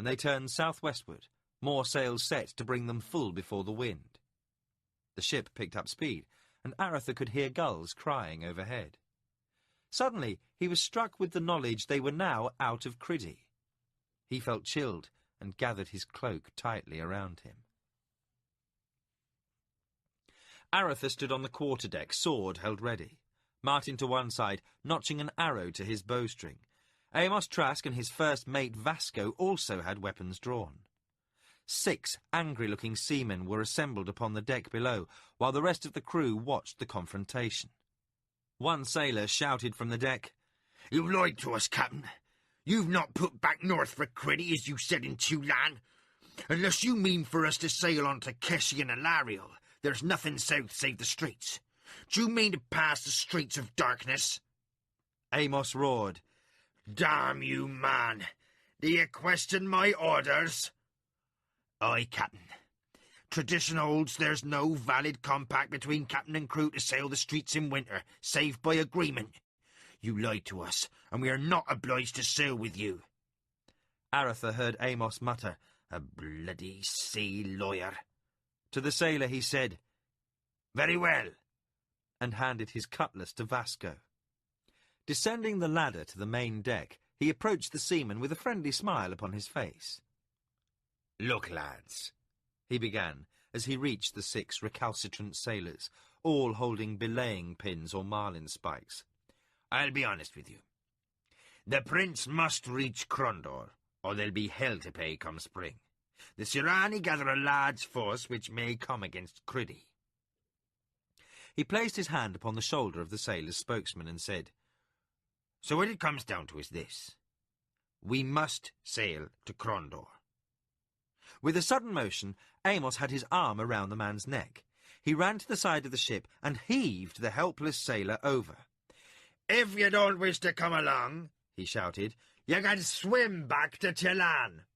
and they turned southwestward, more sails set to bring them full before the wind. The ship picked up speed, and Aretha could hear gulls crying overhead. Suddenly he was struck with the knowledge they were now out of Criddy. He felt chilled and gathered his cloak tightly around him. Aretha stood on the quarterdeck, sword held ready. Martin to one side, notching an arrow to his bowstring. Amos Trask and his first mate Vasco also had weapons drawn. 6 angry-looking seamen were assembled upon the deck below, while the rest of the crew watched the confrontation. One sailor shouted from the deck, "You lied to us, Captain. You've not put back north for Criddy, as you said in Tulan. Unless you mean for us to sail on to Kessie and Alariel, there's nothing south save the straits. Do you mean to pass the Straits of Darkness?" Amos roared, "Damn you, man! Do you question my orders?" "Aye, Captain. Tradition holds there's no valid compact between captain and crew to sail the streets in winter, save by agreement. You lied to us, and we are not obliged to sail with you." Aretha heard Amos mutter, "A bloody sea lawyer." To the sailor he said, "Very well," and handed his cutlass to Vasco. Descending the ladder to the main deck, he approached the seaman with a friendly smile upon his face. "Look, lads," he began, as he reached the 6 recalcitrant sailors, all holding belaying pins or marlin spikes. "I'll be honest with you. The Prince must reach Crondor, or there'll be hell to pay come spring. The Sirani gather a large force which may come against Criddy." He placed his hand upon the shoulder of the sailor's spokesman and said, "So what it comes down to is this. We must sail to Crondor." With a sudden motion, Amos had his arm around the man's neck. He ran to the side of the ship and heaved the helpless sailor over. "If you don't wish to come along," he shouted, "you can swim back to Chelan."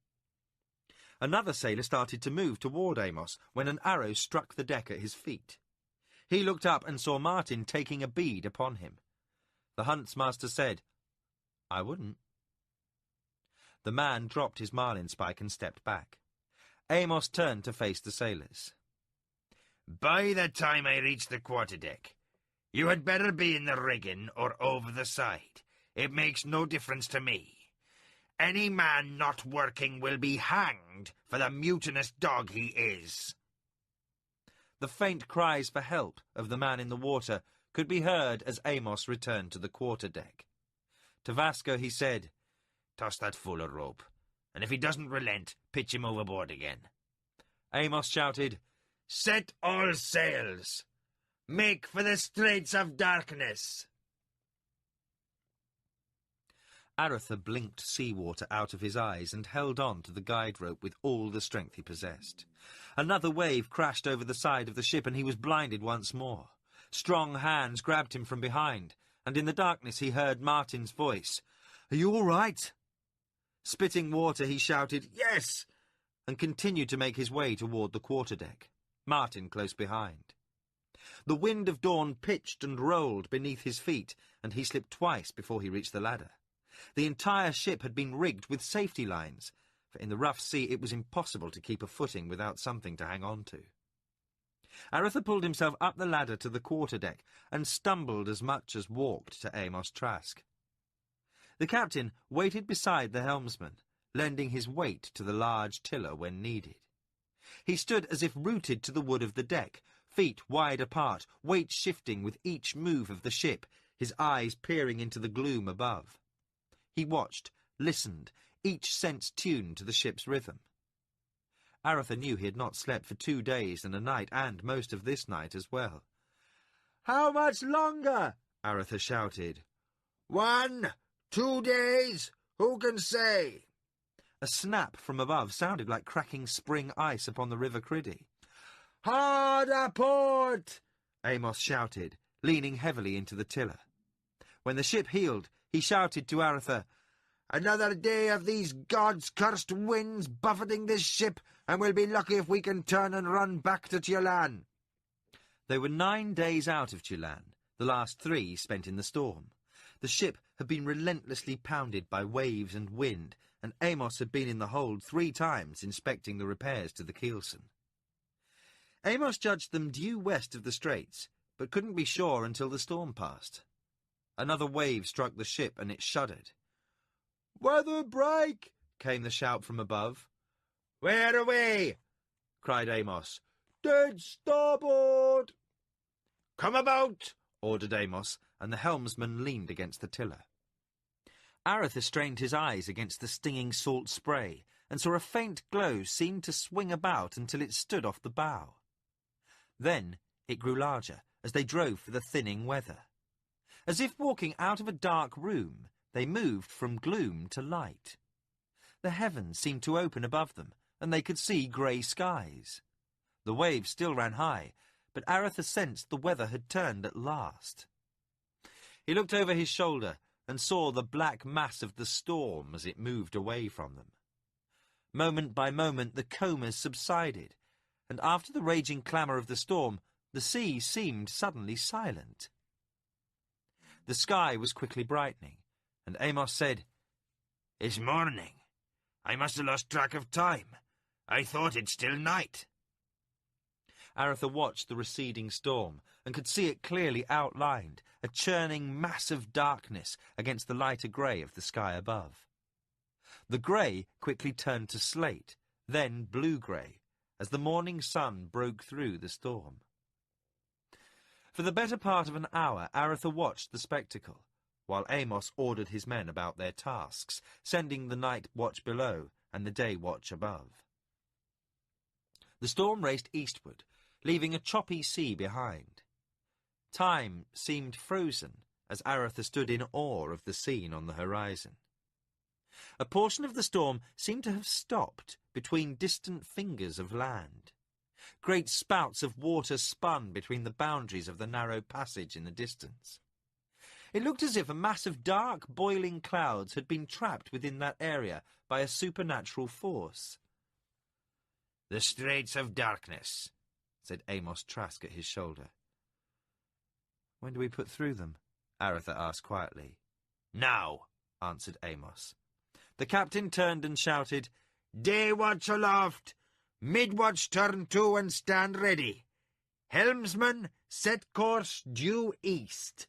Another sailor started to move toward Amos when an arrow struck the deck at his feet. He looked up and saw Martin taking a bead upon him. The huntsmaster said, "I wouldn't." The man dropped his marlin spike and stepped back. Amos turned to face the sailors. "By the time I reach the quarterdeck, you had better be in the rigging or over the side. It makes no difference to me. Any man not working will be hanged for the mutinous dog he is." The faint cries for help of the man in the water could be heard as Amos returned to the quarterdeck. To Vasco he said, "Toss that fool a rope, and if he doesn't relent, pitch him overboard again." Amos shouted, "Set all sails! Make for the Straits of Darkness!" Aretha blinked seawater out of his eyes and held on to the guide rope with all the strength he possessed. Another wave crashed over the side of the ship and he was blinded once more. Strong hands grabbed him from behind, and in the darkness he heard Martin's voice. "Are you all right?" Spitting water, he shouted, "Yes!" and continued to make his way toward the quarterdeck, Martin close behind. The wind of dawn pitched and rolled beneath his feet, and he slipped twice before he reached the ladder. The entire ship had been rigged with safety lines, for in the rough sea it was impossible to keep a footing without something to hang on to. Aretha pulled himself up the ladder to the quarterdeck and stumbled as much as walked to Amos Trask. The captain waited beside the helmsman, lending his weight to the large tiller when needed. He stood as if rooted to the wood of the deck, feet wide apart, weight shifting with each move of the ship, his eyes peering into the gloom above. He watched, listened, each sense tuned to the ship's rhythm. Aretha knew he had not slept for 2 days and a night, and most of this night as well. "How much longer?" Aretha shouted. 1, 2 days, who can say?" A snap from above sounded like cracking spring ice upon the River Criddy. "Hard a port!" Amos shouted, leaning heavily into the tiller. When the ship heeled, he shouted to Aretha, "Another day of these gods-cursed winds buffeting this ship, and we'll be lucky if we can turn and run back to Chelan." They were 9 days out of Chelan, the last 3 spent in the storm. The ship had been relentlessly pounded by waves and wind, and Amos had been in the hold 3 times inspecting the repairs to the keelson. Amos judged them due west of the straits, but couldn't be sure until the storm passed. Another wave struck the ship, and it shuddered. "Weather break!" came the shout from above. "Where away?" cried Amos. "Dead starboard!" "Come about!" ordered Amos, and the helmsman leaned against the tiller. Aratha strained his eyes against the stinging salt spray, and saw a faint glow seem to swing about until it stood off the bow. Then it grew larger as they drove for the thinning weather. As if walking out of a dark room, they moved from gloom to light. The heavens seemed to open above them, and they could see grey skies. The waves still ran high, but Aratha sensed the weather had turned at last. He looked over his shoulder and saw the black mass of the storm as it moved away from them. Moment by moment the combers subsided, and after the raging clamour of the storm, the sea seemed suddenly silent. The sky was quickly brightening, and Amos said, "It's morning. I must have lost track of time. I thought it still night." Aratha watched the receding storm and could see it clearly outlined, a churning mass of darkness against the lighter grey of the sky above. The grey quickly turned to slate, then blue-grey, as the morning sun broke through the storm. For the better part of an hour, Aratha watched the spectacle, while Amos ordered his men about their tasks, sending the night watch below and the day watch above. The storm raced eastward, leaving a choppy sea behind. Time seemed frozen as Aratha stood in awe of the scene on the horizon. A portion of the storm seemed to have stopped between distant fingers of land. Great spouts of water spun between the boundaries of the narrow passage in the distance. It looked as if a mass of dark, boiling clouds had been trapped within that area by a supernatural force. "The Straits of Darkness," said Amos Trask at his shoulder. "When do we put through them?" Aratha asked quietly. "Now," answered Amos. The captain turned and shouted, "Day watch aloft! Mid-watch turn to and stand ready. Helmsman, set course due east."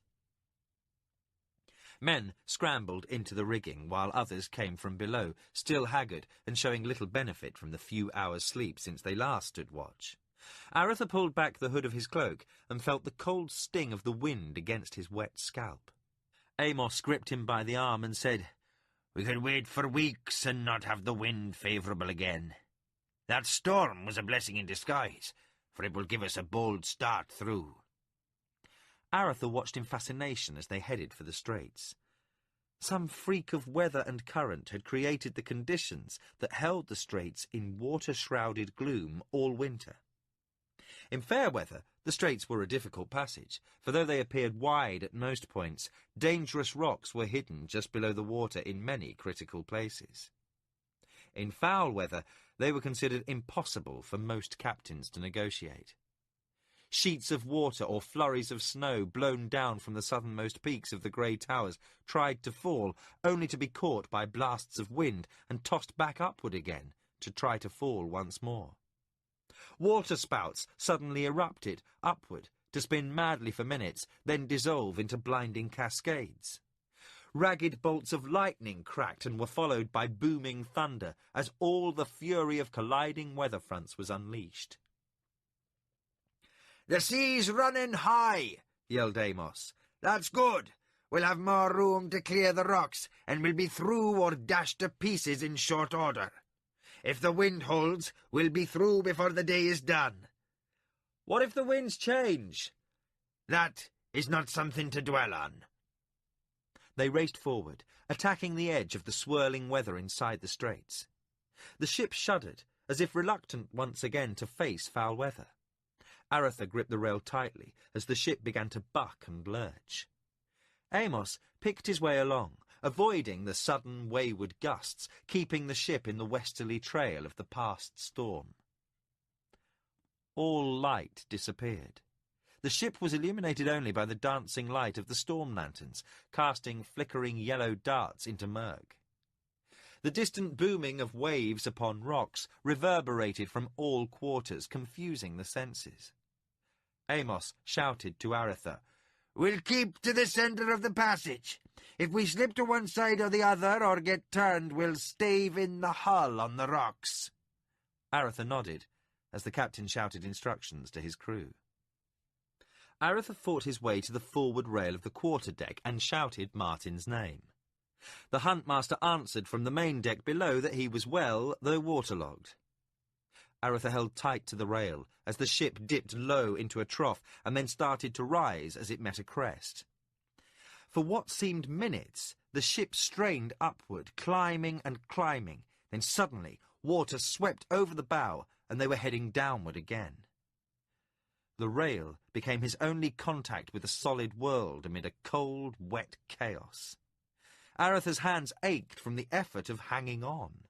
Men scrambled into the rigging, while others came from below, still haggard and showing little benefit from the few hours' sleep since they last stood watch. Aratha pulled back the hood of his cloak and felt the cold sting of the wind against his wet scalp. Amos gripped him by the arm and said, "We could wait for weeks and not have the wind favourable again. That storm was a blessing in disguise, for it will give us a bold start through." Aratha watched in fascination as they headed for the straits. Some freak of weather and current had created the conditions that held the straits in water-shrouded gloom all winter. In fair weather, the straits were a difficult passage, for though they appeared wide at most points, dangerous rocks were hidden just below the water in many critical places. In foul weather, they were considered impossible for most captains to negotiate. Sheets of water or flurries of snow blown down from the southernmost peaks of the grey towers tried to fall, only to be caught by blasts of wind and tossed back upward again to try to fall once more. Waterspouts suddenly erupted upward to spin madly for minutes, then dissolve into blinding cascades. Ragged bolts of lightning cracked and were followed by booming thunder as all the fury of colliding weather fronts was unleashed. "The sea's running high," yelled Amos. "That's good. We'll have more room to clear the rocks, and we'll be through or dashed to pieces in short order. If the wind holds, we'll be through before the day is done." "What if the winds change?" "That is not something to dwell on." They raced forward, attacking the edge of the swirling weather inside the straits. The ship shuddered, as if reluctant once again to face foul weather. Aratha gripped the rail tightly as the ship began to buck and lurch. Amos picked his way along, avoiding the sudden wayward gusts, keeping the ship in the westerly trail of the past storm. All light disappeared. The ship was illuminated only by the dancing light of the storm lanterns, casting flickering yellow darts into murk. The distant booming of waves upon rocks reverberated from all quarters, confusing the senses. Amos shouted to Aretha, "We'll keep to the centre of the passage. If we slip to one side or the other or get turned, we'll stave in the hull on the rocks." Aretha nodded as the captain shouted instructions to his crew. Aretha fought his way to the forward rail of the quarter-deck and shouted Martin's name. The huntmaster answered from the main deck below that he was well, though waterlogged. Aretha held tight to the rail as the ship dipped low into a trough and then started to rise as it met a crest. For what seemed minutes, the ship strained upward, climbing and climbing. Then suddenly, water swept over the bow and they were heading downward again. The rail became his only contact with the solid world amid a cold, wet chaos. Aretha's hands ached from the effort of hanging on.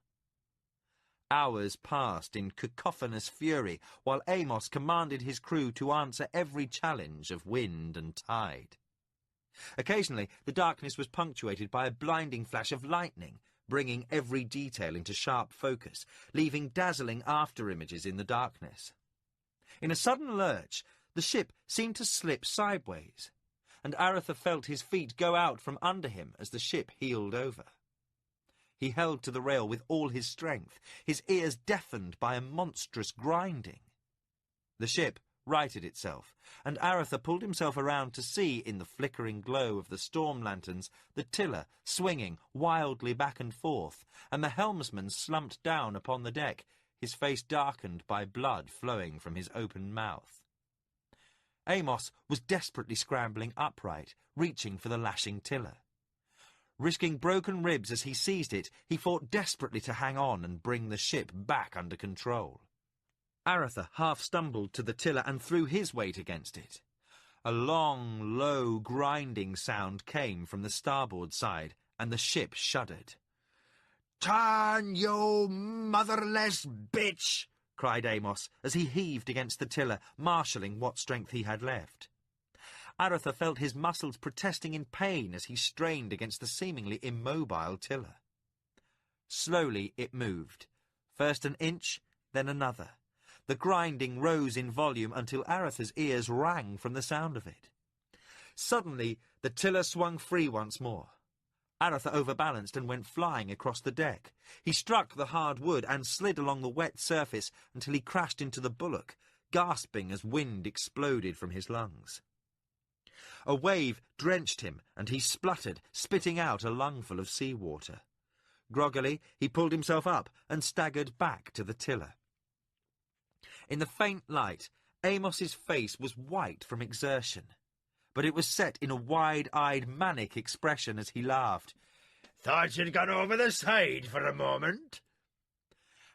Hours passed in cacophonous fury while Amos commanded his crew to answer every challenge of wind and tide. Occasionally, the darkness was punctuated by a blinding flash of lightning, bringing every detail into sharp focus, leaving dazzling after-images in the darkness. In a sudden lurch, the ship seemed to slip sideways, and Aretha felt his feet go out from under him as the ship heeled over. He held to the rail with all his strength, his ears deafened by a monstrous grinding. The ship righted itself, and Aretha pulled himself around to see, in the flickering glow of the storm lanterns, the tiller swinging wildly back and forth, and the helmsman slumped down upon the deck, his face darkened by blood flowing from his open mouth. Amos was desperately scrambling upright, reaching for the lashing tiller. Risking broken ribs as he seized it, he fought desperately to hang on and bring the ship back under control. Aretha half stumbled to the tiller and threw his weight against it. A long, low, grinding sound came from the starboard side, and the ship shuddered. "Turn, you motherless bitch!" cried Amos as he heaved against the tiller, marshalling what strength he had left. Aretha felt his muscles protesting in pain as he strained against the seemingly immobile tiller. Slowly it moved, first an inch, then another. The grinding rose in volume until Aretha's ears rang from the sound of it. Suddenly the tiller swung free once more. Aretha overbalanced and went flying across the deck. He struck the hard wood and slid along the wet surface until he crashed into the bulwark, gasping as wind exploded from his lungs. A wave drenched him, and he spluttered, spitting out a lungful of seawater. Groggily, he pulled himself up and staggered back to the tiller. In the faint light, Amos's face was white from exertion, but it was set in a wide-eyed, manic expression as he laughed. "Thought you'd gone over the side for a moment."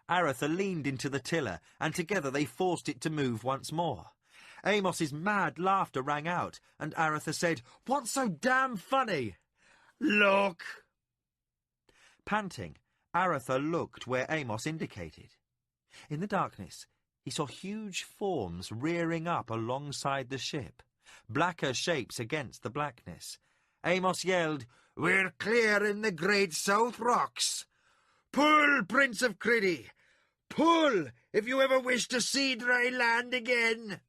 Aretha leaned into the tiller, and together they forced it to move once more. Amos's mad laughter rang out, and Aretha said, "What's so damn funny?" "Look!" Panting, Aretha looked where Amos indicated. In the darkness, he saw huge forms rearing up alongside the ship, blacker shapes against the blackness. Amos yelled, "We're clear in the Great South Rocks! Pull, Prince of Criddy! Pull, if you ever wish to see dry land again!"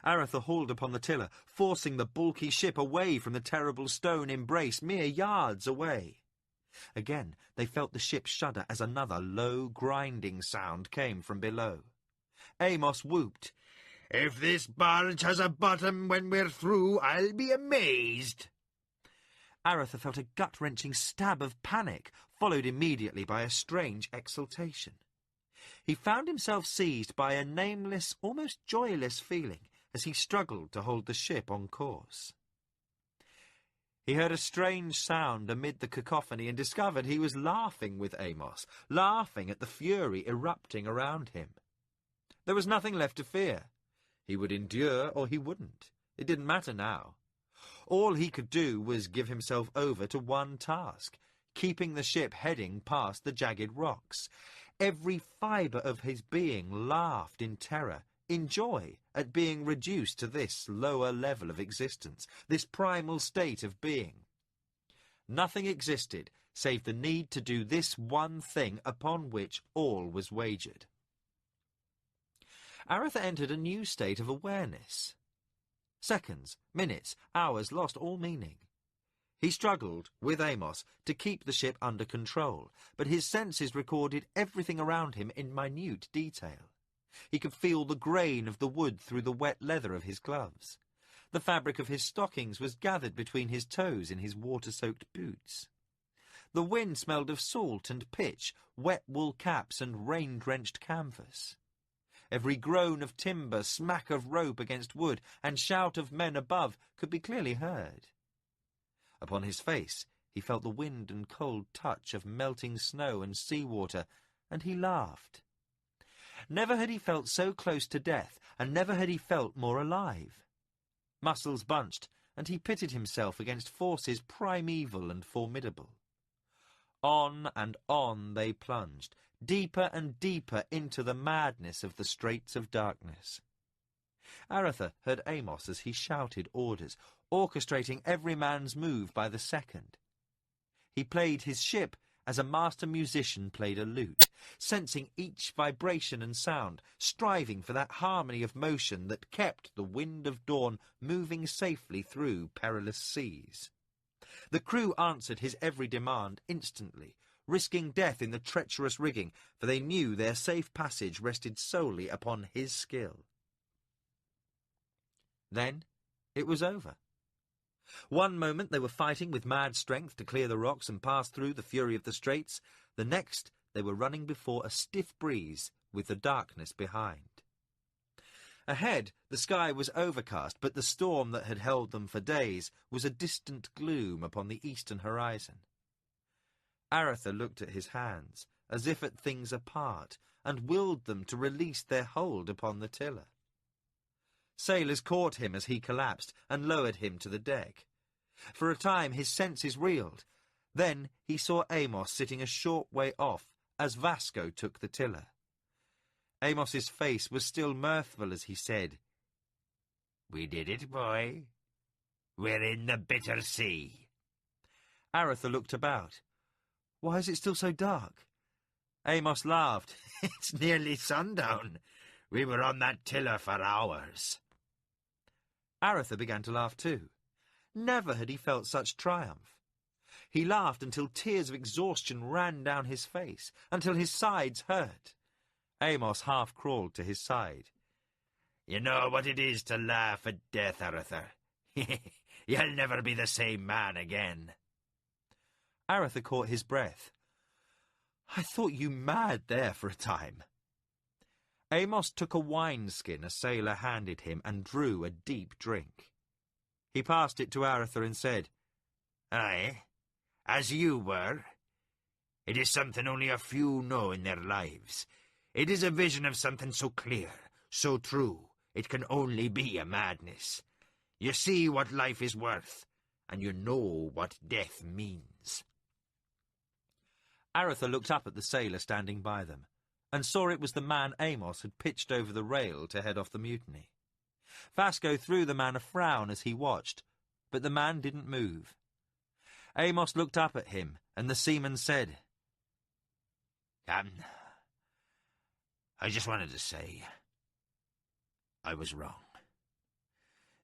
Aretha hauled upon the tiller, forcing the bulky ship away from the terrible stone embrace mere yards away. Again they felt the ship shudder as another low, grinding sound came from below. Amos whooped, "If this barge has a bottom when we're through, I'll be amazed." Aretha felt a gut-wrenching stab of panic, followed immediately by a strange exultation. He found himself seized by a nameless, almost joyless feeling as he struggled to hold the ship on course. He heard a strange sound amid the cacophony and discovered he was laughing with Amos, laughing at the fury erupting around him. There was nothing left to fear. He would endure or he wouldn't. It didn't matter now. All he could do was give himself over to one task, keeping the ship heading past the jagged rocks. Every fibre of his being laughed in terror, in joy at being reduced to this lower level of existence, this primal state of being. Nothing existed save the need to do this one thing upon which all was wagered. Aretha entered a new state of awareness. Seconds, minutes, hours lost all meaning. He struggled, with Amos, to keep the ship under control, but his senses recorded everything around him in minute detail. He could feel the grain of the wood through the wet leather of his gloves. The fabric of his stockings was gathered between his toes in his water-soaked boots. The wind smelled of salt and pitch, wet wool caps and rain-drenched canvas. Every groan of timber, smack of rope against wood, and shout of men above could be clearly heard. Upon his face he felt the wind and cold touch of melting snow and sea-water, and he laughed. Never had he felt so close to death, and never had he felt more alive. Muscles bunched, and he pitted himself against forces primeval and formidable. On and on they plunged, deeper and deeper into the madness of the straits of darkness. Aretha heard Amos as he shouted orders, orchestrating every man's move by the second. He played his ship as a master musician played a lute, sensing each vibration and sound, striving for that harmony of motion that kept the wind of dawn moving safely through perilous seas. The crew answered his every demand instantly, risking death in the treacherous rigging, for they knew their safe passage rested solely upon his skill. Then it was over. One moment they were fighting with mad strength to clear the rocks and pass through the fury of the straits. The next they were running before a stiff breeze with the darkness behind. Ahead the sky was overcast, but the storm that had held them for days was a distant gloom upon the eastern horizon. Aretha looked at his hands, as if at things apart, and willed them to release their hold upon the tiller. Sailors caught him as he collapsed and lowered him to the deck. For a time his senses reeled. Then he saw Amos sitting a short way off as Vasco took the tiller. Amos's face was still mirthful as he said, "We did it, boy. We're in the bitter sea." Aretha looked about. "Why is it still so dark?" Amos laughed. "It's nearly sundown. We were on that tiller for hours." Aretha began to laugh too. Never had he felt such triumph. He laughed until tears of exhaustion ran down his face, until his sides hurt. Amos half crawled to his side. "You know what it is to laugh at death, Aretha. You'll never be the same man again." Aretha caught his breath. "I thought you mad there for a time." Amos took a wineskin a sailor handed him and drew a deep drink. He passed it to Aretha and said, "Aye, as you were. It is something only a few know in their lives. It is a vision of something so clear, so true, it can only be a madness. You see what life is worth, and you know what death means." Aretha looked up at the sailor standing by them, and saw it was the man Amos had pitched over the rail to head off the mutiny. Vasco threw the man a frown as he watched, but the man didn't move. Amos looked up at him, and the seaman said, "Captain, I just wanted to say I was wrong.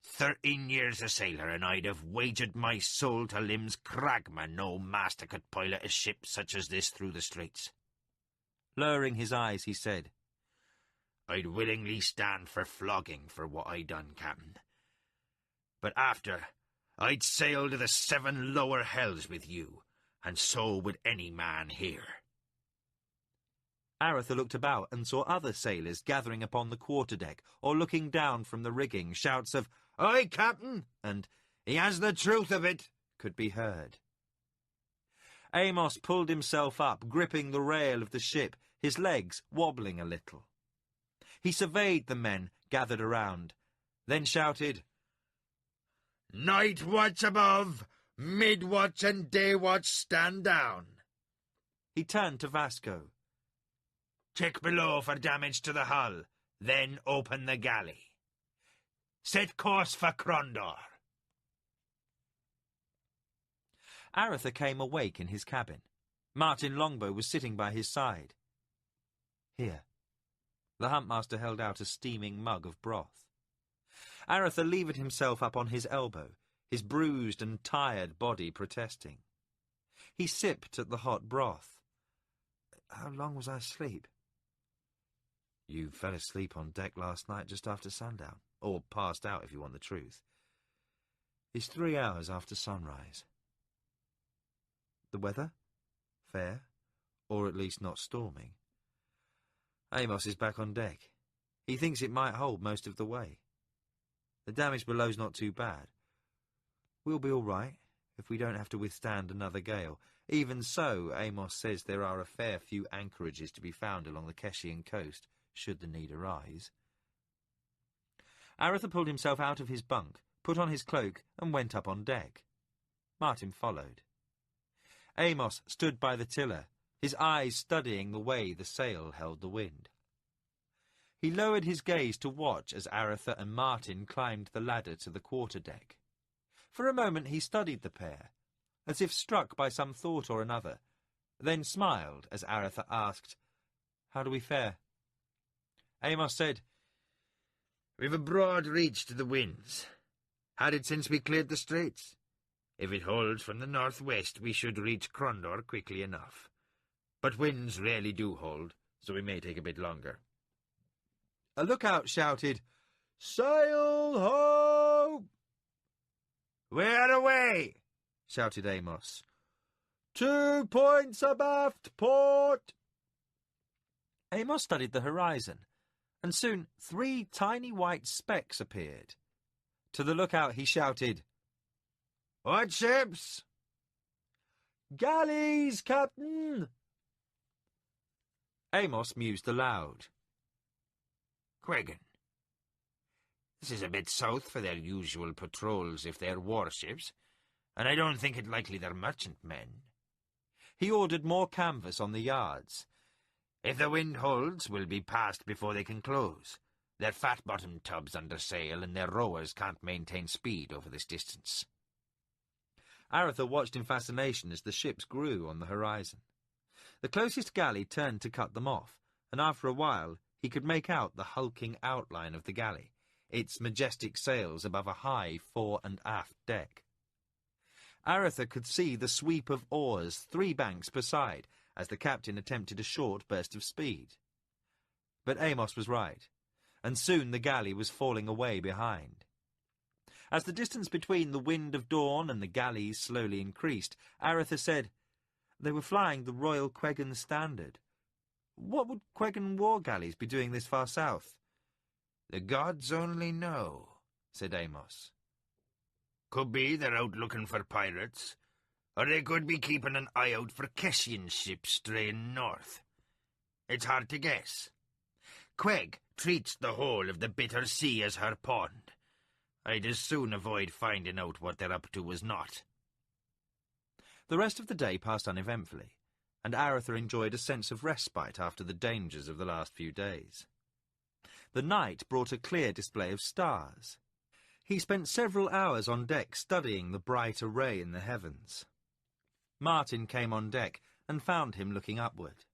13 years a sailor, and I'd have wagered my soul to limbs cragma no master could pilot a ship such as this through the straits." Lowering his eyes, he said, "I'd willingly stand for flogging for what I done, Captain. But after, I'd sail to the 7 lower hells with you, and so would any man here." Aretha looked about and saw other sailors gathering upon the quarterdeck or looking down from the rigging. Shouts of, "Aye, Captain!" and "He has the truth of it!" could be heard. Amos pulled himself up, gripping the rail of the ship, his legs wobbling a little. He surveyed the men gathered around, then shouted, "Night watch above! Mid-watch and day-watch stand down!" He turned to Vasco. "Check below for damage to the hull, then open the galley. Set course for Crondor." Aretha came awake in his cabin. Martin Longbow was sitting by his side. Here. The huntmaster held out a steaming mug of broth. Aretha levered himself up on his elbow, his bruised and tired body protesting. He sipped at the hot broth. How long was I asleep? You fell asleep on deck last night just after sundown, or passed out if you want the truth. It's 3 hours after sunrise. The weather? Fair, or at least not storming. Amos is back on deck. He thinks it might hold most of the way. The damage below's not too bad. We'll be all right if we don't have to withstand another gale. Even so, Amos says there are a fair few anchorages to be found along the Keshian coast, should the need arise. Aretha pulled himself out of his bunk, put on his cloak, and went up on deck. Martin followed. Amos stood by the tiller, his eyes studying the way the sail held the wind. He lowered his gaze to watch as Aretha and Martin climbed the ladder to the quarter-deck. For a moment he studied the pair, as if struck by some thought or another, then smiled as Aretha asked, "How do we fare?" Amos said, "We've a broad reach to the winds. Had it since we cleared the straits. If it holds from the northwest, we should reach Crondor quickly enough. But winds rarely do hold, so we may take a bit longer." A lookout shouted, "Sail ho!" "Where away?" shouted Amos. 2 points abaft port." Amos studied the horizon, and soon 3 tiny white specks appeared. To the lookout he shouted, "What ships?" "Galleys, Captain!" Amos mused aloud. "Quegan. This is a bit south for their usual patrols if they're warships, and I don't think it likely they're merchantmen." He ordered more canvas on the yards. "If the wind holds, we'll be past before they can close. They're fat-bottomed tubs under sail, and their rowers can't maintain speed over this distance." Aretha watched in fascination as the ships grew on the horizon. The closest galley turned to cut them off, and after a while he could make out the hulking outline of the galley, its majestic sails above a high fore and aft deck. Aretha could see the sweep of oars 3 banks per side as the captain attempted a short burst of speed. But Amos was right, and soon the galley was falling away behind. As the distance between the wind of dawn and the galleys slowly increased, Aretha said, "They were flying the Royal Quegan Standard. What would Quegan war galleys be doing this far south?" "The gods only know," said Amos. "Could be they're out looking for pirates, or they could be keeping an eye out for Keshian ships straying north. It's hard to guess. Queg treats the whole of the bitter sea as her pond. I'd as soon avoid finding out what they're up to as not." The rest of the day passed uneventfully, and Aretha enjoyed a sense of respite after the dangers of the last few days. The night brought a clear display of stars. He spent several hours on deck studying the bright array in the heavens. Martin came on deck and found him looking upward.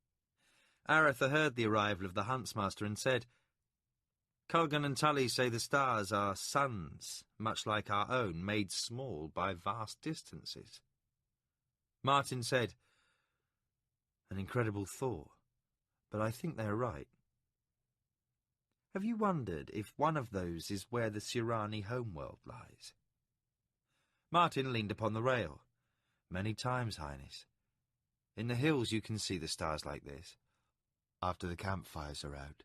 Aretha heard the arrival of the huntsmaster and said, "Culgan and Tully say the stars are suns, much like our own, made small by vast distances." Martin said, "An incredible thought, but I think they're right. Have you wondered if one of those is where the Sirani homeworld lies?" Martin leaned upon the rail. "Many times, Highness. In the hills you can see the stars like this, after the campfires are out.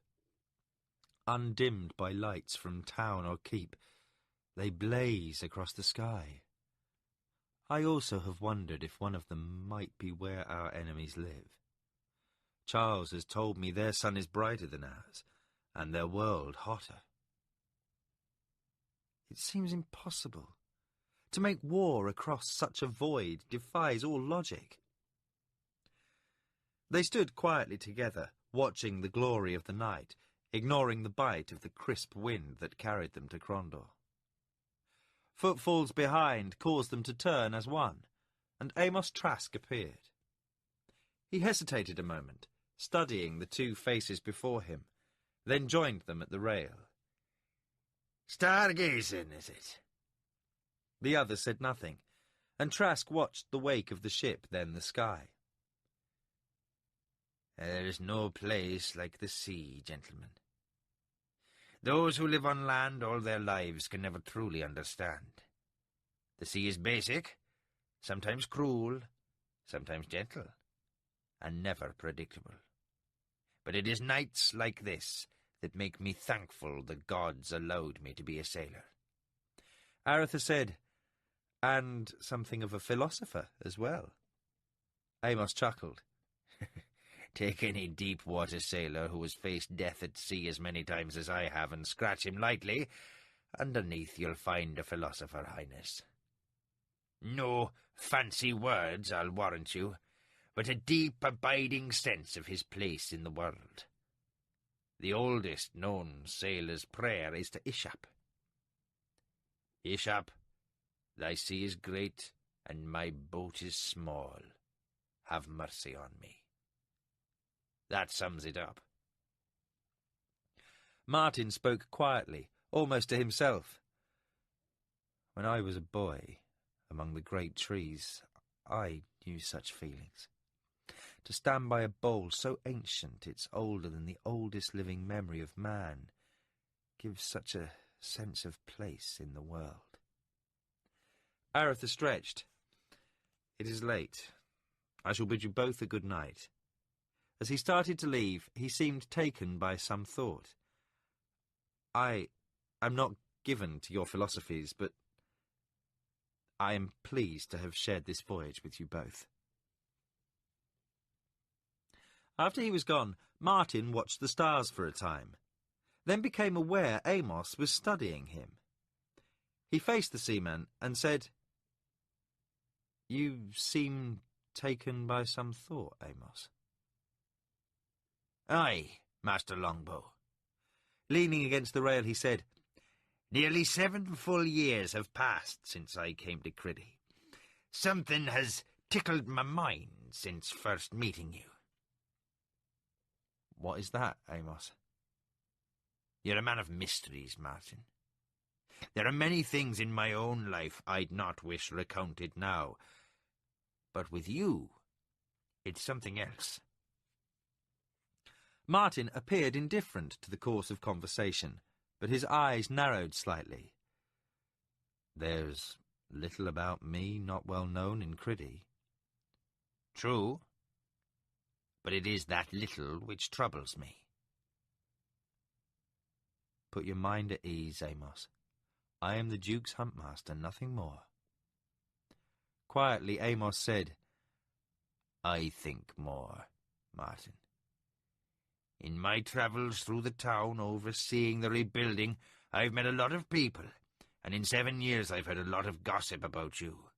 Undimmed by lights from town or keep, they blaze across the sky. I also have wondered if one of them might be where our enemies live. Charles has told me their sun is brighter than ours, and their world hotter. It seems impossible. To make war across such a void defies all logic." They stood quietly together, watching the glory of the night, ignoring the bite of the crisp wind that carried them to Crondor. Footfalls behind caused them to turn as one, and Amos Trask appeared. He hesitated a moment, studying the two faces before him, then joined them at the rail. "Stargazing, is it?" The other said nothing, and Trask watched the wake of the ship, then the sky. "There is no place like the sea, gentlemen. Those who live on land all their lives can never truly understand. The sea is basic, sometimes cruel, sometimes gentle, and never predictable. But it is nights like this that make me thankful the gods allowed me to be a sailor." Aretha said, "And something of a philosopher as well." Amos chuckled. "Take any deep-water sailor who has faced death at sea as many times as I have and scratch him lightly. Underneath you'll find a philosopher, Highness. No fancy words, I'll warrant you, but a deep, abiding sense of his place in the world. The oldest known sailor's prayer is to Ishap. Ishap, thy sea is great, and my boat is small. Have mercy on me." That sums it up. Martin spoke quietly, almost to himself. "When I was a boy, among the great trees, I knew such feelings. To stand by a bowl so ancient it's older than the oldest living memory of man gives such a sense of place in the world." Aretha stretched. "It is late. I shall bid you both a good night." As he started to leave, he seemed taken by some thought. "I am not given to your philosophies, but I am pleased to have shared this voyage with you both." After he was gone, Martin watched the stars for a time, then became aware Amos was studying him. He faced the seaman and said, "You seem taken by some thought, Amos." "Aye, Master Longbow." Leaning against the rail, he said, "Nearly 7 full years have passed since I came to Criddy. Something has tickled my mind since first meeting you." "What is that, Amos?" "You're a man of mysteries, Martin. There are many things in my own life I'd not wish recounted now. But with you, it's something else." Martin appeared indifferent to the course of conversation, but his eyes narrowed slightly. "There's little about me not well known in Criddy." "True, but it is that little which troubles me." "Put your mind at ease, Amos. I am the Duke's huntmaster, nothing more." Quietly, Amos said, "I think more, Martin. In my travels through the town, overseeing the rebuilding, I've met a lot of people, and in 7 years I've heard a lot of gossip about you.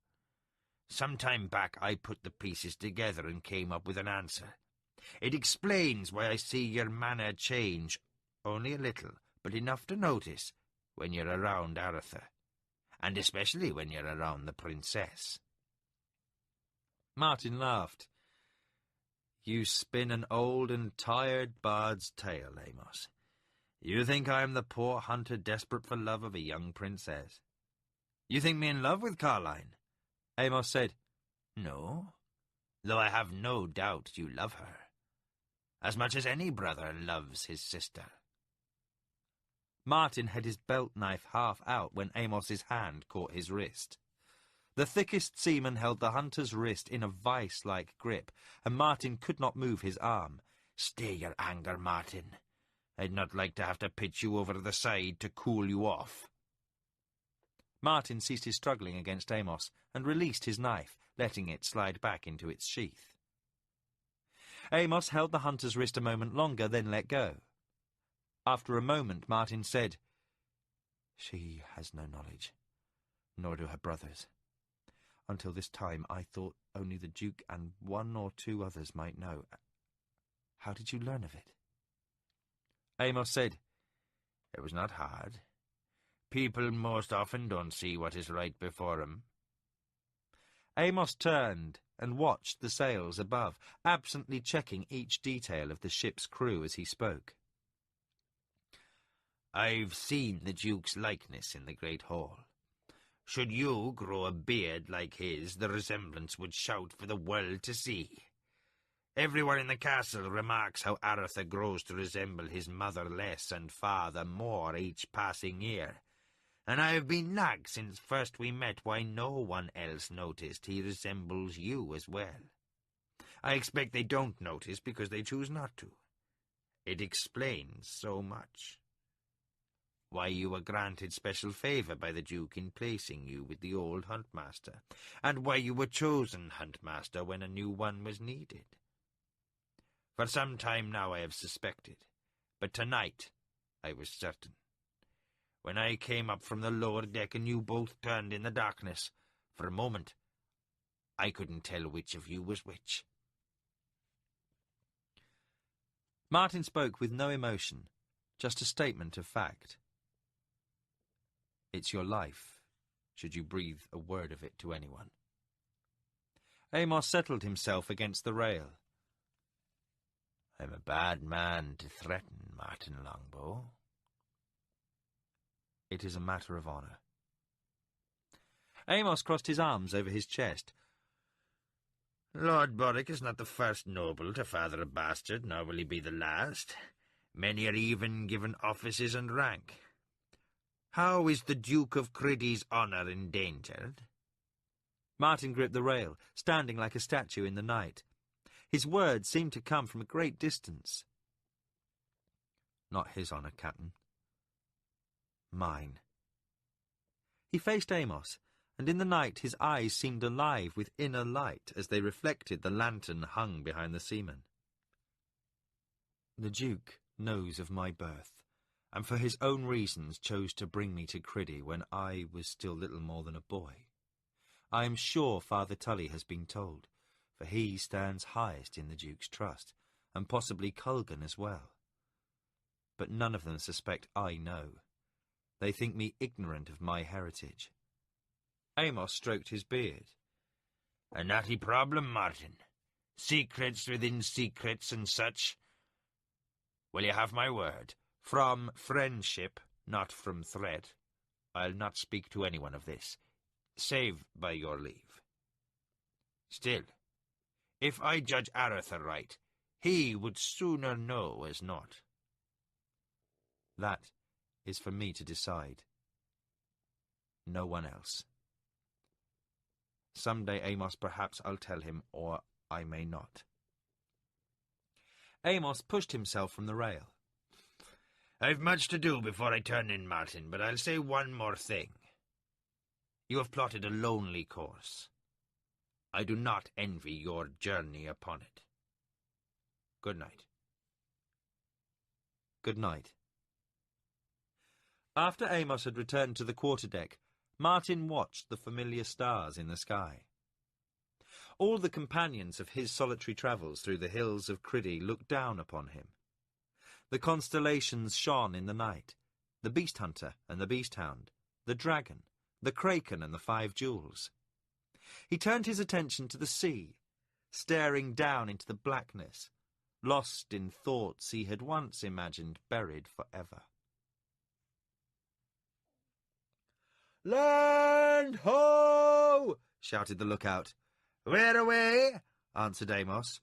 Some time back I put the pieces together and came up with an answer. It explains why I see your manner change, only a little, but enough to notice, when you're around Aretha, and especially when you're around the princess." Martin laughed. "You spin an old and tired bard's tale, Amos. You think I am the poor hunter desperate for love of a young princess." "You think me in love with Carline?" Amos said, "No, though I have no doubt you love her, as much as any brother loves his sister." Martin had his belt knife half out when Amos's hand caught his wrist. The thickest seaman held the hunter's wrist in a vice-like grip, and Martin could not move his arm. "Stay your anger, Martin. I'd not like to have to pitch you over the side to cool you off." Martin ceased his struggling against Amos and released his knife, letting it slide back into its sheath. Amos held the hunter's wrist a moment longer, then let go. After a moment, Martin said, "She has no knowledge, nor do her brothers. Until this time I thought only the Duke and 1 or 2 others might know. How did you learn of it?" Amos said, "It was not hard. People most often don't see what is right before 'em." Amos turned and watched the sails above, absently checking each detail of the ship's crew as he spoke. "I've seen the Duke's likeness in the Great Hall. Should you grow a beard like his, the resemblance would shout for the world to see. Everyone in the castle remarks how Arthur grows to resemble his mother less and father more each passing year, and I have been nagged since first we met why no one else noticed he resembles you as well. I expect they don't notice because they choose not to. It explains so much. Why you were granted special favour by the Duke in placing you with the old huntmaster, and why you were chosen huntmaster when a new one was needed. For some time now I have suspected, but tonight I was certain. When I came up from the lower deck and you both turned in the darkness, for a moment I couldn't tell which of you was which." Martin spoke with no emotion, just a statement of fact. It's your life, should you breathe a word of it to anyone. Amos settled himself against the rail. "I'm a bad man to threaten, Martin Longbow." "It is a matter of honour." Amos crossed his arms over his chest. "Lord Borwick is not the first noble to father a bastard, nor will he be the last. Many are even given offices and rank. How is the Duke of Criddy's honour endangered?" Martin gripped the rail, standing like a statue in the night. His words seemed to come from a great distance. "Not his honour, Captain. Mine." He faced Amos, and in the night his eyes seemed alive with inner light as they reflected the lantern hung behind the seaman. "The Duke knows of my birth, and for his own reasons chose to bring me to Criddy when I was still little more than a boy. I am sure Father Tully has been told, for he stands highest in the Duke's trust, and possibly Culgan as well. But none of them suspect I know. They think me ignorant of my heritage." Amos stroked his beard. "A knotty problem, Martin. Secrets within secrets and such. Well, you have my word. From friendship, not from threat, I'll not speak to anyone of this, save by your leave. Still, if I judge Arthur right, he would sooner know as not." "That is for me to decide. No one else. Some day, Amos, perhaps I'll tell him, or I may not." Amos pushed himself from the rail. "I've much to do before I turn in, Martin, but I'll say one more thing. You have plotted a lonely course. I do not envy your journey upon it. Good night." "Good night." After Amos had returned to the quarterdeck, Martin watched the familiar stars in the sky. All the companions of his solitary travels through the hills of Criddy looked down upon him. The constellations shone in the night, the beast hunter and the beast hound, the dragon, the kraken and the 5 jewels. He turned his attention to the sea, staring down into the blackness, lost in thoughts he had once imagined buried forever. "Land ho!" shouted the lookout. "Where away?" answered Amos.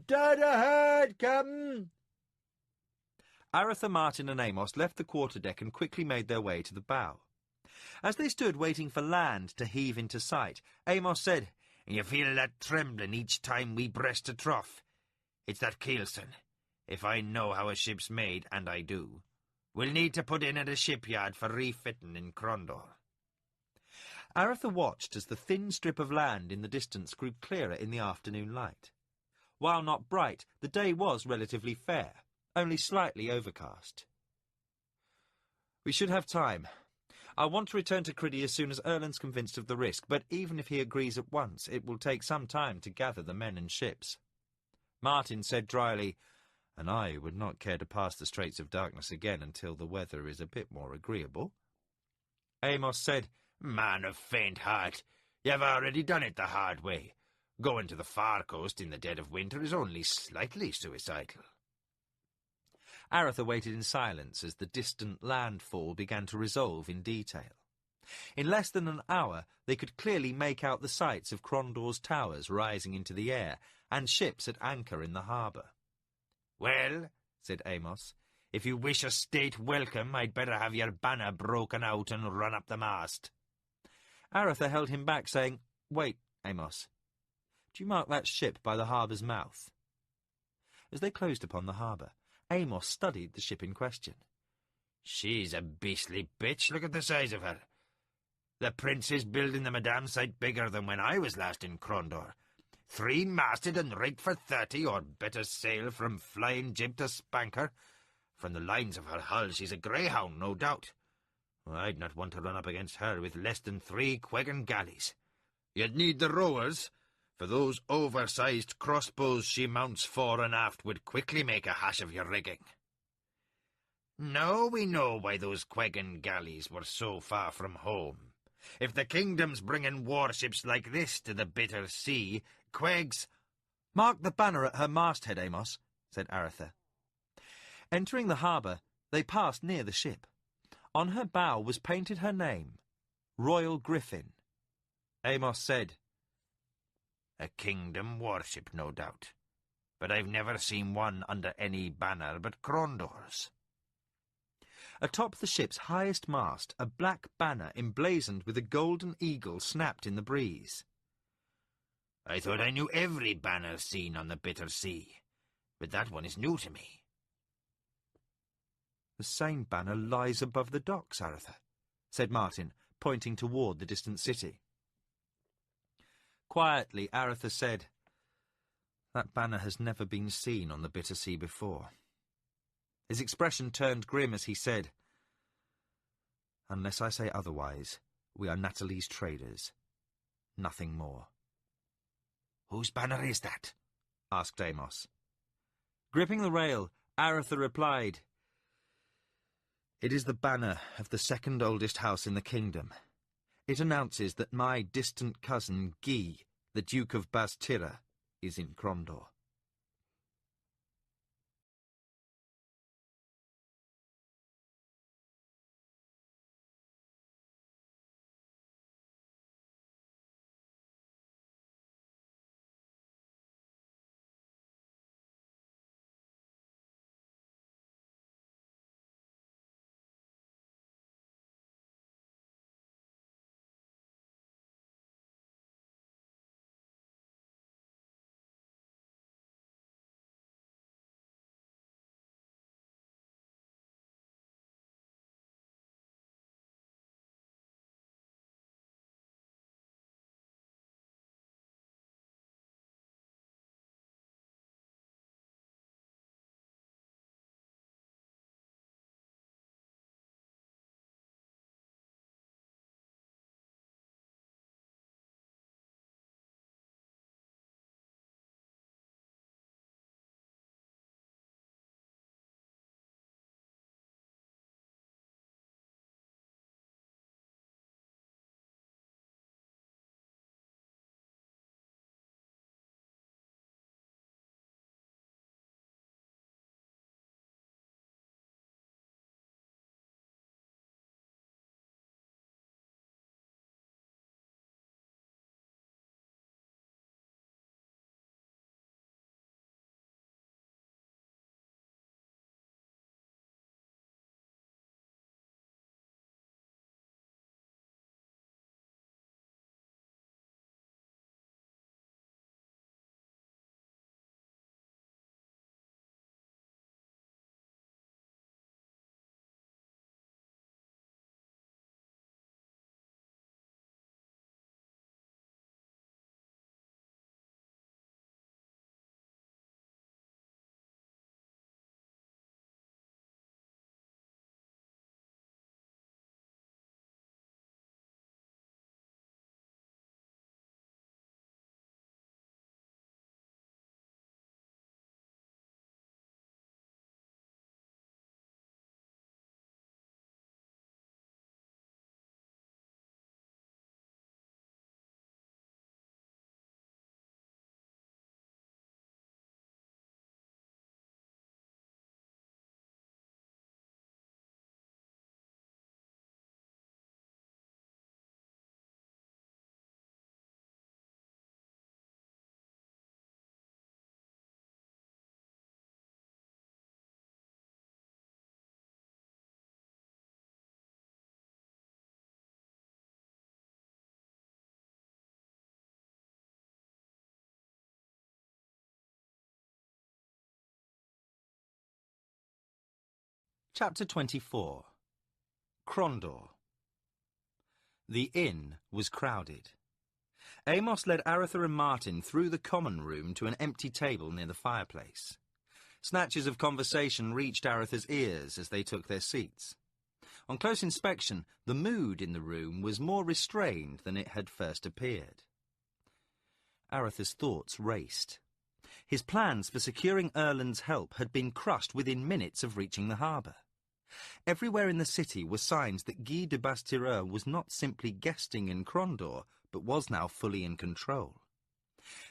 "Dead ahead, Captain." Arthur, Martin and Amos left the quarterdeck and quickly made their way to the bow. As they stood waiting for land to heave into sight, Amos said, "You feel that trembling each time we breast a trough. It's that keelson. If I know how a ship's made, and I do, we'll need to put in at a shipyard for refitting in Crondor." Arthur watched as the thin strip of land in the distance grew clearer in the afternoon light. While not bright, the day was relatively fair, only slightly overcast. "We should have time. I want to return to Criddy as soon as Erland's convinced of the risk, but even if he agrees at once, it will take some time to gather the men and ships." Martin said dryly, "And I would not care to pass the Straits of Darkness again until the weather is a bit more agreeable." Amos said, "Man of faint heart, You've already done it the hard way. Going to the far coast in the dead of winter is only slightly suicidal. Aretha waited in silence as the distant landfall began to resolve in detail. In less than an hour, they could clearly make out the sights of Crondor's towers rising into the air and ships at anchor in the harbour. "Well," said Amos, "if you wish a state welcome, I'd better have your banner broken out and run up the mast." Aretha held him back, saying, "Wait, Amos. Do you mark that ship by the harbour's mouth?" As they closed upon the harbour, Amos studied the ship in question. "She's a beastly bitch. Look at the size of her. The prince is building them a damn sight bigger than when I was last in Crondor. 3-masted and rigged for 30, or better sail from flying jib to spanker. From the lines of her hull, she's a greyhound, no doubt. I'd not want to run up against her with less than 3 Quegan galleys. You'd need the rowers, for those oversized crossbows she mounts fore and aft would quickly make a hash of your rigging. Now we know why those Quegan galleys were so far from home. If the kingdom's bringing warships like this to the bitter sea, Quegs—" "Mark the banner at her masthead, Amos," said Aretha. Entering the harbour, they passed near the ship. On her bow was painted her name, Royal Griffin. Amos said, "A kingdom warship, no doubt. But I've never seen one under any banner but Crondor's." Atop the ship's highest mast, a black banner emblazoned with a golden eagle snapped in the breeze. "I thought I knew every banner seen on the bitter sea, but that one is new to me." "The same banner lies above the docks, Aretha," said Martin, pointing toward the distant city. Quietly, Aretha said, "That banner has never been seen on the bitter sea before." His expression turned grim as he said, "Unless I say otherwise, we are Natalie's traders. Nothing more." "Whose banner is that?" asked Amos. Gripping the rail, Aretha replied, "It is the banner of the second oldest house in the kingdom. It announces that my distant cousin, Guy, the Duke of Bastira, is in Crondor." Chapter 24. Crondor. The inn was crowded. Amos led Aretha and Martin through the common room to an empty table near the fireplace. Snatches of conversation reached Aretha's ears as they took their seats. On close inspection, the mood in the room was more restrained than it had first appeared. Aretha's thoughts raced. His plans for securing Erland's help had been crushed within minutes of reaching the harbour. Everywhere in the city were signs that Guy de Bastireur was not simply guesting in Crondor, but was now fully in control.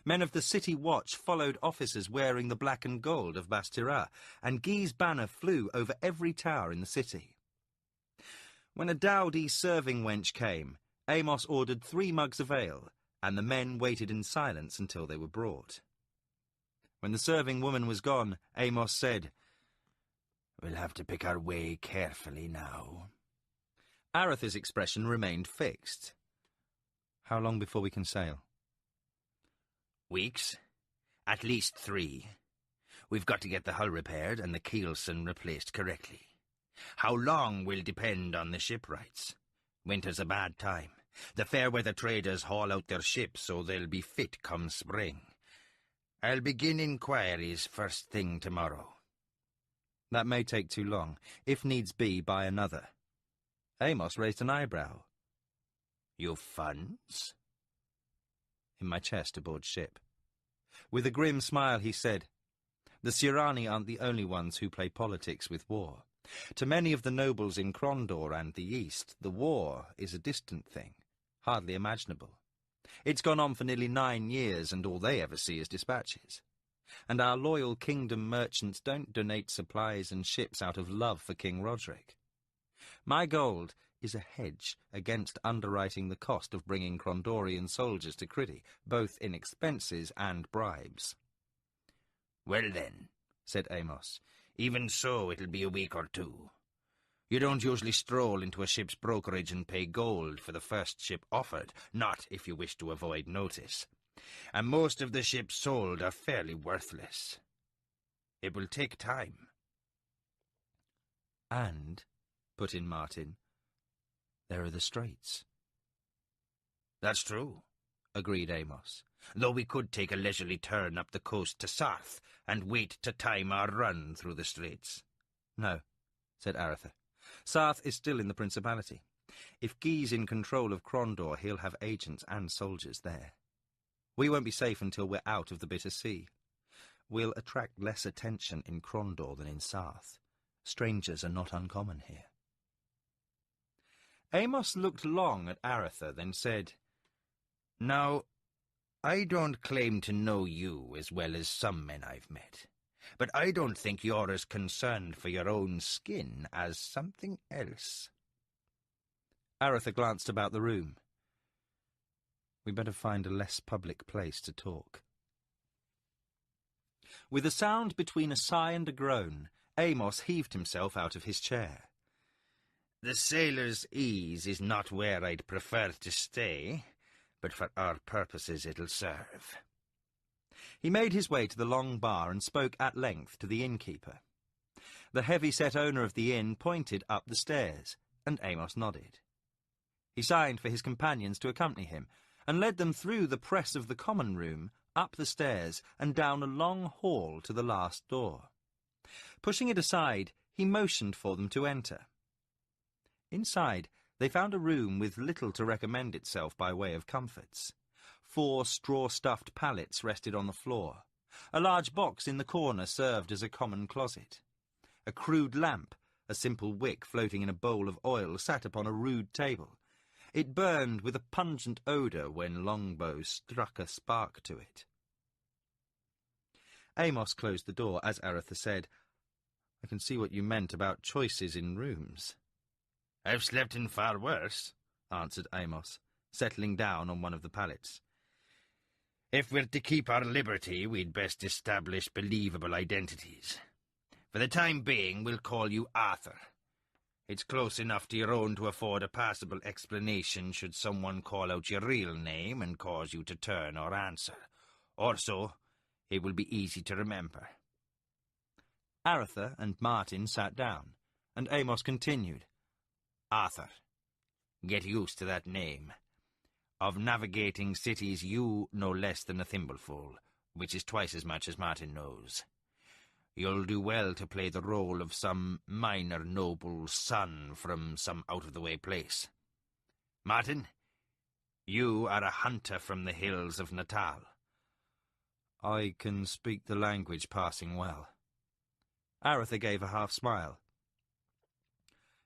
Men of the city watch followed officers wearing the black and gold of Bastireur, and Guy's banner flew over every tower in the city. When a dowdy serving wench came, Amos ordered 3 mugs of ale, and the men waited in silence until they were brought. When the serving woman was gone, Amos said, "We'll have to pick our way carefully now." Aretha's expression remained fixed. "How long before we can sail?" "Weeks. At least 3. We've got to get the hull repaired and the keelson replaced correctly. How long will depend on the shipwrights. Winter's a bad time. The fair-weather traders haul out their ships so they'll be fit come spring. I'll begin inquiries first thing tomorrow." "That may take too long. If needs be, buy another." Amos raised an eyebrow. "You've funds?" "In my chest aboard ship." With a grim smile he said, "The Sirani aren't the only ones who play politics with war. To many of the nobles in Crondor and the East, the war is a distant thing, hardly imaginable. It's gone on for nearly 9 years, and all they ever see is dispatches. And our loyal kingdom merchants don't donate supplies and ships out of love for King Roderick. My gold is a hedge against underwriting the cost of bringing Crondorian soldiers to Criddy, both in expenses and bribes." "Well then," said Amos, "even so it'll be a week or 2. You don't usually stroll into a ship's brokerage and pay gold for the first ship offered, not if you wish to avoid notice. And most of the ships sold are fairly worthless. It will take time." "And," put in Martin, "there are the straits." "That's true," agreed Amos, "though we could take a leisurely turn up the coast to Sarth and wait to time our run through the straits." "No," said Aretha. "Sarth is still in the Principality. If Guy's in control of Crondor, he'll have agents and soldiers there. We won't be safe until we're out of the bitter sea. We'll attract less attention in Crondor than in Sarth. Strangers are not uncommon here." Amos looked long at Aretha, then said, "Now, I don't claim to know you as well as some men I've met, but I don't think you're as concerned for your own skin as something else." Aretha glanced about the room. "We'd better find a less public place to talk." With a sound between a sigh and a groan, Amos heaved himself out of his chair. "The Sailor's Ease is not where I'd prefer to stay, but for our purposes it'll serve." He made his way to the long bar and spoke at length to the innkeeper. The heavy-set owner of the inn pointed up the stairs, and Amos nodded. He signed for his companions to accompany him, and led them through the press of the common room, up the stairs, and down a long hall to the last door. Pushing it aside, he motioned for them to enter. Inside, they found a room with little to recommend itself by way of comforts. 4 straw-stuffed pallets rested on the floor. A large box in the corner served as a common closet. A crude lamp, a simple wick floating in a bowl of oil, sat upon a rude table. It burned with a pungent odour when Longbow struck a spark to it. Amos closed the door as Aretha said, "I can see what you meant about choices in rooms." "I've slept in far worse," answered Amos, settling down on one of the pallets. "If we're to keep our liberty, we'd best establish believable identities. For the time being, we'll call you Arthur. It's close enough to your own to afford a passable explanation should someone call out your real name and cause you to turn or answer. Also, it will be easy to remember." Aretha and Martin sat down, and Amos continued. Arthur, get used to that name. Of navigating cities you know less than a thimbleful, which is twice as much as Martin knows. You'll do well to play the role of some minor noble's son from some out-of-the-way place. Martin, you are a hunter from the hills of Natal. I can speak the language passing well. Aretha gave a half-smile.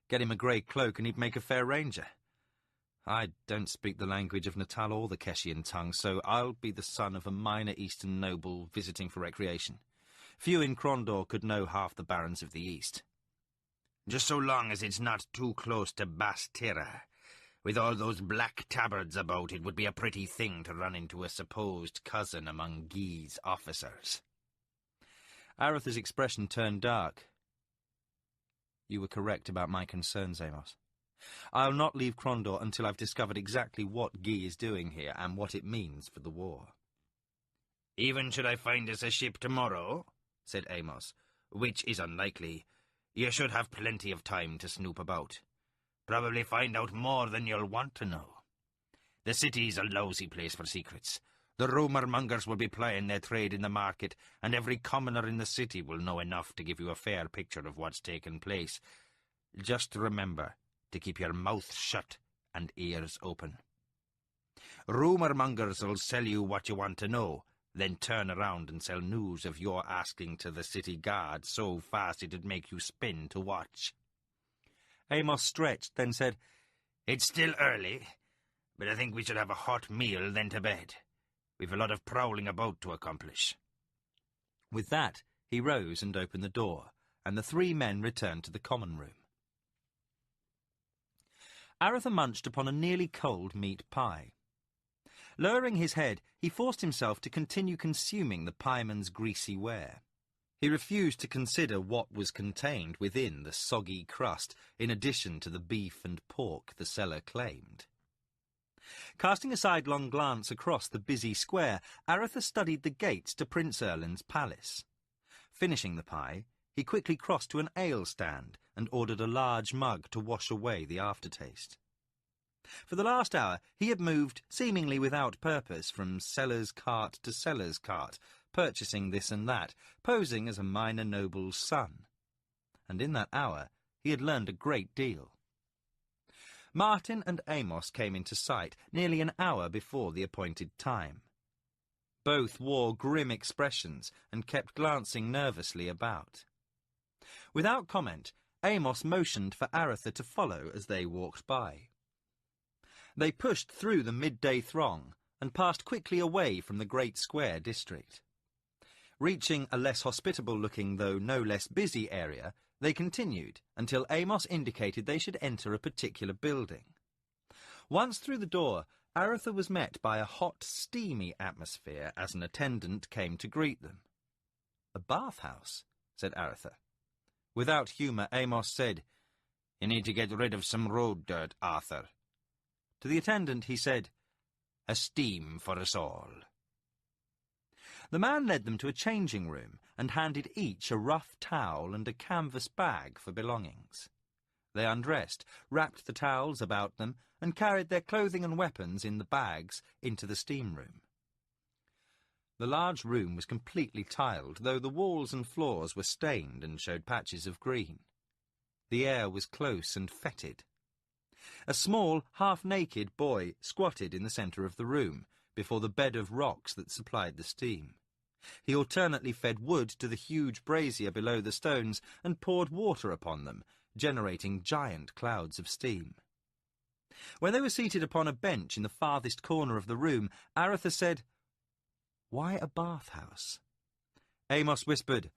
Get him a grey cloak and he'd make a fair ranger. I don't speak the language of Natal or the Keshian tongue, so I'll be the son of a minor eastern noble visiting for recreation. Few in Krondor could know half the barons of the east. Just so long as it's not too close to Bastira. With all those black tabards about, it would be a pretty thing to run into a supposed cousin among Guy's officers. Aretha's expression turned dark. You were correct about my concerns, Amos. I'll not leave Krondor until I've discovered exactly what Guy is doing here and what it means for the war. Even should I find us a ship tomorrow, said Amos, which is unlikely, you should have plenty of time to snoop about. Probably find out more than you'll want to know. The city's a lousy place for secrets. The rumour-mongers will be plying their trade in the market, and every commoner in the city will know enough to give you a fair picture of what's taken place. Just remember to keep your mouth shut and ears open. Rumour-mongers will sell you what you want to know, then turn around and sell news of your asking to the city guard so fast it'd make you spin to watch. Amos stretched, then said, It's still early, but I think we should have a hot meal, then to bed. We've a lot of prowling about to accomplish. With that, he rose and opened the door, and the three men returned to the common room. Aretha munched upon a nearly cold meat pie. Lowering his head, he forced himself to continue consuming the pieman's greasy ware. He refused to consider what was contained within the soggy crust, in addition to the beef and pork the seller claimed. Casting a sidelong glance across the busy square, Aretha studied the gates to Prince Erlin's palace. Finishing the pie, he quickly crossed to an ale stand and ordered a large mug to wash away the aftertaste. For the last hour, he had moved, seemingly without purpose, from seller's cart to seller's cart, purchasing this and that, posing as a minor noble's son. And in that hour, he had learned a great deal. Martin and Amos came into sight nearly an hour before the appointed time. Both wore grim expressions and kept glancing nervously about. Without comment, Amos motioned for Aretha to follow as they walked by. They pushed through the midday throng and passed quickly away from the great square district. Reaching a less hospitable-looking, though no less busy area, they continued until Amos indicated they should enter a particular building. Once through the door, Aretha was met by a hot, steamy atmosphere as an attendant came to greet them. "A bathhouse," said Aretha. Without humour, Amos said, "You need to get rid of some road dirt, Arthur." To the attendant he said, "A steam for us all." The man led them to a changing room and handed each a rough towel and a canvas bag for belongings. They undressed, wrapped the towels about them, and carried their clothing and weapons in the bags into the steam room. The large room was completely tiled, though the walls and floors were stained and showed patches of green. The air was close and fetid. A small, half-naked boy squatted in the centre of the room, before the bed of rocks that supplied the steam. He alternately fed wood to the huge brazier below the stones and poured water upon them, generating giant clouds of steam. When they were seated upon a bench in the farthest corner of the room, Aretha said, "Why a bathhouse?" Amos whispered,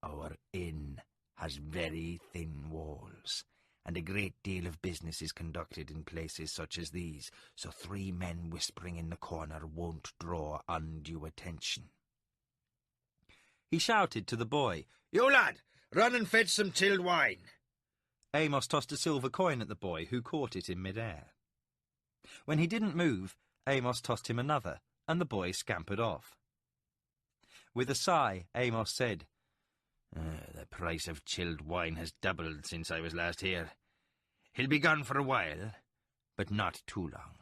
"Our inn has very thin walls, and a great deal of business is conducted in places such as these, so 3 men whispering in the corner won't draw undue attention." He shouted to the boy, "You lad, run and fetch some chilled wine." Amos tossed a silver coin at the boy, who caught it in mid-air. When he didn't move, Amos tossed him another, and the boy scampered off. With a sigh, Amos said, The price of chilled wine has doubled since I was last here. He'll be gone for a while, but not too long.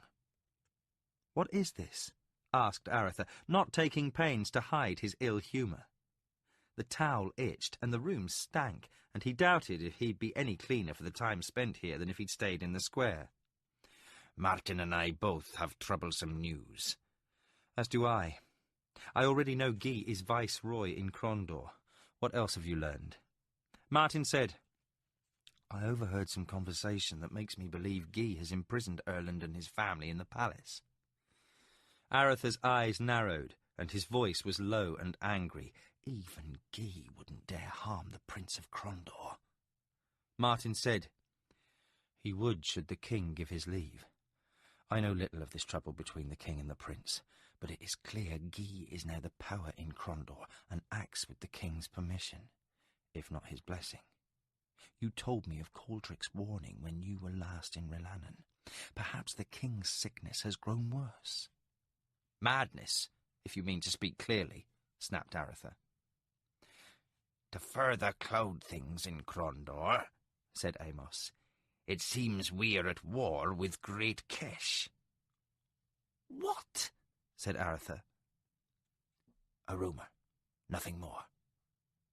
"What is this?" asked Aretha, not taking pains to hide his ill humour. The towel itched, and the room stank, and he doubted if he'd be any cleaner for the time spent here than if he'd stayed in the square. "Martin and I both have troublesome news." "As do I. I already know Guy is viceroy in Crondor. What else have you learned?" Martin said, "I overheard some conversation that makes me believe Guy has imprisoned Erland and his family in the palace." Aretha's eyes narrowed, and his voice was low and angry. "Even Guy wouldn't dare harm the Prince of Crondor." Martin said, "He would should the king give his leave. I know little of this trouble between the king and the prince, but it is clear Guy is now the power in Crondor and acts with the king's permission, if not his blessing. You told me of Caldrick's warning when you were last in Rilannon. Perhaps the king's sickness has grown worse." "Madness, if you mean to speak clearly," snapped Aretha. "To further cloud things in Crondor," said Amos, "it seems we're at war with Great Kesh." "What?" said Aretha. "A rumour, nothing more."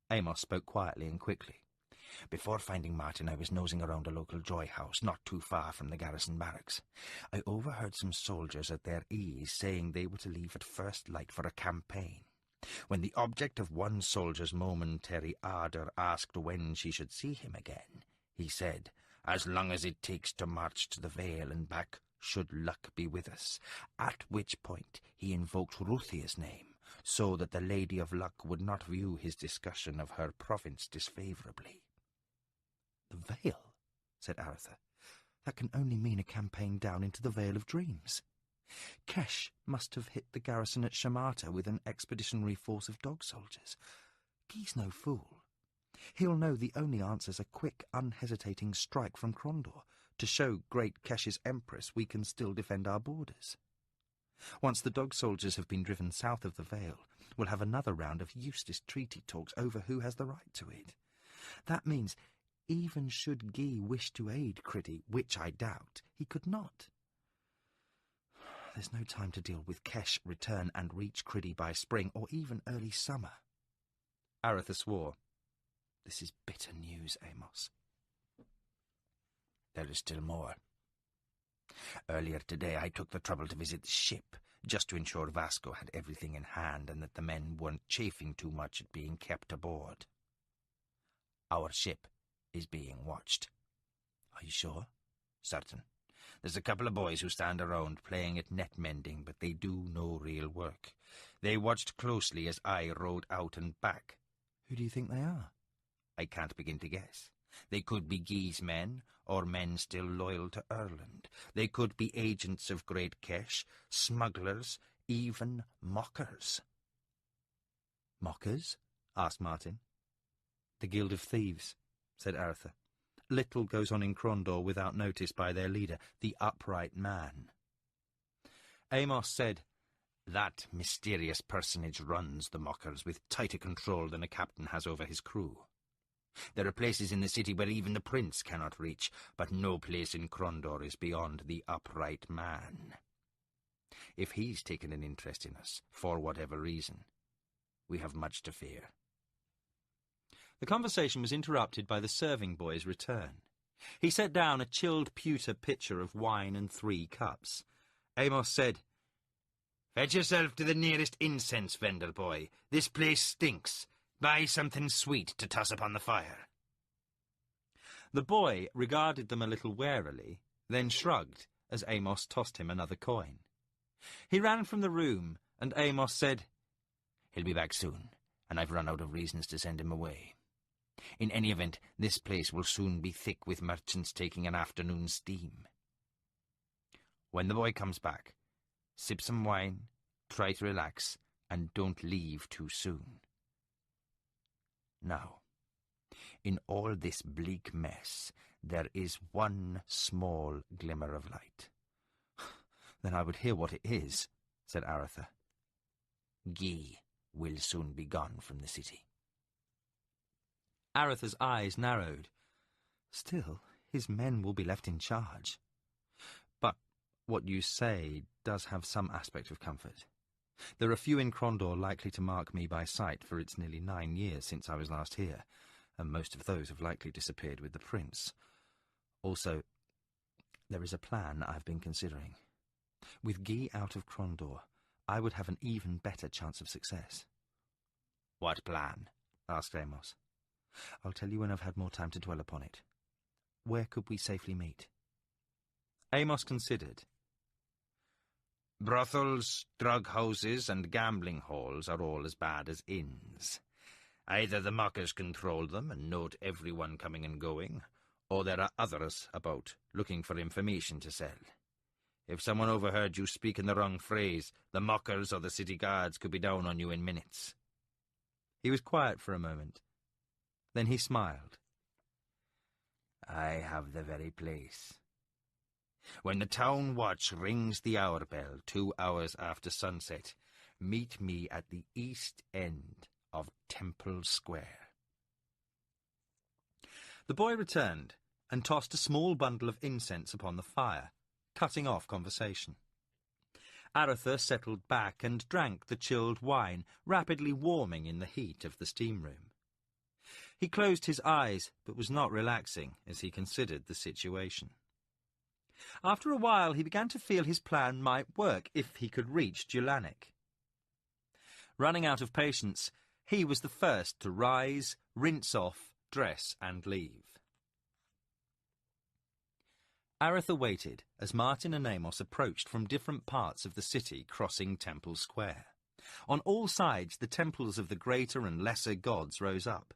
Amos spoke quietly and quickly. "Before finding Martin, I was nosing around a local joy house not too far from the garrison barracks. I overheard some soldiers at their ease saying they were to leave at first light for a campaign. When the object of one soldier's momentary ardour asked when she should see him again, he said, 'As long as it takes to march to the Vale and back, should luck be with us,' at which point he invoked Ruthia's name, so that the Lady of Luck would not view his discussion of her province disfavourably." "The Vale," said Aretha. "That can only mean a campaign down into the Vale of Dreams. Kesh must have hit the garrison at Shamata with an expeditionary force of dog soldiers. Guy's no fool. He'll know the only answer's a quick, unhesitating strike from Crondor to show Great Kesh's Empress we can still defend our borders. Once the dog soldiers have been driven south of the Vale, we'll have another round of useless treaty talks over who has the right to it. That means, even should Guy wish to aid Criddy, which I doubt, he could not. There's no time to deal with Kesh, return and reach Criddy by spring or even early summer." Aretha swore. "This is bitter news, Amos." "There is still more. Earlier today I took the trouble to visit the ship, just to ensure Vasco had everything in hand and that the men weren't chafing too much at being kept aboard. Our ship is being watched." "Are you sure?" "Certain. There's a couple of boys who stand around playing at net mending, but they do no real work. They watched closely as I rowed out and back." "Who do you think they are?" "I can't begin to guess. They could be Guy's men, or men still loyal to Erland. They could be agents of Great Kesh, smugglers, even mockers." "Mockers?" asked Martin. "The Guild of Thieves," said Aretha. "Little goes on in Crondor without notice by their leader, the Upright Man." Amos said, "That mysterious personage runs the mockers with tighter control than a captain has over his crew. There are places in the city where even the prince cannot reach, but no place in Crondor is beyond the Upright Man. If he's taken an interest in us, for whatever reason, we have much to fear." The conversation was interrupted by the serving boy's return. He set down a chilled pewter pitcher of wine and 3 cups. Amos said, "Fetch yourself to the nearest incense vendor, boy. This place stinks. Buy something sweet to toss upon the fire." The boy regarded them a little warily, then shrugged as Amos tossed him another coin. He ran from the room, and Amos said, "He'll be back soon, and I've run out of reasons to send him away. In any event, this place will soon be thick with merchants taking an afternoon's steam. When the boy comes back, sip some wine, try to relax, and don't leave too soon. Now, in all this bleak mess, there is one small glimmer of light." "Then I would hear what it is," said Aretha. "Guy will soon be gone from the city." Aretha's eyes narrowed. Still, his men will be left in charge. But what you say does have some aspect of comfort. There are few in Crondor likely to mark me by sight, for it's nearly 9 years since I was last here, and most of those have likely disappeared with the prince. Also, there is a plan I've been considering. With Guy out of Crondor, I would have an even better chance of success. What plan? Asked Amos. I'll tell you when I've had more time to dwell upon it. Where could we safely meet? Amos considered. Brothels, drug houses, and gambling halls are all as bad as inns. Either the mockers control them and note everyone coming and going, or there are others about looking for information to sell. If someone overheard you speaking the wrong phrase, the mockers or the city guards could be down on you in minutes. He was quiet for a moment. Then he smiled. I have the very place. When the town watch rings the hour bell 2 hours after sunset, meet me at the east end of Temple Square. The boy returned and tossed a small bundle of incense upon the fire, cutting off conversation. Aretha settled back and drank the chilled wine, rapidly warming in the heat of the steam room. He closed his eyes, but was not relaxing as he considered the situation. After a while, he began to feel his plan might work if he could reach Julanik. Running out of patience, he was the first to rise, rinse off, dress, and leave. Aretha waited as Martin and Amos approached from different parts of the city, crossing Temple Square. On all sides, the temples of the greater and lesser gods rose up.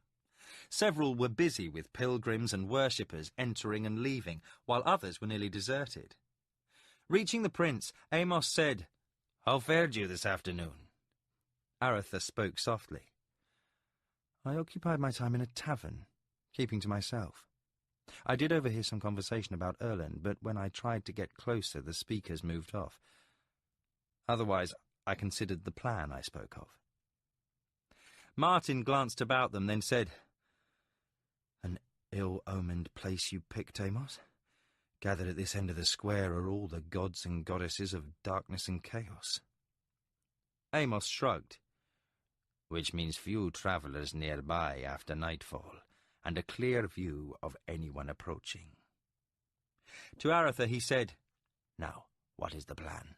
Several were busy with pilgrims and worshippers entering and leaving, while others were nearly deserted. Reaching the prince, Amos said, "How fared you this afternoon?" Aretha spoke softly. I occupied my time in a tavern, keeping to myself. I did overhear some conversation about Erland, but when I tried to get closer, the speakers moved off. Otherwise, I considered the plan I spoke of. Martin glanced about them, then said, An ill-omened place you picked, Amos. Gathered at this end of the square are all the gods and goddesses of darkness and chaos. Amos shrugged. Which means few travellers nearby after nightfall, and a clear view of anyone approaching. To Aretha he said, Now, what is the plan?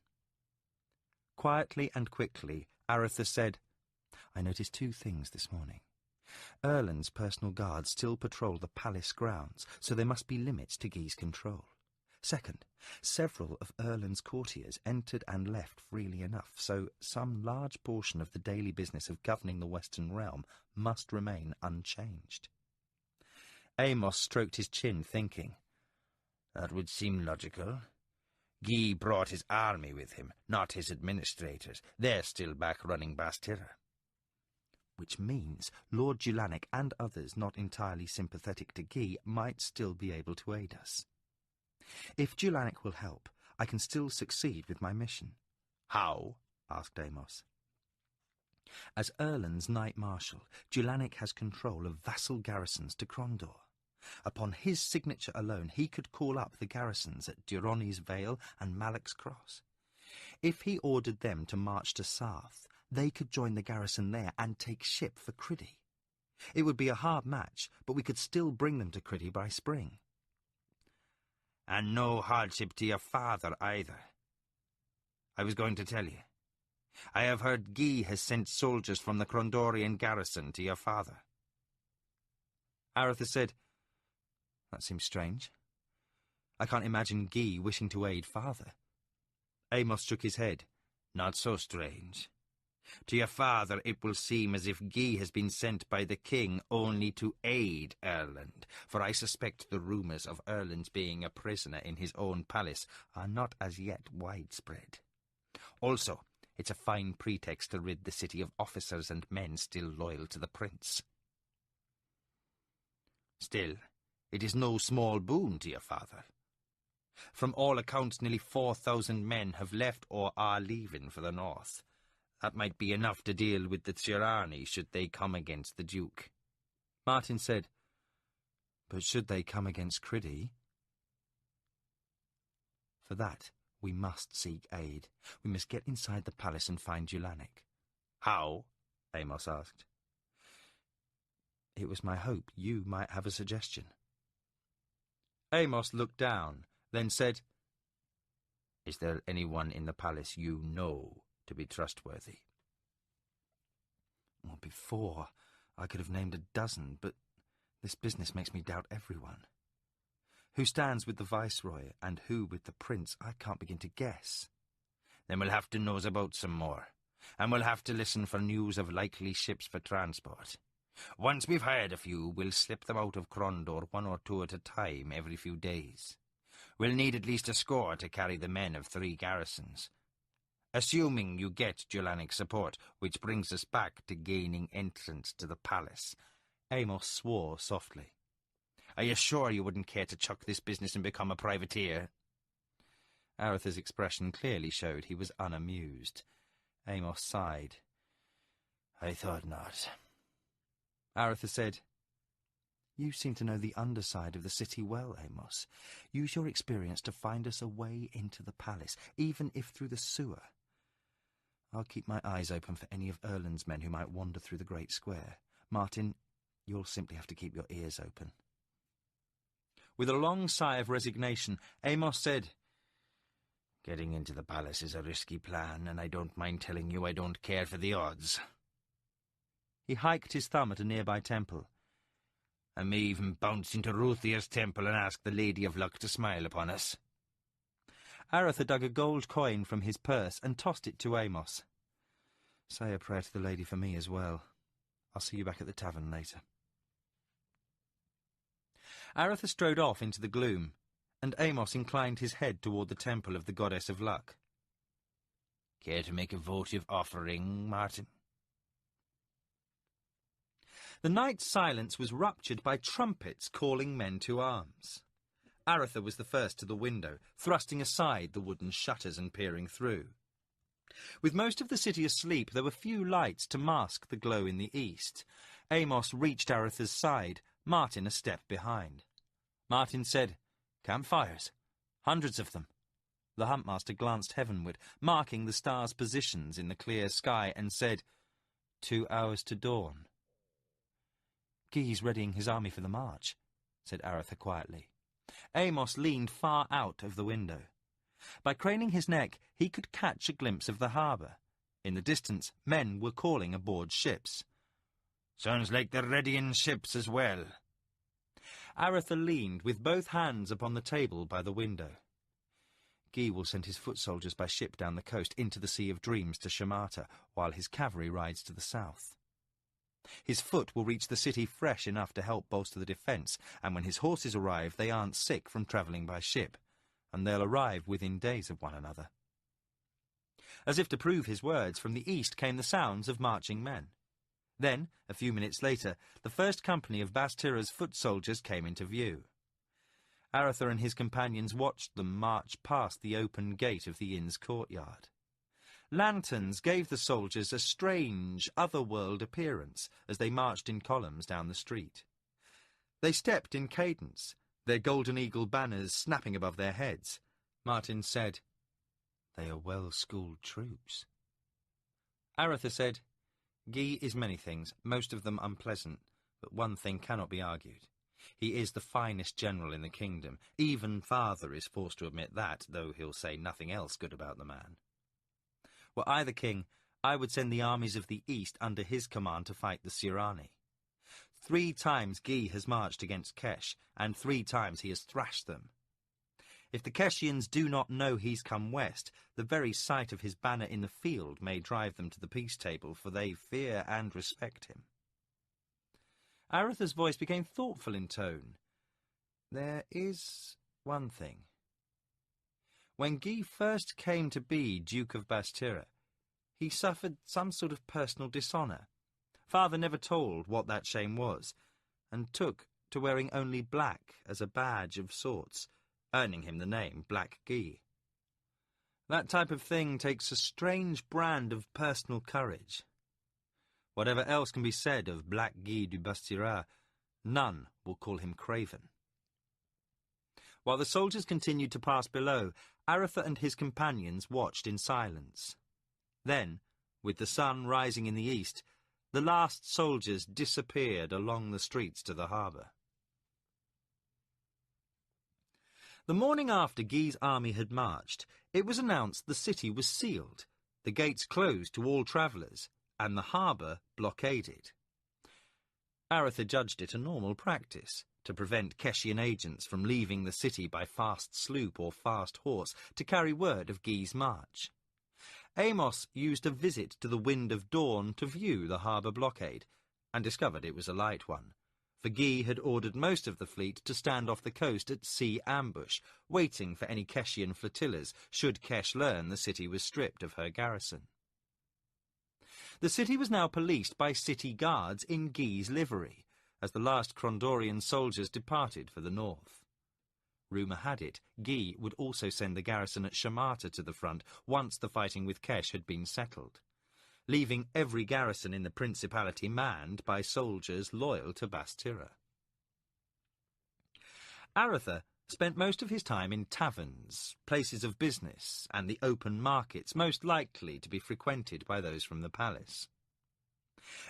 Quietly and quickly, Aretha said, I noticed 2 things this morning. Erland's personal guards still patrol the palace grounds, so there must be limits to Guy's control. Second, several of Erland's courtiers entered and left freely enough, so some large portion of the daily business of governing the Western realm must remain unchanged. Amos stroked his chin, thinking. That would seem logical. Guy brought his army with him, not his administrators. They're still back running Bastira. Which means Lord Julanik and others not entirely sympathetic to Guy might still be able to aid us. If Julanik will help, I can still succeed with my mission. How? Asked Amos. As Erland's Knight Marshal, Julanik has control of vassal garrisons to Crondor. Upon his signature alone, he could call up the garrisons at Durrani's Vale and Malek's Cross. If he ordered them to march to Sarth, they could join the garrison there and take ship for Criddy. It would be a hard match, but we could still bring them to Criddy by spring. And no hardship to your father either. I was going to tell you. I have heard Guy has sent soldiers from the Crondorian garrison to your father. Aretha said, That seems strange. I can't imagine Guy wishing to aid father. Amos shook his head. Not so strange. To your father it will seem as if Guy has been sent by the king only to aid Erland, for I suspect the rumours of Erland's being a prisoner in his own palace are not as yet widespread. Also, it's a fine pretext to rid the city of officers and men still loyal to the prince. Still, it is no small boon to your father. From all accounts, nearly 4,000 men have left or are leaving for the north. That might be enough to deal with the Tirani should they come against the Duke. Martin said, "But should they come against Criddy?" "For that, we must seek aid. We must get inside the palace and find Julanik." "How?" Amos asked. "It was my hope you might have a suggestion." Amos looked down, then said, "Is there anyone in the palace you know to be trustworthy?" "Well, before, I could have named a dozen, but this business makes me doubt everyone. Who stands with the Viceroy and who with the Prince, I can't begin to guess." "Then we'll have to nose about some more, and we'll have to listen for news of likely ships for transport. Once we've hired a few, we'll slip them out of Crondor 1 or 2 at a time every few days. We'll need at least a score to carry the men of 3 garrisons. Assuming you get Julanik's support, which brings us back to gaining entrance to the palace." Amos swore softly. "Are you sure you wouldn't care to chuck this business and become a privateer?" Aretha's expression clearly showed he was unamused. Amos sighed. "I thought not." Aretha said, "You seem to know the underside of the city well, Amos. Use your experience to find us a way into the palace, even if through the sewer. I'll keep my eyes open for any of Erland's men who might wander through the Great Square. Martin, you'll simply have to keep your ears open." With a long sigh of resignation, Amos said, "Getting into the palace is a risky plan, and I don't mind telling you I don't care for the odds." He hiked his thumb at a nearby temple. "I may even bounce into Ruthier's temple and ask the Lady of Luck to smile upon us." Aretha dug a gold coin from his purse and tossed it to Amos. "Say a prayer to the lady for me as well. I'll see you back at the tavern later." Aretha strode off into the gloom, and Amos inclined his head toward the temple of the Goddess of Luck. "Care to make a votive offering, Martin?" The night's silence was ruptured by trumpets calling men to arms. Aretha was the first to the window, thrusting aside the wooden shutters and peering through. With most of the city asleep, there were few lights to mask the glow in the east. Amos reached Aretha's side, Martin a step behind. Martin said, "Campfires. Hundreds of them." The huntmaster glanced heavenward, marking the stars' positions in the clear sky, and said, 2 hours to dawn." "Guy's readying his army for the march," said Aretha quietly. Amos leaned far out of the window. By craning his neck, he could catch a glimpse of the harbour. In the distance, men were calling aboard ships. "Sounds like they're readying ships as well." Aretha leaned with both hands upon the table by the window. "Guy will send his foot soldiers by ship down the coast into the Sea of Dreams to Shamata, while his cavalry rides to the south. His foot will reach the city fresh enough to help bolster the defence, and when his horses arrive they aren't sick from travelling by ship, and they'll arrive within days of one another." As if to prove his words, from the east came the sounds of marching men. Then, a few minutes later, the first company of Bastira's foot soldiers came into view. Aretha and his companions watched them march past the open gate of the inn's courtyard. Lanterns gave the soldiers a strange, otherworld appearance as they marched in columns down the street. They stepped in cadence, their golden eagle banners snapping above their heads. Martin said, "They are well-schooled troops." Aretha said, "Guy is many things, most of them unpleasant, but one thing cannot be argued. He is the finest general in the kingdom. Even father is forced to admit that, though he'll say nothing else good about the man. Were I the king, I would send the armies of the east under his command to fight the Sirani. 3 times Guy has marched against Kesh, and 3 times he has thrashed them. If the Keshians do not know he's come west, the very sight of his banner in the field may drive them to the peace table, for they fear and respect him." Aretha's voice became thoughtful in tone. "There is one thing. When Guy first came to be Duke of Bastira, he suffered some sort of personal dishonour. Father never told what that shame was, and took to wearing only black as a badge of sorts, earning him the name Black Guy. That type of thing takes a strange brand of personal courage. Whatever else can be said of Black Guy du Bastira, None will call him craven. While the soldiers continued to pass below, Aretha and his companions watched in silence. Then, with the sun rising in the east, the last soldiers disappeared along the streets to the harbour. The morning after Guy's army had marched, it was announced the city was sealed, the gates closed to all travellers, and the harbour blockaded. Aretha judged it a normal practice to prevent Keshian agents from leaving the city by fast sloop or fast horse to carry word of Guy's march. Amos used a visit to the Wind of Dawn to view the harbour blockade, and discovered it was a light one, for Guy had ordered most of the fleet to stand off the coast at sea ambush, waiting for any Keshian flotillas should Kesh learn the city was stripped of her garrison. The city was now policed by city guards in Guy's livery, as the last Krondorian soldiers departed for the north. Rumour had it, Guy would also send the garrison at Shamata to the front once the fighting with Kesh had been settled, leaving every garrison in the principality manned by soldiers loyal to Bastira. Aretha spent most of his time in taverns, places of business, and the open markets most likely to be frequented by those from the palace.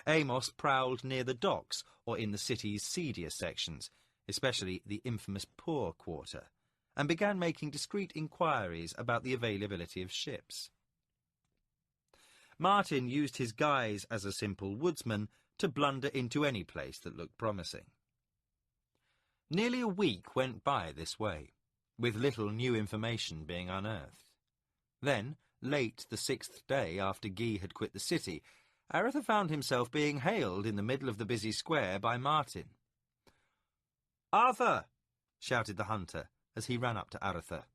Amos prowled near the docks or in the city's seedier sections, especially the infamous poor quarter, and began making discreet inquiries about the availability of ships. Martin used his guise as a simple woodsman to blunder into any place that looked promising. Nearly a week went by this way, with little new information being unearthed. Then, late the 6th day after Guy had quit the city, Aretha found himself being hailed in the middle of the busy square by Martin. "Arthur!" shouted the hunter as he ran up to Aretha.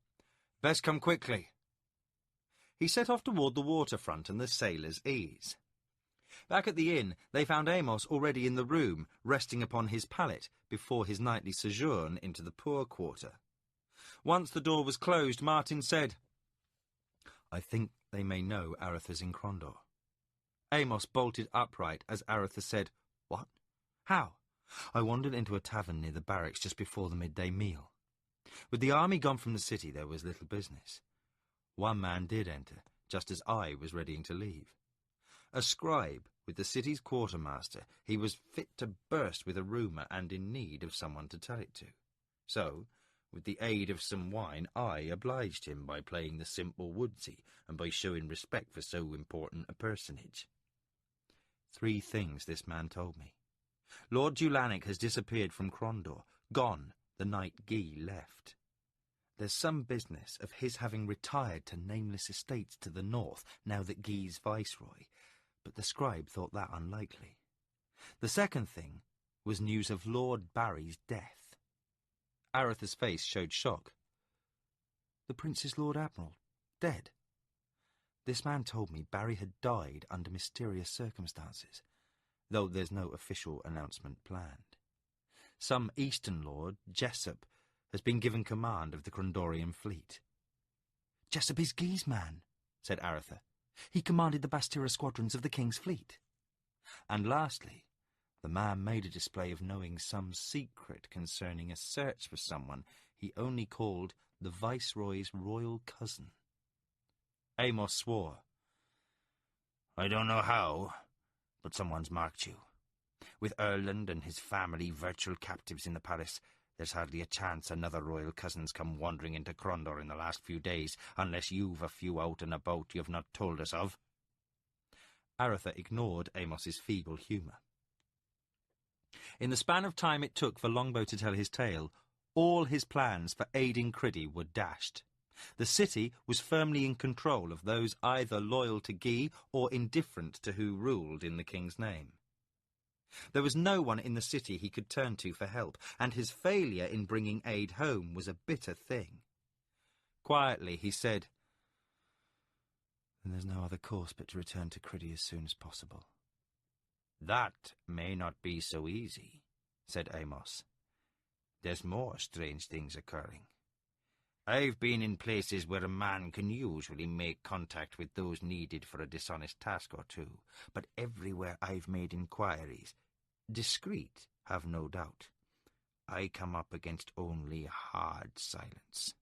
"Best come quickly." He set off toward the waterfront and the sailors' ease. Back at the inn, they found Amos already in the room, resting upon his pallet before his nightly sojourn into the poor quarter. Once the door was closed, Martin said, "I think they may know Aretha's in Krondor." Amos bolted upright as Aretha said, "What? How?" "I wandered into a tavern near the barracks just before the midday meal. With the army gone from the city, there was little business. One man did enter, just as I was readying to leave. A scribe with the city's quartermaster. He was fit to burst with a rumour and in need of someone to tell it to. So, with the aid of some wine, I obliged him by playing the simple woodsy and by showing respect for so important a personage. 3 things this man told me. Lord Julanic has disappeared from Krondor, gone the night Guy left. There's some business of his having retired to nameless estates to the north, now that Guy's viceroy, but the scribe thought that unlikely. The second thing was news of Lord Barry's death." Aretha's face showed shock. "The Prince's Lord Admiral, dead? This man told me Barry had died under mysterious circumstances, though there's no official announcement planned. Some Eastern Lord, Jessup, has been given command of the Krondorian fleet." "Jessup is Guy's man," said Aretha. "He commanded the Bastira squadrons of the King's fleet." And lastly, the man made a display of knowing some secret concerning a search for someone he only called the Viceroy's royal cousin. Amos swore. "I don't know how, but someone's marked you. With Erland and his family virtual captives in the palace, there's hardly a chance another royal cousin's come wandering into Krondor in the last few days, unless you've a few out and about you've not told us of." Aretha ignored Amos's feeble humour. In the span of time it took for Longbow to tell his tale, all his plans for aiding Criddy were dashed. The city was firmly in control of those either loyal to Guy or indifferent to who ruled in the king's name. There was no one in the city he could turn to for help, and his failure in bringing aid home was a bitter thing. Quietly he said, "Then there's no other course but to return to Criddy as soon as possible." "That may not be so easy," said Amos. "There's more strange things occurring. I've been in places where a man can usually make contact with those needed for a dishonest task or two, but everywhere I've made inquiries, discreet, have no doubt. I come up against only hard silence.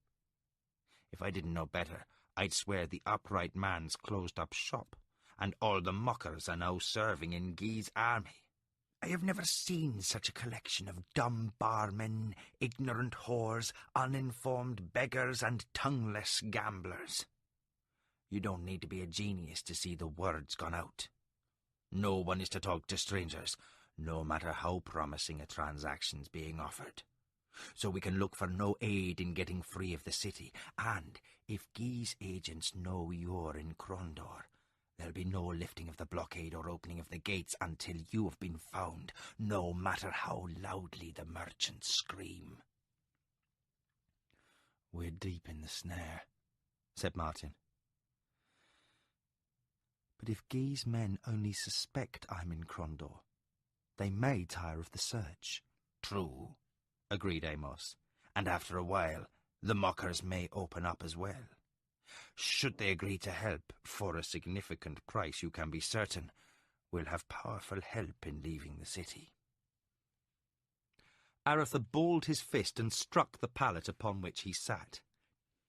If I didn't know better, I'd swear the upright man's closed up shop, and all the muckers are now serving in Guy's army. I have never seen such a collection of dumb barmen, ignorant whores, uninformed beggars, and tongueless gamblers. You don't need to be a genius to see the word's gone out. No one is to talk to strangers, no matter how promising a transaction's being offered. So we can look for no aid in getting free of the city, and if Guy's agents know you're in Crondor, there'll be no lifting of the blockade or opening of the gates until you have been found, no matter how loudly the merchants scream. We're deep in the snare, said Martin. But if Guy's men only suspect I'm in Crondor, they may tire of the search. True, agreed Amos, and after a while the mockers may open up as well. Should they agree to help for a significant price, you can be certain we'll have powerful help in leaving the city. Aratha balled his fist and struck the pallet upon which he sat.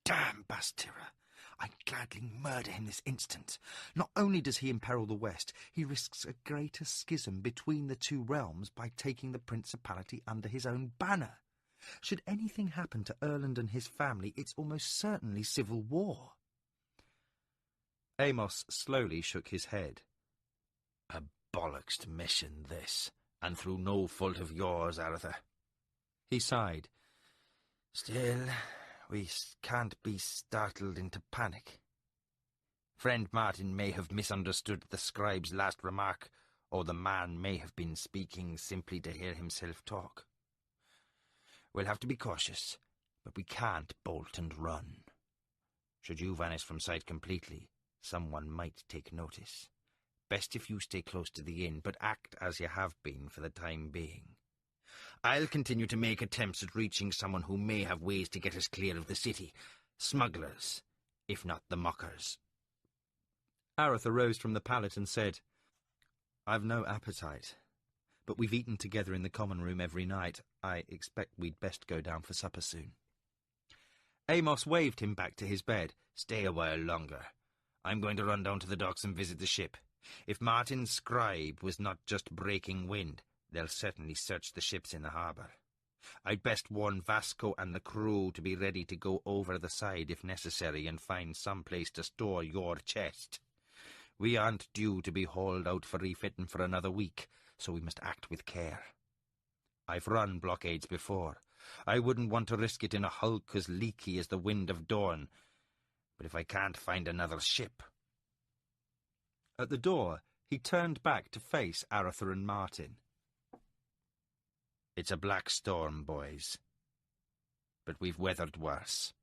Damn Bastira! I'd gladly murder him this instant. Not only does he imperil the West, he risks a greater schism between the two realms by taking the principality under his own banner. Should anything happen to Erland and his family, it's almost certainly civil war. Amos slowly shook his head. A bollocksed mission, this, and through no fault of yours, Aratha. He sighed. Still, we can't be startled into panic. Friend Martin may have misunderstood the scribe's last remark, or the man may have been speaking simply to hear himself talk. We'll have to be cautious, but we can't bolt and run. Should you vanish from sight completely, someone might take notice. Best if you stay close to the inn, but act as you have been for the time being. I'll continue to make attempts at reaching someone who may have ways to get us clear of the city. Smugglers, if not the mockers. Aratha rose from the pallet and said, I've no appetite, but we've eaten together in the common room every night. I expect we'd best go down for supper soon. Amos waved him back to his bed. Stay a while longer. I'm going to run down to the docks and visit the ship. If Martin's scribe was not just breaking wind, they'll certainly search the ships in the harbour. I'd best warn Vasco and the crew to be ready to go over the side if necessary and find some place to store your chest. We aren't due to be hauled out for refitting for another week, so we must act with care. I've run blockades before. I wouldn't want to risk it in a hulk as leaky as the wind of dawn. But if I can't find another ship... At the door, he turned back to face Aratha and Martin. It's a black storm, boys. But we've weathered worse.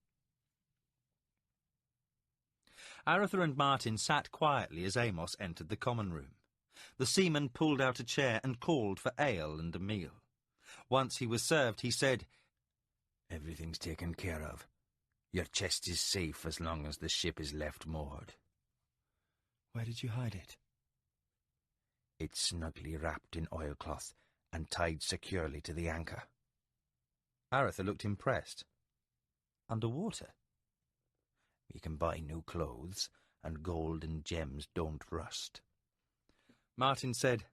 Aratha and Martin sat quietly as Amos entered the common room. The seaman pulled out a chair and called for ale and a meal. Once he was served, he said, Everything's taken care of. Your chest is safe as long as the ship is left moored. Where did you hide it? It's snugly wrapped in oilcloth and tied securely to the anchor. Aratha looked impressed. Underwater? We can buy new clothes, and gold and gems don't rust. Martin said,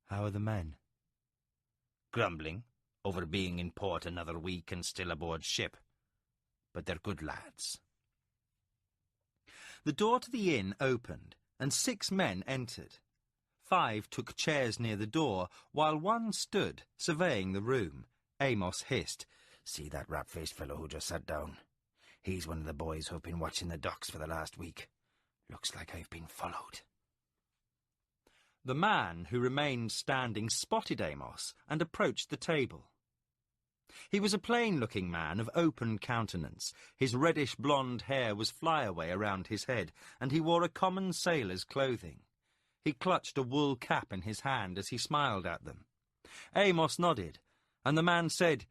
How are the men? Grumbling over being in port another week and still aboard ship. But they're good lads. The door to the inn opened, and 6 men entered. 5 took chairs near the door, while one stood, surveying the room. Amos hissed, See that rat-faced fellow who just sat down? He's one of the boys who've been watching the docks for the last week. Looks like I've been followed. The man who remained standing spotted Amos and approached the table. He was a plain-looking man of open countenance. His reddish-blonde hair was flyaway around his head, and he wore a common sailor's clothing. He clutched a wool cap in his hand as he smiled at them. Amos nodded, and the man said,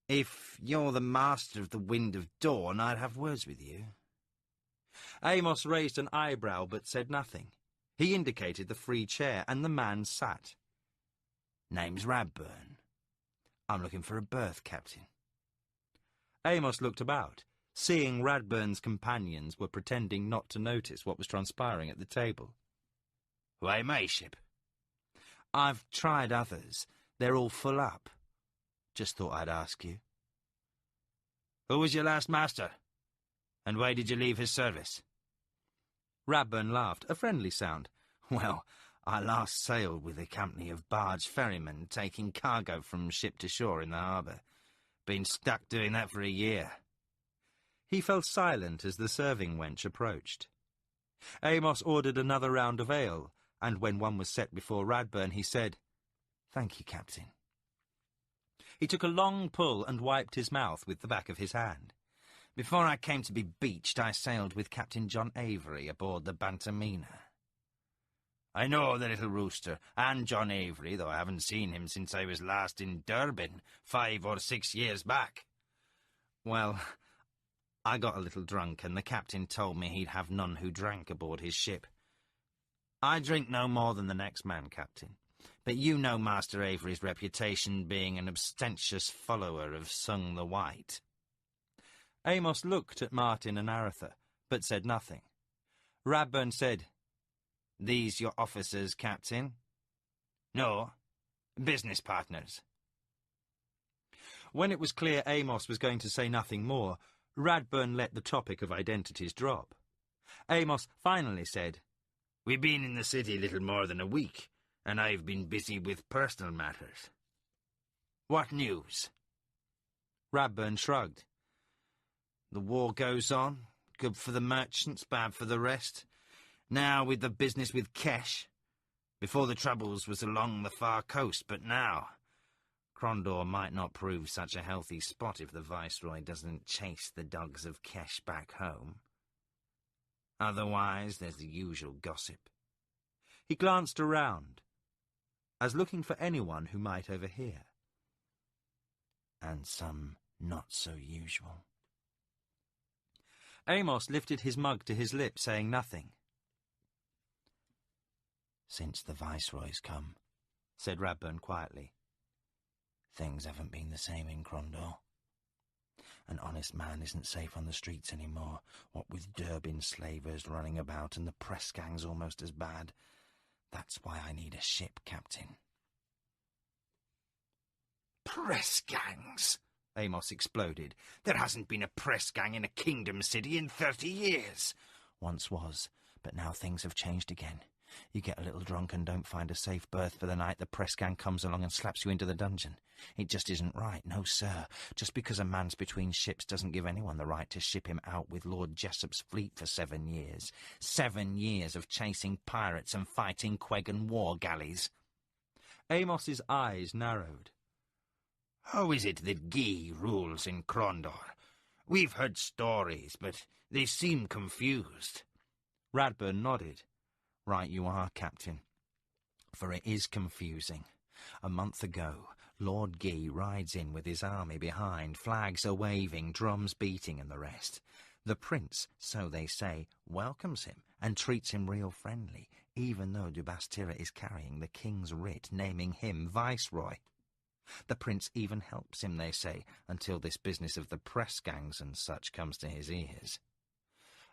If you're the master of the Wind of Dawn, I'd have words with you. Amos raised an eyebrow but said nothing. He indicated the free chair, and the man sat. Name's Radburn. I'm looking for a berth, Captain. Amos looked about, seeing Radburn's companions were pretending not to notice what was transpiring at the table. Why my ship? I've tried others. They're all full up. Just thought I'd ask you. Who was your last master? And why did you leave his service? Radburn laughed, a friendly sound. Well, I last sailed with a company of barge ferrymen taking cargo from ship to shore in the harbour. Been stuck doing that for a year. He fell silent as the serving wench approached. Amos ordered another round of ale, and when one was set before Radburn, he said, "Thank you, Captain." He took a long pull and wiped his mouth with the back of his hand. "Before I came to be beached, I sailed with Captain John Avery aboard the Bantamina. I know the little rooster, and John Avery, though I haven't seen him since I was last in Durban 5 or 6 years back. Well, I got a little drunk, and the captain told me he'd have none who drank aboard his ship. I drink no more than the next man, Captain, but you know Master Avery's reputation being an abstemious follower of Sung the White." Amos looked at Martin and Aretha, but said nothing. Radburn said, "These your officers, Captain?" "No, business partners." When it was clear Amos was going to say nothing more, Radburn let the topic of identities drop. Amos finally said, "We've been in the city little more than a week, and I've been busy with personal matters. What news?" Radburn shrugged. "The war goes on, good for the merchants, bad for the rest. Now with the business with Kesh. Before the troubles was along the far coast, but now Crondor might not prove such a healthy spot if the Viceroy doesn't chase the dogs of Kesh back home. Otherwise, there's the usual gossip." He glanced around, as looking for anyone who might overhear. "And some not so usual." Amos lifted his mug to his lips, saying nothing. "Since the Viceroy's come," said Radburn quietly, "things haven't been the same in Crondor. An honest man isn't safe on the streets anymore, what with Durban slavers running about and the press gangs almost as bad. That's why I need a ship, Captain." "Press gangs?" Amos exploded. "There hasn't been a press gang in a kingdom city in 30 years. "Once was, but now things have changed again. You get a little drunk and don't find a safe berth for the night, the press gang comes along and slaps you into the dungeon. It just isn't right, no sir. Just because a man's between ships doesn't give anyone the right to ship him out with Lord Jessop's fleet for 7 years. 7 years of chasing pirates and fighting Quegan war galleys." Amos's eyes narrowed. "How is it that Guy rules in Crondor? We've heard stories, but they seem confused." Radburn nodded. "Right you are, Captain. For it is confusing. A month ago, Lord Guy rides in with his army behind, flags a-waving, drums beating and the rest. The prince, so they say, welcomes him and treats him real friendly, even though Du Bastira is carrying the king's writ naming him Viceroy. The prince even helps him, they say, until this business of the press gangs and such comes to his ears."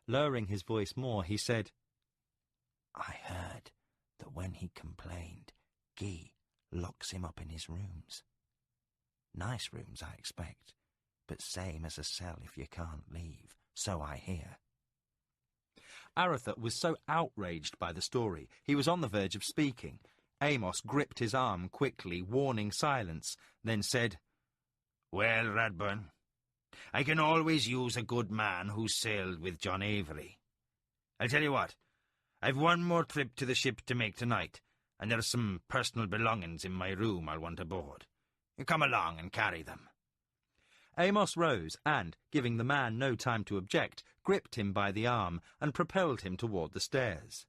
Lowering his voice more, he said, "I heard that when he complained, Guy locks him up in his rooms. Nice rooms, I expect, but same as a cell if you can't leave, so I hear." Aretha was so outraged by the story, he was on the verge of speaking. Amos gripped his arm quickly, warning silence, then said, "Well, Radburn, I can always use a good man who sailed with John Avery. I'll tell you what, I've one more trip to the ship to make tonight, and there are some personal belongings in my room I'll want aboard. You come along and carry them." Amos rose and, giving the man no time to object, gripped him by the arm and propelled him toward the stairs.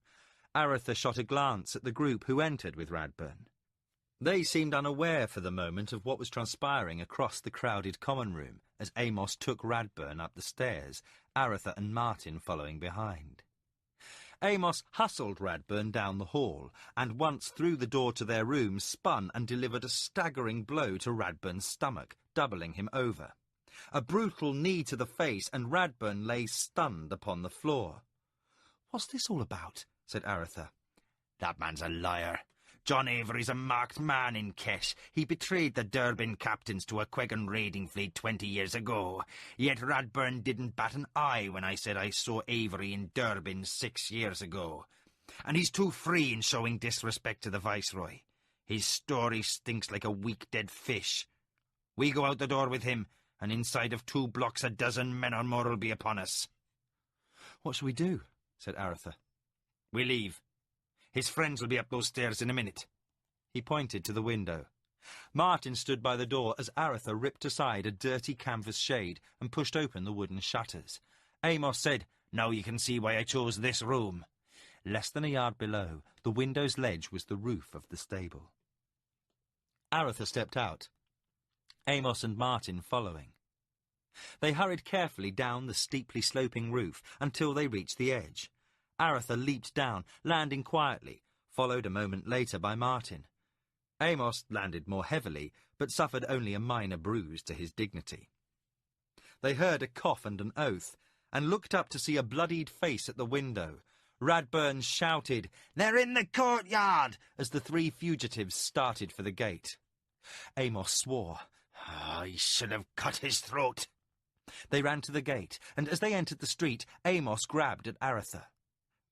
Aretha shot a glance at the group who entered with Radburn. They seemed unaware for the moment of what was transpiring across the crowded common room as Amos took Radburn up the stairs, Aretha and Martin following behind. Amos hustled Radburn down the hall, and once through the door to their room, spun and delivered a staggering blow to Radburn's stomach, doubling him over. A brutal knee to the face, and Radburn lay stunned upon the floor. "What's this all about?" said Aretha. "That man's a liar. John Avery's a marked man in Kesh. He betrayed the Durbin captains to a Quegan raiding fleet 20 years ago. Yet Radburn didn't bat an eye when I said I saw Avery in Durbin 6 years ago. And he's too free in showing disrespect to the Viceroy. His story stinks like a weak dead fish. We go out the door with him, and inside of 2 blocks a dozen men or more will be upon us." "What shall we do?" said Aretha. "We leave. His friends will be up those stairs in a minute." He pointed to the window. Martin stood by the door as Aretha ripped aside a dirty canvas shade and pushed open the wooden shutters. Amos said, "Now you can see why I chose this room." Less than a yard below, the window's ledge was the roof of the stable. Aretha stepped out, Amos and Martin following. They hurried carefully down the steeply sloping roof until they reached the edge. Aretha leaped down, landing quietly, followed a moment later by Martin. Amos landed more heavily, but suffered only a minor bruise to his dignity. They heard a cough and an oath, and looked up to see a bloodied face at the window. Radburn shouted, "They're in the courtyard!" as the 3 fugitives started for the gate. Amos swore. "I should have cut his throat." They ran to the gate, and as they entered the street, Amos grabbed at Aretha.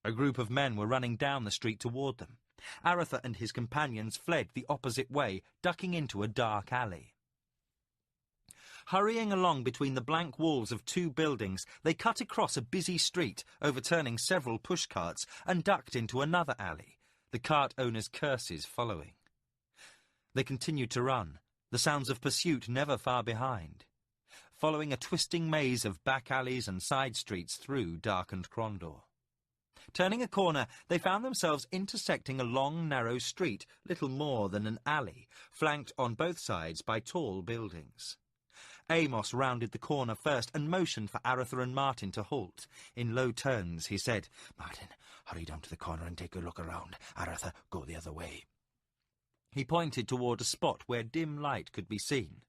A group of men were running down the street toward them. Aretha and his companions fled the opposite way, ducking into a dark alley. Hurrying along between the blank walls of 2 buildings, they cut across a busy street, overturning several pushcarts, and ducked into another alley, the cart owner's curses following. They continued to run, the sounds of pursuit never far behind, following a twisting maze of back alleys and side streets through darkened Crondor. Turning a corner, they found themselves intersecting a long, narrow street, little more than an alley, flanked on both sides by tall buildings. Amos rounded the corner first and motioned for Aretha and Martin to halt. In low tones, he said, "Martin, hurry down to the corner and take a look around. Aretha, go the other way." He pointed toward a spot where dim light could be seen.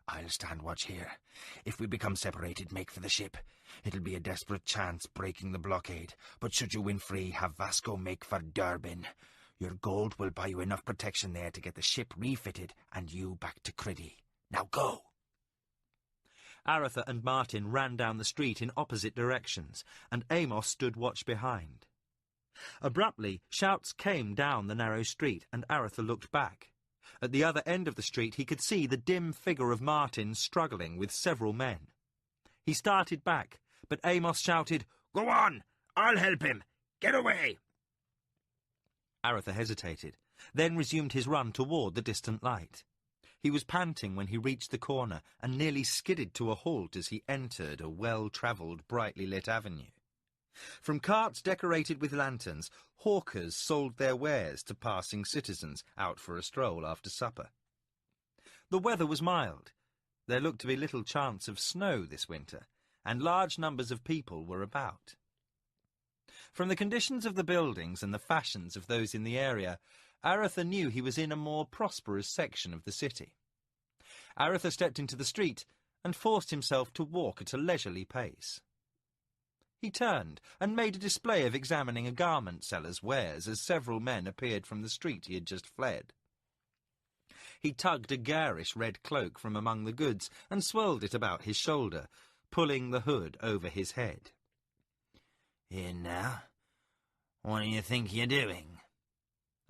"I'll stand watch here. If we become separated, make for the ship. It'll be a desperate chance breaking the blockade, but should you win free, have Vasco make for Durbin. Your gold will buy you enough protection there to get the ship refitted and you back to Criddy. Now go!" Aretha and Martin ran down the street in opposite directions, and Amos stood watch behind. Abruptly, shouts came down the narrow street, and Aretha looked back. At the other end of the street he could see the dim figure of Martin struggling with several men. He started back, but Amos shouted, "Go on! I'll help him! Get away!" Aretha hesitated, then resumed his run toward the distant light. He was panting when he reached the corner and nearly skidded to a halt as he entered a well-travelled, brightly lit avenue. From carts decorated with lanterns, hawkers sold their wares to passing citizens out for a stroll after supper. The weather was mild. There looked to be little chance of snow this winter, and large numbers of people were about. From the conditions of the buildings and the fashions of those in the area, Aretha knew he was in a more prosperous section of the city. Aretha stepped into the street and forced himself to walk at a leisurely pace. He turned and made a display of examining a garment seller's wares as several men appeared from the street he had just fled. He tugged a garish red cloak from among the goods and swirled it about his shoulder, pulling the hood over his head. "In now? What do you think you're doing?"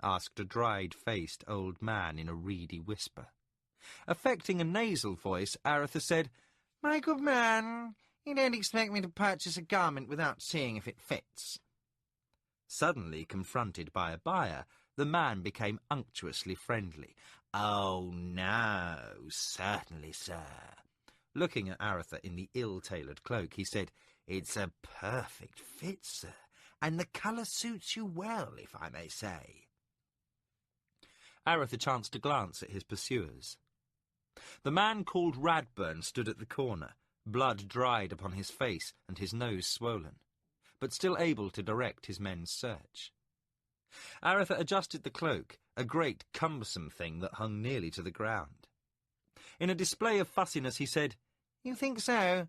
asked a dried-faced old man in a reedy whisper. Affecting a nasal voice, Aretha said, "My good man, you don't expect me to purchase a garment without seeing if it fits." Suddenly confronted by a buyer, the man became unctuously friendly. "Oh, no, certainly, sir." Looking at Aretha in the ill-tailored cloak, he said, "It's a perfect fit, sir, and the colour suits you well, if I may say." Aretha chanced to glance at his pursuers. The man called Radburn stood at the corner, blood dried upon his face and his nose swollen. but still able to direct his men's search. Aretha adjusted the cloak, a great cumbersome thing that hung nearly to the ground. In a display of fussiness he said, "You think so?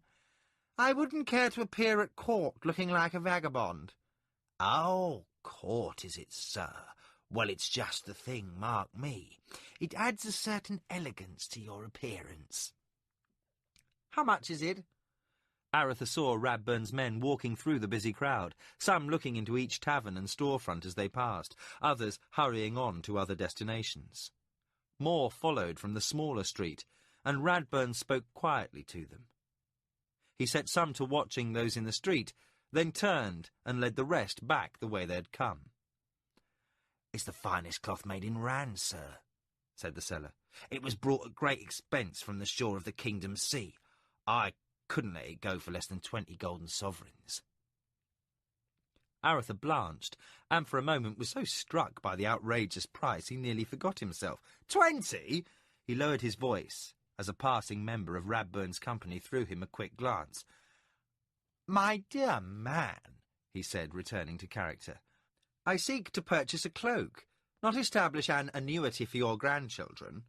I wouldn't care to appear at court looking like a vagabond." "Oh, court, is it, sir? Well, it's just the thing, mark me. It adds a certain elegance to your appearance." "How much is it?" Aretha saw Radburn's men walking through the busy crowd, some looking into each tavern and storefront as they passed, others hurrying on to other destinations. More followed from the smaller street, and Radburn spoke quietly to them. He set some to watching those in the street, then turned and led the rest back the way they had come. "It's the finest cloth made in Rand, sir," said the seller. "It was brought at great expense from the shore of the Kingdom Sea. I couldn't let it go for less than 20 golden sovereigns." Aretha blanched, and for a moment was so struck by the outrageous price he nearly forgot himself. 20? He lowered his voice as a passing member of Radburn's company threw him a quick glance. "My dear man," he said, returning to character, "I seek to purchase a cloak, not establish an annuity for your grandchildren."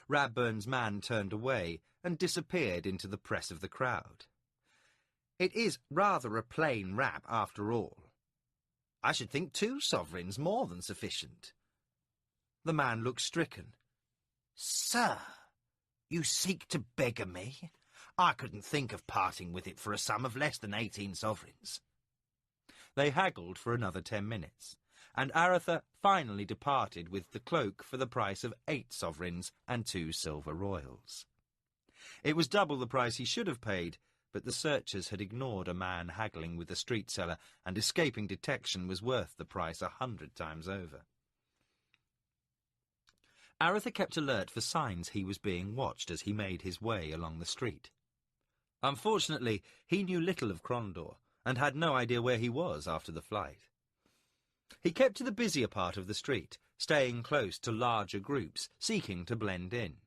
Radburn's man turned away and disappeared into the press of the crowd. "It is rather a plain wrap, after all. I should think 2 sovereigns more than sufficient." The man looked stricken. "Sir, you seek to beggar me? I couldn't think of parting with it for a sum of less than 18 sovereigns. They haggled for another 10 minutes, and Aretha finally departed with the cloak for the price of 8 sovereigns and 2 silver royals. It was double the price he should have paid, but the searchers had ignored a man haggling with a street seller, and escaping detection was worth the price 100 times over. Aretha kept alert for signs he was being watched as he made his way along the street. Unfortunately, he knew little of Crondor, and had no idea where he was after the flight. He kept to the busier part of the street, staying close to larger groups, seeking to blend in.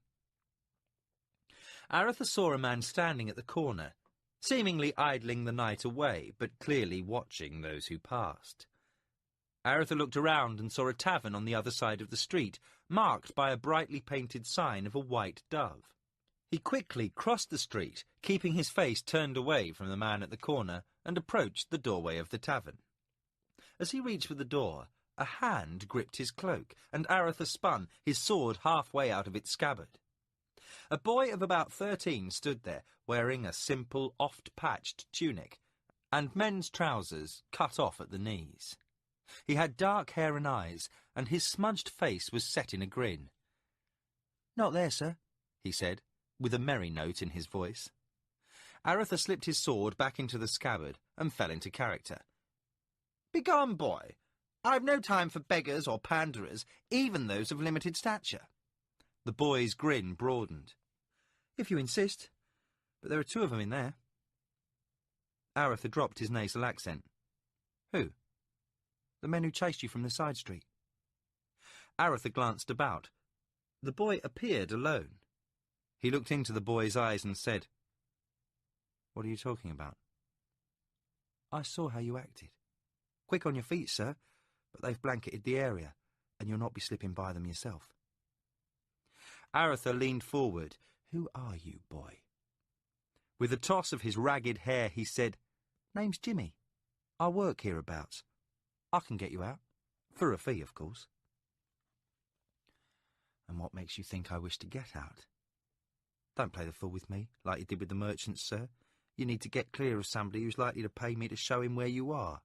Aretha saw a man standing at the corner, seemingly idling the night away, but clearly watching those who passed. Aretha looked around and saw a tavern on the other side of the street, marked by a brightly painted sign of a white dove. He quickly crossed the street, keeping his face turned away from the man at the corner, and approached the doorway of the tavern. As he reached for the door, a hand gripped his cloak, and Aretha spun, his sword halfway out of its scabbard. A boy of about 13 stood there, wearing a simple, oft-patched tunic, and men's trousers cut off at the knees. He had dark hair and eyes, and his smudged face was set in a grin. "Not there, sir," he said, with a merry note in his voice. Aretha slipped his sword back into the scabbard and fell into character. "Begone, boy. I've no time for beggars or panderers, even those of limited stature." The boy's grin broadened. "If you insist, but there are 2 of them in there." Aretha dropped his nasal accent. "Who?" "The men who chased you from the side street." Aretha glanced about. The boy appeared alone. He looked into the boy's eyes and said, "What are you talking about?" "I saw how you acted. Quick on your feet, sir, but they've blanketed the area, and you'll not be slipping by them yourself." Aretha leaned forward. "Who are you, boy?" With a toss of his ragged hair, he said, "Name's Jimmy. I work hereabouts. I can get you out. For a fee, of course." "And what makes you think I wish to get out?" "Don't play the fool with me, like you did with the merchants, sir. You need to get clear of somebody who's likely to pay me to show him where you are.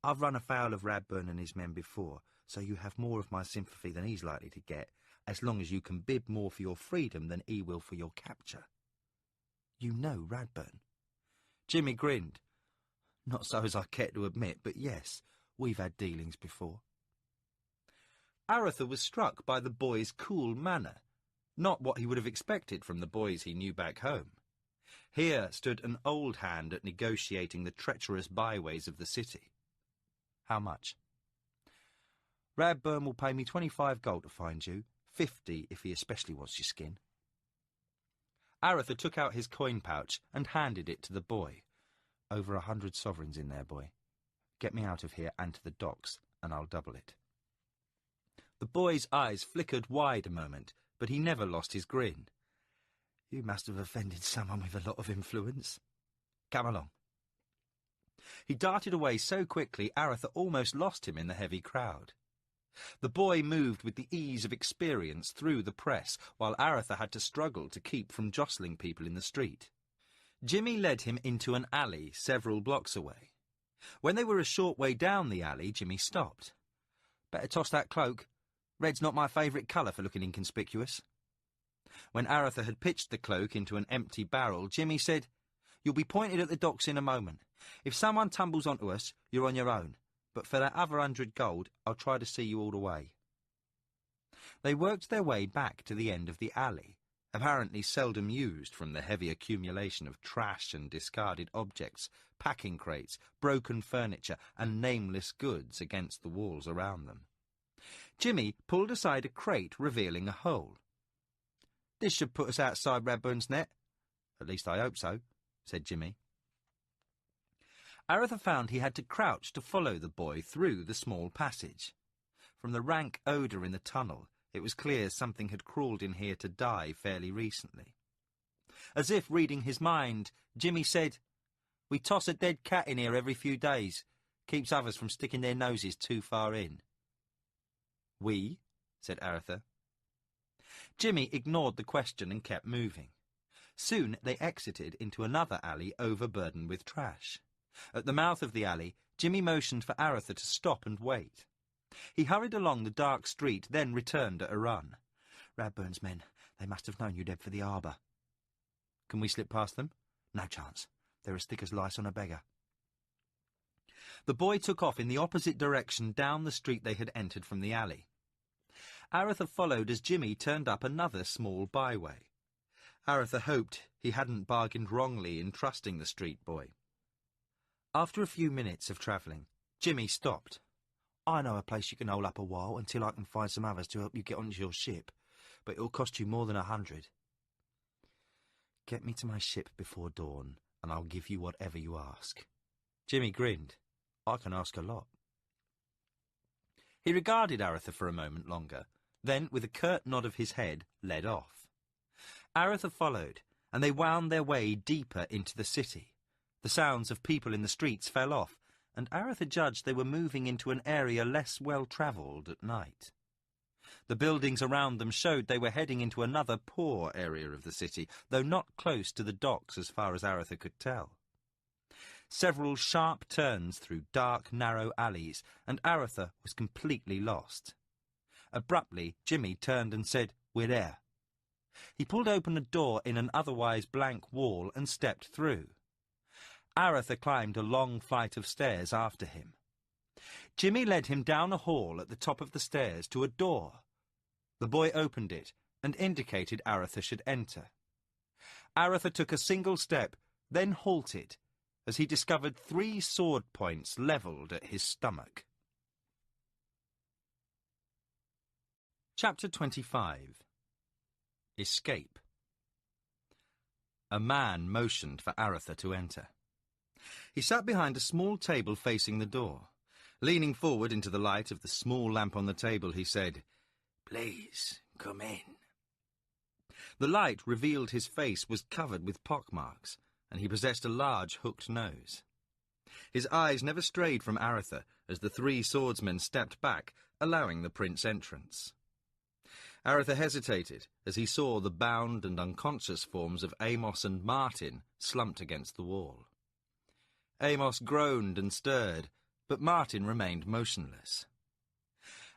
I've run afoul of Radburn and his men before, so you have more of my sympathy than he's likely to get, as long as you can bid more for your freedom than he will for your capture." "You know Radburn?" Jimmy grinned. "Not so as I care to admit, but yes, we've had dealings before." Aretha was struck by the boy's cool manner, not what he would have expected from the boys he knew back home. Here stood an old hand at negotiating the treacherous byways of the city. "How much?" "Radburn will pay me 25 gold to find you, 50 if he especially wants your skin." Aretha took out his coin pouch and handed it to the boy. "Over 100 sovereigns in there, boy. Get me out of here and to the docks, and I'll double it. The boy's eyes flickered wide a moment, but he never lost his grin. You must have offended someone with a lot of influence. Come along. He darted away so quickly Aretha almost lost him in the heavy crowd. The boy moved with the ease of experience through the press, while Aretha had to struggle to keep from jostling people in the street. Jimmy led him into an alley several blocks away. When they were a short way down the alley, Jimmy stopped. Better toss that cloak. Red's not my favourite colour for looking inconspicuous. When Aretha had pitched the cloak into an empty barrel, Jimmy said, You'll be pointed at the docks in a moment. If someone tumbles onto us, you're on your own. But for that other 100 gold, I'll try to see you all the way. They worked their way back to the end of the alley, apparently seldom used from the heavy accumulation of trash and discarded objects, packing crates, broken furniture, and nameless goods against the walls around them. Jimmy pulled aside a crate, revealing a hole. This should put us outside Radburn's net. At least I hope so, said Jimmy. Aretha found he had to crouch to follow the boy through the small passage. From the rank odour in the tunnel, it was clear something had crawled in here to die fairly recently. As if reading his mind, Jimmy said, We toss a dead cat in here every few days. Keeps others from sticking their noses too far in. We? Said Aretha. Jimmy ignored the question and kept moving. Soon they exited into another alley overburdened with trash. At the mouth of the alley, Jimmy motioned for Aretha to stop and wait. He hurried along the dark street, then returned at a run. Radburn's men, they must have known you'd head for the harbour. Can we slip past them? No chance. They're as thick as lice on a beggar. The boy took off in the opposite direction down the street they had entered from the alley. Aretha followed as Jimmy turned up another small byway. Aretha hoped he hadn't bargained wrongly in trusting the street boy. After a few minutes of travelling, Jimmy stopped. I know a place you can hole up a while until I can find some others to help you get onto your ship, but it'll cost you more than 100. Get me to my ship before dawn, and I'll give you whatever you ask. Jimmy grinned. I can ask a lot. He regarded Aretha for a moment longer, then, with a curt nod of his head, led off. Aretha followed, and they wound their way deeper into the city. The sounds of people in the streets fell off, and Aretha judged they were moving into an area less well-travelled at night. The buildings around them showed they were heading into another poor area of the city, though not close to the docks as far as Aretha could tell. Several sharp turns through dark, narrow alleys, and Aretha was completely lost. Abruptly, Jimmy turned and said, We're there. He pulled open a door in an otherwise blank wall and stepped through. Aretha climbed a long flight of stairs after him. Jimmy led him down a hall at the top of the stairs to a door. The boy opened it and indicated Aretha should enter. Aretha took a single step, then halted, as he discovered 3 sword points levelled at his stomach. Chapter 25. Escape. A man motioned for Aretha to enter. He sat behind a small table facing the door. Leaning forward into the light of the small lamp on the table, he said, Please, come in. The light revealed his face was covered with pockmarks, and he possessed a large hooked nose. His eyes never strayed from Aretha as the 3 swordsmen stepped back, allowing the prince entrance. Aretha hesitated as he saw the bound and unconscious forms of Amos and Martin slumped against the wall. Amos groaned and stirred, but Martin remained motionless.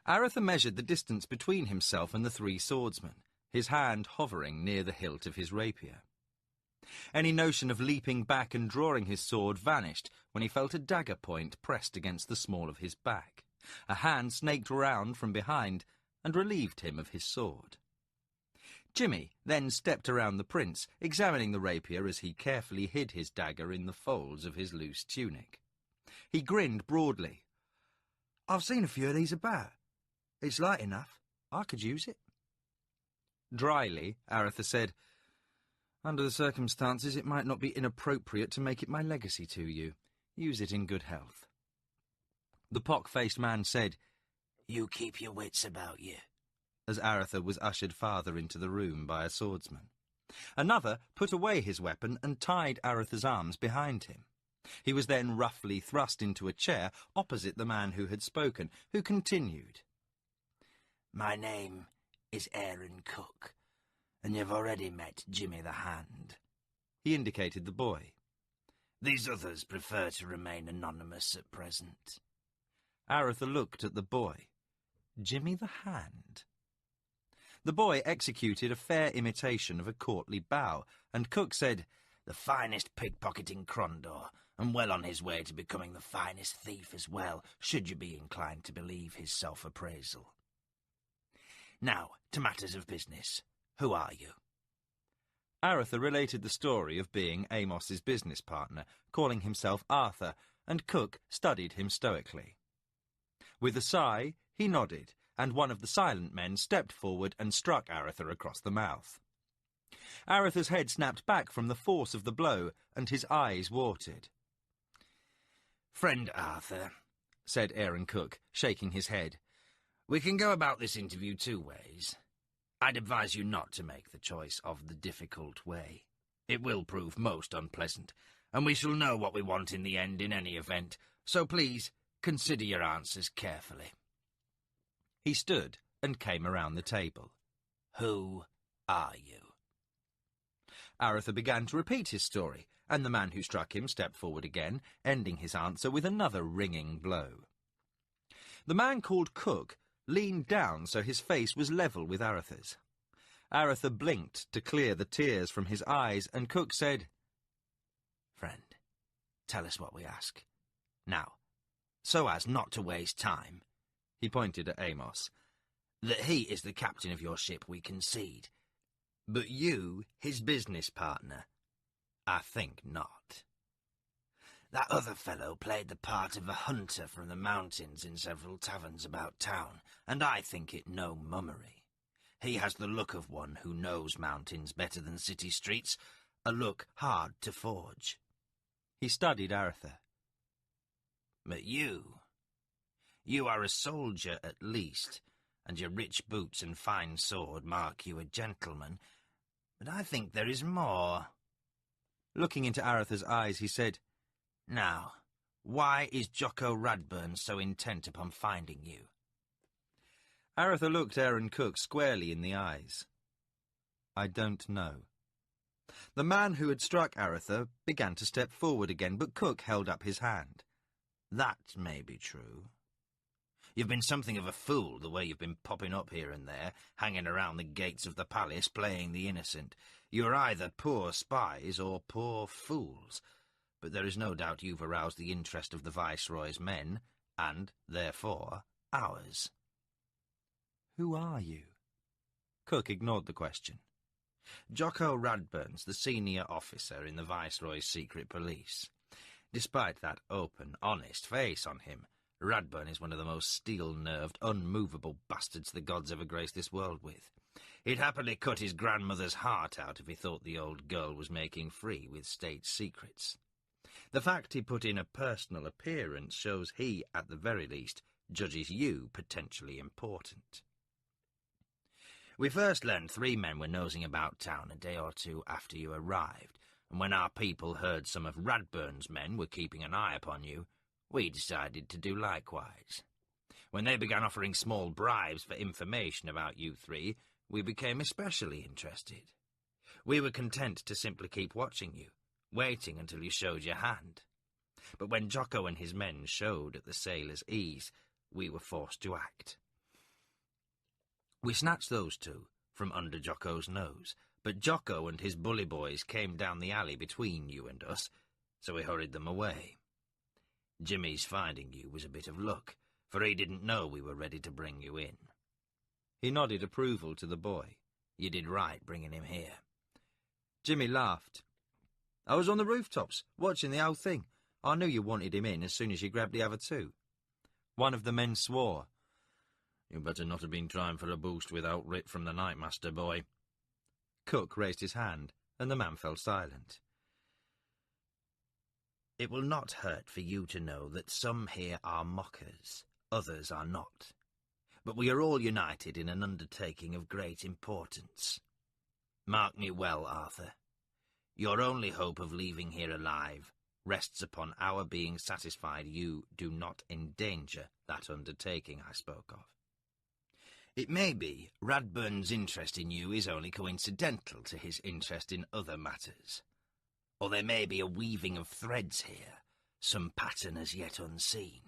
Aretha measured the distance between himself and the 3 swordsmen, his hand hovering near the hilt of his rapier. Any notion of leaping back and drawing his sword vanished when he felt a dagger point pressed against the small of his back. A hand snaked round from behind and relieved him of his sword. Jimmy then stepped around the prince, examining the rapier as he carefully hid his dagger in the folds of his loose tunic. He grinned broadly. I've seen a few of these about. It's light enough. I could use it. Dryly, Aretha said, Under the circumstances, it might not be inappropriate to make it my legacy to you. Use it in good health. The pock-faced man said, "You keep your wits about you," as Aretha was ushered farther into the room by a swordsman. Another put away his weapon and tied Aretha's arms behind him. He was then roughly thrust into a chair opposite the man who had spoken, who continued, "My name is Aaron Cook, and you've already met Jimmy the Hand." He indicated the boy. "These others prefer to remain anonymous at present." Aretha looked at the boy. Jimmy the Hand? The boy executed a fair imitation of a courtly bow, and Cook said, "The finest pickpocketing Crondor, and well on his way to becoming the finest thief as well, should you be inclined to believe his self-appraisal. Now, to matters of business. Who are you?" Aretha related the story of being Amos's business partner, calling himself Arthur, and Cook studied him stoically. With a sigh, he nodded, and one of the silent men stepped forward and struck Aretha across the mouth. Aretha's head snapped back from the force of the blow, and his eyes watered. "Friend Arthur," said Aaron Cook, shaking his head, "we can go about this interview two ways. I'd advise you not to make the choice of the difficult way. It will prove most unpleasant, and we shall know what we want in the end in any event, so please consider your answers carefully." He stood and came around the table. "Who are you?" Aretha began to repeat his story, and the man who struck him stepped forward again, ending his answer with another ringing blow. The man called Cook leaned down so his face was level with Aretha's. Aretha blinked to clear the tears from his eyes, and Cook said, "Friend, tell us what we ask. Now, so as not to waste time," he pointed at Amos, "that he is the captain of your ship we concede, but you his business partner, I think not. That other fellow played the part of a hunter from the mountains in several taverns about town, and I think it no mummery. He has the look of one who knows mountains better than city streets, a look hard to forge." He studied Aretha. "But you are a soldier at least, and your rich boots and fine sword mark you a gentleman, but I think there is more." Looking into Aretha's eyes, he said, "Now, why is Jocko Radburn so intent upon finding you?" Aretha looked Aaron Cook squarely in the eyes. "I don't know." The man who had struck Aretha began to step forward again, but Cook held up his hand. "That may be true. You've been something of a fool the way you've been popping up here and there, hanging around the gates of the palace, playing the innocent. You're either poor spies or poor fools. But there is no doubt you've aroused the interest of the Viceroy's men, and, therefore, ours." "Who are you?" Cook ignored the question. "Jocko Radburn's the senior officer in the Viceroy's secret police. Despite that open, honest face on him, Radburn is one of the most steel-nerved, unmovable bastards the gods ever graced this world with. He'd happily cut his grandmother's heart out if he thought the old girl was making free with state secrets. The fact he put in a personal appearance shows he, at the very least, judges you potentially important. We first learned 3 men were nosing about town a day or 2 after you arrived, and when our people heard some of Radburn's men were keeping an eye upon you, we decided to do likewise. When they began offering small bribes for information about you 3, we became especially interested. We were content to simply keep watching you, waiting until you showed your hand. But when Jocko and his men showed at the Sailor's Ease, we were forced to act. We snatched those 2 from under Jocko's nose, but Jocko and his bully boys came down the alley between you and us, so we hurried them away. Jimmy's finding you was a bit of luck, for he didn't know we were ready to bring you in." He nodded approval to the boy. "You did right bringing him here." Jimmy laughed. "I was on the rooftops, watching the whole thing. I knew you wanted him in as soon as you grabbed the other 2. One of the men swore. "You better not have been trying for a boost without writ from the Nightmaster, boy." Cook raised his hand, and the man fell silent. It will not hurt for you to know that some here are mockers, others are not. But we are all united in an undertaking of great importance. Mark me well, Arthur. Your only hope of leaving here alive rests upon our being satisfied you do not endanger that undertaking I spoke of. It may be Radburn's interest in you is only coincidental to his interest in other matters. Or there may be a weaving of threads here, some pattern as yet unseen.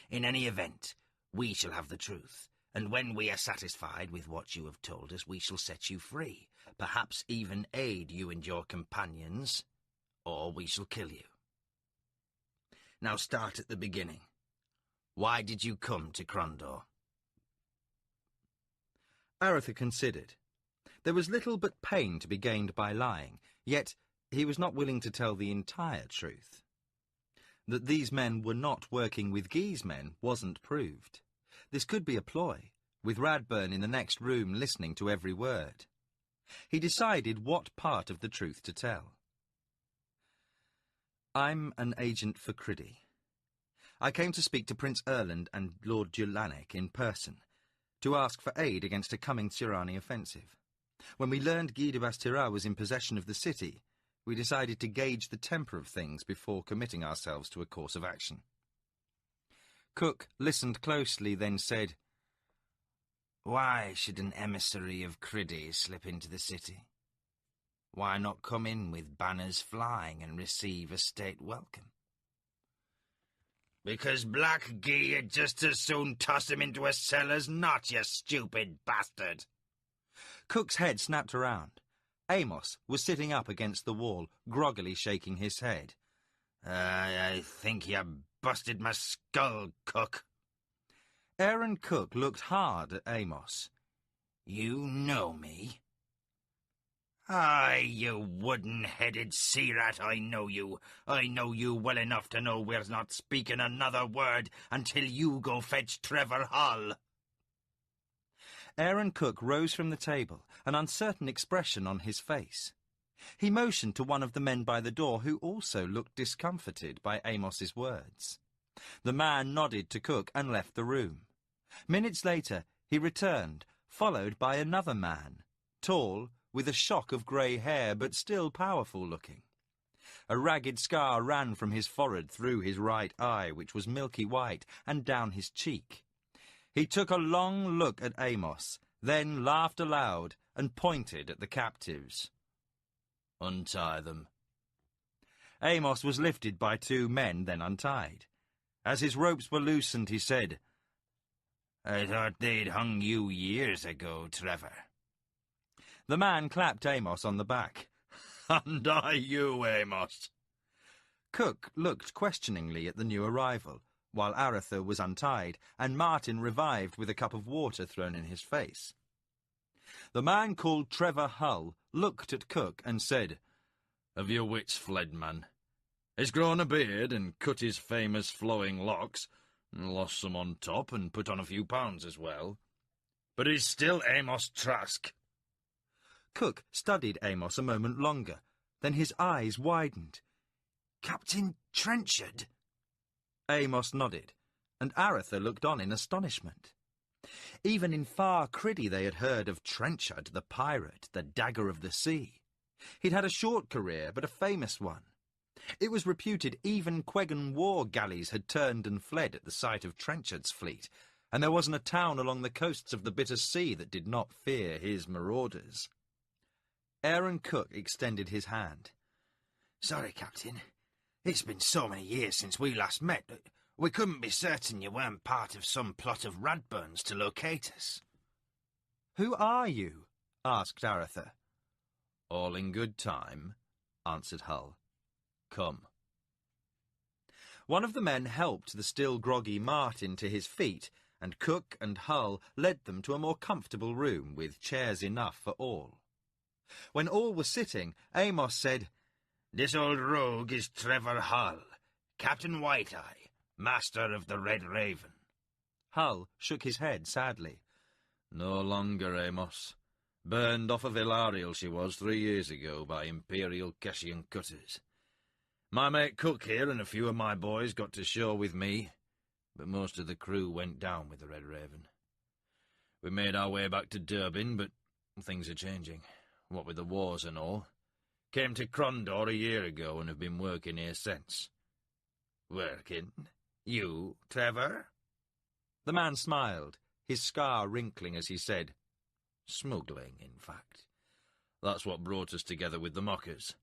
In any event, we shall have the truth, and when we are satisfied with what you have told us, we shall set you free, perhaps even aid you and your companions, or we shall kill you. Now start at the beginning. Why did you come to Crondor? Arthur considered. There was little but pain to be gained by lying, yet he was not willing to tell the entire truth. That these men were not working with Guy's men wasn't proved. This could be a ploy, with Radburn in the next room listening to every word. He decided what part of the truth to tell. I'm an agent for Criddy. I came to speak to Prince Erland and Lord Dulanek in person, to ask for aid against a coming Tirani offensive. When we learned Guy de Bastira was in possession of the city, we decided to gauge the temper of things before committing ourselves to a course of action. Cook listened closely, then said, Why should an emissary of Criddy slip into the city? Why not come in with banners flying and receive a state welcome? Because Black Guy had just as soon toss him into a cell as not, you stupid bastard. Cook's head snapped around. Amos was sitting up against the wall, groggily shaking his head. I think you busted my skull, Cook. Aaron Cook looked hard at Amos. You know me? Aye, you wooden-headed sea rat, I know you. I know you well enough to know we're not speaking another word until you go fetch Trevor Hull. Aaron Cook rose from the table, an uncertain expression on his face. He motioned to one of the men by the door, who also looked discomfited by Amos's words. The man nodded to Cook and left the room. Minutes later, he returned, followed by another man, tall, with a shock of grey hair, but still powerful-looking. A ragged scar ran from his forehead through his right eye, which was milky white, and down his cheek. He took a long look at Amos, then laughed aloud and pointed at the captives. Untie them. Amos was lifted by two men, then untied. As his ropes were loosened, he said, I thought they'd hung you years ago, Trevor. The man clapped Amos on the back. And I you, Amos. Cook looked questioningly at the new arrival, while Arthur was untied, and Martin revived with a cup of water thrown in his face. The man called Trevor Hull looked at Cook and said, Have your wits fled, man? He's grown a beard and cut his famous flowing locks, and lost some on top and put on a few pounds as well. But he's still Amos Trask. Cook studied Amos a moment longer, then his eyes widened. Captain Trenchard? Amos nodded, and Arthur looked on in astonishment. Even in far Criddy they had heard of Trenchard, the pirate, the dagger of the sea. He'd had a short career, but a famous one. It was reputed even Quegan war galleys had turned and fled at the sight of Trenchard's fleet, and there wasn't a town along the coasts of the bitter sea that did not fear his marauders. Aaron Cook extended his hand. Sorry, Captain. It's been so many years since we last met. We couldn't be certain you weren't part of some plot of Radburn's to locate us. Who are you? Asked Arthur. All in good time, answered Hull. Come. One of the men helped the still groggy Martin to his feet, and Cook and Hull led them to a more comfortable room with chairs enough for all. When all were sitting, Amos said, This old rogue is Trevor Hull, Captain White-Eye, Master of the Red Raven. Hull shook his head sadly. No longer, Amos. Burned off of Ilariel she was 3 years ago by Imperial Keshian cutters. My mate Cook here and a few of my boys got to shore with me, but most of the crew went down with the Red Raven. We made our way back to Durbin, but things are changing, what with the wars and all. Came to Crondor a year ago and have been working here since. Working? You, Trevor? The man smiled, his scar wrinkling as he said, Smuggling, in fact. That's what brought us together with the Mockers.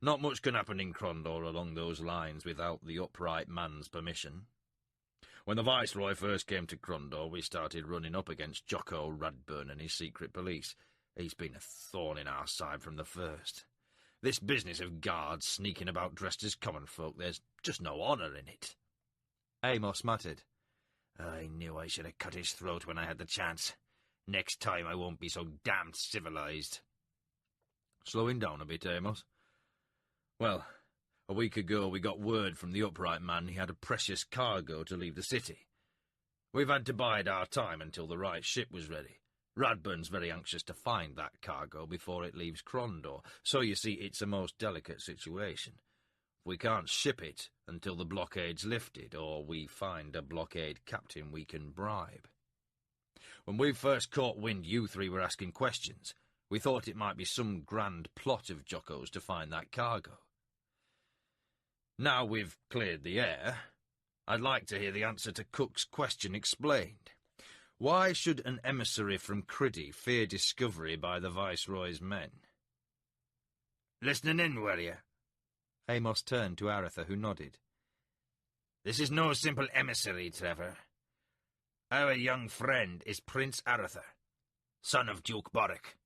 Not much can happen in Crondor along those lines without the upright man's permission. When the Viceroy first came to Crondor, we started running up against Jocko Radburn and his secret police. He's been a thorn in our side from the first. This business of guards sneaking about dressed as common folk, there's just no honour in it. Amos muttered. I knew I should have cut his throat when I had the chance. Next time I won't be so damned civilised. Slowing down a bit, Amos. Well, a week ago we got word from the upright man he had a precious cargo to leave the city. We've had to bide our time until the right ship was ready. Radburn's very anxious to find that cargo before it leaves Crondor, so you see it's a most delicate situation. We can't ship it until the blockade's lifted, or we find a blockade captain we can bribe. When we first caught wind you three were asking questions, we thought it might be some grand plot of Jocko's to find that cargo. Now we've cleared the air, I'd like to hear the answer to Cook's question explained. Why should an emissary from Criddy fear discovery by the Viceroy's men? Listening in, were you? Amos turned to Aretha, who nodded. This is no simple emissary, Trevor. Our young friend is Prince Arthur, son of Duke Boric.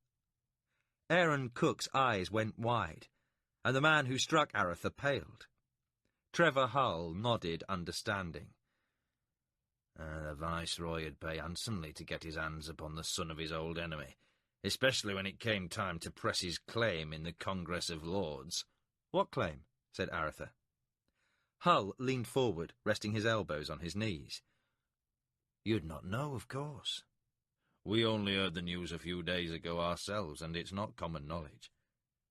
Aaron Cook's eyes went wide, and the man who struck Aretha paled. Trevor Hull nodded understanding. The Viceroy would pay handsomely to get his hands upon the son of his old enemy, especially when it came time to press his claim in the Congress of Lords. What claim? Said Aretha. Hull leaned forward, resting his elbows on his knees. You'd not know, of course. We only heard the news a few days ago ourselves, and it's not common knowledge.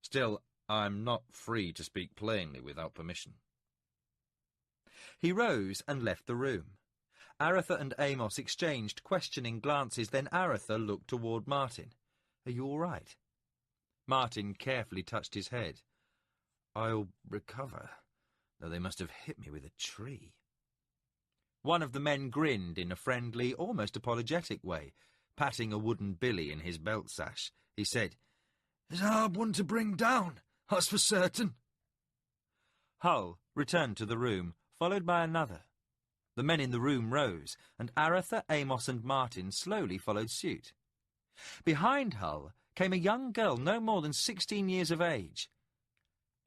Still, I'm not free to speak plainly without permission. He rose and left the room. Aretha and Amos exchanged questioning glances, then Aretha looked toward Martin. Are you all right? Martin carefully touched his head. I'll recover, though they must have hit me with a tree. One of the men grinned in a friendly, almost apologetic way, patting a wooden billy in his belt sash. He said, It's a hard one to bring down, that's for certain. Hull returned to the room, followed by another. The men in the room rose, and Aretha, Amos and Martin slowly followed suit. Behind Hull came a young girl no more than 16 years of age.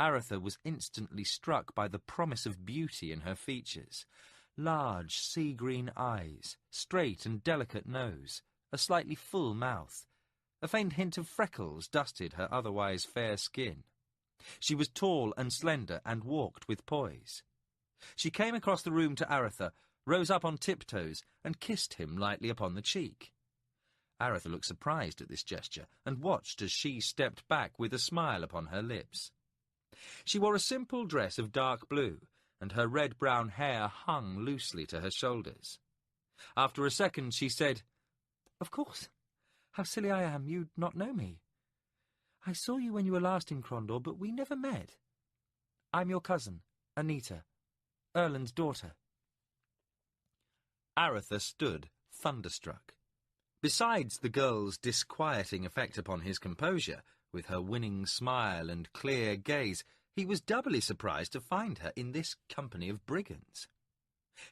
Aretha was instantly struck by the promise of beauty in her features. Large sea-green eyes, straight and delicate nose, a slightly full mouth. A faint hint of freckles dusted her otherwise fair skin. She was tall and slender and walked with poise. She came across the room to Aretha, rose up on tiptoes, and kissed him lightly upon the cheek. Aretha looked surprised at this gesture, and watched as she stepped back with a smile upon her lips. She wore a simple dress of dark blue, and her red-brown hair hung loosely to her shoulders. After a second she said, Of course. How silly I am, you'd not know me. I saw you when you were last in Crondor, but we never met. I'm your cousin, Anita, Erland's daughter. Aretha stood, thunderstruck. Besides the girl's disquieting effect upon his composure, with her winning smile and clear gaze, he was doubly surprised to find her in this company of brigands.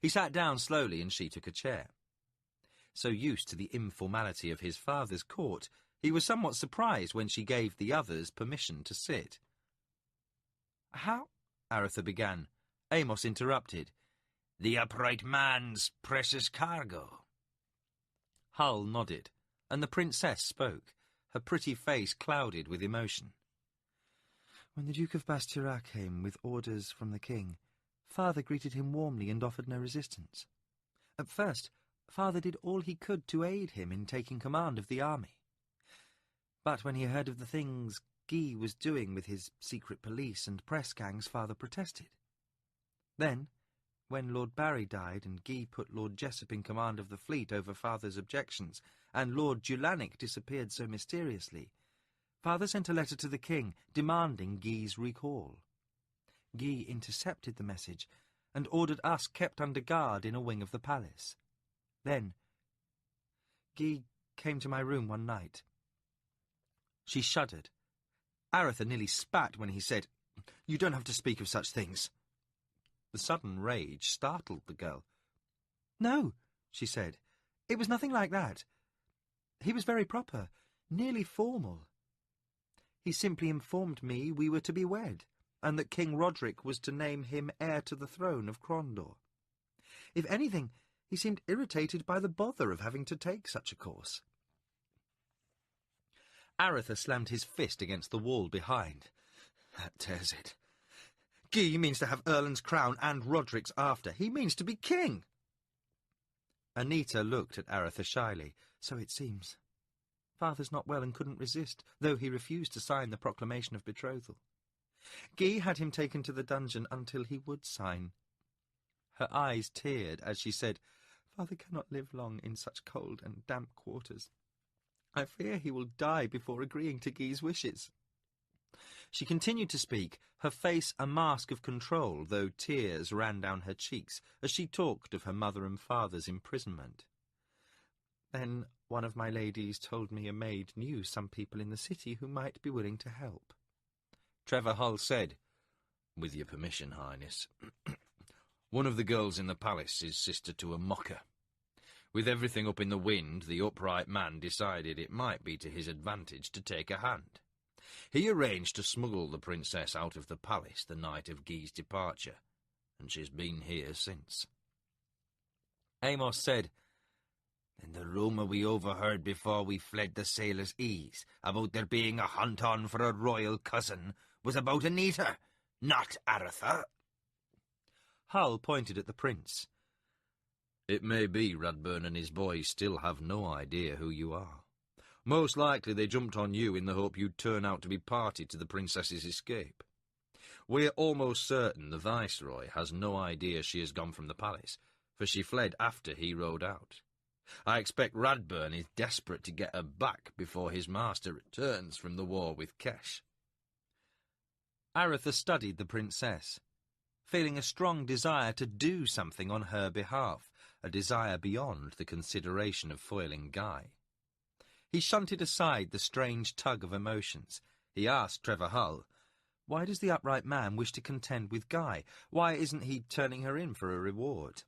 He sat down slowly, and she took a chair. So used to the informality of his father's court, he was somewhat surprised when she gave the others permission to sit. How? Aretha began. Amos interrupted. The upright man's precious cargo. Hull nodded, and the princess spoke, her pretty face clouded with emotion. When the Duke of Bastiera came with orders from the king, Father greeted him warmly and offered no resistance. At first, Father did all he could to aid him in taking command of the army. But when he heard of the things Guy was doing with his secret police and press gangs, Father protested. Then, when Lord Barry died and Guy put Lord Jessup in command of the fleet over Father's objections, and Lord Julanic disappeared so mysteriously, Father sent a letter to the king demanding Guy's recall. Guy intercepted the message and ordered us kept under guard in a wing of the palace. Then, Guy came to my room one night. She shuddered. Aretha nearly spat when he said, "You don't have to speak of such things." The sudden rage startled the girl. "No," she said. "It was nothing like that. He was very proper, nearly formal. He simply informed me we were to be wed, and that King Roderick was to name him heir to the throne of Crondor. If anything, he seemed irritated by the bother of having to take such a course." Aretha slammed his fist against the wall behind. "That tears it. Guy means to have Erland's crown and Roderick's after. He means to be king." Anita looked at Aretha shyly. "So it seems. Father's not well and couldn't resist, though he refused to sign the proclamation of betrothal. Guy had him taken to the dungeon until he would sign." Her eyes teared as she said, "Father cannot live long in such cold and damp quarters. I fear he will die before agreeing to Guy's wishes." She continued to speak, her face a mask of control, though tears ran down her cheeks as she talked of her mother and father's imprisonment. "Then one of my ladies told me a maid knew some people in the city who might be willing to help." Trevor Hull said, "With your permission, Highness, one of the girls in the palace is sister to a mocker. With everything up in the wind, the upright man decided it might be to his advantage to take a hand. He arranged to smuggle the princess out of the palace the night of Guy's departure, and she's been here since." Amos said, "And the rumour we overheard before we fled the Sailor's Ease about there being a hunt on for a royal cousin was about Anita, not Aretha." Hull pointed at the prince. "It may be Radburn and his boys still have no idea who you are. Most likely they jumped on you in the hope you'd turn out to be party to the princess's escape. We're almost certain the Viceroy has no idea she has gone from the palace, for she fled after he rode out. I expect Radburn is desperate to get her back before his master returns from the war with Kesh." Aretha studied the princess, feeling a strong desire to do something on her behalf, a desire beyond the consideration of foiling Guy. He shunted aside the strange tug of emotions. He asked Trevor Hull, "Why does the upright man wish to contend with Guy? Why isn't he turning her in for a reward?"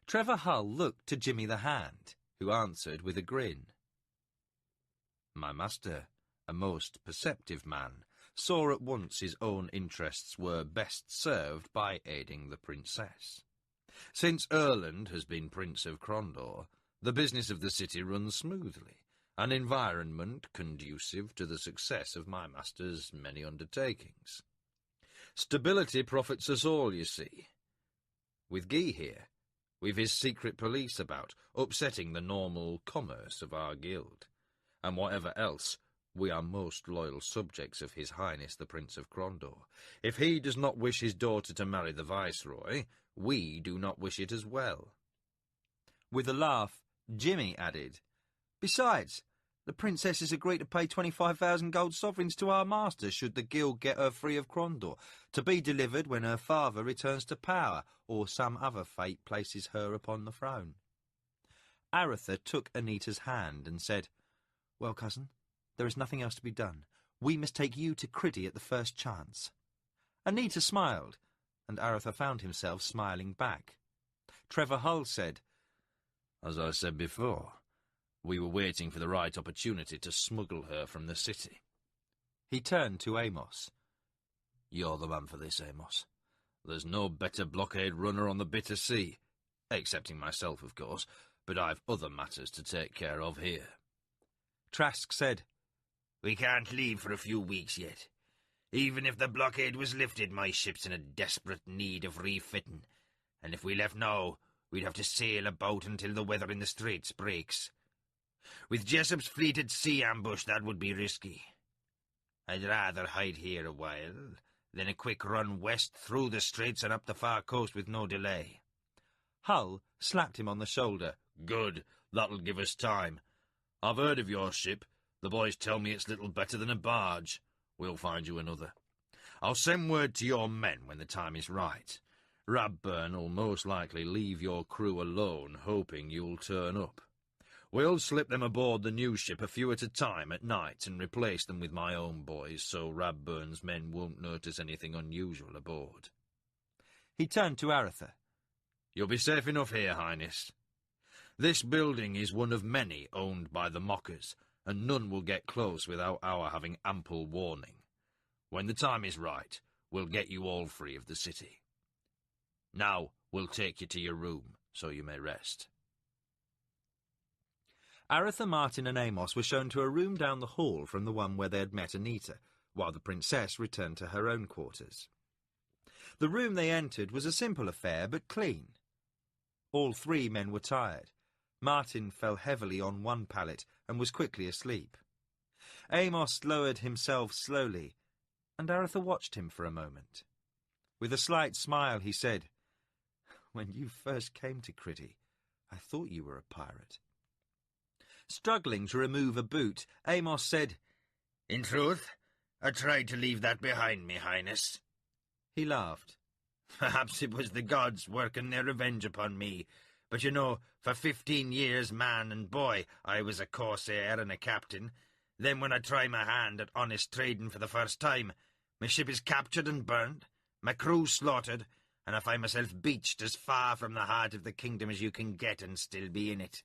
Trevor Hull looked to Jimmy the Hand, who answered with a grin. "My master, a most perceptive man, saw at once his own interests were best served by aiding the princess. Since Erland has been Prince of Crondor, the business of the city runs smoothly, an environment conducive to the success of my master's many undertakings. Stability profits us all, you see. With Guy here, we've his secret police about, upsetting the normal commerce of our guild, and whatever else, we are most loyal subjects of His Highness the Prince of Crondor. If he does not wish his daughter to marry the Viceroy, we do not wish it as well." With a laugh, Jimmy added, "Besides, the princess has agreed to pay 25,000 gold sovereigns to our master should the guild get her free of Crondor, to be delivered when her father returns to power, or some other fate places her upon the throne." Aretha took Anita's hand and said, "Well, cousin, there is nothing else to be done. We must take you to Criddy at the first chance." Anita smiled, and Aretha found himself smiling back. Trevor Hull said, "As I said before, we were waiting for the right opportunity to smuggle her from the city." He turned to Amos. "You're the man for this, Amos. There's no better blockade runner on the bitter sea, excepting myself, of course, but I've other matters to take care of here." Trask said, "We can't leave for a few weeks yet. Even if the blockade was lifted, my ship's in a desperate need of refitting, and if we left now, we'd have to sail about until the weather in the straits breaks. With Jessup's fleet at sea ambush, that would be risky. I'd rather hide here a while, then a quick run west through the straits and up the far coast with no delay. Hull slapped him on the shoulder. Good, that'll give us time. I've heard of your ship. The boys tell me it's little better than a barge. We'll find you another. I'll send word to your men when the time is right. Rabburn'll most likely leave your crew alone, hoping you'll turn up. We'll slip them aboard the new ship a few at a time at night and replace them with my own boys, so Rabburn's men won't notice anything unusual aboard. He turned to Aretha. You'll be safe enough here, Highness. This building is one of many owned by the Mockers, and none will get close without our having ample warning. When the time is right, we'll get you all free of the city. Now we'll take you to your room, so you may rest. Aretha, Martin and Amos were shown to a room down the hall from the one where they had met Anita, while the princess returned to her own quarters. The room they entered was a simple affair, but clean. All three men were tired. Martin fell heavily on one pallet and was quickly asleep. Amos lowered himself slowly, and Aretha watched him for a moment. With a slight smile he said, "When you first came to Critty, I thought you were a pirate." Struggling to remove a boot, Amos said, "In truth, I tried to leave that behind me, Highness." He laughed. "Perhaps it was the gods working their revenge upon me, but you know, for 15 years, man and boy, I was a corsair and a captain. Then when I try my hand at honest trading for the first time, my ship is captured and burnt, my crew slaughtered, and I find myself beached as far from the heart of the kingdom as you can get and still be in it."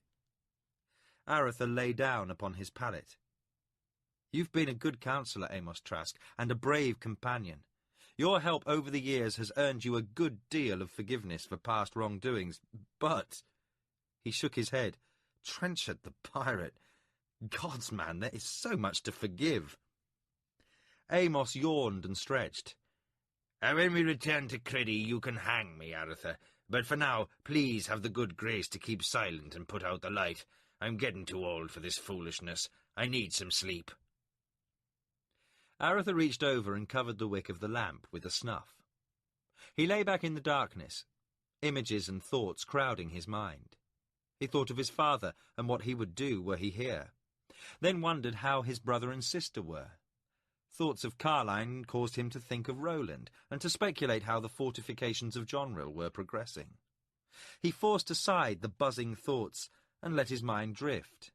Aretha lay down upon his pallet. "You've been a good counsellor, Amos Trask, and a brave companion. Your help over the years has earned you a good deal of forgiveness for past wrongdoings, but—" He shook his head. "Trenchard the pirate. Gods, man, there is so much to forgive." Amos yawned and stretched. When we return to Critty, you can hang me, Aretha, but for now, please have the good grace to keep silent and put out the light. I'm getting too old for this foolishness. I need some sleep." Aretha reached over and covered the wick of the lamp with a snuff. He lay back in the darkness, images and thoughts crowding his mind. He thought of his father and what he would do were he here, then wondered how his brother and sister were. Thoughts of Carline caused him to think of Roland and to speculate how the fortifications of Jonril were progressing. He forced aside the buzzing thoughts and let his mind drift.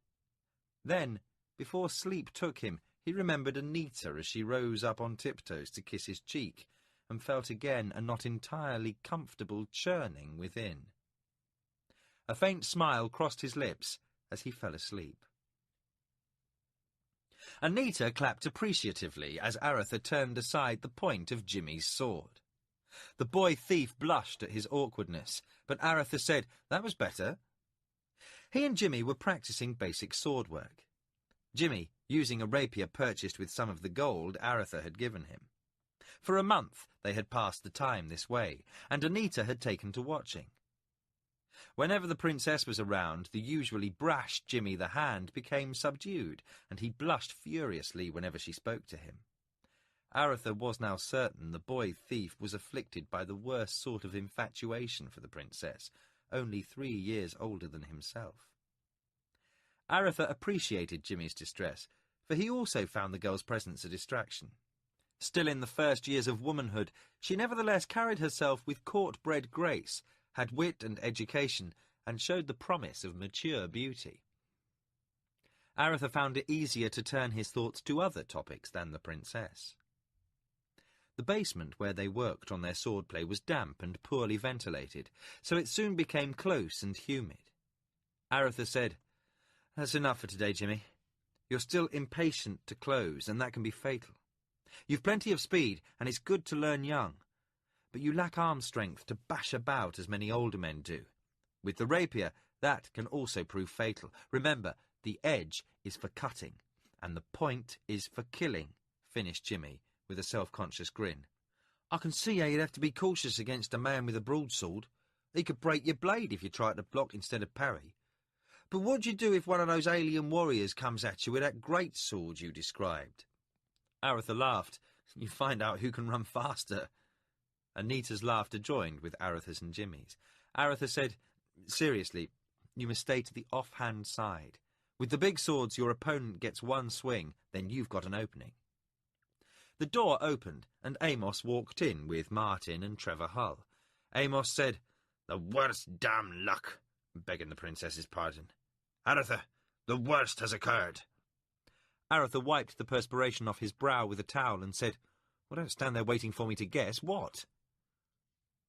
Then, before sleep took him, he remembered Anita as she rose up on tiptoes to kiss his cheek, and felt again a not entirely comfortable churning within. A faint smile crossed his lips as he fell asleep. Anita clapped appreciatively as Aretha turned aside the point of Jimmy's sword. The boy thief blushed at his awkwardness, but Aretha said that was better. He and Jimmy were practicing basic sword work. Jimmy using a rapier purchased with some of the gold Aretha had given him. For a month they had passed the time this way, and Anita had taken to watching. Whenever the princess was around, the usually brash Jimmy the Hand became subdued, and he blushed furiously whenever she spoke to him. Aretha was now certain the boy thief was afflicted by the worst sort of infatuation for the princess, only 3 years older than himself. Aretha appreciated Jimmy's distress, for he also found the girl's presence a distraction. Still in the first years of womanhood, she nevertheless carried herself with court-bred grace, had wit and education, and showed the promise of mature beauty. Aretha found it easier to turn his thoughts to other topics than the princess. The basement where they worked on their swordplay was damp and poorly ventilated, so it soon became close and humid. Aretha said, "That's enough for today, Jimmy. You're still impatient to close, and that can be fatal. You've plenty of speed, and it's good to learn young. But you lack arm strength to bash about as many older men do. With the rapier, that can also prove fatal. Remember, the edge is for cutting, and the point is for killing," finished Jimmy, with a self-conscious grin. "I can see how you'd have to be cautious against a man with a broadsword. He could break your blade if you tried to block instead of parry. But what'd you do if one of those alien warriors comes at you with that great sword you described?" Aretha laughed. You find out who can run faster. Anita's laughter joined with Aretha's and Jimmy's. Aretha said, seriously, you must stay to the offhand side. With the big swords, your opponent gets one swing, then you've got an opening. The door opened, and Amos walked in with Martin and Trevor Hull. Amos said, "The worst damn luck," begging the princess's pardon. "Aretha, the worst has occurred." Aretha wiped the perspiration off his brow with a towel and said, "Well, don't stand there waiting for me to guess. What?"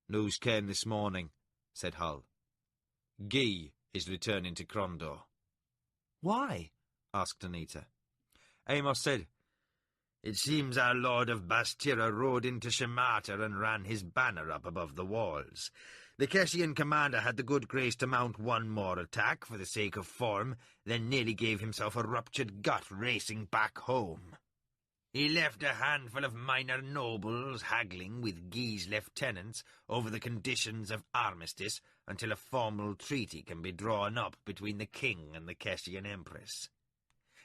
"News came this morning," said Hull. "Guy is returning to Crondor." "Why?" asked Anita. Amos said, "It seems our Lord of Bastira rode into Shemata and ran his banner up above the walls. The Keshian commander had the good grace to mount one more attack for the sake of form, then nearly gave himself a ruptured gut racing back home. He left a handful of minor nobles haggling with Guy's lieutenants over the conditions of armistice until a formal treaty can be drawn up between the king and the Keshian empress.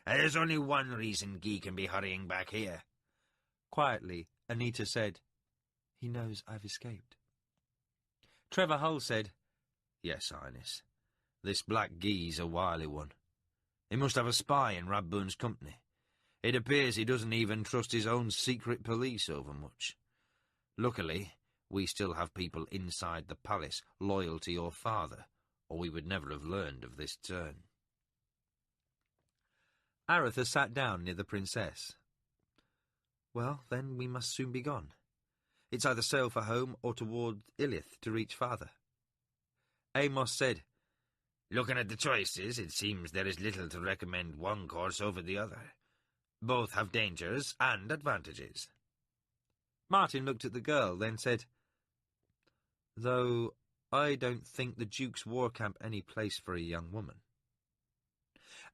There's only one reason Guy can be hurrying back here." Quietly, Anita said, "He knows I've escaped." Trevor Hull said, "Yes, Highness. This Black Guy's a wily one. He must have a spy in Rabboon's company. It appears he doesn't even trust his own secret police overmuch. Luckily, we still have people inside the palace loyal to your father, or we would never have learned of this turn." Aretha sat down near the princess. "Well, then we must soon be gone. It's either sail for home or toward Illith to reach father." Amos said, "Looking at the choices, it seems there is little to recommend one course over the other. Both have dangers and advantages." Martin looked at the girl, then said, "Though I don't think the Duke's war camp any place for a young woman."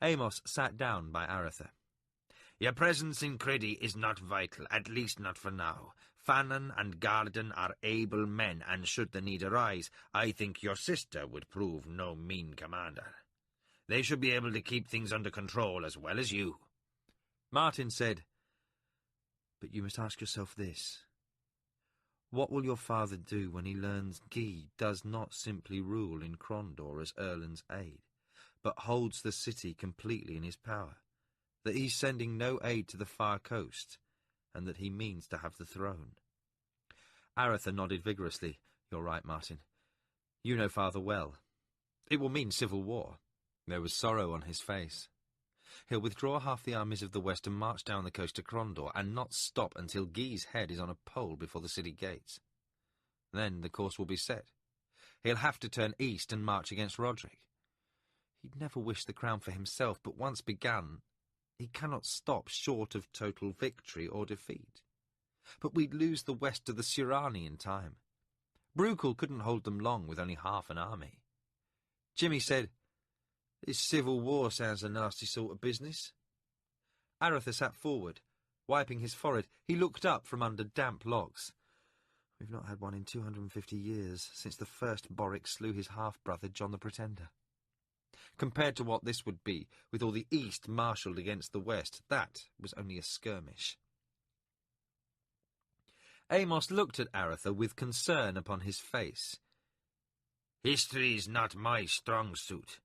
Amos sat down by Aretha. "Your presence in Criddy is not vital, at least not for now. Fannon and Garden are able men, and should the need arise, I think your sister would prove no mean commander. They should be able to keep things under control as well as you." Martin said, "But you must ask yourself this. What will your father do when he learns Guy does not simply rule in Crondor as Erland's aide, but holds the city completely in his power, that he's sending no aid to the far coast, and that he means to have the throne?" Aretha nodded vigorously. "You're right, Martin. You know father well. It will mean civil war." There was sorrow on his face. "He'll withdraw half the armies of the west and march down the coast to Crondor, and not stop until Guy's head is on a pole before the city gates. Then the course will be set. He'll have to turn east and march against Roderick. He'd never wish the crown for himself, but once begun, he cannot stop short of total victory or defeat. But we'd lose the west to the Surani in time. Bruchel couldn't hold them long with only half an army." Jimmy said, "This civil war sounds a nasty sort of business." Aretha sat forward, wiping his forehead. He looked up from under damp locks. "We've not had one in 250 years, since the first Boric slew his half-brother John the Pretender. Compared to what this would be, with all the East marshalled against the West, that was only a skirmish." Amos looked at Aretha with concern upon his face. "History's not my strong suit,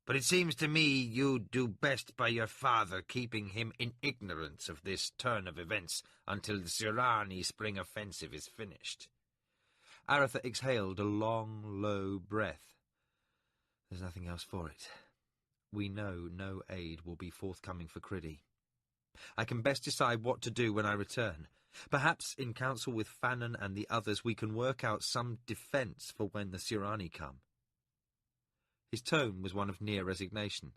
but it seems to me you'd do best by your father keeping him in ignorance of this turn of events until the Surani spring offensive is finished." Aretha exhaled a long, low breath. "There's nothing else for it. We know no aid will be forthcoming for Criddy. I can best decide what to do when I return. Perhaps in council with Fannon and the others we can work out some defence for when the Surani come." His tone was one of near resignation.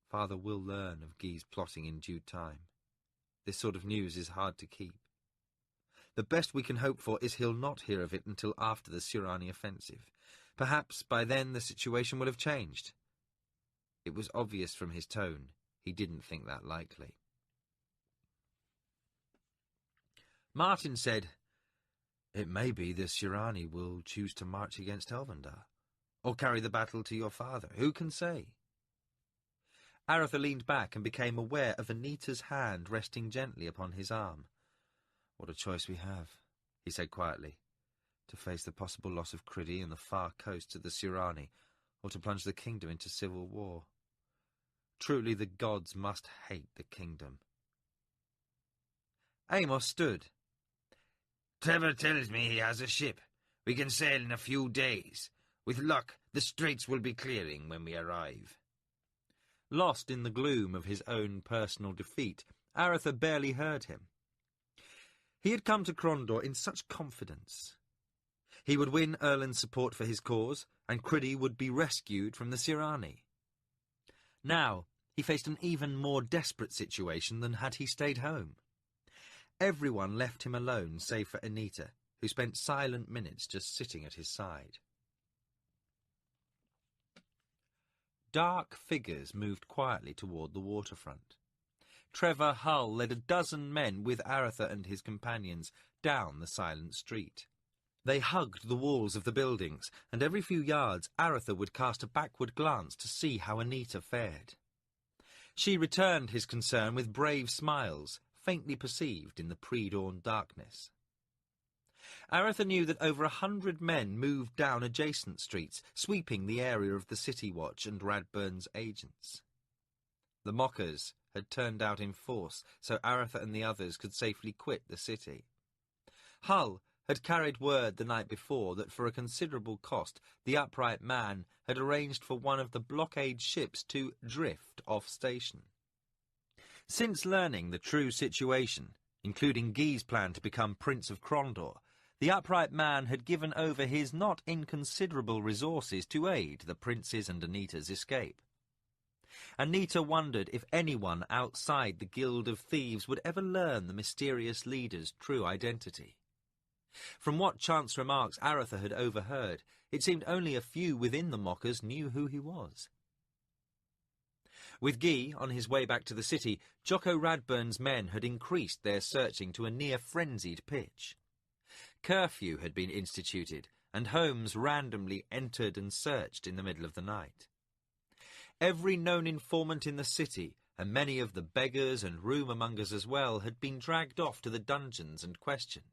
"Father will learn of Guy's plotting in due time. This sort of news is hard to keep. The best we can hope for is he'll not hear of it until after the Surani offensive. Perhaps by then the situation will have changed." It was obvious from his tone he didn't think that likely. Martin said, "It may be the Surani will choose to march against Elvendar, or carry the battle to your father. Who can say?" Aretha leaned back and became aware of Anita's hand resting gently upon his arm. "What a choice we have," he said quietly. "To face the possible loss of Criddy and the far coasts of the Sirani, or to plunge the kingdom into civil war. Truly the gods must hate the kingdom." Amos stood. "Trevor tells me he has a ship. We can sail in a few days. With luck, the straits will be clearing when we arrive." Lost in the gloom of his own personal defeat, Aretha barely heard him. He had come to Crondor in such confidence. He would win Erlin's support for his cause, and Criddy would be rescued from the Sirani. Now he faced an even more desperate situation than had he stayed home. Everyone left him alone save for Anita, who spent silent minutes just sitting at his side. Dark figures moved quietly toward the waterfront. Trevor Hull led a dozen men with Aretha and his companions down the silent street. They hugged the walls of the buildings, and every few yards Aretha would cast a backward glance to see how Anita fared. She returned his concern with brave smiles, faintly perceived in the pre-dawn darkness. Aretha knew that over 100 men moved down adjacent streets, sweeping the area of the City Watch and Radburn's agents. The mockers had turned out in force, so Aretha and the others could safely quit the city. Hull had carried word the night before that for a considerable cost the upright man had arranged for one of the blockade ships to drift off station. Since learning the true situation, including Guy's plan to become Prince of Crondor, the upright man had given over his not inconsiderable resources to aid the prince's and Anita's escape. Anita wondered if anyone outside the Guild of Thieves would ever learn the mysterious leader's true identity. From what chance remarks Aretha had overheard, it seemed only a few within the mockers knew who he was. With Guy on his way back to the city, Jocko Radburn's men had increased their searching to a near-frenzied pitch. Curfew had been instituted, and homes randomly entered and searched in the middle of the night. Every known informant in the city, and many of the beggars and rumour-mongers as well, had been dragged off to the dungeons and questioned.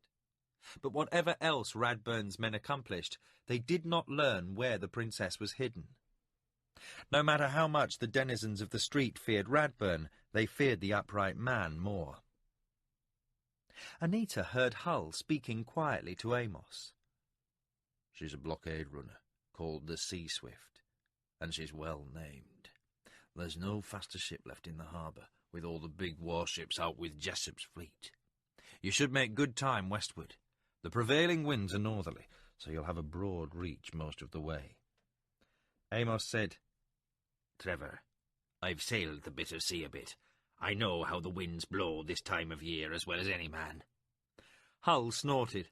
But whatever else Radburn's men accomplished, they did not learn where the princess was hidden. No matter how much the denizens of the street feared Radburn, they feared the upright man more. Anita heard Hull speaking quietly to Amos. "She's a blockade runner, called the Sea Swift, and she's well named. There's no faster ship left in the harbour, with all the big warships out with Jessop's fleet. You should make good time westward. The prevailing winds are northerly, so you'll have a broad reach most of the way." Amos said, "Trevor, I've sailed the bitter sea a bit. I know how the winds blow this time of year as well as any man." Hull snorted.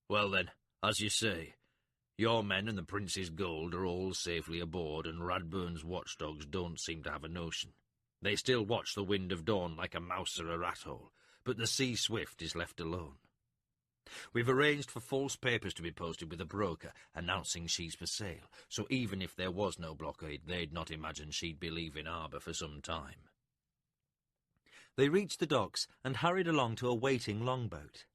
"Well then, as you say, your men and the prince's gold are all safely aboard, and Radburn's watchdogs don't seem to have a notion. They still watch the wind of dawn like a mouse or a rat-hole, but the Sea Swift is left alone. We've arranged for false papers to be posted with a broker, announcing she's for sale, so even if there was no blockade, they'd not imagine she'd be leaving harbour for some time." They reached the docks and hurried along to a waiting longboat.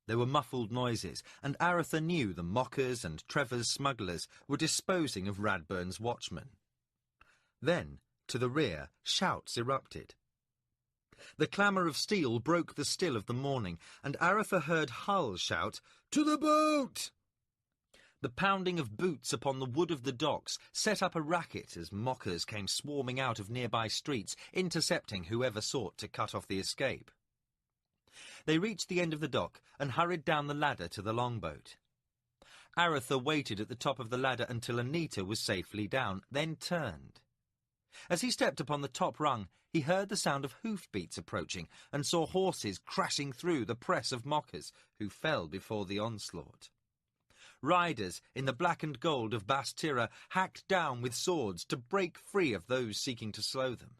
There were muffled noises, and Aretha knew the mockers and Trevor's smugglers were disposing of Radburn's watchmen. Then, to the rear, shouts erupted. The clamour of steel broke the still of the morning, and Aretha heard Hull shout, "To the boat!" The pounding of boots upon the wood of the docks set up a racket as mockers came swarming out of nearby streets, intercepting whoever sought to cut off the escape. They reached the end of the dock and hurried down the ladder to the longboat. Aretha waited at the top of the ladder until Anita was safely down, then turned. As he stepped upon the top rung, he heard the sound of hoofbeats approaching and saw horses crashing through the press of mockers, who fell before the onslaught. Riders in the black and gold of Bastira hacked down with swords to break free of those seeking to slow them.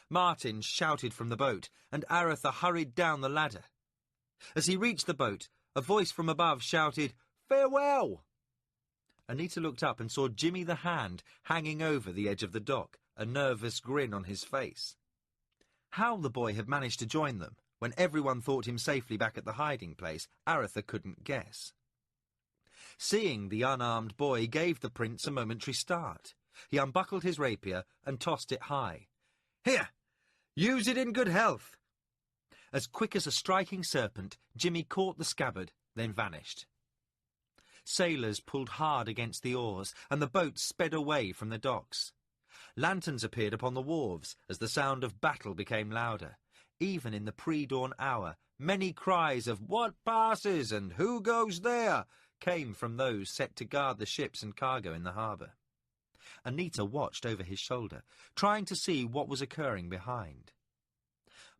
Martin shouted from the boat, and Aretha hurried down the ladder. As he reached the boat, a voice from above shouted, "Farewell!" Anita looked up and saw Jimmy the Hand hanging over the edge of the dock, a nervous grin on his face. How the boy had managed to join them When everyone thought him safely back at the hiding place, Aretha couldn't guess. Seeing the unarmed boy gave the prince a momentary start. He unbuckled his rapier and tossed it high. "Here! Use it in good health!" As quick as a striking serpent, Jimmy caught the scabbard, then vanished. Sailors pulled hard against the oars, and the boat sped away from the docks. Lanterns appeared upon the wharves as the sound of battle became louder. Even in the pre-dawn hour, many cries of "What passes?" and "Who goes there?" came from those set to guard the ships and cargo in the harbour. Anita watched over his shoulder, trying to see what was occurring behind.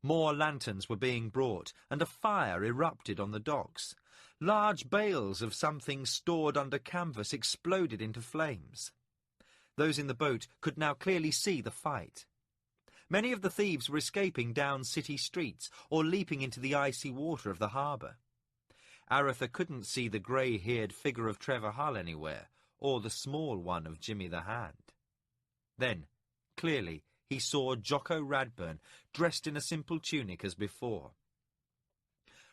More lanterns were being brought, and a fire erupted on the docks. Large bales of something stored under canvas exploded into flames. Those in the boat could now clearly see the fight. Many of the thieves were escaping down city streets or leaping into the icy water of the harbour. Aretha couldn't see the grey-haired figure of Trevor Hull anywhere, or the small one of Jimmy the Hand. Then, clearly, he saw Jocko Radburn, dressed in a simple tunic as before.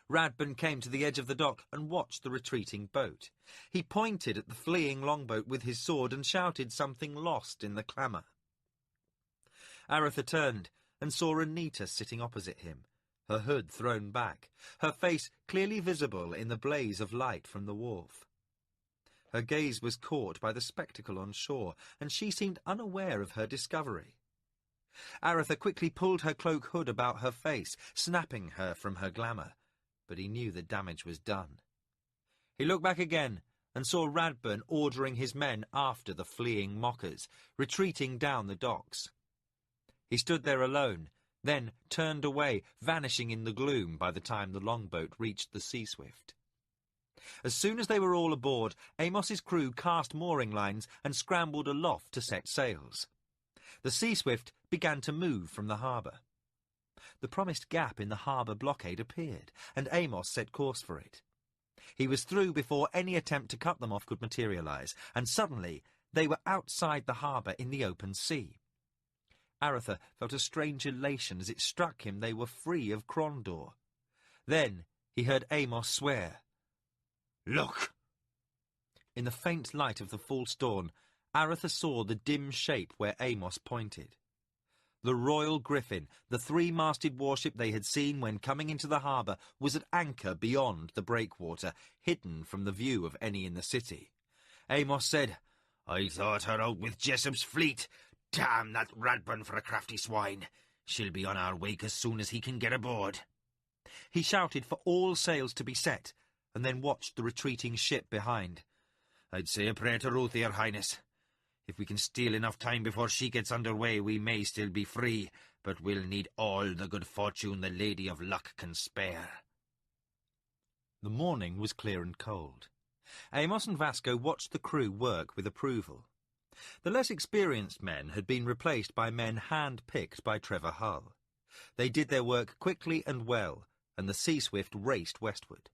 Radburn came to the edge of the dock and watched the retreating boat. He pointed at the fleeing longboat with his sword and shouted something lost in the clamour. Aretha turned and saw Anita sitting opposite him, her hood thrown back, her face clearly visible in the blaze of light from the wharf. Her gaze was caught by the spectacle on shore, and she seemed unaware of her discovery. Aretha quickly pulled her cloak hood about her face, snapping her from her glamour, but he knew the damage was done. He looked back again and saw Radburn ordering his men after the fleeing mockers, retreating down the docks. He stood there alone, then turned away, vanishing in the gloom by the time the longboat reached the Sea Swift. As soon as they were all aboard, Amos's crew cast mooring lines and scrambled aloft to set sails. The Sea Swift began to move from the harbour. The promised gap in the harbour blockade appeared, and Amos set course for it. He was through before any attempt to cut them off could materialise, and suddenly they were outside the harbour in the open sea. Aretha felt a strange elation as it struck him they were free of Crondor. Then he heard Amos swear. "Look!" In the faint light of the false dawn, Aretha saw the dim shape where Amos pointed. The Royal Griffin, the three-masted warship they had seen when coming into the harbour, was at anchor beyond the breakwater, hidden from the view of any in the city. Amos said, "I thought her out with Jessop's fleet. Damn that Radburn for a crafty swine. She'll be on our wake as soon as he can get aboard." He shouted for all sails to be set, and then watched the retreating ship behind. "I'd say a prayer to Ruth, Your Highness. If we can steal enough time before she gets under way, we may still be free, but we'll need all the good fortune the Lady of Luck can spare." The morning was clear and cold. Amos and Vasco watched the crew work with approval. The less experienced men had been replaced by men hand-picked by Trevor Hull. They did their work quickly and well, and the Sea Swift raced westward.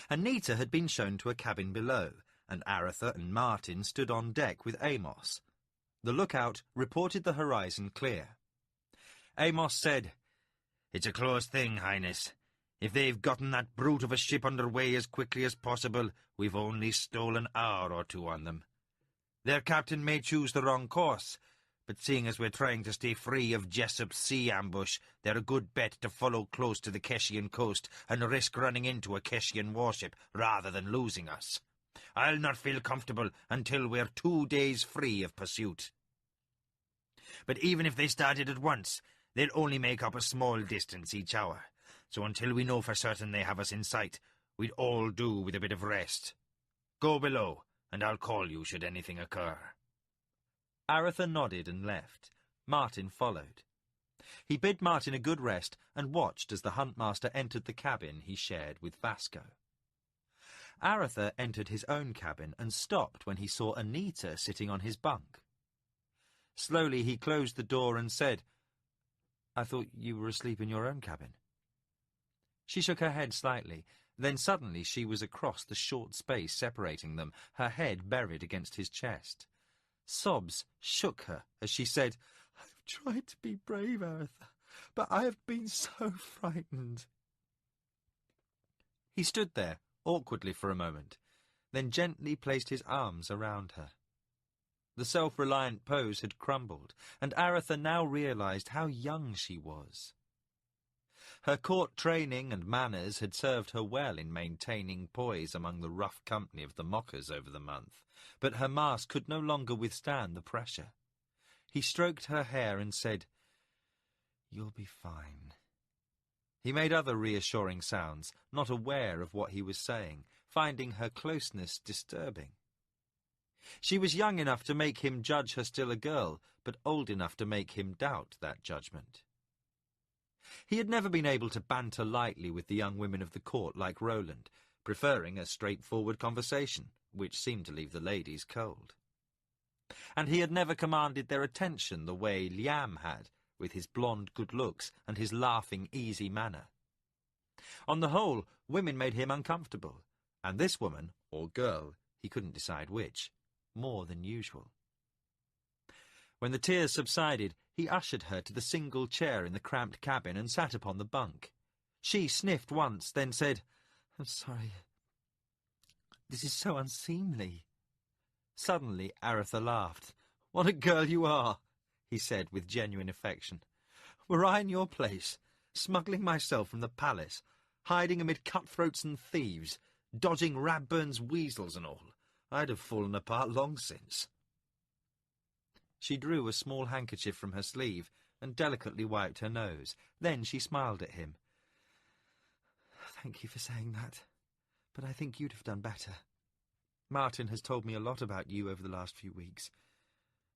Anita had been shown to a cabin below, and Aretha and Martin stood on deck with Amos. The lookout reported the horizon clear. Amos said, "It's a close thing, Highness. If they've gotten that brute of a ship under way as quickly as possible, we've only stolen an hour or two on them. Their captain may choose the wrong course, but seeing as we're trying to stay free of Jessop's sea ambush, they're a good bet to follow close to the Keshian coast and risk running into a Keshian warship rather than losing us. I'll not feel comfortable until we're 2 days free of pursuit. But even if they started at once, they'll only make up a small distance each hour, so until we know for certain they have us in sight, we'd all do with a bit of rest. Go below, and I'll call you should anything occur." Aretha nodded and left. Martin followed. He bid Martin a good rest and watched as the huntmaster entered the cabin he shared with Vasco. Aretha entered his own cabin and stopped when he saw Anita sitting on his bunk. Slowly he closed the door and said, "I thought you were asleep in your own cabin." She shook her head slightly. Then suddenly she was across the short space separating them, her head buried against his chest. Sobs shook her as she said, "I've tried to be brave, Aretha. but I have been so frightened." He stood there, awkwardly for a moment, then gently placed his arms around her. The self-reliant pose had crumbled, and Aretha now realized how young she was. Her court training and manners had served her well in maintaining poise among the rough company of the mockers over the month, but her mask could no longer withstand the pressure. He stroked her hair and said, "You'll be fine." He made other reassuring sounds, not aware of what he was saying, finding her closeness disturbing. She was young enough to make him judge her still a girl, but old enough to make him doubt that judgment. He had never been able to banter lightly with the young women of the court like Roland, preferring a straightforward conversation, which seemed to leave the ladies cold. And he had never commanded their attention the way Liam had, with his blonde good looks and his laughing, easy manner. On the whole, women made him uncomfortable, and this woman, or girl, he couldn't decide which, more than usual. When the tears subsided, he ushered her to the single chair in the cramped cabin and sat upon the bunk. She sniffed once, then said, "I'm sorry. This is so unseemly." Suddenly, Aretha laughed. "What a girl you are," he said with genuine affection. "Were I in your place, smuggling myself from the palace, hiding amid cutthroats and thieves, dodging Radburn's weasels and all, I'd have fallen apart long since." She drew a small handkerchief from her sleeve and delicately wiped her nose. Then she smiled at him. "Thank you for saying that, but I think you'd have done better. Martin has told me a lot about you over the last few weeks,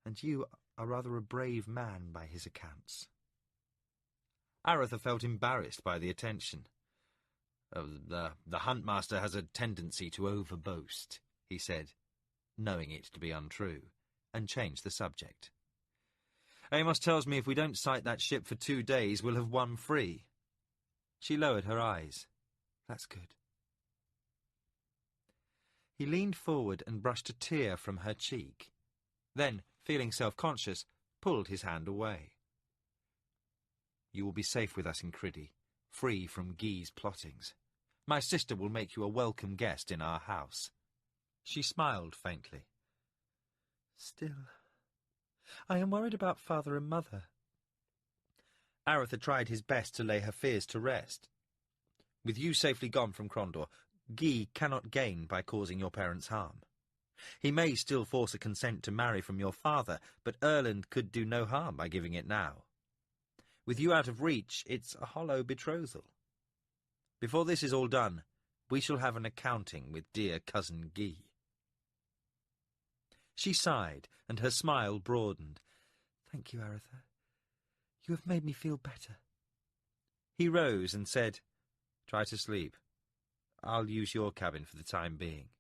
and you are rather a brave man by his accounts." Aretha felt embarrassed by the attention. The huntmaster has a tendency to overboast," he said, knowing it to be untrue, and changed the subject. "Amos tells me if we don't sight that ship for 2 days, we'll have won free." She lowered her eyes. "That's good." He leaned forward and brushed a tear from her cheek. Then, feeling self-conscious, pulled his hand away. "You will be safe with us in Criddy, free from Guy's plottings. My sister will make you a welcome guest in our house." She smiled faintly. "Still, I am worried about Father and Mother." Aretha tried his best to lay her fears to rest. "With you safely gone from Crondor, Guy cannot gain by causing your parents harm. He may still force a consent to marry from your father, but Erland could do no harm by giving it now. With you out of reach, it's a hollow betrothal. Before this is all done, we shall have an accounting with dear cousin Guy." She sighed, and her smile broadened. "Thank you, Aretha. You have made me feel better." He rose and said, "Try to sleep. I'll use your cabin for the time being."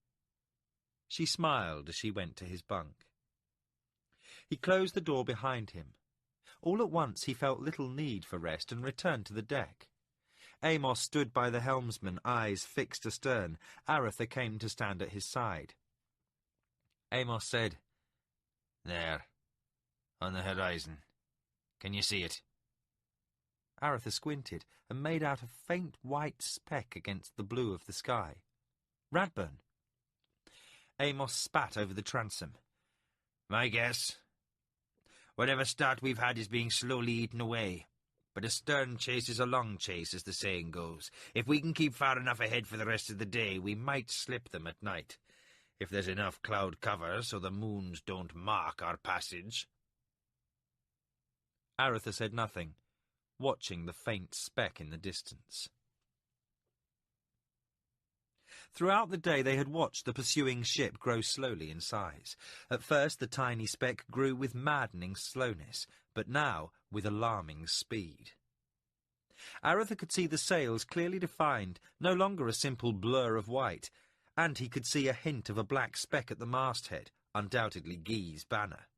She smiled as she went to his bunk. He closed the door behind him. All at once he felt little need for rest and returned to the deck. Amos stood by the helmsman, eyes fixed astern. Aretha came to stand at his side. Amos said, "There, on the horizon. Can you see it?" Aretha squinted and made out a faint white speck against the blue of the sky. "Radburn." Amos spat over the transom. "My guess. Whatever start we've had is being slowly eaten away. But a stern chase is a long chase, as the saying goes. If we can keep far enough ahead for the rest of the day, we might slip them at night, if there's enough cloud cover so the moons don't mark our passage." Aretha said nothing, watching the faint speck in the distance. Throughout the day they had watched the pursuing ship grow slowly in size. At first the tiny speck grew with maddening slowness, but now with alarming speed. Aretha could see the sails clearly defined, no longer a simple blur of white, and he could see a hint of a black speck at the masthead, undoubtedly Guy's banner.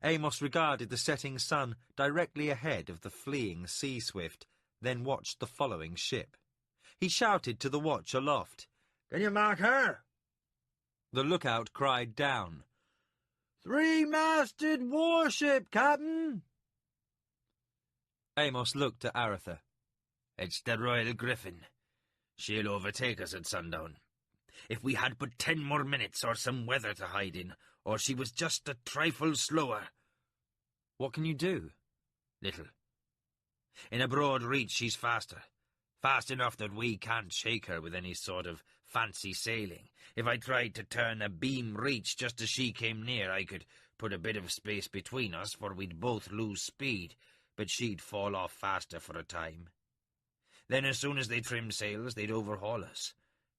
Amos regarded the setting sun directly ahead of the fleeing sea swift, then watched the following ship. He shouted to the watch aloft, "Can you mark her?" The lookout cried down, "Three-masted warship, Captain!" Amos looked at Aretha. It's the Royal Griffin. She'll overtake us at sundown. If we had but 10 more minutes or some weather to hide in, or she was just a trifle slower. What can you do? Little. In a broad reach she's faster. Fast enough that we can't shake her with any sort of fancy sailing. If I tried to turn a beam reach just as she came near, I could put a bit of space between us, for we'd both lose speed, but she'd fall off faster for a time. Then as soon as they trim sails, they'd overhaul us.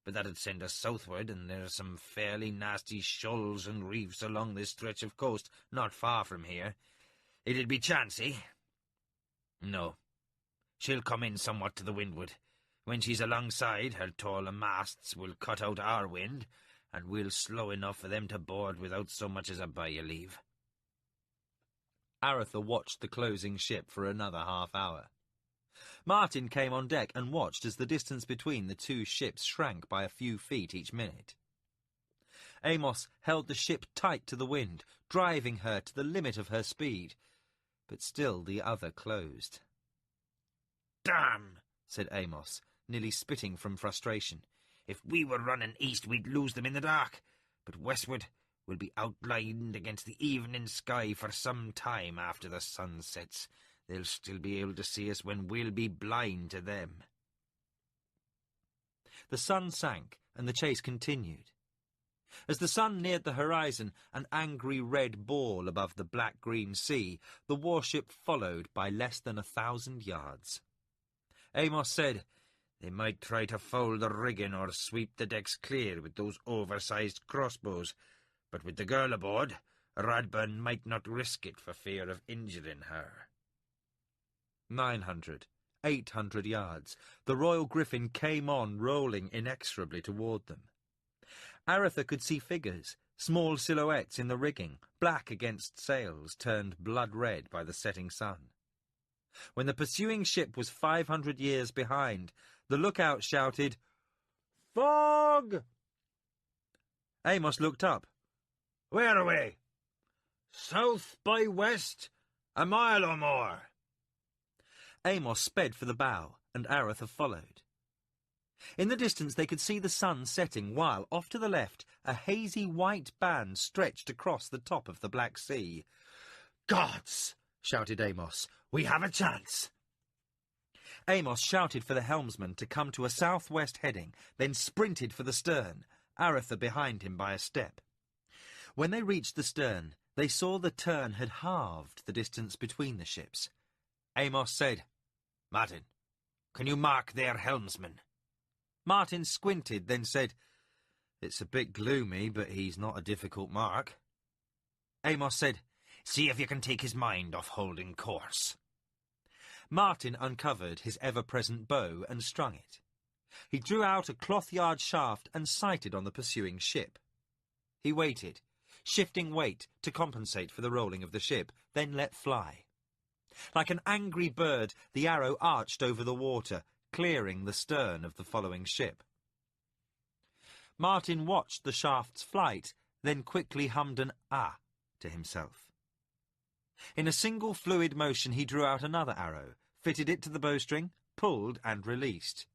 But that'd send us southward, and there's some fairly nasty shoals and reefs along this stretch of coast, not far from here. It'd be chancy. No. She'll come in somewhat to the windward. When she's alongside, her tall masts will cut out our wind, and we'll slow enough for them to board without so much as a by-your-leave. Aretha watched the closing ship for another half hour. Martin came on deck and watched as the distance between the two ships shrank by a few feet each minute. Amos held the ship tight to the wind, driving her to the limit of her speed, but still the other closed. "Damn," said Amos, nearly spitting from frustration. "If we were running east, we'd lose them in the dark, but westward we'll be outlined against the evening sky for some time after the sun sets. They'll still be able to see us when we'll be blind to them." The sun sank, and the chase continued. As the sun neared the horizon, an angry red ball above the black-green sea, the warship followed by less than 1,000 yards. Amos said, "They might try to foul the rigging or sweep the decks clear with those oversized crossbows, but with the girl aboard, Radburn might not risk it for fear of injuring her." 900, 800 yards. The Royal Griffin came on, rolling inexorably toward them. Aretha could see figures, small silhouettes in the rigging, black against sails turned blood-red by the setting sun. When the pursuing ship was 500 years behind, the lookout shouted, "Fog!" Amos looked up. "Where are we?" "South by west, a mile or more." Amos sped for the bow, and Aretha followed. In the distance they could see the sun setting, while, off to the left, a hazy white band stretched across the top of the Black Sea. "Gods!" shouted Amos. "We have a chance!" Amos shouted for the helmsman to come to a southwest heading, then sprinted for the stern, Aretha behind him by a step. When they reached the stern, they saw the turn had halved the distance between the ships. Amos said, "Martin, can you mark their helmsman?" Martin squinted, then said, "It's a bit gloomy, but he's not a difficult mark." Amos said, "See if you can take his mind off holding course." Martin uncovered his ever-present bow and strung it. He drew out a cloth-yard shaft and sighted on the pursuing ship. He waited, shifting weight to compensate for the rolling of the ship, then let fly. Like an angry bird, the arrow arched over the water, clearing the stern of the following ship. Martin watched the shaft's flight, then quickly hummed an "ah" to himself. In a single fluid motion he drew out another arrow, fitted it to the bowstring, pulled and released.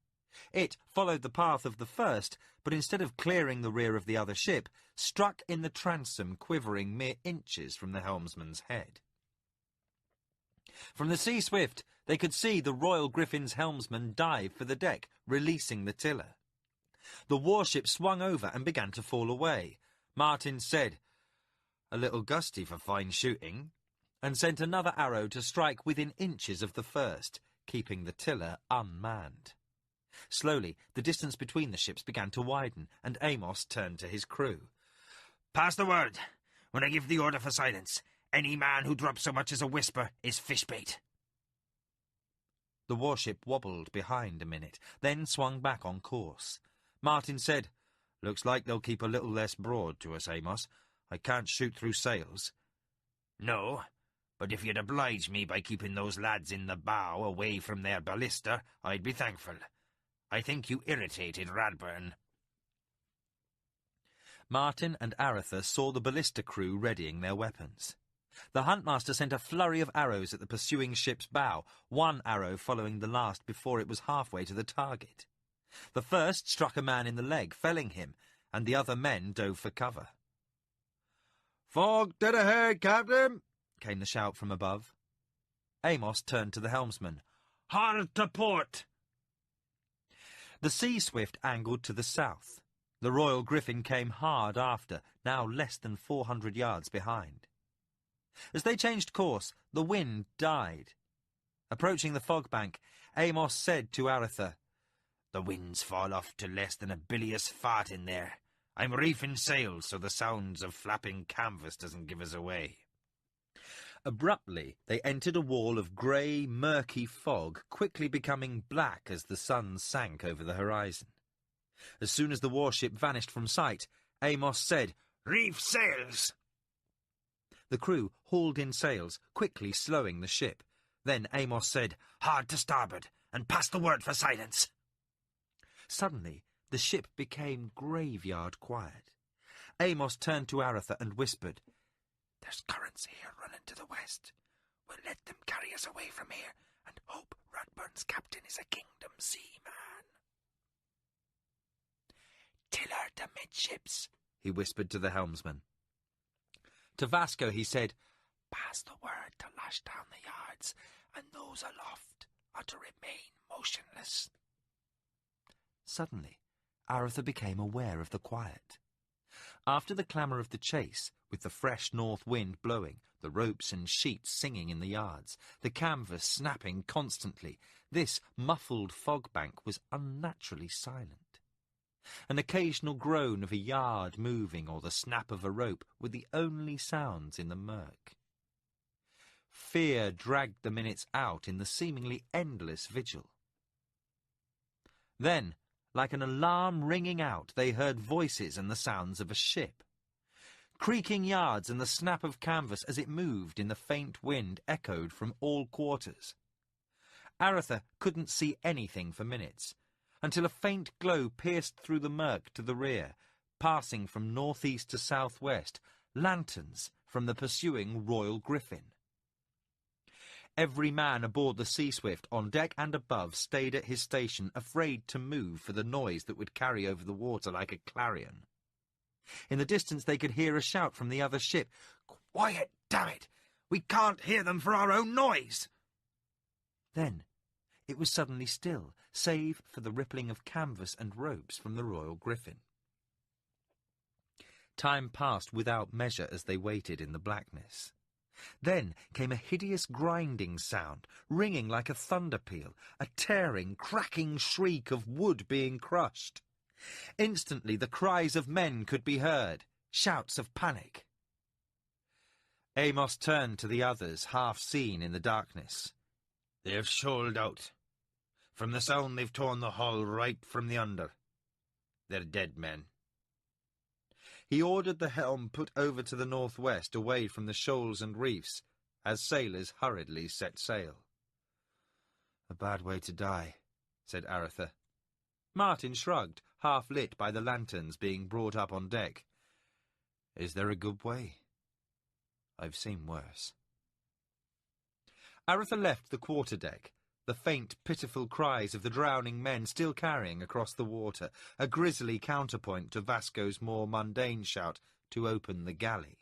It followed the path of the first, but instead of clearing the rear of the other ship, struck in the transom, quivering mere inches from the helmsman's head. From the Sea Swift, they could see the Royal Griffin's helmsman dive for the deck, releasing the tiller. The warship swung over and began to fall away. Martin said, "A little gusty for fine shooting," and sent another arrow to strike within inches of the first, keeping the tiller unmanned. Slowly, the distance between the ships began to widen, and Amos turned to his crew. "Pass the word. When I give the order for silence, any man who drops so much as a whisper is fish bait." The warship wobbled behind a minute, then swung back on course. Martin said, "Looks like they'll keep a little less broad to us, Amos. I can't shoot through sails." "No, but if you'd oblige me by keeping those lads in the bow away from their ballista, I'd be thankful. I think you irritated Radburn." Martin and Aretha saw the ballista crew readying their weapons. The huntmaster sent a flurry of arrows at the pursuing ship's bow, one arrow following the last before it was halfway to the target. The first struck a man in the leg, felling him, and the other men dove for cover. "Fog dead ahead, Captain!" came the shout from above. Amos turned to the helmsman. "Hard to port!" The Sea Swift angled to the south. The Royal Griffin came hard after, now less than 400 yards behind. As they changed course, the wind died. Approaching the fog bank, Amos said to Aretha, "The winds fall off to less than a bilious fart in there. I'm reefing sails so the sounds of flapping canvas doesn't give us away." Abruptly, they entered a wall of grey, murky fog, quickly becoming black as the sun sank over the horizon. As soon as the warship vanished from sight, Amos said, "Reef sails!" The crew hauled in sails, quickly slowing the ship. Then Amos said, "Hard to starboard, and pass the word for silence." Suddenly, the ship became graveyard quiet. Amos turned to Aretha and whispered, "There's currents here running to the west. We'll let them carry us away from here and hope Rudburn's captain is a kingdom seaman." "Tiller to midships," he whispered to the helmsman. To Vasco he said, "Pass the word to lash down the yards, and those aloft are to remain motionless." Suddenly, Aretha became aware of the quiet. After the clamour of the chase, with the fresh north wind blowing, the ropes and sheets singing in the yards, the canvas snapping constantly, this muffled fog bank was unnaturally silent. An occasional groan of a yard moving or the snap of a rope were the only sounds in the murk. Fear dragged the minutes out in the seemingly endless vigil. Then, like an alarm ringing out, they heard voices and the sounds of a ship. Creaking yards and the snap of canvas as it moved in the faint wind echoed from all quarters. Aretha couldn't see anything for minutes, until a faint glow pierced through the murk to the rear, passing from northeast to southwest, lanterns from the pursuing Royal Griffin. Every man aboard the Sea Swift, on deck and above, stayed at his station, afraid to move for the noise that would carry over the water like a clarion. In the distance they could hear a shout from the other ship. "Quiet, damn it! We can't hear them for our own noise!" Then it was suddenly still, save for the rippling of canvas and ropes from the Royal Griffin. Time passed without measure as they waited in the blackness. Then came a hideous grinding sound, ringing like a thunder peal, a tearing, cracking shriek of wood being crushed. Instantly the cries of men could be heard, shouts of panic. Amos turned to the others, half seen in the darkness. "They've shoaled out. From the sound they've torn the hull right from the under. They're dead men." He ordered the helm put over to the northwest, away from the shoals and reefs, as sailors hurriedly set sail. "A bad way to die," said Aretha. Martin shrugged, half lit by the lanterns being brought up on deck. "Is there a good way? I've seen worse." Aretha left the quarterdeck, the faint, pitiful cries of the drowning men still carrying across the water, a grisly counterpoint to Vasco's more mundane shout to open the galley.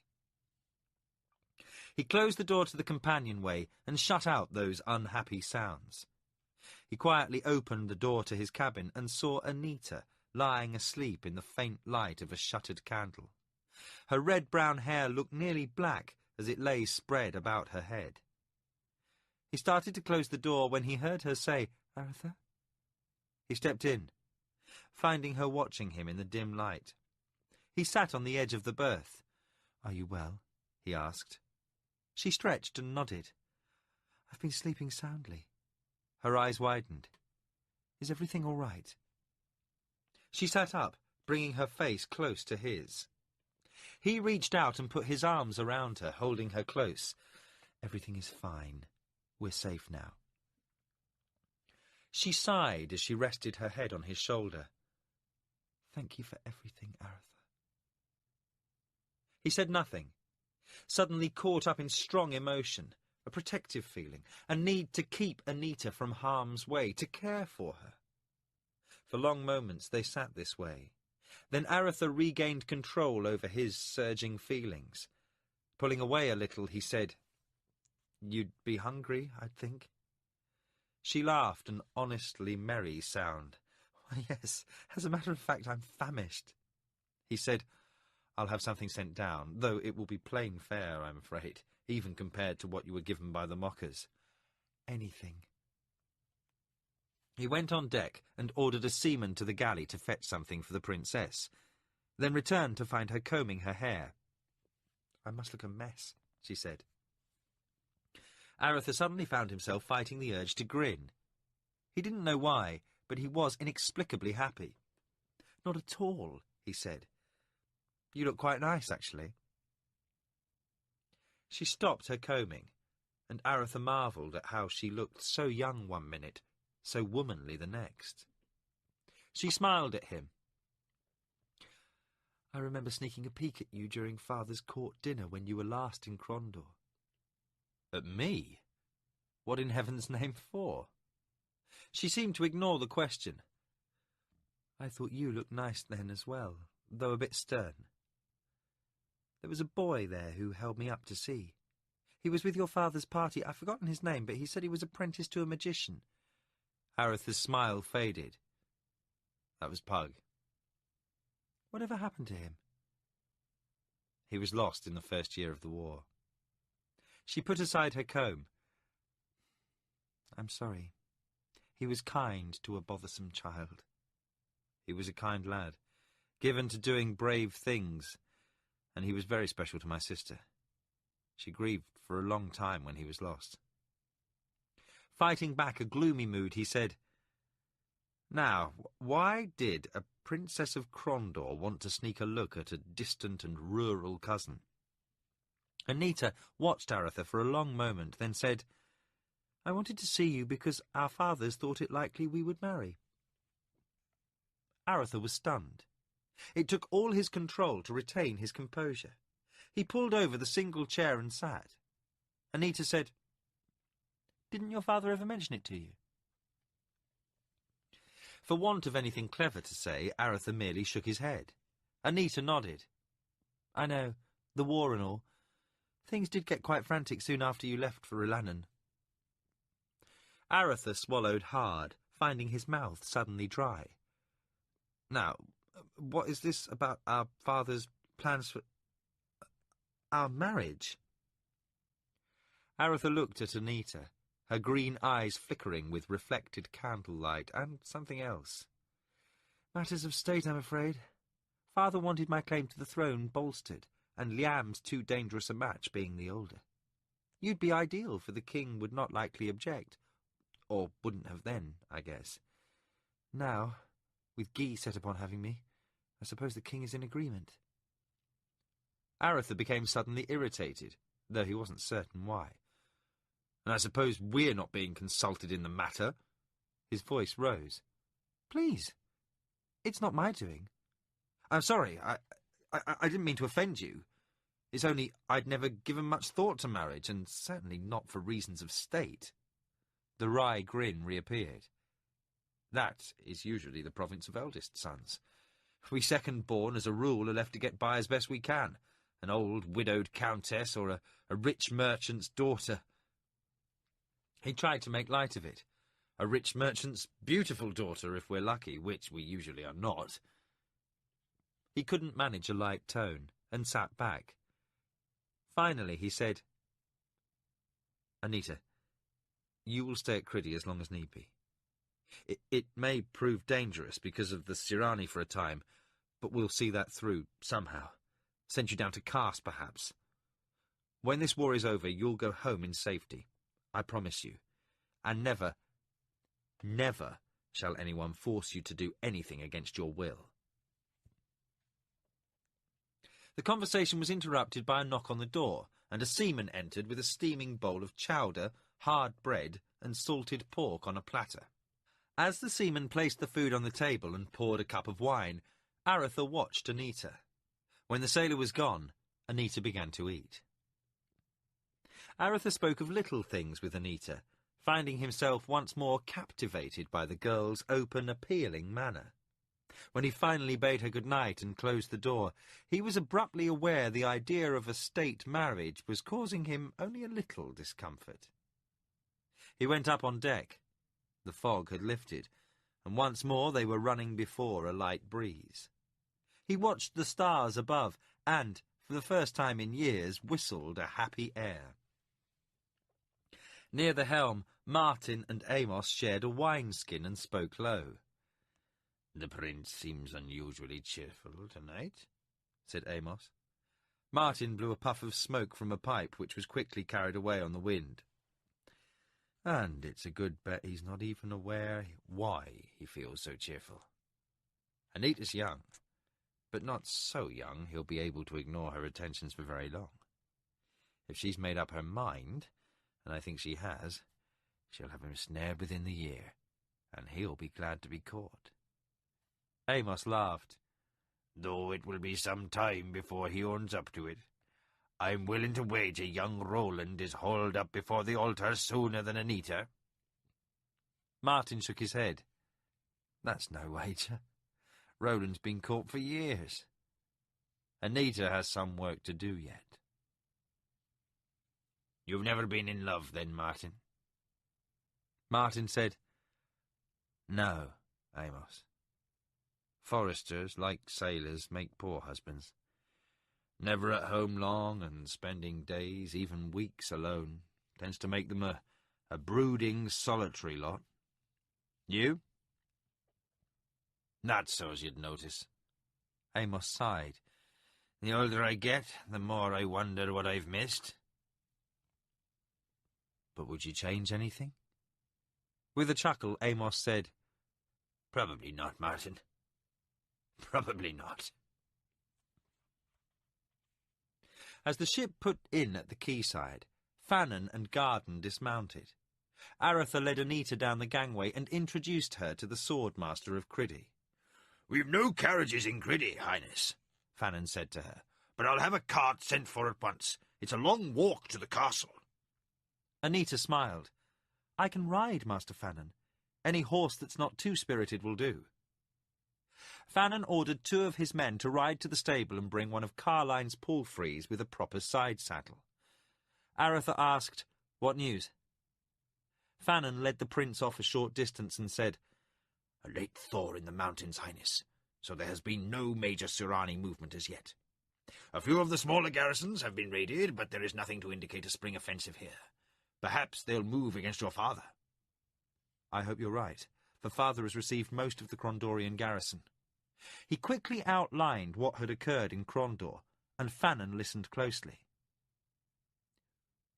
He closed the door to the companionway and shut out those unhappy sounds. He quietly opened the door to his cabin and saw Anita lying asleep in the faint light of a shuttered candle. Her red-brown hair looked nearly black as it lay spread about her head. He started to close the door when he heard her say, "Aretha?" He stepped in, finding her watching him in the dim light. He sat on the edge of the berth. "Are you well?" he asked. She stretched and nodded. "I've been sleeping soundly." Her eyes widened. "Is everything all right?" She sat up, bringing her face close to his. He reached out and put his arms around her, holding her close. "Everything is fine. We're safe now." She sighed as she rested her head on his shoulder. "Thank you for everything, Aretha." He said nothing. suddenly caught up in strong emotion, a protective feeling, a need to keep Anita from harm's way, to care for her. For long moments they sat this way. Then Aretha regained control over his surging feelings. Pulling away a little, he said, "You'd be hungry, I'd think." She laughed, an honestly merry sound. "Why, yes, as a matter of fact, I'm famished." He said, "I'll have something sent down, though it will be plain fare, I'm afraid, even compared to what you were given by the mockers." "Anything." He went on deck and ordered a seaman to the galley to fetch something for the princess, then returned to find her combing her hair. "I must look a mess," she said. Aretha suddenly found himself fighting the urge to grin. He didn't know why, but he was inexplicably happy. "Not at all," he said. "You look quite nice, actually." She stopped her combing, and Aretha marvelled at how she looked so young one minute, so womanly the next. She smiled at him. "I remember sneaking a peek at you during Father's court dinner when you were last in Crondor." "At me? What in heaven's name for?" She seemed to ignore the question. "I thought you looked nice then as well, though a bit stern. There was a boy there who held me up to see. He was with your father's party. I've forgotten his name, but he said he was apprenticed to a magician." Aretha's smile faded. "That was Pug." "Whatever happened to him?" "He was lost in the first year of the war." She put aside her comb. "I'm sorry. He was kind to a bothersome child." "He was a kind lad, given to doing brave things, and he was very special to my sister. She grieved for a long time when he was lost." Fighting back a gloomy mood, he said, "Now, why did a princess of Crondor want to sneak a look at a distant and rural cousin?" Anita watched Aretha for a long moment, then said, "I wanted to see you because our fathers thought it likely we would marry." Aretha was stunned. It took all his control to retain his composure. He pulled over the single chair and sat. Anita said, "Didn't your father ever mention it to you?" For want of anything clever to say, Aretha merely shook his head. Anita nodded. "I know, the war and all. Things did get quite frantic soon after you left for Rhiannon." Aretha swallowed hard, finding his mouth suddenly dry. "Now, what is this about our father's plans for our marriage?" Aretha looked at Anita, her green eyes flickering with reflected candlelight and something else. "Matters of state, I'm afraid. Father wanted my claim to the throne bolstered, and Liam's too dangerous a match, being the older. You'd be ideal, for the king would not likely object. Or wouldn't have then, I guess. Now, with Guy set upon having me, I suppose the king is in agreement." Aretha became suddenly irritated, though he wasn't certain why. "And I suppose we're not being consulted in the matter?" His voice rose. "Please, it's not my doing. I'm sorry, I didn't mean to offend you. It's only I'd never given much thought to marriage, and certainly not for reasons of state." The wry grin reappeared. "That is usually the province of eldest sons. We second-born, as a rule, are left to get by as best we can. An old widowed countess or a rich merchant's daughter." He tried to make light of it. "A rich merchant's beautiful daughter, if we're lucky, which we usually are not." He couldn't manage a light tone, and sat back. Finally he said, "Anita, you will stay at Criddy as long as need be. It may prove dangerous because of the Sirani for a time, but we'll see that through somehow. Send you down to Cast, perhaps. When this war is over, you'll go home in safety. I promise you. And never, never shall anyone force you to do anything against your will." The conversation was interrupted by a knock on the door, and a seaman entered with a steaming bowl of chowder, hard bread, and salted pork on a platter. As the seaman placed the food on the table and poured a cup of wine, Aretha watched Anita. When the sailor was gone, Anita began to eat. Aretha spoke of little things with Anita, finding himself once more captivated by the girl's open, appealing manner. When he finally bade her good night and closed the door, he was abruptly aware the idea of a state marriage was causing him only a little discomfort. He went up on deck. The fog had lifted, and once more they were running before a light breeze. He watched the stars above and, for the first time in years, whistled a happy air. Near the helm, Martin and Amos shared a wineskin and spoke low. "The prince seems unusually cheerful tonight," said Amos. Martin blew a puff of smoke from a pipe, which was quickly carried away on the wind. "And it's a good bet he's not even aware why he feels so cheerful. Anita's young, but not so young he'll be able to ignore her attentions for very long. If she's made up her mind, and I think she has, she'll have him snared within the year, and he'll be glad to be caught." Amos laughed. "Though it will be some time before he owns up to it. I'm willing to wager young Roland is hauled up before the altar sooner than Anita." Martin shook his head. "That's no wager. Roland's been caught for years. Anita has some work to do yet." "You've never been in love, then, Martin?" Martin said, "No, Amos. Foresters, like sailors, make poor husbands. Never at home long, and spending days, even weeks, alone, tends to make them a brooding, solitary lot. You?" "Not so as you'd notice." Amos sighed. "The older I get, the more I wonder what I've missed." "But would you change anything?" With a chuckle, Amos said, "Probably not, Martin. Probably not." As the ship put in at the quayside, Fannin and Garden dismounted. Aretha led Anita down the gangway and introduced her to the swordmaster of Criddy. "We've no carriages in Criddy, Highness," Fannin said to her, "but I'll have a cart sent for at once. It's a long walk to the castle." Anita smiled. "I can ride, Master Fannin. Any horse that's not too spirited will do." Fannin ordered 2 of his men to ride to the stable and bring one of Carline's palfreys with a proper side saddle. Aretha asked, "What news?" Fannin led the prince off a short distance and said, "A late thaw in the mountains, Highness, so there has been no major Sirani movement as yet. A few of the smaller garrisons have been raided, but there is nothing to indicate a spring offensive here. Perhaps they'll move against your father." "I hope you're right, for father has received most of the Crondorian garrison." He quickly outlined what had occurred in Crondor, and Fannin listened closely.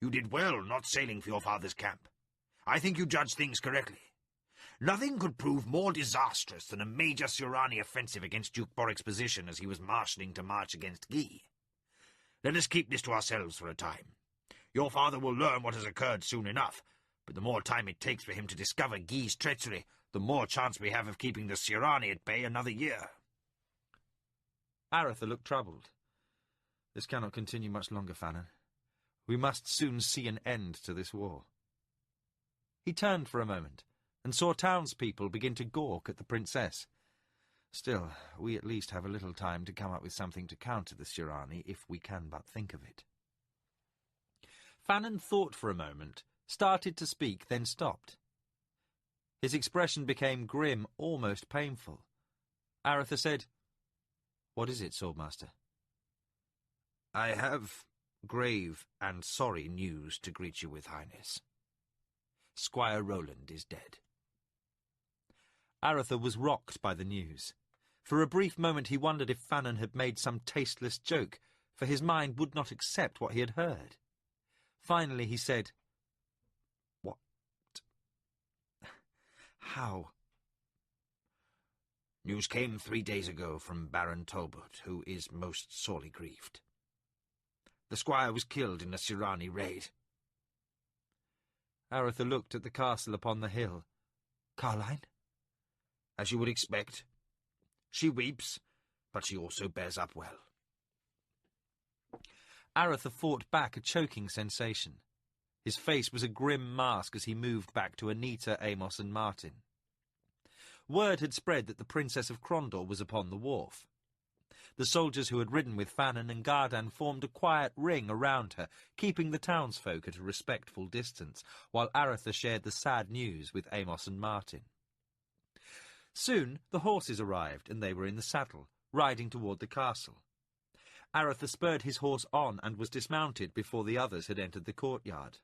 "You did well not sailing for your father's camp. I think you judged things correctly. Nothing could prove more disastrous than a major Sirani offensive against Duke Boric's position as he was marshalling to march against Guy. Let us keep this to ourselves for a time. Your father will learn what has occurred soon enough, but the more time it takes for him to discover Guy's treachery, the more chance we have of keeping the Sirani at bay another year." Aretha looked troubled. "This cannot continue much longer, Fannin. We must soon see an end to this war." He turned for a moment, and saw townspeople begin to gawk at the princess. "Still, we at least have a little time to come up with something to counter the Sirani, if we can but think of it." Fannin thought for a moment, started to speak, then stopped. His expression became grim, almost painful. Aretha said, "What is it, Swordmaster?" "I have grave and sorry news to greet you with, Highness. Squire Roland is dead." Aretha was rocked by the news. For a brief moment he wondered if Fannin had made some tasteless joke, for his mind would not accept what he had heard. Finally he said, "What? How?" "News came 3 days ago from Baron Talbot, who is most sorely grieved. The squire was killed in a Sirani raid." Aretha looked at the castle upon the hill. "Carline?" "As you would expect. She weeps, but she also bears up well." Aretha fought back a choking sensation. His face was a grim mask as he moved back to Anita, Amos and Martin. Word had spread that the Princess of Krondor was upon the wharf. The soldiers who had ridden with Fanon and Gardan formed a quiet ring around her, keeping the townsfolk at a respectful distance, while Aretha shared the sad news with Amos and Martin. Soon the horses arrived, and they were in the saddle, riding toward the castle. Aretha spurred his horse on and was dismounted before the others had entered the courtyard.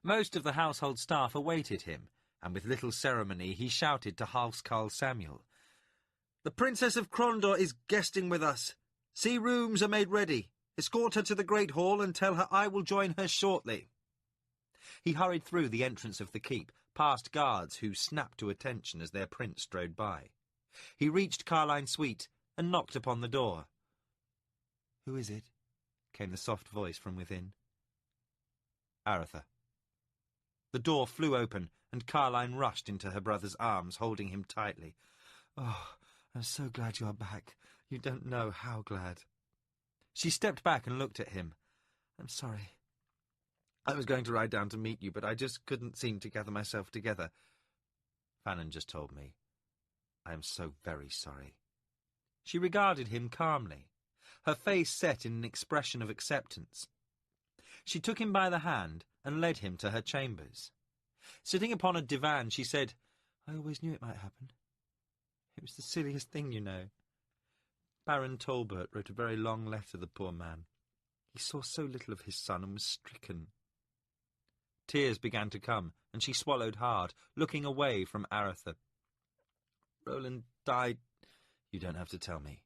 Most of the household staff awaited him, and with little ceremony he shouted to Housecarl Samuel, "The Princess of Krondor is guesting with us. See, rooms are made ready. Escort her to the great hall and tell her I will join her shortly." He hurried through the entrance of the keep, past guards who snapped to attention as their prince strode by. He reached Carline's suite and knocked upon the door. "Who is it?" came the soft voice from within. "Aretha." The door flew open, and Carline rushed into her brother's arms, holding him tightly. "Oh, I'm so glad you are back. You don't know how glad." She stepped back and looked at him. "I'm sorry. I was going to ride down to meet you, but I just couldn't seem to gather myself together. Fanon just told me. I am so very sorry." She regarded him calmly, her face set in an expression of acceptance. She took him by the hand and led him to her chambers. Sitting upon a divan, she said, "I always knew it might happen. It was the silliest thing, you know. Baron Tolbert wrote a very long letter, the poor man. He saw so little of his son and was stricken." Tears began to come, and she swallowed hard, looking away from Aretha. "Roland died—" "You don't have to tell me."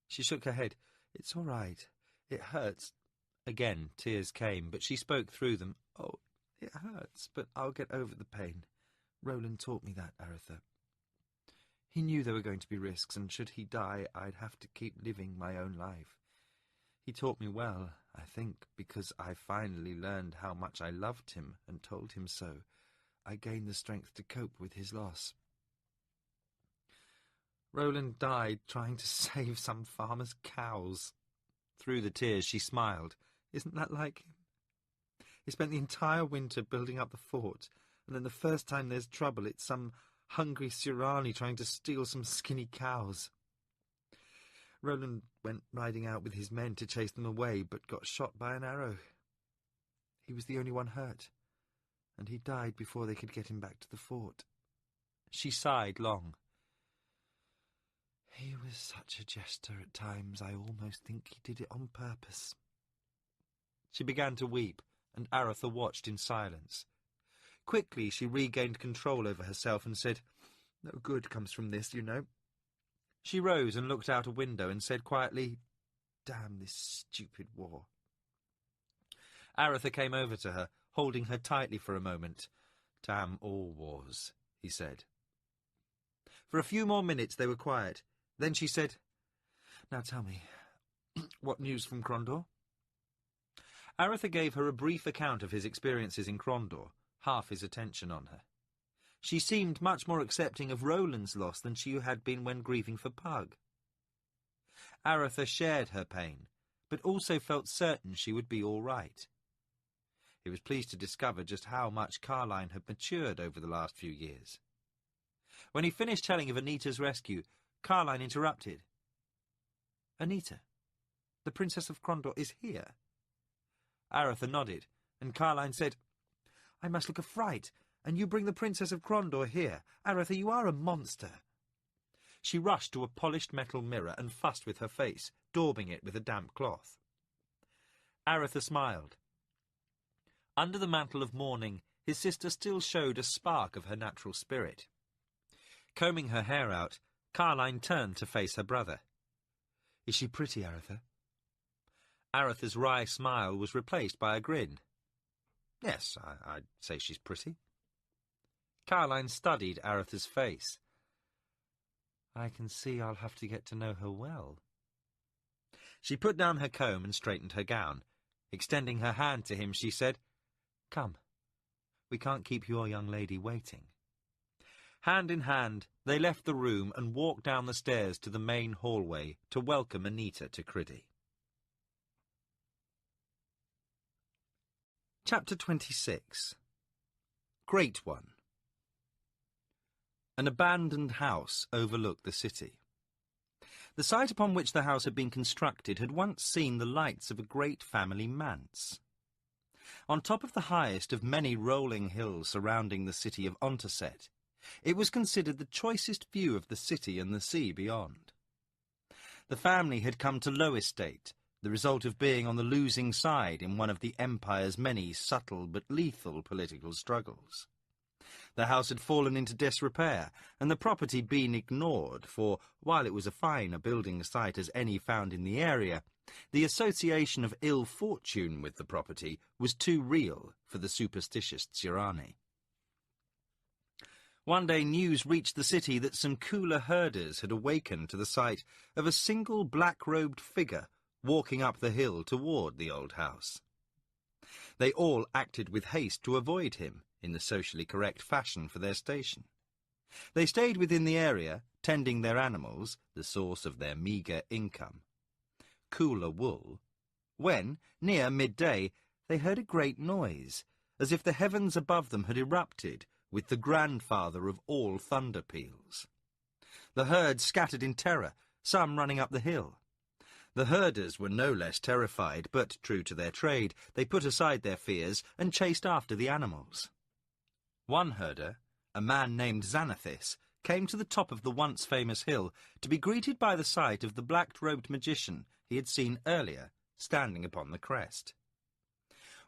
She shook her head. "It's all right. It hurts." Again tears came, but she spoke through them. "Oh, it hurts, but I'll get over the pain. Roland taught me that, Aretha. He knew there were going to be risks, and should he die, I'd have to keep living my own life. He taught me well, I think, because I finally learned how much I loved him and told him so. I gained the strength to cope with his loss. Roland died trying to save some farmer's cows." Through the tears she smiled. "Isn't that like him? He spent the entire winter building up the fort, and then the first time there's trouble, it's some hungry Sirani trying to steal some skinny cows. Roland went riding out with his men to chase them away, but got shot by an arrow. He was the only one hurt, and he died before they could get him back to the fort." She sighed long. "He was such a jester at times, I almost think he did it on purpose." She began to weep, and Aretha watched in silence. Quickly she regained control over herself and said, "No good comes from this, you know." She rose and looked out a window and said quietly, "Damn this stupid war." Aretha came over to her, holding her tightly for a moment. "Damn all wars," he said. For a few more minutes they were quiet. Then she said, "Now tell me, what news from Krondor?" Aretha gave her a brief account of his experiences in Krondor, half his attention on her. She seemed much more accepting of Roland's loss than she had been when grieving for Pug. Aretha shared her pain, but also felt certain she would be all right. He was pleased to discover just how much Carline had matured over the last few years. When he finished telling of Anita's rescue, Carline interrupted. "Anita, the Princess of Krondor is here?" Aretha nodded, and Carline said, "I must look a fright, and you bring the Princess of Krondor here. Aretha, you are a monster." She rushed to a polished metal mirror and fussed with her face, daubing it with a damp cloth. Aretha smiled. Under the mantle of mourning, his sister still showed a spark of her natural spirit. Combing her hair out, Carline turned to face her brother. "Is she pretty, Aretha?" Aretha's wry smile was replaced by a grin. "Yes, I'd say she's pretty." Carline studied Aretha's face. "I can see I'll have to get to know her well." She put down her comb and straightened her gown. Extending her hand to him, she said, "Come, we can't keep your young lady waiting." Hand in hand, they left the room and walked down the stairs to the main hallway to welcome Anita to Criddy. Chapter 26. Great One. An abandoned house overlooked the city. The site upon which the house had been constructed had once seen the lights of a great family manse. On top of the highest of many rolling hills surrounding the city of Onterset, it was considered the choicest view of the city and the sea beyond. The family had come to low estate, the result of being on the losing side in one of the Empire's many subtle but lethal political struggles. The house had fallen into disrepair, and the property been ignored, for, while it was as fine a building site as any found in the area, the association of ill fortune with the property was too real for the superstitious Tsirani. One day news reached the city that some cooler herders had awakened to the sight of a single black-robed figure walking up the hill toward the old house. They all acted with haste to avoid him, in the socially correct fashion for their station. They stayed within the area, tending their animals, the source of their meagre income, cooler wool, when, near midday, they heard a great noise, as if the heavens above them had erupted with the grandfather of all thunder peals. The herd scattered in terror, some running up the hill. The herders were no less terrified, but, true to their trade, they put aside their fears and chased after the animals. One herder, a man named Xanathis, came to the top of the once famous hill to be greeted by the sight of the black-robed magician he had seen earlier, standing upon the crest.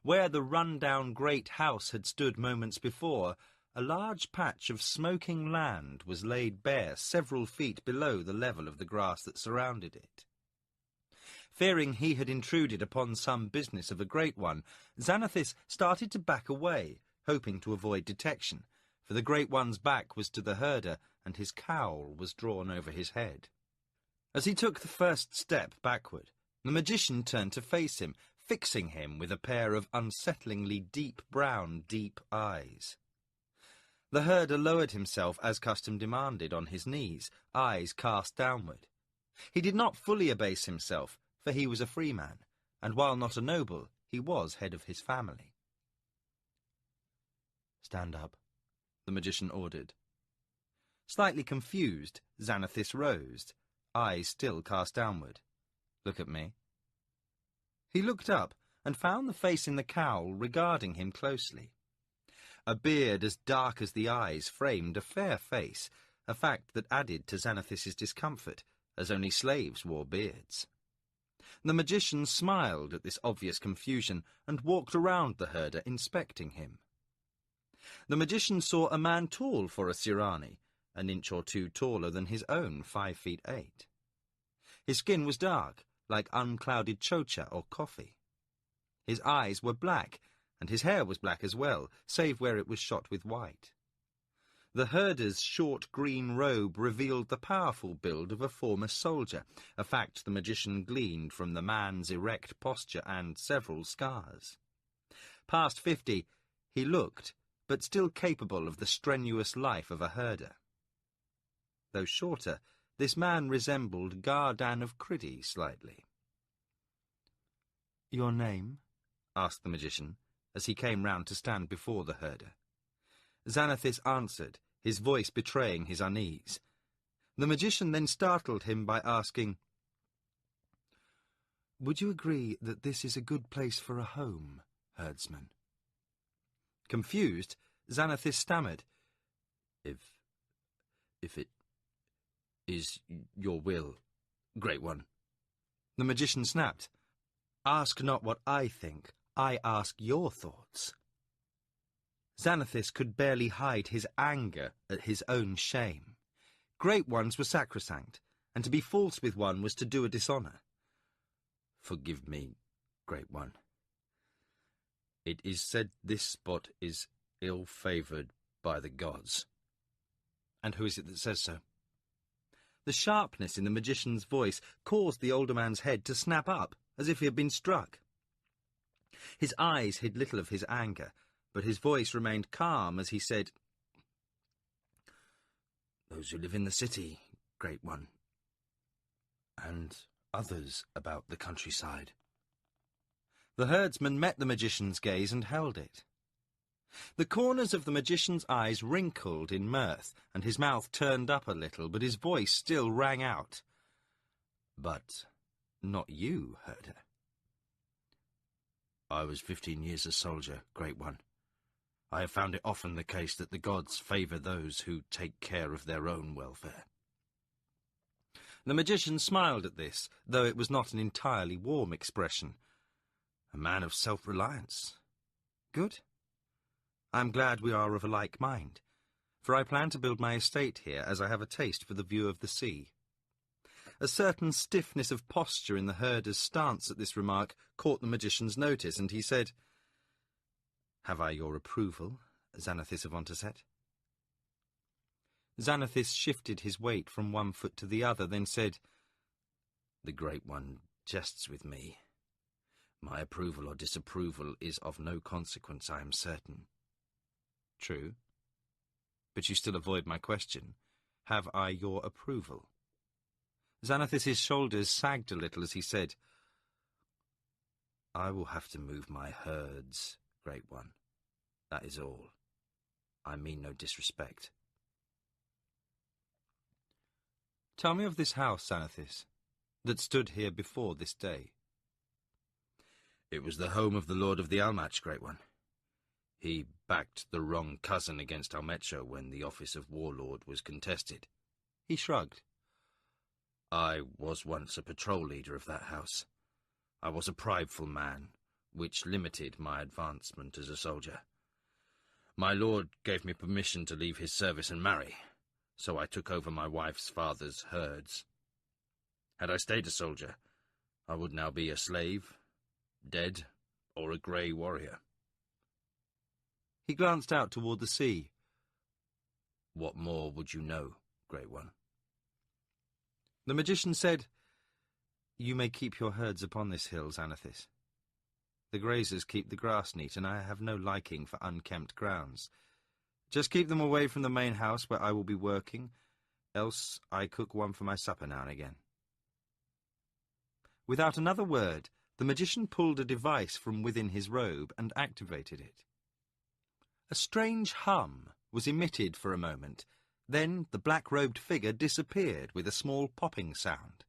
Where the run-down great house had stood moments before, a large patch of smoking land was laid bare several feet below the level of the grass that surrounded it. Fearing he had intruded upon some business of a great one, Xanathis started to back away, hoping to avoid detection, for the Great One's back was to the herder and his cowl was drawn over his head. As he took the first step backward, the magician turned to face him, fixing him with a pair of unsettlingly deep brown, deep eyes. The herder lowered himself as custom demanded on his knees, eyes cast downward. He did not fully abase himself, for he was a free man, and while not a noble, he was head of his family. "Stand up," the magician ordered. Slightly confused, Xanathis rose, eyes still cast downward. "Look at me." He looked up and found the face in the cowl regarding him closely. A beard as dark as the eyes framed a fair face, a fact that added to Xanathis's discomfort, as only slaves wore beards. The magician smiled at this obvious confusion and walked around the herder, inspecting him. The magician saw a man tall for a Tsirani, an inch or two taller than his own 5'8". His skin was dark, like unclouded chocha or coffee. His eyes were black, and his hair was black as well, save where it was shot with white. The herder's short green robe revealed the powerful build of a former soldier, a fact the magician gleaned from the man's erect posture and several scars. Past 50, he looked, but still capable of the strenuous life of a herder. Though shorter, this man resembled Gardan of Criddy slightly. "Your name?" asked the magician, as he came round to stand before the herder. Xanathis answered, his voice betraying his unease. The magician then startled him by asking, "Would you agree that this is a good place for a home, herdsman?" Confused, Xanathis stammered, If it is your will, Great One." The magician snapped, "Ask not what I think, I ask your thoughts." Xanathis could barely hide his anger at his own shame. Great ones were sacrosanct, and to be false with one was to do a dishonour. "Forgive me, Great One. It is said this spot is ill-favoured by the gods." "And who is it that says so?" The sharpness in the magician's voice caused the older man's head to snap up, as if he had been struck. His eyes hid little of his anger, but his voice remained calm as he said, "Those who live in the city, Great One, and others about the countryside." The herdsman met the magician's gaze and held it. The corners of the magician's eyes wrinkled in mirth, and his mouth turned up a little, but his voice still rang out. "But not you, herder." "I was 15 years a soldier, Great One. I have found it often the case that the gods favour those who take care of their own welfare." The magician smiled at this, though it was not an entirely warm expression. A man of self-reliance. Good. I am glad we are of a like mind, for I plan to build my estate here as I have a taste for the view of the sea. A certain stiffness of posture in the herder's stance at this remark caught the magician's notice, and he said, "Have I your approval, Xanathis of Ontoset?" Xanathis shifted his weight from one foot to the other, then said, "The Great One jests with me. My approval or disapproval is of no consequence, I am certain." "True. But you still avoid my question. Have I your approval?" Xanathis's shoulders sagged a little as he said, "I will have to move my herds, Great One. That is all. I mean no disrespect." "Tell me of this house, Xanathis, that stood here before this day." "It was the home of the Lord of the Almach, Great One. He backed the wrong cousin against Almecho when the office of warlord was contested." He shrugged. "I was once a patrol leader of that house. I was a prideful man, which limited my advancement as a soldier. My lord gave me permission to leave his service and marry, so I took over my wife's father's herds. Had I stayed a soldier, I would now be a slave, dead, or a grey warrior." He glanced out toward the sea. "What more would you know, Great One?" The magician said, "You may keep your herds upon this hill, Xanathis. The grazers keep the grass neat, and I have no liking for unkempt grounds. Just keep them away from the main house where I will be working, else I cook one for my supper now and again." Without another word, the magician pulled a device from within his robe and activated it. A strange hum was emitted for a moment. Then the black-robed figure disappeared with a small popping sound.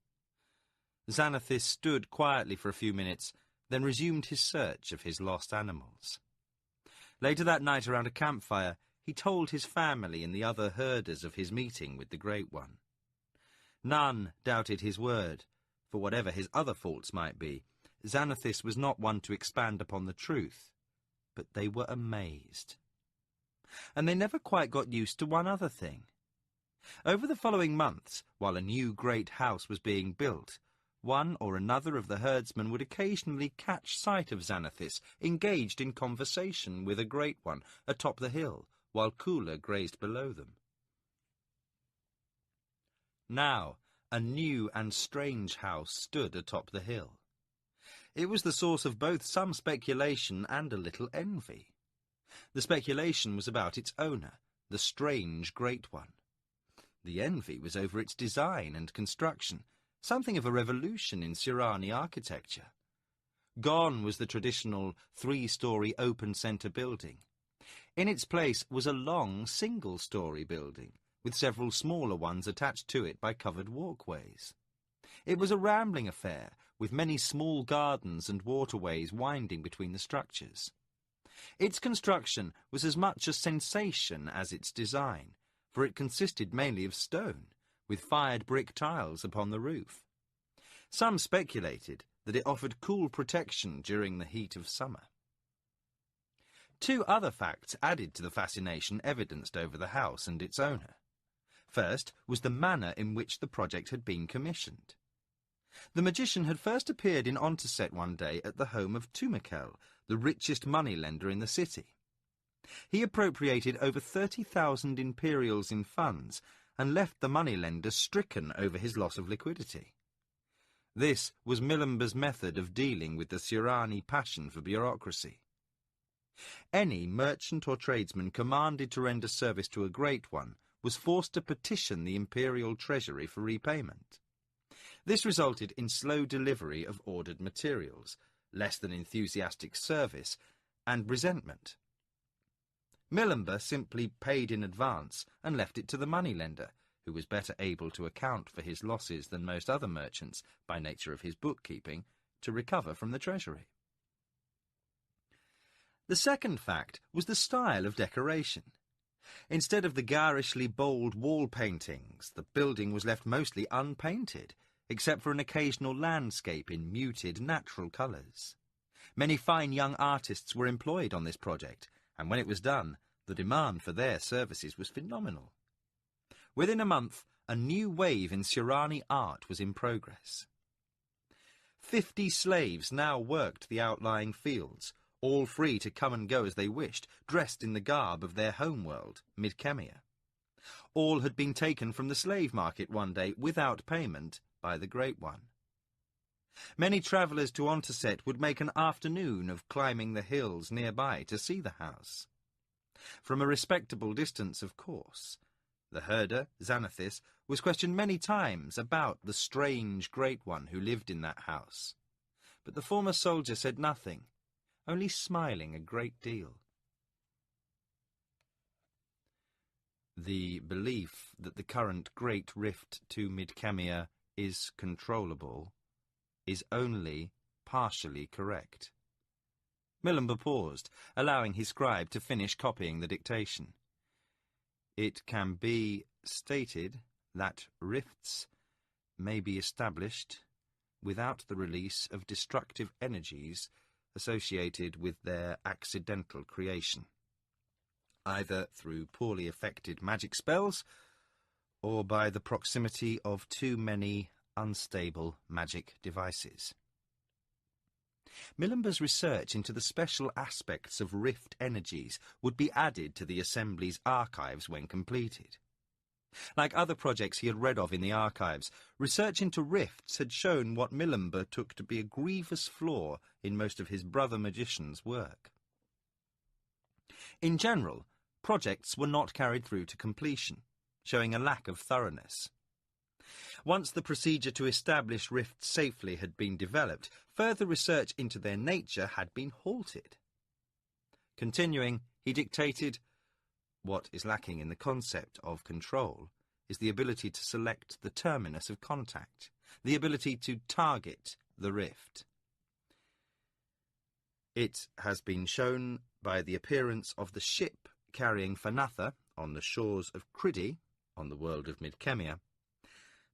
Xanathis stood quietly for a few minutes, then resumed his search of his lost animals. Later that night around a campfire, he told his family and the other herders of his meeting with the Great One. None doubted his word, for whatever his other faults might be, Xanathis was not one to expand upon the truth, but they were amazed. And they never quite got used to one other thing. Over the following months, while a new great house was being built, one or another of the herdsmen would occasionally catch sight of Xanathis engaged in conversation with a Great One atop the hill, while Kula grazed below them. Now, a new and strange house stood atop the hill. It was the source of both some speculation and a little envy. The speculation was about its owner, the strange Great One. The envy was over its design and construction, something of a revolution in Sirani architecture. Gone was the traditional three-story open-centre building. In its place was a long single-story building, with several smaller ones attached to it by covered walkways. It was a rambling affair, with many small gardens and waterways winding between the structures. Its construction was as much a sensation as its design, for it consisted mainly of stone, with fired brick tiles upon the roof. Some speculated that it offered cool protection during the heat of summer. Two other facts added to the fascination evidenced over the house and its owner. First was the manner in which the project had been commissioned. The magician had first appeared in Ontoset one day at the home of Tumakel, the richest moneylender in the city. He appropriated over 30,000 imperials in funds and left the moneylender stricken over his loss of liquidity. This was Milamba's method of dealing with the Sirani passion for bureaucracy. Any merchant or tradesman commanded to render service to a Great One was forced to petition the imperial treasury for repayment. This resulted in slow delivery of ordered materials, less than enthusiastic service, and resentment. Millenber simply paid in advance and left it to the moneylender, who was better able to account for his losses than most other merchants by nature of his bookkeeping, to recover from the treasury. The second fact was the style of decoration. Instead of the garishly bold wall paintings, the building was left mostly unpainted, except for an occasional landscape in muted, natural colours. Many fine young artists were employed on this project, and when it was done, the demand for their services was phenomenal. Within a month, a new wave in Sirani art was in progress. 50 slaves now worked the outlying fields, all free to come and go as they wished, dressed in the garb of their homeworld, Midkemia. All had been taken from the slave market one day without payment by the Great One. Many travellers to Onteset would make an afternoon of climbing the hills nearby to see the house. From a respectable distance, of course. The herder, Xanathis, was questioned many times about the strange Great One who lived in that house. But the former soldier said nothing, only smiling a great deal. The belief that the current great rift to Midkemia is controllable is only partially correct. Millenber paused, allowing his scribe to finish copying the dictation. It can be stated that rifts may be established without the release of destructive energies associated with their accidental creation, either through poorly effected magic spells or by the proximity of too many unstable magic devices. Millenber's research into the special aspects of rift energies would be added to the Assembly's archives when completed. Like other projects he had read of in the archives, research into rifts had shown what Millenber took to be a grievous flaw in most of his brother magicians' work. In general, projects were not carried through to completion, showing a lack of thoroughness. Once the procedure to establish rifts safely had been developed, further research into their nature had been halted. Continuing, he dictated, "What is lacking in the concept of control is the ability to select the terminus of contact, the ability to target the rift. It has been shown by the appearance of the ship carrying Fanatha on the shores of Cridi, on the world of Midkemia,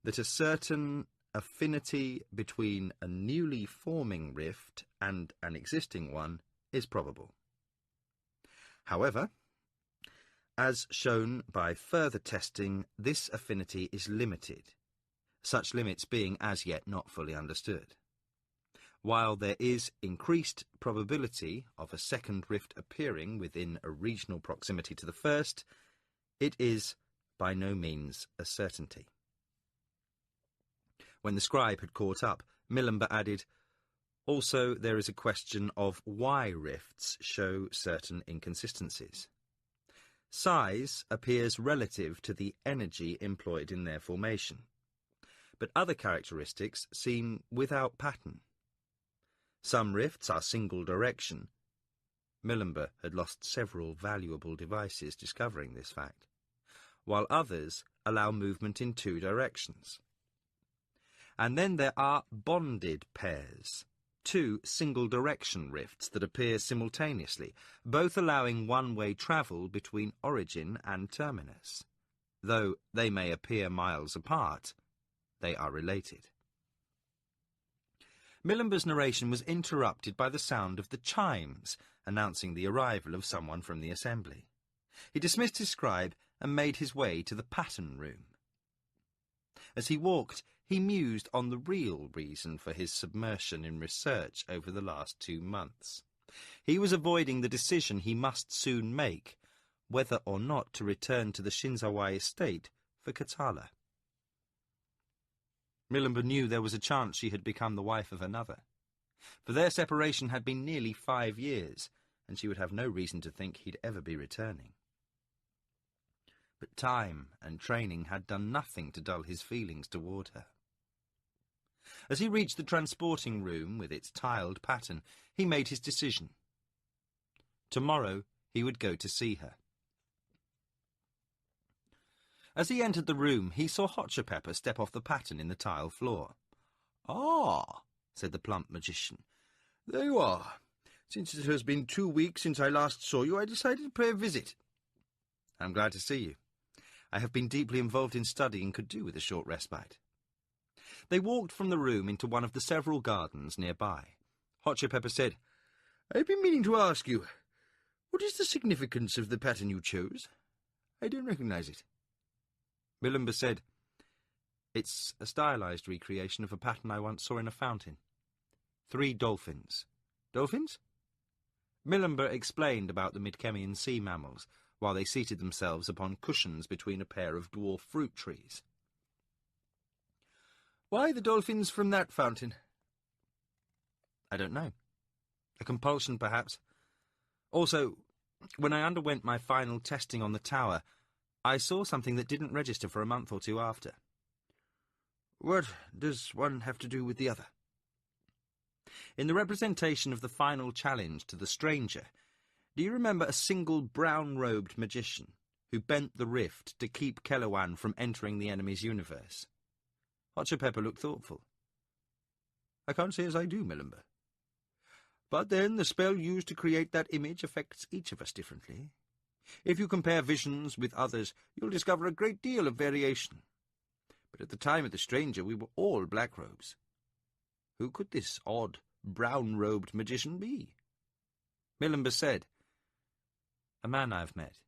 that a certain affinity between a newly forming rift and an existing one is probable. However, as shown by further testing, this affinity is limited, such limits being as yet not fully understood. While there is increased probability of a second rift appearing within a regional proximity to the first, it is by no means a certainty." When the scribe had caught up, Millenber added, "Also, there is a question of why rifts show certain inconsistencies. Size appears relative to the energy employed in their formation, but other characteristics seem without pattern. Some rifts are single direction." Millenber had lost several valuable devices discovering this fact, while others allow movement in 2 directions. And then there are bonded pairs, 2 single-direction rifts that appear simultaneously, both allowing one-way travel between origin and terminus. Though they may appear miles apart, they are related. Millenber's narration was interrupted by the sound of the chimes, announcing the arrival of someone from the assembly. He dismissed his scribe and made his way to the pattern room. As he walked, he mused on the real reason for his submersion in research over the last 2 months. He was avoiding the decision he must soon make, whether or not to return to the Shinzawai estate for Katala. Millenber knew there was a chance she had become the wife of another, for their separation had been nearly 5 years, and she would have no reason to think he'd ever be returning. But time and training had done nothing to dull his feelings toward her. As he reached the transporting room with its tiled pattern, he made his decision. Tomorrow he would go to see her. As he entered the room, he saw Hotchapepper step off the pattern in the tile floor. "Ah," said the plump magician, "there you are. Since it has been 2 weeks since I last saw you, I decided to pay a visit." "I'm glad to see you. I have been deeply involved in study and could do with a short respite." They walked from the room into one of the several gardens nearby. Hotchapepper said, "I've been meaning to ask you, what is the significance of the pattern you chose? I don't recognize it." Milimber said, "It's a stylized recreation of a pattern I once saw in a fountain. 3 dolphins." "Dolphins?" Milimber explained about the Midkemian sea mammals, while they seated themselves upon cushions between a pair of dwarf fruit trees. "Why the dolphins from that fountain?" "I don't know. A compulsion, perhaps. Also, when I underwent my final testing on the tower, I saw something that didn't register for a month or 2 after." "What does one have to do with the other?" "In the representation of the final challenge to the stranger, do you remember a single brown-robed magician who bent the rift to keep Kellowan from entering the enemy's universe?" Hotchapepper looked thoughtful. "I can't say as I do, Milimber. But then the spell used to create that image affects each of us differently. If you compare visions with others, you'll discover a great deal of variation. But at the time of the stranger, we were all black robes. Who could this odd, brown-robed magician be?" Milimber said, "A man I've met,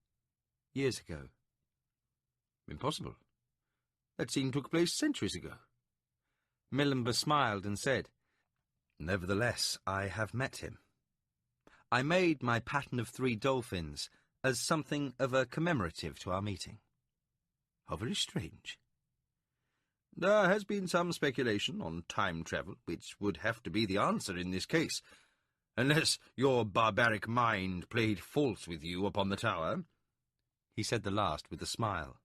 years ago." "Impossible. That scene took place centuries ago." Milimber smiled and said, "Nevertheless, I have met him. I made my pattern of 3 dolphins as something of a commemorative to our meeting." "How very strange. There has been some speculation on time travel, which would have to be the answer in this case, unless your barbaric mind played false with you upon the tower." He said the last with a smile.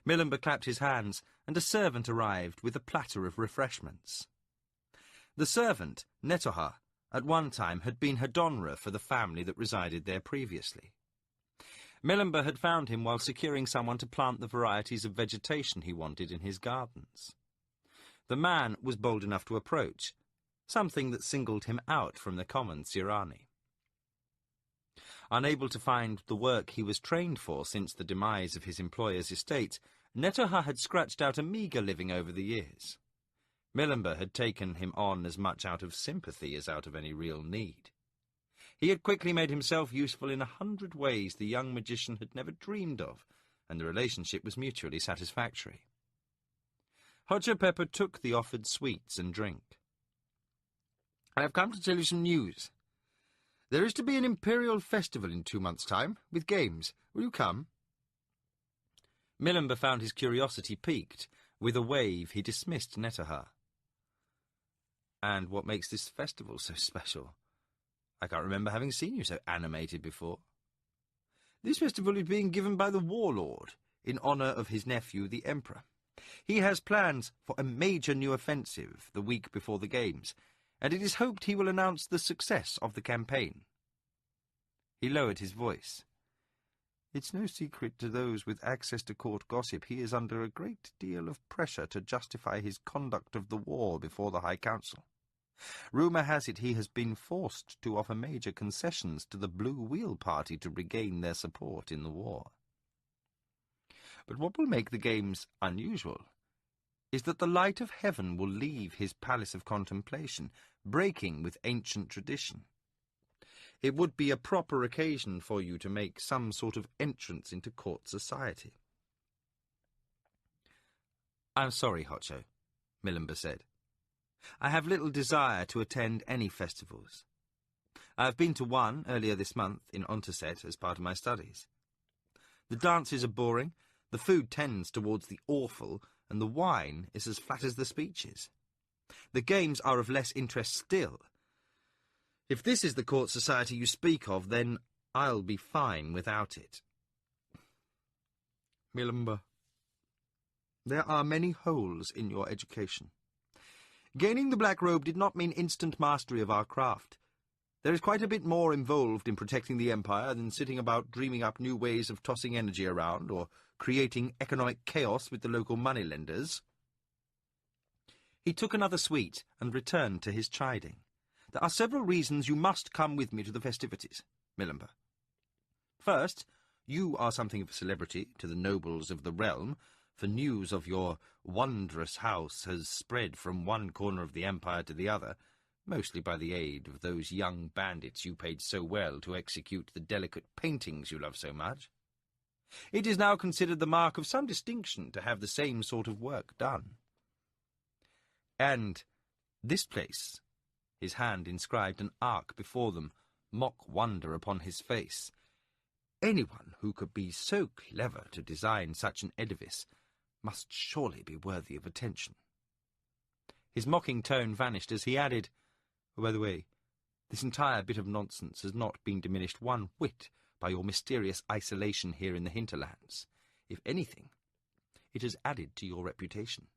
Milimber clapped his hands, and a servant arrived with a platter of refreshments. The servant, Netoha, at one time had been Hedonra for the family that resided there previously. Milimber had found him while securing someone to plant the varieties of vegetation he wanted in his gardens. The man was bold enough to approach, something that singled him out from the common Sirani. Unable to find the work he was trained for since the demise of his employer's estate, Netoha had scratched out a meagre living over the years. Milimber had taken him on as much out of sympathy as out of any real need. He had quickly made himself useful in 100 ways the young magician had never dreamed of, and the relationship was mutually satisfactory. Hotchapepper took the offered sweets and drink. "I have come to tell you some news. There is to be an imperial festival in 2 months' time, with games. Will you come?" Milimber found his curiosity piqued. With a wave, he dismissed Netoha. "And what makes this festival so special? I can't remember having seen you so animated before." "This festival is being given by the warlord, in honour of his nephew, the Emperor. He has plans for a major new offensive the week before the games, and it is hoped he will announce the success of the campaign." He lowered his voice. "It's no secret to those with access to court gossip he is under a great deal of pressure to justify his conduct of the war before the High Council. Rumour has it he has been forced to offer major concessions to the Blue Wheel Party to regain their support in the war. But what will make the games unusual is that the light of heaven will leave his palace of contemplation, breaking with ancient tradition. It would be a proper occasion for you to make some sort of entrance into court society." "I'm sorry, Hotcho," Milimber said. "I have little desire to attend any festivals. I have been to one earlier this month in Onterset as part of my studies. The dances are boring, the food tends towards the awful, and the wine is as flat as the speeches. The games are of less interest still. If this is the court society you speak of, then I'll be fine without it." "Milimber, there are many holes in your education. Gaining the black robe did not mean instant mastery of our craft. There is quite a bit more involved in protecting the Empire than sitting about dreaming up new ways of tossing energy around or creating economic chaos with the local moneylenders. He took another sweet and returned to his chiding. There are several reasons you must come with me to the festivities, Millimber. First, you are something of a celebrity to the nobles of the realm, for news of your wondrous house has spread from one corner of the Empire to the other, mostly by the aid of those young bandits you paid so well to execute the delicate paintings you love so much. It is now considered the mark of some distinction to have the same sort of work done. And this place, his hand inscribed an arc before them, mock wonder upon his face. Anyone who could be so clever to design such an edifice must surely be worthy of attention. His mocking tone vanished as he added, "By the way, this entire bit of nonsense has not been diminished one whit by your mysterious isolation here in the hinterlands. If anything, it has added to your reputation.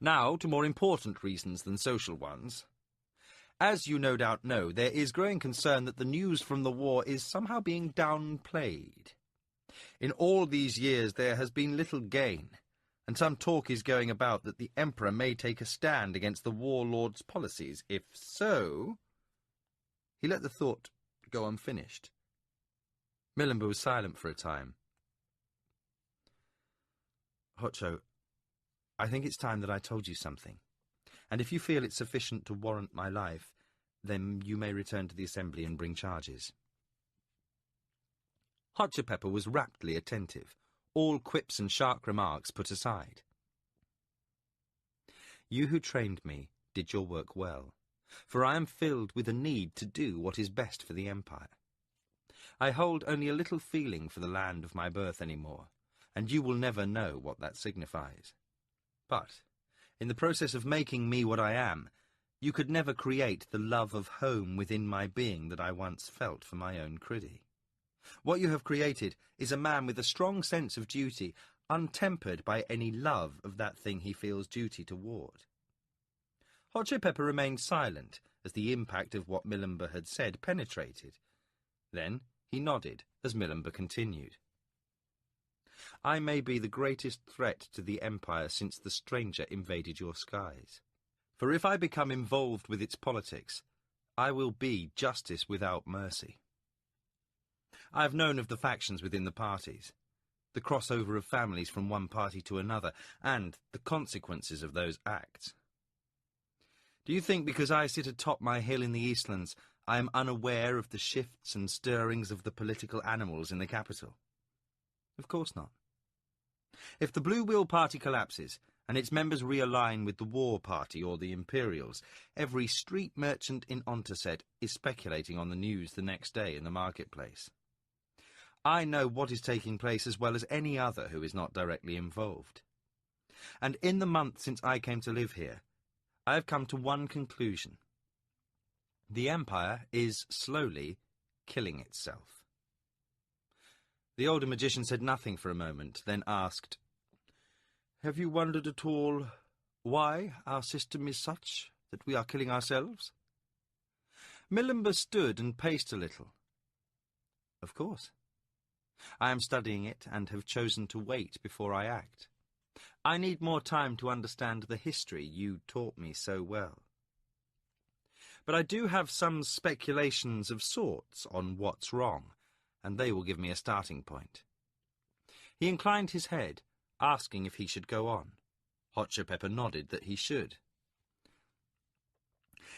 Now to more important reasons than social ones. As you no doubt know, there is growing concern that the news from the war is somehow being downplayed. In all these years there has been little gain, and some talk is going about that the Emperor may take a stand against the warlord's policies. If so—" He let the thought go unfinished. Millimber was silent for a time. "Hotcho, I think it's time that I told you something, and if you feel it's sufficient to warrant my life, then you may return to the assembly and bring charges." Hotchapepper was raptly attentive, all quips and sharp remarks put aside. "You who trained me did your work well, for I am filled with a need to do what is best for the Empire. I hold only a little feeling for the land of my birth any more, and you will never know what that signifies. But, in the process of making me what I am, you could never create the love of home within my being that I once felt for my own Criddy. What you have created is a man with a strong sense of duty, untempered by any love of that thing he feels duty toward." Hotchapepper remained silent as the impact of what Millimber had said penetrated. Then he nodded as Millimber continued. "I may be the greatest threat to the Empire since the stranger invaded your skies. For if I become involved with its politics, I will be justice without mercy. I have known of the factions within the parties, the crossover of families from one party to another, and the consequences of those acts. Do you think because I sit atop my hill in the Eastlands, I am unaware of the shifts and stirrings of the political animals in the capital? Of course not. If the Blue Wheel Party collapses, and its members realign with the War Party or the Imperials, every street merchant in Onterset is speculating on the news the next day in the marketplace. I know what is taking place as well as any other who is not directly involved. And in the month since I came to live here, I have come to one conclusion. The Empire is slowly killing itself." The older magician said nothing for a moment, then asked, "Have you wondered at all why our system is such that we are killing ourselves?" Millimber stood and paced a little. "Of course. I am studying it and have chosen to wait before I act. I need more time to understand the history you taught me so well. But I do have some speculations of sorts on what's wrong, and they will give me a starting point." He inclined his head, asking if he should go on. Hotchapepper nodded that he should.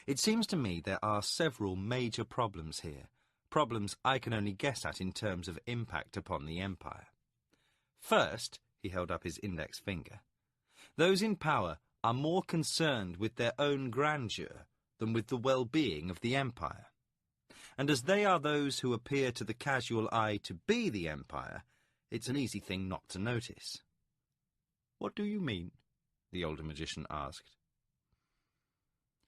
"It seems to me there are several major problems here, problems I can only guess at in terms of impact upon the Empire. First," he held up his index finger, "those in power are more concerned with their own grandeur than with the well-being of the Empire. And as they are those who appear to the casual eye to be the Empire, it's an easy thing not to notice." "What do you mean?" the older magician asked.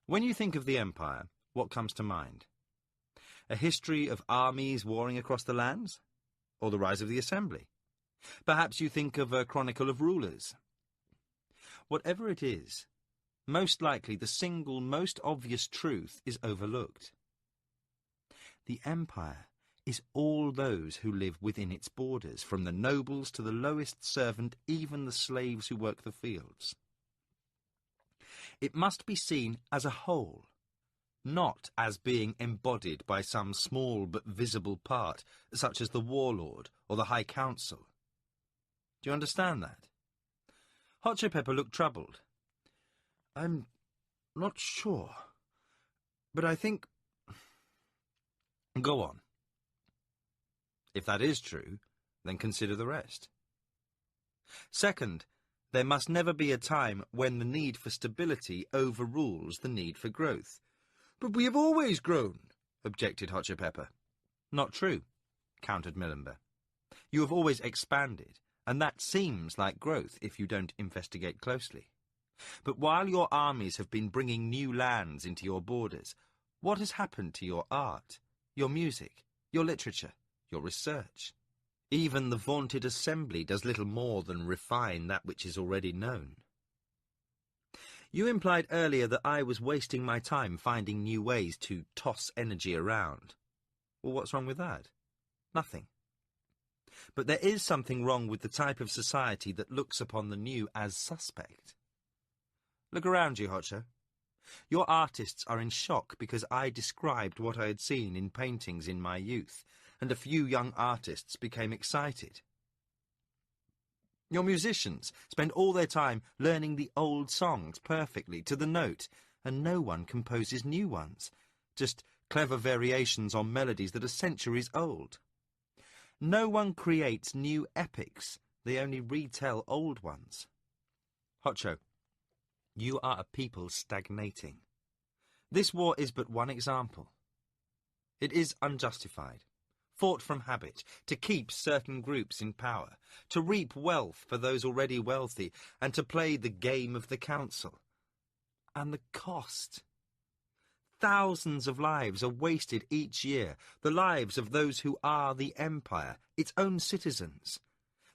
"When you think of the Empire, what comes to mind? A history of armies warring across the lands? Or the rise of the Assembly? Perhaps you think of a chronicle of rulers. Whatever it is, Most likely the single most obvious truth is overlooked. The Empire is all those who live within its borders, from the nobles to the lowest servant, even the slaves who work the fields. It must be seen as a whole, not as being embodied by some small but visible part, such as the warlord or the High Council. Do you understand that? Hot Pepper looked troubled. I'm not sure, but I think... Go on. If that is true, then consider the rest. Second, there must never be a time when the need for stability overrules the need for growth. But we have always grown, objected Hot Pepper. Not true, countered Millimber. You have always expanded, and that seems like growth if you don't investigate closely. But while your armies have been bringing new lands into your borders, what has happened to your art, your music, your literature, your research? Even the vaunted assembly does little more than refine that which is already known. You implied earlier that I was wasting my time finding new ways to toss energy around. Well, what's wrong with that? Nothing. But there is something wrong with the type of society that looks upon the new as suspect. Look around you, Hotcho. Your artists are in shock because I described what I had seen in paintings in my youth, and a few young artists became excited. Your musicians spend all their time learning the old songs perfectly to the note, and no one composes new ones, just clever variations on melodies that are centuries old. No one creates new epics, they only retell old ones. Hotcho, you are a people stagnating. This war is but one example. It is unjustified, fought from habit, to keep certain groups in power, to reap wealth for those already wealthy, and to play the game of the council. And the cost. Thousands of lives are wasted each year, the lives of those who are the Empire, its own citizens.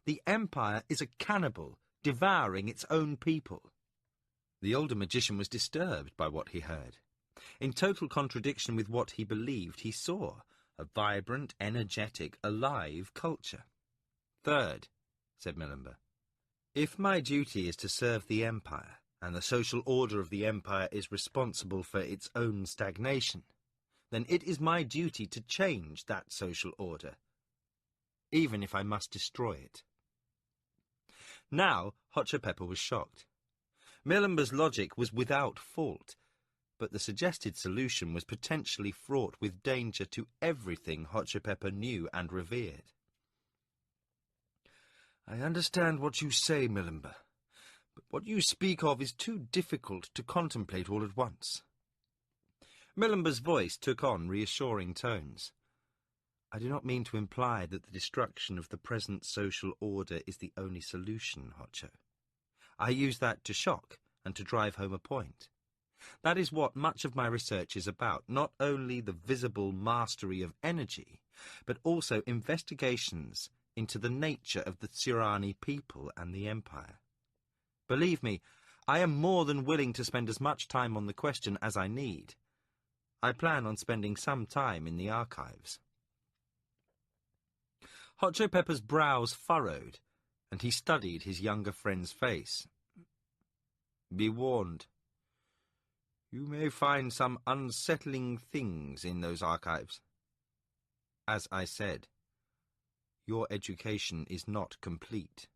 The Empire is a cannibal, devouring its own people. The older magician was disturbed by what he heard. In total contradiction with what he believed he saw, a vibrant, energetic, alive culture. Third, said Millimber, if my duty is to serve the Empire, and the social order of the Empire is responsible for its own stagnation, then it is my duty to change that social order, even if I must destroy it. Now, Hot Pepper was shocked. Millimber's logic was without fault, but the suggested solution was potentially fraught with danger to everything Hot Pepper knew and revered. I understand what you say, Millimber, but what you speak of is too difficult to contemplate all at once. Millimber's voice took on reassuring tones. I do not mean to imply that the destruction of the present social order is the only solution, Hotcho. I use that to shock and to drive home a point. That is what much of my research is about, not only the visible mastery of energy, but also investigations into the nature of the Tsirani people and the Empire. Believe me, I am more than willing to spend as much time on the question as I need. I plan on spending some time in the archives. Hot Pepper's brows furrowed, and he studied his younger friend's face. Be warned. You may find some unsettling things in those archives. As I said, your education is not complete.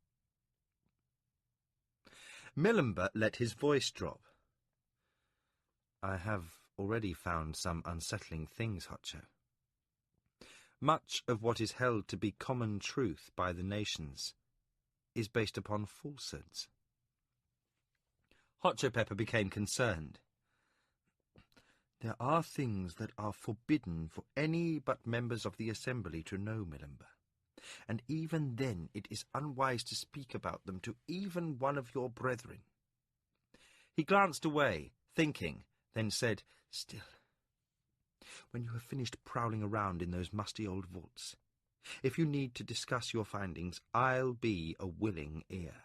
Millimber let his voice drop. I have already found some unsettling things, Hotcho. Much of what is held to be common truth by the nations is based upon falsehoods. Hot Pepper became concerned. There are things that are forbidden for any but members of the Assembly to know, Millimber, and even then it is unwise to speak about them to even one of your brethren. He glanced away, thinking, then said, Still, when you have finished prowling around in those musty old vaults, if you need to discuss your findings, I'll be a willing ear.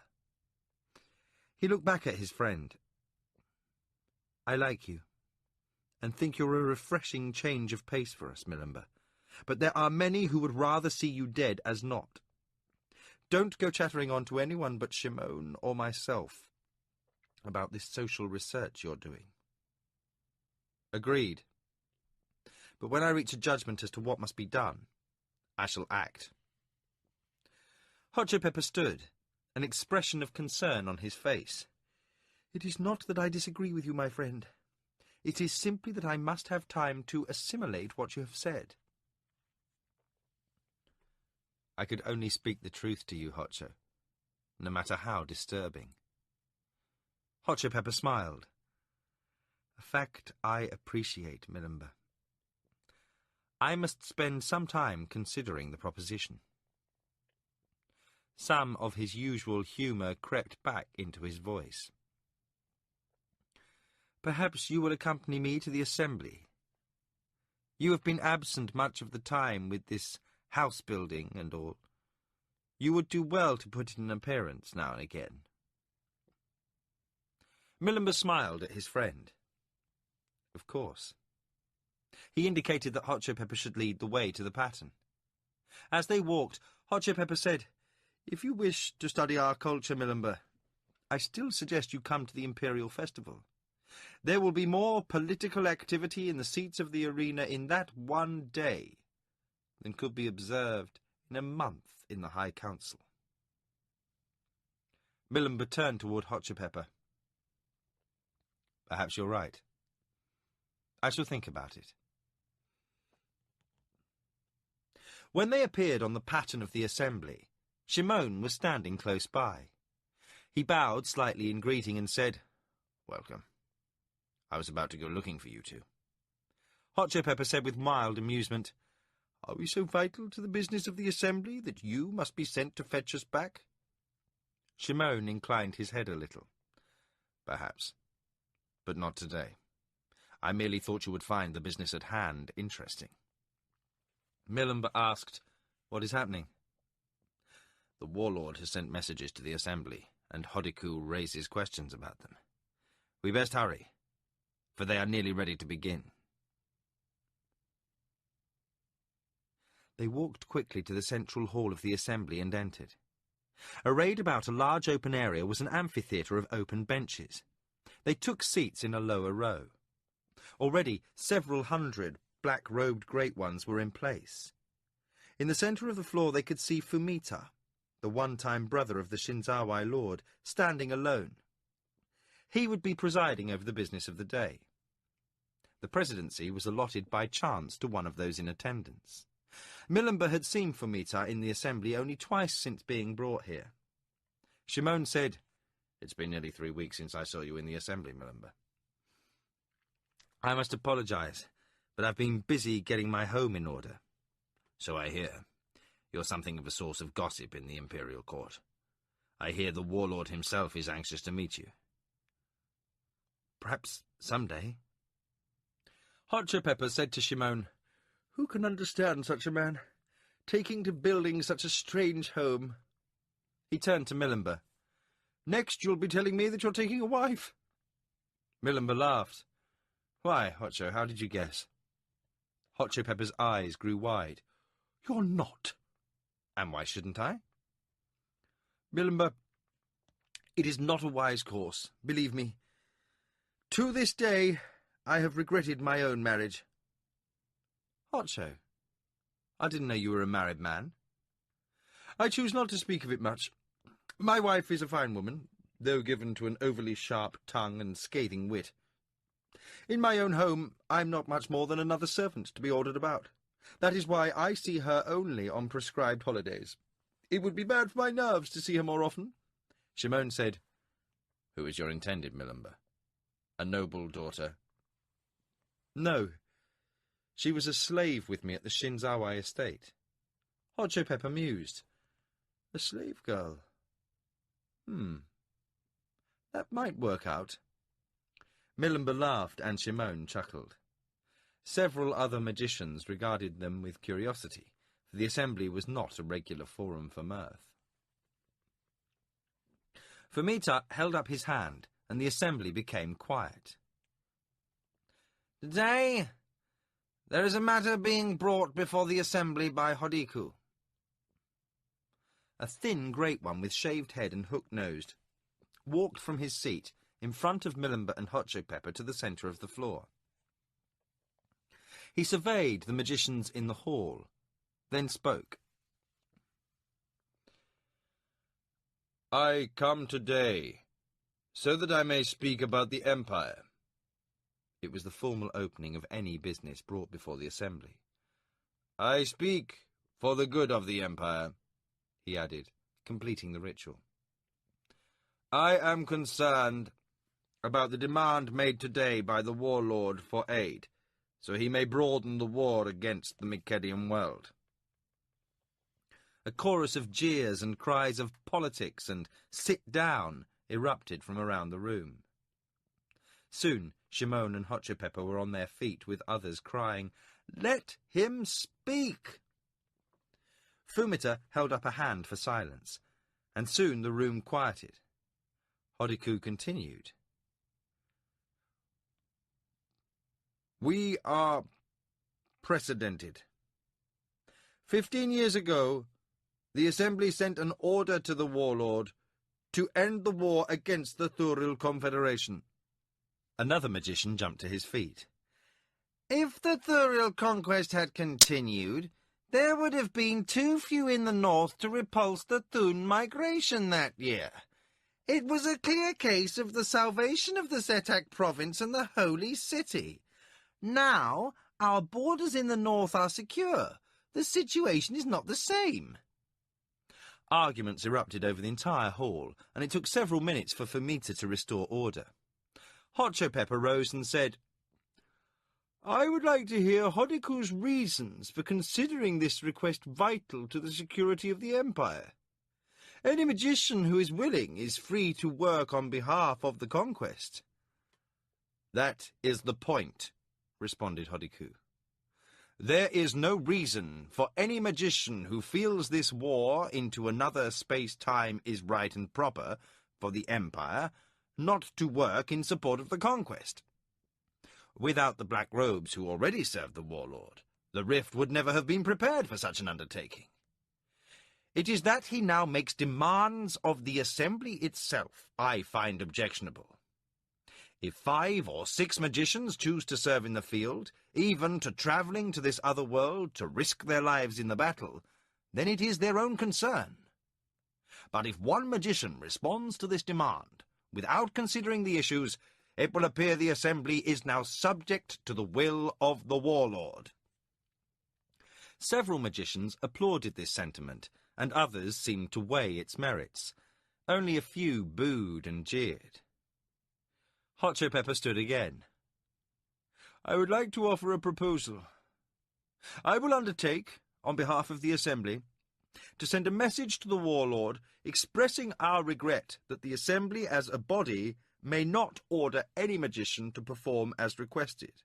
He looked back at his friend. I like you, and think you're a refreshing change of pace for us, Milimber. But there are many who would rather see you dead as not. Don't go chattering on to anyone but Shimon or myself about this social research you're doing. Agreed. But when I reach a judgment as to what must be done, I shall act. Hot Chip Pepper stood, an expression of concern on his face. It is not that I disagree with you, my friend. It is simply that I must have time to assimilate what you have said. I could only speak the truth to you, Hotcho, no matter how disturbing. Hot Chip Pepper smiled. A fact I appreciate, Milimber. I must spend some time considering the proposition. Some of his usual humour crept back into his voice. Perhaps you will accompany me to the assembly. You have been absent much of the time with this house-building and all. You would do well to put in an appearance now and again. Milimber smiled at his friend. Of course. He indicated that Hot Chip Pepper should lead the way to the pattern. As they walked, Hot Chip Pepper said, If you wish to study our culture, Milimber, I still suggest you come to the Imperial Festival. There will be more political activity in the seats of the arena in that one day than could be observed in a month in the High Council. Milimber turned toward Hot Chip Pepper. Perhaps you're right. I shall think about it. When they appeared on the pattern of the assembly, Shimon was standing close by. He bowed slightly in greeting and said, Welcome. I was about to go looking for you two. Hot Chip Pepper said with mild amusement, Are we so vital to the business of the assembly that you must be sent to fetch us back? Shimon inclined his head a little. Perhaps. But not today. I merely thought you would find the business at hand interesting. Milimber asked, What is happening? The warlord has sent messages to the assembly, and Hodiku raises questions about them. We best hurry, for they are nearly ready to begin. They walked quickly to the central hall of the assembly and entered. Arrayed about a large open area was an amphitheatre of open benches. They took seats in a lower row. Already several hundred black-robed Great Ones were in place. In the centre of the floor they could see Fumita, the one-time brother of the Shinzawai lord, standing alone. He would be presiding over the business of the day. The presidency was allotted by chance to one of those in attendance. Milimber had seen Fumita in the assembly only twice since being brought here. Shimon said, It's been nearly 3 weeks since I saw you in the assembly, Milimber. I must apologize, but I've been busy getting my home in order. So I hear. You're something of a source of gossip in the Imperial Court. I hear the warlord himself is anxious to meet you. Perhaps someday. Hot Chip Pepper said to Shimon, Who can understand such a man, taking to building such a strange home? He turned to Milimber. Next you'll be telling me that you're taking a wife. Milimber laughed. Why, Hotcho, how did you guess? Hot Chip Pepper's eyes grew wide. You're not. And why shouldn't I? Milimber, it is not a wise course, believe me. To this day, I have regretted my own marriage. Hotcho, I didn't know you were a married man. I choose not to speak of it much. My wife is a fine woman, though given to an overly sharp tongue and scathing wit. In my own home, I'm not much more than another servant to be ordered about. That is why I see her only on prescribed holidays. It would be bad for my nerves to see her more often. Shimon said, Who is your intended, Milimber? A noble daughter? No. She was a slave with me at the Shinzawai estate. Hot Chip Pepper mused. A slave girl? That might work out. Milimber laughed and Shimon chuckled. Several other magicians regarded them with curiosity, for the assembly was not a regular forum for mirth. Fumita held up his hand, and the assembly became quiet. Today, there is a matter being brought before the assembly by Hodiku. A thin, great one with shaved head and hook-nosed walked from his seat in front of Milimber and Hotchopepper to the centre of the floor. He surveyed the magicians in the hall, then spoke. I come today, so that I may speak about the Empire. It was the formal opening of any business brought before the assembly. I speak for the good of the Empire, he added, completing the ritual. I am concerned about the demand made today by the warlord for aid, so he may broaden the war against the Midkemia world. A chorus of jeers and cries of politics and sit down erupted from around the room. Soon Shimon and Hotchopepper were on their feet with others crying, "Let him speak!" Fumita held up a hand for silence, and soon the room quieted. Hodiku continued. We are precedented. 15 years ago, the Assembly sent an order to the warlord to end the war against the Thuril Confederation. Another magician jumped to his feet. If the Thuril conquest had continued, there would have been too few in the north to repulse the Thun migration that year. It was a clear case of the salvation of the Setak province and the Holy City. Now, our borders in the north are secure. The situation is not the same. Arguments erupted over the entire hall, and it took several minutes for Fumita to restore order. Hotchopepper rose and said, I would like to hear Hodiku's reasons for considering this request vital to the security of the Empire. Any magician who is willing is free to work on behalf of the conquest. That is the point, responded Hodiku. There is no reason for any magician who feels this war into another space-time is right and proper for the Empire not to work in support of the conquest. Without the Black Robes who already served the warlord, the Rift would never have been prepared for such an undertaking. It is that he now makes demands of the Assembly itself I find objectionable. If 5 or 6 magicians choose to serve in the field, even to travelling to this other world to risk their lives in the battle, then it is their own concern. But if one magician responds to this demand, without considering the issues, it will appear the Assembly is now subject to the will of the warlord. Several magicians applauded this sentiment, and others seemed to weigh its merits. Only a few booed and jeered. Hotchopepper stood again. I would like to offer a proposal. I will undertake, on behalf of the Assembly, to send a message to the warlord expressing our regret that the Assembly as a body may not order any magician to perform as requested,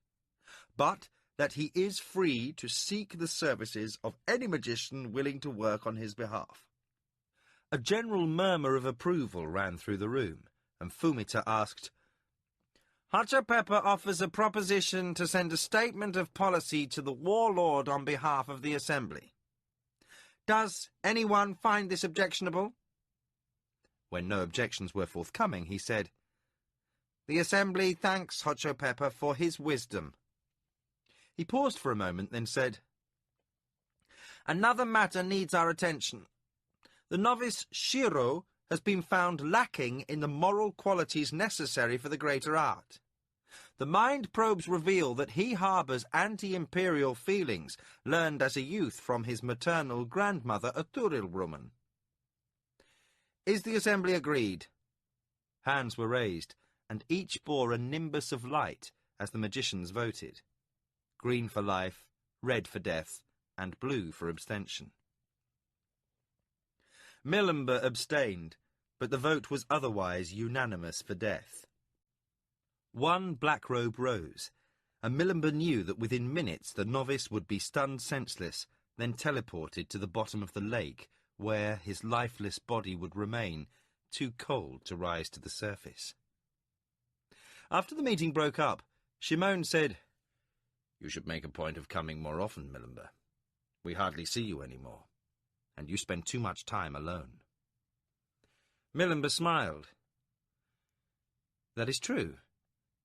but that he is free to seek the services of any magician willing to work on his behalf. A general murmur of approval ran through the room, and Fumita asked, Hotchopepper offers a proposition to send a statement of policy to the warlord on behalf of the Assembly. Does anyone find this objectionable? When no objections were forthcoming, he said, The Assembly thanks Hotchopepper for his wisdom. He paused for a moment, then said, Another matter needs our attention. The novice Shiro has been found lacking in the moral qualities necessary for the greater art. The mind probes reveal that he harbours anti-imperial feelings learned as a youth from his maternal grandmother, a Thuril woman. Is the Assembly agreed? Hands were raised, and each bore a nimbus of light as the magicians voted. Green for life, red for death, and blue for abstention. Milimber abstained, but the vote was otherwise unanimous for death. One black robe rose, and Milimber knew that within minutes the novice would be stunned senseless, then teleported to the bottom of the lake, where his lifeless body would remain, too cold to rise to the surface. After the meeting broke up, Shimon said, You should make a point of coming more often, Millenber. We hardly see you any more, and you spend too much time alone. Millenber smiled. That is true,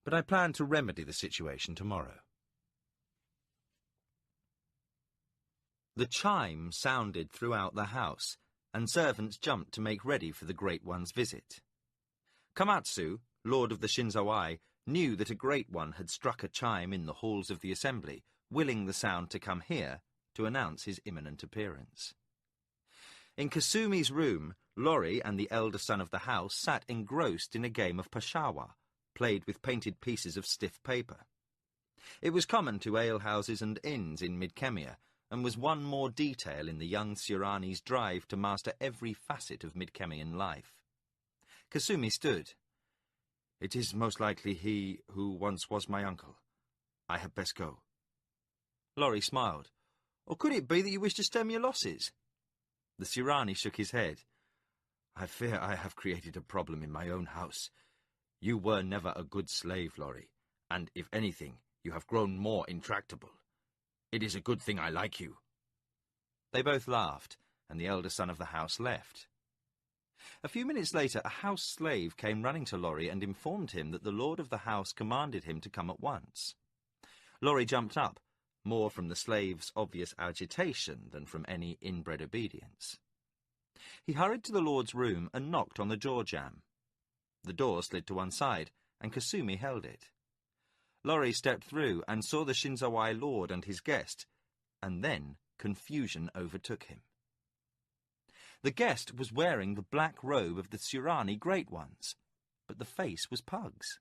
but I plan to remedy the situation tomorrow. The chime sounded throughout the house, and servants jumped to make ready for the Great One's visit. Komatsu, Lord of the Shinzawai, knew that a Great One had struck a chime in the halls of the assembly, willing the sound to come here to announce his imminent appearance. In Kasumi's room, Lorry and the elder son of the house sat engrossed in a game of pashawa, played with painted pieces of stiff paper. It was common to alehouses and inns in Midkemia, and was one more detail in the young Surani's drive to master every facet of Midkemian life. Kasumi stood. "It is most likely he who once was my uncle. I had best go." Lorry smiled. "Or could it be that you wish to stem your losses?" The Surani shook his head. "I fear I have created a problem in my own house. You were never a good slave, Lorry, and if anything, you have grown more intractable. It is a good thing I like you." They both laughed, and the elder son of the house left. A few minutes later, a house slave came running to Lorry and informed him that the lord of the house commanded him to come at once. Lorry jumped up, more from the slave's obvious agitation than from any inbred obedience. He hurried to the lord's room and knocked on the door jamb. The door slid to one side, and Kasumi held it. Lorry stepped through and saw the Shinzawai lord and his guest, and then confusion overtook him. The guest was wearing the black robe of the Surani Great Ones, but the face was Pug's.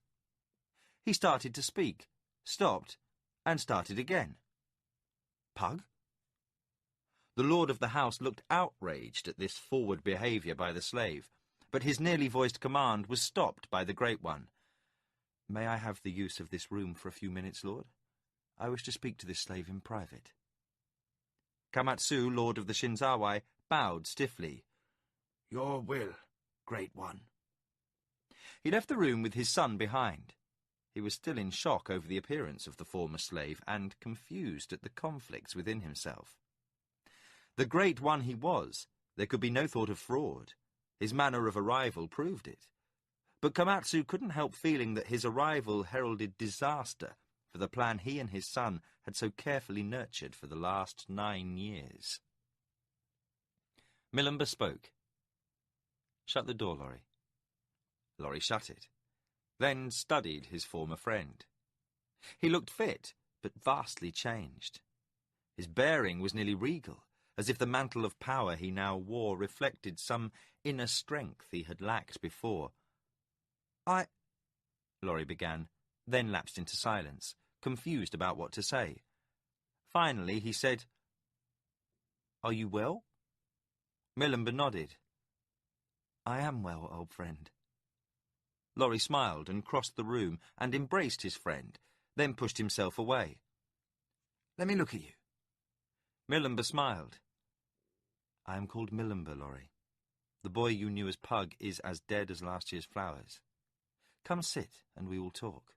He started to speak, stopped, and started again. Pug? The lord of the house looked outraged at this forward behaviour by the slave, but his nearly voiced command was stopped by the Great One. "May I have the use of this room for a few minutes, Lord? I wish to speak to this slave in private." Komatsu, Lord of the Shinzawai, bowed stiffly. "Your will, Great One." He left the room with his son behind. He was still in shock over the appearance of the former slave and confused at the conflicts within himself. The Great One he was, there could be no thought of fraud. His manner of arrival proved it. But Komatsu couldn't help feeling that his arrival heralded disaster for the plan he and his son had so carefully nurtured for the last 9 years. Millenber spoke. "Shut the door, Lorry." Lorry shut it, then studied his former friend. He looked fit, but vastly changed. His bearing was nearly regal, as if the mantle of power he now wore reflected some inner strength he had lacked before. Lorry began, then lapsed into silence, confused about what to say. Finally, he said, "Are you well?" Millenber nodded. "I am well, old friend." Lorry smiled and crossed the room and embraced his friend, then pushed himself away. "Let me look at you." Millenber smiled. "I am called Millenber, Lorry. The boy you knew as Pug is as dead as last year's flowers. Come sit, and we will talk."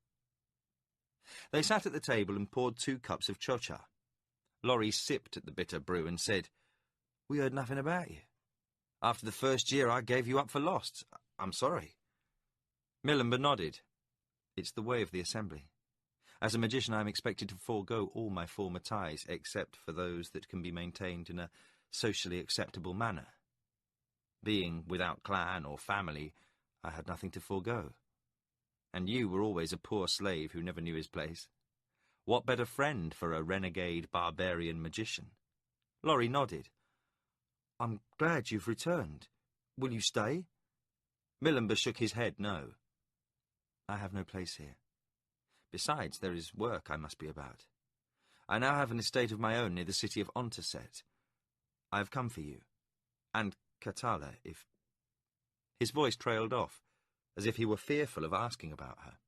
They sat at the table and poured 2 cups of chocha. Lorry sipped at the bitter brew and said, "We heard nothing about you. After the first year, I gave you up for lost. I'm sorry." Millenber nodded. "It's the way of the assembly. As a magician, I am expected to forego all my former ties, except for those that can be maintained in a socially acceptable manner. Being without clan or family, I had nothing to forego. And you were always a poor slave who never knew his place. What better friend for a renegade barbarian magician?" Lorry nodded. "I'm glad you've returned. Will you stay?" Millenber shook his head no. "I have no place here. Besides, there is work I must be about. I now have an estate of my own near the city of Onterset. I have come for you. And Katala, if—" His voice trailed off, as if he were fearful of asking about her.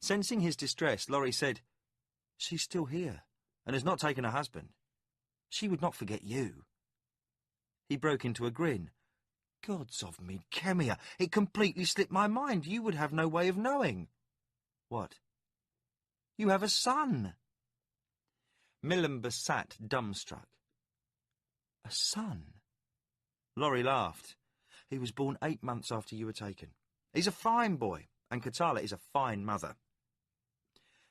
Sensing his distress, Lorry said, "She's still here, and has not taken a husband. She would not forget you." He broke into a grin. "Gods of Midkemia, it completely slipped my mind. You would have no way of knowing." "What?" "You have a son." Millamber sat dumbstruck. A son? Laurie laughed. He was born 8 months after you were taken. He's a fine boy, and Katala is a fine mother.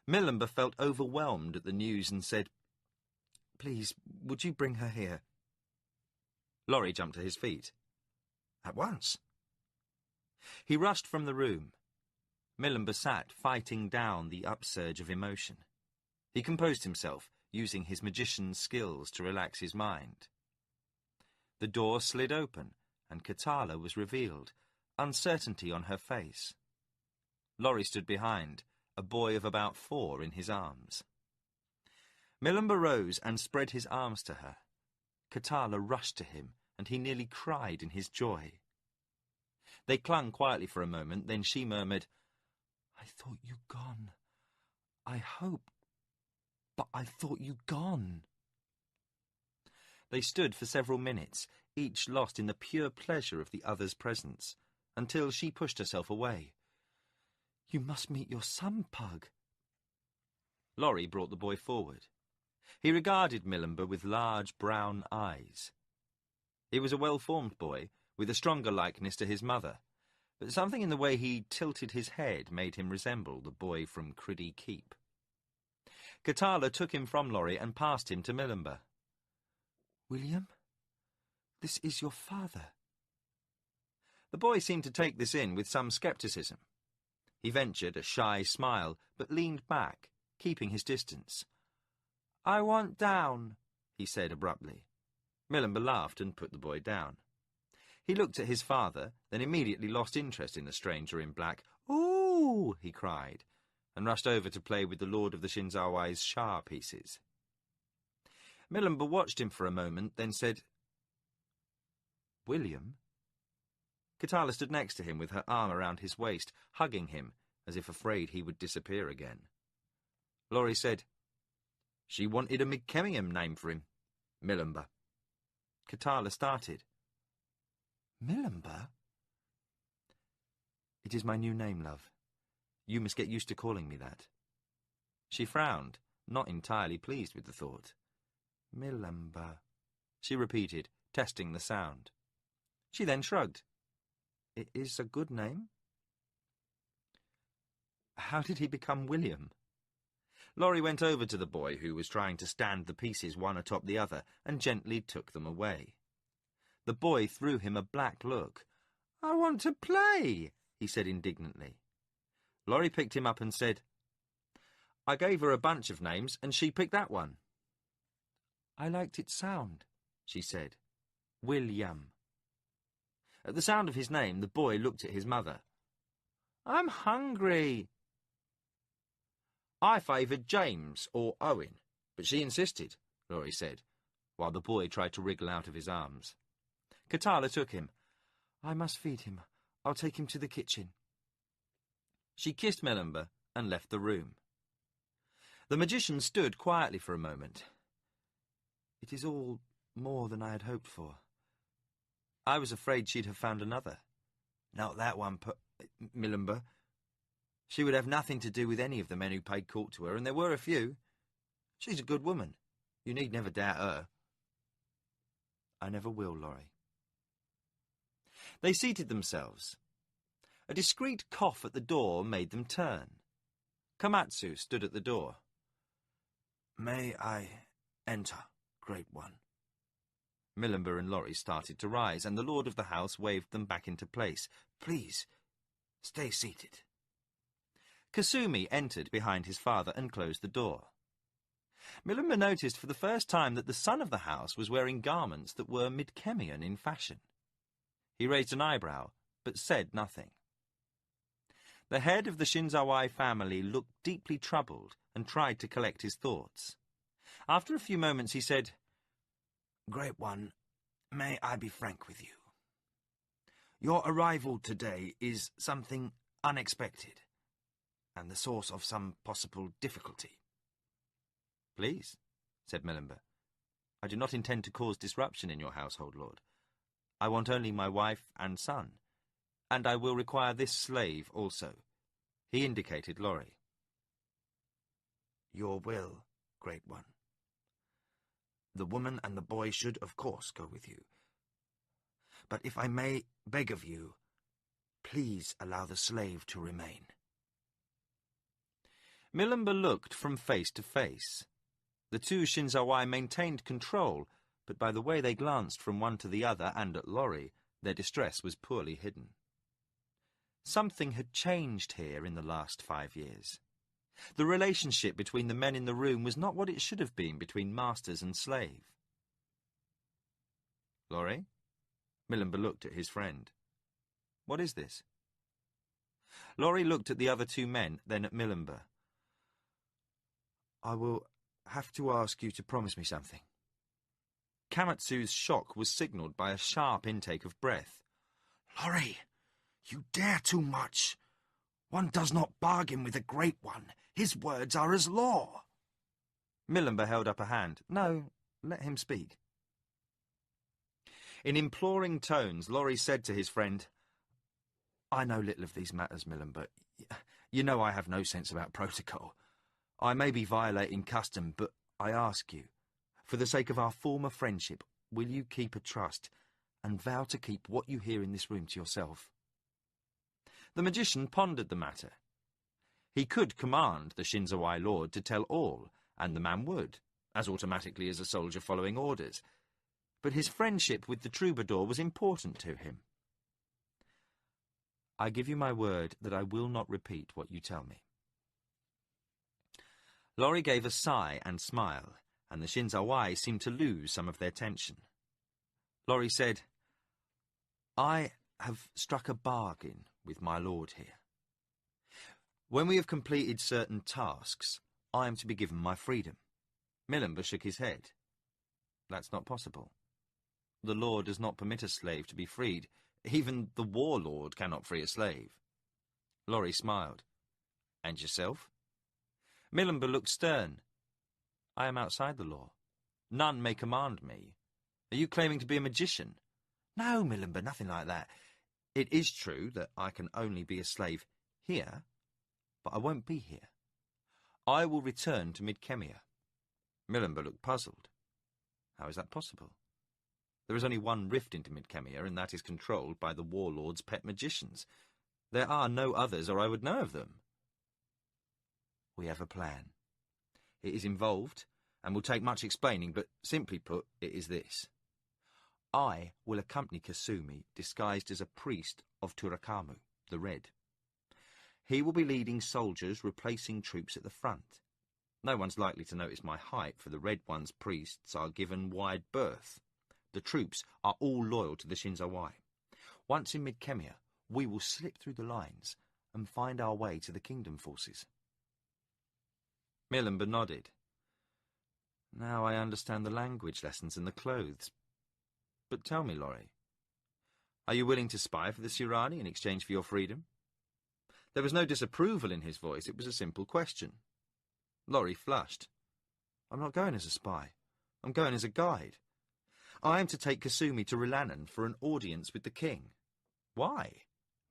Millamber felt overwhelmed at the news and said, Please, would you bring her here? Laurie jumped to his feet. At once. He rushed from the room. Millamber sat, fighting down the upsurge of emotion. He composed himself, using his magician's skills to relax his mind. The door slid open, and Katala was revealed, uncertainty on her face. Laurie stood behind, a boy of about 4 in his arms. Millamber rose and spread his arms to her. Katala rushed to him, and he nearly cried in his joy. They clung quietly for a moment, then she murmured, I thought you'd gone. I hoped, but I thought you'd gone. They stood for several minutes, each lost in the pure pleasure of the other's presence, until she pushed herself away. You must meet your son, Pug. Laurie brought the boy forward. He regarded Millamber with large brown eyes. He was a well-formed boy, with a stronger likeness to his mother, but something in the way he tilted his head made him resemble the boy from Criddy Keep. Katala took him from Laurie and passed him to Millamber. William, this is your father. The boy seemed to take this in with some scepticism. He ventured a shy smile, but leaned back, keeping his distance. I want down, he said abruptly. Millamber laughed and put the boy down. He looked at his father, then immediately lost interest in the stranger in black. Ooh, he cried, and rushed over to play with the Lord of the Shinzawai's Shah pieces. Millamber watched him for a moment, then said, William? Katala stood next to him with her arm around his waist, hugging him, as if afraid he would disappear again. Laurie said, She wanted a Midkemia name for him. Millamber. Katala started. Millamber? It is my new name, love. You must get used to calling me that. She frowned, not entirely pleased with the thought. Millamber, she repeated, testing the sound. She then shrugged. It is a good name. How did he become William? Laurie went over to the boy, who was trying to stand the pieces one atop the other, and gently took them away. The boy threw him a black look. I want to play, he said indignantly. Laurie picked him up and said, I gave her a bunch of names, and she picked that one. I liked its sound, she said. William. At the sound of his name, the boy looked at his mother. I'm hungry. I favoured James or Owen, but she insisted, Laurie said, while the boy tried to wriggle out of his arms. Katala took him. I must feed him. I'll take him to the kitchen. She kissed Millamber and left the room. The magician stood quietly for a moment. It is all more than I had hoped for. I was afraid she'd have found another. Not that one, Millamber. She would have nothing to do with any of the men who paid court to her, and there were a few. She's a good woman. You need never doubt her. I never will, Laurie. They seated themselves. A discreet cough at the door made them turn. Komatsu stood at the door. May I enter, Great One? Millamber and Laurie started to rise, and the lord of the house waved them back into place. Please, stay seated. Kasumi entered behind his father and closed the door. Millamber noticed for the first time that the son of the house was wearing garments that were Midkemian in fashion. He raised an eyebrow, but said nothing. The head of the Shinzawai family looked deeply troubled and tried to collect his thoughts. After a few moments he said, Great One, may I be frank with you? Your arrival today is something unexpected, and the source of some possible difficulty. Please, said Millamber. I do not intend to cause disruption in your household, Lord. I want only my wife and son, and I will require this slave also. He indicated Laurie. Your will, Great One. The woman and the boy should, of course, go with you. But if I may beg of you, please allow the slave to remain. Milimber looked from face to face. The two Shinzawai maintained control, but by the way they glanced from one to the other and at Lorry, their distress was poorly hidden. Something had changed here in the last 5 years. The relationship between the men in the room was not what it should have been between masters and slave. Lorry? Milimber looked at his friend. What is this? Lorry looked at the other two men, then at Milimber. I will have to ask you to promise me something. Kamatsu's shock was signalled by a sharp intake of breath. Lorry, you dare too much. One does not bargain with a great one. His words are as law. Milimber held up a hand. No, let him speak. In imploring tones, Lorry said to his friend, I know little of these matters, Milimber. You know I have no sense about protocol. I may be violating custom, but I ask you, for the sake of our former friendship, will you keep a trust and vow to keep what you hear in this room to yourself? The magician pondered the matter. He could command the Shinzawai lord to tell all, and the man would, as automatically as a soldier following orders. But his friendship with the troubadour was important to him. I give you my word that I will not repeat what you tell me. Lorry gave a sigh and smile, and the Shinzawai seemed to lose some of their tension. Lorry said, I have struck a bargain with my lord here. When we have completed certain tasks, I am to be given my freedom. Milimber shook his head. That's not possible. The law does not permit a slave to be freed. Even the warlord cannot free a slave. Lorry smiled. And yourself? Milimber looked stern. I am outside the law. None may command me. Are you claiming to be a magician? No, Milimber, nothing like that. It is true that I can only be a slave here, but I won't be here. I will return to Midkemia. Milimber looked puzzled. How is that possible? There is only one rift into Midkemia, and that is controlled by the warlord's pet magicians. There are no others, or I would know of them. We have a plan. It is involved, and will take much explaining, but simply put, it is this. I will accompany Kasumi, disguised as a priest of Turakamu, the Red. He will be leading soldiers replacing troops at the front. No one's likely to notice my height, for the Red One's priests are given wide berth. The troops are all loyal to the Shinzawai. Once in Midkemia, we will slip through the lines and find our way to the kingdom forces. Milimber nodded. Now I understand the language lessons and the clothes. But tell me, Lorry, are you willing to spy for the Surani in exchange for your freedom? There was no disapproval in his voice. It was a simple question. Lorry flushed. I'm not going as a spy. I'm going as a guide. I am to take Kasumi to Rilanan for an audience with the king. Why?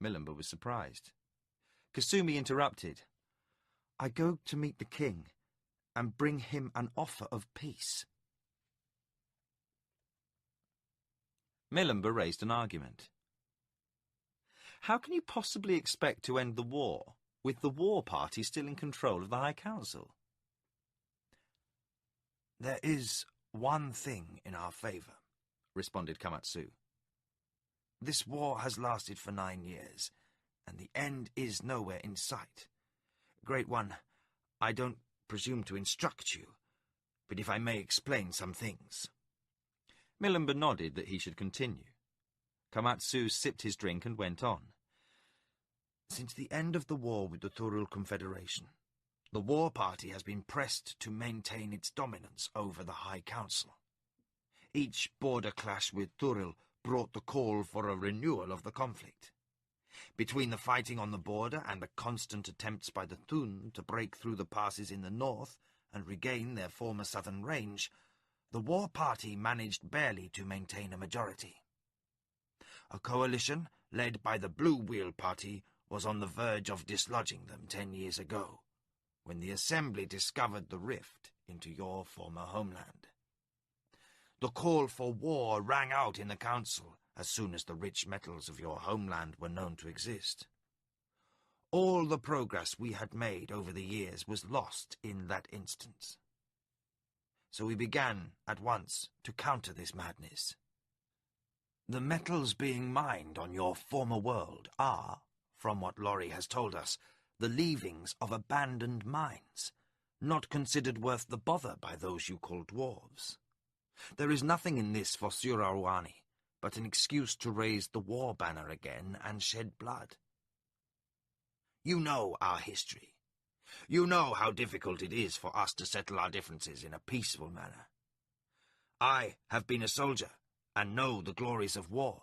Milimber was surprised. Kasumi interrupted. I go to meet the king and bring him an offer of peace. Milimber raised an argument. How can you possibly expect to end the war with the war party still in control of the High Council? There is one thing in our favour, responded Kamatsu. This war has lasted for 9 years, and the end is nowhere in sight. Great One, I don't presume to instruct you, but if I may explain some things. Milimber nodded that he should continue. Kamatsu sipped his drink and went on. Since the end of the war with the Thurul Confederation, the war party has been pressed to maintain its dominance over the High Council. Each border clash with Thurul brought the call for a renewal of the conflict. Between the fighting on the border and the constant attempts by the Thun to break through the passes in the north and regain their former southern range, the war party managed barely to maintain a majority. A coalition, led by the Blue Wheel Party, was on the verge of dislodging them 10 years ago, when the Assembly discovered the rift into your former homeland. The call for war rang out in the council as soon as the rich metals of your homeland were known to exist. All the progress we had made over the years was lost in that instance. So we began at once to counter this madness. The metals being mined on your former world are, from what Lorry has told us, the leavings of abandoned mines, not considered worth the bother by those you call dwarves. There is nothing in this for Surawani but an excuse to raise the war banner again and shed blood. You know our history. You know how difficult it is for us to settle our differences in a peaceful manner. I have been a soldier and know the glories of war.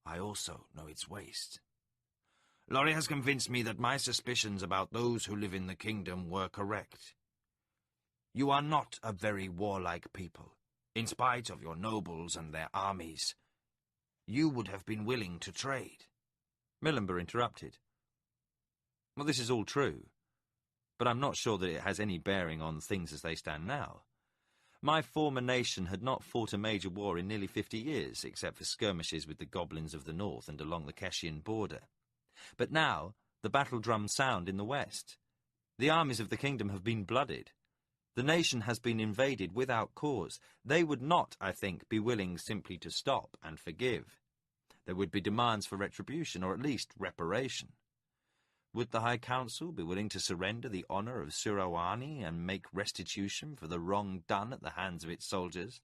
I also know its waste. Lorry has convinced me that my suspicions about those who live in the kingdom were correct. You are not a very warlike people, in spite of your nobles and their armies. You would have been willing to trade. Millenber interrupted. Well, this is all true, but I'm not sure that it has any bearing on things as they stand now. My former nation had not fought a major war in nearly 50 years, except for skirmishes with the goblins of the north and along the Keshian border. But now the battle drums sound in the west. The armies of the kingdom have been blooded. The nation has been invaded without cause. They would not, I think, be willing simply to stop and forgive. There would be demands for retribution, or at least reparation. Would the High Council be willing to surrender the honor of Surawani and make restitution for the wrong done at the hands of its soldiers?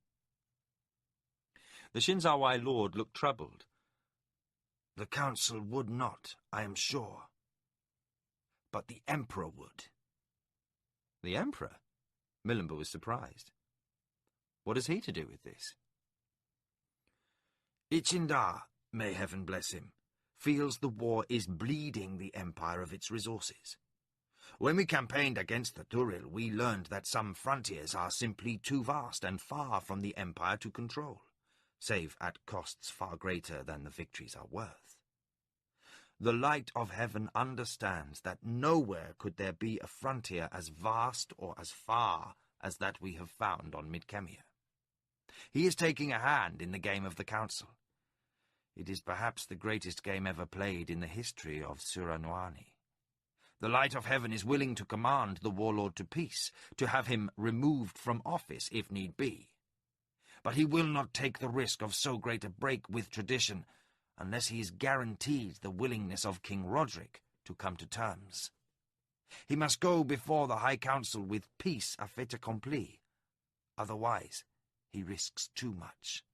The Shinzawai lord looked troubled. The council would not, I am sure. But the emperor would. The emperor? Millenber was surprised. What has he to do with this? Ichindar, may heaven bless him, feels the war is bleeding the empire of its resources. When we campaigned against the Turil, we learned that some frontiers are simply too vast and far from the empire to control, save at costs far greater than the victories are worth. The light of heaven understands that nowhere could there be a frontier as vast or as far as that we have found on Midkemia. He is taking a hand in the game of the council. It is perhaps the greatest game ever played in the history of Suranwani. The light of heaven is willing to command the warlord to peace, to have him removed from office if need be. But he will not take the risk of so great a break with tradition unless he is guaranteed the willingness of King Roderick to come to terms. He must go before the High Council with peace a fait accompli. Otherwise, he risks too much.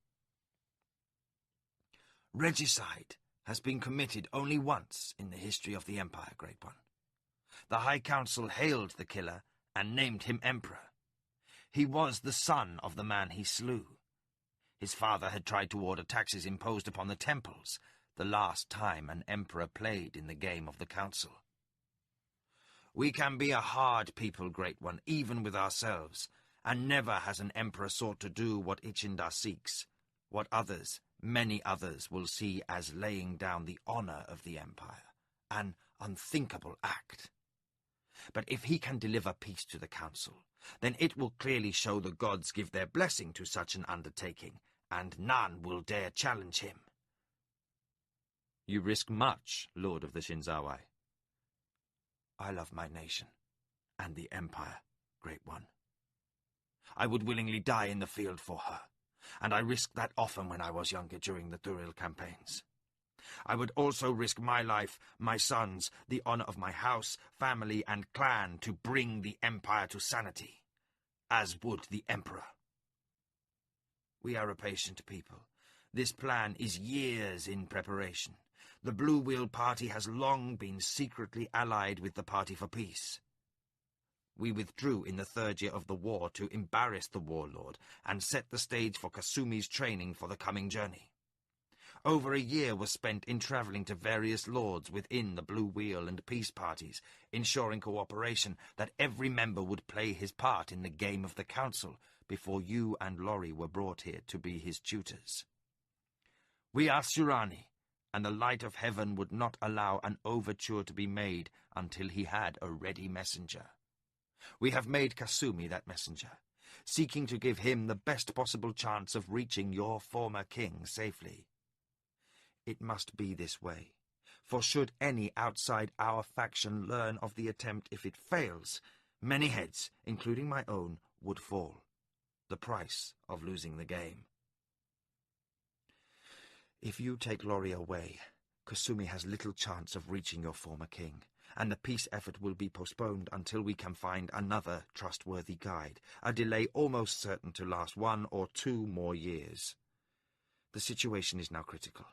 Regicide has been committed only once in the history of the Empire, Great One. The High Council hailed the killer and named him Emperor. He was the son of the man he slew. His father had tried to order taxes imposed upon the temples, the last time an emperor played in the game of the council. We can be a hard people, Great One, even with ourselves, and never has an emperor sought to do what Ichindar seeks, what others, many others, will see as laying down the honor of the empire, an unthinkable act. But if he can deliver peace to the council, then it will clearly show the gods give their blessing to such an undertaking, and none will dare challenge him. You risk much, Lord of the Shinzawai. I love my nation, and the Empire, Great One. I would willingly die in the field for her, and I risked that often when I was younger during the Turil campaigns. I would also risk my life, my sons, the honor of my house, family, and clan to bring the Empire to sanity, as would the Emperor. We are a patient people. This plan is years in preparation. The Blue Wheel Party has long been secretly allied with the Party for Peace. We withdrew in the third year of the war to embarrass the warlord and set the stage for Kasumi's training for the coming journey. Over a year was spent in traveling to various lords within the Blue Wheel and Peace parties, ensuring cooperation, that every member would play his part in the game of the council before you and Lorry were brought here to be his tutors. We are Surani, and the light of heaven would not allow an overture to be made until he had a ready messenger. We have made Kasumi that messenger. seeking to give him the best possible chance of reaching your former king safely. It must be this way, for should any outside our faction learn of the attempt, if it fails, many heads, including my own, would fall. The price of losing the game. If you take Lori away, Kasumi has little chance of reaching your former king, and the peace effort will be postponed until we can find another trustworthy guide, a delay almost certain to last 1 or 2 more years. The situation is now critical.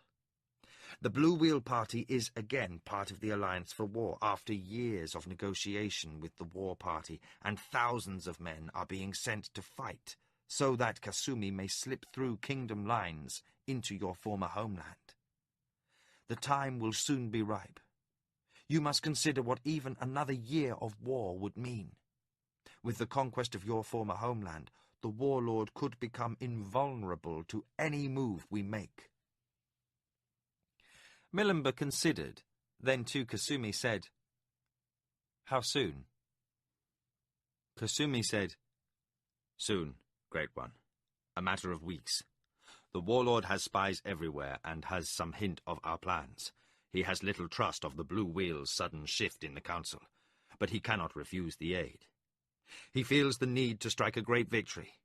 The Blue Wheel Party is again part of the Alliance for War after years of negotiation with the War Party, and thousands of men are being sent to fight so that Kasumi may slip through kingdom lines into your former homeland. The time will soon be ripe. You must consider what even another year of war would mean. With the conquest of your former homeland, the warlord could become invulnerable to any move we make. Milimba considered, then to Kasumi said, "How soon?" Kasumi said, "Soon, Great One. A matter of weeks. The warlord has spies everywhere and has some hint of our plans. He has little trust of the Blue Wheel's sudden shift in the council, but he cannot refuse the aid. He feels the need to strike a great victory.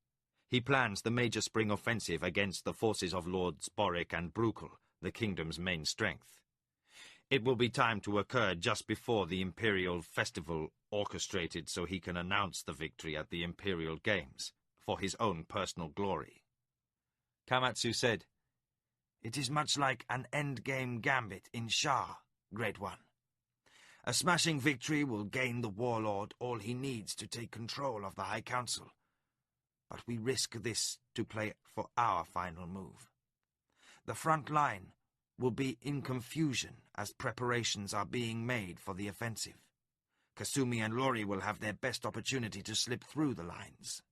He plans the major spring offensive against the forces of Lords Boric and Brukel, the kingdom's main strength. It will be timed to occur just before the Imperial Festival, orchestrated so he can announce the victory at the Imperial Games, for his own personal glory." Kamatsu said, "It is much like an endgame gambit in Shah, Great One. A smashing victory will gain the warlord all he needs to take control of the High Council. But we risk this to play for our final move. The front line will be in confusion as preparations are being made for the offensive. Kasumi and Lori will have their best opportunity to slip through the lines.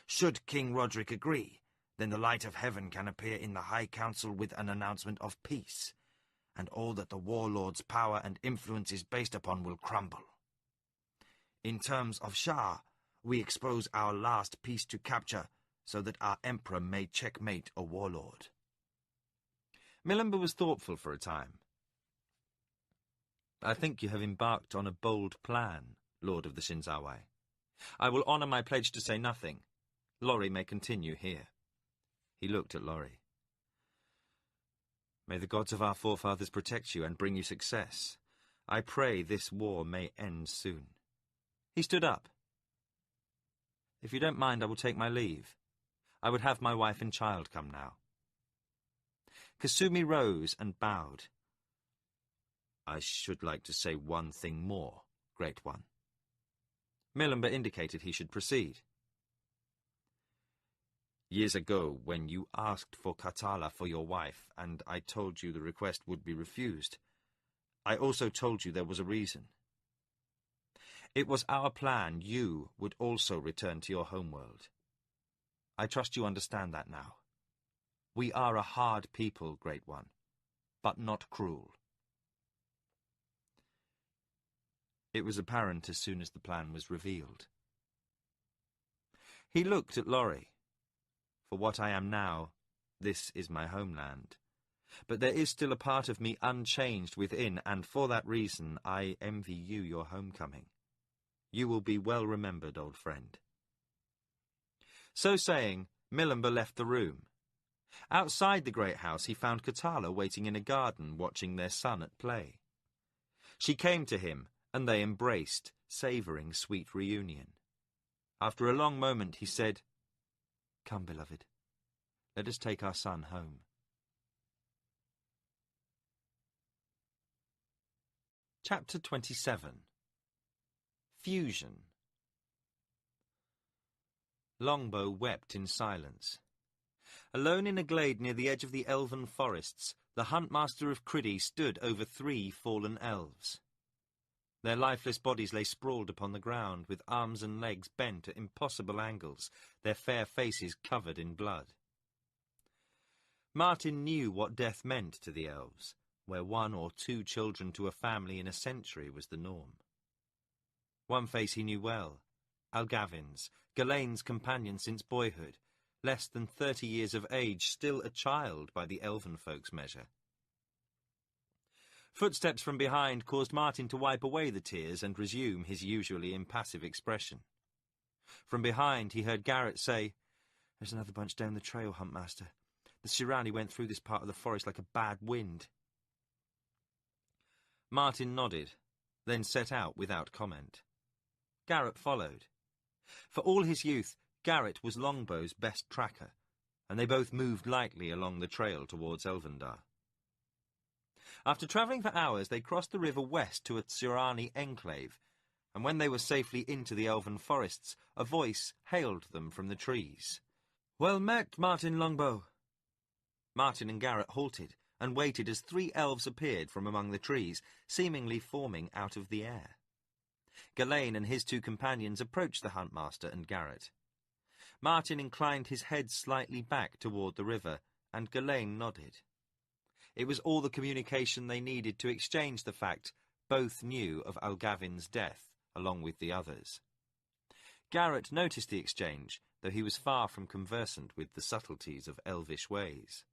Should King Roderick agree, then the light of heaven can appear in the High Council with an announcement of peace, and all that the warlord's power and influence is based upon will crumble. In terms of Shah, we expose our last piece to capture so that our emperor may checkmate a warlord." Milimba was thoughtful for a time. "I think you have embarked on a bold plan, Lord of the Shinzawai. I will honor my pledge to say nothing. Lori may continue here." He looked at Lori. "May the gods of our forefathers protect you and bring you success. I pray this war may end soon." He stood up. "If you don't mind, I will take my leave. I would have my wife and child come now." Kasumi rose and bowed. "I should like to say one thing more, Great One." Milimba indicated he should proceed. "Years ago, when you asked for Katala for your wife, and I told you the request would be refused, I also told you there was a reason. It was our plan you would also return to your homeworld. I trust you understand that now. We are a hard people, Great One, but not cruel." It was apparent as soon as the plan was revealed. He looked at Lori. "For what I am now, this is my homeland. But there is still a part of me unchanged within, and for that reason I envy you your homecoming. You will be well remembered, old friend." So saying, Milimba left the room. Outside the great house he found Katala waiting in a garden, watching their son at play. She came to him, and they embraced, savouring sweet reunion. After a long moment he said, "Come, beloved, let us take our son home." Chapter 27. Fusion. Longbow wept in silence. Alone in a glade near the edge of the elven forests, the huntmaster of Criddy stood over 3 fallen elves. Their lifeless bodies lay sprawled upon the ground, with arms and legs bent at impossible angles, their fair faces covered in blood. Martin knew what death meant to the elves, where 1 or 2 children to a family in a century was the norm. One face he knew well, Algavins, Galain's companion since boyhood, less than 30 years of age, still a child by the elven folk's measure. Footsteps from behind caused Martin to wipe away the tears and resume his usually impassive expression. From behind he heard Garrett say, "There's another bunch down the trail, Huntmaster. The Sirani went through this part of the forest like a bad wind." Martin nodded, then set out without comment. Garrett followed. For all his youth, Garrett was Longbow's best tracker, and they both moved lightly along the trail towards Elvendar. After travelling for hours, they crossed the river west to a Sirani enclave, and when they were safely into the elven forests, a voice hailed them from the trees. "Well met, Martin Longbow." Martin and Garrett halted and waited as 3 elves appeared from among the trees, seemingly forming out of the air. Galain and his 2 companions approached the Huntmaster and Garrett. Martin inclined his head slightly back toward the river, and Galain nodded. It was all the communication they needed to exchange the fact both knew of Algavin's death, along with the others. Garrett noticed the exchange, though he was far from conversant with the subtleties of elvish ways.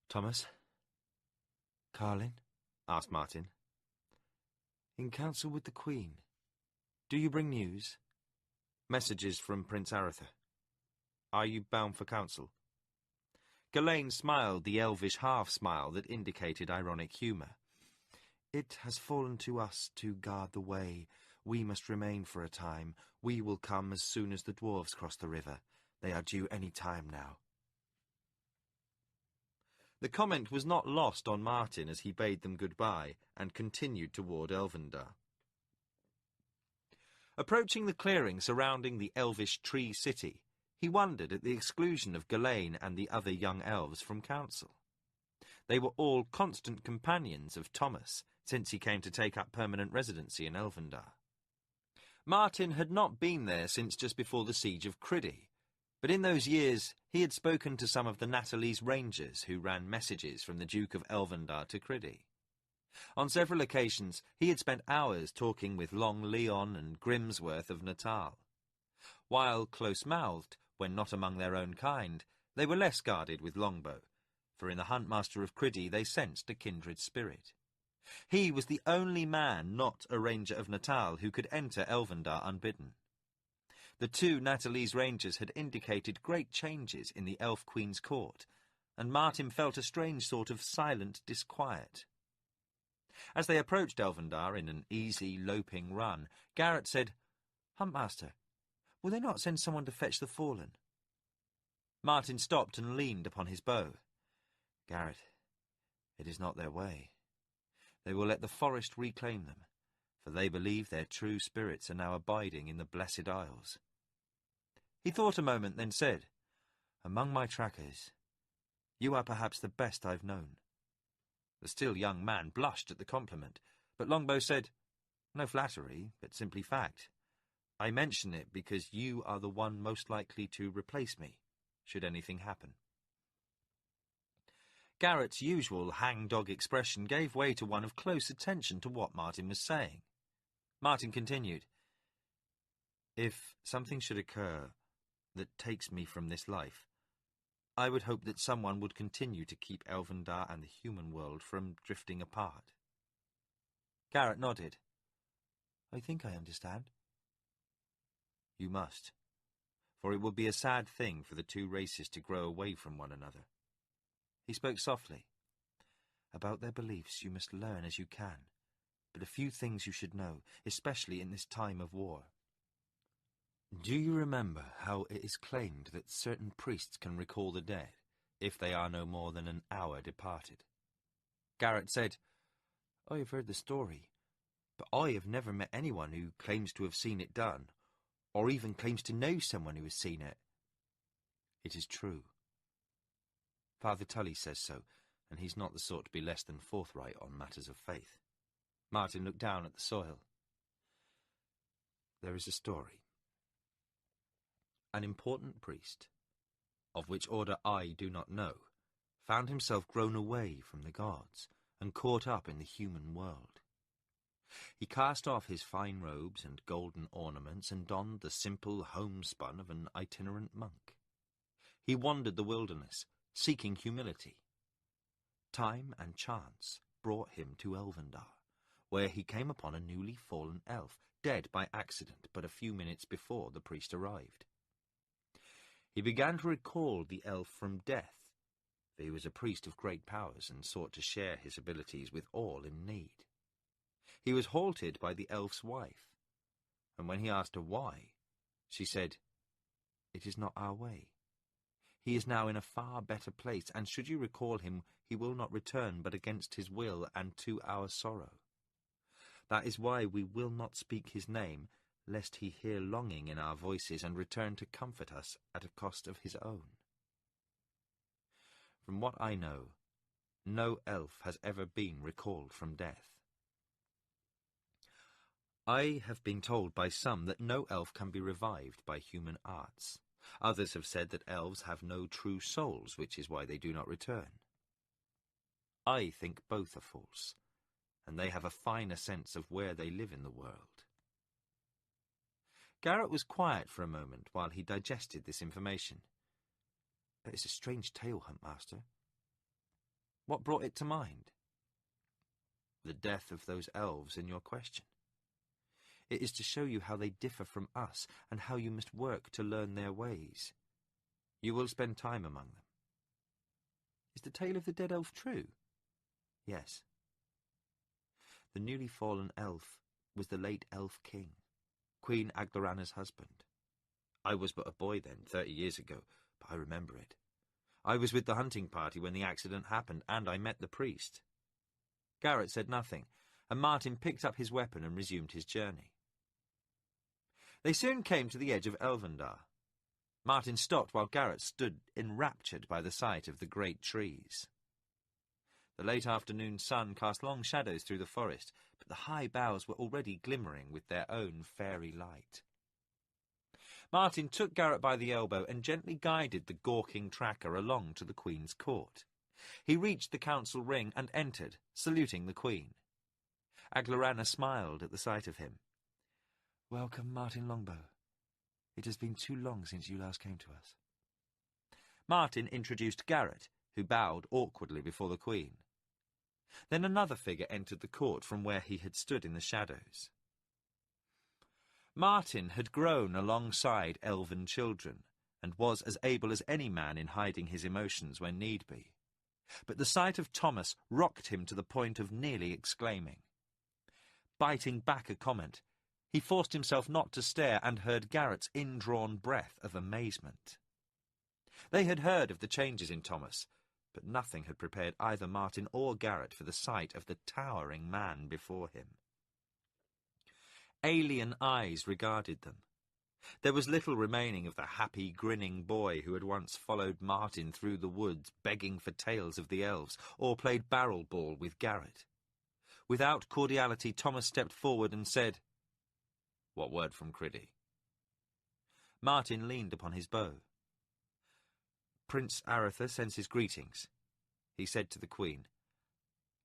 "Thomas? Carlin?" asked Martin. "In council with the Queen. Do you bring news?" "Messages from Prince Aretha. Are you bound for council?" Galain smiled the elvish half-smile that indicated ironic humour. "It has fallen to us to guard the way. We must remain for a time. We will come as soon as the dwarves cross the river. They are due any time now." The comment was not lost on Martin as he bade them goodbye and continued toward Elvendar. Approaching the clearing surrounding the elvish tree city, he wondered at the exclusion of Galain and the other young elves from council. They were all constant companions of Thomas since he came to take up permanent residency in Elvendar. Martin had not been there since just before the siege of Criddy, but in those years he had spoken to some of the Natalie's rangers who ran messages from the Duke of Elvendar to Criddy. On several occasions he had spent hours talking with Long Leon and Grimsworth of Natal. While close-mouthed, when not among their own kind, they were less guarded with Longbow, for in the Huntmaster of Criddy they sensed a kindred spirit. He was the only man not a ranger of Natal who could enter Elvendar unbidden. The 2 Natalie's rangers had indicated great changes in the Elf Queen's court, and Martin felt a strange sort of silent disquiet. As they approached Elvendar in an easy, loping run, Garrett said, "Huntmaster, will they not send someone to fetch the fallen?" Martin stopped and leaned upon his bow. "Garrett, it is not their way. They will let the forest reclaim them, for they believe their true spirits are now abiding in the Blessed Isles." He thought a moment, then said, "Among my trackers, you are perhaps the best I've known." The still young man blushed at the compliment, but Longbow said, "No flattery, but simply fact. I mention it because you are the one most likely to replace me, should anything happen." Garrett's usual hang-dog expression gave way to one of close attention to what Martin was saying. Martin continued, "If something should occur that takes me from this life, I would hope that someone would continue to keep Elvendar and the human world from drifting apart." Garrett nodded. "I think I understand." "You must, for it would be a sad thing for the 2 races to grow away from one another." He spoke softly. "About their beliefs you must learn as you can, but a few things you should know, especially in this time of war. Do you remember how it is claimed that certain priests can recall the dead, if they are no more than an hour departed?" Garrett said, "I have heard the story, but I have never met anyone who claims to have seen it done, or even claims to know someone who has seen it." "It is true. Father Tully says so, and he's not the sort to be less than forthright on matters of faith." Martin looked down at the soil. "There is a story. An important priest, of which order I do not know, found himself grown away from the gods and caught up in the human world. He cast off his fine robes and golden ornaments and donned the simple homespun of an itinerant monk. He wandered the wilderness, seeking humility. Time and chance brought him to Elvendar, where he came upon a newly fallen elf, dead by accident but a few minutes before the priest arrived. He began to recall the elf from death, for he was a priest of great powers and sought to share his abilities with all in need. He was halted by the elf's wife, and when he asked her why, she said, "It is not our way. He is now in a far better place, and should you recall him, he will not return but against his will and to our sorrow. That is why we will not speak his name, lest he hear longing in our voices and return to comfort us at a cost of his own." From what I know, no elf has ever been recalled from death. I have been told by some that no elf can be revived by human arts. Others have said that elves have no true souls, which is why they do not return. I think both are false, and they have a finer sense of where they live in the world. Garrett was quiet for a moment while he digested this information. "It's a strange tale, Huntmaster. What brought it to mind?" "The death of those elves in your question. It is to show you how they differ from us and how you must work to learn their ways. You will spend time among them." "Is the tale of the dead elf true?" "Yes. The newly fallen elf was the late elf king, Queen Aglarana's husband. I was but a boy then, 30 years ago, but I remember it. I was with the hunting party when the accident happened, and I met the priest." Garrett said nothing, and Martin picked up his weapon and resumed his journey. They soon came to the edge of Elvendar. Martin stopped while Garrett stood enraptured by the sight of the great trees. The late afternoon sun cast long shadows through the forest, but the high boughs were already glimmering with their own fairy light. Martin took Garrett by the elbow and gently guided the gawking tracker along to the Queen's court. He reached the council ring and entered, saluting the Queen. Aglarana smiled at the sight of him. "Welcome, Martin Longbow. It has been too long since you last came to us." Martin introduced Garrett, who bowed awkwardly before the Queen. Then another figure entered the court from where he had stood in the shadows. Martin had grown alongside elven children, and was as able as any man in hiding his emotions when need be. But the sight of Thomas rocked him to the point of nearly exclaiming. Biting back a comment, he forced himself not to stare and heard Garrett's indrawn breath of amazement. They had heard of the changes in Thomas, but nothing had prepared either Martin or Garrett for the sight of the towering man before him. Alien eyes regarded them. There was little remaining of the happy, grinning boy who had once followed Martin through the woods begging for tales of the elves, or played barrel ball with Garrett. Without cordiality, Thomas stepped forward and said, "What word from Criddy?" Martin leaned upon his bow. "Prince Aretha sends his greetings," he said to the Queen,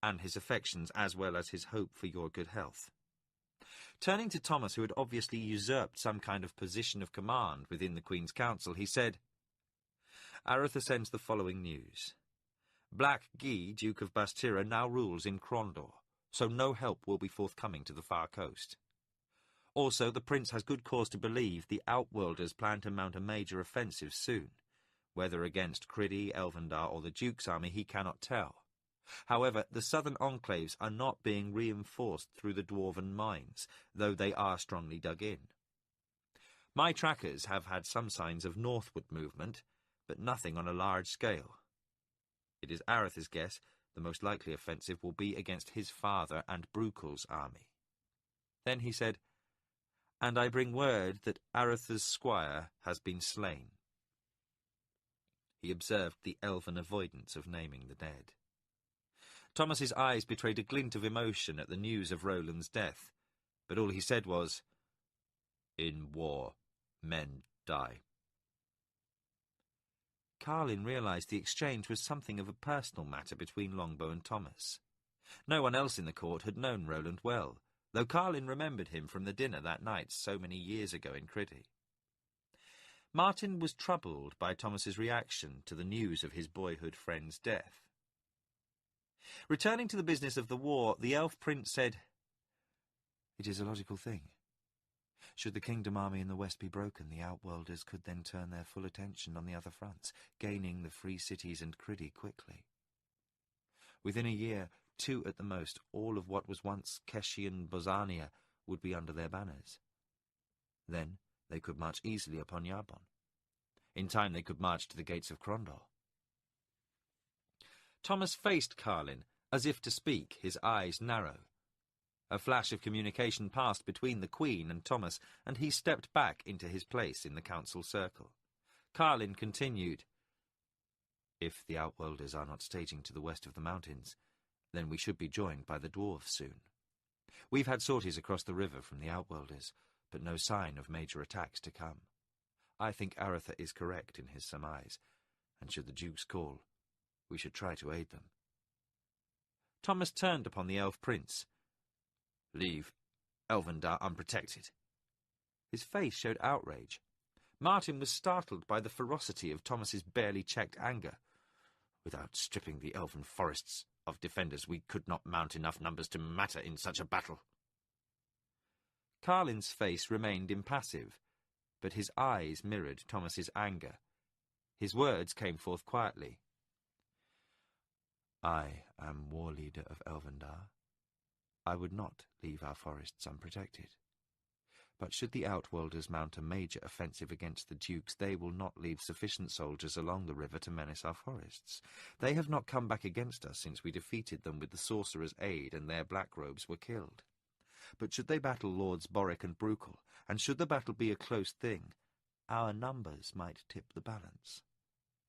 "and his affections as well as his hope for your good health." Turning to Thomas, who had obviously usurped some kind of position of command within the Queen's council, he said, "Aretha sends the following news. Black Guy, Duke of Bastira, now rules in Crondor, so no help will be forthcoming to the far coast. Also, the Prince has good cause to believe the Outworlders plan to mount a major offensive soon. Whether against Criddy, Elvendar, or the Duke's army, he cannot tell. However, the southern enclaves are not being reinforced through the dwarven mines, though they are strongly dug in. My trackers have had some signs of northward movement, but nothing on a large scale. It is Aretha's guess the most likely offensive will be against his father and Brukel's army." Then he said, "And I bring word that Aretha's squire has been slain." He observed the elven avoidance of naming the dead. Thomas's eyes betrayed a glint of emotion at the news of Roland's death, but all he said was, "In war, men die." Carlin realized the exchange was something of a personal matter between Longbow and Thomas. No one else in the court had known Roland well, though Carlin remembered him from the dinner that night so many years ago in Criddy. Martin was troubled by Thomas's reaction to the news of his boyhood friend's death. Returning to the business of the war, the elf prince said, "It is a logical thing. Should the kingdom army in the west be broken, the outworlders could then turn their full attention on the other fronts, gaining the free cities and Criddy quickly. Within a year, 2 at the most, all of what was once Keshian Bosania would be under their banners. Then they could march easily upon Yarbon. In time they could march to the gates of Krondor." Thomas faced Carlin, as if to speak, his eyes narrow. A flash of communication passed between the Queen and Thomas, and he stepped back into his place in the council circle. Carlin continued, "If the outworlders are not staging to the west of the mountains, then we should be joined by the dwarves soon. We've had sorties across the river from the outworlders, but no sign of major attacks to come. I think Aretha is correct in his surmise, and should the dukes call, we should try to aid them." Thomas turned upon the elf prince. "Leave Elvendar unprotected?" His face showed outrage. Martin was startled by the ferocity of Thomas's barely checked anger. "Without stripping the elven forests of defenders, we could not mount enough numbers to matter in such a battle." Carlin's face remained impassive, but his eyes mirrored Thomas's anger. His words came forth quietly. "I am war leader of Elvendar. I would not leave our forests unprotected. But should the outworlders mount a major offensive against the dukes, they will not leave sufficient soldiers along the river to menace our forests. They have not come back against us since we defeated them with the sorcerer's aid and their black robes were killed. But should they battle Lords Boric and Bruchel, and should the battle be a close thing, our numbers might tip the balance,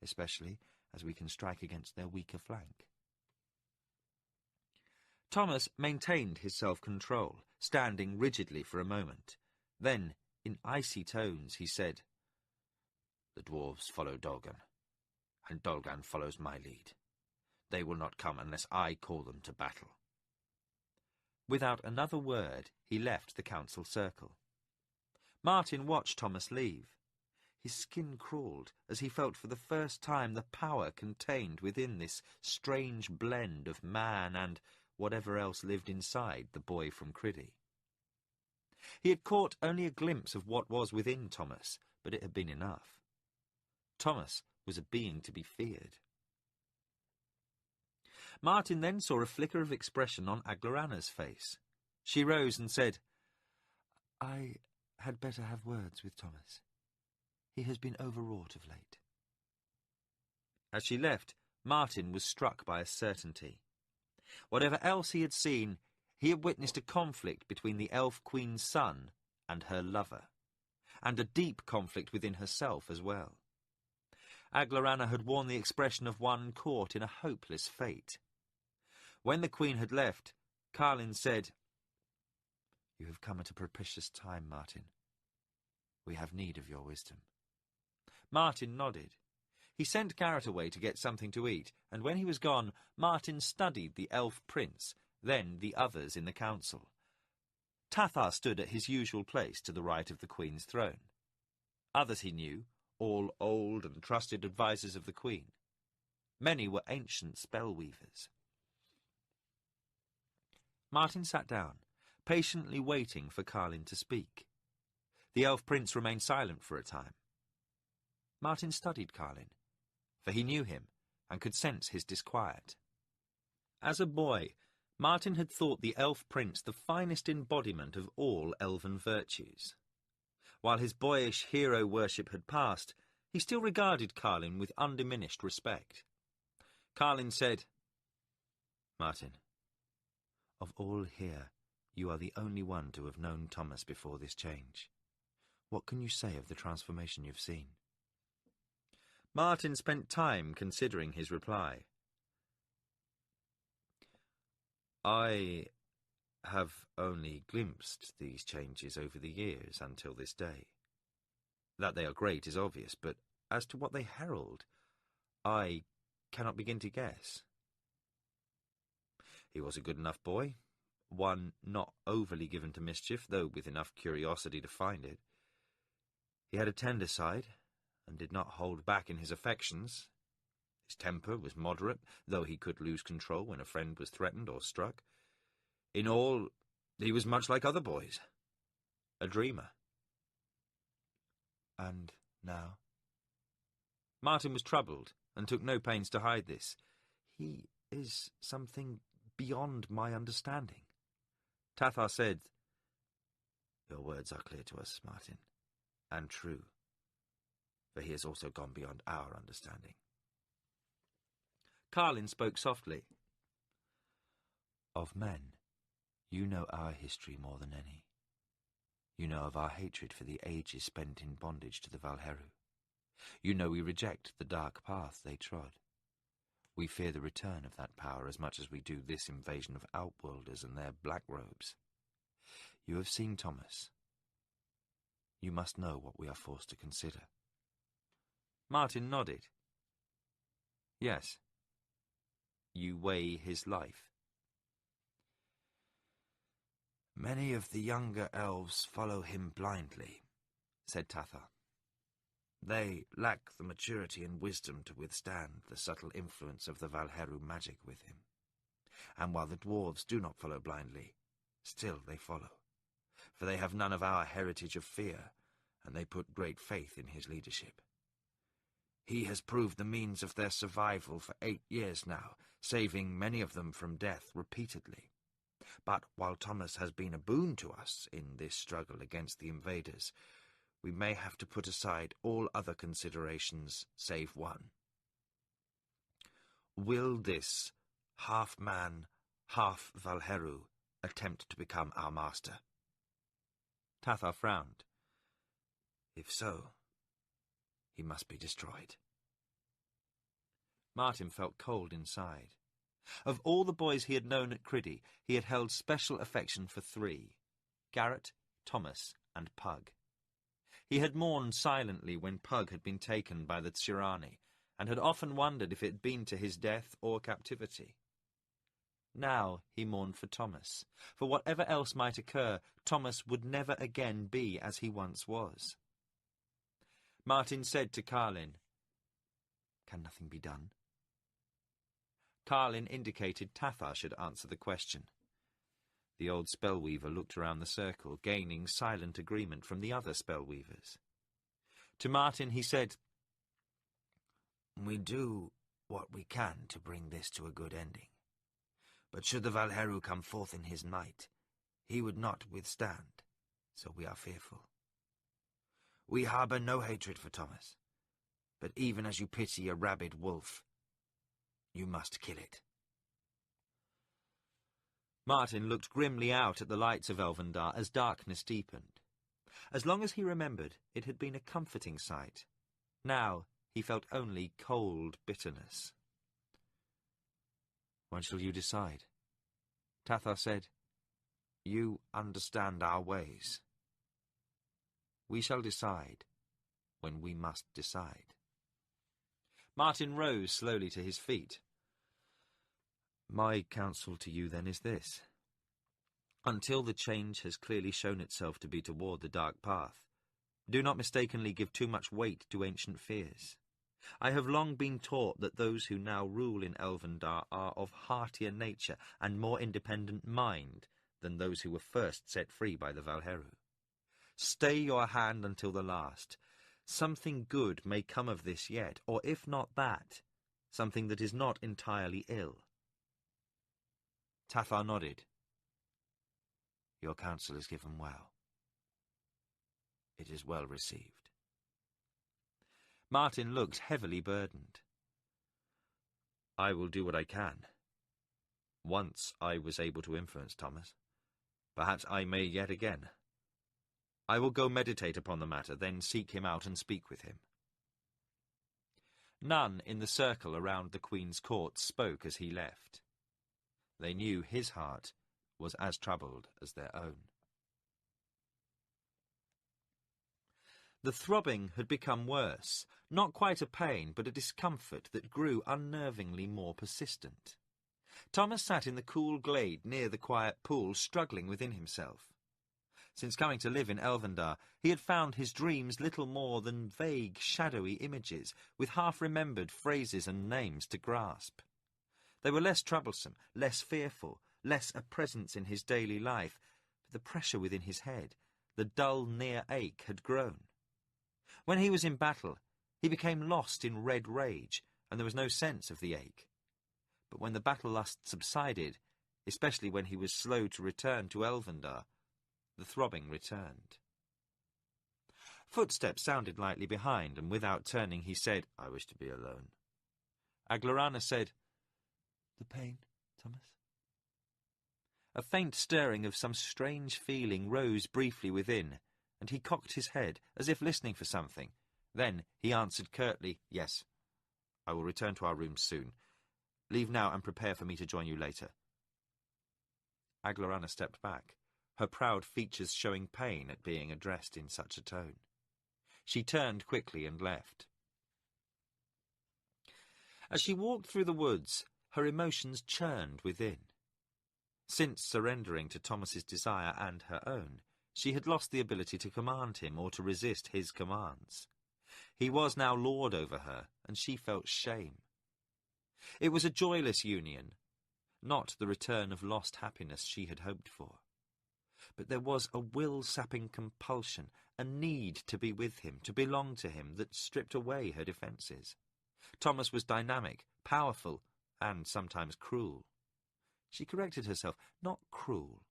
especially as we can strike against their weaker flank." Thomas maintained his self-control, standing rigidly for a moment. Then, in icy tones, he said, "The dwarves follow Dolgan, and Dolgan follows my lead. They will not come unless I call them to battle." Without another word, he left the council circle. Martin watched Thomas leave. His skin crawled as he felt for the first time the power contained within this strange blend of man and whatever else lived inside the boy from Criddy. He had caught only a glimpse of what was within Thomas, but it had been enough. Thomas was a being to be feared. Martin then saw a flicker of expression on Aglorana's face. She rose and said, "I had better have words with Thomas. He has been overwrought of late." As she left, Martin was struck by a certainty. Whatever else he had seen, he had witnessed a conflict between the Elf Queen's son and her lover, and a deep conflict within herself as well. Aglorana had worn the expression of one caught in a hopeless fate. When the Queen had left, Carlin said, "You have come at a propitious time, Martin. We have need of your wisdom." Martin nodded. He sent Garrett away to get something to eat, and when he was gone, Martin studied the elf prince, then the others in the council. Tathar stood at his usual place to the right of the Queen's throne. Others he knew, all old and trusted advisers of the Queen. Many were ancient spellweavers. Martin sat down, patiently waiting for Carlin to speak. The elf prince remained silent for a time. Martin studied Carlin, for he knew him and could sense his disquiet. As a boy, Martin had thought the elf prince the finest embodiment of all elven virtues. While his boyish hero worship had passed, he still regarded Carlin with undiminished respect. Carlin said, "Martin, of all here, you are the only one to have known Thomas before this change. What can you say of the transformation you've seen?" Martin spent time considering his reply. "I have only glimpsed these changes over the years until this day. That they are great is obvious, but as to what they herald, I cannot begin to guess. He was a good enough boy, one not overly given to mischief, though with enough curiosity to find it. He had a tender side, and did not hold back in his affections. His temper was moderate, though he could lose control when a friend was threatened or struck. In all, he was much like other boys. A dreamer. And now? Martin was troubled, and took no pains to hide this. He is something beyond my understanding. Tathar said, Your words are clear to us, Martin, and true, for he has also gone beyond our understanding. Carlin spoke softly. Of men, you know our history more than any. You know of our hatred for the ages spent in bondage to the Valheru. You know we reject the dark path they trod. We fear the return of that power as much as we do this invasion of outworlders and their black robes. You have seen Thomas. You must know what we are forced to consider. Martin nodded. Yes. You weigh his life. Many of the younger elves follow him blindly, said Tathar. They lack the maturity and wisdom to withstand the subtle influence of the Valheru magic with him. And while the dwarves do not follow blindly, still they follow, for they have none of our heritage of fear, and they put great faith in his leadership. He has proved the means of their survival for 8 years now, saving many of them from death repeatedly. But while Thomas has been a boon to us in this struggle against the invaders, we may have to put aside all other considerations save one. Will this half-man, half-Valheru attempt to become our master? Tathar frowned. If so, he must be destroyed. Martin felt cold inside. Of all the boys he had known at Criddy, he had held special affection for 3, Garrett, Thomas, and Pug. He had mourned silently when Pug had been taken by the Tsurani, and had often wondered if it had been to his death or captivity. Now he mourned for Thomas. For whatever else might occur, Thomas would never again be as he once was. Martin said to Carlin, Can nothing be done? Carlin indicated Tathar should answer the question. The old spellweaver looked around the circle, gaining silent agreement from the other spellweavers. To Martin he said, We do what we can to bring this to a good ending. But should the Valheru come forth in his might, he would not withstand, so we are fearful. We harbour no hatred for Thomas, but even as you pity a rabid wolf, you must kill it. Martin looked grimly out at the lights of Elvendar as darkness deepened. As long as he remembered, it had been a comforting sight. Now he felt only cold bitterness. When shall you decide? Tathar said, You understand our ways. We shall decide when we must decide. Martin rose slowly to his feet. My counsel to you, then, is this. Until the change has clearly shown itself to be toward the dark path, do not mistakenly give too much weight to ancient fears. I have long been taught that those who now rule in Elvendar are of heartier nature and more independent mind than those who were first set free by the Valheru. Stay your hand until the last. Something good may come of this yet, or if not that, something that is not entirely ill. Tathar nodded. Your counsel is given well. It is well received. Martin looked heavily burdened. I will do what I can. Once I was able to influence Thomas. Perhaps I may yet again. I will go meditate upon the matter, then seek him out and speak with him. None in the circle around the Queen's court spoke as he left. They knew his heart was as troubled as their own. The throbbing had become worse, not quite a pain, but a discomfort that grew unnervingly more persistent. Thomas sat in the cool glade near the quiet pool, struggling within himself. Since coming to live in Elvendar, he had found his dreams little more than vague, shadowy images, with half-remembered phrases and names to grasp. They were less troublesome, less fearful, less a presence in his daily life, but the pressure within his head, the dull near ache, had grown. When he was in battle, he became lost in red rage, and there was no sense of the ache. But when the battle lust subsided, especially when he was slow to return to Elvendar, the throbbing returned. Footsteps sounded lightly behind, and without turning he said, "I wish to be alone." Aglarana said, "The pain, Thomas?" A faint stirring of some strange feeling rose briefly within, and he cocked his head, as if listening for something. Then he answered curtly, "Yes, I will return to our rooms soon. Leave now and prepare for me to join you later." Aglarana stepped back, her proud features showing pain at being addressed in such a tone. She turned quickly and left. As she walked through the woods, her emotions churned within. Since surrendering to Thomas's desire and her own, she had lost the ability to command him or to resist his commands. He was now lord over her, and she felt shame. It was a joyless union, not the return of lost happiness she had hoped for. But there was a will-sapping compulsion, a need to be with him, to belong to him, that stripped away her defences. Thomas was dynamic, powerful, and sometimes cruel. She corrected herself, not cruel,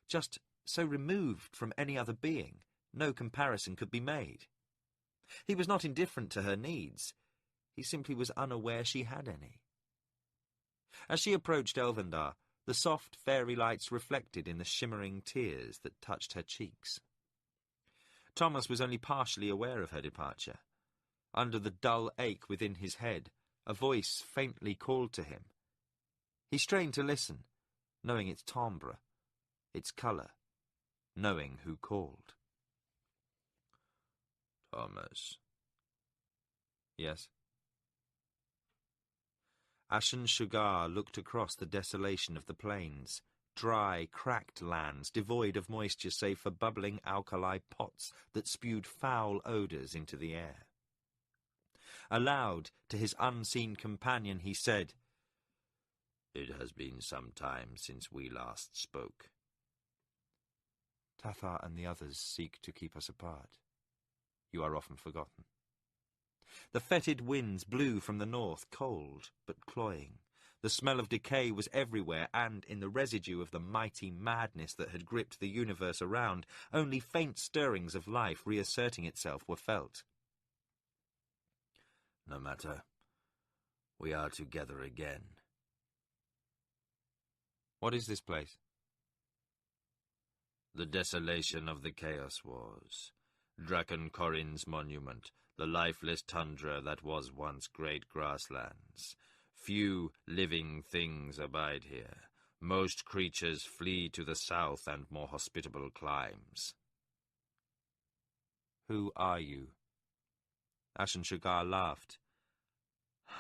just so removed from any other being, no comparison could be made. He was not indifferent to her needs. He simply was unaware she had any. As she approached Elvendar, the soft fairy lights reflected in the shimmering tears that touched her cheeks. Thomas was only partially aware of her departure. Under the dull ache within his head, a voice faintly called to him. He strained to listen, knowing its timbre, its colour, knowing who called. "Thomas." "Yes?" Ashen Shugar looked across the desolation of the plains, dry, cracked lands devoid of moisture save for bubbling alkali pots that spewed foul odours into the air. Aloud, to his unseen companion, he said, "It has been some time since we last spoke." "Tathar and the others seek to keep us apart. You are often forgotten." The fetid winds blew from the north, cold but cloying. The smell of decay was everywhere, and in the residue of the mighty madness that had gripped the universe around, only faint stirrings of life reasserting itself were felt. "No matter. We are together again." "What is this place?" "The desolation of the Chaos Wars. Draken Corin's monument, the lifeless tundra that was once great grasslands. Few living things abide here. Most creatures flee to the south and more hospitable climes." "Who are you?" Ashen Shugar laughed.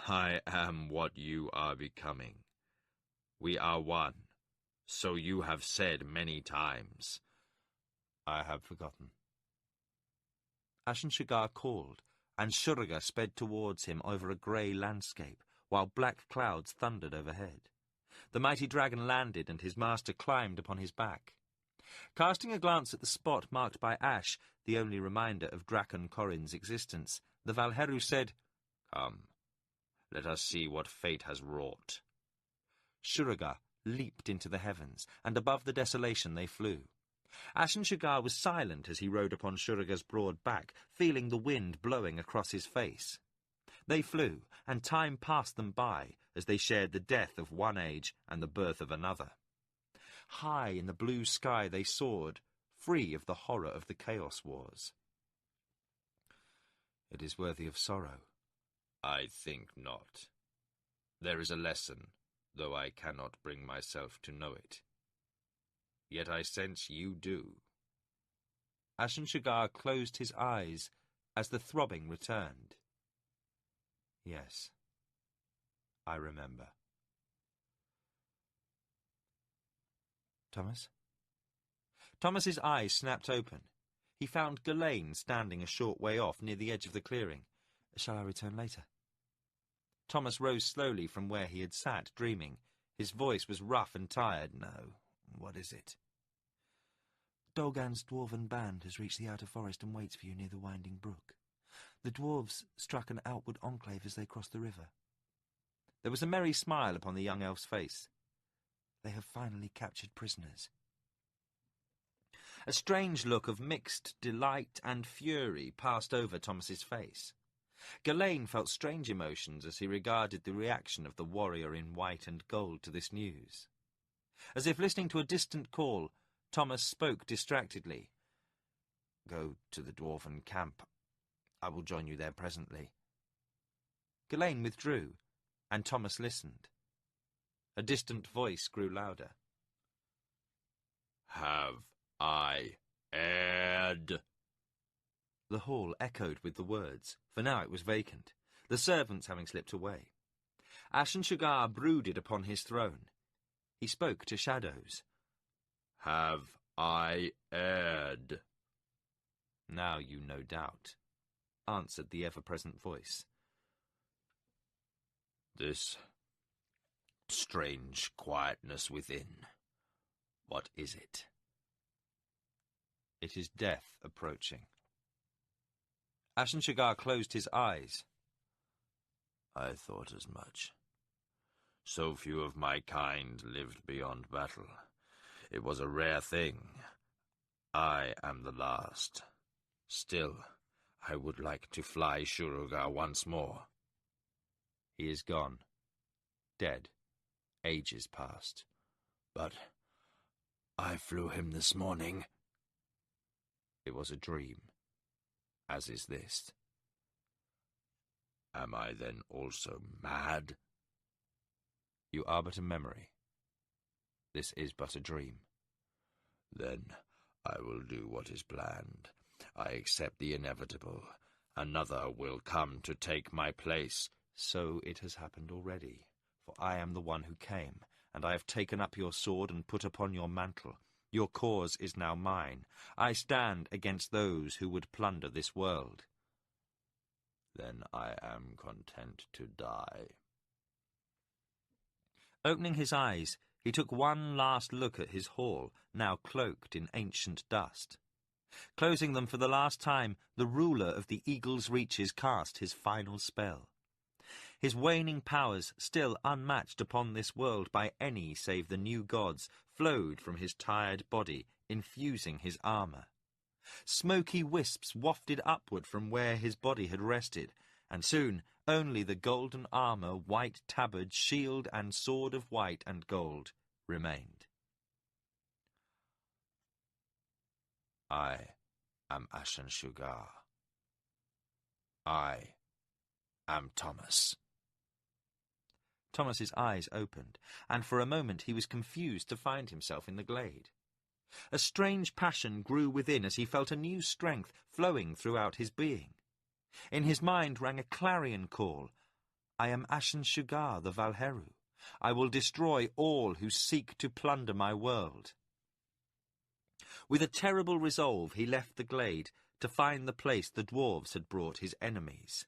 "I am what you are becoming. We are one, so you have said many times." "I have forgotten." Ashen Shugar called, and Shuraga sped towards him over a grey landscape, while black clouds thundered overhead. The mighty dragon landed, and his master climbed upon his back. Casting a glance at the spot marked by ash, the only reminder of Draken Corin's existence, the Valheru said, "Come, let us see what fate has wrought." Shuraga leaped into the heavens, and above the desolation they flew. Ashen Shugar was silent as he rode upon Shuraga's broad back, feeling the wind blowing across his face. They flew, and time passed them by as they shared the death of one age and the birth of another. High in the blue sky they soared, free of the horror of the Chaos Wars. "It is worthy of sorrow." "I think not. There is a lesson, though I cannot bring myself to know it. Yet I sense you do." Ashen Shugar closed his eyes as the throbbing returned. "Yes, I remember." Thomas? Thomas's eyes snapped open. He found Ghislaine standing a short way off near the edge of the clearing. Shall I return later? Thomas rose slowly from where he had sat, dreaming. His voice was rough and tired. No, what is it? Dolgan's dwarven band has reached the outer forest and waits for you near the winding brook. The dwarves struck an outward enclave as they crossed the river. There was a merry smile upon the young elf's face. They have finally captured prisoners. A strange look of mixed delight and fury passed over Thomas's face. Ghislaine felt strange emotions as he regarded the reaction of the warrior in white and gold to this news. As if listening to a distant call, Thomas spoke distractedly. Go to the dwarven camp. I will join you there presently. Ghislaine withdrew, and Thomas listened. A distant voice grew louder. Have I erred? The hall echoed with the words, for now it was vacant, the servants having slipped away. Ashen Shugar brooded upon his throne. He spoke to shadows. Have I erred? Now you no doubt, answered the ever-present voice. This strange quietness within, what is it? It is death approaching. Ashen Shugar closed his eyes. I thought as much. So few of my kind lived beyond battle. It was a rare thing. I am the last. Still, I would like to fly Shurugar once more. He is gone. Dead. Ages past. But I flew him this morning. It was a dream, as is this. Am I then also mad? You are but a memory. This is but a dream. Then I will do what is planned. I accept the inevitable. Another will come to take my place. So it has happened already, for I am the one who came, and I have taken up your sword and put upon your mantle. Your cause is now mine. I stand against those who would plunder this world. Then I am content to die. Opening his eyes, he took one last look at his hall, now cloaked in ancient dust. Closing them for the last time, the ruler of the Eagle's Reaches cast his final spell. His waning powers, still unmatched upon this world by any save the new gods, flowed from his tired body, infusing his armour. Smoky wisps wafted upward from where his body had rested, and soon only the golden armour, white tabard, shield, and sword of white and gold remained. I am Ashen Shugar. I am Thomas. Thomas's eyes opened, and for a moment he was confused to find himself in the glade. A strange passion grew within as he felt a new strength flowing throughout his being. In his mind rang a clarion call. I am Ashen Shugar, the Valheru. I will destroy all who seek to plunder my world. With a terrible resolve he left the glade to find the place the dwarves had brought his enemies.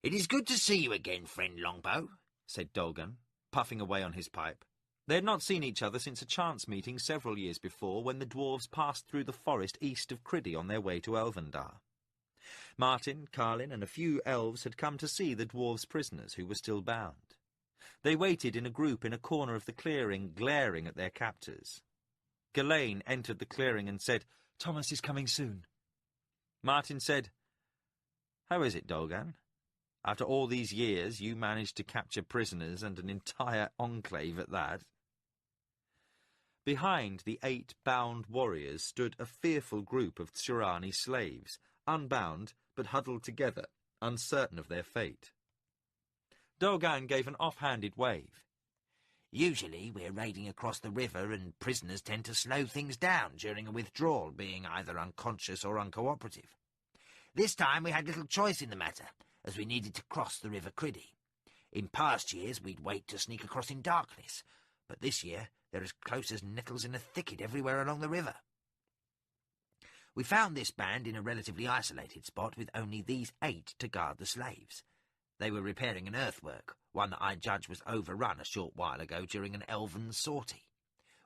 It is good to see you again, friend Longbow, said Dolgan, puffing away on his pipe. They had not seen each other since a chance meeting several years before when the dwarves passed through the forest east of Criddy on their way to Elvendar. Martin, Carlin, and a few elves had come to see the dwarves' prisoners who were still bound. They waited in a group in a corner of the clearing, glaring at their captors. Ghislaine entered the clearing and said, Thomas is coming soon. Martin said, How is it, Dolgan? After all these years, you managed to capture prisoners and an entire enclave at that. Behind the 8 bound warriors stood a fearful group of Shirani slaves, unbound but huddled together, uncertain of their fate. Dolgan gave an off-handed wave. Usually we're raiding across the river and prisoners tend to slow things down during a withdrawal, being either unconscious or uncooperative. This time we had little choice in the matter, as we needed to cross the River Criddy. In past years we'd wait to sneak across in darkness, but this year they're as close as nettles in a thicket everywhere along the river. We found this band in a relatively isolated spot with only these 8 to guard the slaves. They were repairing an earthwork, one that I judge was overrun a short while ago during an elven sortie.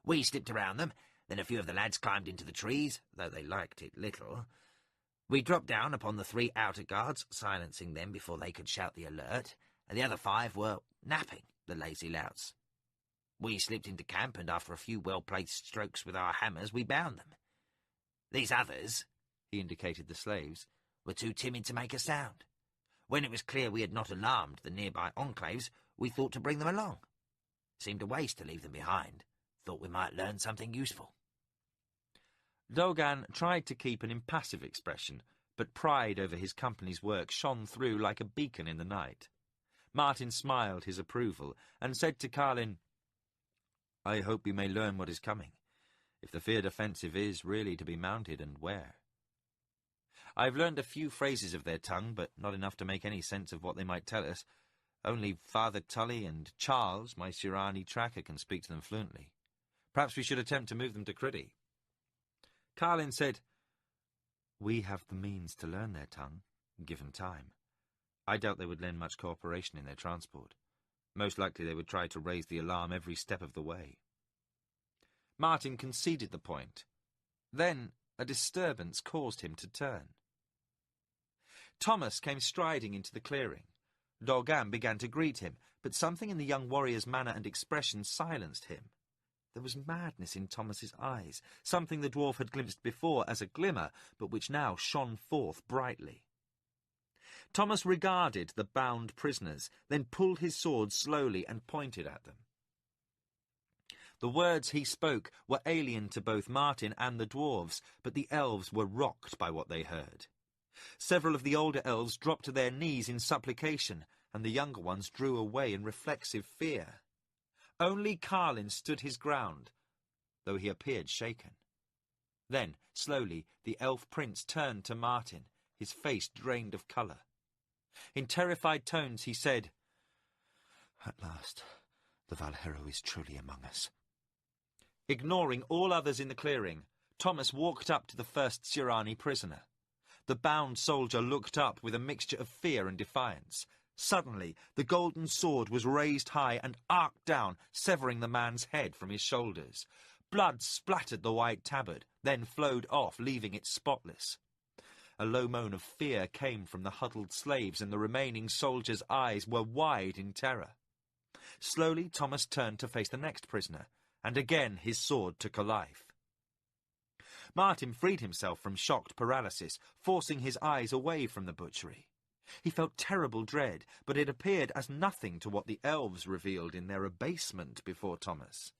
We slipped around them, then a few of the lads climbed into the trees, though they liked it little. We dropped down upon the 3 outer guards, silencing them before they could shout the alert, and the other 5 were napping, the lazy louts. We slipped into camp, and after a few well-placed strokes with our hammers, we bound them. These others, he indicated the slaves, were too timid to make a sound. When it was clear we had not alarmed the nearby enclaves, we thought to bring them along. Seemed a waste to leave them behind. Thought we might learn something useful. Dogan tried to keep an impassive expression, but pride over his company's work shone through like a beacon in the night. Martin smiled his approval and said to Carlin, "I hope we may learn what is coming, if the feared offensive is really to be mounted and where. I've learned a few phrases of their tongue, but not enough to make any sense of what they might tell us. Only Father Tully and Charles, my Sirani tracker, can speak to them fluently. Perhaps we should attempt to move them to Criddy." Carlin said, "We have the means to learn their tongue, given time. I doubt they would lend much cooperation in their transport. Most likely they would try to raise the alarm every step of the way." Martin conceded the point. Then a disturbance caused him to turn. Thomas came striding into the clearing. Dogan began to greet him, but something in the young warrior's manner and expression silenced him. There was madness in Thomas's eyes, something the dwarf had glimpsed before as a glimmer, but which now shone forth brightly. Thomas regarded the bound prisoners, then pulled his sword slowly and pointed at them. The words he spoke were alien to both Martin and the dwarves, but the elves were rocked by what they heard. Several of the older elves dropped to their knees in supplication, and the younger ones drew away in reflexive fear. Only Carlin stood his ground, though he appeared shaken. Then, slowly, the elf prince turned to Martin, his face drained of colour. In terrified tones he said, "At last, the Valhero is truly among us." Ignoring all others in the clearing, Thomas walked up to the first Sirani prisoner. The bound soldier looked up with a mixture of fear and defiance. Suddenly, the golden sword was raised high and arced down, severing the man's head from his shoulders. Blood splattered the white tabard, then flowed off, leaving it spotless. A low moan of fear came from the huddled slaves, and the remaining soldier's eyes were wide in terror. Slowly, Thomas turned to face the next prisoner, and again his sword took a life. Martin freed himself from shocked paralysis, forcing his eyes away from the butchery. He felt terrible dread, but it appeared as nothing to what the elves revealed in their abasement before Thomas.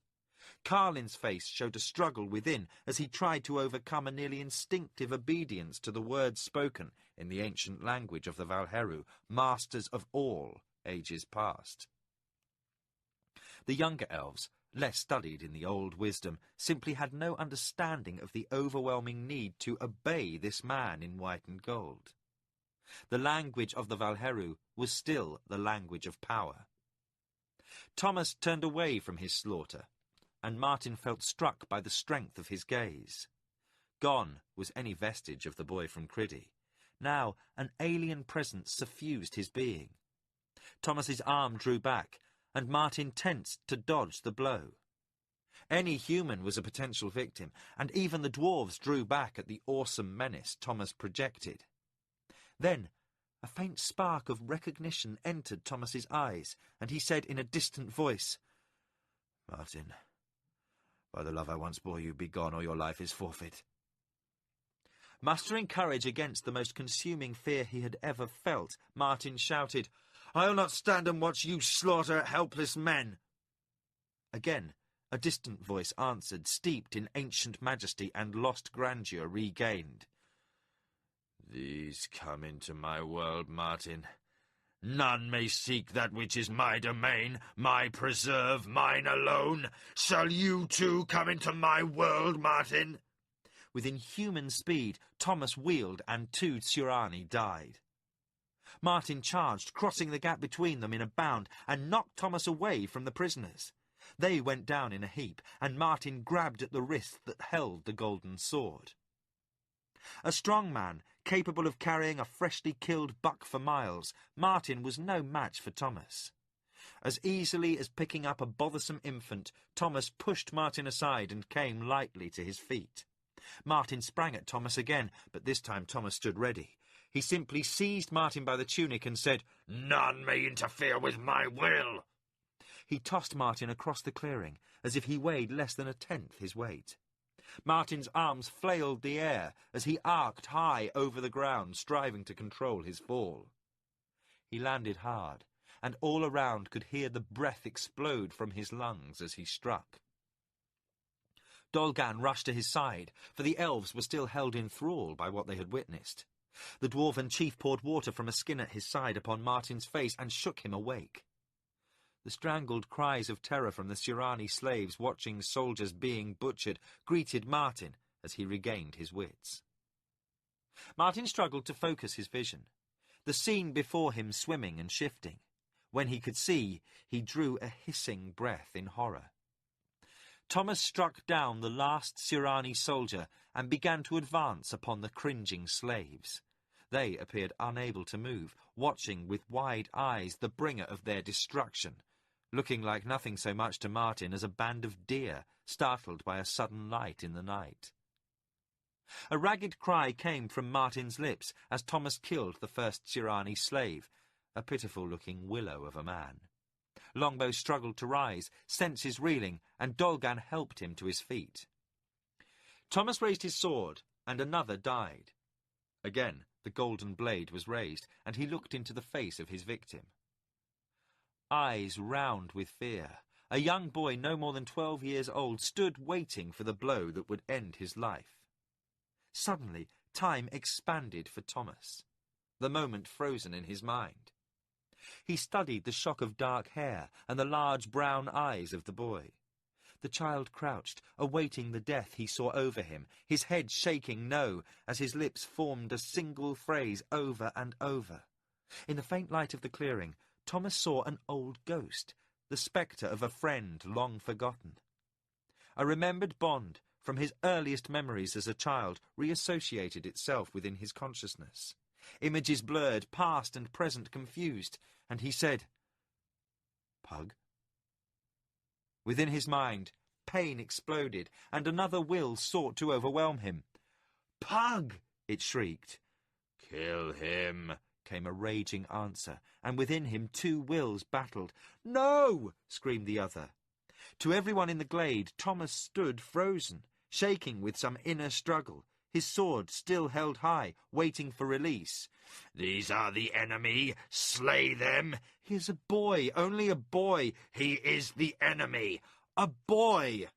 Carlin's face showed a struggle within as he tried to overcome a nearly instinctive obedience to the words spoken in the ancient language of the Valheru, masters of all ages past. The younger elves, less studied in the old wisdom, simply had no understanding of the overwhelming need to obey this man in white and gold. The language of the Valheru was still the language of power. Thomas turned away from his slaughter, and Martin felt struck by the strength of his gaze. Gone was any vestige of the boy from Criddy. Now an alien presence suffused his being. Thomas's arm drew back, and Martin tensed to dodge the blow. Any human was a potential victim, and even the dwarves drew back at the awesome menace Thomas projected. Then a faint spark of recognition entered Thomas's eyes, and he said in a distant voice, "Martin, by the love I once bore you, be gone, or your life is forfeit." Mustering courage against the most consuming fear he had ever felt, Martin shouted, "I'll not stand and watch you slaughter helpless men." Again, a distant voice answered, steeped in ancient majesty and lost grandeur regained. "These come into my world, Martin. None may seek that which is my domain, my preserve, mine alone. Shall you too come into my world, Martin?" With inhuman speed, Thomas wheeled, and 2 Sirani died. Martin charged, crossing the gap between them in a bound, and knocked Thomas away from the prisoners. They went down in a heap, and Martin grabbed at the wrist that held the golden sword. A strong man, capable of carrying a freshly killed buck for miles, Martin was no match for Thomas. As easily as picking up a bothersome infant, Thomas pushed Martin aside and came lightly to his feet. Martin sprang at Thomas again, but this time Thomas stood ready. He simply seized Martin by the tunic and said, "None may interfere with my will." He tossed Martin across the clearing, as if he weighed less than a tenth his weight. Martin's arms flailed the air as he arced high over the ground, striving to control his fall. He landed hard, and all around could hear the breath explode from his lungs as he struck. Dolgan rushed to his side, for the elves were still held in thrall by what they had witnessed. The dwarven chief poured water from a skin at his side upon Martin's face and shook him awake. The strangled cries of terror from the Sirani slaves watching soldiers being butchered greeted Martin as he regained his wits. Martin struggled to focus his vision, the scene before him swimming and shifting. When he could see, he drew a hissing breath in horror. Thomas struck down the last Sirani soldier and began to advance upon the cringing slaves. They appeared unable to move, watching with wide eyes the bringer of their destruction, looking like nothing so much to Martin as a band of deer startled by a sudden light in the night. A ragged cry came from Martin's lips as Thomas killed the first Sirani slave, a pitiful-looking willow of a man. Longbow struggled to rise, senses reeling, and Dolgan helped him to his feet. Thomas raised his sword, and another died. Again, the golden blade was raised, and he looked into the face of his victim. Eyes round with fear, a young boy no more than 12 years old stood waiting for the blow that would end his life. Suddenly, time expanded for Thomas, the moment frozen in his mind. He studied the shock of dark hair and the large brown eyes of the boy. The child crouched, awaiting the death he saw over him, his head shaking no, as his lips formed a single phrase over and over. In the faint light of the clearing, Thomas saw an old ghost, the spectre of a friend long forgotten. A remembered bond from his earliest memories as a child reassociated itself within his consciousness. Images blurred, past and present confused, and he said, "Pug?" Within his mind, pain exploded, and another will sought to overwhelm him. "Pug!" it shrieked. "Kill him," came a raging answer, and within him 2 wills battled. "No!" screamed the other. To everyone in the glade, Thomas stood frozen, shaking with some inner struggle, his sword still held high, waiting for release. "These are the enemy. Slay them." "He is a boy, only a boy." "He is the enemy." "A boy!"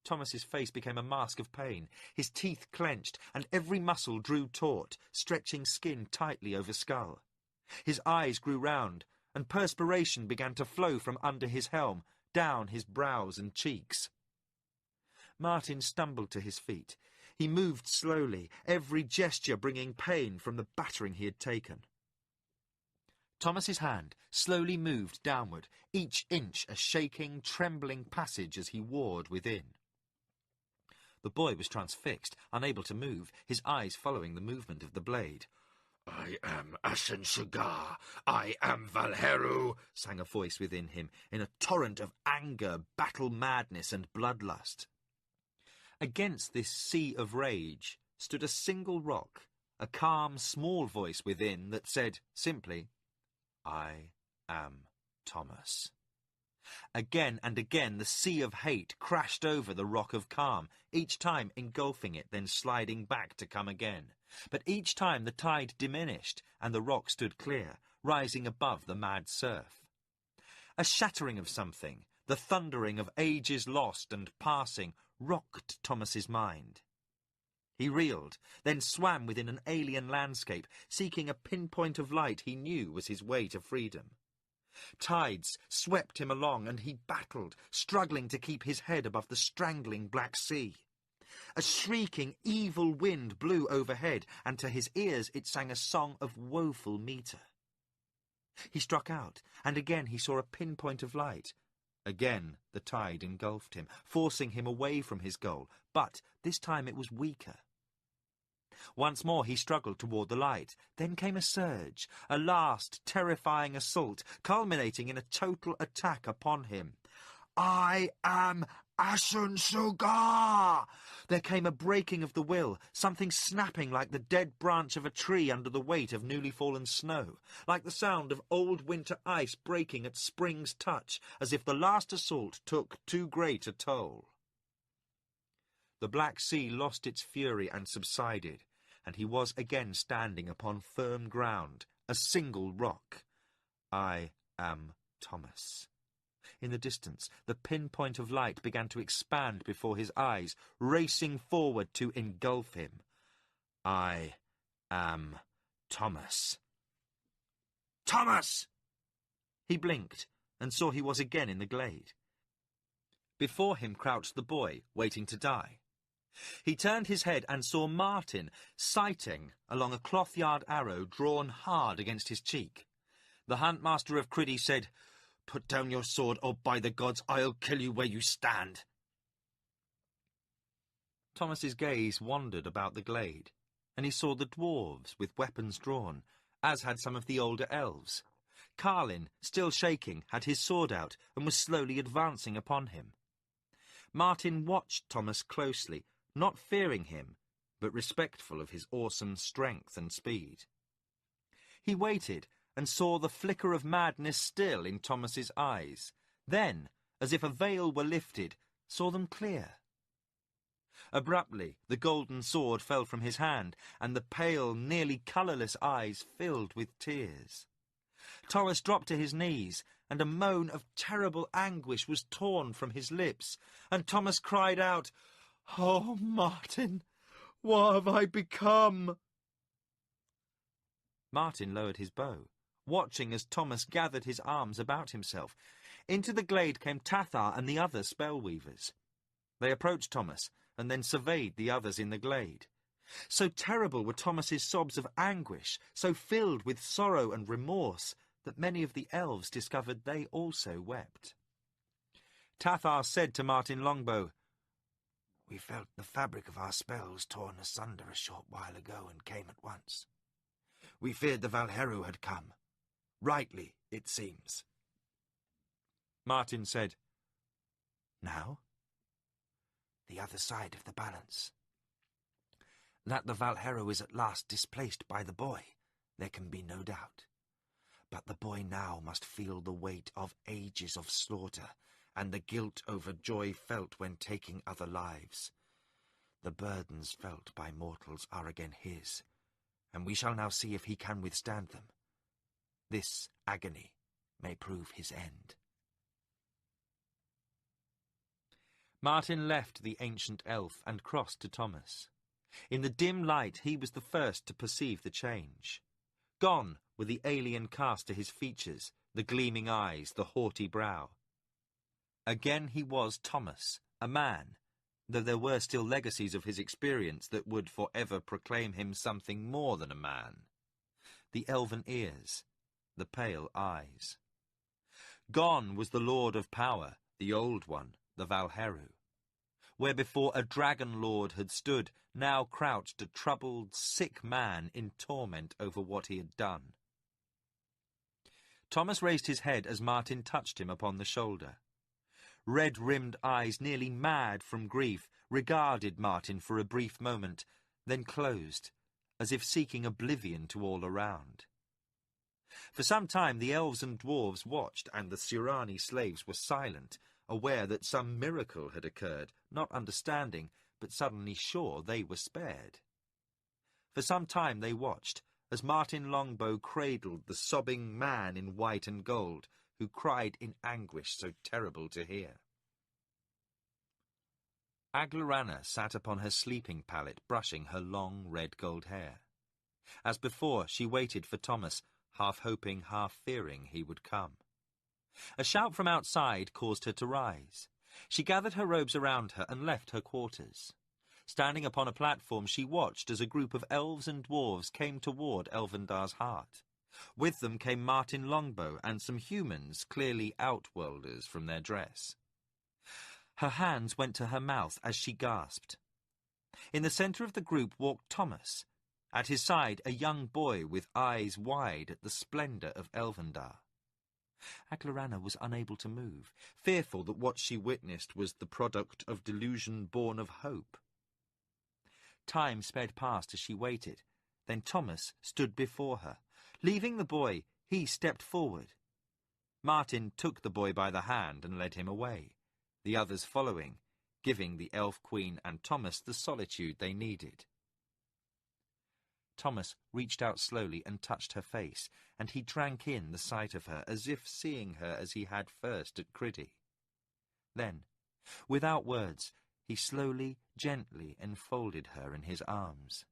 Thomas's face became a mask of pain. His teeth clenched, and every muscle drew taut, stretching skin tightly over skull. His eyes grew round, and perspiration began to flow from under his helm, down his brows and cheeks. Martin stumbled to his feet. He moved slowly, every gesture bringing pain from the battering he had taken. Thomas's hand slowly moved downward, each inch a shaking, trembling passage as he warred within. The boy was transfixed, unable to move, his eyes following the movement of the blade. "I am Asen-Sugar. I am Valheru," sang a voice within him, in a torrent of anger, battle madness, and bloodlust. Against this sea of rage stood a single rock, a calm, small voice within that said, simply, "I am Thomas." Again and again the sea of hate crashed over the rock of calm, each time engulfing it, then sliding back to come again. But each time the tide diminished, and the rock stood clear, rising above the mad surf. A shattering of something, the thundering of ages lost and passing, rocked Thomas's mind. He reeled, then swam within an alien landscape, seeking a pinpoint of light he knew was his way to freedom. Tides swept him along, and he battled, struggling to keep his head above the strangling Black Sea. A shrieking, evil wind blew overhead, and to his ears it sang a song of woeful metre. He struck out, and again he saw a pinpoint of light, Again the tide engulfed him, forcing him away from his goal, but this time it was weaker. Once more he struggled toward the light. Then came a surge, a last terrifying assault, culminating in a total attack upon him. I am Asun Sugar! There came a breaking of the will, something snapping like the dead branch of a tree under the weight of newly fallen snow, like the sound of old winter ice breaking at spring's touch, as if the last assault took too great a toll. The black sea lost its fury and subsided, and he was again standing upon firm ground, a single rock. I am Thomas. In the distance, the pinpoint of light began to expand before his eyes, racing forward to engulf him. I am Thomas. Thomas! He blinked, and saw he was again in the glade. Before him crouched the boy, waiting to die. He turned his head and saw Martin sighting along a cloth-yard arrow drawn hard against his cheek. The huntmaster of Criddy said, "Put down your sword, or by the gods I'll kill you where you stand." Thomas's gaze wandered about the glade, and he saw the dwarves with weapons drawn, as had some of the older elves. Carlin, still shaking, had his sword out and was slowly advancing upon him. Martin watched Thomas closely, not fearing him, but respectful of his awesome strength and speed. He waited and saw the flicker of madness still in Thomas's eyes. Then, as if a veil were lifted, saw them clear. Abruptly, the golden sword fell from his hand, and the pale, nearly colourless eyes filled with tears. Thomas dropped to his knees, and a moan of terrible anguish was torn from his lips, and Thomas cried out, "Oh, Martin, what have I become?" Martin lowered his bow, watching as Thomas gathered his arms about himself. Into the glade came Tathar and the other spellweavers. They approached Thomas, and then surveyed the others in the glade. So terrible were Thomas's sobs of anguish, so filled with sorrow and remorse, that many of the elves discovered they also wept. Tathar said to Martin Longbow, "We felt the fabric of our spells torn asunder a short while ago and came at once. We feared the Valheru had come. Rightly, it seems." Martin said, "Now?" "The other side of the balance. That the Valheru is at last displaced by the boy, there can be no doubt. But the boy now must feel the weight of ages of slaughter, and the guilt over joy felt when taking other lives. The burdens felt by mortals are again his, and we shall now see if he can withstand them. This agony may prove his end." Martin left the ancient elf and crossed to Thomas. In the dim light he was the first to perceive the change. Gone were the alien cast to his features, the gleaming eyes, the haughty brow. Again he was Thomas, a man, though there were still legacies of his experience that would forever proclaim him something more than a man. The elven ears, the pale eyes. Gone was the Lord of Power, the old one, the Valheru. Where before a dragon lord had stood, now crouched a troubled, sick man in torment over what he had done. Thomas raised his head as Martin touched him upon the shoulder. Red-rimmed eyes, nearly mad from grief, regarded Martin for a brief moment, then closed, as if seeking oblivion to all around. For some time the elves and dwarves watched, and the Surani slaves were silent, aware that some miracle had occurred, not understanding, but suddenly sure they were spared. For some time they watched, as Martin Longbow cradled the sobbing man in white and gold, who cried in anguish so terrible to hear. Aglarana sat upon her sleeping pallet, brushing her long red-gold hair. As before, she waited for Thomas, half hoping, half fearing he would come. A shout from outside caused her to rise. She gathered her robes around her and left her quarters. Standing upon a platform, she watched as a group of elves and dwarves came toward Elvendar's heart. With them came Martin Longbow and some humans, clearly outworlders from their dress. Her hands went to her mouth as she gasped. In the centre of the group walked Thomas. At his side, a young boy with eyes wide at the splendour of Elvendar. Aklarana was unable to move, fearful that what she witnessed was the product of delusion born of hope. Time sped past as she waited. Then Thomas stood before her. Leaving the boy, he stepped forward. Martin took the boy by the hand and led him away, the others following, giving the Elf Queen and Thomas the solitude they needed. Thomas reached out slowly and touched her face, and he drank in the sight of her, as if seeing her as he had first at Criddy. Then, without words, he slowly, gently enfolded her in his arms.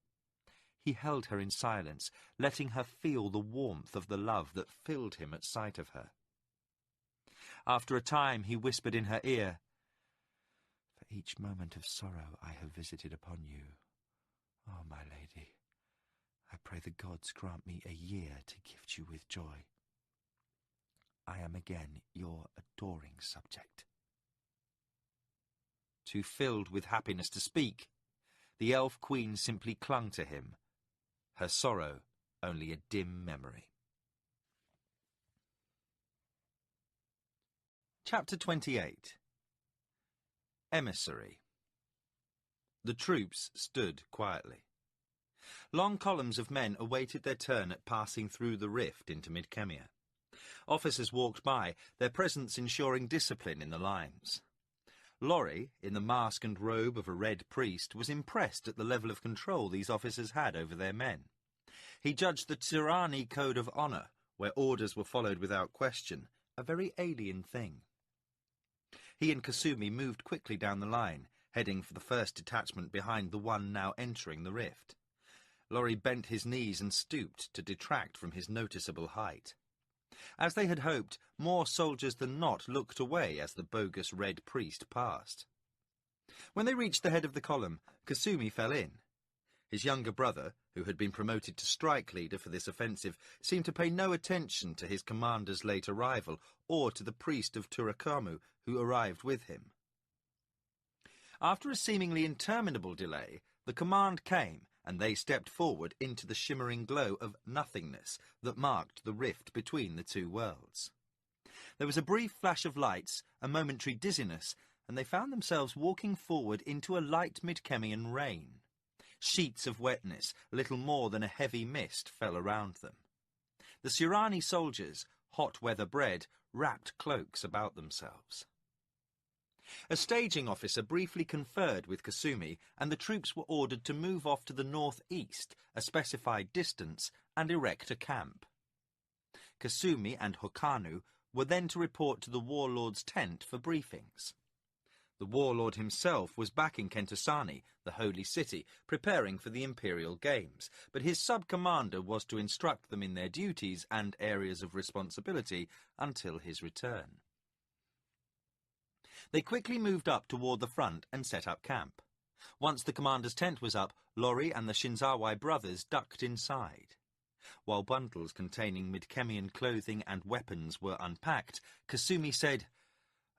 He held her in silence, letting her feel the warmth of the love that filled him at sight of her. After a time he whispered in her ear, "For each moment of sorrow I have visited upon you, oh, my lady, I pray the gods grant me a year to gift you with joy. I am again your adoring subject." Too filled with happiness to speak, the Elf Queen simply clung to him, her sorrow only a dim memory. Chapter 28. Emissary. The troops stood quietly. Long columns of men awaited their turn at passing through the rift into Midkemia. Officers walked by, their presence ensuring discipline in the lines. Laurie, in the mask and robe of a red priest, was impressed at the level of control these officers had over their men. He judged the tyranny code of honour, where orders were followed without question, a very alien thing. He and Kasumi moved quickly down the line, heading for the first detachment behind the one now entering the rift. Laurie bent his knees and stooped to detract from his noticeable height. As they had hoped, more soldiers than not looked away as the bogus red priest passed. When they reached the head of the column, Kasumi fell in. His younger brother, who had been promoted to strike leader for this offensive, seemed to pay no attention to his commander's late arrival or to the priest of Turakamu who arrived with him. After a seemingly interminable delay, the command came, and they stepped forward into the shimmering glow of nothingness that marked the rift between the two worlds. There was a brief flash of lights, a momentary dizziness, and they found themselves walking forward into a light Midkemian rain. Sheets of wetness, little more than a heavy mist, fell around them. The Surani soldiers, hot weather bred, wrapped cloaks about themselves. A staging officer briefly conferred with Kasumi, and the troops were ordered to move off to the northeast, a specified distance, and erect a camp. Kasumi and Hokanu were then to report to the warlord's tent for briefings. The warlord himself was back in Kentasani, the holy city, preparing for the Imperial Games, but his sub-commander was to instruct them in their duties and areas of responsibility until his return. They quickly moved up toward the front and set up camp. Once the commander's tent was up, Laurie and the Shinzawai brothers ducked inside. While bundles containing Midkemian clothing and weapons were unpacked, Kasumi said,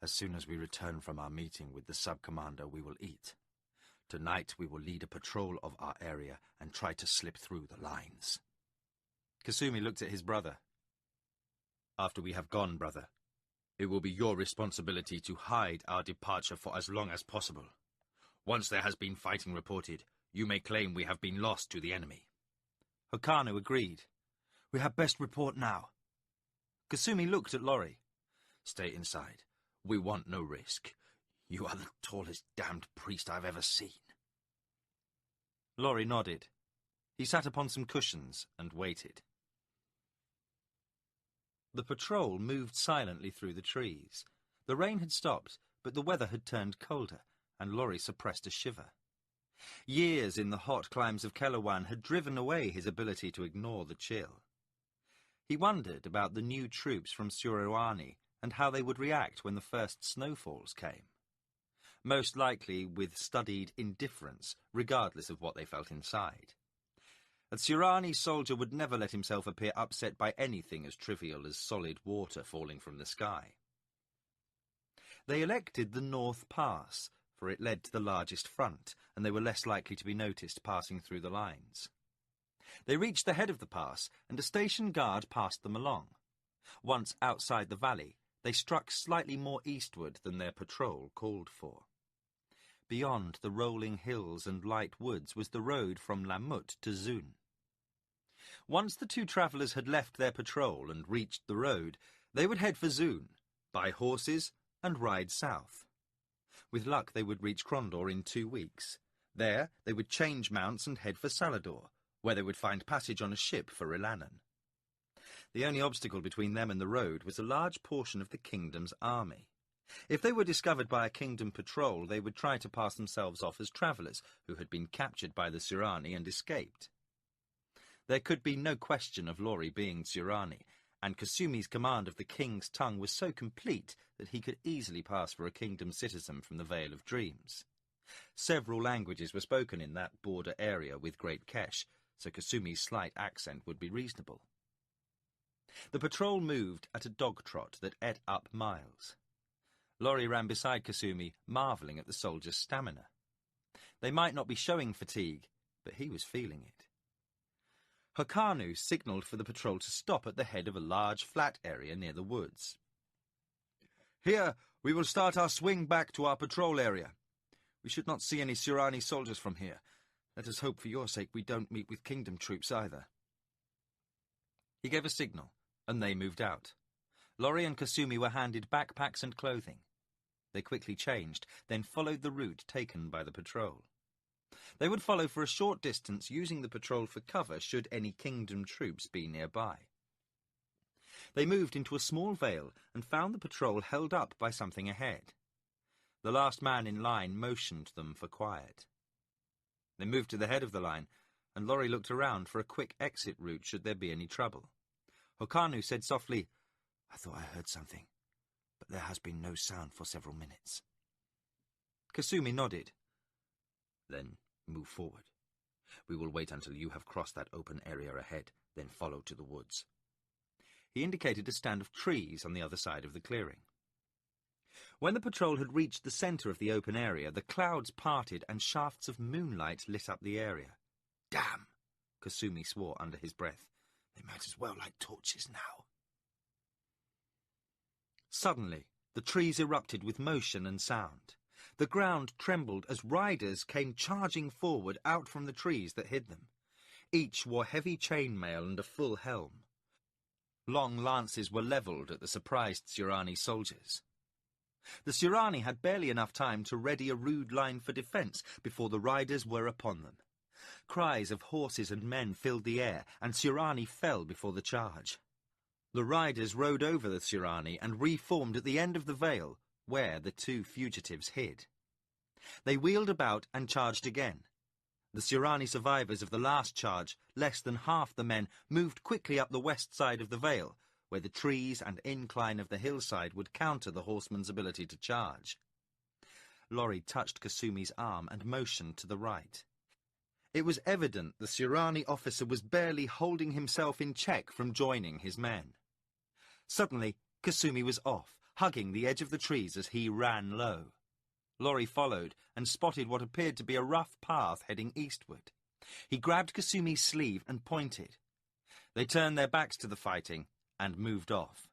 "As soon as we return from our meeting with the sub-commander, we will eat. Tonight we will lead a patrol of our area and try to slip through the lines." Kasumi looked at his brother. "After we have gone, brother, it will be your responsibility to hide our departure for as long as possible. Once there has been fighting reported, you may claim we have been lost to the enemy." Hokanu agreed. "We had best report now." Kasumi looked at Laurie. "Stay inside. We want no risk. You are the tallest damned priest I've ever seen." Laurie nodded. He sat upon some cushions and waited. The patrol moved silently through the trees. The rain had stopped, but the weather had turned colder, and Laurie suppressed a shiver. Years in the hot climes of Kelawan had driven away his ability to ignore the chill. He wondered about the new troops from Suruani and how they would react when the first snowfalls came. Most likely with studied indifference, regardless of what they felt inside. A Tsurani soldier would never let himself appear upset by anything as trivial as solid water falling from the sky. They elected the North Pass, for it led to the largest front, and they were less likely to be noticed passing through the lines. They reached the head of the pass, and a station guard passed them along. Once outside the valley, they struck slightly more eastward than their patrol called for. Beyond the rolling hills and light woods was the road from Lamut to Zun. Once the two travellers had left their patrol and reached the road, they would head for Zun, buy horses, and ride south. With luck, they would reach Krondor in 2 weeks. There, they would change mounts and head for Salador, where they would find passage on a ship for Ilanan. The only obstacle between them and the road was a large portion of the kingdom's army. If they were discovered by a kingdom patrol, they would try to pass themselves off as travellers who had been captured by the Tsurani and escaped. There could be no question of Lori being Tsurani, and Kasumi's command of the king's tongue was so complete that he could easily pass for a kingdom citizen from the Vale of Dreams. Several languages were spoken in that border area with Great Kesh, so Kasumi's slight accent would be reasonable. The patrol moved at a dog trot that ate up miles. Lori ran beside Kasumi, marvelling at the soldiers' stamina. They might not be showing fatigue, but he was feeling it. Hokanu signalled for the patrol to stop at the head of a large flat area near the woods. "Here, we will start our swing back to our patrol area. We should not see any Tsurani soldiers from here. Let us hope for your sake we don't meet with kingdom troops either." He gave a signal, and they moved out. Lori and Kasumi were handed backpacks and clothing. They quickly changed, then followed the route taken by the patrol. They would follow for a short distance, using the patrol for cover should any kingdom troops be nearby. They moved into a small vale and found the patrol held up by something ahead. The last man in line motioned them for quiet. They moved to the head of the line, and Lori looked around for a quick exit route should there be any trouble. Hokanu said softly, "I thought I heard something, but there has been no sound for several minutes." Kasumi nodded. "Then move forward. We will wait until you have crossed that open area ahead, then follow to the woods." He indicated a stand of trees on the other side of the clearing. When the patrol had reached the centre of the open area, the clouds parted and shafts of moonlight lit up the area. "Damn!" Kasumi swore under his breath. "They might as well light torches now." Suddenly, the trees erupted with motion and sound. The ground trembled as riders came charging forward out from the trees that hid them. Each wore heavy chainmail and a full helm. Long lances were levelled at the surprised Tsurani soldiers. The Tsurani had barely enough time to ready a rude line for defence before the riders were upon them. Cries of horses and men filled the air, and Tsurani fell before the charge. The riders rode over the Tsurani and reformed at the end of the vale, where the two fugitives hid. They wheeled about and charged again. The Tsurani survivors of the last charge, less than half the men, moved quickly up the west side of the vale, where the trees and incline of the hillside would counter the horseman's ability to charge. Lori touched Kasumi's arm and motioned to the right. It was evident the Tsurani officer was barely holding himself in check from joining his men. Suddenly, Kasumi was off, hugging the edge of the trees as he ran low. Lori followed and spotted what appeared to be a rough path heading eastward. He grabbed Kasumi's sleeve and pointed. They turned their backs to the fighting and moved off.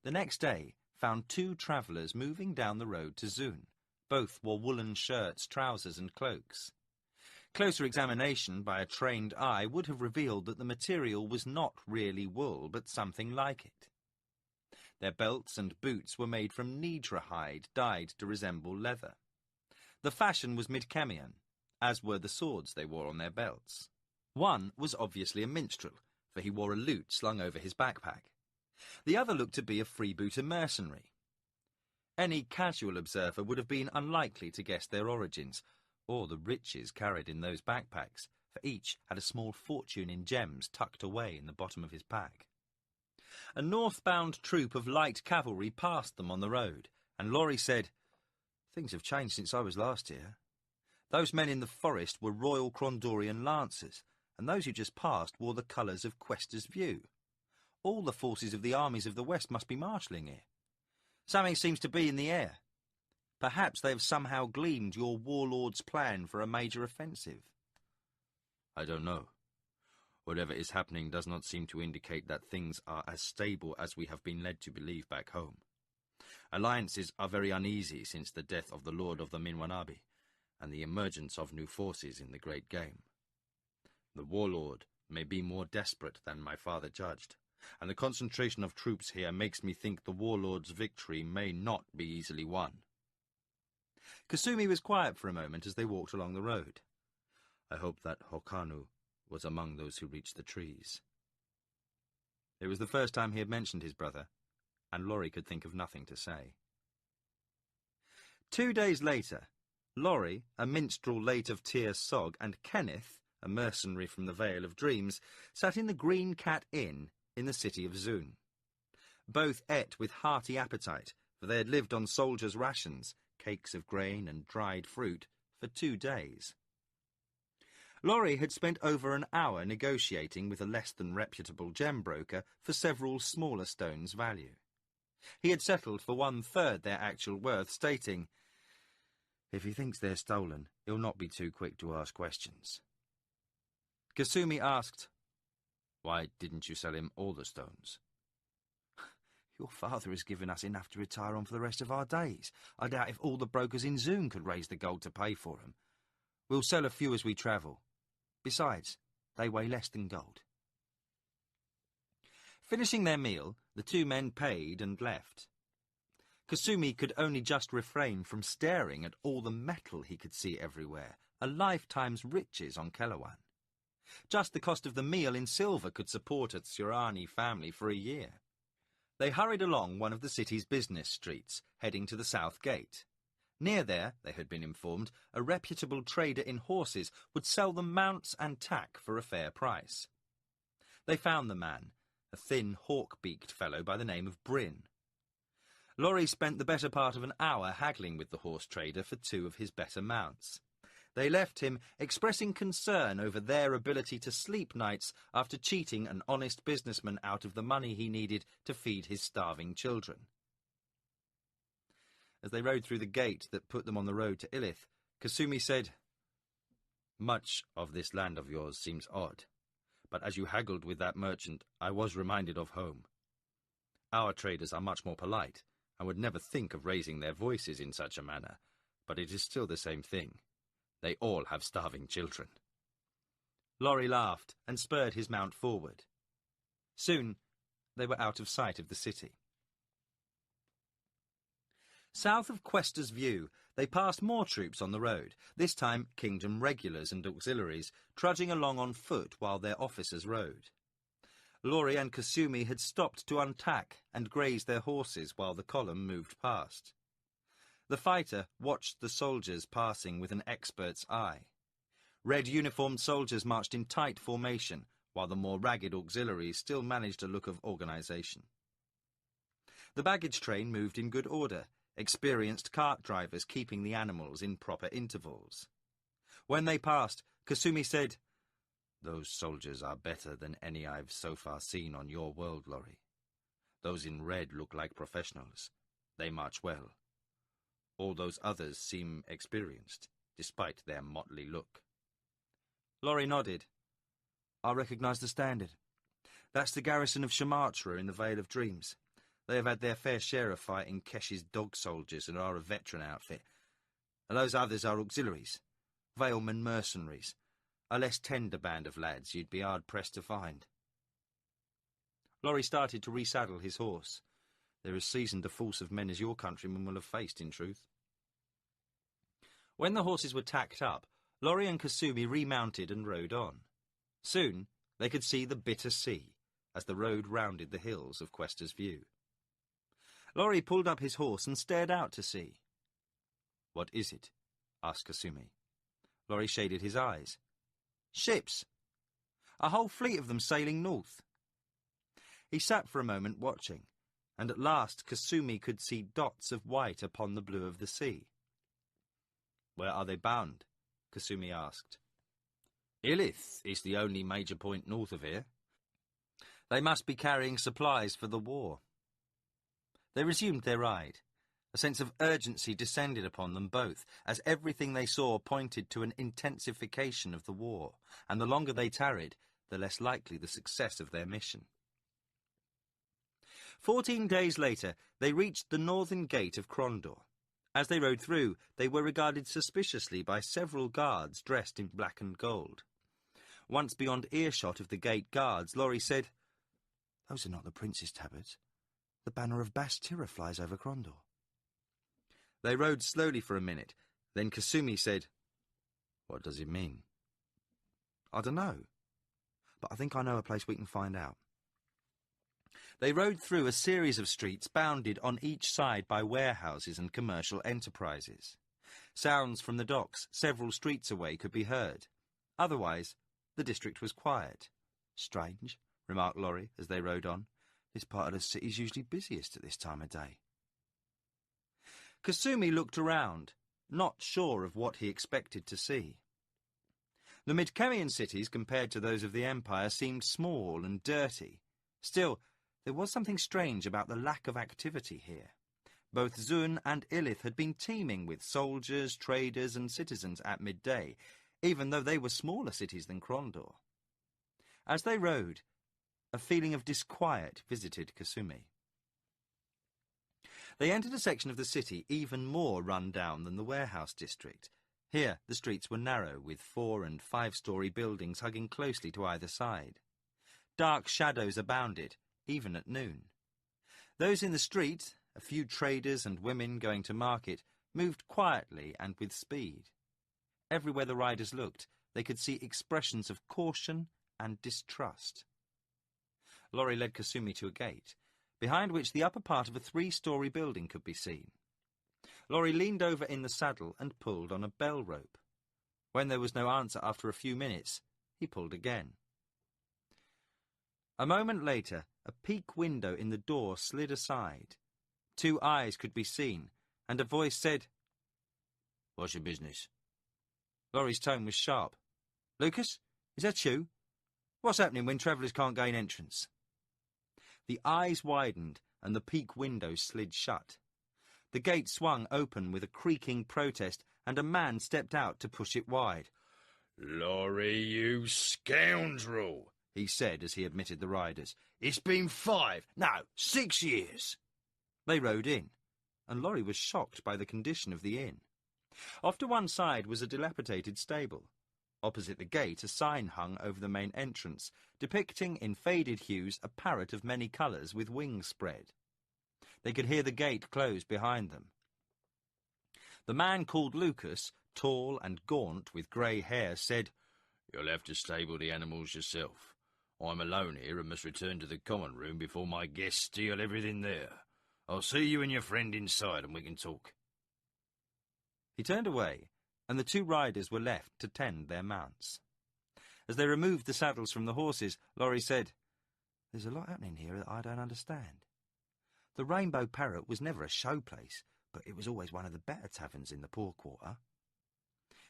The next day found two travellers moving down the road to Zun. Both wore woolen shirts, trousers and cloaks. Closer examination by a trained eye would have revealed that the material was not really wool, but something like it. Their belts and boots were made from Nidra hide, dyed to resemble leather. The fashion was Midkemian, as were the swords they wore on their belts. One was obviously a minstrel, for he wore a lute slung over his backpack. The other looked to be a freebooter mercenary. Any casual observer would have been unlikely to guess their origins, or the riches carried in those backpacks, for each had a small fortune in gems tucked away in the bottom of his pack. A northbound troop of light cavalry passed them on the road, and Lori said, "Things have changed since I was last here. Those men in the forest were Royal Krondorian lancers, and those who just passed wore the colours of Quester's View. All the forces of the armies of the West must be marshalling here. Something seems to be in the air. Perhaps they have somehow gleaned your warlord's plan for a major offensive. I don't know. Whatever is happening does not seem to indicate that things are as stable as we have been led to believe back home. Alliances are very uneasy since the death of the Lord of the Minwanabi and the emergence of new forces in the Great Game. The warlord may be more desperate than my father judged, and the concentration of troops here makes me think the warlord's victory may not be easily won. Kasumi was quiet for a moment as they walked along the road. I hope that Hokanu was among those who reached the trees. It was the first time he had mentioned his brother, and Laurie could think of nothing to say. 2 days later, Laurie, a minstrel late of Tir Sog, and Kenneth, a mercenary from the Vale of Dreams, sat in the Green Cat Inn in the city of Zun. Both ate with hearty appetite, for they had lived on soldiers' rations, cakes of grain and dried fruit, for 2 days. Laurie had spent over an hour negotiating with a less than reputable gem broker for several smaller stones' value. He had settled for 1/3 their actual worth, stating, "If he thinks they're stolen, he'll not be too quick to ask questions." Kasumi asked, "Why didn't you sell him all the stones?" "Your father has given us enough to retire on for the rest of our days. I doubt if all the brokers in Zun could raise the gold to pay for them. We'll sell a few as we travel. Besides, they weigh less than gold." Finishing their meal, the 2 men paid and left. Kasumi could only just refrain from staring at all the metal he could see everywhere, a lifetime's riches on Kelawan. Just the cost of the meal in silver could support a Tsurani family for a year. They hurried along one of the city's business streets, heading to the south gate. Near there, they had been informed, a reputable trader in horses would sell them mounts and tack for a fair price. They found the man, a thin, hawk-beaked fellow by the name of Bryn. Laurie spent the better part of an hour haggling with the horse trader for 2 of his better mounts. They left him expressing concern over their ability to sleep nights after cheating an honest businessman out of the money he needed to feed his starving children. As they rode through the gate that put them on the road to Illith, Kasumi said, "Much of this land of yours seems odd, but as you haggled with that merchant, I was reminded of home. Our traders are much more polite, and would never think of raising their voices in such a manner, but it is still the same thing. They all have starving children." Laurie laughed and spurred his mount forward. Soon they were out of sight of the city. South of Quester's View, they passed more troops on the road, this time kingdom regulars and auxiliaries, trudging along on foot while their officers rode. Laurie and Kasumi had stopped to untack and graze their horses while the column moved past. The fighter watched the soldiers passing with an expert's eye. Red-uniformed soldiers marched in tight formation, while the more ragged auxiliaries still managed a look of organisation. The baggage train moved in good order, experienced cart drivers keeping the animals in proper intervals. When they passed, Kasumi said, "Those soldiers are better than any I've so far seen on your world, Laurie. Those in red look like professionals. They march well. All those others seem experienced, despite their motley look." Laurie nodded. "I recognise the standard. That's the garrison of Shamatra in the Vale of Dreams. They have had their fair share of fighting Kesh's dog soldiers and are a veteran outfit. And those others are auxiliaries, Valeman mercenaries, a less tender band of lads you'd be hard-pressed to find." Laurie started to resaddle his horse. They're as seasoned a force of men as your countrymen will have faced, in truth. When the horses were tacked up, Laurie and Kasumi remounted and rode on. Soon they could see the bitter sea as the road rounded the hills of Quester's View. Laurie pulled up his horse and stared out to sea. "What is it?" asked Kasumi. Laurie shaded his eyes. "Ships. A whole fleet of them sailing north." He sat for a moment watching, and at last Kasumi could see dots of white upon the blue of the sea. "Where are they bound?" Kasumi asked. Illith is the only major point north of here. They must be carrying supplies for the war. They resumed their ride. A sense of urgency descended upon them both, as everything they saw pointed to an intensification of the war, and the longer they tarried, the less likely the success of their mission. 14 days later, they reached the northern gate of Crondor. As they rode through, they were regarded suspiciously by several guards dressed in black and gold. Once beyond earshot of the gate guards, Laurie said, "Those are not the prince's tabards. The banner of Bastira flies over Crondor." They rode slowly for a minute. Then Kasumi said, "What does it mean?" "I don't know, but I think I know a place we can find out." They rode through a series of streets bounded on each side by warehouses and commercial enterprises. Sounds from the docks several streets away could be heard. Otherwise, the district was quiet. "Strange," remarked Laurie as they rode on. "This part of the city's usually busiest at this time of day." Kasumi looked around, not sure of what he expected to see. The Midkemian cities, compared to those of the Empire, seemed small and dirty. Still, there was something strange about the lack of activity here. Both Zun and Illith had been teeming with soldiers, traders and citizens at midday, even though they were smaller cities than Crondor. As they rode, a feeling of disquiet visited Kasumi. They entered a section of the city even more run down than the warehouse district. Here the streets were narrow, with 4- and 5-story buildings hugging closely to either side. Dark shadows abounded, even at noon. Those in the street, a few traders and women going to market, moved quietly and with speed. Everywhere the riders looked, they could see expressions of caution and distrust. Laurie led Kasumi to a gate, behind which the upper part of a 3-story building could be seen. Laurie leaned over in the saddle and pulled on a bell rope. When there was no answer after a few minutes, he pulled again. A moment later, a peak window in the door slid aside. 2 eyes could be seen, and a voice said, "What's your business?" Laurie's tone was sharp. "Lucas, is that you? What's happening when travellers can't gain entrance?" The eyes widened, and the peak window slid shut. The gate swung open with a creaking protest, and a man stepped out to push it wide. "Laurie, you scoundrel," he said as he admitted the riders. "It's been 6 years. They rode in, and Laurie was shocked by the condition of the inn. Off to one side was a dilapidated stable. Opposite the gate, a sign hung over the main entrance, depicting in faded hues a parrot of many colours with wings spread. They could hear the gate close behind them. The man called Lucas, tall and gaunt with grey hair, said, "You'll have to stable the animals yourself. I'm alone here and must return to the common room before my guests steal everything there. I'll see you and your friend inside and we can talk." He turned away, and the 2 riders were left to tend their mounts. As they removed the saddles from the horses, Laurie said, "There's a lot happening here that I don't understand. The Rainbow Parrot was never a showplace, but it was always one of the better taverns in the poor quarter."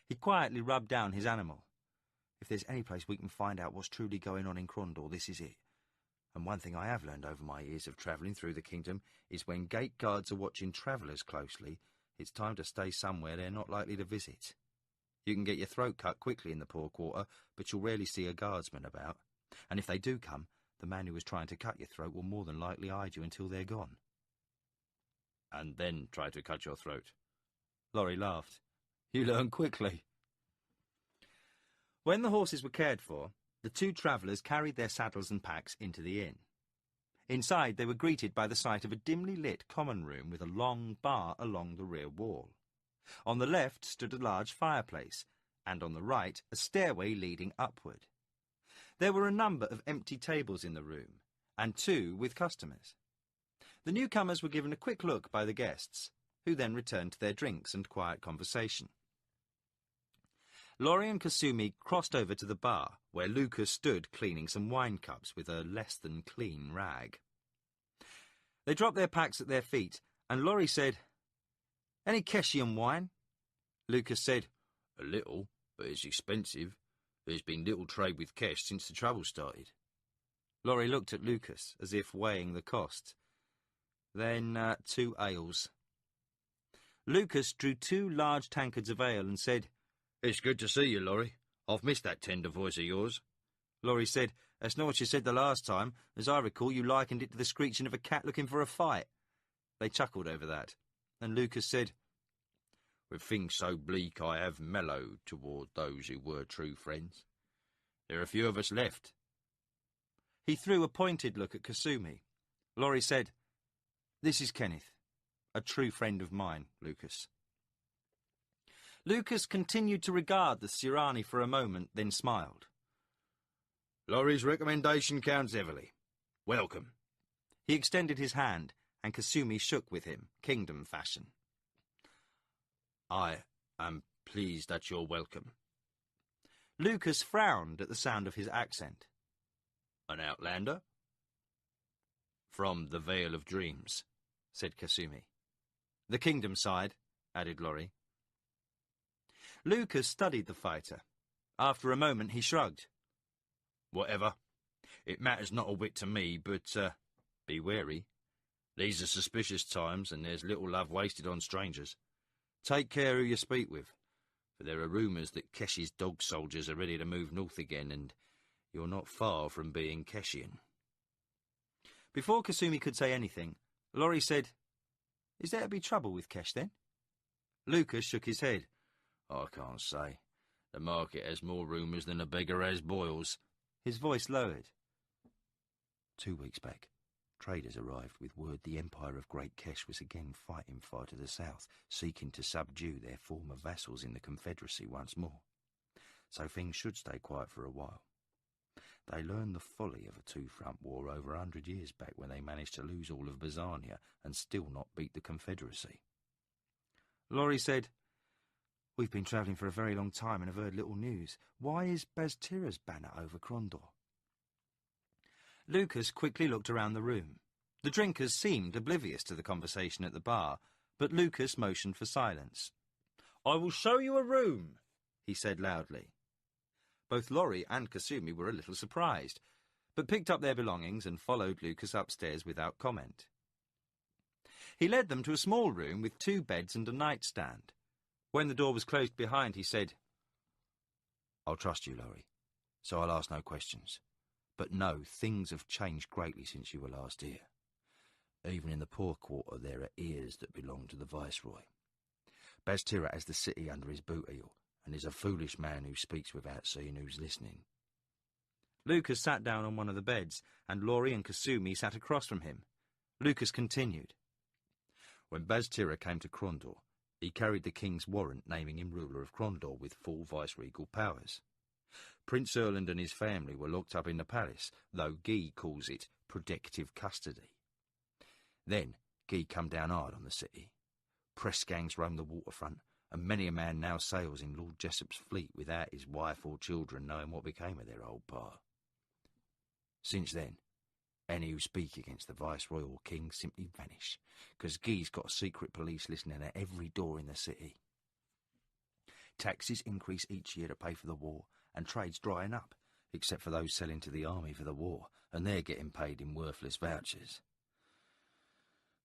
He quietly rubbed down his animal. "If there's any place we can find out what's truly going on in Crondor, this is it. And one thing I have learned over my years of travelling through the kingdom is when gate guards are watching travellers closely, it's time to stay somewhere they're not likely to visit. You can get your throat cut quickly in the poor quarter, but you'll rarely see a guardsman about. And if they do come, the man who was trying to cut your throat will more than likely hide you until they're gone." "And then try to cut your throat?" Laurie laughed. "You learn quickly." When the horses were cared for, the 2 travellers carried their saddles and packs into the inn. Inside, they were greeted by the sight of a dimly lit common room with a long bar along the rear wall. On the left stood a large fireplace, and on the right a stairway leading upward. There were a number of empty tables in the room, and 2 with customers. The newcomers were given a quick look by the guests, who then returned to their drinks and quiet conversation. Laurie and Kasumi crossed over to the bar, where Lucas stood cleaning some wine cups with a less-than-clean rag. They dropped their packs at their feet, and Laurie said, "Any Keshian wine?" Lucas said, "A little, but it's expensive. There's been little trade with Kesh since the trouble started. Laurie looked at Lucas, as if weighing the cost. Then 2 ales. Lucas drew 2 large tankards of ale and said, It's good to see you, Laurie. I've missed that tender voice of yours. Laurie said, That's not what you said the last time. As I recall, you likened it to the screeching of a cat looking for a fight. They chuckled over that, and Lucas said, With things so bleak, I have mellowed toward those who were true friends. There are a few of us left. He threw a pointed look at Kasumi. Laurie said, This is Kenneth, a true friend of mine, Lucas. Lucas continued to regard the Sirani for a moment, then smiled. Laurie's recommendation counts heavily. Welcome. He extended his hand, and Kasumi shook with him, kingdom fashion. I am pleased at your welcome. Lucas frowned at the sound of his accent. An outlander? From the Vale of Dreams, said Kasumi. The kingdom side, added Laurie. Lucas studied the fighter. After a moment he shrugged. Whatever. It matters not a whit to me, but be wary. These are suspicious times, and there's little love wasted on strangers. Take care who you speak with, for there are rumours that Kesh's dog soldiers are ready to move north again, and you're not far from being Keshian. Before Kasumi could say anything, Laurie said, Is there to be trouble with Kesh, then? Lucas shook his head. I can't say. The market has more rumours than a beggar has boils. His voice lowered. 2 weeks back, traders arrived with word the Empire of Great Kesh was again fighting far to the south, seeking to subdue their former vassals in the Confederacy once more. So things should stay quiet for a while. They learned the folly of a 2-front war over 100 years back when they managed to lose all of Bazania and still not beat the Confederacy. Laurie said, We've been travelling for a very long time and have heard little news. Why is Baztira's banner over Krondor? Lucas quickly looked around the room. The drinkers seemed oblivious to the conversation at the bar, but Lucas motioned for silence. I will show you a room, he said loudly. Both Laurie and Kasumi were a little surprised, but picked up their belongings and followed Lucas upstairs without comment. He led them to a small room with 2 beds and a nightstand. When the door was closed behind, he said, I'll trust you, Laurie, so I'll ask no questions. But no, things have changed greatly since you were last here. Even in the poor quarter there are ears that belong to the Viceroy. Baztira has the city under his boot heel, and is a foolish man who speaks without seeing who's listening. Lucas sat down on one of the beds, and Laurie and Kasumi sat across from him. Lucas continued. When Baztira came to Krondor, he carried the king's warrant naming him ruler of Krondor with full viceregal powers. Prince Erland and his family were locked up in the palace, though Guy calls it protective custody. Then Guy come down hard on the city. Press gangs roam the waterfront, and many a man now sails in Lord Jessop's fleet without his wife or children knowing what became of their old pa. Since then, any who speak against the Viceroy or King simply vanish, because Guy's got a secret police listening at every door in the city. Taxes increase each year to pay for the war, and trade's drying up, except for those selling to the army for the war, and they're getting paid in worthless vouchers.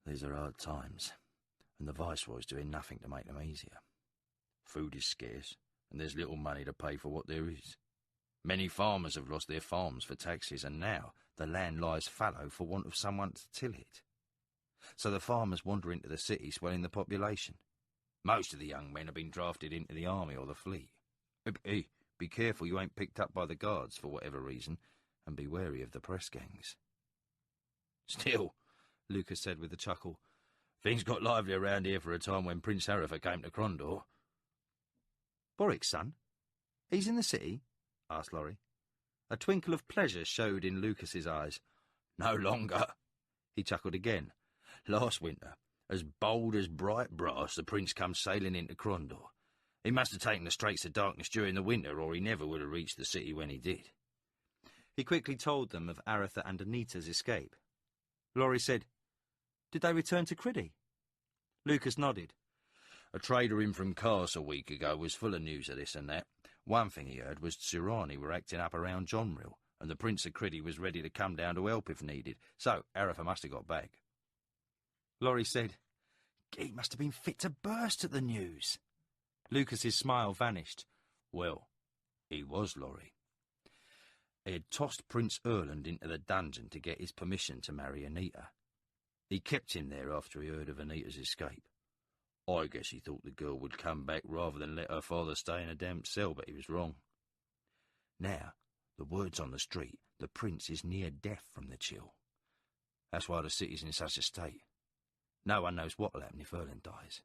These are hard times, and the Viceroy's doing nothing to make them easier. Food is scarce, and there's little money to pay for what there is. Many farmers have lost their farms for taxes, and now the land lies fallow for want of someone to till it. So the farmers wander into the city, swelling the population. Most of the young men have been drafted into the army or the fleet. Hey, be careful you ain't picked up by the guards for whatever reason, and be wary of the press gangs. Still, Lucas said with a chuckle, things got lively around here for a time when Prince Harifa came to Krondor. Boric's son? He's in the city? Asked Laurie. A twinkle of pleasure showed in Lucas's eyes. No longer, he chuckled again. Last winter, as bold as bright brass, the prince come sailing into Krondor. He must have taken the Straits of Darkness during the winter, or he never would have reached the city when he did. He quickly told them of Aratha and Anita's escape. Laurie said, Did they return to Criddy? Lucas nodded. A trader in from Kars a week ago was full of news of this and that. One thing he heard was Tsirani were acting up around Johnrill, and the Prince of Criddy was ready to come down to help if needed, so Aretha must have got back. Laurie said, He must have been fit to burst at the news. Lucas's smile vanished. Well, he was, Laurie. He had tossed Prince Erland into the dungeon to get his permission to marry Anita. He kept him there after he heard of Anita's escape. I guess he thought the girl would come back rather than let her father stay in a damp cell, but he was wrong. Now, the word's on the street, the prince is near death from the chill. That's why the city's in such a state. No one knows what'll happen if Erland dies.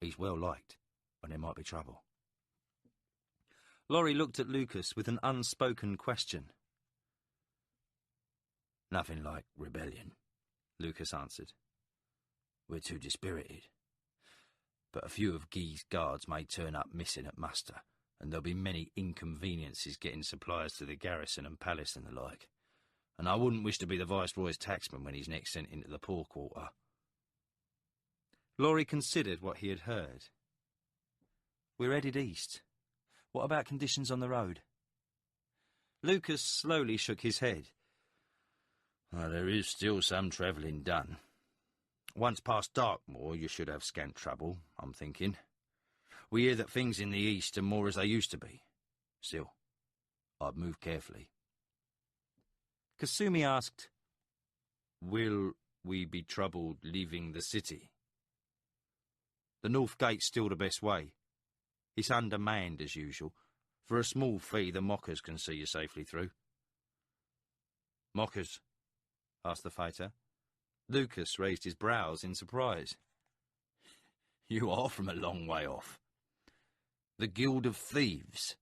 He's well liked, but there might be trouble. Laurie looked at Lucas with an unspoken question. Nothing like rebellion, Lucas answered. We're too dispirited. But a few of Guy's guards may turn up missing at muster, and there'll be many inconveniences getting supplies to the garrison and palace and the like. And I wouldn't wish to be the Viceroy's taxman when he's next sent into the poor quarter. Laurie considered what he had heard. We're headed east. What about conditions on the road? Lucas slowly shook his head. Well, there is still some travelling done. Once past Darkmoor, you should have scant trouble, I'm thinking. We hear that things in the east are more as they used to be. Still, I'd move carefully. Kasumi asked, Will we be troubled leaving the city? The North Gate's still the best way. It's undermanned as usual. For a small fee, the mockers can see you safely through. Mockers? Asked the fighter. Lucas raised his brows in surprise. You are from a long way off. The Guild of Thieves.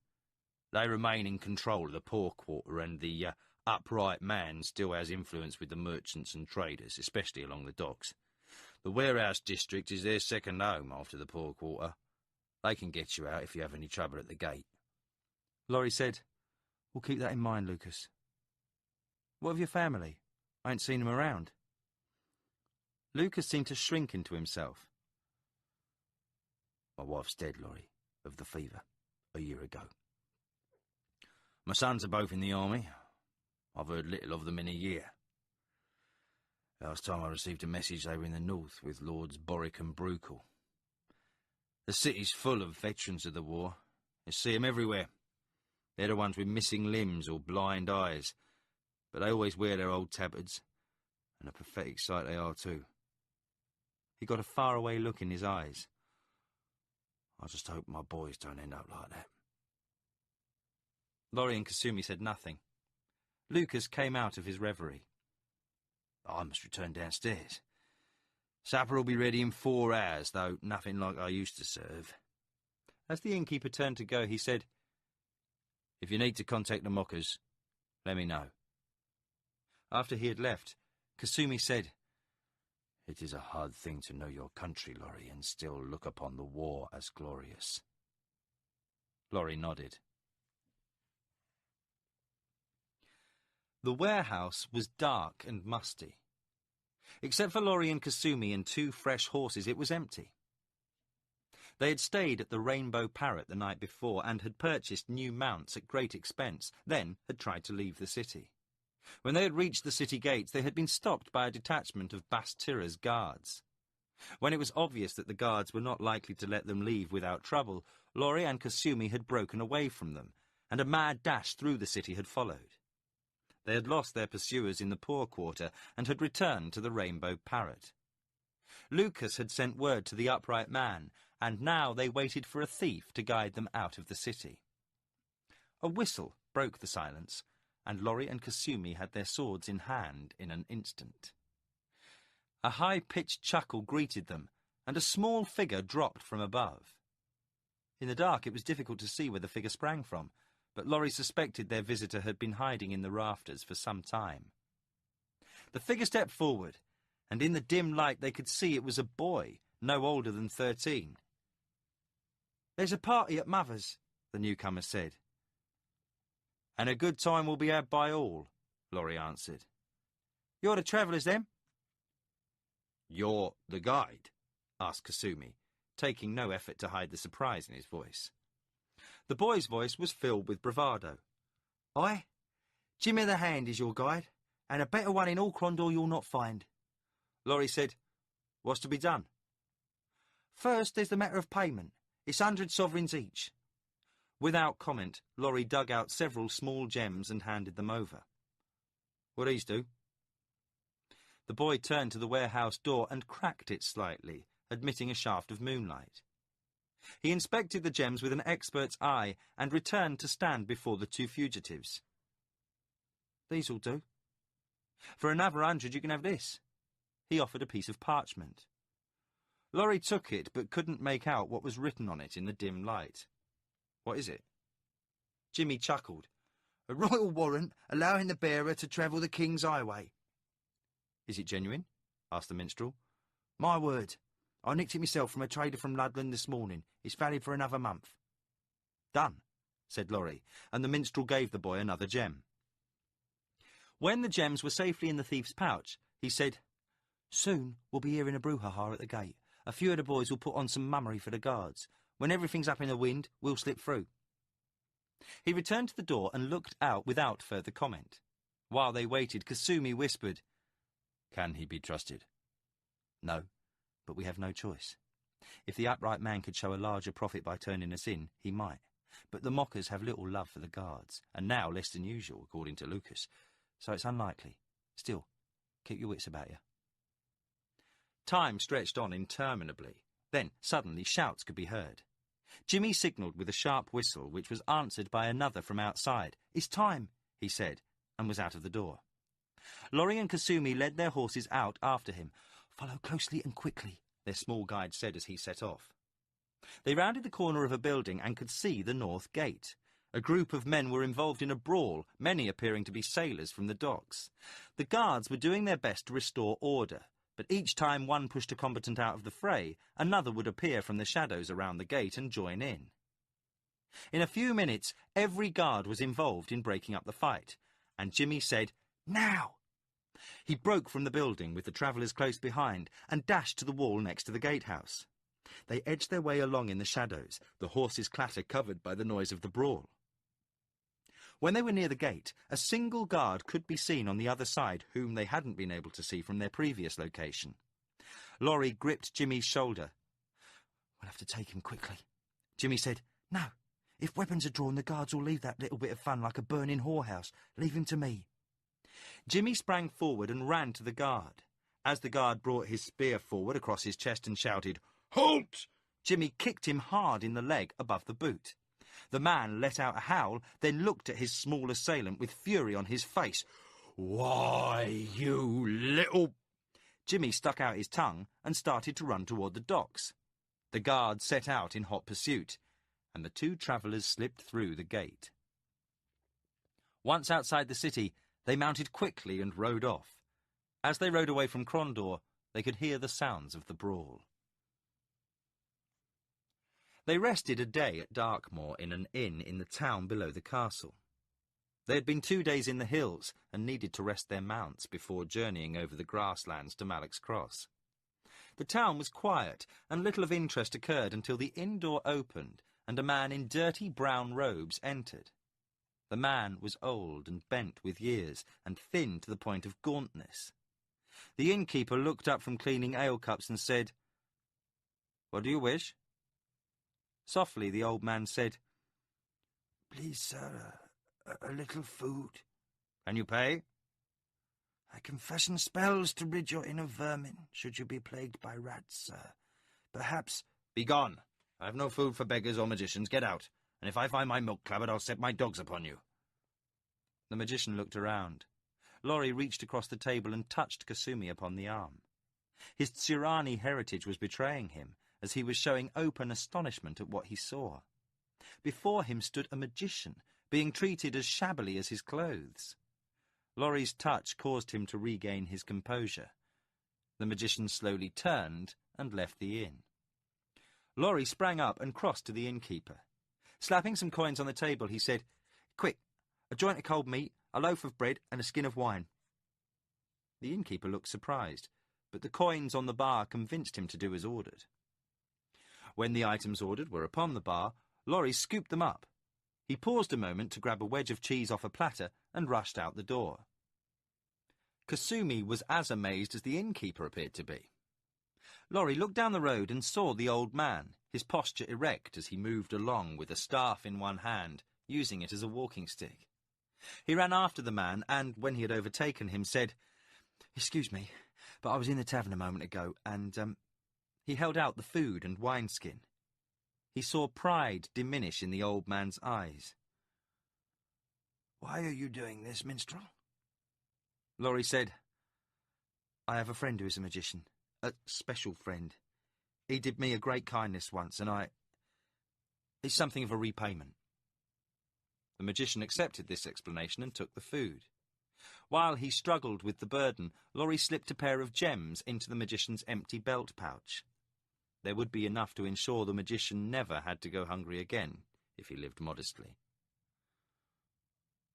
They remain in control of the poor quarter, and the upright man still has influence with the merchants and traders, especially along the docks. The warehouse district is their second home after the poor quarter. They can get you out if you have any trouble at the gate. Laurie said, We'll keep that in mind, Lucas. What of your family? I ain't seen them around. Lucas seemed to shrink into himself. My wife's dead, Laurie, of the fever, a year ago. My sons are both in the army. I've heard little of them in a year. Last time I received a message they were in the north with Lords Boric and Brukel. The city's full of veterans of the war. You see them everywhere. They're the ones with missing limbs or blind eyes, but they always wear their old tabards, and a pathetic sight they are too. He got a faraway look in his eyes. I just hope my boys don't end up like that. Laurie and Kasumi said nothing. Lucas came out of his reverie. I must return downstairs. Supper will be ready in 4 hours, though nothing like I used to serve. As the innkeeper turned to go, he said, If you need to contact the mockers, let me know. After he had left, Kasumi said, It is a hard thing to know your country, Laurie, and still look upon the war as glorious. Laurie nodded. The warehouse was dark and musty. Except for Laurie and Kasumi and 2 fresh horses, it was empty. They had stayed at the Rainbow Parrot the night before and had purchased new mounts at great expense, then had tried to leave the city. When they had reached the city gates, they had been stopped by a detachment of Bastira's guards. When it was obvious that the guards were not likely to let them leave without trouble, Laurie and Kasumi had broken away from them, and a mad dash through the city had followed. They had lost their pursuers in the poor quarter and had returned to the Rainbow Parrot. Lucas had sent word to the upright man, and now they waited for a thief to guide them out of the city. A whistle broke the silence, and Laurie and Kasumi had their swords in hand in an instant. A high-pitched chuckle greeted them, and a small figure dropped from above. In the dark it was difficult to see where the figure sprang from, but Laurie suspected their visitor had been hiding in the rafters for some time. The figure stepped forward, and in the dim light they could see it was a boy, no older than 13. "There's a party at Mother's," the newcomer said. "And a good time will be had by all," Laurie answered. "You're the travellers, then?" "You're the guide?" asked Kasumi, taking no effort to hide the surprise in his voice. The boy's voice was filled with bravado. "Aye, Jimmy the Hand is your guide, and a better one in all Crondor you'll not find." Laurie said, "What's to be done?" "First, there's the matter of payment. It's 100 sovereigns each." Without comment, Laurie dug out several small gems and handed them over. "What these do?" The boy turned to the warehouse door and cracked it slightly, admitting a shaft of moonlight. He inspected the gems with an expert's eye and returned to stand before the two fugitives. "These'll do. For another 100 you can have this." He offered a piece of parchment. Laurie took it but couldn't make out what was written on it in the dim light. "What is it?" Jimmy chuckled. "A royal warrant allowing the bearer to travel the King's Highway." "Is it genuine?" asked the minstrel. "My word. I nicked it myself from a trader from Ludland this morning. It's valid for another month." "Done," said Laurie, and the minstrel gave the boy another gem. When the gems were safely in the thief's pouch, he said, "Soon we'll be hearing a brouhaha at the gate. A few of the boys will put on some mummery for the guards. When everything's up in the wind, we'll slip through." He returned to the door and looked out without further comment. While they waited, Kasumi whispered, "Can he be trusted?" "No, but we have no choice. If the upright man could show a larger profit by turning us in, he might. But the mockers have little love for the guards, and now less than usual, according to Lucas. So it's unlikely. Still, keep your wits about you." Time stretched on interminably. Then, suddenly, shouts could be heard. Jimmy signalled with a sharp whistle, which was answered by another from outside. "It's time," he said, and was out of the door. Laurie and Kasumi led their horses out after him. "Follow closely and quickly," their small guide said as he set off. They rounded the corner of a building and could see the north gate. A group of men were involved in a brawl, many appearing to be sailors from the docks. The guards were doing their best to restore order, but each time one pushed a combatant out of the fray, another would appear from the shadows around the gate and join in. In a few minutes, every guard was involved in breaking up the fight, and Jimmy said, "Now!" He broke from the building with the travellers close behind and dashed to the wall next to the gatehouse. They edged their way along in the shadows, the horses' clatter covered by the noise of the brawl. When they were near the gate, a single guard could be seen on the other side, whom they hadn't been able to see from their previous location. Laurie gripped Jimmy's shoulder. "We'll have to take him quickly." Jimmy said, "No. If weapons are drawn, the guards will leave that little bit of fun like a burning whorehouse. Leave him to me." Jimmy sprang forward and ran to the guard. As the guard brought his spear forward across his chest and shouted, "Halt!" Jimmy kicked him hard in the leg above the boot. The man let out a howl, then looked at his small assailant with fury on his face. "Why, you little—" Jimmy stuck out his tongue and started to run toward the docks. The guard set out in hot pursuit, and the two travellers slipped through the gate. Once outside the city, they mounted quickly and rode off. As they rode away from Crondor, they could hear the sounds of the brawl. They rested a day at Darkmoor in an inn in the town below the castle. They had been 2 days in the hills and needed to rest their mounts before journeying over the grasslands to Malek's Cross. The town was quiet, and little of interest occurred until the inn door opened and a man in dirty brown robes entered. The man was old and bent with years, and thin to the point of gauntness. The innkeeper looked up from cleaning ale cups and said, "What do you wish?" Softly the old man said, "Please, sir, a little food." "Can you pay?" "I can fashion spells to rid your inn of vermin, should you be plagued by rats, sir. Perhaps—" "Begone! I have no food for beggars or magicians. Get out, and if I find my milk clabbered, I'll set my dogs upon you." The magician looked around. Laurie reached across the table and touched Kasumi upon the arm. His Tsurani heritage was betraying him, as he was showing open astonishment at what he saw. Before him stood a magician, being treated as shabbily as his clothes. Laurie's touch caused him to regain his composure. The magician slowly turned and left the inn. Laurie sprang up and crossed to the innkeeper. Slapping some coins on the table, he said, "Quick, a joint of cold meat, a loaf of bread, and a skin of wine." The innkeeper looked surprised, but the coins on the bar convinced him to do as ordered. When the items ordered were upon the bar, Laurie scooped them up, He paused a moment to grab a wedge of cheese off a platter and rushed out the door. Kasumi was as amazed as the innkeeper appeared to be. Laurie looked down the road and saw the old man, his posture erect as he moved along with a staff in one hand, using it as a walking stick. He ran after the man and, when he had overtaken him, said, "Excuse me, but I was in the tavern a moment ago, and, He held out the food and wineskin. He saw pride diminish in the old man's eyes. "Why are you doing this, minstrel?" Laurie said, "I have a friend who is a magician, a special friend. He did me a great kindness once, and it's something of a repayment." The magician accepted this explanation and took the food. While he struggled with the burden, Laurie slipped a pair of gems into the magician's empty belt pouch. There would be enough to ensure the magician never had to go hungry again, if he lived modestly.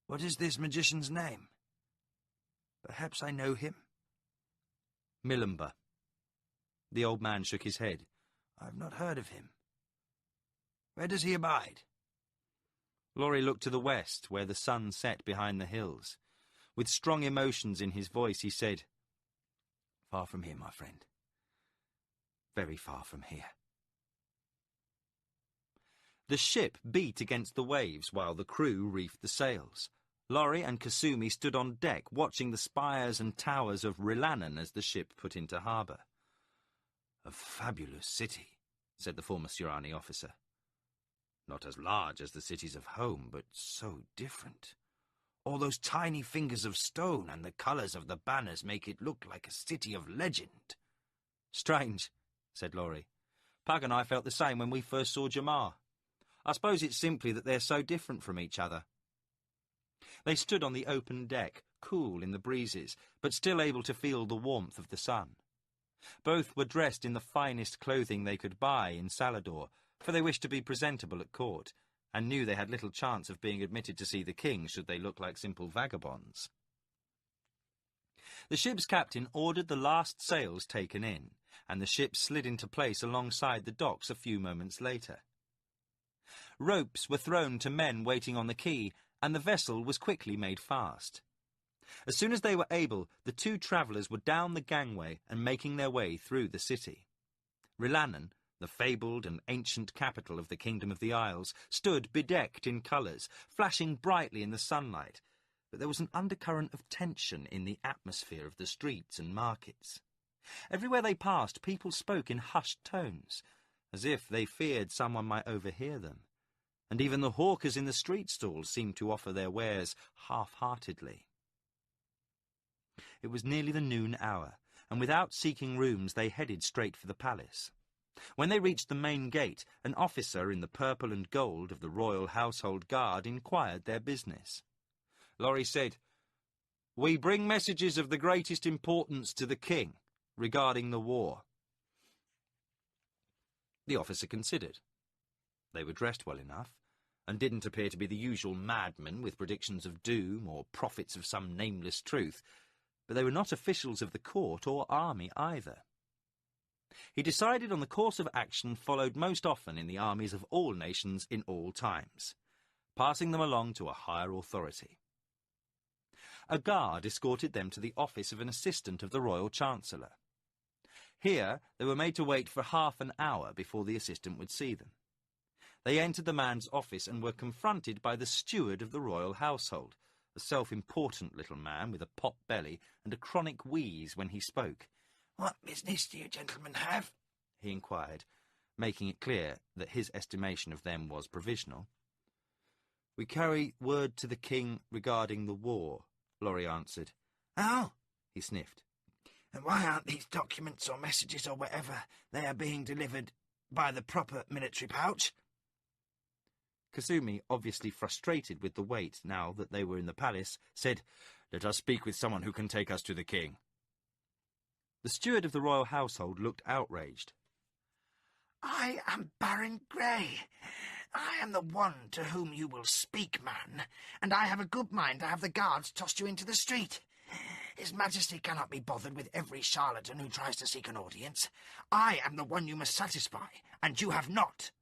"What is this magician's name? Perhaps I know him." "Milimba." The old man shook his head. "I've not heard of him. Where does he abide?" Laurie looked to the west, where the sun set behind the hills. With strong emotions in his voice, he said, "Far from here, my friend. Very far from here." The ship beat against the waves while the crew reefed the sails. Laurie and Kasumi stood on deck, watching the spires and towers of Rilannon as the ship put into harbour. "A fabulous city," said the former Surani officer. "Not as large as the cities of home, but so different. All those tiny fingers of stone and the colours of the banners make it look like a city of legend." "Strange," said Laurie. "Pug and I felt the same when we first saw Jamar. I suppose it's simply that they're so different from each other." They stood on the open deck, cool in the breezes, but still able to feel the warmth of the sun. Both were dressed in the finest clothing they could buy in Salador, for they wished to be presentable at court, and knew they had little chance of being admitted to see the king should they look like simple vagabonds. The ship's captain ordered the last sails taken in, and the ship slid into place alongside the docks a few moments later. Ropes were thrown to men waiting on the quay, and the vessel was quickly made fast. As soon as they were able, the two travellers were down the gangway and making their way through the city. Rilannon, the fabled and ancient capital of the Kingdom of the Isles, stood bedecked in colours, flashing brightly in the sunlight, but there was an undercurrent of tension in the atmosphere of the streets and markets. Everywhere they passed, people spoke in hushed tones, as if they feared someone might overhear them, and even the hawkers in the street stalls seemed to offer their wares half-heartedly. It was nearly the noon hour, and without seeking rooms they headed straight for the palace. When they reached the main gate, an officer in the purple and gold of the Royal Household Guard inquired their business. Laurie said, "We bring messages of the greatest importance to the king regarding the war." The officer considered. They were dressed well enough, and didn't appear to be the usual madmen with predictions of doom or prophets of some nameless truth, but they were not officials of the court or army either. He decided on the course of action followed most often in the armies of all nations in all times, passing them along to a higher authority. A guard escorted them to the office of an assistant of the Royal Chancellor. Here they were made to wait for half an hour before the assistant would see them. They entered the man's office and were confronted by the steward of the royal household, a self-important little man with a pot belly and a chronic wheeze when he spoke. "What business do you gentlemen have?" he inquired, making it clear that his estimation of them was provisional. "We carry word to the king regarding the war," Laurie answered. "Oh," he sniffed. "And why aren't these documents or messages or whatever they are being delivered by the proper military pouch?" Kasumi, obviously frustrated with the wait now that they were in the palace, said, "Let us speak with someone who can take us to the king." The steward of the royal household looked outraged. "I am Baron Grey. I am the one to whom you will speak, man, and I have a good mind to have the guards tossed you into the street. His Majesty cannot be bothered with every charlatan who tries to seek an audience. I am the one you must satisfy, and you have not."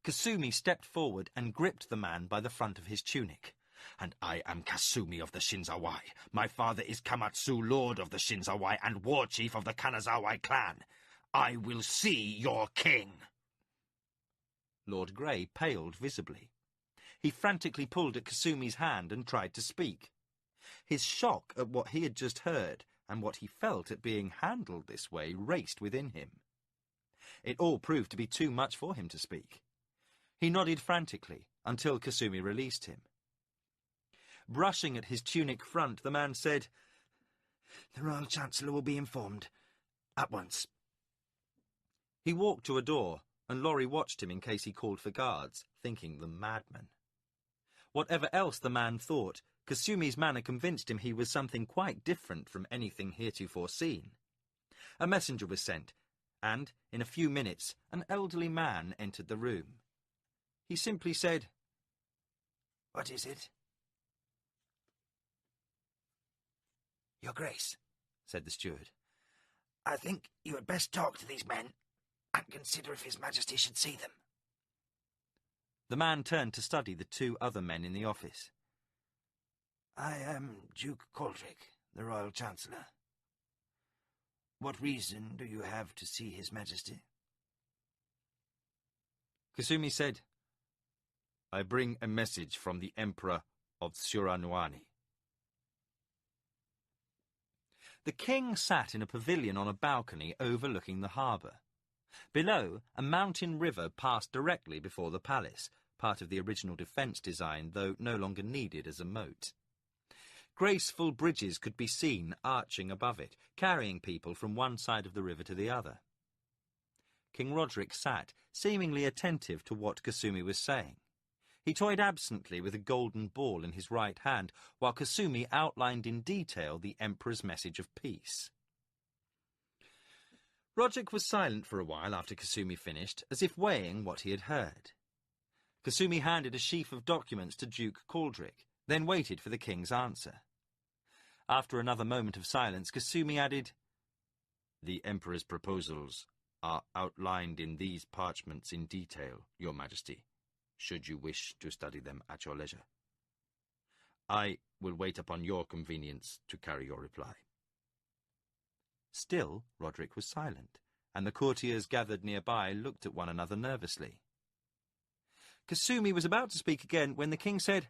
Kasumi stepped forward and gripped the man by the front of his tunic. "And I am Kasumi of the Shinzawai. My father is Kamatsu, lord of the Shinzawai and war chief of the Kanazawai clan. I will see your king." Lord Grey paled visibly. He frantically pulled at Kasumi's hand and tried to speak. His shock at what he had just heard and what he felt at being handled this way raced within him. It all proved to be too much for him to speak. He nodded frantically until Kasumi released him. Brushing at his tunic front, the man said, "The Royal Chancellor will be informed. At once." He walked to a door, and Laurie watched him in case he called for guards, thinking them madmen. Whatever else the man thought, Kasumi's manner convinced him he was something quite different from anything heretofore seen. A messenger was sent, and, in a few minutes, an elderly man entered the room. He simply said, "What is it?" "Your Grace," said the steward, "I think you had best talk to these men and consider if His Majesty should see them." The man turned to study the two other men in the office. "I am Duke Coldrick, the Royal Chancellor. What reason do you have to see His Majesty?" Kasumi said, "I bring a message from the Emperor of Suranwani." The king sat in a pavilion on a balcony overlooking the harbour. Below, a mountain river passed directly before the palace, part of the original defence design, though no longer needed as a moat. Graceful bridges could be seen arching above it, carrying people from one side of the river to the other. King Roderick sat, seemingly attentive to what Kasumi was saying. He toyed absently with a golden ball in his right hand, while Kasumi outlined in detail the Emperor's message of peace. Roderick was silent for a while after Kasumi finished, as if weighing what he had heard. Kasumi handed a sheaf of documents to Duke Coldrick, then waited for the king's answer. After another moment of silence, Kasumi added, "The Emperor's proposals are outlined in these parchments in detail, Your Majesty, should you wish to study them at your leisure. I will wait upon your convenience to carry your reply." Still, Roderick was silent, and the courtiers gathered nearby looked at one another nervously. Kasumi was about to speak again when the king said,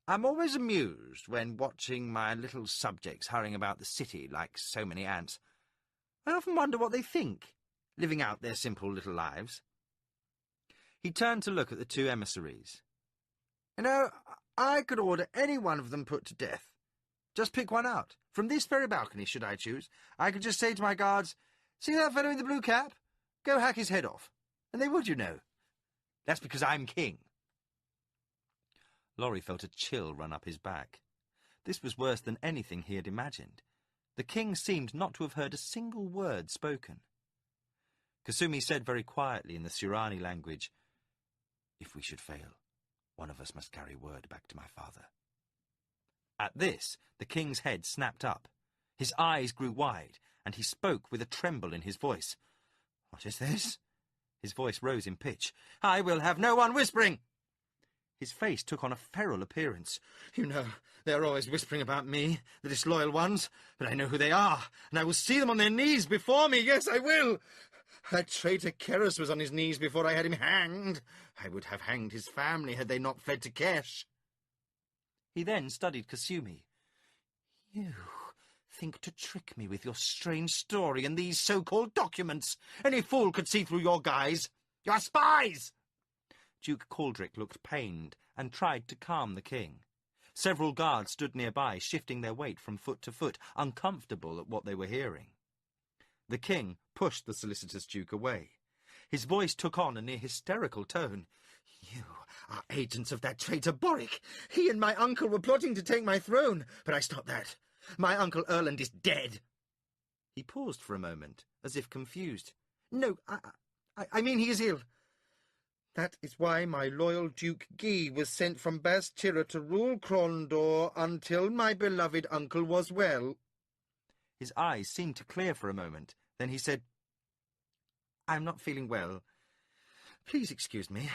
"I'm always amused when watching my little subjects hurrying about the city like so many ants. I often wonder what they think, living out their simple little lives." He turned to look at the two emissaries. "You know, I could order any one of them put to death. Just pick one out. From this very balcony, should I choose, I could just say to my guards, 'See that fellow in the blue cap? Go hack his head off.' And they would, you know. That's because I'm king." Laurie felt a chill run up his back. This was worse than anything he had imagined. The king seemed not to have heard a single word spoken. Kasumi said very quietly in the Surani language, "If we should fail, one of us must carry word back to my father." At this, the king's head snapped up. His eyes grew wide, and he spoke with a tremble in his voice. "What is this?" His voice rose in pitch. "I will have no one whispering." His face took on a feral appearance. "You know, they are always whispering about me, the disloyal ones, but I know who they are, and I will see them on their knees before me. Yes, I will. That traitor Keras was on his knees before I had him hanged. I would have hanged his family had they not fled to Kesh." He then studied Kasumi. "You think to trick me with your strange story and these so-called documents. Any fool could see through your guise. You're spies!" Duke Coldrick looked pained and tried to calm the king. Several guards stood nearby, shifting their weight from foot to foot, uncomfortable at what they were hearing. The king pushed the solicitous duke away. His voice took on a near hysterical tone. "You are agents of that traitor Boric. He and my uncle were plotting to take my throne, but I stopped that. My uncle Erland is dead." He paused for a moment, as if confused. "No, I mean he is ill. That is why my loyal Duke Guy was sent from Bastira to rule Krondor until my beloved uncle was well." His eyes seemed to clear for a moment. Then he said, "I'm not feeling well. Please excuse me.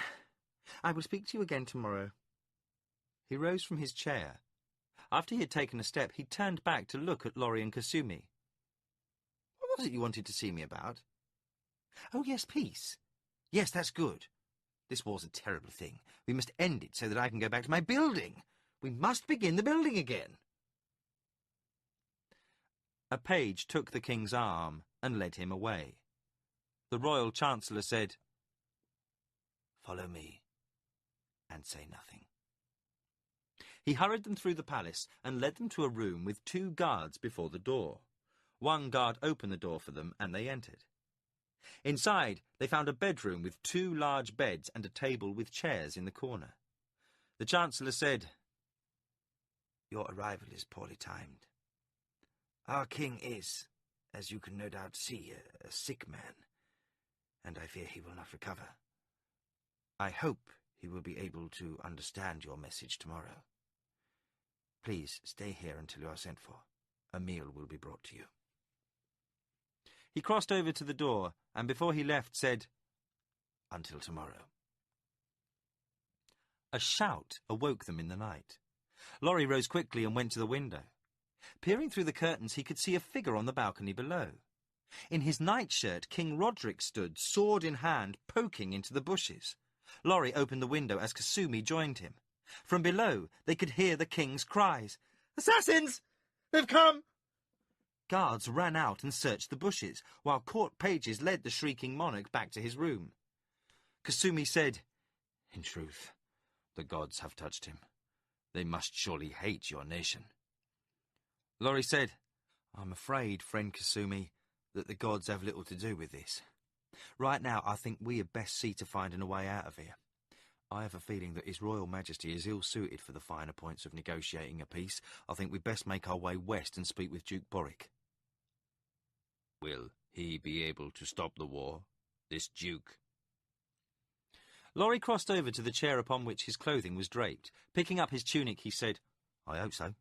I will speak to you again tomorrow. He rose from his chair. After he had taken a step, he turned back to look at Laurie and Kasumi. What was it you wanted to see me about? Oh, yes, peace. Yes, that's good. This war's a terrible thing. We must end it so that I can go back to my building. We must begin the building again. A page took the king's arm and led him away. The royal chancellor said, "Follow me, and say nothing." He hurried them through the palace and led them to a room with 2 guards before the door. One guard opened the door for them, and they entered. Inside, they found a bedroom with 2 large beds and a table with chairs in the corner. The chancellor said, "Your arrival is poorly timed. Our king is, as you can no doubt see, a sick man, and I fear he will not recover. I hope he will be able to understand your message tomorrow. Please stay here until you are sent for. A meal will be brought to you." He crossed over to the door, and before he left said, "Until tomorrow." A shout awoke them in the night. Laurie rose quickly and went to the window. Peering through the curtains, he could see a figure on the balcony below. In his nightshirt, King Roderick stood, sword in hand, poking into the bushes. Laurie opened the window as Kasumi joined him. From below, they could hear the king's cries. "Assassins! They've come!" Guards ran out and searched the bushes, while court pages led the shrieking monarch back to his room. Kasumi said, "In truth, the gods have touched him. They must surely hate your nation." Laurie said, "I'm afraid, friend Kasumi, that the gods have little to do with this. Right now, I think we had best see to finding a way out of here. I have a feeling that His Royal Majesty is ill-suited for the finer points of negotiating a peace. I think we'd best make our way west and speak with Duke Boric." Will he be able to stop the war, this duke? Laurie crossed over to the chair upon which his clothing was draped. Picking up his tunic, he said, "I hope so.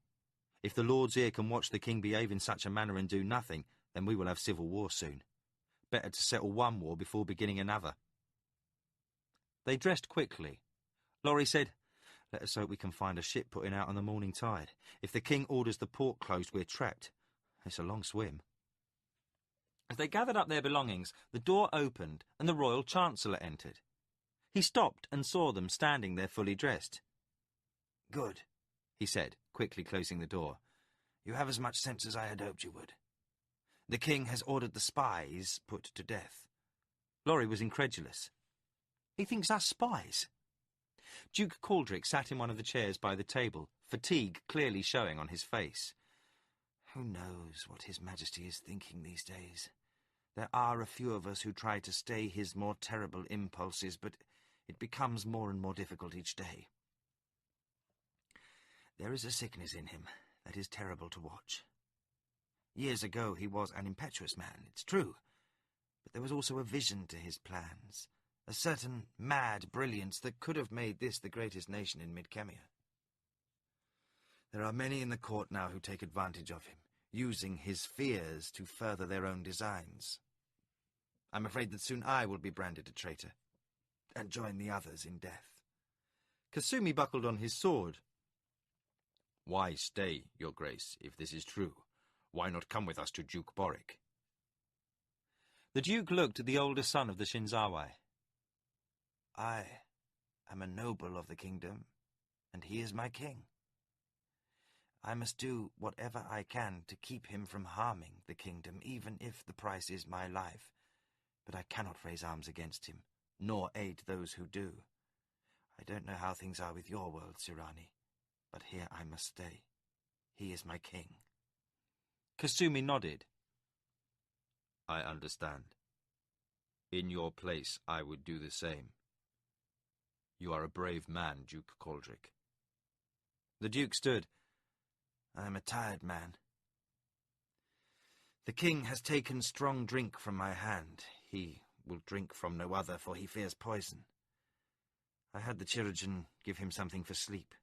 If the Lord's ear can watch the king behave in such a manner and do nothing, then we will have civil war soon. Better to settle one war before beginning another." They dressed quickly. Laurie said, "Let us hope we can find a ship putting out on the morning tide. If the king orders the port closed, we're trapped. It's a long swim." As they gathered up their belongings, the door opened and the royal chancellor entered. He stopped and saw them standing there fully dressed. "Good," he said, quickly closing the door. "You have as much sense as I had hoped you would. The king has ordered the spies put to death." Laurie was incredulous. "He thinks us spies?" Duke Caldric sat in one of the chairs by the table, fatigue clearly showing on his face. "Who knows what His Majesty is thinking these days? There are a few of us who try to stay his more terrible impulses, but it becomes more and more difficult each day. There is a sickness in him that is terrible to watch. Years ago he was an impetuous man, it's true, but there was also a vision to his plans, a certain mad brilliance that could have made this the greatest nation in Midkemia. There are many in the court now who take advantage of him, using his fears to further their own designs. I'm afraid that soon I will be branded a traitor, and join the others in death." Kasumi buckled on his sword. "Why stay, your grace, if this is true? Why not come with us to Duke Boric?" The duke looked at the older son of the Shinzawai. "I am a noble of the kingdom, and he is my king. I must do whatever I can to keep him from harming the kingdom, even if the price is my life. But I cannot raise arms against him, nor aid those who do. I don't know how things are with your world, Sirani, but here I must stay. He is my king." Kasumi nodded. "I understand. In your place, I would do the same. You are a brave man, Duke Caldric." The duke stood. "I am a tired man. The king has taken strong drink from my hand. He will drink from no other, for he fears poison. I had the Chirurgeon give him something for sleep.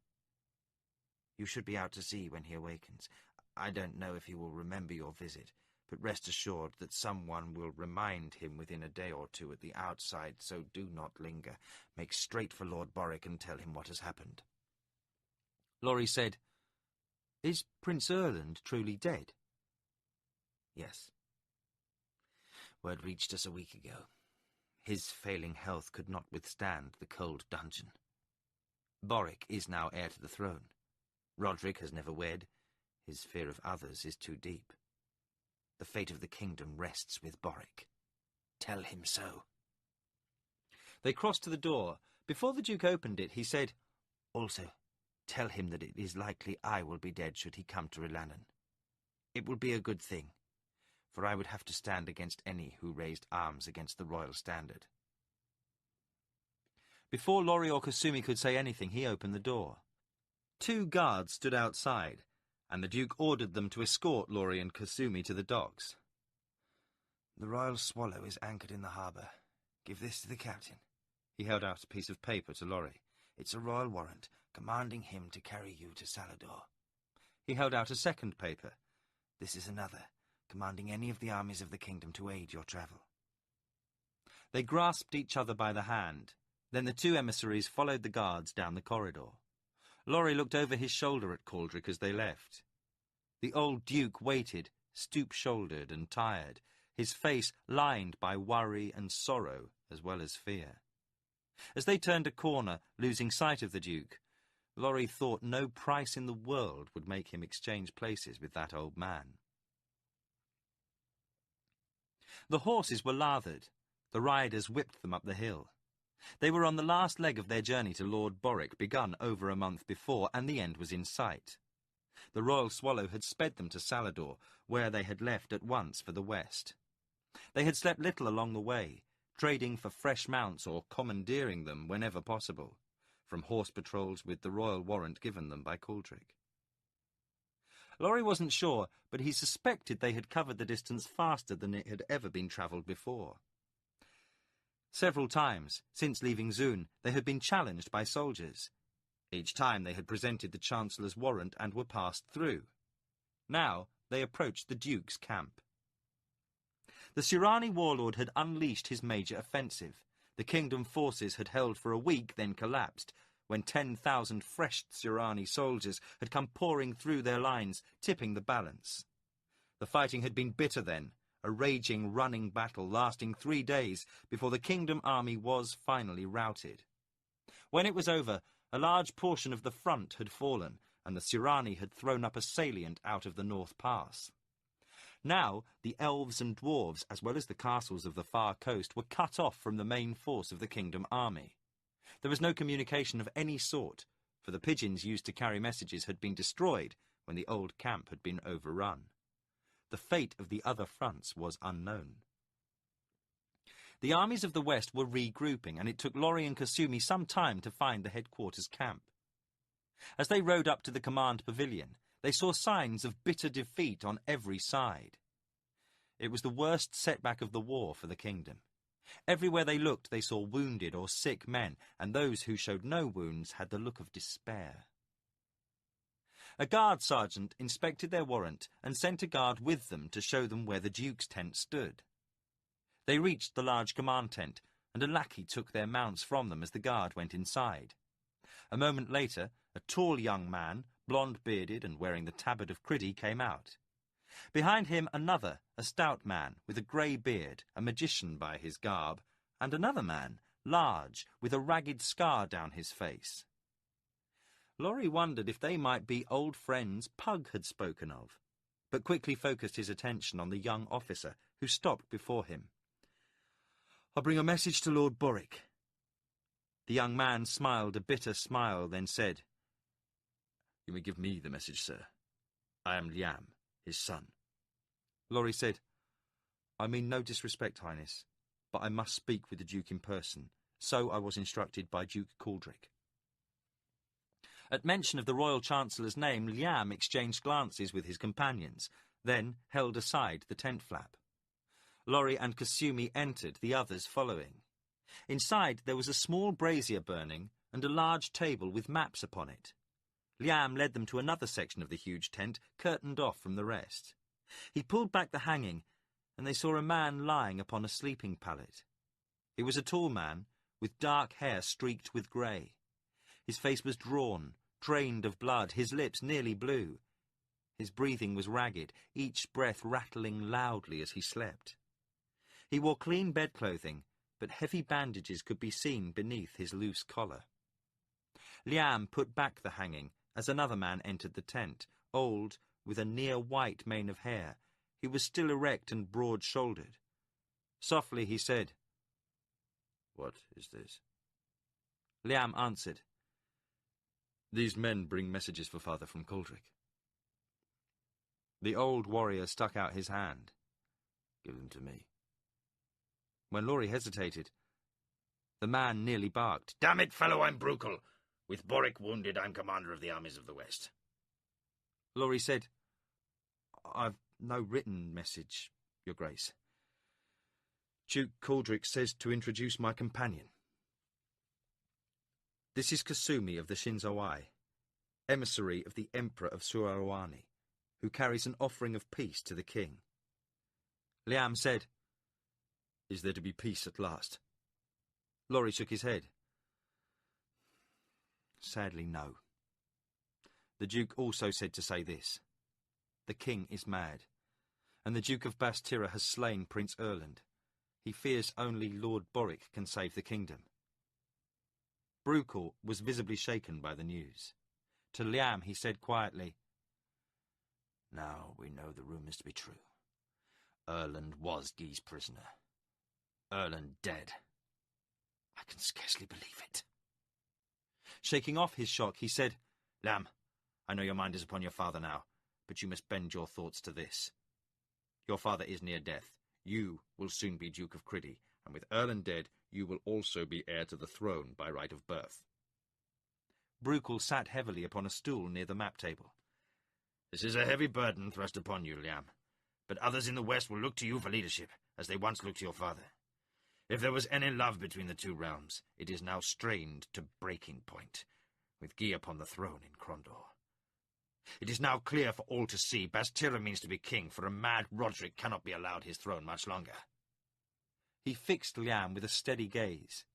You should be out to sea when he awakens. I don't know if he will remember your visit, but rest assured that someone will remind him within a day or two at the outside, so do not linger. Make straight for Lord Borwick and tell him what has happened." Laurie said, "Is Prince Erland truly dead?" "Yes. Word reached us a week ago. His failing health could not withstand the cold dungeon. Borwick is now heir to the throne. Roderick has never wed. His fear of others is too deep. The fate of the kingdom rests with Borwick. Tell him so." They crossed to the door. Before the Duke opened it, he said, "Also, tell him that it is likely I will be dead should he come to Rhiannon. It will be a good thing, for I would have to stand against any who raised arms against the royal standard." Before Laurie or Kasumi could say anything, he opened the door. 2 guards stood outside, and the Duke ordered them to escort Laurie and Kasumi to the docks. "The Royal Swallow is anchored in the harbour. Give this to the captain." He held out a piece of paper to Laurie. "It's a royal warrant, commanding him to carry you to Salador." He held out a second paper. "This is another, commanding any of the armies of the kingdom to aid your travel." They grasped each other by the hand. Then the 2 emissaries followed the guards down the corridor. Laurie looked over his shoulder at Caldric as they left. The old Duke waited, stoop-shouldered and tired, his face lined by worry and sorrow as well as fear. As they turned a corner, losing sight of the Duke, Laurie thought no price in the world would make him exchange places with that old man. The horses were lathered. The riders whipped them up the hill. They were on the last leg of their journey to Lord Borwick, begun over a month before, and the end was in sight. The Royal Swallow had sped them to Salador, where they had left at once for the west. They had slept little along the way, trading for fresh mounts or commandeering them whenever possible, from horse patrols with the royal warrant given them by Caldric. Laurie wasn't sure, but he suspected they had covered the distance faster than it had ever been travelled before. Several times, since leaving Zun, they had been challenged by soldiers. Each time they had presented the Chancellor's warrant and were passed through. Now they approached the Duke's camp. The Sirani warlord had unleashed his major offensive. The kingdom forces had held for a week, then collapsed, when 10,000 fresh Sirani soldiers had come pouring through their lines, tipping the balance. The fighting had been bitter then, a raging, running battle lasting 3 days before the kingdom army was finally routed. When it was over, a large portion of the front had fallen, and the Sirani had thrown up a salient out of the North Pass. Now, the elves and dwarves, as well as the castles of the far coast, were cut off from the main force of the kingdom army. There was no communication of any sort, for the pigeons used to carry messages had been destroyed when the old camp had been overrun. The fate of the other fronts was unknown. The armies of the west were regrouping, and it took Laurie and Kasumi some time to find the headquarters camp. As they rode up to the command pavilion, they saw signs of bitter defeat on every side. It was the worst setback of the war for the kingdom. Everywhere they looked, they saw wounded or sick men, and those who showed no wounds had the look of despair. A guard sergeant inspected their warrant and sent a guard with them to show them where the Duke's tent stood. They reached the large command tent, and a lackey took their mounts from them as the guard went inside. A moment later, a tall young man, blonde-bearded and wearing the tabard of Criddy, came out. Behind him another, a stout man, with a grey beard, a magician by his garb, and another man, large, with a ragged scar down his face. Laurie wondered if they might be old friends Pug had spoken of, but quickly focused his attention on the young officer, who stopped before him. "I bring a message to Lord Borwick." The young man smiled a bitter smile, then said, "You may give me the message, sir. I am Liam, his son." Laurie said, "I mean no disrespect, Highness, but I must speak with the Duke in person. So I was instructed by Duke Caldric." At mention of the Royal Chancellor's name, Liam exchanged glances with his companions, then held aside the tent flap. Laurie and Kasumi entered, the others following. Inside there was a small brazier burning and a large table with maps upon it. Liam led them to another section of the huge tent, curtained off from the rest. He pulled back the hanging, and they saw a man lying upon a sleeping pallet. He was a tall man, with dark hair streaked with grey. His face was drawn, drained of blood, his lips nearly blue. His breathing was ragged, each breath rattling loudly as he slept. He wore clean bedclothing, but heavy bandages could be seen beneath his loose collar. Liam put back the hanging as another man entered the tent, old, with a near-white mane of hair. He was still erect and broad-shouldered. Softly he said, "What is this?" Liam answered, "These men bring messages for Father from Coldrick." The old warrior stuck out his hand. "Give them to me." When Laurie hesitated, the man nearly barked. "Damn it, fellow, I'm Brukel. With Boric wounded, I'm commander of the armies of the West." Laurie said, "I've no written message, Your Grace. Duke Coldrick says to introduce my companion. This is Kasumi of the Shinzo-ai, emissary of the Emperor of Suruani, who carries an offering of peace to the king." Liam said, "Is there to be peace at last?" Laurie shook his head. "Sadly, no. The Duke also said to say this. The king is mad, and the Duke of Bastira has slain Prince Erland. He fears only Lord Boric can save the kingdom." Brukel was visibly shaken by the news. To Liam he said quietly, "Now we know the rumours to be true. Erland was Guy's prisoner. Erland dead. I can scarcely believe it." Shaking off his shock, he said, "Liam, I know your mind is upon your father now, but you must bend your thoughts to this. Your father is near death. You will soon be Duke of Criddy, and with Erland dead, you will also be heir to the throne by right of birth." Brukel sat heavily upon a stool near the map table. "This is a heavy burden thrust upon you, Liam, but others in the West will look to you for leadership, as they once looked to your father. If there was any love between the two realms, it is now strained to breaking point, with Guy upon the throne in Crondor. It is now clear for all to see Bastira means to be king, for a mad Roderick cannot be allowed his throne much longer." He fixed Liam with a steady gaze.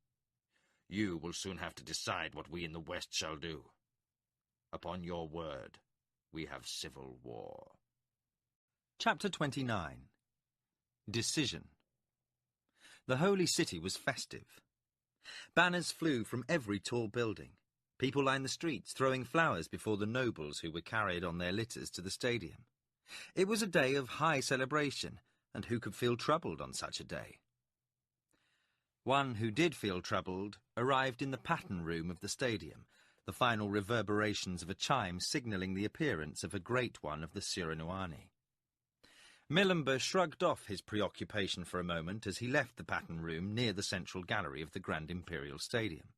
"You will soon have to decide what we in the West shall do. Upon your word, we have civil war." Chapter 29. Decision. The holy city was festive. Banners flew from every tall building. People lined the streets, throwing flowers before the nobles who were carried on their litters to the stadium. It was a day of high celebration, and who could feel troubled on such a day? One who did feel troubled arrived in the pattern room of the stadium, the final reverberations of a chime signalling the appearance of a great one of the Suruani. Milimber shrugged off his preoccupation for a moment as he left the pattern room near the central gallery of the Grand Imperial Stadium.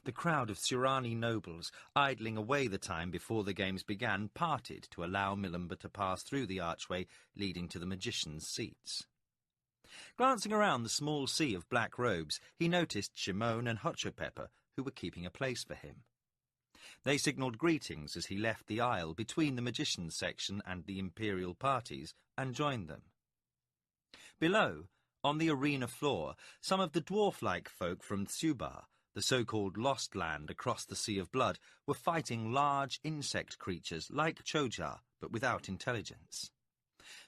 The crowd of Surani nobles, idling away the time before the games began, parted to allow Milimber to pass through the archway leading to the magicians' seats. Glancing around the small sea of black robes, he noticed Shimon and Hotchopepper, who were keeping a place for him. They signalled greetings as he left the aisle between the magicians' section and the imperial parties and joined them. Below, on the arena floor, some of the dwarf-like folk from Tsubar, the so-called Lost Land across the Sea of Blood, were fighting large insect creatures like Chojar, but without intelligence.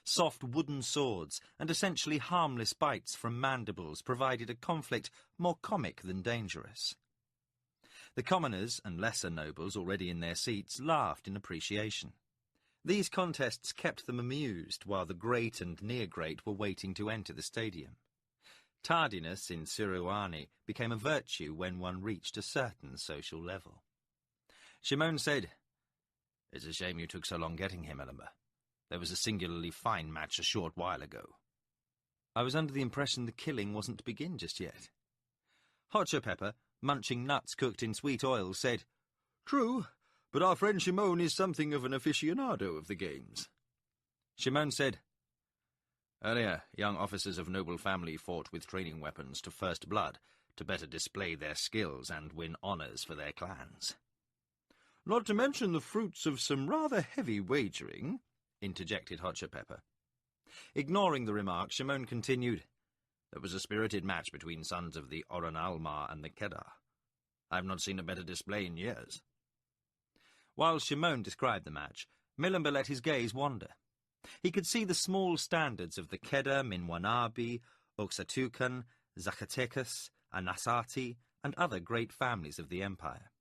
Soft wooden swords and essentially harmless bites from mandibles provided a conflict more comic than dangerous. The commoners and lesser nobles already in their seats laughed in appreciation. These contests kept them amused while the great and near-great were waiting to enter the stadium. Tardiness in Suruani became a virtue when one reached a certain social level. Shimon said, "It's a shame you took so long getting here, Milimber. There was a singularly fine match a short while ago." "I was under the impression the killing wasn't to begin just yet." Hotchopepper, munching nuts cooked in sweet oil, said, "True, but our friend Shimon is something of an aficionado of the games." Shimon said, "Earlier, young officers of noble family fought with training weapons to first blood to better display their skills and win honours for their clans." "Not to mention the fruits of some rather heavy wagering," interjected Hotchpepper. Ignoring the remark, Shimon continued, "There was a spirited match between sons of the Oranalmar and the Kedar. I have not seen a better display in years." While Shimon described the match, Milimber let his gaze wander. He could see the small standards of the Kedar, Minwanabi, Oxatukan, Zacatecas, Anasati, and other great families of the empire.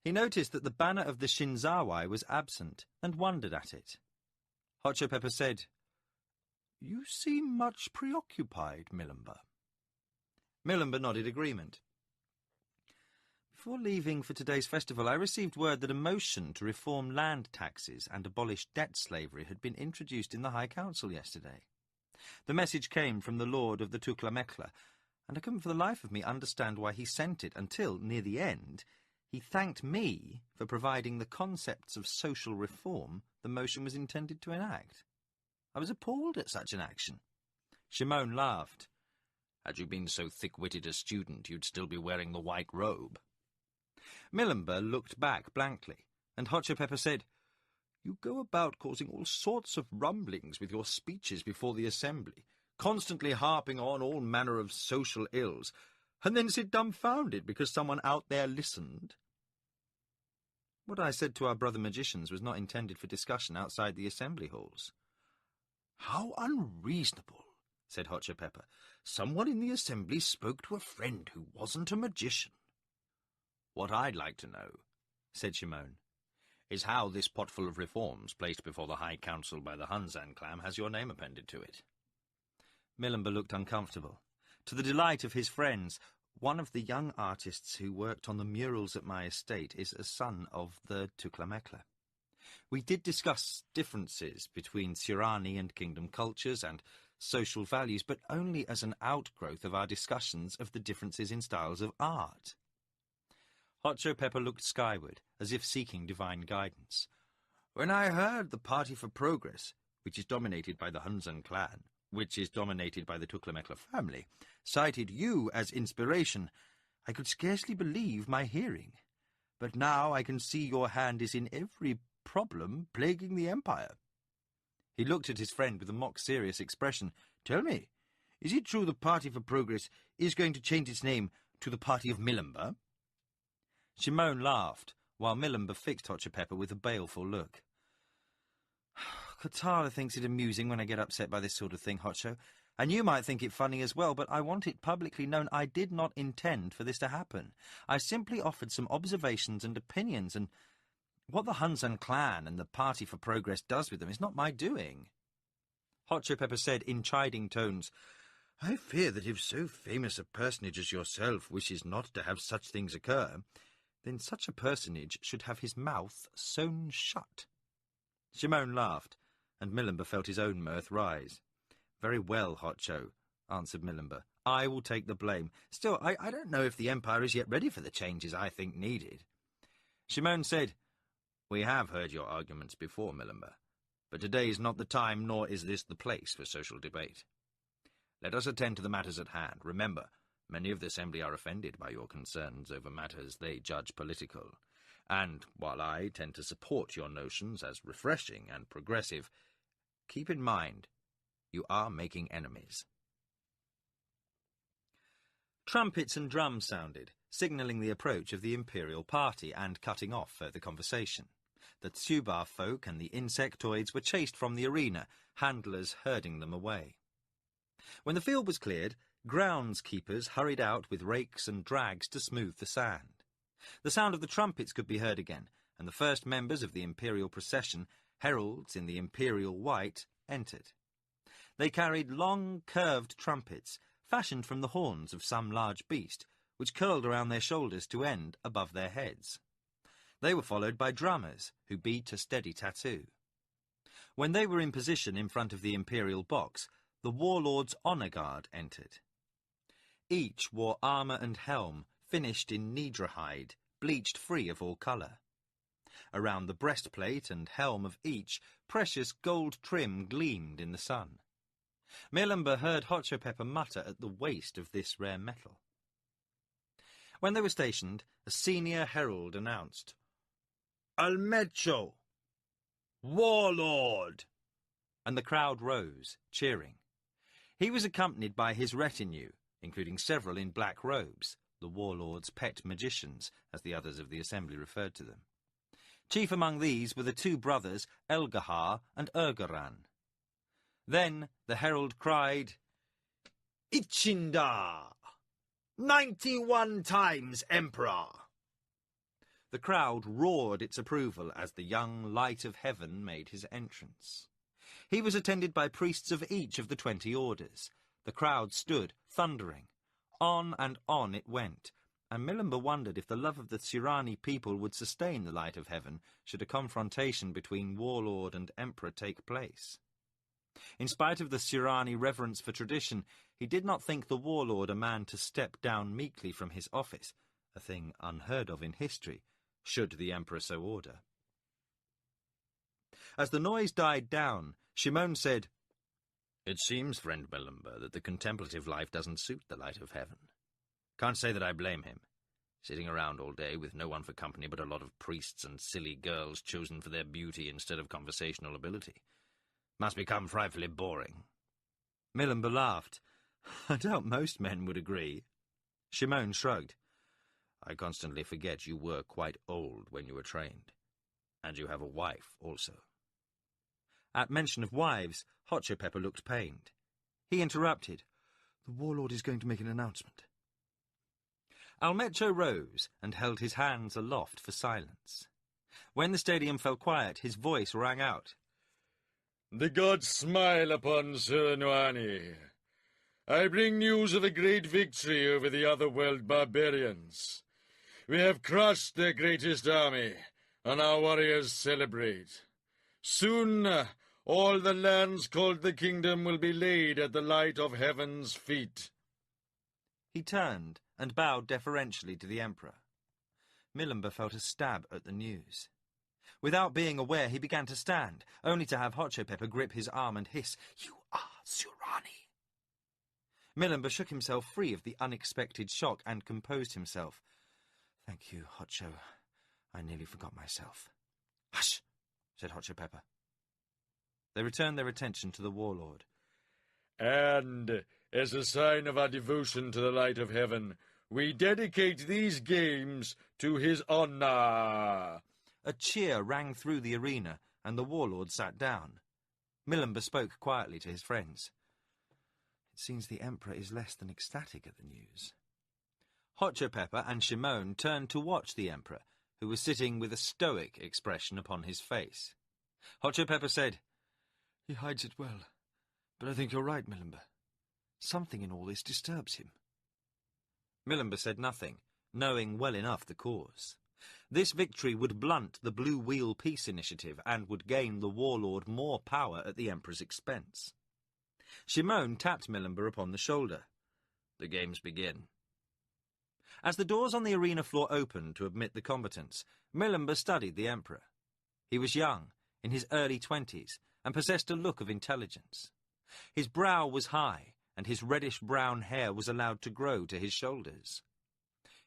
He noticed that the banner of the Shinzawai was absent, and wondered at it. Hotchpepper said, "You seem much preoccupied, Milimber." Milimber nodded agreement. "Before leaving for today's festival, I received word that a motion to reform land taxes and abolish debt slavery had been introduced in the High Council yesterday. The message came from the Lord of the Tuklamekla, and I couldn't for the life of me understand why he sent it until, near the end, he thanked me for providing the concepts of social reform the motion was intended to enact. I was appalled at such an action." Shimon laughed. "Had you been so thick-witted a student, you'd still be wearing the white robe." Milimber looked back blankly, and Hotchpepper said, "You go about causing all sorts of rumblings with your speeches before the assembly, constantly harping on all manner of social ills, and then sit dumbfounded because someone out there listened." "What I said to our brother magicians was not intended for discussion outside the assembly halls." "How unreasonable," said Hotchpepper. "Someone in the assembly spoke to a friend who wasn't a magician." "What I'd like to know," said Shimon, "is how this potful of reforms placed before the High Council by the Hunzan clan has your name appended to it." Milimber looked uncomfortable. To the delight of his friends, one of the young artists who worked on the murals at my estate is a son of the Tuklamekla. We did discuss differences between Sirani and kingdom cultures and social values, but only as an outgrowth of our discussions of the differences in styles of art. Hotchpepper looked skyward, as if seeking divine guidance. "When I heard the Party for Progress, which is dominated by the Hunzan clan, which is dominated by the Tuklamekla family, cited you as inspiration, I could scarcely believe my hearing. But now I can see your hand is in every problem plaguing the empire." He looked at his friend with a mock-serious expression. "Tell me, is it true the Party for Progress is going to change its name to the Party of Milimber?" Shimon laughed, while Milimber fixed Hotchpepper with a baleful look. "Katara thinks it amusing when I get upset by this sort of thing, Hotcho, and you might think it funny as well, but I want it publicly known I did not intend for this to happen. I simply offered some observations and opinions, and what the Hunzan clan and the Party for Progress does with them is not my doing." Hotchpepper said in chiding tones, "I fear that if so famous a personage as yourself wishes not to have such things occur, then such a personage should have his mouth sewn shut." Shimon laughed, and Milimber felt his own mirth rise. "Very well, Hotcho," answered Milimber. "I will take the blame. Still, I don't know if the Empire is yet ready for the changes I think needed." Shimon said, "We have heard your arguments before, Milimber, but today is not the time, nor is this the place for social debate. Let us attend to the matters at hand. Remember, many of the Assembly are offended by your concerns over matters they judge political, and while I tend to support your notions as refreshing and progressive, keep in mind you are making enemies." Trumpets and drums sounded, signalling the approach of the Imperial Party and cutting off further conversation. The Tsubar folk and the insectoids were chased from the arena, handlers herding them away. When the field was cleared, groundskeepers hurried out with rakes and drags to smooth the sand. The sound of the trumpets could be heard again, and the first members of the Imperial procession, heralds in the Imperial white, entered. They carried long, curved trumpets, fashioned from the horns of some large beast, which curled around their shoulders to end above their heads. They were followed by drummers, who beat a steady tattoo. When they were in position in front of the Imperial box, the warlord's honour guard entered. Each wore armour and helm, finished in nidra hide, bleached free of all colour. Around the breastplate and helm of each, precious gold trim gleamed in the sun. Milimber heard Hotchpepper mutter at the waste of this rare metal. When they were stationed, a senior herald announced, "Almecho!" "Warlord!" And the crowd rose, cheering. He was accompanied by his retinue, including several in black robes, the warlord's pet magicians, as the others of the assembly referred to them. Chief among these were the two brothers, Elgahar and Ergaran. Then the herald cried, "Ichindar! 91 times Emperor!" The crowd roared its approval as the young light of heaven made his entrance. He was attended by priests of each of the 20 orders. The crowd stood, thundering. On and on it went, and Milimber wondered if the love of the Sirani people would sustain the light of heaven should a confrontation between warlord and emperor take place. In spite of the Sirani reverence for tradition, he did not think the warlord a man to step down meekly from his office, a thing unheard of in history, should the emperor so order. As the noise died down, Shimon said, "It seems, friend Milimber, that the contemplative life doesn't suit the light of heaven. Can't say that I blame him. Sitting around all day with no one for company but a lot of priests and silly girls chosen for their beauty instead of conversational ability. Must become frightfully boring." Milimber laughed. "I doubt most men would agree." Shimon shrugged. "I constantly forget you were quite old when you were trained. And you have a wife also." At mention of wives, Hotchopepper looked pained. He interrupted. "The warlord is going to make an announcement." Almecho rose and held his hands aloft for silence. When the stadium fell quiet, his voice rang out. "The gods smile upon Suranwani. I bring news of a great victory over the otherworld barbarians. We have crushed their greatest army, and our warriors celebrate. Soon, all the lands called the kingdom will be laid at the light of heaven's feet." He turned and bowed deferentially to the emperor. Milimber felt a stab at the news. Without being aware, he began to stand, only to have Hotchopepper grip his arm and hiss, "You are Surani." Milimber shook himself free of the unexpected shock and composed himself. "Thank you, Hotcho. I nearly forgot myself." "Hush!" said Hotchopepper. They returned their attention to the warlord. "And, as a sign of our devotion to the light of heaven, we dedicate these games to his honor." A cheer rang through the arena, and the warlord sat down. Milimber spoke quietly to his friends. "It seems the emperor is less than ecstatic at the news." Hotchopepper and Shimon turned to watch the emperor, who was sitting with a stoic expression upon his face. Hotchopepper said, "He hides it well, but I think you're right, Milimber. Something in all this disturbs him." Milimber said nothing, knowing well enough the cause. This victory would blunt the Blue Wheel Peace Initiative and would gain the warlord more power at the emperor's expense. Shimon tapped Milimber upon the shoulder. "The games begin." As the doors on the arena floor opened to admit the combatants, Milimber studied the emperor. He was young, in his early 20s, and possessed a look of intelligence. His brow was high, and his reddish-brown hair was allowed to grow to his shoulders.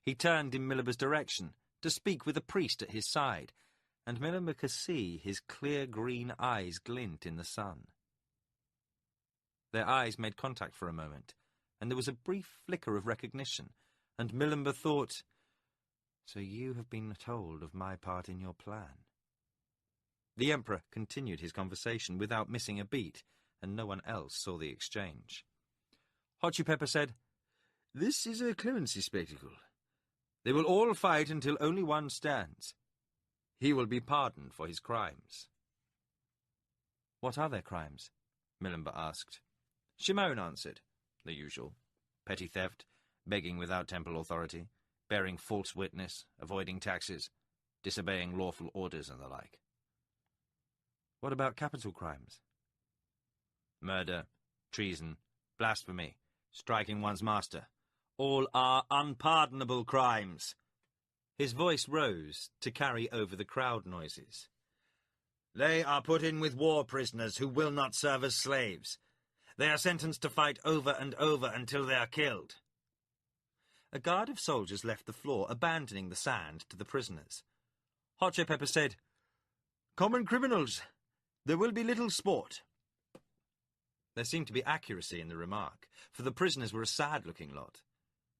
He turned in Milimber's direction to speak with a priest at his side, and Milimber could see his clear green eyes glint in the sun. Their eyes made contact for a moment, and there was a brief flicker of recognition, and Milimber thought, "So you have been told of my part in your plan." The emperor continued his conversation without missing a beat, and no one else saw the exchange. Hotchopepper said, "This is a clemency spectacle. They will all fight until only one stands. He will be pardoned for his crimes." "What are their crimes?" Milimber asked. Shimon answered, "The usual. Petty theft, begging without temple authority, bearing false witness, avoiding taxes, disobeying lawful orders and the like." "What about capital crimes?" "Murder, treason, blasphemy, striking one's master. All are unpardonable crimes." His voice rose to carry over the crowd noises. "They are put in with war prisoners who will not serve as slaves. They are sentenced to fight over and over until they are killed." A guard of soldiers left the floor, abandoning the sand to the prisoners. Hotchopepper said, "Common criminals. There will be little sport. There seemed to be accuracy in the remark, for the prisoners were a sad-looking lot.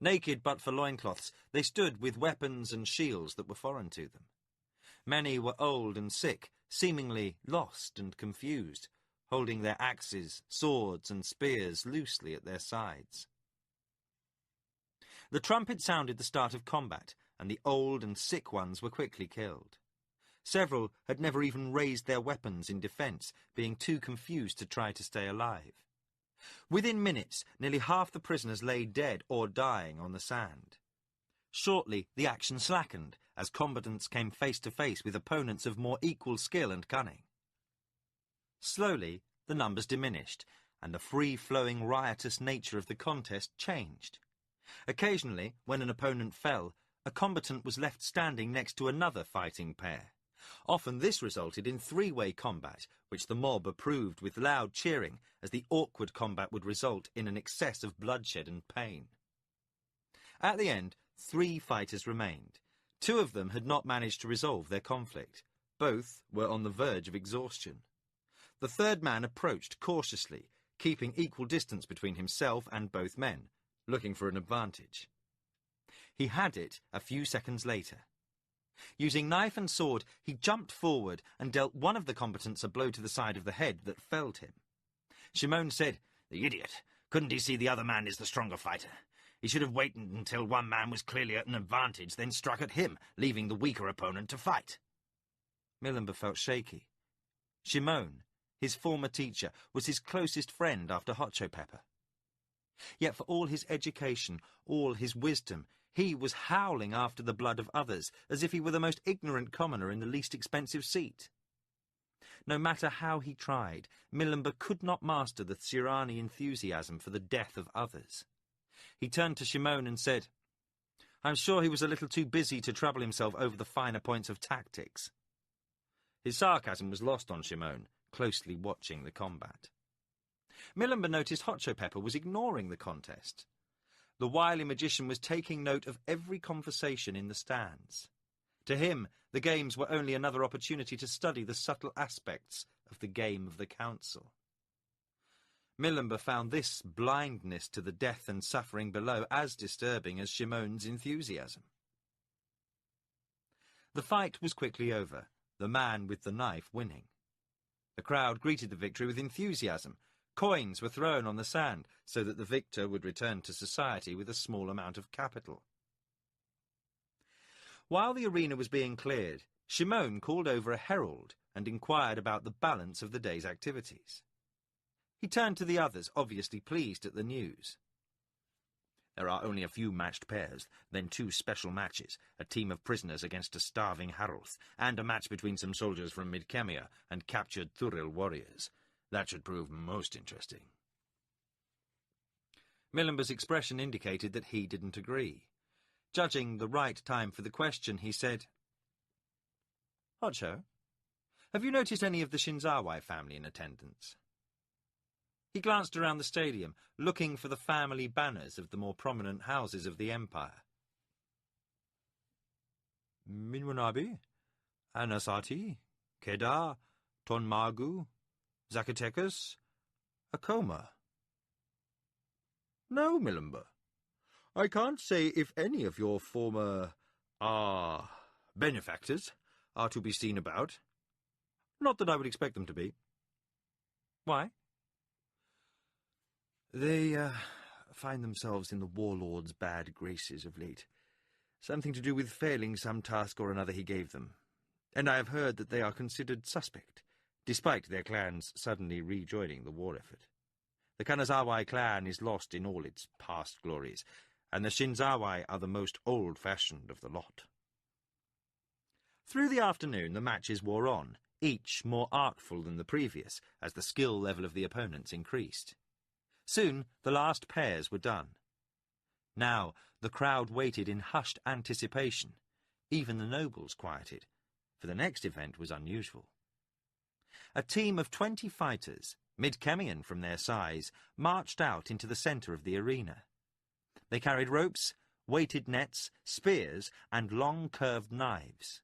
Naked but for loincloths, they stood with weapons and shields that were foreign to them. Many were old and sick, seemingly lost and confused, holding their axes, swords, and spears loosely at their sides. The trumpet sounded the start of combat, and the old and sick ones were quickly killed. Several had never even raised their weapons in defence, being too confused to try to stay alive. Within minutes, nearly half the prisoners lay dead or dying on the sand. Shortly, the action slackened, as combatants came face to face with opponents of more equal skill and cunning. Slowly, the numbers diminished, and the free-flowing, riotous nature of the contest changed. Occasionally, when an opponent fell, a combatant was left standing next to another fighting pair. Often this resulted in three-way combat, which the mob approved with loud cheering, as the awkward combat would result in an excess of bloodshed and pain. At the end, 3 fighters remained. 2 of them had not managed to resolve their conflict. Both were on the verge of exhaustion. The third man approached cautiously, keeping equal distance between himself and both men, looking for an advantage. He had it a few seconds later. Using knife and sword, he jumped forward and dealt one of the combatants a blow to the side of the head that felled him. Shimon said, "The idiot! Couldn't he see the other man is the stronger fighter? He should have waited until one man was clearly at an advantage, then struck at him, leaving the weaker opponent to fight." Milimber felt shaky. Shimon, his former teacher, was his closest friend after Hotchopepper. Yet for all his education, all his wisdom, he was howling after the blood of others, as if he were the most ignorant commoner in the least expensive seat. No matter how he tried, Milimber could not master the Tsirani enthusiasm for the death of others. He turned to Shimon and said, "I'm sure he was a little too busy to trouble himself over the finer points of tactics." His sarcasm was lost on Shimon, closely watching the combat. Milimber noticed Hotchopepper was ignoring the contest. The wily magician was taking note of every conversation in the stands. To him, the games were only another opportunity to study the subtle aspects of the game of the council. Milimber found this blindness to the death and suffering below as disturbing as Shimon's enthusiasm. The fight was quickly over, the man with the knife winning. The crowd greeted the victory with enthusiasm. Coins were thrown on the sand so that the victor would return to society with a small amount of capital. While the arena was being cleared, Shimon called over a herald and inquired about the balance of the day's activities. He turned to the others, obviously pleased at the news. "There are only a few matched pairs, then 2 special matches, a team of prisoners against a starving Harolth, and a match between some soldiers from Midkemia and captured Thuril warriors. That should prove most interesting." Milimber's expression indicated that he didn't agree. Judging the right time for the question, he said, "Hotcho, have you noticed any of the Shinzawai family in attendance?" He glanced around the stadium, looking for the family banners of the more prominent houses of the empire. "Minwanabe, Anasati, Kedar, Tonmagu, Zacatecas, Acoma." "No, Milimber. I can't say if any of your former, benefactors are to be seen about. Not that I would expect them to be." "Why?" "They, find themselves in the warlord's bad graces of late. Something to do with failing some task or another he gave them. And I have heard that they are considered suspect, despite their clans suddenly rejoining the war effort. The Kanazawai clan is lost in all its past glories, and the Shinzawai are the most old-fashioned of the lot." Through the afternoon the matches wore on, each more artful than the previous, as the skill level of the opponents increased. Soon the last pairs were done. Now the crowd waited in hushed anticipation. Even the nobles quieted, for the next event was unusual. A team of 20 fighters, Midkemian from their size, marched out into the centre of the arena. They carried ropes, weighted nets, spears, and long curved knives.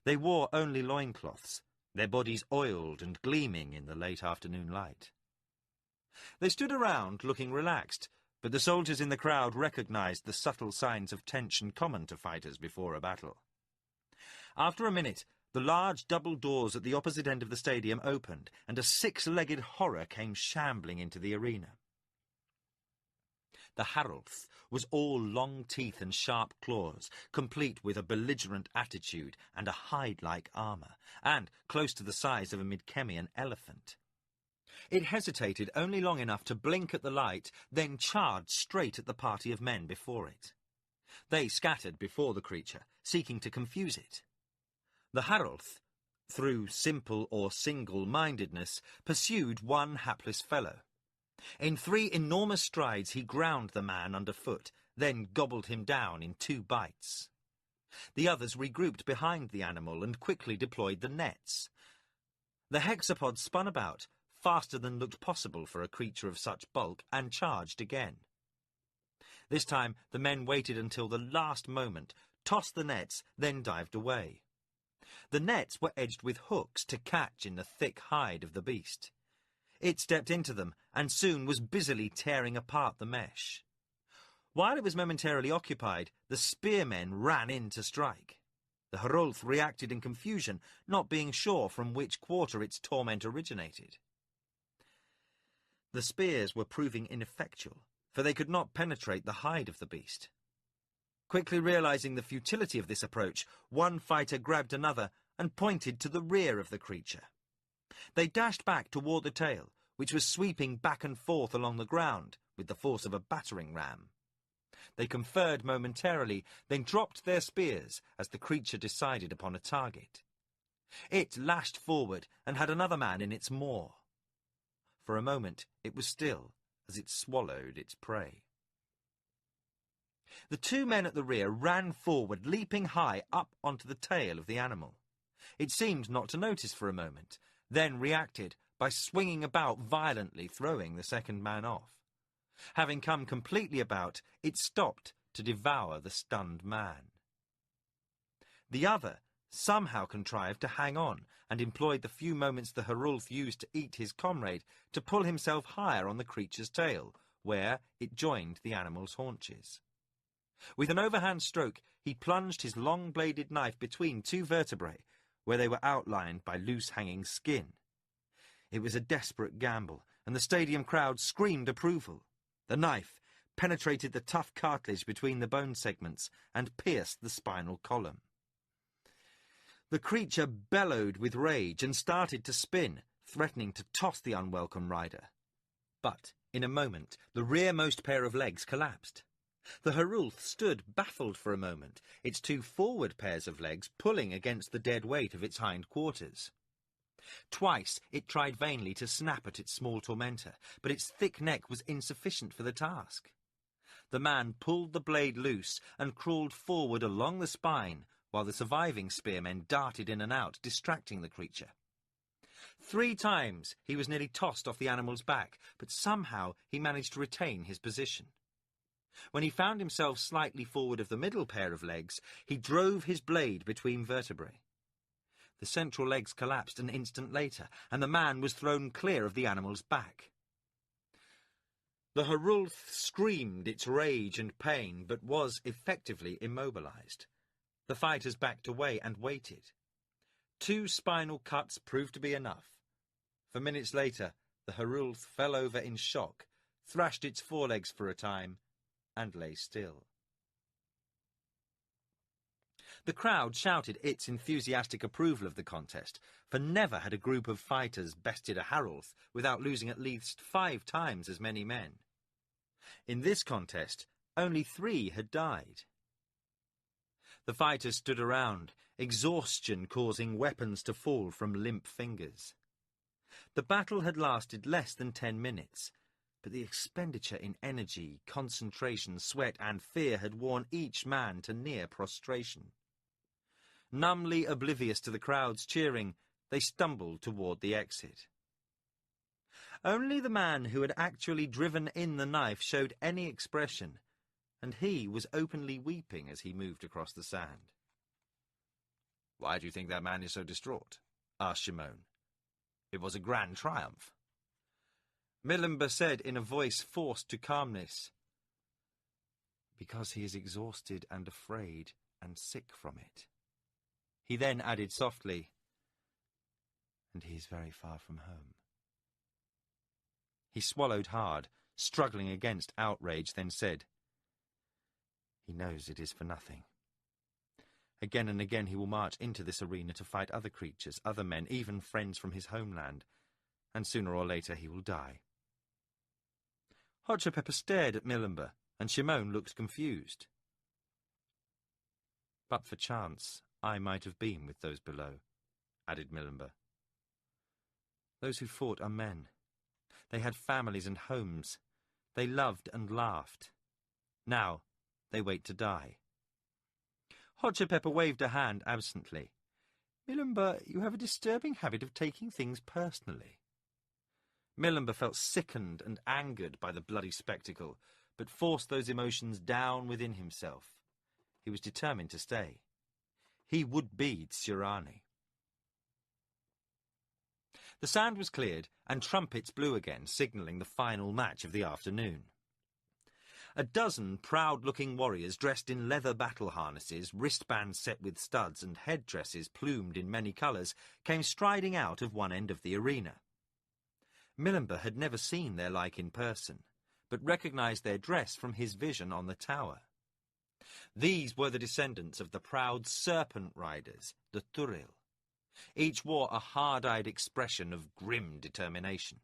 They wore only loincloths, their bodies oiled and gleaming in the late afternoon light. They stood around, looking relaxed, but the soldiers in the crowd recognized the subtle signs of tension common to fighters before a battle. After a minute, the large double doors at the opposite end of the stadium opened, and a six-legged horror came shambling into the arena. The Harolth was all long teeth and sharp claws, complete with a belligerent attitude and a hide-like armour, and close to the size of a Midkemian elephant. It hesitated only long enough to blink at the light, then charged straight at the party of men before it. They scattered before the creature, seeking to confuse it. The Harolth, through simple or single-mindedness, pursued one hapless fellow. In 3 enormous strides he ground the man underfoot, then gobbled him down in 2 bites. The others regrouped behind the animal and quickly deployed the nets. The hexapod spun about, faster than looked possible for a creature of such bulk, and charged again. This time the men waited until the last moment, tossed the nets, then dived away. The nets were edged with hooks to catch in the thick hide of the beast. It stepped into them, and soon was busily tearing apart the mesh. While it was momentarily occupied, the spearmen ran in to strike. The Harolth reacted in confusion, not being sure from which quarter its torment originated. The spears were proving ineffectual, for they could not penetrate the hide of the beast. Quickly realizing the futility of this approach, one fighter grabbed another and pointed to the rear of the creature. They dashed back toward the tail, which was sweeping back and forth along the ground with the force of a battering ram. They conferred momentarily, then dropped their spears as the creature decided upon a target. It lashed forward and had another man in its maw. For a moment it was still as it swallowed its prey. The 2 men at the rear ran forward, leaping high up onto the tail of the animal. It seemed not to notice for a moment, then reacted by swinging about violently, throwing the second man off. Having come completely about, it stopped to devour the stunned man. The other somehow contrived to hang on, and employed the few moments the Harolth used to eat his comrade to pull himself higher on the creature's tail, where it joined the animal's haunches. With an overhand stroke, he plunged his long-bladed knife between 2 vertebrae, where they were outlined by loose-hanging skin. It was a desperate gamble, and the stadium crowd screamed approval. The knife penetrated the tough cartilage between the bone segments and pierced the spinal column. The creature bellowed with rage and started to spin, threatening to toss the unwelcome rider. But, in a moment, the rearmost pair of legs collapsed. The Harolth stood baffled for a moment, its 2 forward pairs of legs pulling against the dead weight of its hind quarters. Twice it tried vainly to snap at its small tormentor, but its thick neck was insufficient for the task. The man pulled the blade loose and crawled forward along the spine, while the surviving spearmen darted in and out, distracting the creature. 3 times he was nearly tossed off the animal's back, but somehow he managed to retain his position. When he found himself slightly forward of the middle pair of legs, he drove his blade between vertebrae. The central legs collapsed an instant later, and the man was thrown clear of the animal's back. The Harolth screamed its rage and pain, but was effectively immobilized. The fighters backed away and waited. 2 spinal cuts proved to be enough. For minutes later, the Harolth fell over in shock, thrashed its forelegs for a time, and lay still. The crowd shouted its enthusiastic approval of the contest, for never had a group of fighters bested a Harolth without losing at least 5 times as many men. In this contest, only 3 had died. The fighters stood around, exhaustion causing weapons to fall from limp fingers. The battle had lasted less than 10 minutes, but the expenditure in energy, concentration, sweat, and fear had worn each man to near prostration. Numbly oblivious to the crowd's cheering, they stumbled toward the exit. Only the man who had actually driven in the knife showed any expression, and he was openly weeping as he moved across the sand. "Why do you think that man is so distraught?" asked Shimon. It was a grand triumph. Milimber said in a voice forced to calmness, "Because he is exhausted and afraid and sick from it." He then added softly, "And he is very far from home." He swallowed hard, struggling against outrage, then said, "He knows it is for nothing. Again and again he will march into this arena to fight other creatures, other men, even friends from his homeland, and sooner or later he will die." Hot Pepper stared at Milimber, and Shimon looked confused. "But for chance, I might have been with those below," added Milimber. "Those who fought are men. They had families and homes. They loved and laughed. Now they wait to die." Hot Pepper waved a hand absently. "Milimber, you have a disturbing habit of taking things personally." Milimber felt sickened and angered by the bloody spectacle, but forced those emotions down within himself. He was determined to stay. He would be Tsurani. The sand was cleared, and trumpets blew again, signalling the final match of the afternoon. A dozen proud-looking warriors dressed in leather battle harnesses, wristbands set with studs, and headdresses plumed in many colours, came striding out of one end of the arena. Milimber had never seen their like in person, but recognised their dress from his vision on the tower. These were the descendants of the proud serpent riders, the Thuril. Each wore a hard-eyed expression of grim determination.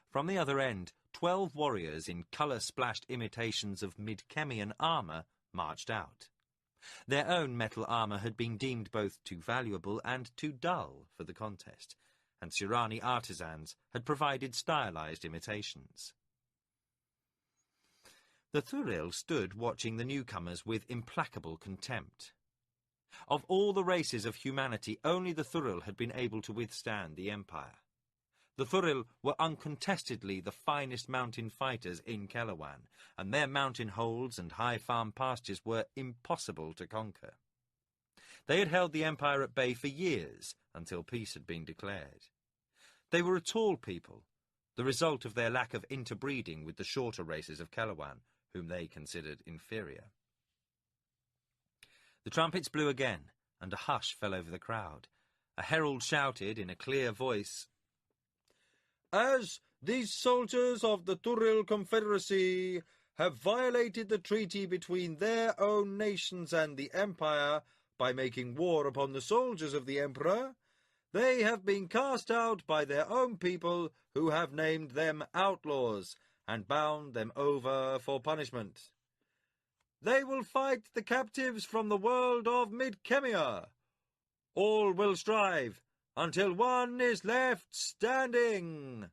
From the other end, 12 warriors in colour-splashed imitations of Midkemian armour marched out. Their own metal armour had been deemed both too valuable and too dull for the contest, and Tsurani artisans had provided stylized imitations. The Thuril stood watching the newcomers with implacable contempt. Of all the races of humanity, only the Thuril had been able to withstand the Empire. The Thuril were uncontestedly the finest mountain fighters in Kelawan, and their mountain holds and high farm pastures were impossible to conquer. They had held the Empire at bay for years, until peace had been declared. They were a tall people, the result of their lack of interbreeding with the shorter races of Kelawan, whom they considered inferior. The trumpets blew again, and a hush fell over the crowd. A herald shouted in a clear voice, "As these soldiers of the Thuril Confederacy have violated the treaty between their own nations and the Empire by making war upon the soldiers of the Emperor, they have been cast out by their own people, who have named them outlaws and bound them over for punishment. They will fight the captives from the world of Midkemia. All will strive until one is left standing."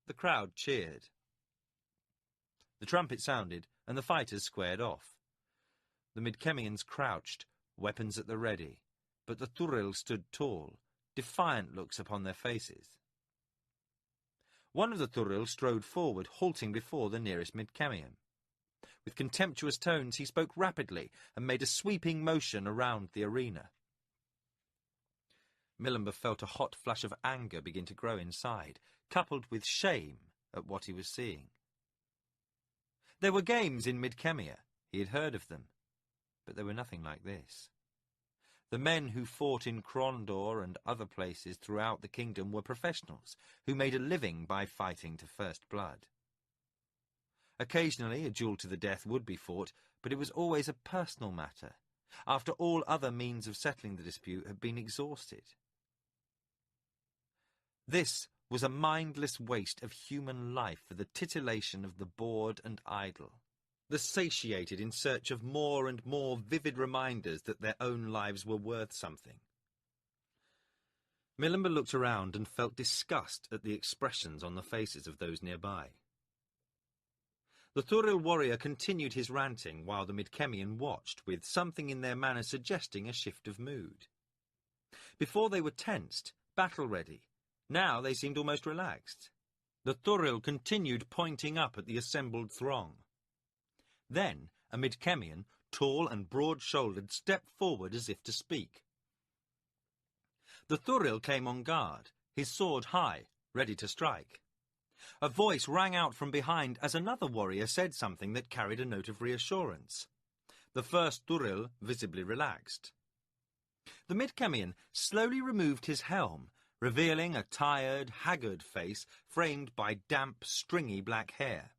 The crowd cheered. The trumpet sounded, and the fighters squared off. The Midkemians crouched, weapons at the ready, but the Thuril stood tall, defiant looks upon their faces. One of the Thuril strode forward, halting before the nearest Midkemian. With contemptuous tones he spoke rapidly and made a sweeping motion around the arena. Milimber felt a hot flush of anger begin to grow inside, coupled with shame at what he was seeing. There were games in Midkemia, he had heard of them, but they were nothing like this. The men who fought in Krondor and other places throughout the kingdom were professionals, who made a living by fighting to first blood. Occasionally a duel to the death would be fought, but it was always a personal matter, after all other means of settling the dispute had been exhausted. This was a mindless waste of human life for the titillation of the bored and idle, the satiated in search of more and more vivid reminders that their own lives were worth something. Milimber looked around and felt disgust at the expressions on the faces of those nearby. The Thuril warrior continued his ranting while the Midkemian watched, with something in their manner suggesting a shift of mood. Before they were tensed, battle-ready. Now they seemed almost relaxed. The Thuril continued pointing up at the assembled throng. Then a Midkemian, tall and broad-shouldered, stepped forward as if to speak. The Thuril came on guard, his sword high, ready to strike. A voice rang out from behind as another warrior said something that carried a note of reassurance. The first Thuril visibly relaxed. The Midkemian slowly removed his helm, revealing a tired, haggard face framed by damp, stringy black hair.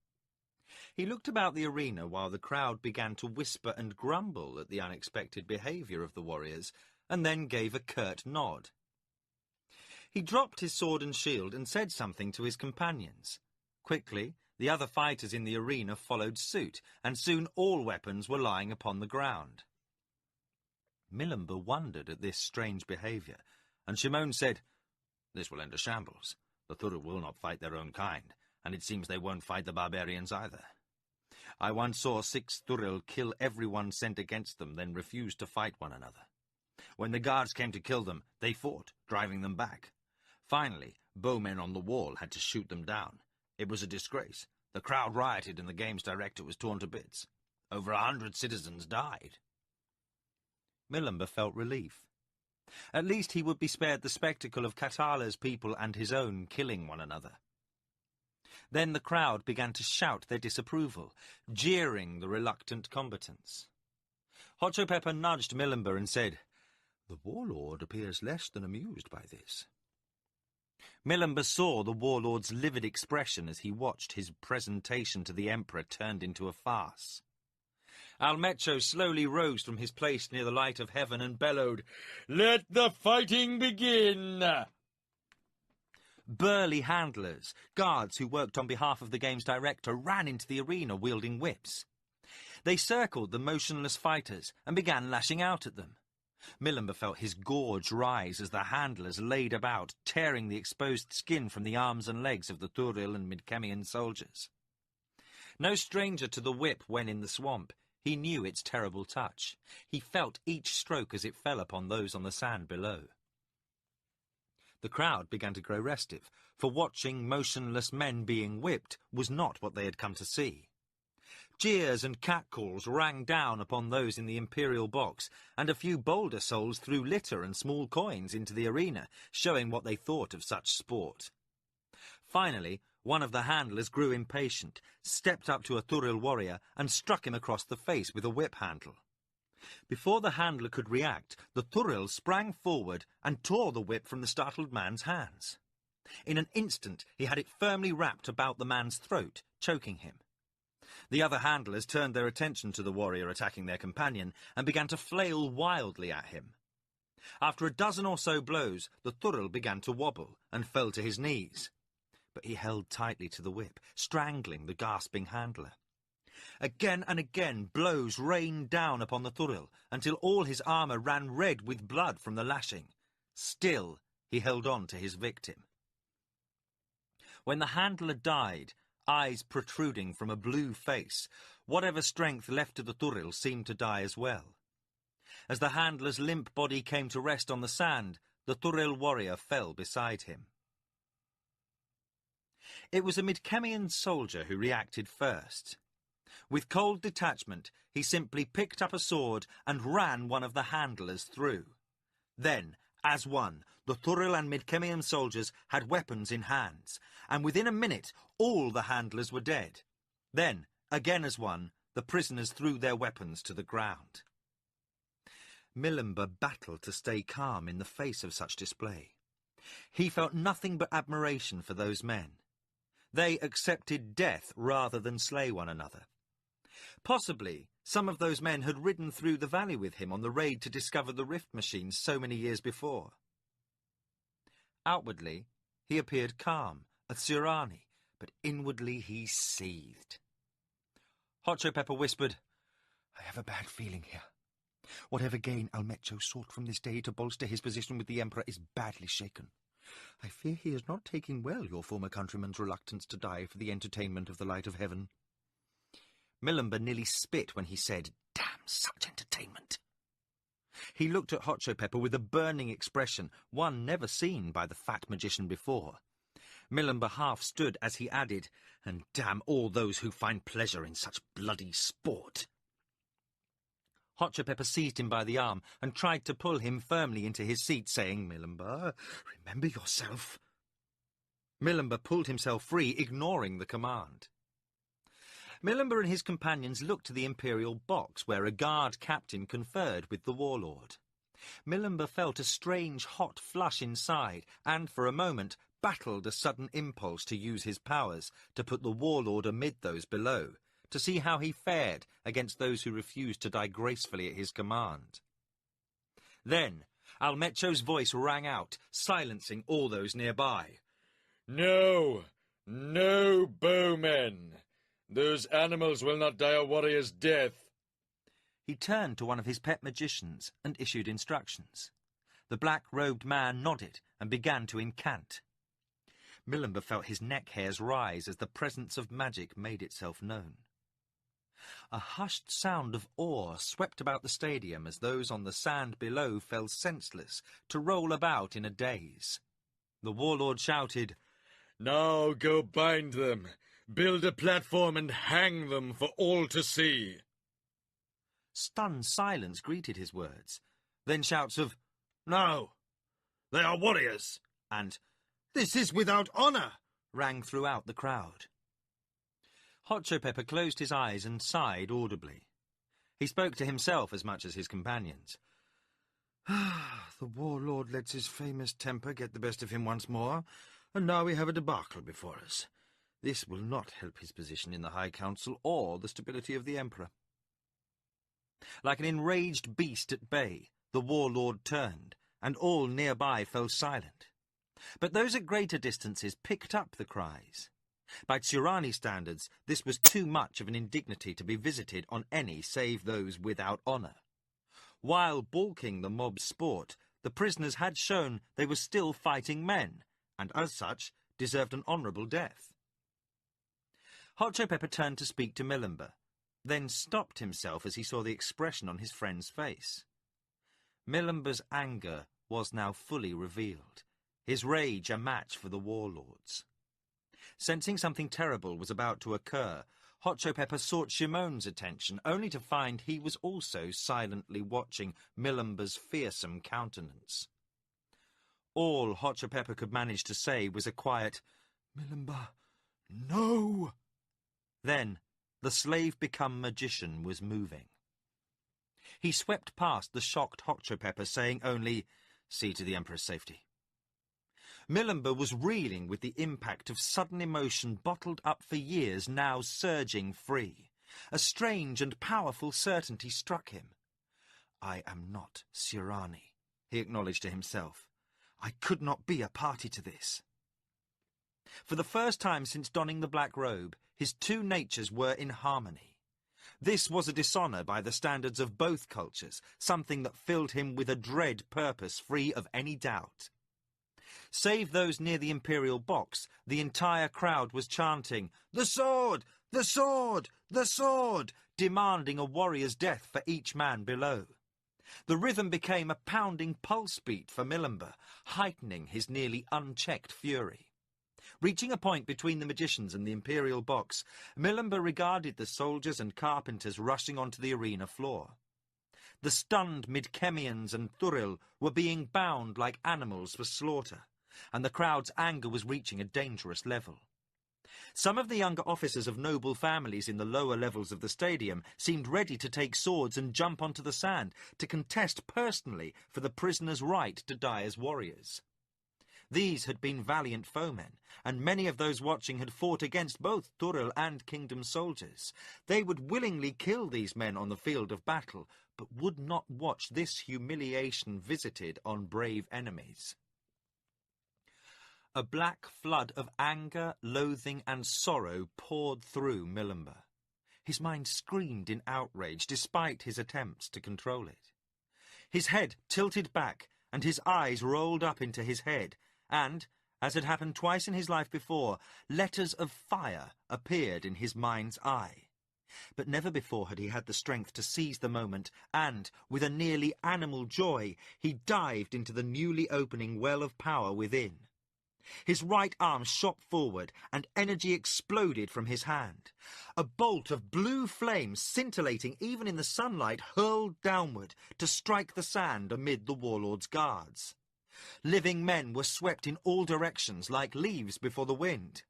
He looked about the arena while the crowd began to whisper and grumble at the unexpected behaviour of the warriors, and then gave a curt nod. He dropped his sword and shield and said something to his companions. Quickly, the other fighters in the arena followed suit, and soon all weapons were lying upon the ground. Milimber wondered at this strange behaviour, and Shimon said, "This will end a shambles. The Thuril will not fight their own kind, and it seems they won't fight the barbarians either. I once saw 6 Thuril kill everyone sent against them, then refuse to fight one another. When the guards came to kill them, they fought, driving them back. Finally, bowmen on the wall had to shoot them down. It was a disgrace. The crowd rioted and the game's director was torn to bits. Over 100 citizens died." Milimber felt relief. At least he would be spared the spectacle of Katala's people and his own killing one another. Then the crowd began to shout their disapproval, jeering the reluctant combatants. Hotchopepper nudged Milimber and said, "The warlord appears less than amused by this." Milimber saw the warlord's livid expression as he watched his presentation to the Emperor turned into a farce. Almecho slowly rose from his place near the light of heaven and bellowed, "Let the fighting begin!" Burly handlers, guards who worked on behalf of the game's director, ran into the arena wielding whips. They circled the motionless fighters and began lashing out at them. Milimber felt his gorge rise as the handlers laid about, tearing the exposed skin from the arms and legs of the Thuril and Midkemian soldiers. No stranger to the whip when in the swamp, he knew its terrible touch. He felt each stroke as it fell upon those on the sand below. The crowd began to grow restive, for watching motionless men being whipped was not what they had come to see. Jeers and catcalls rang down upon those in the imperial box, and a few bolder souls threw litter and small coins into the arena, showing what they thought of such sport. Finally, one of the handlers grew impatient, stepped up to a Thuril warrior, and struck him across the face with a whip handle. Before the handler could react, the Thuril sprang forward and tore the whip from the startled man's hands. In an instant, he had it firmly wrapped about the man's throat, choking him. The other handlers turned their attention to the warrior attacking their companion and began to flail wildly at him. After a dozen or so blows, the Thuril began to wobble and fell to his knees. But he held tightly to the whip, strangling the gasping handler. Again and again blows rained down upon the Thuril, until all his armour ran red with blood from the lashing. Still, he held on to his victim. When the handler died, eyes protruding from a blue face, whatever strength left to the Thuril seemed to die as well. As the handler's limp body came to rest on the sand, the Thuril warrior fell beside him. It was a Midkemian soldier who reacted first. With cold detachment, he simply picked up a sword and ran one of the handlers through. Then, as one, the Thuril and Midkemian soldiers had weapons in hands, and within a minute all the handlers were dead. Then, again as one, the prisoners threw their weapons to the ground. Milimber battled to stay calm in the face of such display. He felt nothing but admiration for those men. They accepted death rather than slay one another. Possibly, some of those men had ridden through the valley with him on the raid to discover the rift machine so many years before. Outwardly, he appeared calm, a Tsurani, but inwardly he seethed. Hotchopepper whispered, "I have a bad feeling here. Whatever gain Almecho sought from this day to bolster his position with the Emperor is badly shaken. I fear he is not taking well your former countryman's reluctance to die for the entertainment of the light of heaven." Milimber nearly spit when he said, "Damn such entertainment." He looked at Hotchopepper with a burning expression, one never seen by the fat magician before. Milimber half stood as he added, "And damn all those who find pleasure in such bloody sport." Hot Pepper seized him by the arm and tried to pull him firmly into his seat, saying, "Millimber, remember yourself." Millimber pulled himself free, ignoring the command. Millimber and his companions looked to the Imperial box, where a guard captain conferred with the warlord. Millimber felt a strange hot flush inside, and for a moment battled a sudden impulse to use his powers to put the warlord amid those below, to see how he fared against those who refused to die gracefully at his command. Then Almecho's voice rang out, silencing all those nearby. "No, no bowmen. Those animals will not die a warrior's death." He turned to one of his pet magicians and issued instructions. The black-robed man nodded and began to incant. Millimber felt his neck hairs rise as the presence of magic made itself known. A hushed sound of awe swept about the stadium as those on the sand below fell senseless to roll about in a daze. The warlord shouted, "Now go bind them, build a platform and hang them for all to see." Stunned silence greeted his words. Then shouts of, "No, they are warriors," and "This is without honour," rang throughout the crowd. Hot Pepper closed his eyes and sighed audibly. He spoke to himself as much as his companions. "The warlord lets his famous temper get the best of him once more, and now we have a debacle before us. This will not help his position in the High Council or the stability of the Emperor." Like an enraged beast at bay, the warlord turned, and all nearby fell silent. But those at greater distances picked up the cries. By Tsurani standards, this was too much of an indignity to be visited on any save those without honour. While balking the mob's sport, the prisoners had shown they were still fighting men, and as such, deserved an honourable death. Hot Pepper turned to speak to Millimber, then stopped himself as he saw the expression on his friend's face. Millimber's anger was now fully revealed, his rage a match for the warlord's. Sensing something terrible was about to occur, Hot Pepper sought Shimon's attention, only to find he was also silently watching Millimber's fearsome countenance. All Hot Pepper could manage to say was a quiet, "Millimber, no!" Then the slave-become magician was moving. He swept past the shocked Hot Pepper, saying only, "See to the Emperor's safety." Millimber was reeling with the impact of sudden emotion bottled up for years, now surging free. A strange and powerful certainty struck him. "I am not Tsurani," he acknowledged to himself. "I could not be a party to this." For the first time since donning the black robe, his two natures were in harmony. This was a dishonour by the standards of both cultures, something that filled him with a dread purpose free of any doubt. Save those near the Imperial box, the entire crowd was chanting, "The sword! The sword! The sword!" demanding a warrior's death for each man below. The rhythm became a pounding pulse beat for Millimber, heightening his nearly unchecked fury. Reaching a point between the magicians and the Imperial box, Millimber regarded the soldiers and carpenters rushing onto the arena floor. The stunned Midkemians and Thuril were being bound like animals for slaughter, and the crowd's anger was reaching a dangerous level. Some of the younger officers of noble families in the lower levels of the stadium seemed ready to take swords and jump onto the sand to contest personally for the prisoners' right to die as warriors. These had been valiant foemen, and many of those watching had fought against both Thuril and Kingdom soldiers. They would willingly kill these men on the field of battle, but would not watch this humiliation visited on brave enemies. A black flood of anger, loathing, and sorrow poured through Millimber. His mind screamed in outrage despite his attempts to control it. His head tilted back, and his eyes rolled up into his head, and, as had happened twice in his life before, letters of fire appeared in his mind's eye. But never before had he had the strength to seize the moment, and, with a nearly animal joy, he dived into the newly opening well of power within. His right arm shot forward, and energy exploded from his hand. A bolt of blue flame, scintillating even in the sunlight, hurled downward to strike the sand amid the warlord's guards. Living men were swept in all directions like leaves before the wind.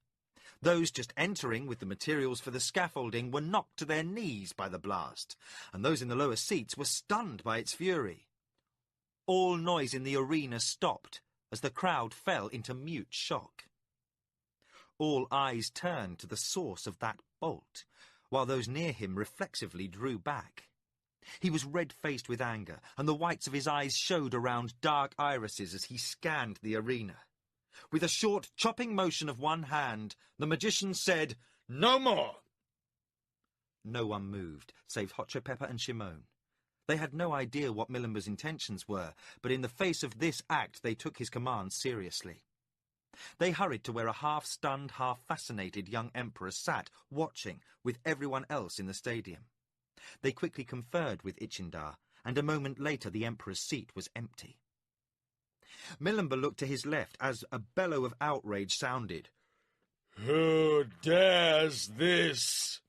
Those just entering with the materials for the scaffolding were knocked to their knees by the blast, and those in the lower seats were stunned by its fury. All noise in the arena stopped as the crowd fell into mute shock. All eyes turned to the source of that bolt, while those near him reflexively drew back. He was red-faced with anger, and the whites of his eyes showed around dark irises as he scanned the arena. With a short, chopping motion of one hand, the magician said, "No more!" No one moved, save Hotchepepper and Shimon. They had no idea what Milimber's intentions were, but in the face of this act they took his commands seriously. They hurried to where a half-stunned, half-fascinated young emperor sat, watching, with everyone else in the stadium. They quickly conferred with Ichindar, and a moment later the emperor's seat was empty. Milimber looked to his left as a bellow of outrage sounded. "Who dares this?"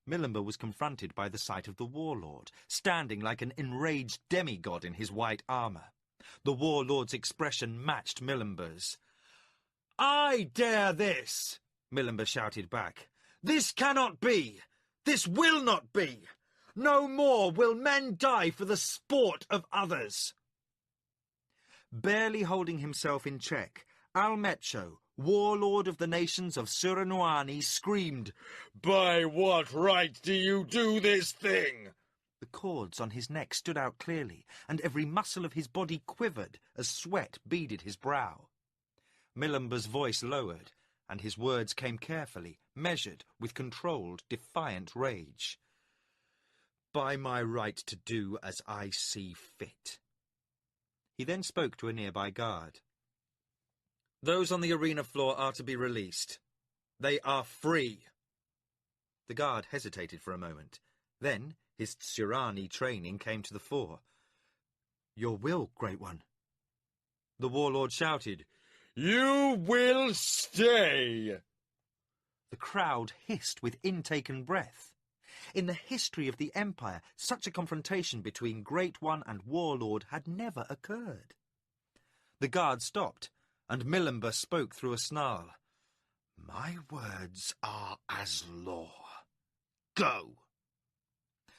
Milimber was confronted by the sight of the warlord, standing like an enraged demigod in his white armour. The warlord's expression matched Milimber's. "I dare this!" Milimber shouted back. "This cannot be! This will not be! No more will men die for the sport of others!" Barely holding himself in check, Almecho, warlord of the nations of Suranuani, screamed, "By what right do you do this thing?" The cords on his neck stood out clearly, and every muscle of his body quivered as sweat beaded his brow. Milimber's voice lowered, and his words came carefully, measured, with controlled, defiant rage. "By my right to do as I see fit." He then spoke to a nearby guard. "Those on the arena floor are to be released. They are free." The guard hesitated for a moment. Then his Tsurani training came to the fore. "Your will, Great One." The warlord shouted, "You will stay!" The crowd hissed with intaken breath. In the history of the Empire, such a confrontation between Great One and Warlord had never occurred. The guard stopped, and Milimber spoke through a snarl. "My words are as law. Go!"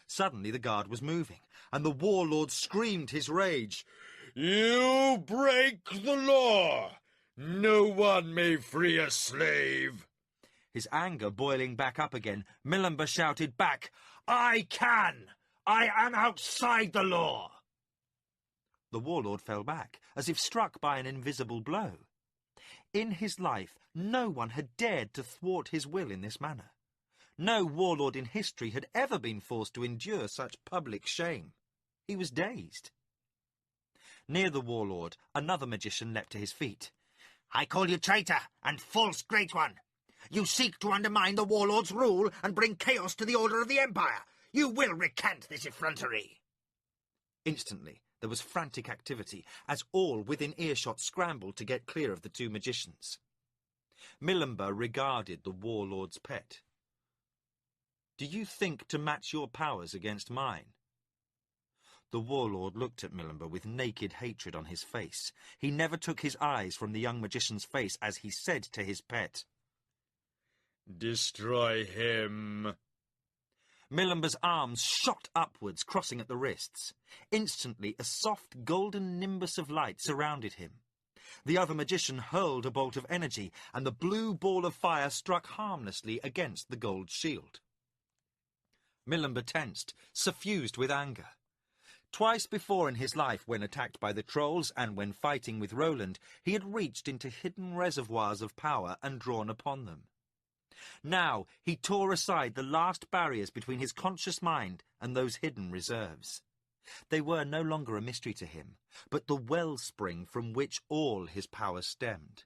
Suddenly the guard was moving, and the warlord screamed his rage. "You break the law! No one may free a slave!" His anger boiling back up again, Milimber shouted back, "I can! I am outside the law!" The warlord fell back, as if struck by an invisible blow. In his life, no one had dared to thwart his will in this manner. No warlord in history had ever been forced to endure such public shame. He was dazed. Near the warlord, another magician leapt to his feet. "I call you traitor and false Great One. You seek to undermine the warlord's rule and bring chaos to the order of the Empire. You will recant this effrontery." Instantly, there was frantic activity, as all within earshot scrambled to get clear of the two magicians. Milimber regarded the warlord's pet. "Do you think to match your powers against mine?" The warlord looked at Milimber with naked hatred on his face. He never took his eyes from the young magician's face as he said to his pet, "Destroy him." Milimber's arms shot upwards, crossing at the wrists. Instantly, a soft golden nimbus of light surrounded him. The other magician hurled a bolt of energy, and the blue ball of fire struck harmlessly against the gold shield. Milimber tensed, suffused with anger. Twice before in his life, when attacked by the trolls and when fighting with Roland, he had reached into hidden reservoirs of power and drawn upon them. Now he tore aside the last barriers between his conscious mind and those hidden reserves. They were no longer a mystery to him, but the wellspring from which all his power stemmed.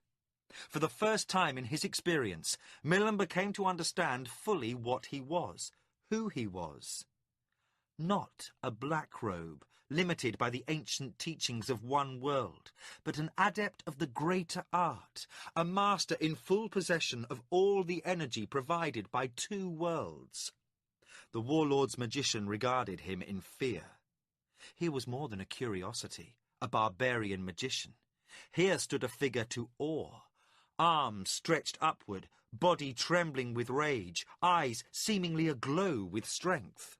For the first time in his experience, Milimber came to understand fully what he was, who he was. Not a black robe, limited by the ancient teachings of one world, but an adept of the greater art, a master in full possession of all the energy provided by two worlds. The warlord's magician regarded him in fear. Here was more than a curiosity, a barbarian magician. Here stood a figure to awe, arms stretched upward, body trembling with rage, eyes seemingly aglow with strength.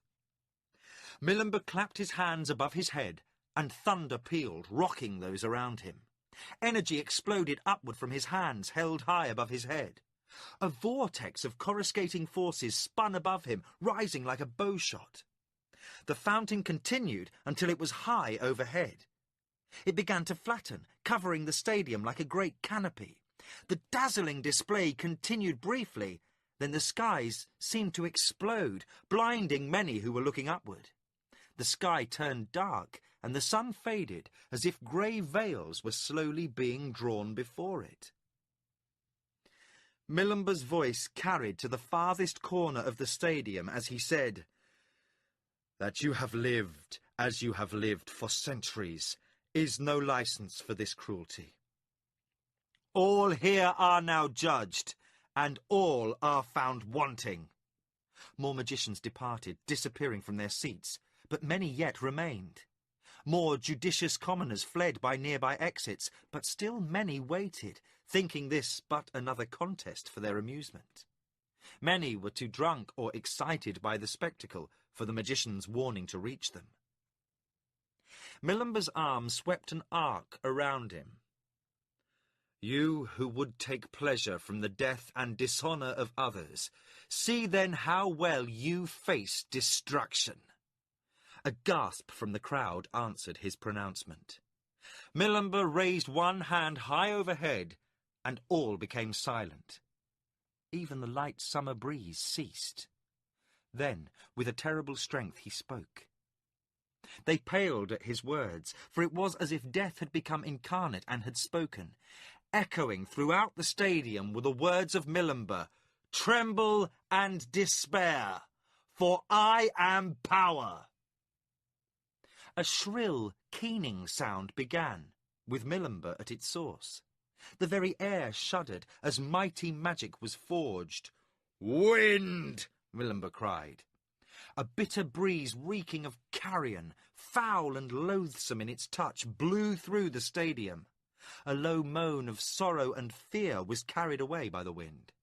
Milimber clapped his hands above his head, and thunder pealed, rocking those around him. Energy exploded upward from his hands, held high above his head. A vortex of coruscating forces spun above him, rising like a bowshot. The fountain continued until it was high overhead. It began to flatten, covering the stadium like a great canopy. The dazzling display continued briefly, then the skies seemed to explode, blinding many who were looking upward. The sky turned dark, and the sun faded, as if grey veils were slowly being drawn before it. Milimber's voice carried to the farthest corner of the stadium as he said, "That you have lived as you have lived for centuries is no license for this cruelty. All here are now judged, and all are found wanting." More magicians departed, disappearing from their seats, but many yet remained. More judicious commoners fled by nearby exits, but still many waited, thinking this but another contest for their amusement. Many were too drunk or excited by the spectacle for the magician's warning to reach them. Milimber's arm swept an arc around him. "You who would take pleasure from the death and dishonour of others, see then how well you face destruction." A gasp from the crowd answered his pronouncement. Milimber raised one hand high overhead, and all became silent. Even the light summer breeze ceased. Then, with a terrible strength, he spoke. They paled at his words, for it was as if death had become incarnate and had spoken. Echoing throughout the stadium were the words of Milimber, "Tremble and despair, for I am power." A shrill, keening sound began, with Milimber at its source. The very air shuddered as mighty magic was forged. "Wind!" Milimber cried. A bitter breeze reeking of carrion, foul and loathsome in its touch, blew through the stadium. A low moan of sorrow and fear was carried away by the wind.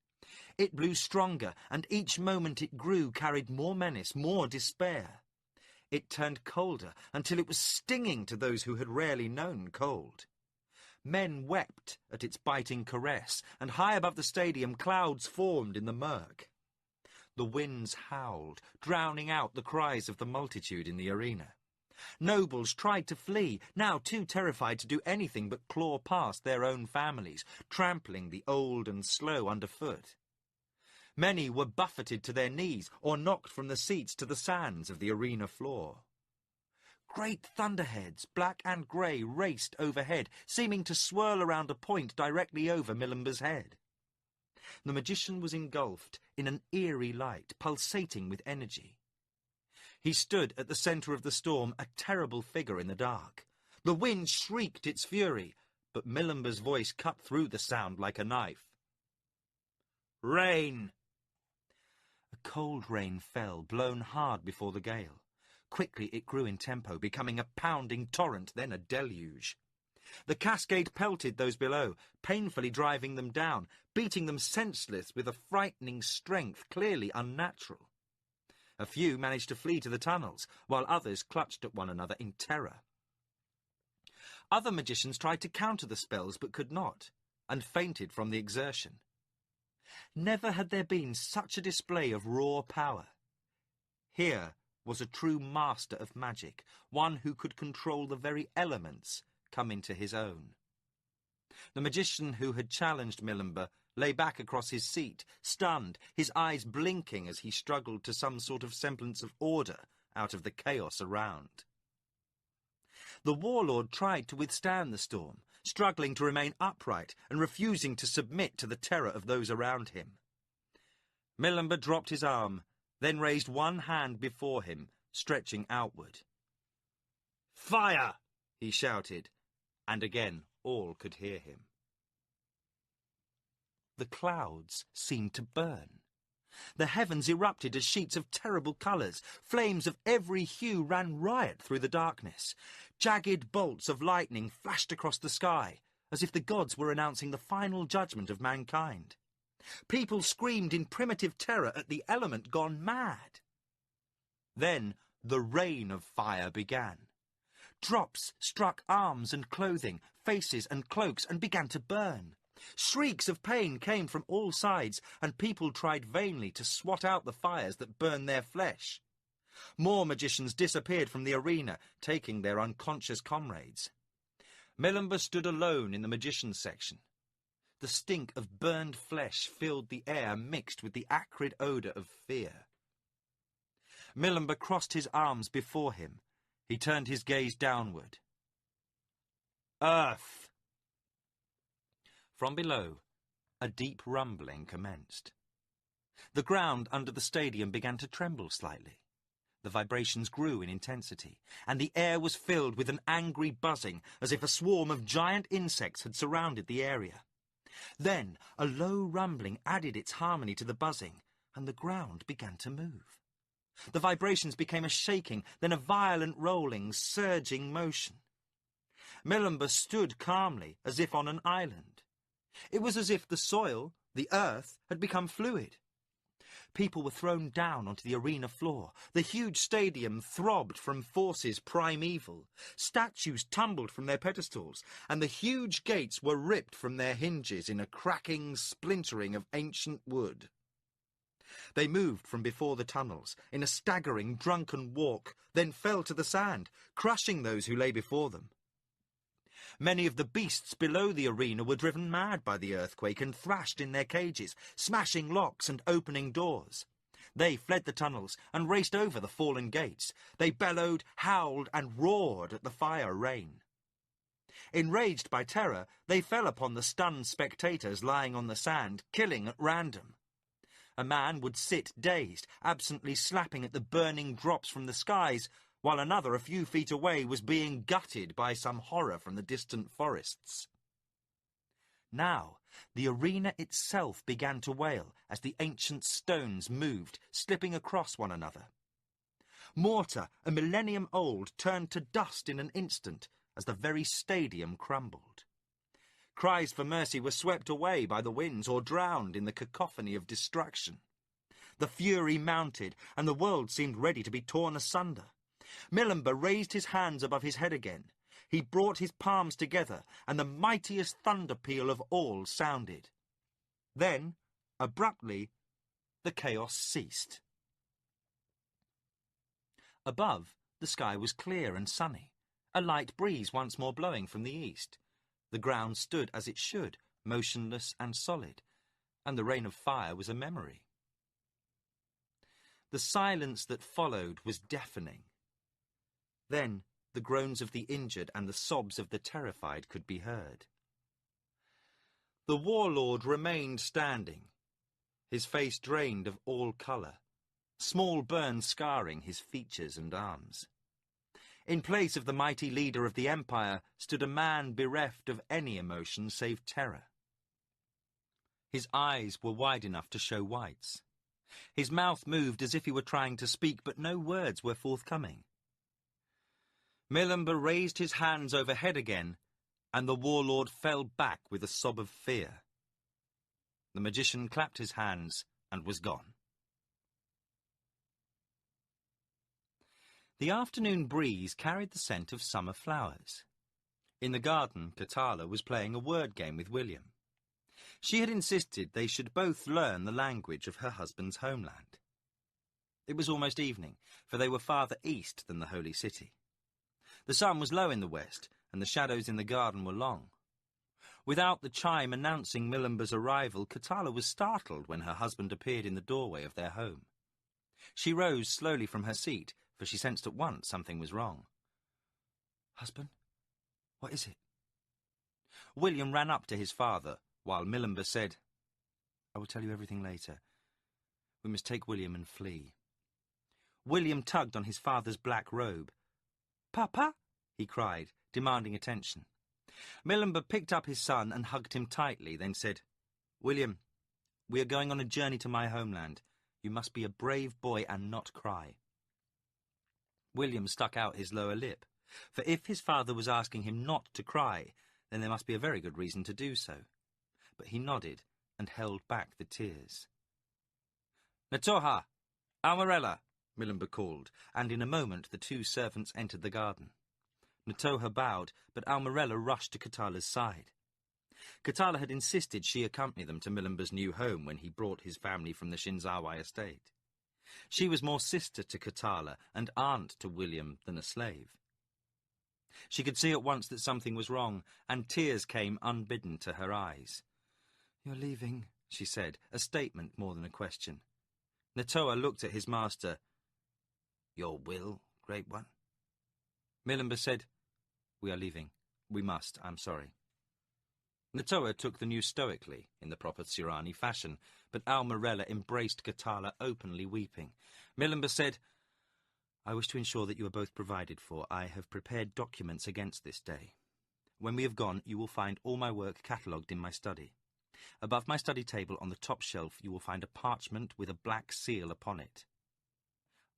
It blew stronger, and each moment it grew carried more menace, more despair. It turned colder until it was stinging to those who had rarely known cold. Men wept at its biting caress, and high above the stadium clouds formed in the murk. The winds howled, drowning out the cries of the multitude in the arena. Nobles tried to flee, now too terrified to do anything but claw past their own families, trampling the old and slow underfoot. Many were buffeted to their knees or knocked from the seats to the sands of the arena floor. Great thunderheads, black and grey, raced overhead, seeming to swirl around a point directly over Milimber's head. The magician was engulfed in an eerie light, pulsating with energy. He stood at the centre of the storm, a terrible figure in the dark. The wind shrieked its fury, but Milimber's voice cut through the sound like a knife. "Rain!" A cold rain fell, blown hard before the gale. Quickly it grew in tempo, becoming a pounding torrent, then a deluge. The cascade pelted those below, painfully driving them down, beating them senseless with a frightening strength clearly unnatural. A few managed to flee to the tunnels, while others clutched at one another in terror. Other magicians tried to counter the spells but could not, and fainted from the exertion. Never had there been such a display of raw power. Here was a true master of magic, one who could control the very elements, come into his own. The magician who had challenged Milimber lay back across his seat, stunned, his eyes blinking as he struggled to some sort of semblance of order out of the chaos around. The warlord tried to withstand the storm, struggling to remain upright and refusing to submit to the terror of those around him. Milimber dropped his arm, then raised one hand before him, stretching outward. "Fire!" he shouted, and again all could hear him. The clouds seemed to burn. The heavens erupted as sheets of terrible colours. Flames of every hue ran riot through the darkness. Jagged bolts of lightning flashed across the sky, as if the gods were announcing the final judgment of mankind. People screamed in primitive terror at the element gone mad. Then the rain of fire began. Drops struck arms and clothing, faces and cloaks, and began to burn. Shrieks of pain came from all sides, and people tried vainly to swat out the fires that burned their flesh. More magicians disappeared from the arena, taking their unconscious comrades. Melimba stood alone in the magician's section. The stink of burned flesh filled the air, mixed with the acrid odour of fear. Melimba crossed his arms before him. He turned his gaze downward. Earth! From below, a deep rumbling commenced. The ground under the stadium began to tremble slightly. The vibrations grew in intensity, and the air was filled with an angry buzzing, as if a swarm of giant insects had surrounded the area. Then a low rumbling added its harmony to the buzzing, and the ground began to move. The vibrations became a shaking, then a violent rolling, surging motion. Melimba stood calmly, as if on an island. It was as if the soil, the earth, had become fluid. People were thrown down onto the arena floor. The huge stadium throbbed from forces primeval. Statues tumbled from their pedestals, and the huge gates were ripped from their hinges in a cracking, splintering of ancient wood. They moved from before the tunnels in a staggering, drunken walk, then fell to the sand, crushing those who lay before them. Many of the beasts below the arena were driven mad by the earthquake and thrashed in their cages, smashing locks and opening doors. They fled the tunnels and raced over the fallen gates. They bellowed, howled, and roared at the fire rain. Enraged by terror, they fell upon the stunned spectators lying on the sand, killing at random. A man would sit dazed, absently slapping at the burning drops from the skies, while another a few feet away was being gutted by some horror from the distant forests. Now the arena itself began to wail as the ancient stones moved, slipping across one another. Mortar, a millennium old, turned to dust in an instant as the very stadium crumbled. Cries for mercy were swept away by the winds or drowned in the cacophony of destruction. The fury mounted, and the world seemed ready to be torn asunder. Melimba raised his hands above his head again. He brought his palms together, and the mightiest thunder peal of all sounded. Then, abruptly, the chaos ceased. Above, the sky was clear and sunny, a light breeze once more blowing from the east. The ground stood as it should, motionless and solid, and the rain of fire was a memory. The silence that followed was deafening. Then the groans of the injured and the sobs of the terrified could be heard. The warlord remained standing, his face drained of all colour, small burns scarring his features and arms. In place of the mighty leader of the empire stood a man bereft of any emotion save terror. His eyes were wide enough to show whites. His mouth moved as if he were trying to speak, but no words were forthcoming. Melimba raised his hands overhead again, and the warlord fell back with a sob of fear. The magician clapped his hands and was gone. The afternoon breeze carried the scent of summer flowers. In the garden, Katala was playing a word game with William. She had insisted they should both learn the language of her husband's homeland. It was almost evening, for they were farther east than the Holy City. The sun was low in the west, and the shadows in the garden were long. Without the chime announcing Melimba's arrival, Katala was startled when her husband appeared in the doorway of their home. She rose slowly from her seat, for she sensed at once something was wrong. "Husband, what is it?" William ran up to his father, while Melimba said, "I will tell you everything later. We must take William and flee." William tugged on his father's black robe. "Papa?" he cried, demanding attention. Milimber picked up his son and hugged him tightly, then said, "William, we are going on a journey to my homeland. You must be a brave boy and not cry." William stuck out his lower lip, for if his father was asking him not to cry, then there must be a very good reason to do so. But he nodded and held back the tears. "Natoha! Almarella!" Milimber called, and in a moment the two servants entered the garden. Natoha bowed, but Almarella rushed to Katala's side. Katala had insisted she accompany them to Milimber's new home when he brought his family from the Shinzawai estate. She was more sister to Katala and aunt to William than a slave. She could see at once that something was wrong, and tears came unbidden to her eyes. "You're leaving," she said, a statement more than a question. Natoha looked at his master. "Your will, Great One?" Milimber said, "We are leaving. We must, I'm sorry." Natoha took the news stoically, in the proper Sirani fashion, but Almarella embraced Katala openly weeping. Milimber said, "I wish to ensure that you are both provided for. I have prepared documents against this day. When we have gone, you will find all my work catalogued in my study. Above my study table on the top shelf you will find a parchment with a black seal upon it.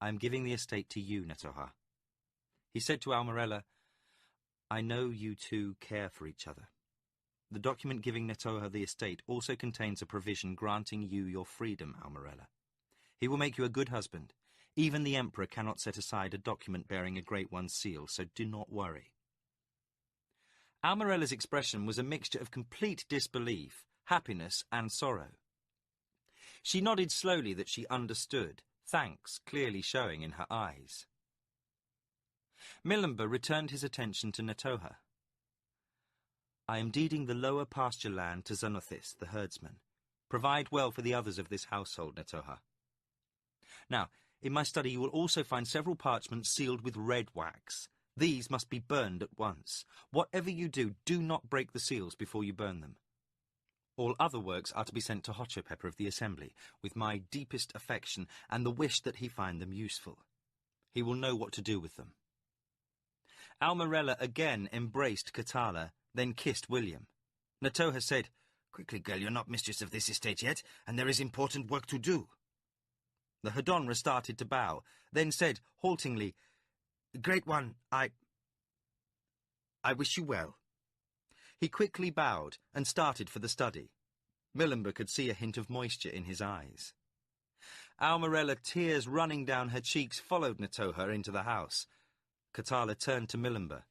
I am giving the estate to you, Natoha." He said to Almarella, "I know you two care for each other. The document giving Natoha the estate also contains a provision granting you your freedom, Almarella. He will make you a good husband. Even the Emperor cannot set aside a document bearing a Great One's seal, so do not worry." Almarella's expression was a mixture of complete disbelief, happiness, and sorrow. She nodded slowly that she understood, thanks clearly showing in her eyes. Milimber returned his attention to Natoha. "I am deeding the lower pasture land to Xanathis, the herdsman. Provide well for the others of this household, Natoha. Now, in my study you will also find several parchments sealed with red wax. These must be burned at once. Whatever you do, do not break the seals before you burn them. All other works are to be sent to Hotchopepper of the Assembly, with my deepest affection and the wish that he find them useful. He will know what to do with them." Almarella again embraced Katala, then kissed William. Natoha said, "Quickly, girl, you're not mistress of this estate yet, and there is important work to do." The Hadonra started to bow, then said, haltingly, "Great One, I wish you well." He quickly bowed and started for the study. Milimber could see a hint of moisture in his eyes. Almarella, tears running down her cheeks, followed Natoha into the house. Katala turned to Milimber.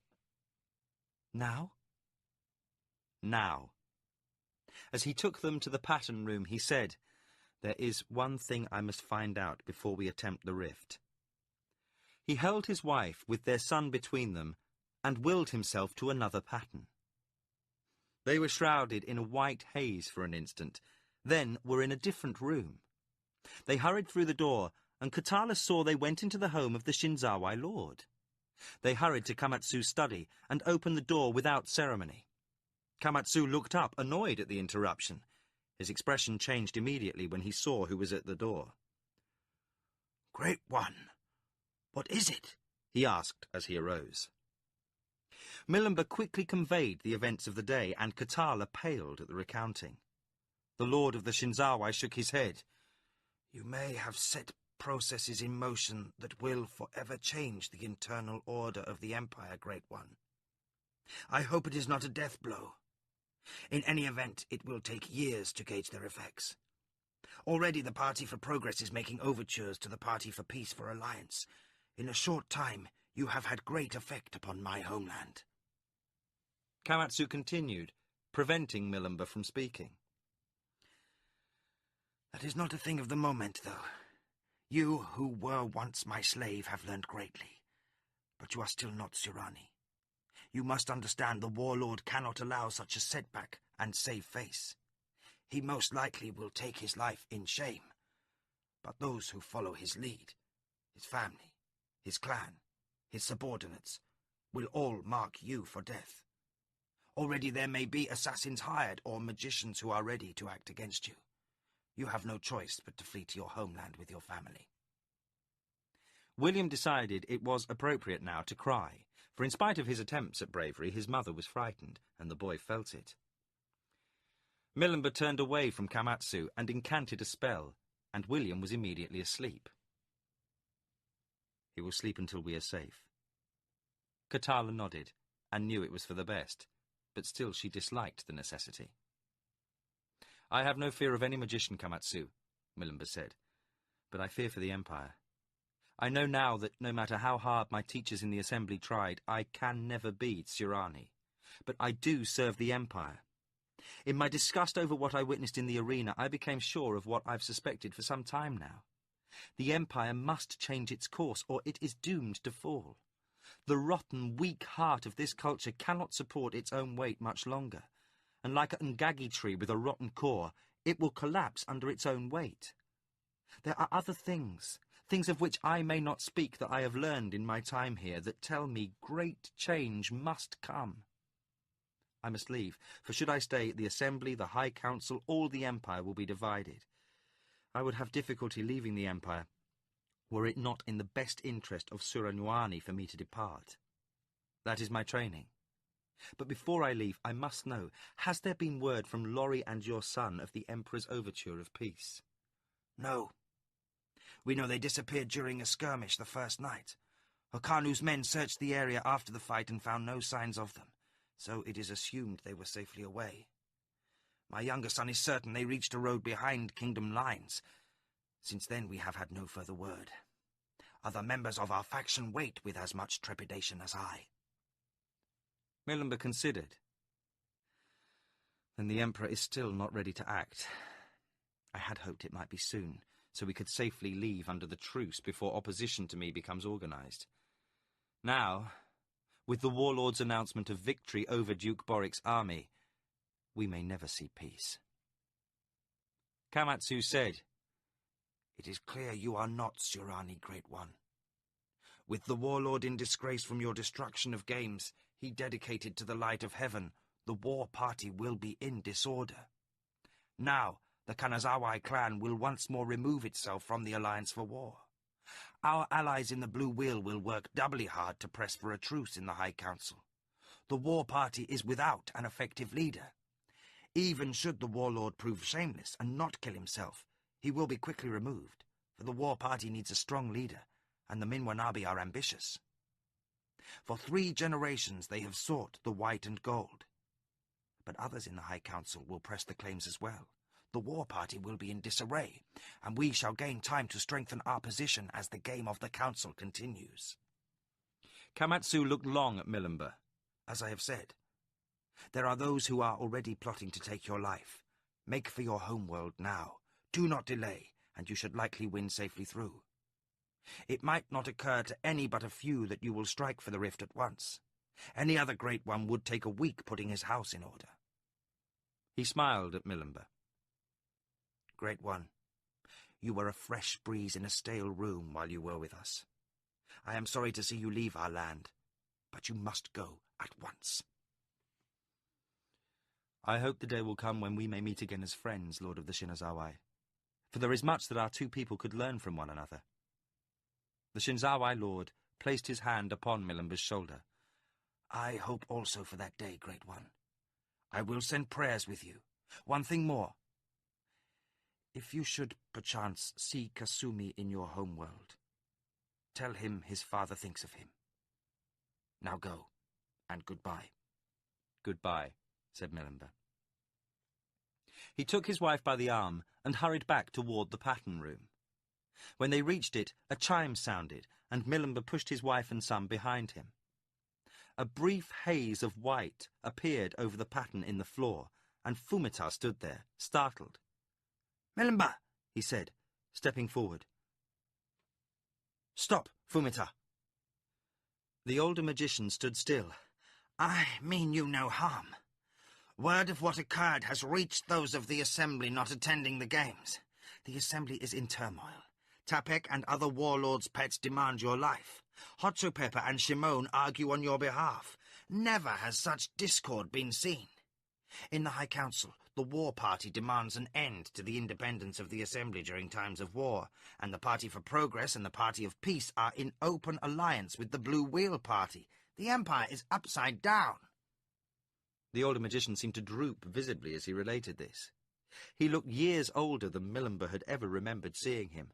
"Now?" "Now." As he took them to the pattern room, he said, "There is one thing I must find out before we attempt the rift." He held his wife with their son between them and willed himself to another pattern. They were shrouded in a white haze for an instant, then were in a different room. They hurried through the door, and Katala saw they went into the home of the Shinzawai lord. They hurried to Kamatsu's study and opened the door without ceremony. Kamatsu looked up, annoyed at the interruption. His expression changed immediately when he saw who was at the door. "Great One, what is it?" he asked as he arose. Milimber quickly conveyed the events of the day, and Katala paled at the recounting. The lord of the Shinzawai shook his head. "You may have set processes in motion that will forever change the internal order of the Empire, Great One. I hope it is not a death blow. In any event, it will take years to gauge their effects. Already the Party for Progress is making overtures to the Party for Peace for Alliance. In a short time, you have had great effect upon my homeland." Kamatsu continued, preventing Milimber from speaking. "That is not a thing of the moment, though. You, who were once my slave, have learned greatly. But you are still not Sirani. You must understand the warlord cannot allow such a setback and save face. He most likely will take his life in shame. But those who follow his lead, his family, his clan, his subordinates, will all mark you for death. Already there may be assassins hired or magicians who are ready to act against you. You have no choice but to flee to your homeland with your family." William decided it was appropriate now to cry, for in spite of his attempts at bravery, his mother was frightened, and the boy felt it. Milimber turned away from Kamatsu and incanted a spell, and William was immediately asleep. He will sleep until we are safe. Katala nodded, and knew it was for the best, but still she disliked the necessity. I have no fear of any magician, Kamatsu, Milimber said, but I fear for the Empire. I know now that no matter how hard my teachers in the Assembly tried, I can never be Tsurani, but I do serve the Empire. In my disgust over what I witnessed in the arena, I became sure of what I've suspected for some time now. The Empire must change its course, or it is doomed to fall. The rotten, weak heart of this culture cannot support its own weight much longer, and like a ngagi tree with a rotten core, it will collapse under its own weight. There are other things of which I may not speak, that I have learned in my time here, that tell me great change must come. I must leave, for should I stay, the Assembly, the High Council, all the Empire will be divided. I would have difficulty leaving the Empire, were it not in the best interest of Suranyuani for me to depart. That is my training. But before I leave, I must know, has there been word from Lori and your son of the Emperor's overture of peace? No. We know they disappeared during a skirmish the first night. Okanu's men searched the area after the fight and found no signs of them, so it is assumed they were safely away. My younger son is certain they reached a road behind Kingdom lines. Since then we have had no further word. Other members of our faction wait with as much trepidation as I. Milimber considered. Then the Emperor is still not ready to act. I had hoped it might be soon, so we could safely leave under the truce before opposition to me becomes organized. Now, with the warlord's announcement of victory over Duke Boric's army, we may never see peace. Kamatsu said, It is clear you are not Tsurani, Great One. With the warlord in disgrace from your destruction of games, he dedicated to the light of heaven, the war party will be in disorder. Now, the Kanazawa clan will once more remove itself from the Alliance for War. Our allies in the Blue Wheel will work doubly hard to press for a truce in the High Council. The war party is without an effective leader. Even should the warlord prove shameless and not kill himself, he will be quickly removed, for the war party needs a strong leader, and the Minwanabi are ambitious. For 3 generations they have sought the white and gold. But others in the High Council will press the claims as well. The war party will be in disarray, and we shall gain time to strengthen our position as the game of the Council continues. Kamatsu looked long at Milimber. As I have said, there are those who are already plotting to take your life. Make for your homeworld now. Do not delay, and you should likely win safely through. It might not occur to any but a few that you will strike for the rift at once. Any other Great One would take a week putting his house in order. He smiled at Milimber. Great One, you were a fresh breeze in a stale room while you were with us. I am sorry to see you leave our land, but you must go at once. I hope the day will come when we may meet again as friends, Lord of the Shinazawai, for there is much that our 2 people could learn from one another. The Shinzawai Lord placed his hand upon Milimber's shoulder. I hope also for that day, Great One. I will send prayers with you. One thing more. If you should perchance see Kasumi in your homeworld, tell him his father thinks of him. Now go, and goodbye. Goodbye, said Milimber. He took his wife by the arm and hurried back toward the pattern room. When they reached it, a chime sounded, and Milimber pushed his wife and son behind him. A brief haze of white appeared over the pattern in the floor, and Fumita stood there, startled. Milimber, he said, stepping forward. Stop, Fumita. The older magician stood still. I mean you no harm. Word of what occurred has reached those of the Assembly not attending the games. The Assembly is in turmoil. Tapek and other warlords' pets demand your life. Hotsopepa and Shimon argue on your behalf. Never has such discord been seen. In the High Council, the war party demands an end to the independence of the Assembly during times of war, and the Party for Progress and the Party of Peace are in open alliance with the Blue Wheel Party, The Empire is upside down. The older magician seemed to droop visibly as he related this. He looked years older than Millenber had ever remembered seeing him.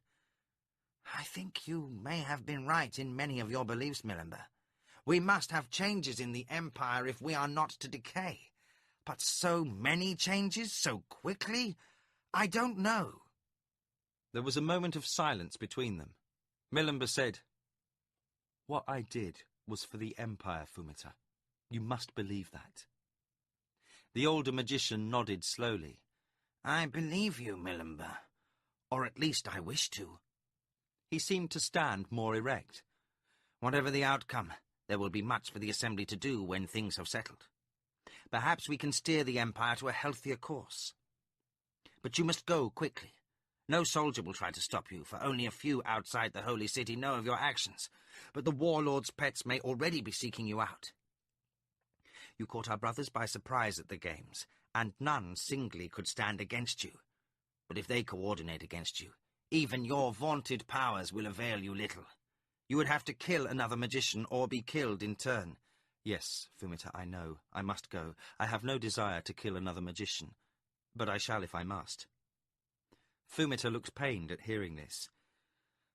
I think you may have been right in many of your beliefs, Millenber. We must have changes in the Empire if we are not to decay. But so many changes so quickly? I don't know. There was a moment of silence between them. Millenber said, "What I did was for the Empire, Fumita. You must believe that." The older magician nodded slowly. I believe you, Millenber. Or at least I wish to. He seemed to stand more erect. Whatever the outcome, there will be much for the Assembly to do when things have settled. Perhaps we can steer the Empire to a healthier course. But you must go quickly. No soldier will try to stop you, for only a few outside the Holy City know of your actions. But the warlord's pets may already be seeking you out. You caught our brothers by surprise at the games, and none singly could stand against you. But if they coordinate against you, even your vaunted powers will avail you little. You would have to kill another magician or be killed in turn. Yes, Fumita, I know. I must go. I have no desire to kill another magician, but I shall if I must. Fumita looked pained at hearing this.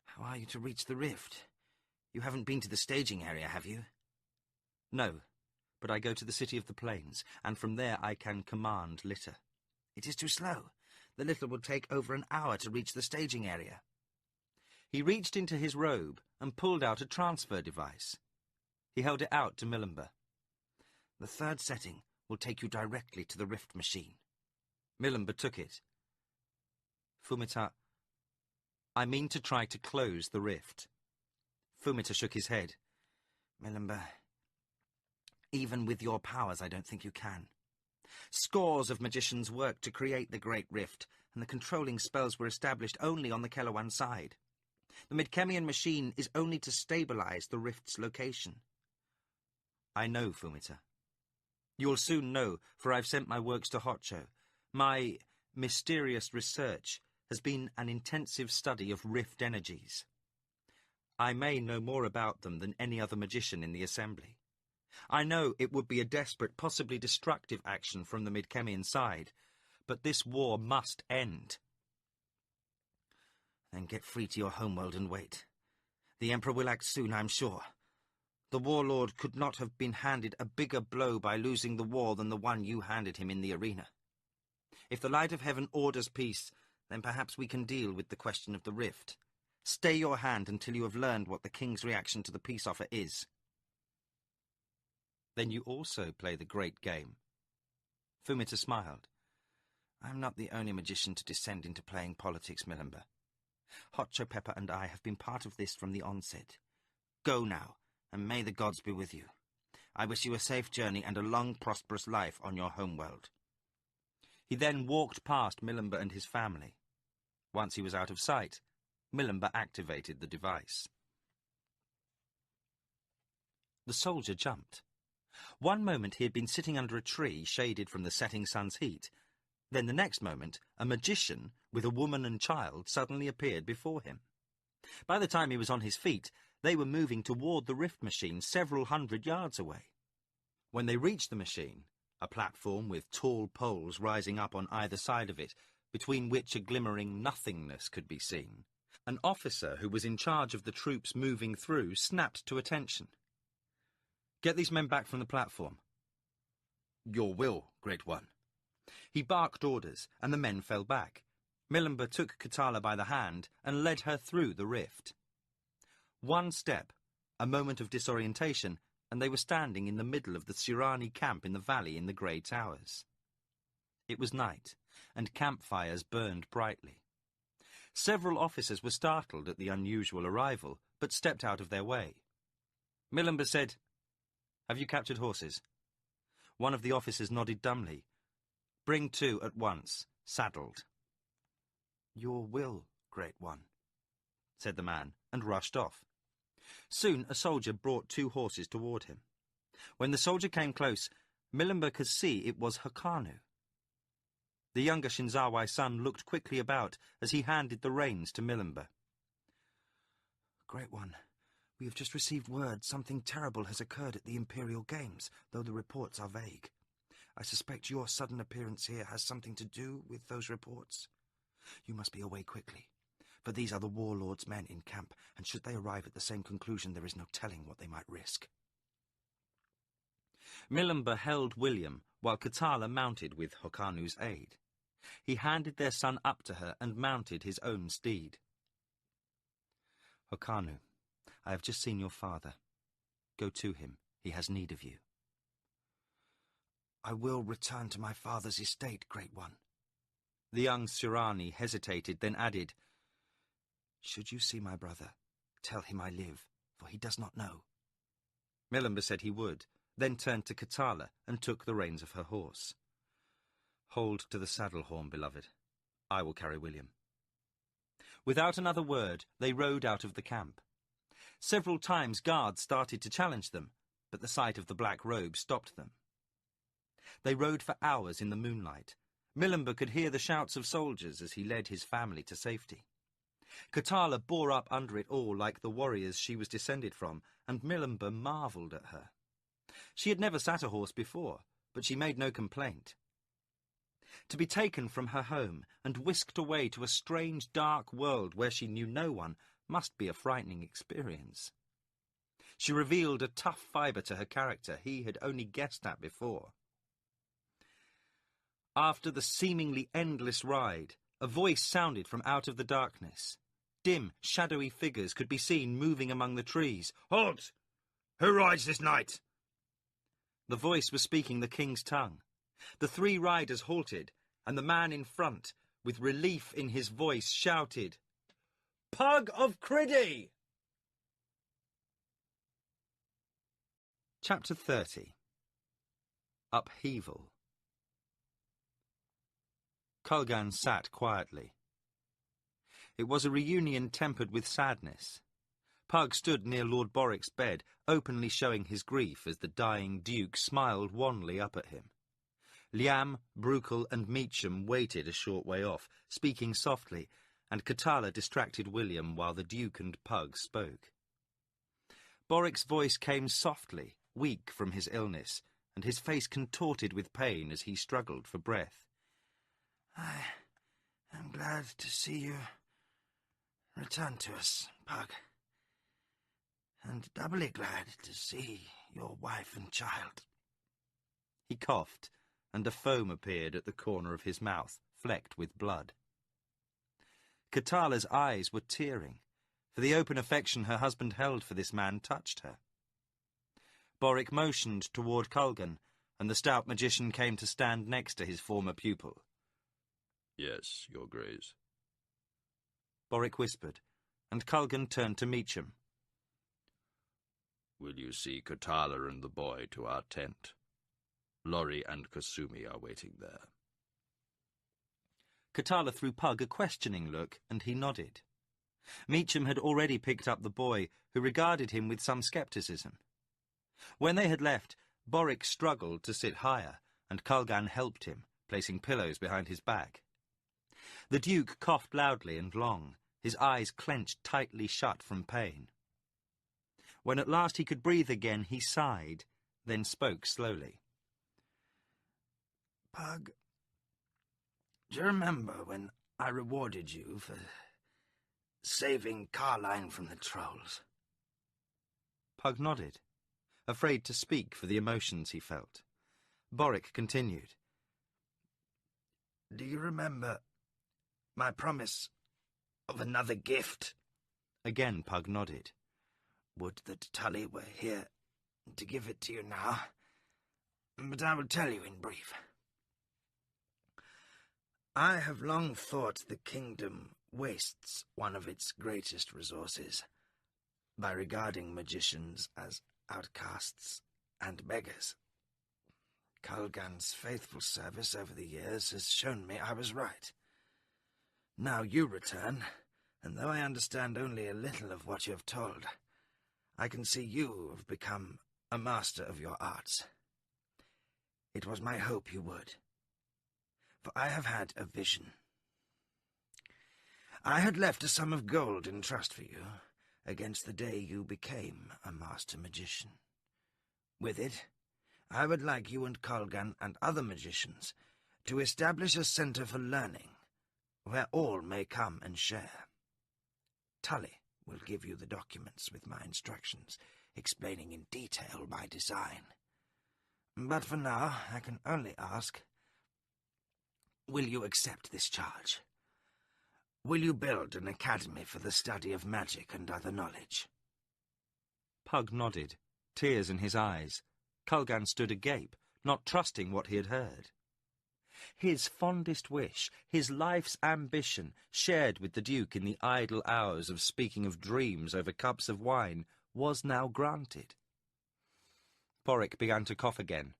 How are you to reach the rift? You haven't been to the staging area, have you? No, but I go to the City of the Plains, and from there I can command litter. It is too slow. The litter will take over an hour to reach the staging area. He reached into his robe and pulled out a transfer device. He held it out to Millenber. The third setting will take you directly to the rift machine. Millenber took it. Fumita, I mean to try to close the rift. Fumita shook his head. Millenber, even with your powers, I don't think you can. Scores of magicians worked to create the Great Rift, and the controlling spells were established only on the Kellowan side. The Midkemian machine is only to stabilize the rift's location. I know, Fumita. You'll soon know, for I've sent my works to Hotcho. My mysterious research has been an intensive study of rift energies. I may know more about them than any other magician in the Assembly. I know it would be a desperate, possibly destructive action from the Midkemian side, but this war must end. Then get free to your homeworld and wait. The Emperor will act soon, I'm sure. The warlord could not have been handed a bigger blow by losing the war than the one you handed him in the arena. If the light of heaven orders peace, then perhaps we can deal with the question of the rift. Stay your hand until you have learned what the king's reaction to the peace offer is. Then you also play the great game. Fumita smiled. I'm not the only magician to descend into playing politics, Millenber. Hotcho Pepper and I have been part of this from the onset. Go now, and may the gods be with you. I wish you a safe journey and a long, prosperous life on your homeworld. He then walked past Millenber and his family. Once he was out of sight, Millenber activated the device. The soldier jumped. One moment he had been sitting under a tree shaded from the setting sun's heat. Then the next moment, a magician with a woman and child suddenly appeared before him. By the time he was on his feet, they were moving toward the rift machine several hundred yards away. When they reached the machine, a platform with tall poles rising up on either side of it, between which a glimmering nothingness could be seen, an officer who was in charge of the troops moving through snapped to attention. "Get these men back from the platform." "Your will, Great One." He barked orders, and the men fell back. Millenber took Katala by the hand and led her through the rift. One step, a moment of disorientation, and they were standing in the middle of the Sirani camp in the valley in the grey towers. It was night, and campfires burned brightly. Several officers were startled at the unusual arrival, but stepped out of their way. Millenber said, "Have you captured horses?" One of the officers nodded dumbly. "Bring 2 at once, saddled." "Your will, Great One," said the man, and rushed off. Soon a soldier brought 2 horses toward him. When the soldier came close, Millenber could see it was Hakanu. The younger Shinzawai's son looked quickly about as he handed the reins to Millenber. "Great One, We have just received word something terrible has occurred at the Imperial Games, though the reports are vague. I suspect your sudden appearance here has something to do with those reports. You must be away quickly, for these are the warlord's men in camp, and should they arrive at the same conclusion, there is no telling what they might risk. Milimber held William, while Katala mounted with Hokanu's aid. He handed their son up to her and mounted his own steed. Hokanu, I have just seen your father. Go to him. He has need of you. I will return to my father's estate, Great One. The young Sirani hesitated, then added, Should you see my brother, tell him I live, for he does not know. Milimber said he would, then turned to Katala and took the reins of her horse. Hold to the saddle horn, beloved. I will carry William. Without another word, they rode out of the camp. Several times guards started to challenge them, but the sight of the black robe stopped them. They rode for hours in the moonlight. Milimber could hear the shouts of soldiers as he led his family to safety. Katala bore up under it all like the warriors she was descended from, and Milimber marvelled at her. She had never sat a horse before, but she made no complaint. To be taken from her home and whisked away to a strange, dark world where she knew no one must be a frightening experience. She revealed a tough fibre to her character he had only guessed at before. After the seemingly endless ride, a voice sounded from out of the darkness. Dim, shadowy figures could be seen moving among the trees. Halt! Who rides this night? The voice was speaking the king's tongue. The three riders halted, and the man in front, with relief in his voice, shouted, "Pug of Criddy!" Chapter 30. Upheaval. Kulgan sat quietly. It was a reunion tempered with sadness. Pug stood near Lord Borwick's bed, openly showing his grief as the dying Duke smiled wanly up at him. Liam, Brukel and Meacham waited a short way off, speaking softly, and Katala distracted William while the Duke and Pug spoke. Borwick's voice came softly, weak from his illness, and his face contorted with pain as he struggled for breath. I am glad to see you return to us, Pug, and doubly glad to see your wife and child. He coughed, and a foam appeared at the corner of his mouth, flecked with blood. Katala's eyes were tearing, for the open affection her husband held for this man touched her. Borwick motioned toward Kulgan, and the stout magician came to stand next to his former pupil. Yes, Your Grace. Borwick whispered, and Kulgan turned to Meacham. Will you see Katala and the boy to our tent? Lorry and Kasumi are waiting there. Katala threw Pug a questioning look, and he nodded. Meacham had already picked up the boy, who regarded him with some scepticism. When they had left, Borwick struggled to sit higher, and Kulgan helped him, placing pillows behind his back. The Duke coughed loudly and long, his eyes clenched tightly shut from pain. When at last he could breathe again, he sighed, then spoke slowly. Pug, do you remember when I rewarded you for saving Carline from the trolls? Pug nodded, afraid to speak for the emotions he felt. Borwick continued. Do you remember my promise of another gift? Again Pug nodded. Would that Tully were here to give it to you now, but I will tell you in brief. I have long thought the kingdom wastes one of its greatest resources by regarding magicians as outcasts and beggars. Kulgan's faithful service over the years has shown me I was right. Now you return, and though I understand only a little of what you have told, I can see you have become a master of your arts. It was my hope you would, for I have had a vision. I had left a sum of gold in trust for you, against the day you became a master magician. With it, I would like you and Colgan and other magicians to establish a center for learning, where all may come and share. Tully will give you the documents with my instructions, explaining in detail my design. But for now, I can only ask, will you accept this charge? Will you build an academy for the study of magic and other knowledge? Pug nodded, tears in his eyes. Colgan stood agape, not trusting what he had heard. His fondest wish, his life's ambition, shared with the Duke in the idle hours of speaking of dreams over cups of wine, was now granted. Boric began to cough again.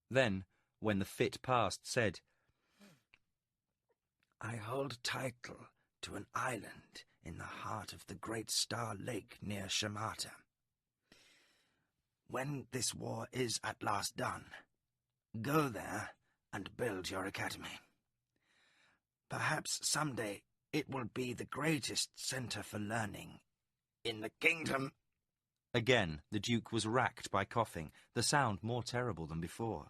Then, when the fit passed, said, I hold title to an island in the heart of the Great Star Lake near Shamata. When this war is at last done, go there and build your academy. Perhaps someday it will be the greatest center for learning in the kingdom. Again, the Duke was racked by coughing, the sound more terrible than before.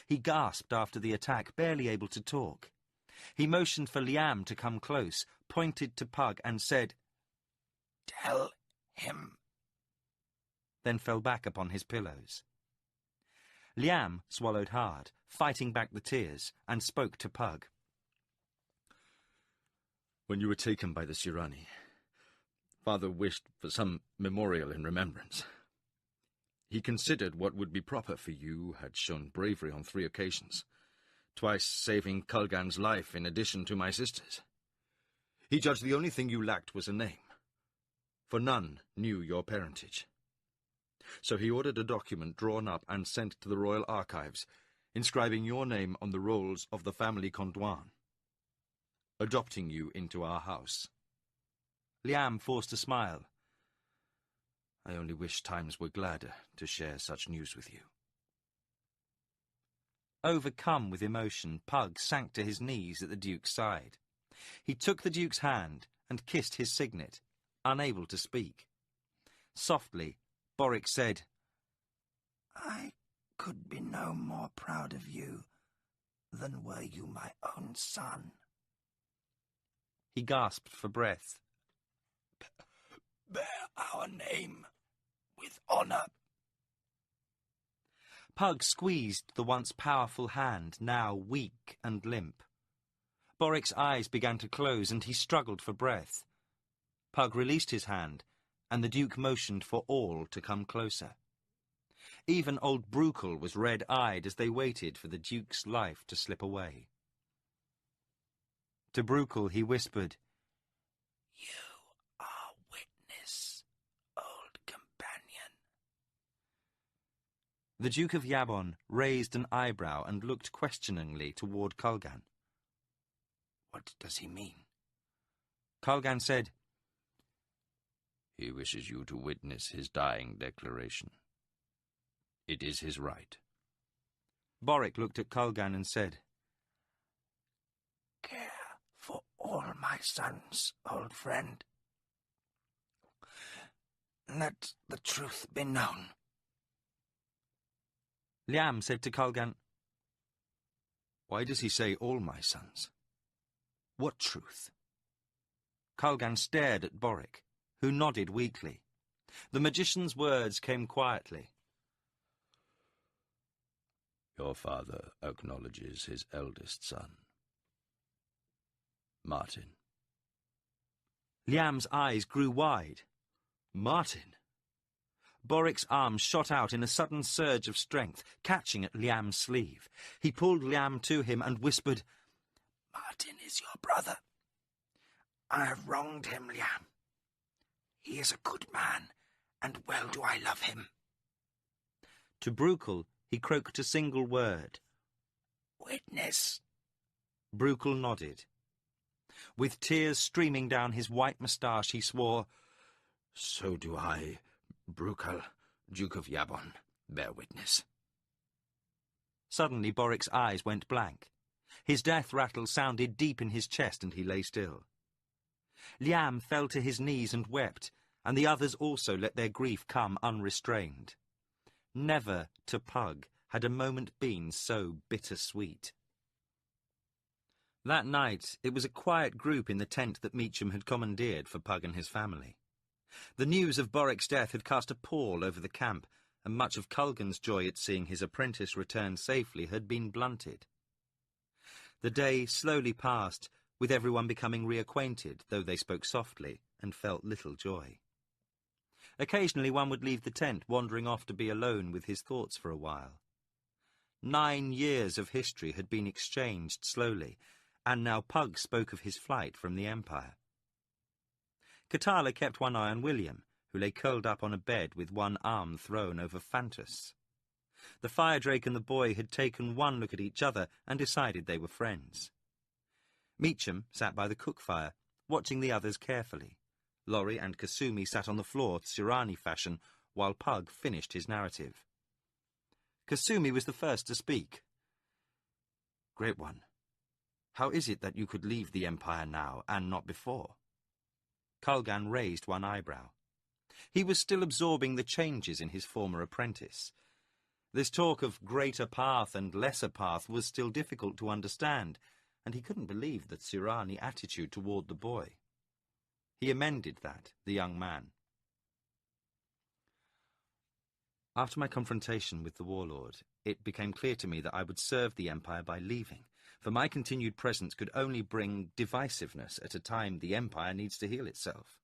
He gasped after the attack, barely able to talk. He motioned for Liam to come close, pointed to Pug and said, Tell him. Then fell back upon his pillows. Liam swallowed hard, fighting back the tears, and spoke to Pug. When you were taken by the Sirani, Father wished for some memorial in remembrance. He considered what would be proper, for you had shown bravery on 3 occasions, twice saving Colgan's life in addition to my sister's. He judged the only thing you lacked was a name, for none knew your parentage. So he ordered a document drawn up and sent to the royal archives, inscribing your name on the rolls of the family Condouin, adopting you into our house. Liam forced a smile. I only wish times were gladder to share such news with you. Overcome with emotion, Pug sank to his knees at the Duke's side. He took the Duke's hand and kissed his signet, unable to speak. Softly, Boric said, I could be no more proud of you than were you my own son. He gasped for breath. Bear our name with honor. Pug squeezed the once powerful hand, now weak and limp. Boric's eyes began to close, and he struggled for breath. Pug released his hand, and the Duke motioned for all to come closer. Even old Brukel was red-eyed as they waited for the Duke's life to slip away. To Brukel he whispered, You are witness, old companion. The Duke of Yabon raised an eyebrow and looked questioningly toward Colgan. What does he mean? Colgan said, He wishes you to witness his dying declaration. It is his right. Boric looked at Colgan and said, Care for all my sons, old friend. Let the truth be known. Liam said to Colgan, Why does he say all my sons? What truth? Colgan stared at Boric, who nodded weakly. The magician's words came quietly. Your father acknowledges his eldest son, Martin. Liam's eyes grew wide. Martin? Boric's arm shot out in a sudden surge of strength, catching at Liam's sleeve. He pulled Liam to him and whispered, Martin is your brother. I have wronged him, Liam. He is a good man, and well do I love him. To Brukel he croaked a single word. Witness. Brukel nodded. With tears streaming down his white moustache, he swore, So do I, Brukel, Duke of Yabon, bear witness. Suddenly Boric's eyes went blank. His death rattle sounded deep in his chest, and he lay still. Liam fell to his knees and wept, and the others also let their grief come unrestrained. Never to Pug had a moment been so bittersweet. That night it was a quiet group in the tent that Meacham had commandeered for Pug and his family. The news of Borrick's death had cast a pall over the camp, and much of Culgan's joy at seeing his apprentice return safely had been blunted. The day slowly passed, with everyone becoming reacquainted, though they spoke softly and felt little joy. Occasionally one would leave the tent, wandering off to be alone with his thoughts for a while. 9 years of history had been exchanged slowly, and now Pug spoke of his flight from the Empire. Katala kept one eye on William, who lay curled up on a bed with one arm thrown over Phantus. The Firedrake and the boy had taken one look at each other and decided they were friends. Meacham sat by the cook fire, watching the others carefully. Laurie and Kasumi sat on the floor, Sirani fashion, while Pug finished his narrative. Kasumi was the first to speak. "Great One, how is it that you could leave the Empire now and not before?" Culgan raised one eyebrow. He was still absorbing the changes in his former apprentice. This talk of greater path and lesser path was still difficult to understand, and he couldn't believe the Sirani attitude toward the boy. He amended that, the young man. After my confrontation with the warlord, it became clear to me that I would serve the Empire by leaving, for my continued presence could only bring divisiveness at a time the Empire needs to heal itself.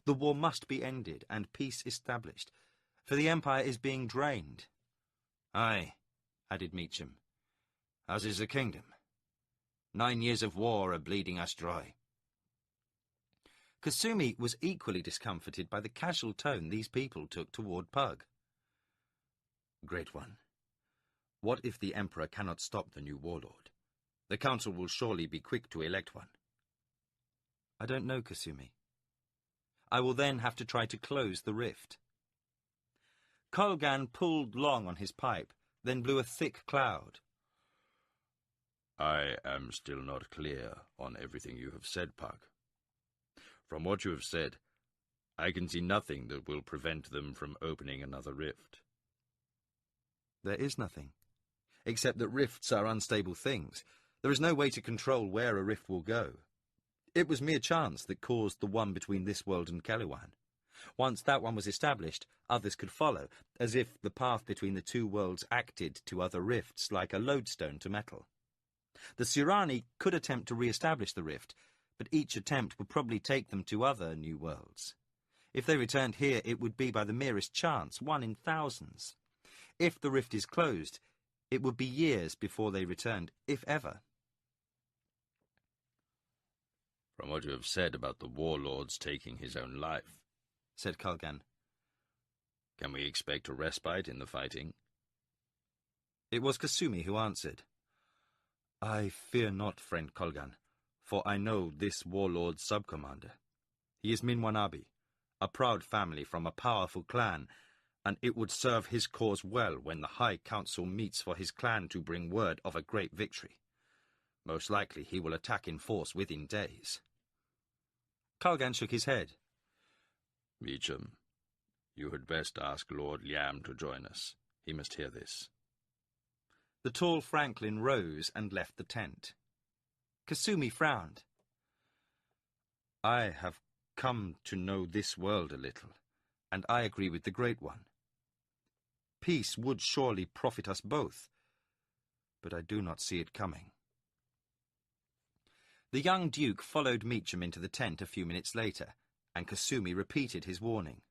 The war must be ended and peace established, for the Empire is being drained. "Aye," added Meacham, "as is the kingdom. 9 years of war are bleeding us dry." Kasumi was equally discomforted by the casual tone these people took toward Pug. "Great One, what if the Emperor cannot stop the new warlord? The council will surely be quick to elect one." "I don't know, Kasumi. I will then have to try to close the rift." Culgan pulled long on his pipe, then blew a thick cloud. "I am still not clear on everything you have said, Pug. From what you have said, I can see nothing that will prevent them from opening another rift." "There is nothing, except that rifts are unstable things. There is no way to control where a rift will go. It was mere chance that caused the one between this world and Keliwan. Once that one was established, others could follow, as if the path between the two worlds acted to other rifts like a lodestone to metal. The Sirani could attempt to re-establish the rift, but each attempt would probably take them to other new worlds. If they returned here, it would be by the merest chance, 1 in thousands. If the rift is closed, it would be years before they returned, if ever. "From what you have said about the warlord's taking his own life," said Culgan, "can we expect a respite in the fighting?" It was Kasumi who answered. "I fear not, friend Culgan, for I know this warlord's sub-commander. He is Minwanabi, a proud family from a powerful clan, and it would serve his cause well when the High Council meets for his clan to bring word of a great victory. Most likely he will attack in force within days." Culgan shook his head. "Meacham, you had best ask Lord Liam to join us. He must hear this." The tall Franklin rose and left the tent. Kasumi frowned. "I have come to know this world a little, and I agree with the Great One. Peace would surely profit us both, but I do not see it coming." The young Duke followed Meacham into the tent a few minutes later, and Kasumi repeated his warning.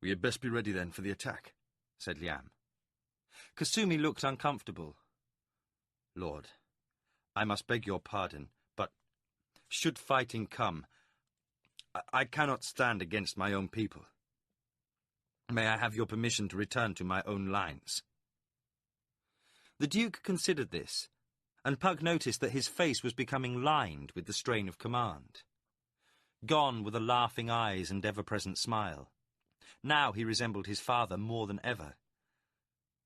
"We had best be ready then for the attack," said Liam. Kasumi looked uncomfortable. "Lord, I must beg your pardon, but should fighting come, I cannot stand against my own people. May I have your permission to return to my own lines?" The Duke considered this, and Pug noticed that his face was becoming lined with the strain of command. Gone were the laughing eyes and ever-present smile. Now he resembled his father more than ever.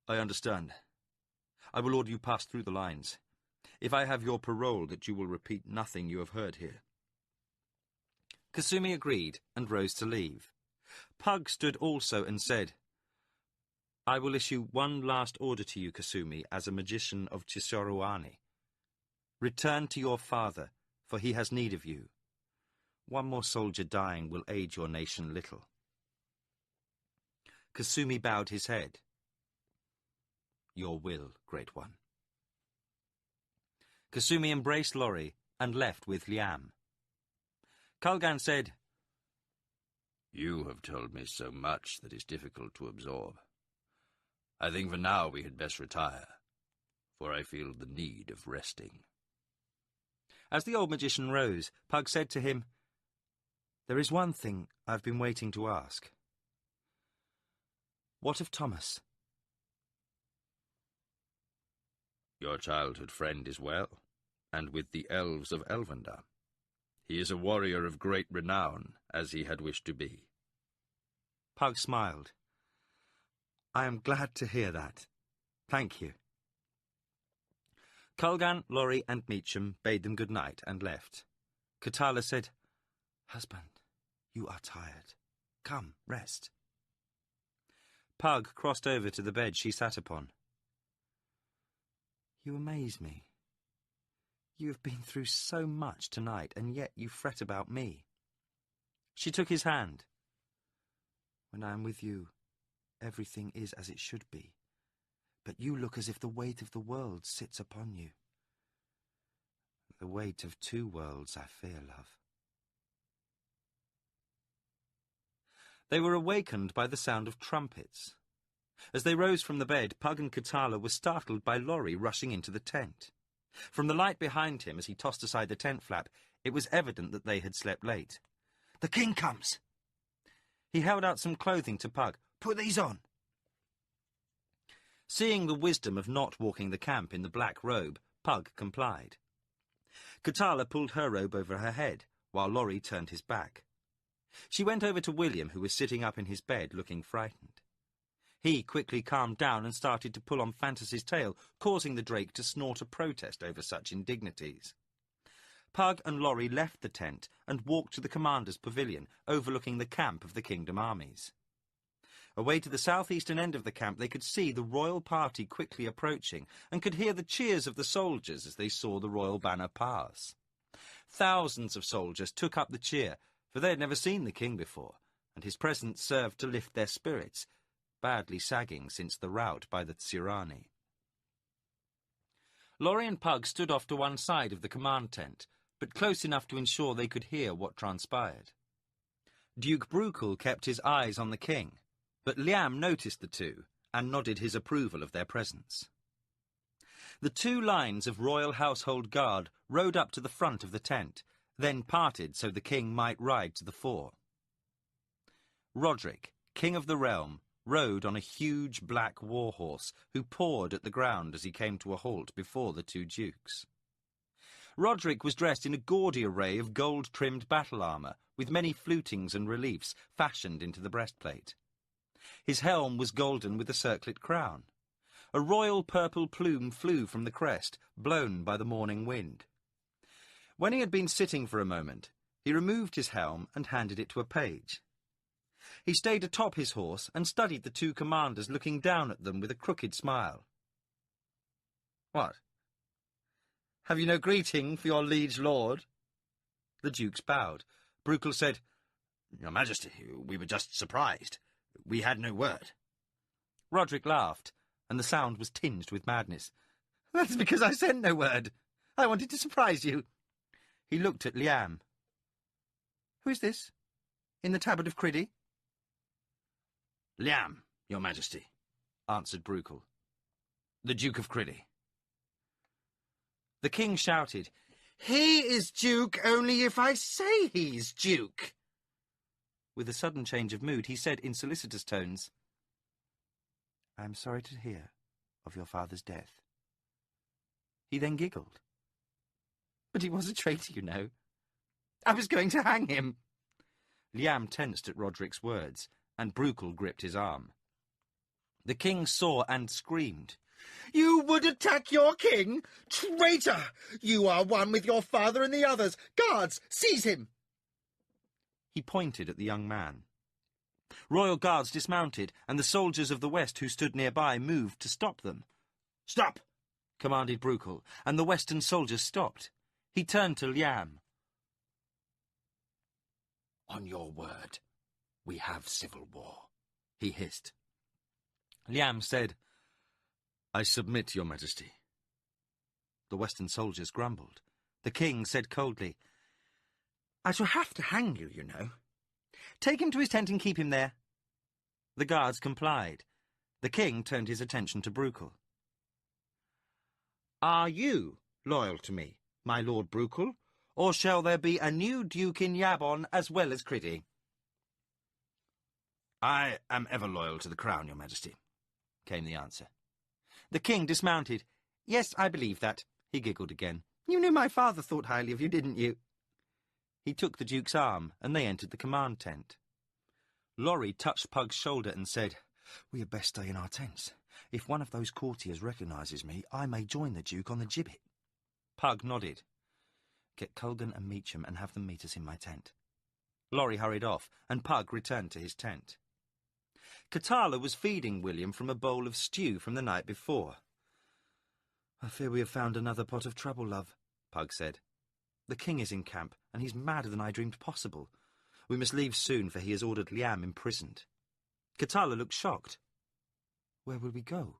"I understand. I will order you pass through the lines. If I have your parole that you will repeat nothing you have heard here." Kasumi agreed and rose to leave. Pug stood also and said, "I will issue one last order to you, Kasumi, as a magician of Chisoruani. Return to your father, for he has need of you. One more soldier dying will aid your nation little." Kasumi bowed his head. "Your will, Great One." Kasumi embraced Lorry and left with Liam. Kulgan said, "You have told me so much that is difficult to absorb. I think for now we had best retire, for I feel the need of resting." As the old magician rose, Pug said to him, "There is one thing I've been waiting to ask. What of Thomas?" "Your childhood friend is well, and with the elves of Elvendar. He is a warrior of great renown, as he had wished to be." Pug smiled. "I am glad to hear that. Thank you." Kulgan, Lorry, and Meacham bade them good night and left. Katala said, "Husband, you are tired. Come, rest." Pug crossed over to the bed she sat upon. "You amaze me. You have been through so much tonight, and yet you fret about me." She took his hand. "When I am with you, everything is as it should be. But you look as if the weight of the world sits upon you. The weight of two worlds, I fear, love." They were awakened by the sound of trumpets. As they rose from the bed, Pug and Katala were startled by Lorry rushing into the tent. From the light behind him, as he tossed aside the tent flap, it was evident that they had slept late. "The king comes!" He held out some clothing to Pug. "Put these on." Seeing the wisdom of not walking the camp in the black robe, Pug complied. Katala pulled her robe over her head, while Lorry turned his back. She went over to William, who was sitting up in his bed, looking frightened. He quickly calmed down and started to pull on Fantasy's tail, causing the drake to snort a protest over such indignities. Pug and Lorry left the tent and walked to the commander's pavilion, overlooking the camp of the kingdom armies. Away to the southeastern end of the camp they could see the royal party quickly approaching, and could hear the cheers of the soldiers as they saw the royal banner pass. Thousands of soldiers took up the cheer, for they had never seen the king before, and his presence served to lift their spirits, badly sagging since the rout by the Tsirani. Lorry and Pug stood off to one side of the command tent, but close enough to ensure they could hear what transpired. Duke Brukel kept his eyes on the king, but Liam noticed the two and nodded his approval of their presence. The two lines of royal household guard rode up to the front of the tent, then parted so the king might ride to the fore. Roderick, king of the realm, rode on a huge black war-horse, who pawed at the ground as he came to a halt before the two dukes. Roderick was dressed in a gaudy array of gold-trimmed battle armour, with many flutings and reliefs fashioned into the breastplate. His helm was golden with a circlet crown. A royal purple plume flew from the crest, blown by the morning wind. When he had been sitting for a moment, he removed his helm and handed it to a page. He stayed atop his horse and studied the two commanders, looking down at them with a crooked smile. "What? Have you no greeting for your liege lord?" The dukes bowed. Brukel said, "Your Majesty, we were just surprised. We had no word." Roderick laughed, and the sound was tinged with madness. "That's because I sent no word. I wanted to surprise you." He looked at Liam. "Who is this? In the tabard of Criddy?" "Liam, Your Majesty," answered Brukel. "The Duke of Criddy." The king shouted, "He is Duke only if I say he's Duke." With a sudden change of mood, he said in solicitous tones, "I am sorry to hear of your father's death." He then giggled. "But he was a traitor, you know. I was going to hang him." Liam tensed at Roderick's words, and Brukel gripped his arm. The king saw and screamed. "You would attack your king? Traitor! You are one with your father and the others. Guards, seize him!" He pointed at the young man. Royal guards dismounted, and the soldiers of the west who stood nearby moved to stop them. Stop! Commanded Bruchel, and the western soldiers stopped. He turned to Liam. On your word, we have civil war, he hissed. Liam said, I submit, Your Majesty. The western soldiers grumbled. The king said coldly, I shall have to hang you, you know. Take him to his tent and keep him there. The guards complied. The king turned his attention to Bruchel. Are you loyal to me, my Lord Bruchel, or shall there be a new duke in Yabon as well as Criddy? I am ever loyal to the crown, Your Majesty, came the answer. The king dismounted. Yes, I believe that. He giggled again. You knew my father thought highly of you, didn't you? He took the duke's arm, and they entered the command tent. Laurie touched Pug's shoulder and said, We had best stay in our tents. If one of those courtiers recognises me, I may join the duke on the gibbet. Pug nodded. Get Colgan and Meacham and have them meet us in my tent. Laurie hurried off, and Pug returned to his tent. Katala was feeding William from a bowl of stew from the night before. I fear we have found another pot of trouble, love, Pug said. The king is in camp, and he's madder than I dreamed possible. We must leave soon, for he has ordered Liam imprisoned. Katala looked shocked. Where will we go?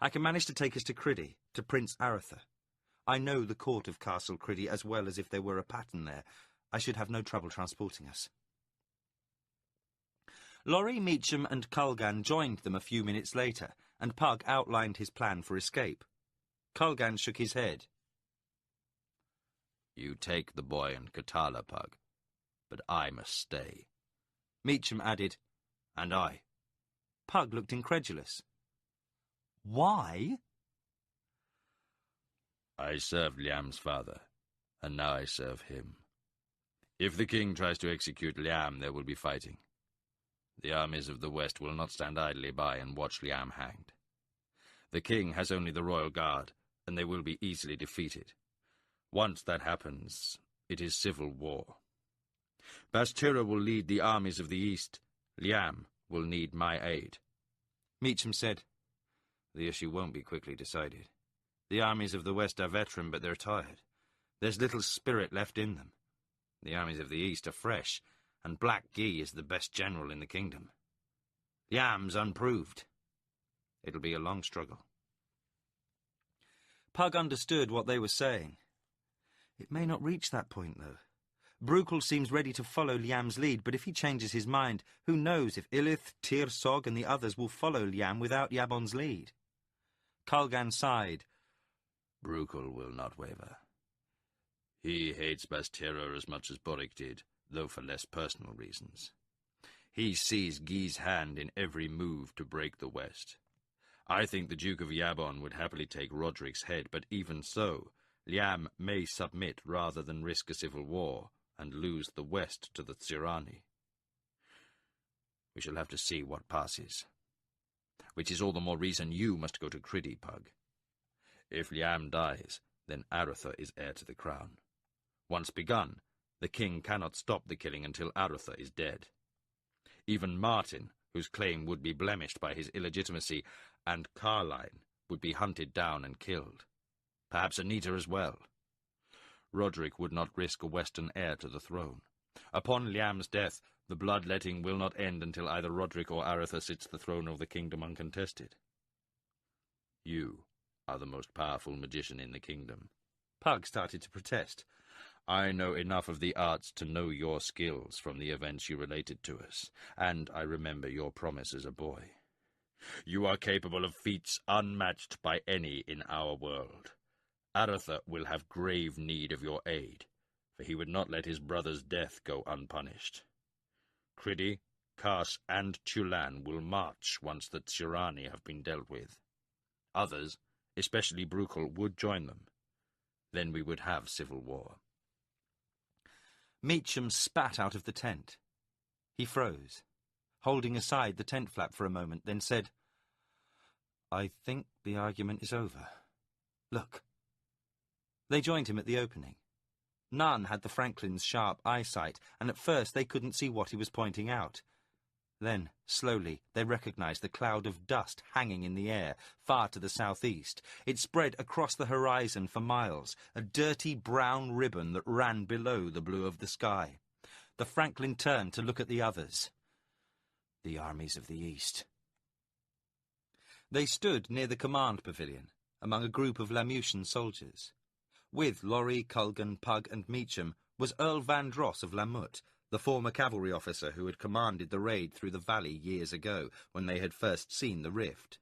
I can manage to take us to Criddy, to Prince Aretha. I know the court of Castle Criddy as well as if there were a pattern there. I should have no trouble transporting us. Laurie, Meacham and Colgan joined them a few minutes later, and Pug outlined his plan for escape. Colgan shook his head. You take the boy and Katala, Pug, but I must stay. Meacham added, And I. Pug looked incredulous. Why? I served Liam's father, and now I serve him. If the king tries to execute Liam, there will be fighting. The armies of the West will not stand idly by and watch Liam hanged. The king has only the royal guard, and they will be easily defeated. Once that happens, it is civil war. Bastira will lead the armies of the East. Liam will need my aid. Meacham said, The issue won't be quickly decided. The armies of the West are veteran, but they're tired. There's little spirit left in them. The armies of the East are fresh, and Black Guy is the best general in the kingdom. Liam's unproved. It'll be a long struggle. Pug understood what they were saying. It may not reach that point, though. Bruchel seems ready to follow Liam's lead, but if he changes his mind, who knows if Ilith, Tir Sog and the others will follow Liam without Yabon's lead. Colgan sighed. Bruchel will not waver. He hates Bastira as much as Boric did, though for less personal reasons. He sees Guy's hand in every move to break the West. I think the Duke of Yabon would happily take Roderick's head, but even so, Liam may submit rather than risk a civil war and lose the West to the Tsirani. We shall have to see what passes. Which is all the more reason you must go to Criddy, Pug. If Liam dies, then Aretha is heir to the crown. Once begun, the king cannot stop the killing until Aretha is dead. Even Martin, whose claim would be blemished by his illegitimacy, and Carline would be hunted down and killed. Perhaps Anita as well. Roderick would not risk a Western heir to the throne. Upon Liam's death, the bloodletting will not end until either Roderick or Aretha sits the throne of the kingdom uncontested. You are the most powerful magician in the kingdom. Pug started to protest. I know enough of the arts to know your skills from the events you related to us, and I remember your promise as a boy. You are capable of feats unmatched by any in our world. Aretha will have grave need of your aid, for he would not let his brother's death go unpunished. Criddy, Kars, and Tulan will march once the Tsirani have been dealt with. Others, especially Bruchel, would join them. Then we would have civil war. Meacham spat out of the tent. He froze, holding aside the tent flap for a moment, then said, I think the argument is over. Look. They joined him at the opening. None had the Franklin's sharp eyesight, and at first they couldn't see what he was pointing out. Then, slowly, they recognized the cloud of dust hanging in the air, far to the southeast. It spread across the horizon for miles, a dirty brown ribbon that ran below the blue of the sky. The Franklin turned to look at the others. The armies of the East. They stood near the command pavilion, among a group of Lamutian soldiers. With Laurie, Culgan, Pug, and Meacham was Earl Vandross of Lamut, the former cavalry officer who had commanded the raid through the valley years ago, when they had first seen the rift.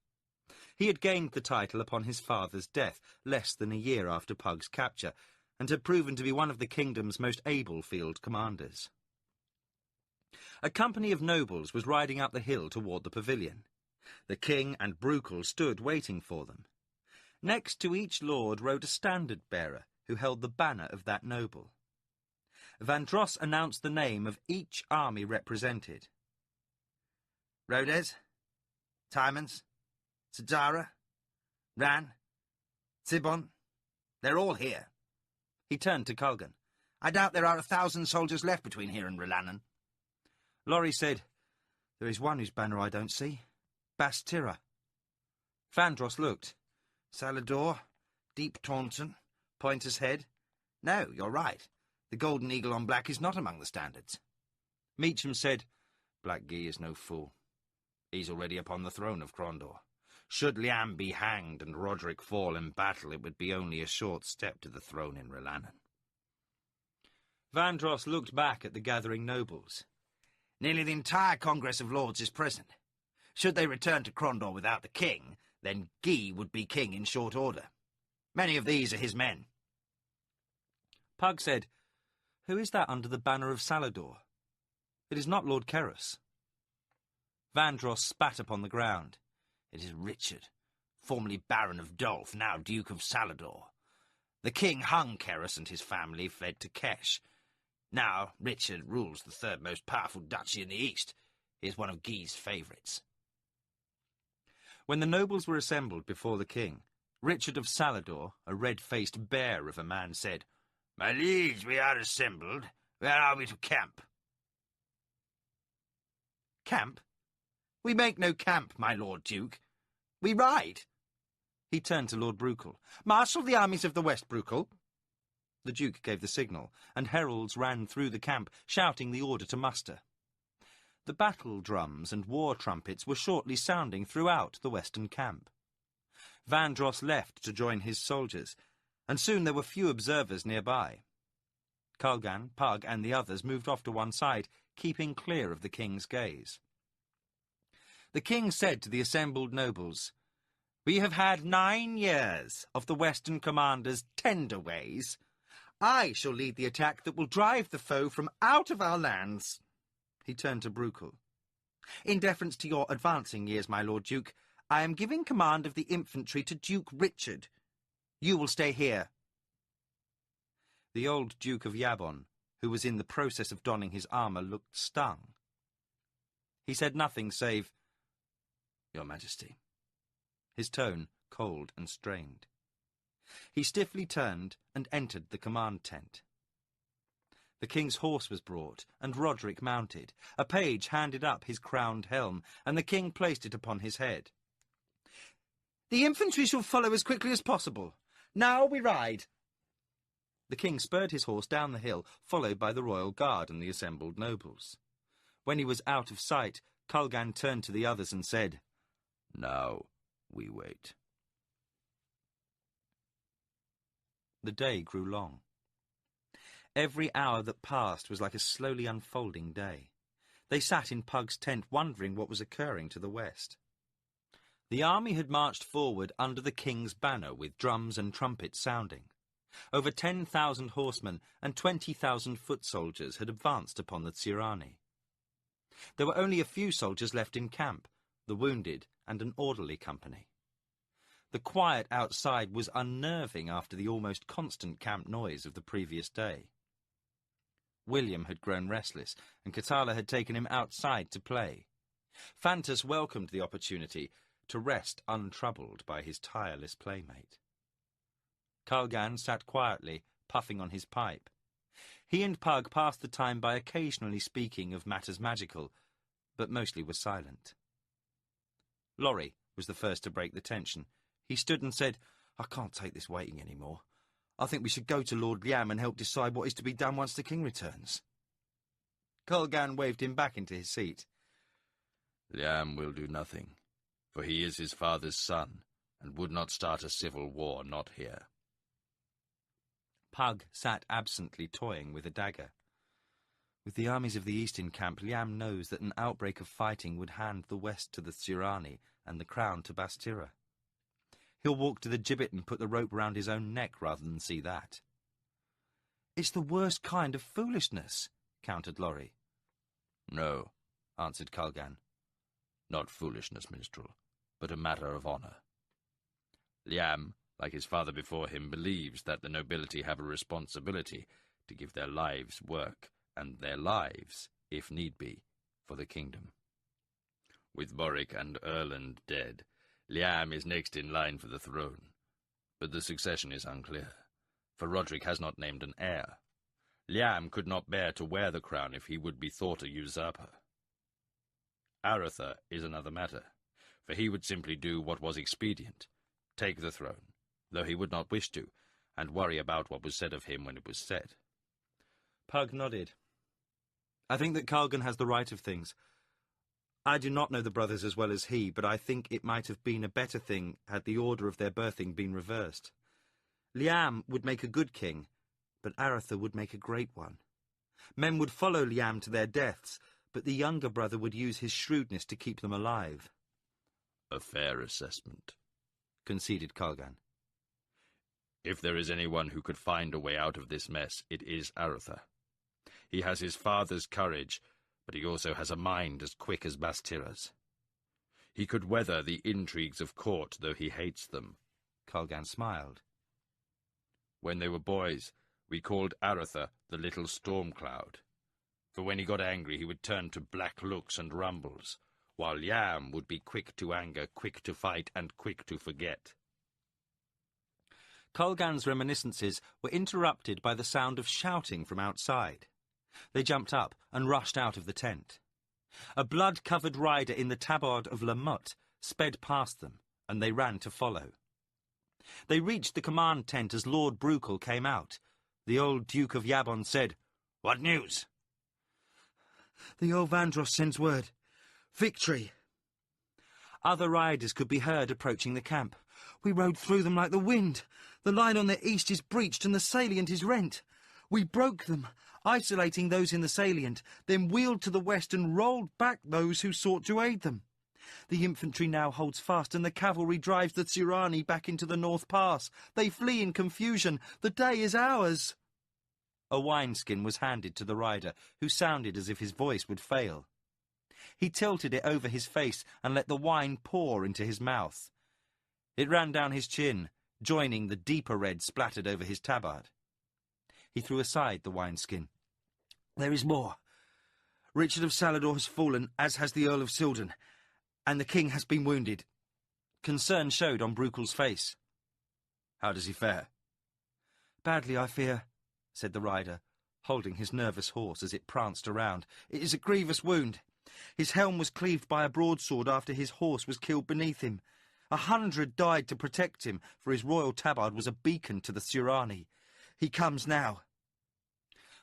He had gained the title upon his father's death, less than a year after Pug's capture, and had proven to be one of the kingdom's most able field commanders. A company of nobles was riding up the hill toward the pavilion. The king and Bruchel stood waiting for them. Next to each lord rode a standard-bearer who held the banner of that noble. Vandross announced the name of each army represented. Rhodes, Timons, Sajara, Ran, Sibon, they're all here. He turned to Culgan. I doubt there are 1,000 soldiers left between here and Rilannon. Laurie said, There is one whose banner I don't see. Bastira. Vandross looked. Salador, Deep Taunton, Pointer's Head. No, you're right. The Golden Eagle on Black is not among the standards. Meacham said, Black Guy is no fool. He's already upon the throne of Crondor. Should Liam be hanged and Roderick fall in battle, it would be only a short step to the throne in Rilannon. Vandross looked back at the gathering nobles. Nearly the entire Congress of Lords is present. Should they return to Crondor without the king, then Guy would be king in short order. Many of these are his men. Pug said, Who is that under the banner of Salador? It is not Lord Keros. Vandross spat upon the ground. It is Richard, formerly Baron of Dolph, now Duke of Salador. The king hung Keros and his family fled to Kesh. Now Richard rules the third most powerful duchy in the east. He is one of Guy's favourites. When the nobles were assembled before the king, Richard of Salador, a red-faced bear of a man, said, My liege, we are assembled. Where are we to camp? Camp? We make no camp, my Lord Duke. We ride. He turned to Lord Bruchel. Marshal the armies of the West, Bruchel. The Duke gave the signal, and heralds ran through the camp, shouting the order to muster. The battle drums and war trumpets were shortly sounding throughout the western camp. Vandross left to join his soldiers, and soon there were few observers nearby. Culgan, Pug, and the others moved off to one side, keeping clear of the king's gaze. The king said to the assembled nobles, We have had 9 years of the Western commander's tender ways. I shall lead the attack that will drive the foe from out of our lands. He turned to Bruchel. In deference to your advancing years, my Lord Duke, I am giving command of the infantry to Duke Richard. You will stay here. The old Duke of Yabon, who was in the process of donning his armour, looked stung. He said nothing save, Your Majesty. His tone cold and strained. He stiffly turned and entered the command tent. The king's horse was brought, and Roderick mounted. A page handed up his crowned helm, and the king placed it upon his head. The infantry shall follow as quickly as possible. Now we ride. The king spurred his horse down the hill, followed by the royal guard and the assembled nobles. When he was out of sight, Culgan turned to the others and said, Now we wait. The day grew long. Every hour that passed was like a slowly unfolding day. They sat in Pug's tent wondering what was occurring to the west. The army had marched forward under the king's banner with drums and trumpets sounding. Over 10,000 horsemen and 20,000 foot soldiers had advanced upon the Tsirani. There were only a few soldiers left in camp, the wounded and an orderly company. The quiet outside was unnerving after the almost constant camp noise of the previous day. William had grown restless, and Katala had taken him outside to play. Fantas welcomed the opportunity to rest untroubled by his tireless playmate. Culgan sat quietly, puffing on his pipe. He and Pug passed the time by occasionally speaking of matters magical, but mostly was silent. Laurie was the first to break the tension. He stood and said, "I can't take this waiting any more. I think we should go to Lord Liam and help decide what is to be done once the king returns." Colgan waved him back into his seat. Liam will do nothing, for he is his father's son, and would not start a civil war not here. Pug sat absently toying with a dagger. With the armies of the east in camp, Liam knows that an outbreak of fighting would hand the west to the Tsurani and the crown to Bastira. He'll walk to the gibbet and put the rope round his own neck rather than see that. "It's the worst kind of foolishness," countered Laurie. "No," answered Colgan. "Not foolishness, minstrel, but a matter of honour. Liam, like his father before him, believes that the nobility have a responsibility to give their lives work, and their lives, if need be, for the kingdom. With Boric and Erland dead, Liam is next in line for the throne, but the succession is unclear, for Roderick has not named an heir. Liam could not bear to wear the crown if he would be thought a usurper. Aretha is another matter, for he would simply do what was expedient, take the throne, though he would not wish to, and worry about what was said of him when it was set." Pug nodded. "I think that Colgan has the right of things. I do not know the brothers as well as he, but I think it might have been a better thing had the order of their birthing been reversed. Liam would make a good king, but Aretha would make a great one. Men would follow Liam to their deaths, but the younger brother would use his shrewdness to keep them alive." "A fair assessment," conceded Colgan. "If there is anyone who could find a way out of this mess, it is Aretha. He has his father's courage, but he also has a mind as quick as Bastira's. He could weather the intrigues of court, though he hates them." Colgan smiled. "When they were boys, we called Aretha the little storm cloud, for when he got angry he would turn to black looks and rumbles, while Liam would be quick to anger, quick to fight, and quick to forget." Colgan's reminiscences were interrupted by the sound of shouting from outside. They jumped up and rushed out of the tent. A blood-covered rider in the tabard of Lamut sped past them, and they ran to follow. They reached the command tent as Lord Bruchel came out. The old Duke of Yabon said, "What news?" "The old Vandross sends word. Victory!" Other riders could be heard approaching the camp. "We rode through them like the wind. The line on their east is breached and the salient is rent. We broke them, isolating those in the salient, then wheeled to the west and rolled back those who sought to aid them. The infantry now holds fast, and the cavalry drives the Tsurani back into the North Pass. They flee in confusion. The day is ours." A wineskin was handed to the rider, who sounded as if his voice would fail. He tilted it over his face and let the wine pour into his mouth. It ran down his chin, joining the deeper red splattered over his tabard. He threw aside the wineskin. "There is more. Richard of Salador has fallen, as has the Earl of Silden, and the king has been wounded." Concern showed on Bruchel's face. "How does he fare?" "Badly, I fear," said the rider, holding his nervous horse as it pranced around. "It is a grievous wound. His helm was cleaved by a broadsword after his horse was killed beneath him. 100 died to protect him, for his royal tabard was a beacon to the Tsurani. He comes now."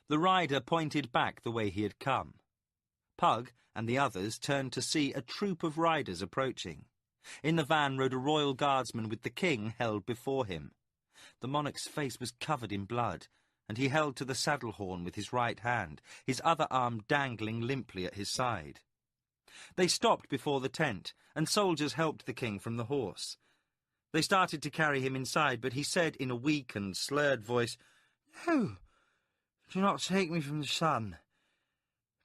The rider pointed back the way he had come. Pug and the others turned to see a troop of riders approaching. In the van rode a royal guardsman with the king held before him. The monarch's face was covered in blood, and he held to the saddle horn with his right hand, his other arm dangling limply at his side. They stopped before the tent, and soldiers helped the king from the horse. They started to carry him inside, but he said in a weak and slurred voice, "No, do not take me from the sun.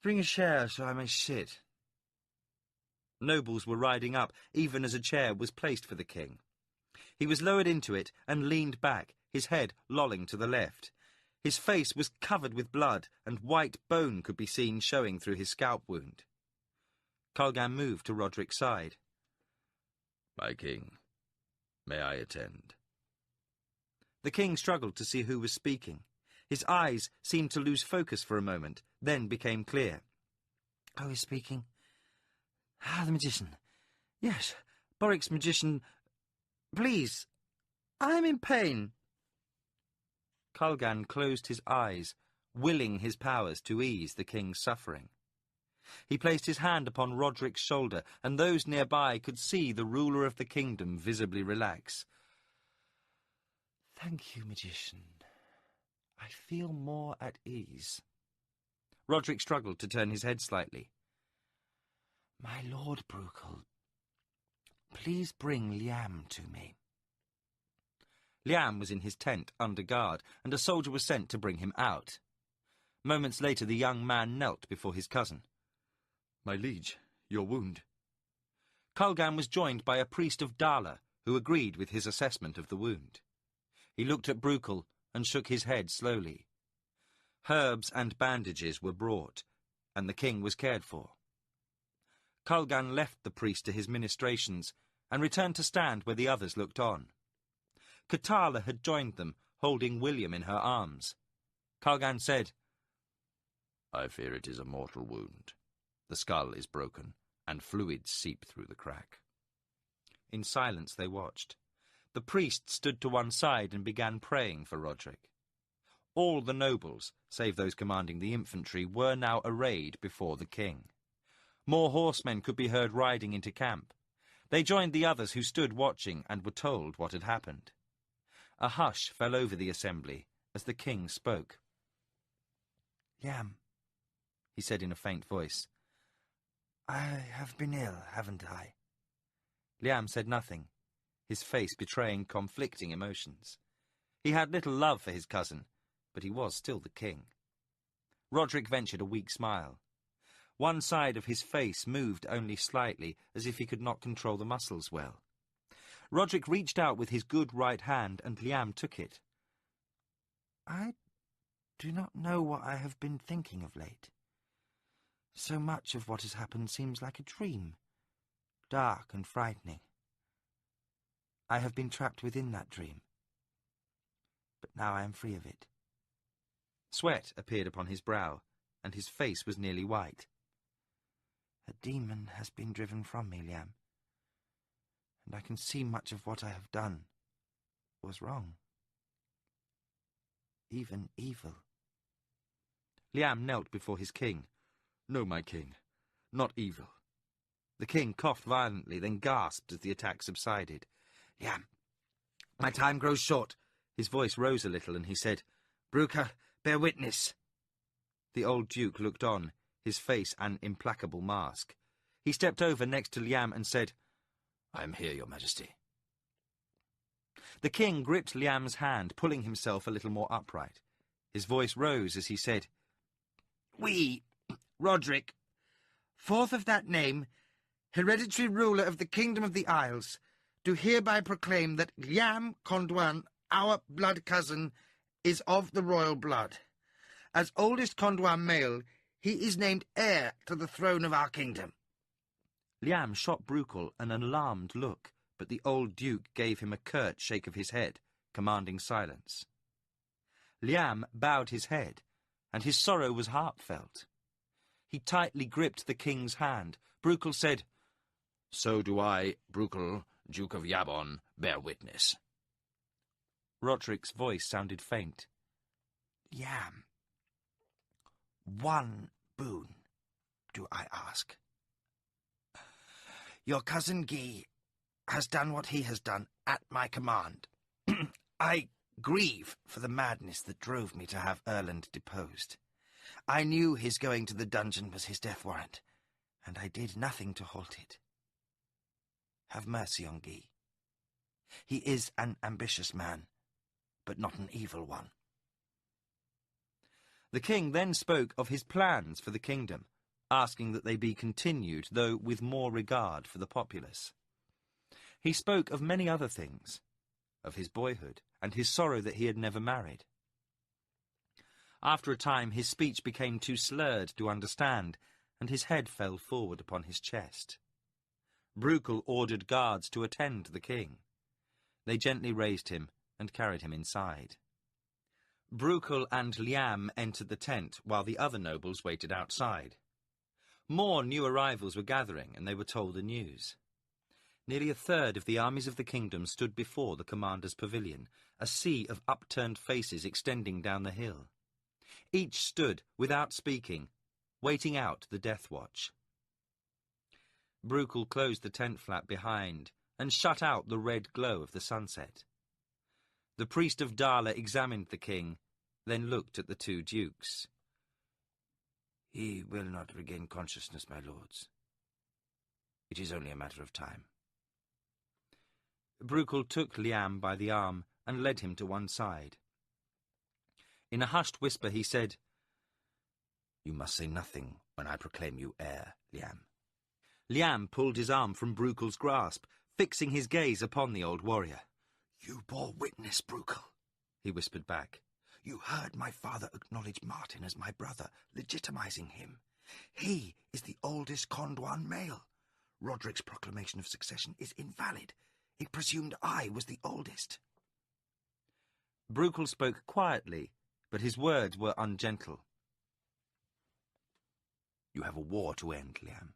Bring a chair so I may sit." Nobles were riding up, even as a chair was placed for the king. He was lowered into it and leaned back, his head lolling to the left. His face was covered with blood, and white bone could be seen showing through his scalp wound. Colgan moved to Roderick's side. "My king, may I attend?" The king struggled to see who was speaking. His eyes seemed to lose focus for a moment, then became clear. Who is speaking? The magician. Yes, Boric's magician. Please, I am in pain. Kulgan closed his eyes, willing his powers to ease the king's suffering. He placed his hand upon Roderick's shoulder, and those nearby could see the ruler of the kingdom visibly relax. Thank you, magician. I feel more at ease. Roderick struggled to turn his head slightly. My lord Bruchel, please bring Liam to me. Liam was in his tent under guard, and a soldier was sent to bring him out. Moments later the young man knelt before his cousin. My liege, your wound. Kulgan was joined by a priest of Dala, who agreed with his assessment of the wound. He looked at Bruchel and shook his head slowly. Herbs and bandages were brought, and the king was cared for. Kulgan left the priest to his ministrations and returned to stand where the others looked on. Katala had joined them, holding William in her arms. Kulgan said, I fear it is a mortal wound. The skull is broken, and fluids seep through the crack. In silence they watched. The priest stood to one side and began praying for Roderick. All the nobles, save those commanding the infantry, were now arrayed before the king. More horsemen could be heard riding into camp. They joined the others who stood watching and were told what had happened. A hush fell over the assembly as the king spoke. Liam, he said in a faint voice. I have been ill, haven't I? Liam said nothing, his face betraying conflicting emotions. He had little love for his cousin, but he was still the king. Roderick ventured a weak smile. One side of his face moved only slightly, as if he could not control the muscles well. Roderick reached out with his good right hand, and Liam took it. I do not know what I have been thinking of late. So much of what has happened seems like a dream, dark and frightening. I have been trapped within that dream, but now I am free of it. Sweat appeared upon his brow, and his face was nearly white. A demon has been driven from me, Liam, and I can see much of what I have done was wrong. Even evil. Liam knelt before his king. No, my king, not evil. The king coughed violently, then gasped as the attack subsided. Liam, my time grows short. His voice rose a little, and he said, Bruchel, bear witness. The old duke looked on, his face an implacable mask. He stepped over next to Liam and said, I am here, your majesty. The king gripped Liam's hand, pulling himself a little more upright. His voice rose as he said, We, Roderick, fourth of that name, hereditary ruler of the Kingdom of the Isles, do hereby proclaim that Liam Conduan, our blood cousin, is of the royal blood. As oldest Conduan male, he is named heir to the throne of our kingdom. Liam shot Bruchel an alarmed look, but the old duke gave him a curt shake of his head, commanding silence. Liam bowed his head, and his sorrow was heartfelt. He tightly gripped the king's hand. Bruchel said, So do I, Bruchel, Duke of Yabon, bear witness. Roderick's voice sounded faint. Liam, one boon do I ask. Your cousin Guy has done what he has done at my command. I grieve for the madness that drove me to have Erland deposed. I knew his going to the dungeon was his death warrant, and I did nothing to halt it. Have mercy on Guy. He is an ambitious man, but not an evil one. The king then spoke of his plans for the kingdom, asking that they be continued, though with more regard for the populace. He spoke of many other things, of his boyhood, and his sorrow that he had never married. After a time his speech became too slurred to understand, and his head fell forward upon his chest. Bruchel ordered guards to attend the king. They gently raised him and carried him inside. Brukel and Liam entered the tent while the other nobles waited outside. More new arrivals were gathering, and they were told the news. Nearly a third of the armies of the kingdom stood before the commander's pavilion, a sea of upturned faces extending down the hill. Each stood, without speaking, waiting out the death watch. Brukel closed the tent flap behind and shut out the red glow of the sunset. The priest of Dala examined the king, then looked at the two dukes. "He will not regain consciousness, my lords. It is only a matter of time." Brukel took Liam by the arm and led him to one side. In a hushed whisper he said, "You must say nothing when I proclaim you heir, Liam." Liam pulled his arm from Brukel's grasp, fixing his gaze upon the old warrior. "You bore witness, Brukel," he whispered back. "You heard my father acknowledge Martin as my brother, legitimizing him. He is the oldest Condwan male. Roderick's proclamation of succession is invalid. It presumed I was the oldest." Brukel spoke quietly, but his words were ungentle. "You have a war to end, Liam.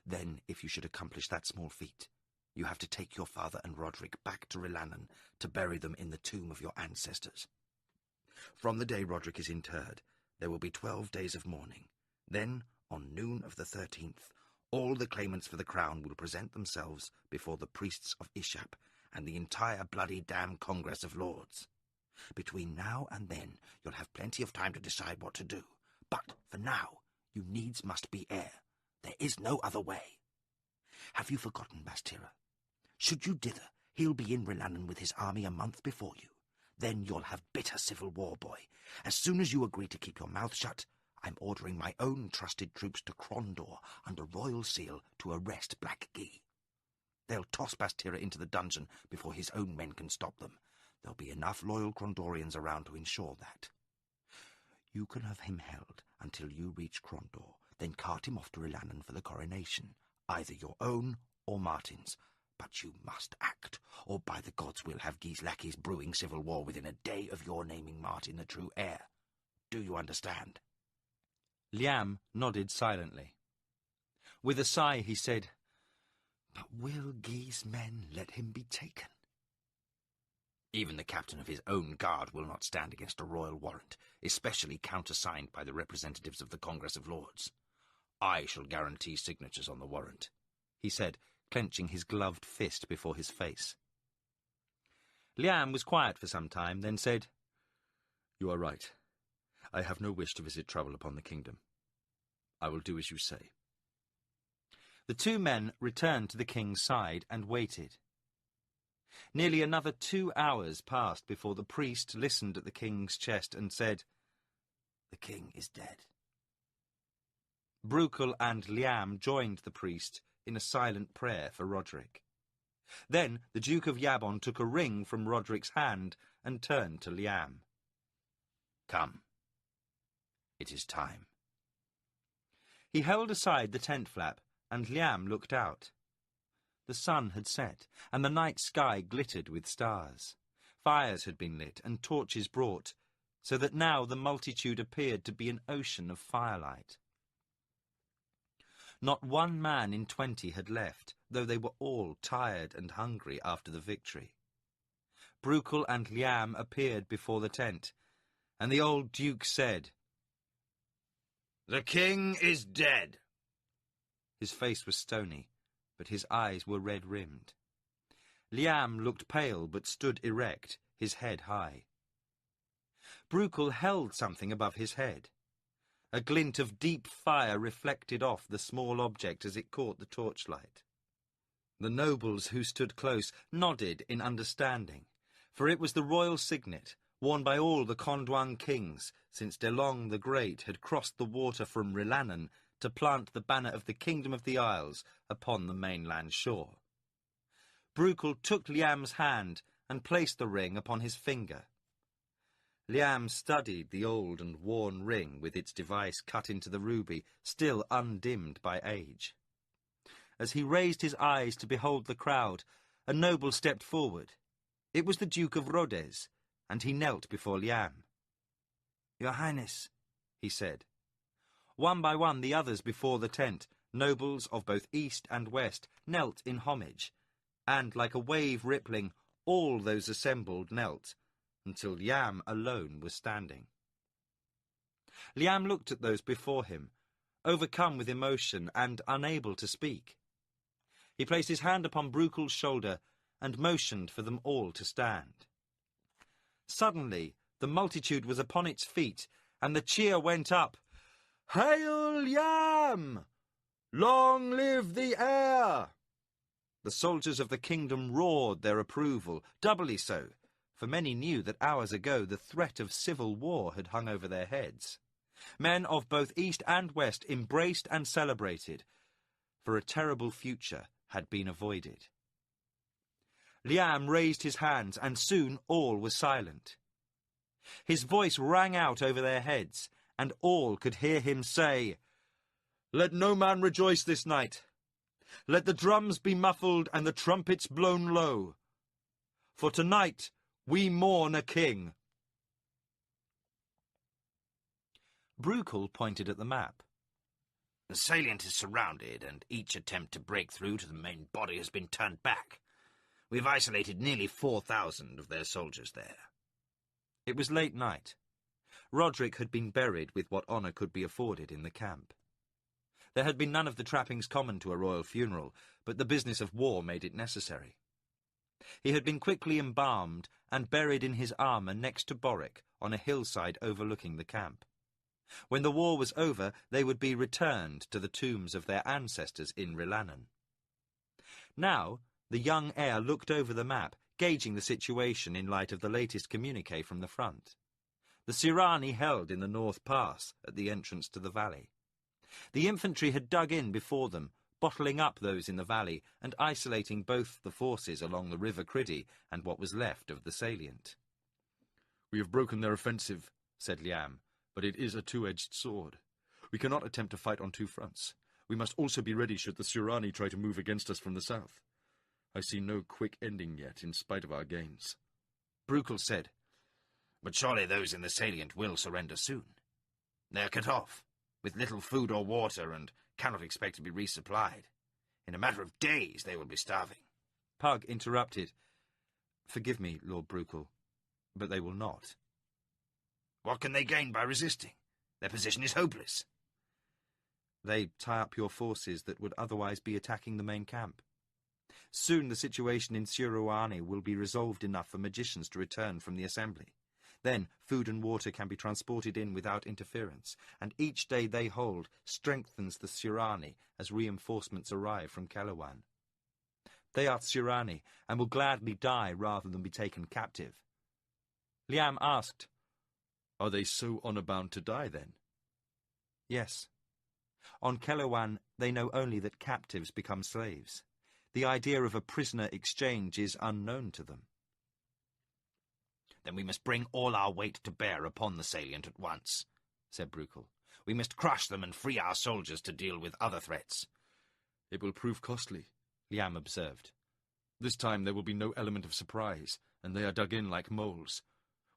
Then, if you should accomplish that small feat, you have to take your father and Roderick back to Rilannon to bury them in the tomb of your ancestors. From the day Roderick is interred, there will be 12 days of mourning. Then, on noon of the 13th, all the claimants for the crown will present themselves before the priests of Ishap and the entire bloody damn Congress of Lords. Between now and then, you'll have plenty of time to decide what to do. But, for now, you needs must be heir. There is no other way. Have you forgotten Bastira? Should you dither, he'll be in Rilannon with his army a month before you. Then you'll have bitter civil war, boy. As soon as you agree to keep your mouth shut, I'm ordering my own trusted troops to Krondor under royal seal to arrest Black Guy. They'll toss Bastira into the dungeon before his own men can stop them. There'll be enough loyal Krondorians around to ensure that. You can have him held until you reach Krondor, then cart him off to Rilannon for the coronation, either your own or Martin's. But you must act, or by the gods we'll have Guy's lackeys brewing civil war within a day of your naming Martin the true heir. Do you understand?" Liam nodded silently. With a sigh he said, "But will Guy's men let him be taken? Even the captain of his own guard will not stand against a royal warrant, especially countersigned by the representatives of the Congress of Lords. I shall guarantee signatures on the warrant," he said, clenching his gloved fist before his face. Liam was quiet for some time, then said, "You are right. I have no wish to visit trouble upon the kingdom. I will do as you say." The two men returned to the king's side and waited. Nearly another 2 hours passed before the priest listened at the king's chest and said, "The king is dead." Brukel and Liam joined the priest in a silent prayer for Roderick. Then the Duke of Yabon took a ring from Roderick's hand and turned to Liam. "Come. It is time." He held aside the tent flap, and Liam looked out. The sun had set, and the night sky glittered with stars. Fires had been lit and torches brought, so that now the multitude appeared to be an ocean of firelight. Not one man in 20 had left, though they were all tired and hungry after the victory. Brukel and Liam appeared before the tent, and the old duke said, "The king is dead." His face was stony, but his eyes were red-rimmed. Liam looked pale but stood erect, his head high. Brukel held something above his head. A glint of deep fire reflected off the small object as it caught the torchlight. The nobles who stood close nodded in understanding, for it was the royal signet, worn by all the Condwan kings, since DeLong the Great had crossed the water from Rilannon to plant the banner of the Kingdom of the Isles upon the mainland shore. Brukel took Liam's hand and placed the ring upon his finger. Liam studied the old and worn ring with its device cut into the ruby, still undimmed by age. As he raised his eyes to behold the crowd, a noble stepped forward. It was the Duke of Rodez, and he knelt before Liam. Your Highness, he said. One by one the others before the tent, nobles of both east and west, knelt in homage, and like a wave rippling, all those assembled knelt, until Liam alone was standing. Liam looked at those before him, overcome with emotion and unable to speak. He placed his hand upon Bruchel's shoulder and motioned for them all to stand. Suddenly, the multitude was upon its feet, and the cheer went up, "Hail Liam! Long live the heir!" The soldiers of the kingdom roared their approval, doubly so, for many knew that hours ago the threat of civil war had hung over their heads. Men of both east and west embraced and celebrated, for a terrible future had been avoided. Liam raised his hands, and soon all was silent. His voice rang out over their heads, and all could hear him say, "Let no man rejoice this night. Let the drums be muffled and the trumpets blown low. For tonight we mourn a king." Bruchel pointed at the map. The salient is surrounded, and each attempt to break through to the main body has been turned back. We've isolated nearly 4,000 of their soldiers there. It was late night. Roderick had been buried with what honour could be afforded in the camp. There had been none of the trappings common to a royal funeral, but the business of war made it necessary. He had been quickly embalmed and buried in his armour next to Borwick on a hillside overlooking the camp. When the war was over, they would be returned to the tombs of their ancestors in Rilannan. Now, the young heir looked over the map, gauging the situation in light of the latest communique from the front. The Sirani held in the North Pass at the entrance to the valley. The infantry had dug in before them, bottling up those in the valley and isolating both the forces along the River Criddy and what was left of the salient. "We have broken their offensive," said Liam, "but it is a two-edged sword. We cannot attempt to fight on two fronts. We must also be ready should the Sirani try to move against us from the south. I see no quick ending yet, in spite of our gains." Bruchel said, But surely those in the salient will surrender soon. They are cut off, with little food or water, and cannot expect to be resupplied. In a matter of days they will be starving. Pug interrupted. "Forgive me, Lord Bruchel, but they will not." What can they gain by resisting? Their position is hopeless. "They tie up your forces that would otherwise be attacking the main camp. Soon the situation in Suruani will be resolved enough for magicians to return from the assembly. Then food and water can be transported in without interference, and each day they hold strengthens the Sirani as reinforcements arrive from Kelawan. They are Sirani, and will gladly die rather than be taken captive." Liam asked, "Are they so honour-bound to die, then?" "Yes. On Kelawan they know only that captives become slaves. The idea of a prisoner exchange is unknown to them." Then we must bring all our weight to bear upon the salient at once, said Bruchel. We must crush them and free our soldiers to deal with other threats. "It will prove costly," Liam observed. "This time there will be no element of surprise, and they are dug in like moles.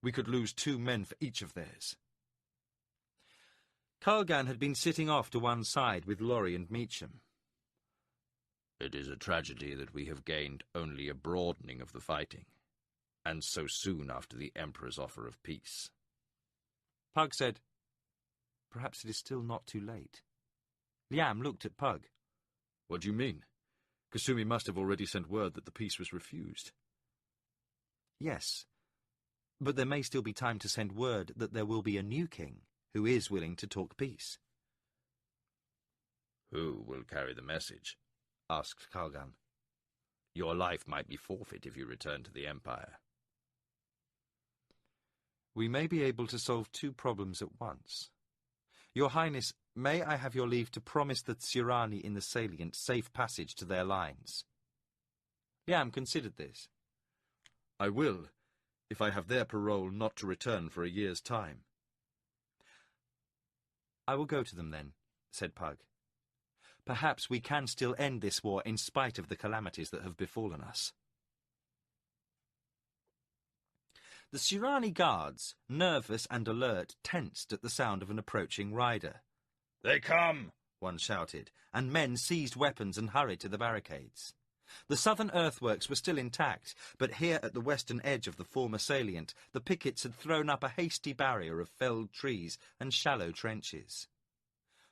We could lose 2 men for each of theirs." Kulgan had been sitting off to one side with Laurie and Meacham. "It is a tragedy that we have gained only a broadening of the fighting, and so soon after the Emperor's offer of peace." Pug said, "Perhaps it is still not too late." Liam looked at Pug. "What do you mean? Kasumi must have already sent word that the peace was refused." "Yes, but there may still be time to send word that there will be a new king who is willing to talk peace." "Who will carry the message?" asked Kulgan. "Your life might be forfeit if you return to the Empire." "We may be able to solve 2 problems at once. Your Highness, may I have your leave to promise the Sirani in the salient safe passage to their lines?" Liam considered this. "I will, if I have their parole not to return for a year's time." "I will go to them then," said Pug. "Perhaps we can still end this war in spite of the calamities that have befallen us." The Surani guards, nervous and alert, tensed at the sound of an approaching rider. "They come!" one shouted, and men seized weapons and hurried to the barricades. The southern earthworks were still intact, but here at the western edge of the former salient, the pickets had thrown up a hasty barrier of felled trees and shallow trenches.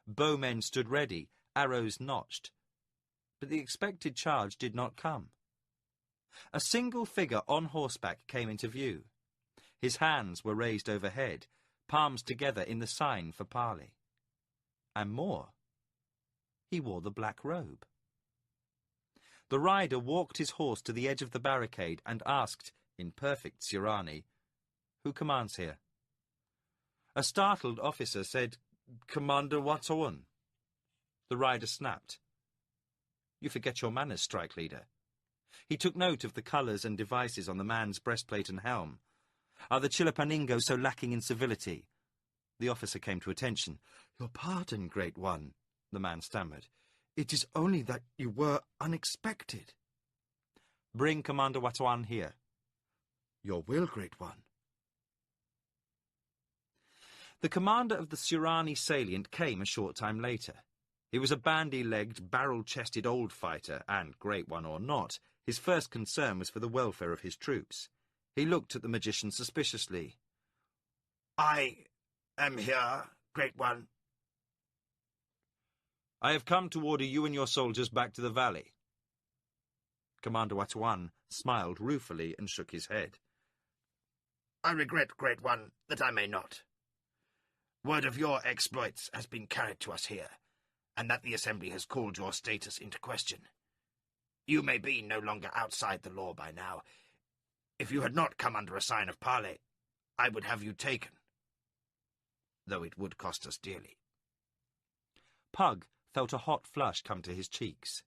Bowmen stood ready, arrows notched, but the expected charge did not come. A single figure on horseback came into view. His hands were raised overhead, palms together in the sign for parley. And more, he wore the black robe. The rider walked his horse to the edge of the barricade and asked, in perfect Surani, "Who commands here?" A startled officer said, "Commander Watson." The rider snapped. "You forget your manners, strike leader." He took note of the colours and devices on the man's breastplate and helm. "Are the Chilapaningo so lacking in civility?" The officer came to attention. "Your pardon, great one," the man stammered. "It is only that you were unexpected." "Bring Commander Watson here." "Your will, great one." The commander of the Surani salient came a short time later. He was a bandy-legged, barrel-chested old fighter, and, great one or not, his first concern was for the welfare of his troops. He looked at the magician suspiciously. "I am here, great one." "I have come to order you and your soldiers back to the valley." Commander Watson smiled ruefully and shook his head. "I regret, great one, that I may not. Word of your exploits has been carried to us here, and that the Assembly has called your status into question. You may be no longer outside the law by now. If you had not come under a sign of parley, I would have you taken, though it would cost us dearly." Pug felt a hot flush come to his cheeks.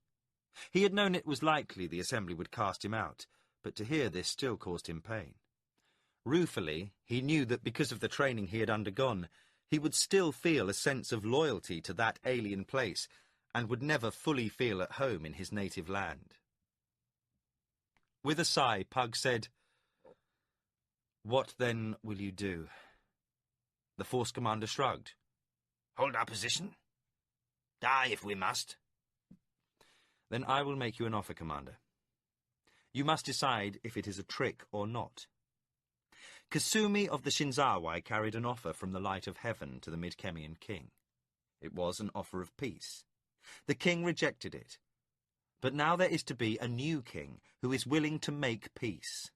He had known it was likely the Assembly would cast him out, but to hear this still caused him pain. Ruefully, he knew that because of the training he had undergone, he would still feel a sense of loyalty to that alien place, and would never fully feel at home in his native land. With a sigh, Pug said, "What then will you do?" The force commander shrugged. "Hold our position? Die if we must." "Then I will make you an offer, Commander. You must decide if it is a trick or not." Kasumi of the Shinzawai carried an offer from the light of heaven to the Midkemian king. It was an offer of peace. The king rejected it. But now there is to be a new king who is willing to make peace.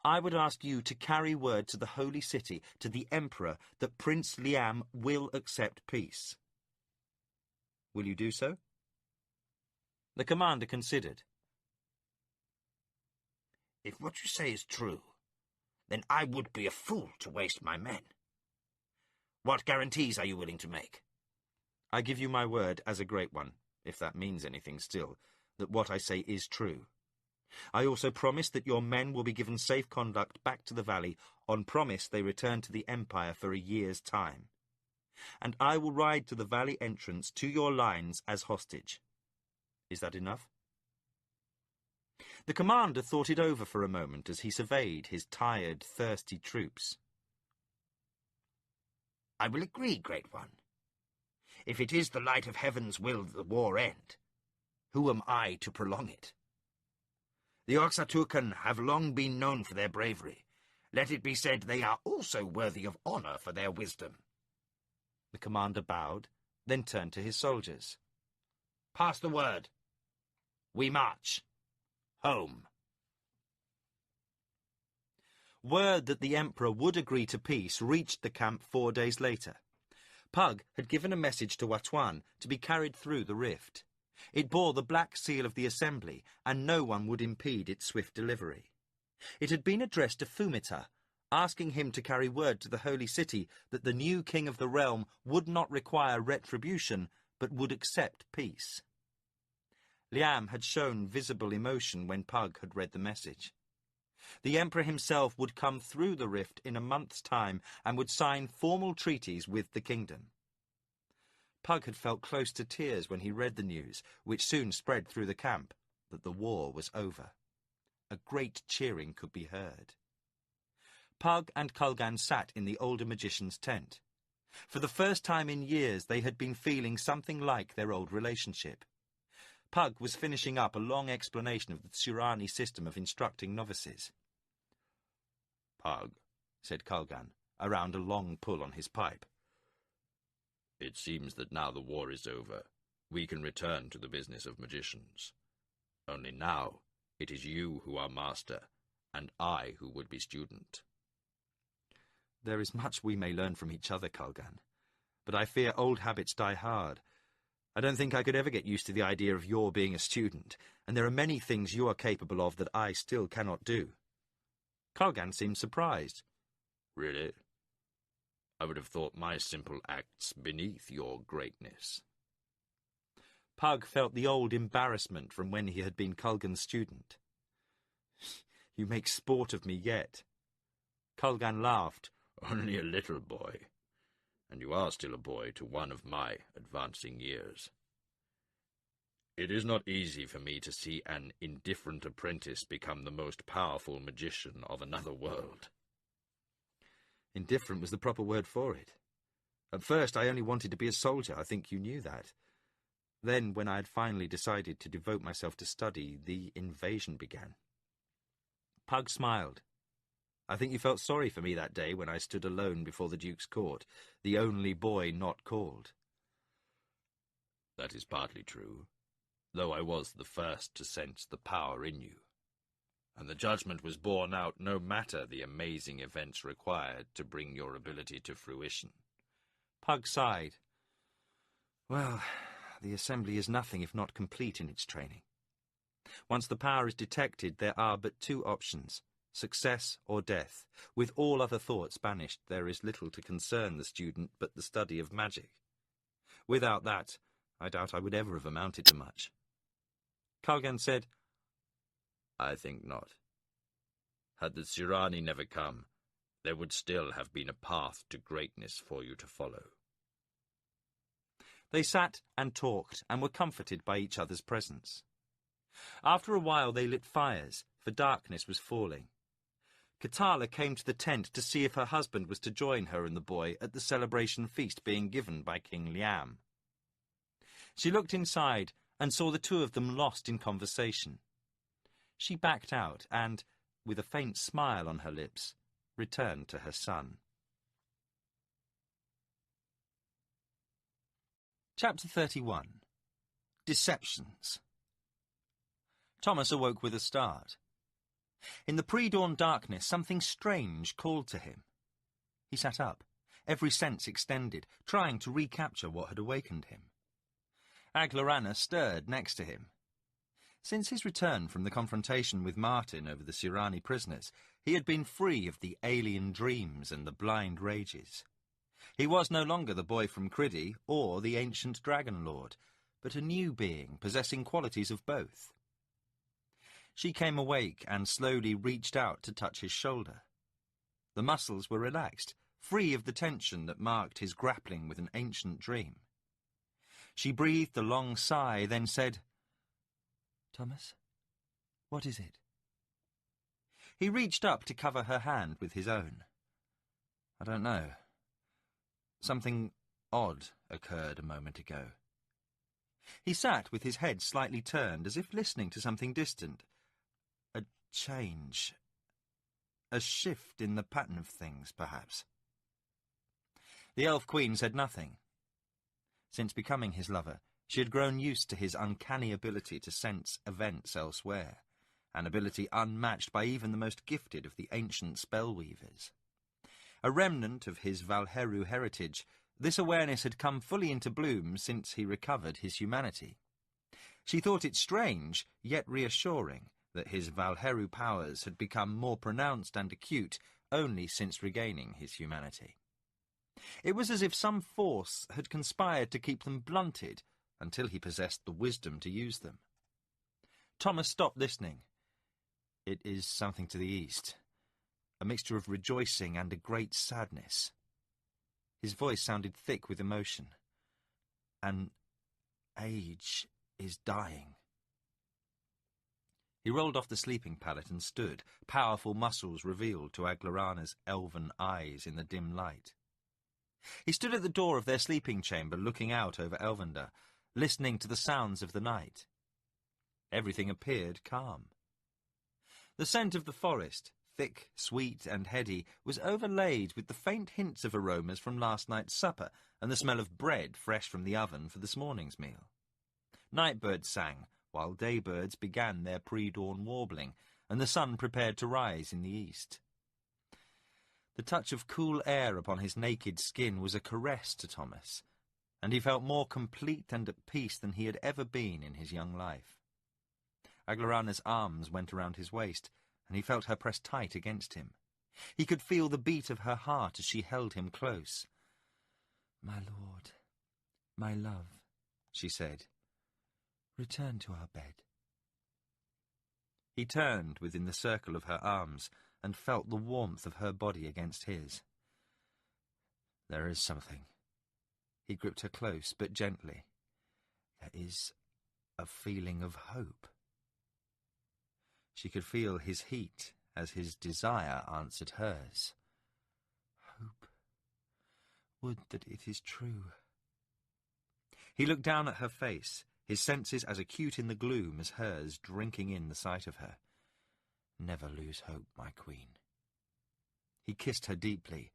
I would ask you to carry word to the holy city, to the emperor, that Prince Liam will accept peace. Will you do so? The commander considered. "If what you say is true, then I would be a fool to waste my men. What guarantees are you willing to make?" "I give you my word as a great one, if that means anything still, that what I say is true. I also promise that your men will be given safe conduct back to the valley on promise they return to the Empire for a year's time. And I will ride to the valley entrance to your lines as hostage. Is that enough?" The commander thought it over for a moment as he surveyed his tired, thirsty troops. "I will agree, great one. If it is the light of heaven's will that the war end, who am I to prolong it? The Oxatukan have long been known for their bravery. Let it be said they are also worthy of honor for their wisdom." The commander bowed, then turned to his soldiers. "Pass the word. We march. Home." Word that the emperor would agree to peace reached the camp 4 days later. Pug had given a message to Watwan to be carried through the rift. It bore the black seal of the Assembly, and no one would impede its swift delivery. It had been addressed to Fumita, asking him to carry word to the holy city that the new king of the realm would not require retribution, but would accept peace. Liam had shown visible emotion when Pug had read the message. The emperor himself would come through the rift in a month's time and would sign formal treaties with the kingdom. Pug had felt close to tears when he read the news, which soon spread through the camp, that the war was over. A great cheering could be heard. Pug and Kulgan sat in the older magician's tent. For the first time in years, they had been feeling something like their old relationship. Pug was finishing up a long explanation of the Tsurani system of instructing novices. "Pug," said Kulgan, around a long pull on his pipe. "It seems that now the war is over, we can return to the business of magicians. Only now it is you who are master, and I who would be student." There is much we may learn from each other, Kulgan, but I fear old habits die hard. I don't think I could ever get used to the idea of your being a student, and there are many things you are capable of that I still cannot do. Kulgan seemed surprised. "Really? I would have thought my simple acts beneath your greatness." Pug felt the old embarrassment from when he had been Kulgan's student. "You make sport of me yet." Kulgan laughed. "Only a little boy, and you are still a boy to one of my advancing years. It is not easy for me to see an indifferent apprentice become the most powerful magician of another world." Indifferent was the proper word for it. At first I only wanted to be a soldier. I think you knew that. Then, when I had finally decided to devote myself to study, the invasion began. Pug smiled. "I think you felt sorry for me that day when I stood alone before the Duke's court, the only boy not called." "That is partly true, though I was the first to sense the power in you, and the judgment was borne out no matter the amazing events required to bring your ability to fruition." Pug sighed. "Well, the assembly is nothing if not complete in its training. Once the power is detected, there are but two options: success or death. With all other thoughts banished, there is little to concern the student but the study of magic. Without that, I doubt I would ever have amounted to much." Kulgan said, "I think not. Had the Tsurani never come, there would still have been a path to greatness for you to follow." They sat and talked and were comforted by each other's presence. After a while they lit fires, for darkness was falling. Katala came to the tent to see if her husband was to join her and the boy at the celebration feast being given by King Liam. She looked inside and saw the two of them lost in conversation. She backed out and, with a faint smile on her lips, returned to her son. Chapter 31. Deceptions. Thomas awoke with a start. In the pre-dawn darkness, something strange called to him. He sat up, every sense extended, trying to recapture what had awakened him. Aglarana stirred next to him. Since his return from the confrontation with Martin over the Tsurani prisoners, he had been free of the alien dreams and the blind rages. He was no longer the boy from Criddy or the ancient dragon lord, but a new being possessing qualities of both. She came awake and slowly reached out to touch his shoulder. The muscles were relaxed, free of the tension that marked his grappling with an ancient dream. She breathed a long sigh, then said, "Thomas, what is it?" He reached up to cover her hand with his own. "I don't know. Something odd occurred a moment ago." He sat with his head slightly turned, as if listening to something distant. A change. A shift in the pattern of things, perhaps. The Elf Queen said nothing. Since becoming his lover, she had grown used to his uncanny ability to sense events elsewhere, an ability unmatched by even the most gifted of the ancient spellweavers. A remnant of his Valheru heritage, this awareness had come fully into bloom since he recovered his humanity. She thought it strange, yet reassuring, that his Valheru powers had become more pronounced and acute only since regaining his humanity. It was as if some force had conspired to keep them blunted until he possessed the wisdom to use them. Thomas stopped listening. It is something to the east, a mixture of rejoicing and a great sadness. His voice sounded thick with emotion. An age is dying. He rolled off the sleeping pallet and stood, powerful muscles revealed to Aglarana's elven eyes in the dim light. He stood at the door of their sleeping chamber, looking out over Elvender, listening to the sounds of the night. Everything appeared calm. The scent of the forest, thick, sweet, and heady, was overlaid with the faint hints of aromas from last night's supper and the smell of bread fresh from the oven for this morning's meal. Nightbirds sang, while daybirds began their pre-dawn warbling, and the sun prepared to rise in the east. The touch of cool air upon his naked skin was a caress to Thomas, and he felt more complete and at peace than he had ever been in his young life. Aglarana's arms went around his waist, and he felt her press tight against him. He could feel the beat of her heart as she held him close. "My lord, my love," she said, "return to our bed." He turned within the circle of her arms and felt the warmth of her body against his. "There is something." He gripped her close, but gently. "There is a feeling of hope." She could feel his heat as his desire answered hers. "Hope. Would that it is true." He looked down at her face, his senses as acute in the gloom as hers, drinking in the sight of her. "Never lose hope, my queen." He kissed her deeply,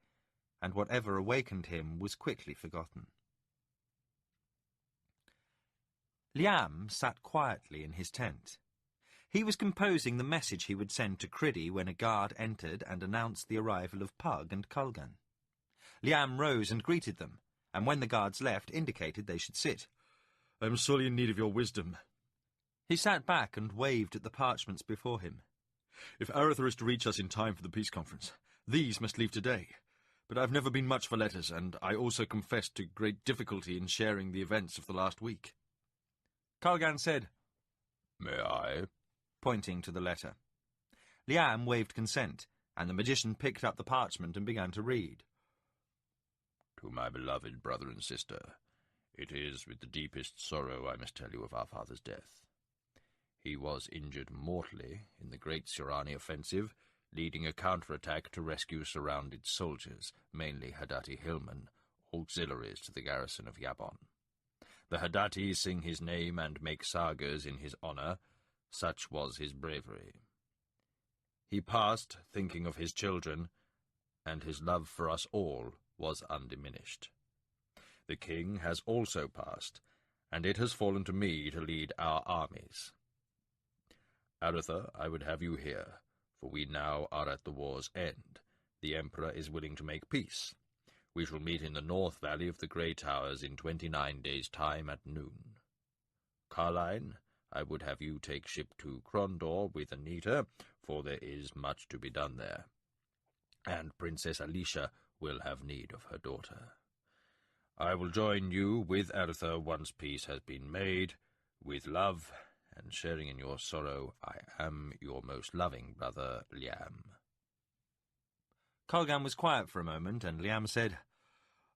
and whatever awakened him was quickly forgotten. Liam sat quietly in his tent. He was composing the message he would send to Criddy when a guard entered and announced the arrival of Pug and Culgan. Liam rose and greeted them, and when the guards left, indicated they should sit. "I am sorely in need of your wisdom." He sat back and waved at the parchments before him. "If Aretha is to reach us in time for the peace conference, these must leave today. But I've never been much for letters, and I also confess to great difficulty in sharing the events of the last week." Culgan said, "May I?" pointing to the letter. Liam waved consent, and the magician picked up the parchment and began to read. "To my beloved brother and sister, it is with the deepest sorrow I must tell you of our father's death. He was injured mortally in the great Sirani offensive, leading a counterattack to rescue surrounded soldiers, mainly Hadati hillmen, auxiliaries to the garrison of Yabon. The Hadati sing his name and make sagas in his honor. Such was his bravery. He passed thinking of his children, and his love for us all was undiminished. The king has also passed, and it has fallen to me to lead our armies. Aretha, I would have you here, for we now are at the war's end. The Emperor is willing to make peace. We shall meet in the north valley of the Grey Towers in 29 days' time at noon. Carline, I would have you take ship to Krondor with Anita, for there is much to be done there. And Princess Alicia will have need of her daughter. I will join you with Aretha once peace has been made. With love, and sharing in your sorrow, I am your most loving brother, Liam." Culgan was quiet for a moment, and Liam said,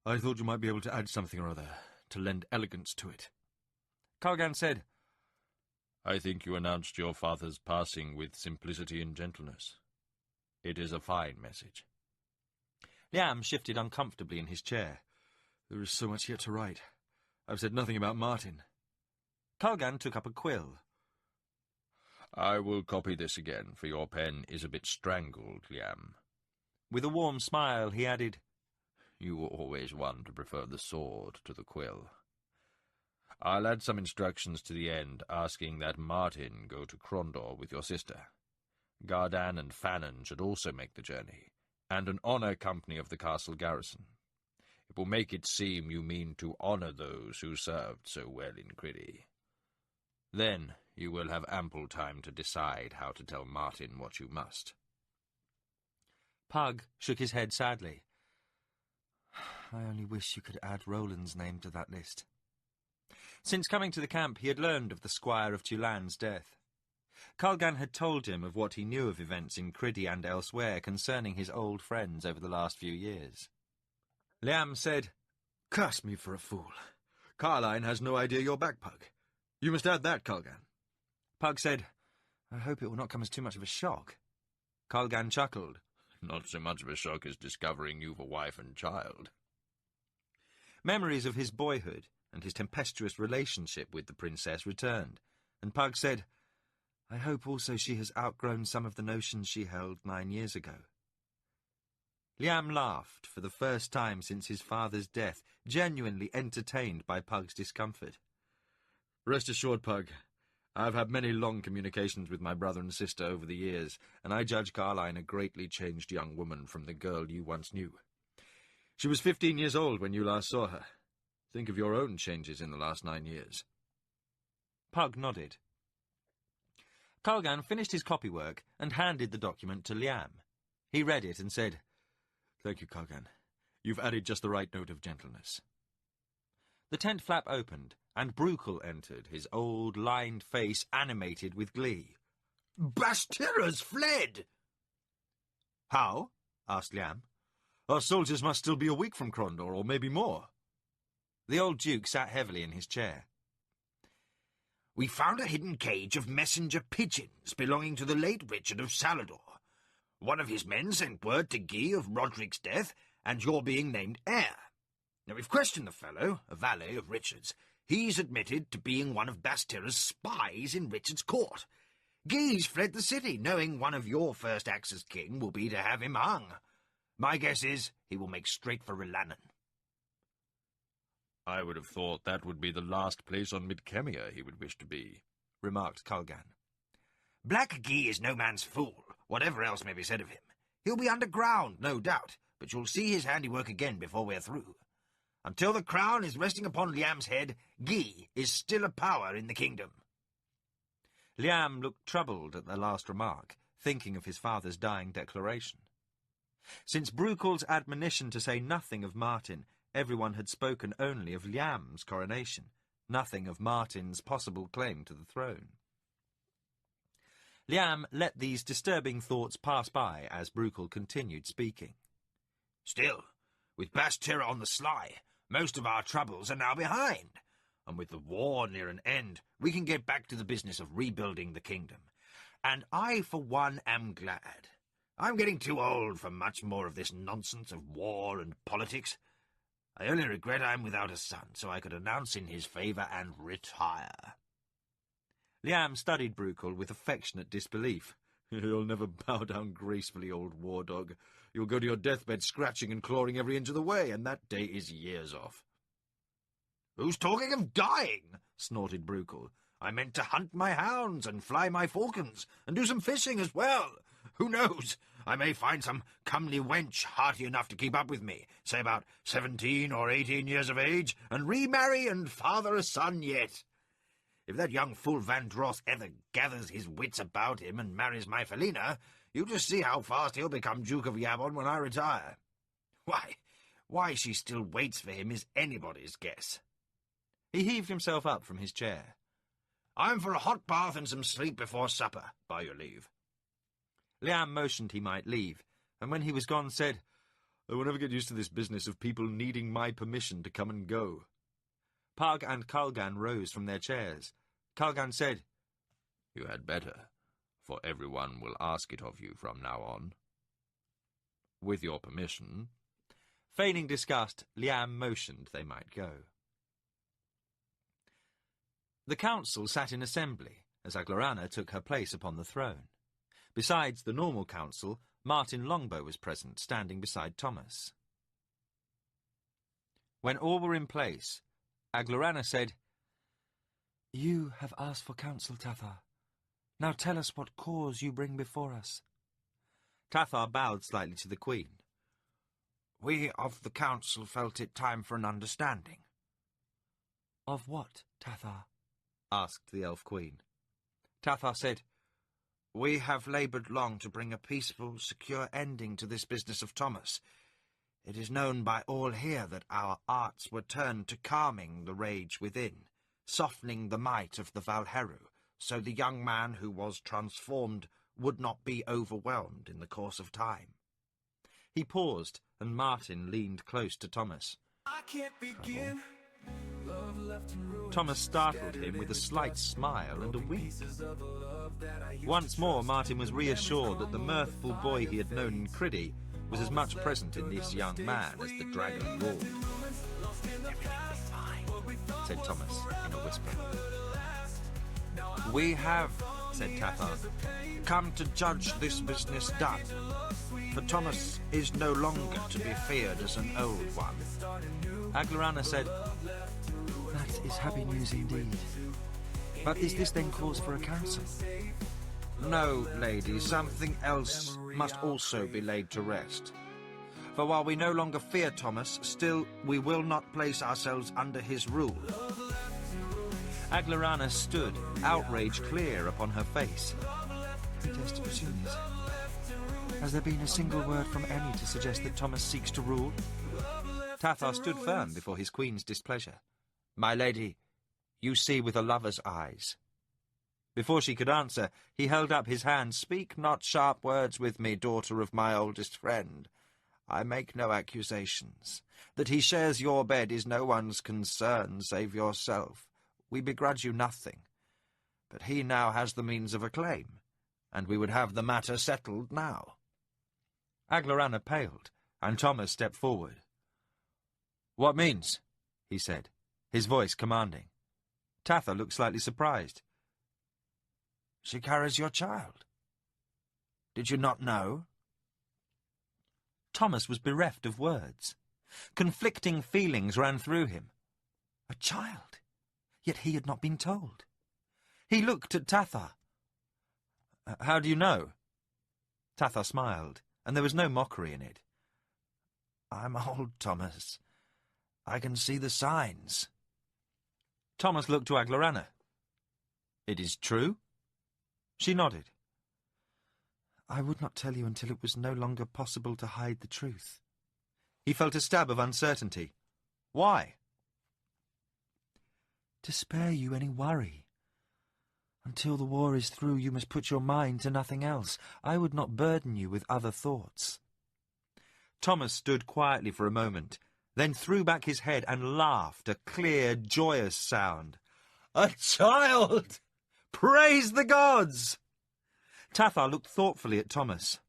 "I thought you might be able to add something or other, to lend elegance to it." Culgan said, "I think you announced your father's passing with simplicity and gentleness. It is a fine message." Liam shifted uncomfortably in his chair. "There is so much yet to write. I've said nothing about Martin." Culgan took up a quill. "I will copy this again, for your pen is a bit strangled, Liam." With a warm smile, he added, "You were always one to prefer the sword to the quill. I'll add some instructions to the end, asking that Martin go to Krondor with your sister. Gardan and Fannin should also make the journey, and an honor company of the castle garrison. It will make it seem you mean to honor those who served so well in Criddy. Then you will have ample time to decide how to tell Martin what you must." Pug shook his head sadly. "I only wish you could add Roland's name to that list." Since coming to the camp, he had learned of the Squire of Tulan's death. Culgan had told him of what he knew of events in Criddy and elsewhere concerning his old friends over the last few years. Liam said, "Curse me for a fool. Carline has no idea you're back, Pug. You must add that, Culgan." Pug said, I hope it will not come as too much of a shock. Colgan chuckled. Not so much of a shock as discovering you've a wife and child. Memories of his boyhood and his tempestuous relationship with the princess returned, and Pug said, I hope also she has outgrown some of the notions she held 9 years ago. Liam laughed for the first time since his father's death, genuinely entertained by Pug's discomfort. Rest assured, Pug, I've had many long communications with my brother and sister over the years, and I judge Carline a greatly changed young woman from the girl you once knew. She was 15 years old when you last saw her. Think of your own changes in the last 9 years. Pug nodded. Colgan finished his copywork and handed the document to Liam. He read it and said, Thank you, Colgan. You've added just the right note of gentleness. The tent flap opened, and Brukel entered, his old, lined face animated with glee. Bastira's fled! How? Asked Liam. Our soldiers must still be a week from Crondor, or maybe more. The old duke sat heavily in his chair. We found a hidden cage of messenger pigeons belonging to the late Richard of Salador. One of his men sent word to Guy of Roderick's death, and your being named heir. Now, we've questioned the fellow, a valet of Richard's. He's admitted to being one of Bastira's spies in Richard's court. Guy's fled the city, knowing one of your first acts as king will be to have him hung. My guess is he will make straight for Rilannon. I would have thought that would be the last place on Midkemia he would wish to be, remarked Colgan. Black Guy is no man's fool, whatever else may be said of him. He'll be underground, no doubt, but you'll see his handiwork again before we're through. Until the crown is resting upon Liam's head, Guy is still a power in the kingdom. Liam looked troubled at the last remark, thinking of his father's dying declaration. Since Brukel's admonition to say nothing of Martin, everyone had spoken only of Liam's coronation, nothing of Martin's possible claim to the throne. Liam let these disturbing thoughts pass by as Brukel continued speaking. Still, with Bastira on the sly, most of our troubles are now behind, and with the war near an end, we can get back to the business of rebuilding the kingdom. And I, for one, am glad. I'm getting too old for much more of this nonsense of war and politics. I only regret I'm without a son, so I could announce in his favour and retire. Liam studied Brukel with affectionate disbelief. You'll never bow down gracefully, old war dog. You'll go to your deathbed scratching and clawing every inch of the way, and that day is years off. Who's talking of dying? Snorted Brukel. I meant to hunt my hounds and fly my falcons, and do some fishing as well. Who knows? I may find some comely wench hearty enough to keep up with me, say about 17 or 18 years of age, and remarry and father a son yet. If that young fool Van Dross ever gathers his wits about him and marries my Felina, you just see how fast he'll become Duke of Yabon when I retire. Why she still waits for him is anybody's guess. He heaved himself up from his chair. I'm for a hot bath and some sleep before supper, by your leave. Liam motioned he might leave, and when he was gone said, I will never get used to this business of people needing my permission to come and go. Pug and Colgan rose from their chairs. Colgan said, You had better, for everyone will ask it of you from now on. With your permission. Feigning disgust, Liam motioned they might go. The council sat in assembly, as Aglorana took her place upon the throne. Besides the normal council, Martin Longbow was present, standing beside Thomas. When all were in place, Aglorana said, You have asked for counsel, Tathar. Now tell us what cause you bring before us. Tathar bowed slightly to the Queen. We of the council felt it time for an understanding. Of what, Tathar? Asked the Elf Queen. Tathar said, We have laboured long to bring a peaceful, secure ending to this business of Thomas. It is known by all here that our arts were turned to calming the rage within, softening the might of the Valheru, so the young man who was transformed would not be overwhelmed in the course of time. He paused, and Martin leaned close to Thomas. I can't begin Thomas startled him with a slight smile and a wink. Once more, Martin was reassured that the mirthful boy he had known in Criddy was as much present in this young man as the dragon roared. Everything is fine, said Thomas in a whisper. We have, said Tathar, come to judge this business done. For Thomas is no longer to be feared as an old one. Aglarana said, That is happy news indeed. But is this then cause for a council? No, lady, something else must also be laid to rest. For while we no longer fear Thomas, still we will not place ourselves under his rule. Aglarana stood, outrage clear upon her face. Protest presumes. Has there been a single word from any to suggest that Thomas seeks to rule? Tathar stood firm before his queen's displeasure. My lady, you see with a lover's eyes. Before she could answer, he held up his hand. Speak not sharp words with me, daughter of my oldest friend. I make no accusations. That he shares your bed is no one's concern save yourself. We begrudge you nothing. But he now has the means of a claim, and we would have the matter settled now. Aglarana paled, and Thomas stepped forward. What means? He said, his voice commanding. Tathar looked slightly surprised. She carries your child. Did you not know? Thomas was bereft of words. Conflicting feelings ran through him. A child? Yet he had not been told. He looked at Tathar. How do you know? Tathar smiled, and there was no mockery in it. I'm old, Thomas. I can see the signs. Thomas looked to Aglarana. It is true? She nodded. I would not tell you until it was no longer possible to hide the truth. He felt a stab of uncertainty. Why? To spare you any worry. Until the war is through, you must put your mind to nothing else. I would not burden you with other thoughts. Thomas stood quietly for a moment, then threw back his head and laughed, a clear, joyous sound. A child! Praise the gods! Tathar looked thoughtfully at Thomas.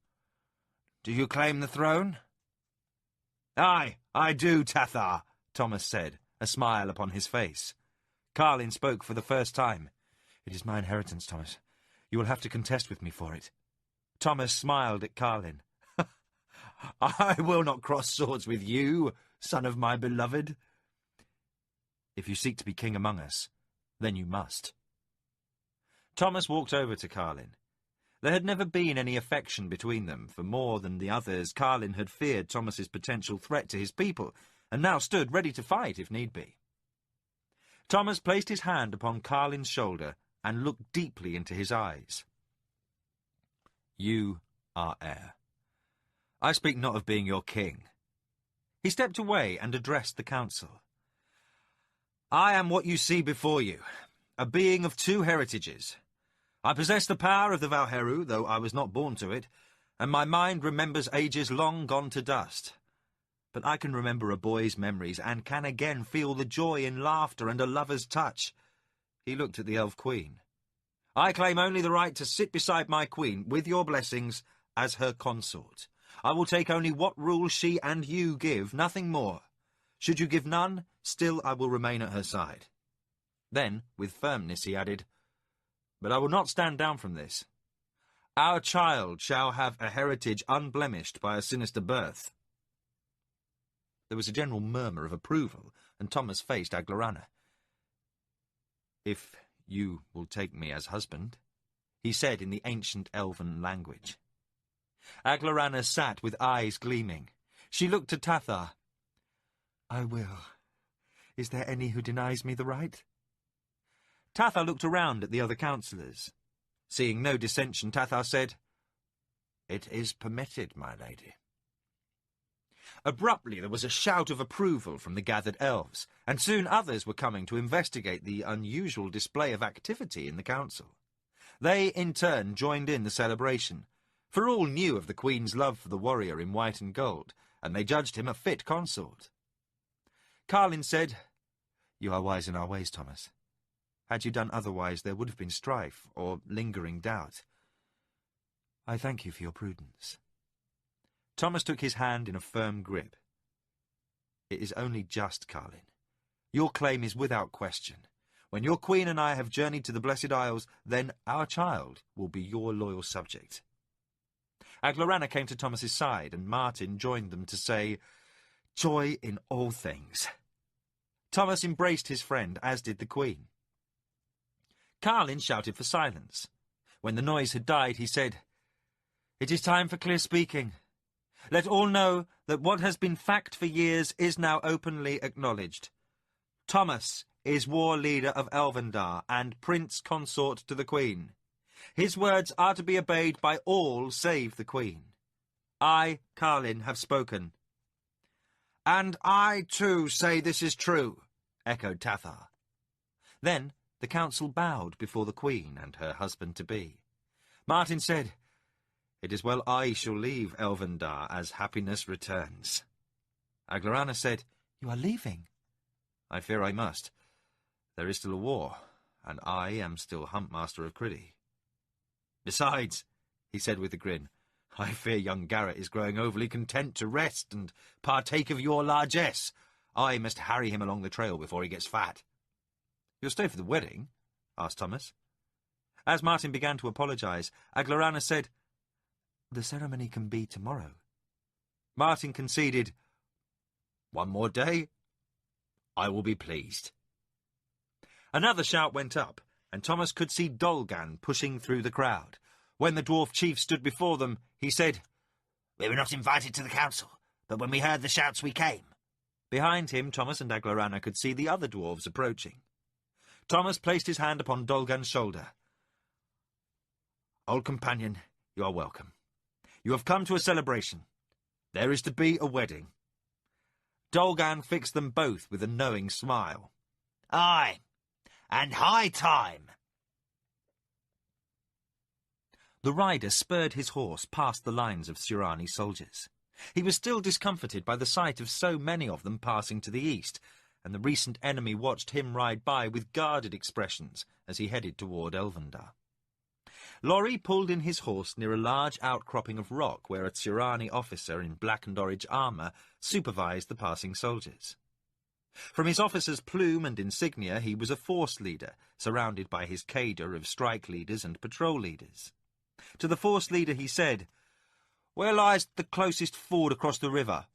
Do you claim the throne? Aye, I do, Tathar, Thomas said, a smile upon his face. Carlin spoke for the first time. It is my inheritance, Thomas. You will have to contest with me for it. Thomas smiled at Carlin. I will not cross swords with you, son of my beloved. If you seek to be king among us, then you must. Thomas walked over to Carlin. There had never been any affection between them. For more than the others, Carlin had feared Thomas's potential threat to his people, and now stood ready to fight if need be. Thomas placed his hand upon Carlin's shoulder and looked deeply into his eyes. You are heir. I speak not of being your king. He stepped away and addressed the council. I am what you see before you, a being of two heritages. I possess the power of the Valheru, though I was not born to it, and my mind remembers ages long gone to dust. But I can remember a boy's memories, and can again feel the joy in laughter and a lover's touch. He looked at the Elf Queen. I claim only the right to sit beside my queen, with your blessings, as her consort. I will take only what rules she and you give, nothing more. Should you give none, still I will remain at her side. Then, with firmness, he added, But I will not stand down from this. Our child shall have a heritage unblemished by a sinister birth. There was a general murmur of approval, and Thomas faced Aglarana. If you will take me as husband, he said in the ancient elven language. Aglarana sat with eyes gleaming. She looked to Tathar. I will. Is there any who denies me the right? Tathar looked around at the other councillors. Seeing no dissension, Tathar said, It is permitted, my lady. Abruptly there was a shout of approval from the gathered elves, and soon others were coming to investigate the unusual display of activity in the council. They, in turn, joined in the celebration, for all knew of the Queen's love for the warrior in white and gold, and they judged him a fit consort. Carlin said, You are wise in our ways, Thomas. Had you done otherwise, there would have been strife or lingering doubt. I thank you for your prudence. Thomas took his hand in a firm grip. It is only just, Carlin. Your claim is without question. When your queen and I have journeyed to the Blessed Isles, then our child will be your loyal subject. Aglorana came to Thomas's side, and Martin joined them to say, "Joy in all things." Thomas embraced his friend, as did the queen. Carlin shouted for silence. When the noise had died, he said, "It is time for clear speaking. Let all know that what has been fact for years is now openly acknowledged. Thomas is war leader of Elvendar and prince consort to the Queen. His words are to be obeyed by all save the Queen. I, Carlin, have spoken." "And I, too, say this is true," echoed Tathar. Then the council bowed before the Queen and her husband-to-be. Martin said, "It is well I shall leave Elvendar as happiness returns." Aglorana said, You are leaving? "I fear I must. There is still a war, and I am still Huntmaster of Criddy. Besides," he said with a grin, "I fear young Garrett is growing overly content to rest and partake of your largesse. I must harry him along the trail before he gets fat." "You'll stay for the wedding?" asked Thomas. As Martin began to apologize, Aglorana said, "The ceremony can be tomorrow." Martin conceded, "One more day? I will be pleased." Another shout went up, and Thomas could see Dolgan pushing through the crowd. When the dwarf chief stood before them, he said, "We were not invited to the council, but when we heard the shouts we came." Behind him, Thomas and Aglorana could see the other dwarves approaching. Thomas placed his hand upon Dolgan's shoulder. "Old companion, you are welcome. You have come to a celebration. There is to be a wedding." Dolgan fixed them both with a knowing smile. "Aye, and high time." The rider spurred his horse past the lines of Surani soldiers. He was still discomforted by the sight of so many of them passing to the east, and the recent enemy watched him ride by with guarded expressions as he headed toward Elvendar. Laurie pulled in his horse near a large outcropping of rock where a Surani officer in black and orange armour supervised the passing soldiers. From his officer's plume and insignia, he was a force leader, surrounded by his cadre of strike leaders and patrol leaders. To the force leader he said, "Where lies the closest ford across the river?"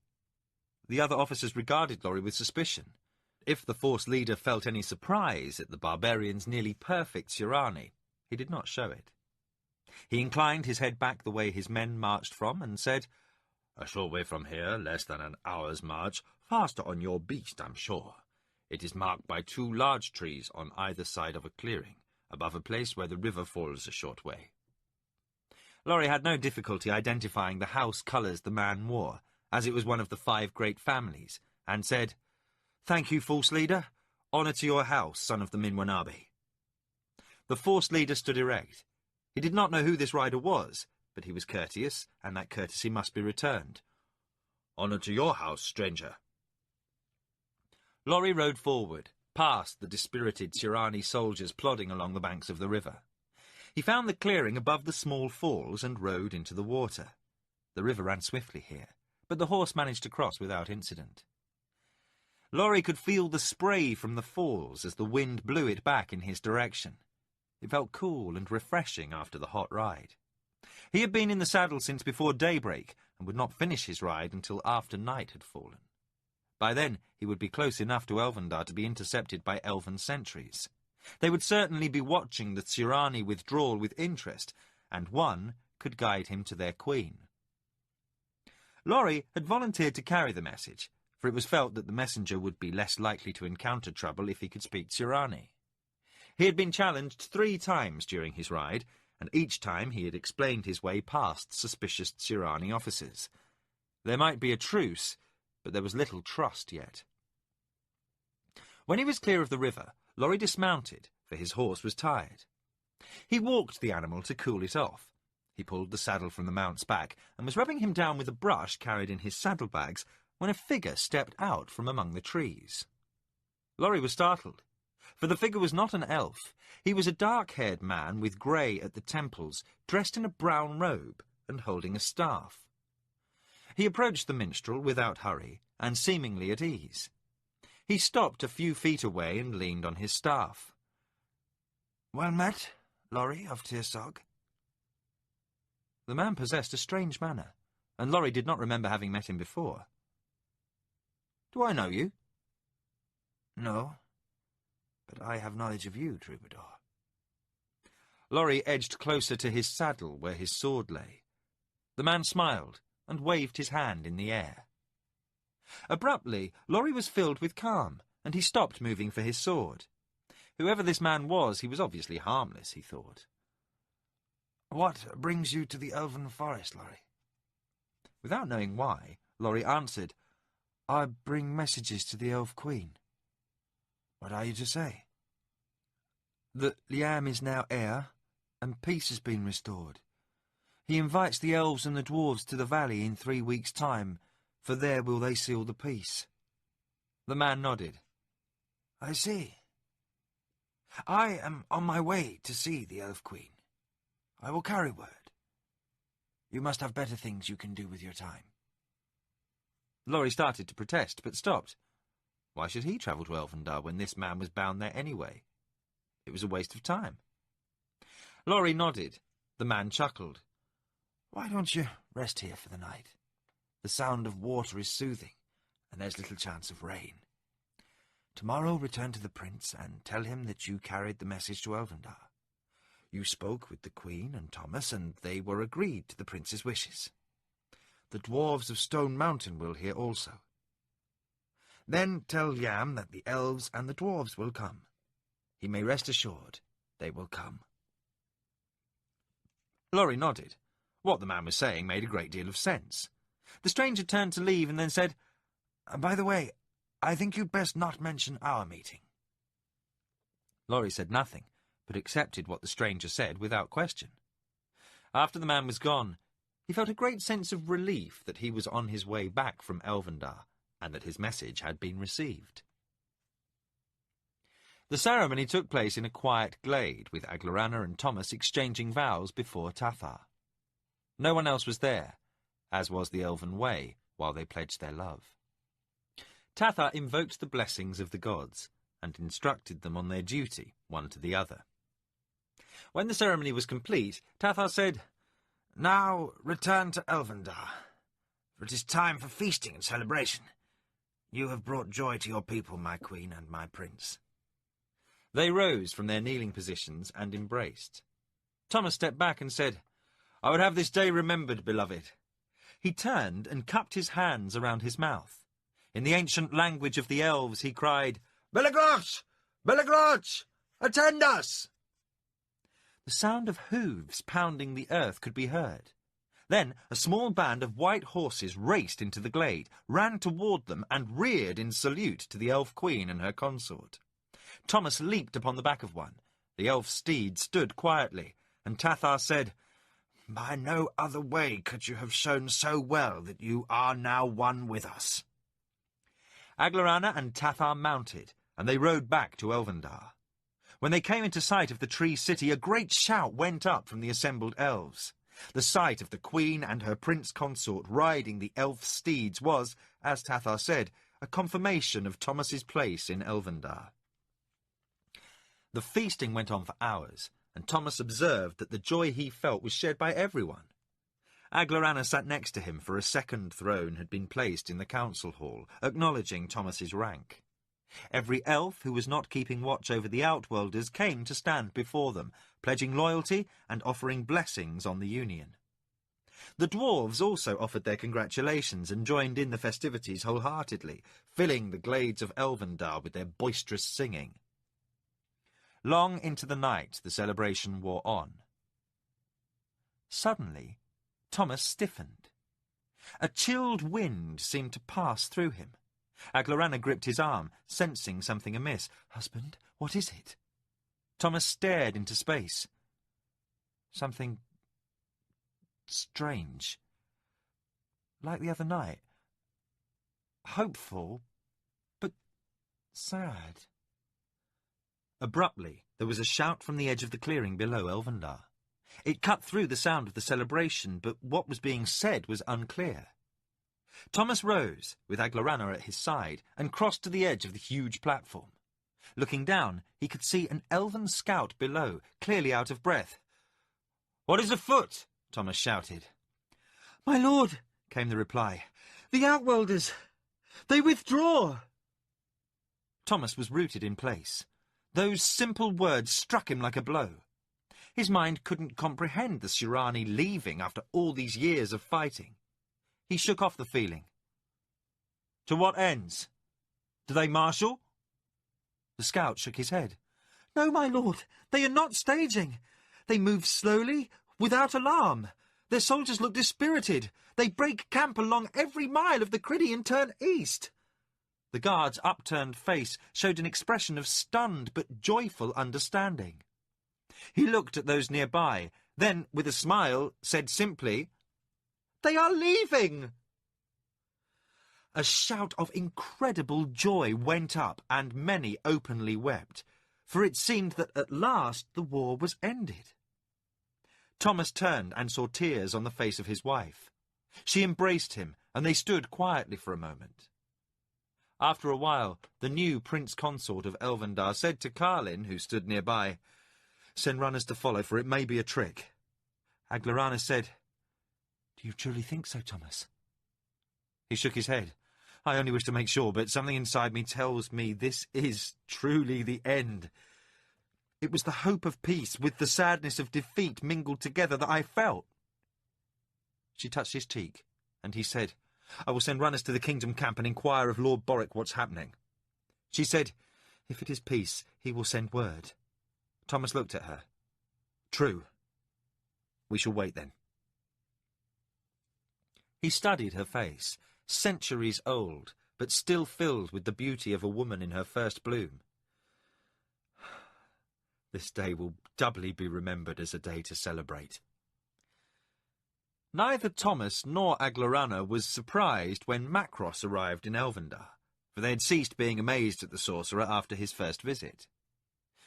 The other officers regarded Laurie with suspicion. If the force leader felt any surprise at the barbarian's nearly perfect Surani, he did not show it. He inclined his head back the way his men marched from and said, "A short way from here, less than an hour's march, faster on your beast, I'm sure. It is marked by 2 large trees on either side of a clearing, above a place where the river falls a short way." Laurie had no difficulty identifying the house colours the man wore, as it was one of the 5 great families, and said, "Thank you, force leader. Honour to your house, son of the Minwanabe." The force leader stood erect. He did not know who this rider was, but he was courteous, and that courtesy must be returned. "Honour to your house, stranger." Laurie rode forward, past the dispirited Surani soldiers plodding along the banks of the river. He found the clearing above the small falls and rode into the water. The river ran swiftly here, but the horse managed to cross without incident. Laurie could feel the spray from the falls as the wind blew it back in his direction. It felt cool and refreshing after the hot ride. He had been in the saddle since before daybreak and would not finish his ride until after night had fallen. By then he would be close enough to Elvendar to be intercepted by elven sentries. They would certainly be watching the Surani withdrawal with interest, and one could guide him to their queen. Laurie had volunteered to carry the message, for it was felt that the messenger would be less likely to encounter trouble if he could speak Surani. He had been challenged 3 times during his ride, and each time he had explained his way past suspicious Surani officers. There might be a truce, but there was little trust yet. When he was clear of the river, Laurie dismounted, for his horse was tired. He walked the animal to cool it off. He pulled the saddle from the mount's back and was rubbing him down with a brush carried in his saddlebags when a figure stepped out from among the trees. Laurie was startled, for the figure was not an elf. He was a dark-haired man with grey at the temples, dressed in a brown robe and holding a staff. He approached the minstrel without hurry and seemingly at ease. He stopped a few feet away and leaned on his staff. "Well met, Laurie of Tirsog." The man possessed a strange manner, and Laurie did not remember having met him before. "Do I know you?" "No, but I have knowledge of you, troubadour." Laurie edged closer to his saddle where his sword lay. The man smiled and waved his hand in the air. Abruptly, Laurie was filled with calm, and he stopped moving for his sword. Whoever this man was, he was obviously harmless, he thought. "What brings you to the elven forest, Laurie?" Without knowing why, Laurie answered, "I bring messages to the Elf Queen." "What are you to say?" "That Liam is now heir, and peace has been restored. He invites the elves and the dwarves to the valley in 3 weeks' time, for there will they seal the peace." The man nodded. "I see. I am on my way to see the Elf Queen. I will carry word. You must have better things you can do with your time." Laurie started to protest, but stopped. Why should he travel to Elvendar when this man was bound there anyway? It was a waste of time. Laurie nodded. The man chuckled. "Why don't you rest here for the night? The sound of water is soothing, and there's little chance of rain. Tomorrow return to the prince and tell him that you carried the message to Elvendar. You spoke with the Queen and Thomas, and they were agreed to the prince's wishes. The dwarves of Stone Mountain will hear also. Then tell Liam that the elves and the dwarves will come. He may rest assured they will come." Laurie nodded. What the man was saying made a great deal of sense. The stranger turned to leave and then said, "By the way, I think you'd best not mention our meeting." Laurie said nothing, but accepted what the stranger said without question. After the man was gone, he felt a great sense of relief that he was on his way back from Elvendar, and that his message had been received. The ceremony took place in a quiet glade, with Aglarana and Thomas exchanging vows before Tathar. No one else was there, as was the Elven Way, while they pledged their love. Tathar invoked the blessings of the gods, and instructed them on their duty, one to the other. When the ceremony was complete, Tathar said, "Now return to Elvendar, for it is time for feasting and celebration. You have brought joy to your people, my queen and my prince." They rose from their kneeling positions and embraced. Thomas stepped back and said, "I would have this day remembered, beloved." He turned and cupped his hands around his mouth. In the ancient language of the elves, he cried, "Belegros! Belegros! Attend us!" The sound of hooves pounding the earth could be heard. Then a small band of white horses raced into the glade, ran toward them, and reared in salute to the elf queen and her consort. Thomas leaped upon the back of one. The elf steed stood quietly, and Tathar said, "By no other way could you have shown so well that you are now one with us." Aglarana and Tathar mounted, and they rode back to Elvendar. When they came into sight of the tree city, a great shout went up from the assembled elves. The sight of the queen and her prince consort riding the elf steeds was, as Tathar said, a confirmation of Thomas's place in Elvendar. The feasting went on for hours, and Thomas observed that the joy he felt was shared by everyone. Aglarana sat next to him, for a second throne had been placed in the council hall, acknowledging Thomas's rank. Every elf who was not keeping watch over the Outworlders came to stand before them, pledging loyalty and offering blessings on the union. The dwarves also offered their congratulations and joined in the festivities wholeheartedly, filling the glades of Elvendar with their boisterous singing. Long into the night the celebration wore on. Suddenly, Thomas stiffened. A chilled wind seemed to pass through him. Aglarana gripped his arm, sensing something amiss. "Husband, what is it?" Thomas stared into space. Something strange. Like the other night. Hopeful, but sad. Abruptly, there was a shout from the edge of the clearing below Elvendar. It cut through the sound of the celebration, but what was being said was unclear. Thomas rose, with Aglarana at his side, and crossed to the edge of the huge platform. Looking down, he could see an elven scout below, clearly out of breath. "What is afoot?" Thomas shouted. "My lord," came the reply, "the Outworlders, they withdraw." Thomas was rooted in place. Those simple words struck him like a blow. His mind couldn't comprehend the Shirani leaving after all these years of fighting. He shook off the feeling. "To what ends? Do they marshal?" The scout shook his head. "No, my lord, they are not staging. They move slowly, without alarm. Their soldiers look dispirited. They break camp along every mile of the Criddy and turn east." The guard's upturned face showed an expression of stunned but joyful understanding. He looked at those nearby, then, with a smile, said simply, "They are leaving!" A shout of incredible joy went up, and many openly wept, for it seemed that at last the war was ended. Thomas turned and saw tears on the face of his wife. She embraced him, and they stood quietly for a moment. After a while, the new Prince Consort of Elvendar said to Carlin, who stood nearby, "Send runners to follow, for it may be a trick." Aglarana said, "Do you truly think so, Thomas?" He shook his head. "I only wish to make sure, but something inside me tells me this is truly the end. It was the hope of peace with the sadness of defeat mingled together that I felt." She touched his cheek, and he said, "I will send runners to the kingdom camp and inquire of Lord Boric what's happening." She said, "If it is peace, he will send word." Thomas looked at her. "True. We shall wait then." He studied her face, centuries old, but still filled with the beauty of a woman in her first bloom. This day will doubly be remembered as a day to celebrate. Neither Thomas nor Aglarana was surprised when Macross arrived in Elvendar, for they had ceased being amazed at the sorcerer after his first visit.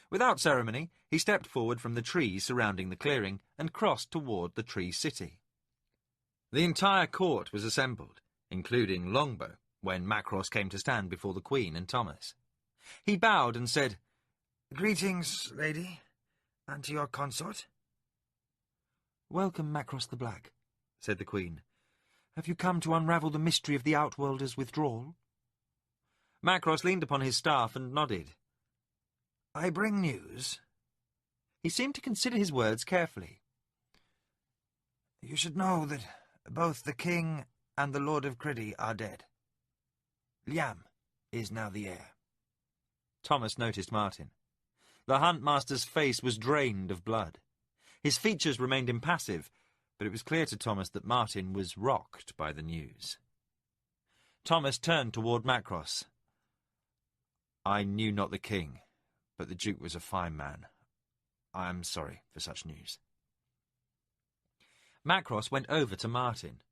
Without ceremony, he stepped forward from the trees surrounding the clearing and crossed toward the Tree City. The entire court was assembled, including Longbow, when Macross came to stand before the Queen and Thomas. He bowed and said, "Greetings, lady, and to your consort." "Welcome, Macross the Black," said the Queen. "Have you come to unravel the mystery of the Outworlders' withdrawal?" Macross leaned upon his staff and nodded. "I bring news." He seemed to consider his words carefully. "You should know that both the king and the Lord of Criddy are dead. Liam is now the heir." Thomas noticed Martin. The Huntmaster's face was drained of blood. His features remained impassive, but it was clear to Thomas that Martin was rocked by the news. Thomas turned toward Macross. "I knew not the king, but the Duke was a fine man. I am sorry for such news." Macross went over to Martin.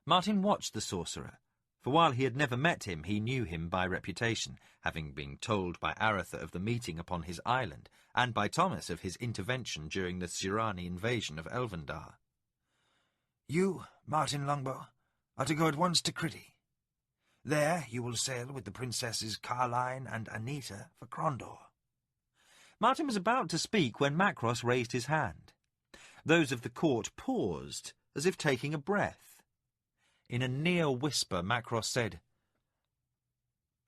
Martin watched the sorcerer, for while he had never met him, he knew him by reputation, having been told by Aretha of the meeting upon his island, and by Thomas of his intervention during the Shirani invasion of Elvendar. "You, Martin Longbow, are to go at once to Criddy. There you will sail with the princesses Carline and Anita for Crondor." Martin was about to speak when Macross raised his hand. Those of the court paused, as if taking a breath. In a near whisper, Macross said,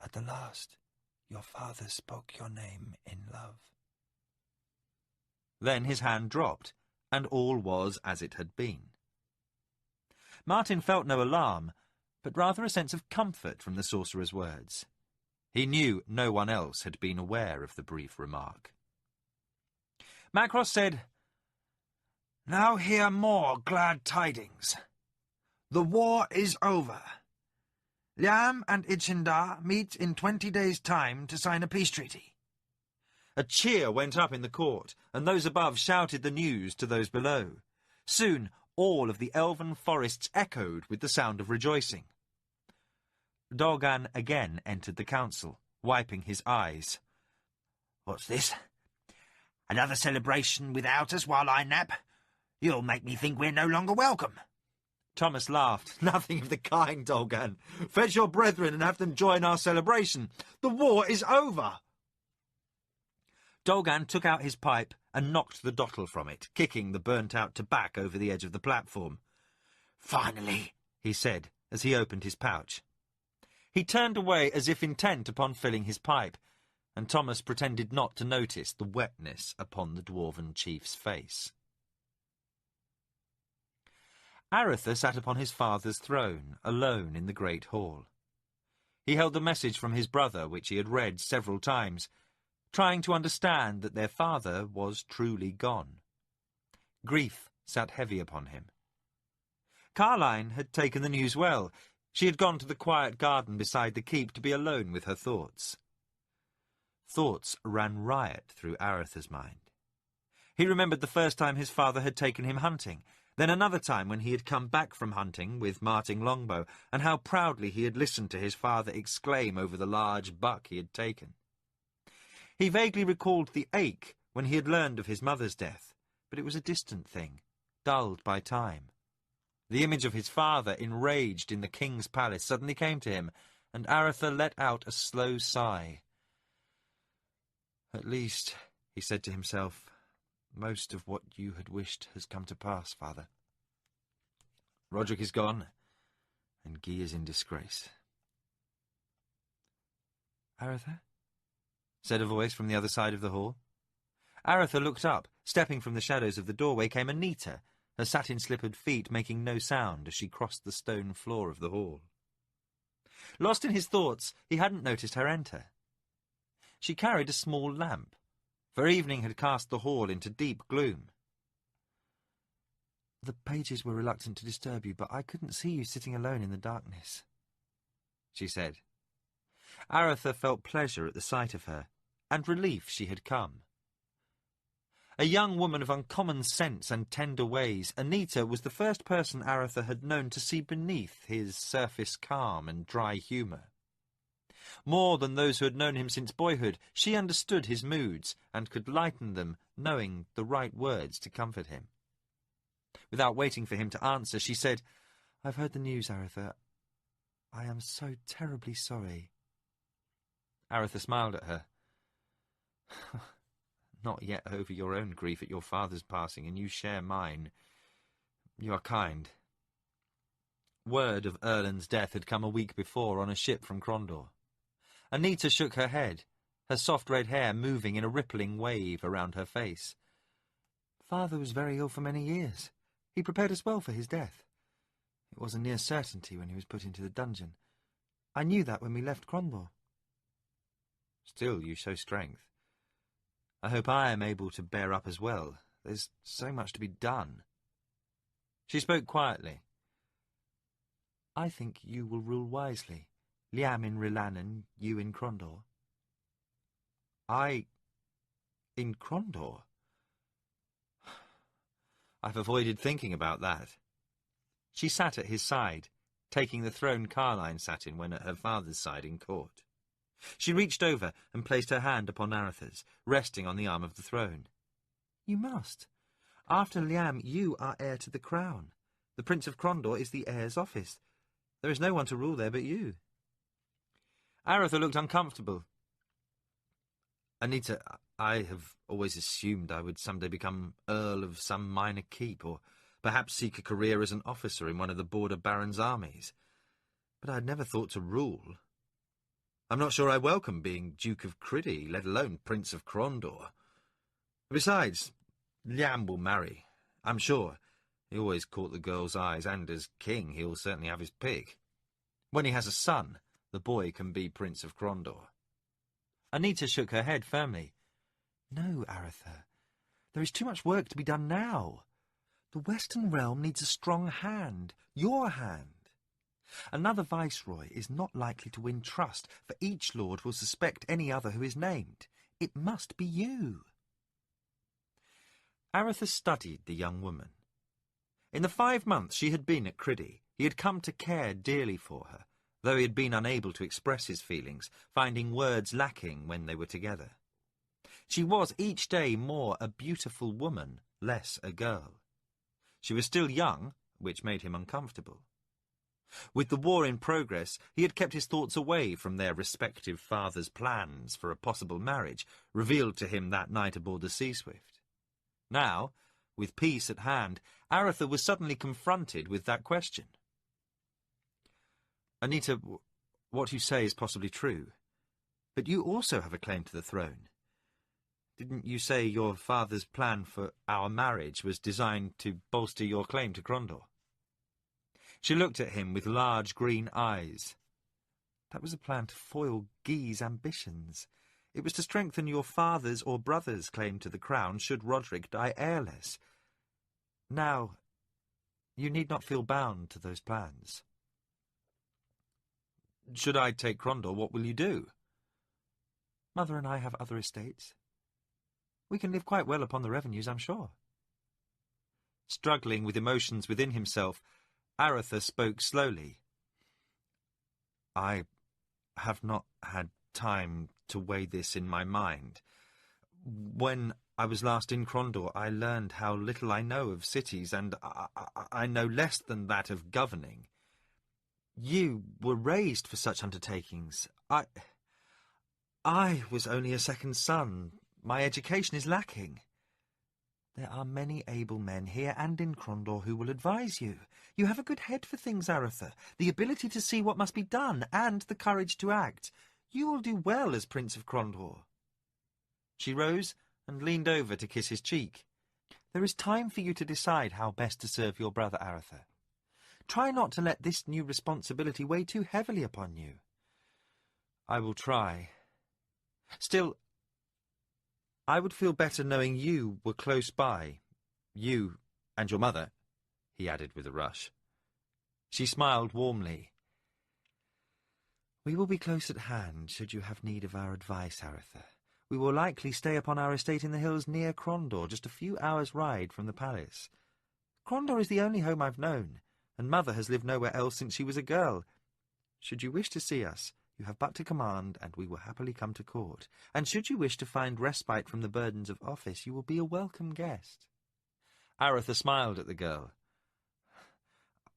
"At the last, your father spoke your name in love." Then his hand dropped, and all was as it had been. Martin felt no alarm, but rather a sense of comfort from the sorcerer's words. He knew no one else had been aware of the brief remark. Macross said, "Now hear more glad tidings. The war is over. Liam and Ichindar meet in 20 days' time to sign a peace treaty." A cheer went up in the court, and those above shouted the news to those below. Soon all of the elven forests echoed with the sound of rejoicing. Dolgan again entered the council, wiping his eyes. "What's this? Another celebration without us while I nap? You'll make me think we're no longer welcome." Thomas laughed. "Nothing of the kind, Dolgan. Fetch your brethren and have them join our celebration. The war is over." Dolgan took out his pipe and knocked the dottle from it, kicking the burnt-out tobacco over the edge of the platform. "Finally," he said, as he opened his pouch. He turned away as if intent upon filling his pipe, and Thomas pretended not to notice the wetness upon the dwarven chief's face. Aretha sat upon his father's throne, alone in the great hall. He held the message from his brother, which he had read several times, trying to understand that their father was truly gone. Grief sat heavy upon him. Carline had taken the news well. She had gone to the quiet garden beside the keep to be alone with her thoughts. Thoughts ran riot through Aretha's mind. He remembered the first time his father had taken him hunting, then another time when he had come back from hunting with Martin Longbow, and how proudly he had listened to his father exclaim over the large buck he had taken. He vaguely recalled the ache when he had learned of his mother's death, but it was a distant thing, dulled by time. The image of his father, enraged in the king's palace, suddenly came to him, and Aretha let out a slow sigh. "At least," he said to himself, "most of what you had wished has come to pass, father. Roderick is gone, and Guy is in disgrace." "Aretha?" said a voice from the other side of the hall. Aretha looked up. Stepping from the shadows of the doorway came Anita, her satin-slippered feet making no sound as she crossed the stone floor of the hall. Lost in his thoughts, he hadn't noticed her enter. She carried a small lamp, for evening had cast the hall into deep gloom. "The pages were reluctant to disturb you, but I couldn't see you sitting alone in the darkness," she said. Aretha felt pleasure at the sight of her, and relief she had come. A young woman of uncommon sense and tender ways, Anita was the first person Aretha had known to see beneath his surface calm and dry humour. More than those who had known him since boyhood, she understood his moods and could lighten them, knowing the right words to comfort him. Without waiting for him to answer, she said, "I've heard the news, Aretha. I am so terribly sorry." Aretha smiled at her. "Not yet over your own grief at your father's passing, and you share mine. You are kind." Word of Erland's death had come a week before on a ship from Crondor. Anita shook her head, her soft red hair moving in a rippling wave around her face. "Father was very ill for many years. He prepared us well for his death. It was a near certainty when he was put into the dungeon. I knew that when we left Crondor." "Still, you show strength. I hope I am able to bear up as well. There's so much to be done." She spoke quietly. "I think you will rule wisely. Liam in Rillanan, you in Crondor." "I... in Crondor?" "I've avoided thinking about that." She sat at his side, taking the throne Carline sat in when at her father's side in court. She reached over and placed her hand upon Aretha's, resting on the arm of the throne. "You must. After Liam, you are heir to the crown. The Prince of Crondor is the heir's office. There is no one to rule there but you." Aretha looked uncomfortable. "Anita, I have always assumed I would someday become Earl of some minor keep, or perhaps seek a career as an officer in one of the Border Barons' armies. But I had never thought to rule. I'm not sure I welcome being Duke of Criddy, let alone Prince of Crondor. Besides, Liam will marry, I'm sure. He always caught the girl's eyes, and as king he'll certainly have his pick. When he has a son, the boy can be Prince of Crondor." Anita shook her head firmly. "No, Aretha. There is too much work to be done now. The Western Realm needs a strong hand, your hand. Another viceroy is not likely to win trust, for each lord will suspect any other who is named. It must be you." Aretha studied the young woman. In the 5 months she had been at Criddy, he had come to care dearly for her, though he had been unable to express his feelings, finding words lacking when they were together. She was each day more a beautiful woman, less a girl. She was still young, which made him uncomfortable. With the war in progress, he had kept his thoughts away from their respective fathers' plans for a possible marriage, revealed to him that night aboard the Sea Swift. Now, with peace at hand, Aretha was suddenly confronted with that question. Anita, what you say is possibly true, but you also have a claim to the throne. Didn't you say your father's plan for our marriage was designed to bolster your claim to Crondor? She looked at him with large green eyes. That was a plan to foil Guy's ambitions. It was to strengthen your father's or brother's claim to the crown should Roderick die heirless. Now, you need not feel bound to those plans. Should I take Crondor, what will you do? Mother and I have other estates. We can live quite well upon the revenues, I'm sure. Struggling with emotions within himself, Aretha spoke slowly. I have not had time to weigh this in my mind. When I was last in Crondor, I learned how little I know of cities, and I know less than that of governing. You were raised for such undertakings. I was only a second son. My education is lacking. There are many able men here and in Crondor who will advise you. You have a good head for things, Aretha, the ability to see what must be done, and the courage to act. You will do well as Prince of Crondor. She rose and leaned over to kiss his cheek. There is time for you to decide how best to serve your brother, Aretha. Try not to let this new responsibility weigh too heavily upon you. I will try. Still, I would feel better knowing you were close by. You and your mother, he added with a rush. She smiled warmly. We will be close at hand, should you have need of our advice, Aretha. We will likely stay upon our estate in the hills near Crondor, just a few hours' ride from the palace. Crondor is the only home I've known, and Mother has lived nowhere else since she was a girl. Should you wish to see us, you have but to command, and we will happily come to court. And should you wish to find respite from the burdens of office, you will be a welcome guest. Aretha smiled at the girl.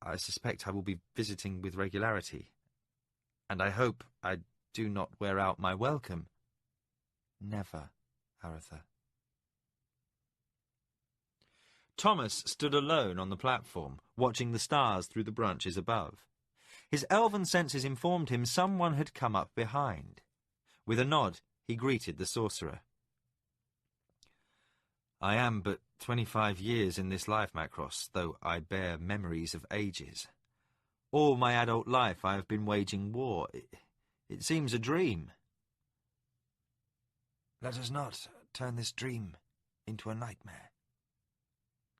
I suspect I will be visiting with regularity, and I hope I do not wear out my welcome. Never, Aretha. Thomas stood alone on the platform, watching the stars through the branches above. His elven senses informed him someone had come up behind. With a nod, he greeted the sorcerer. I am but 25 years in this life, Macross, though I bear memories of ages. All my adult life I have been waging war. It seems a dream. Let us not turn this dream into a nightmare.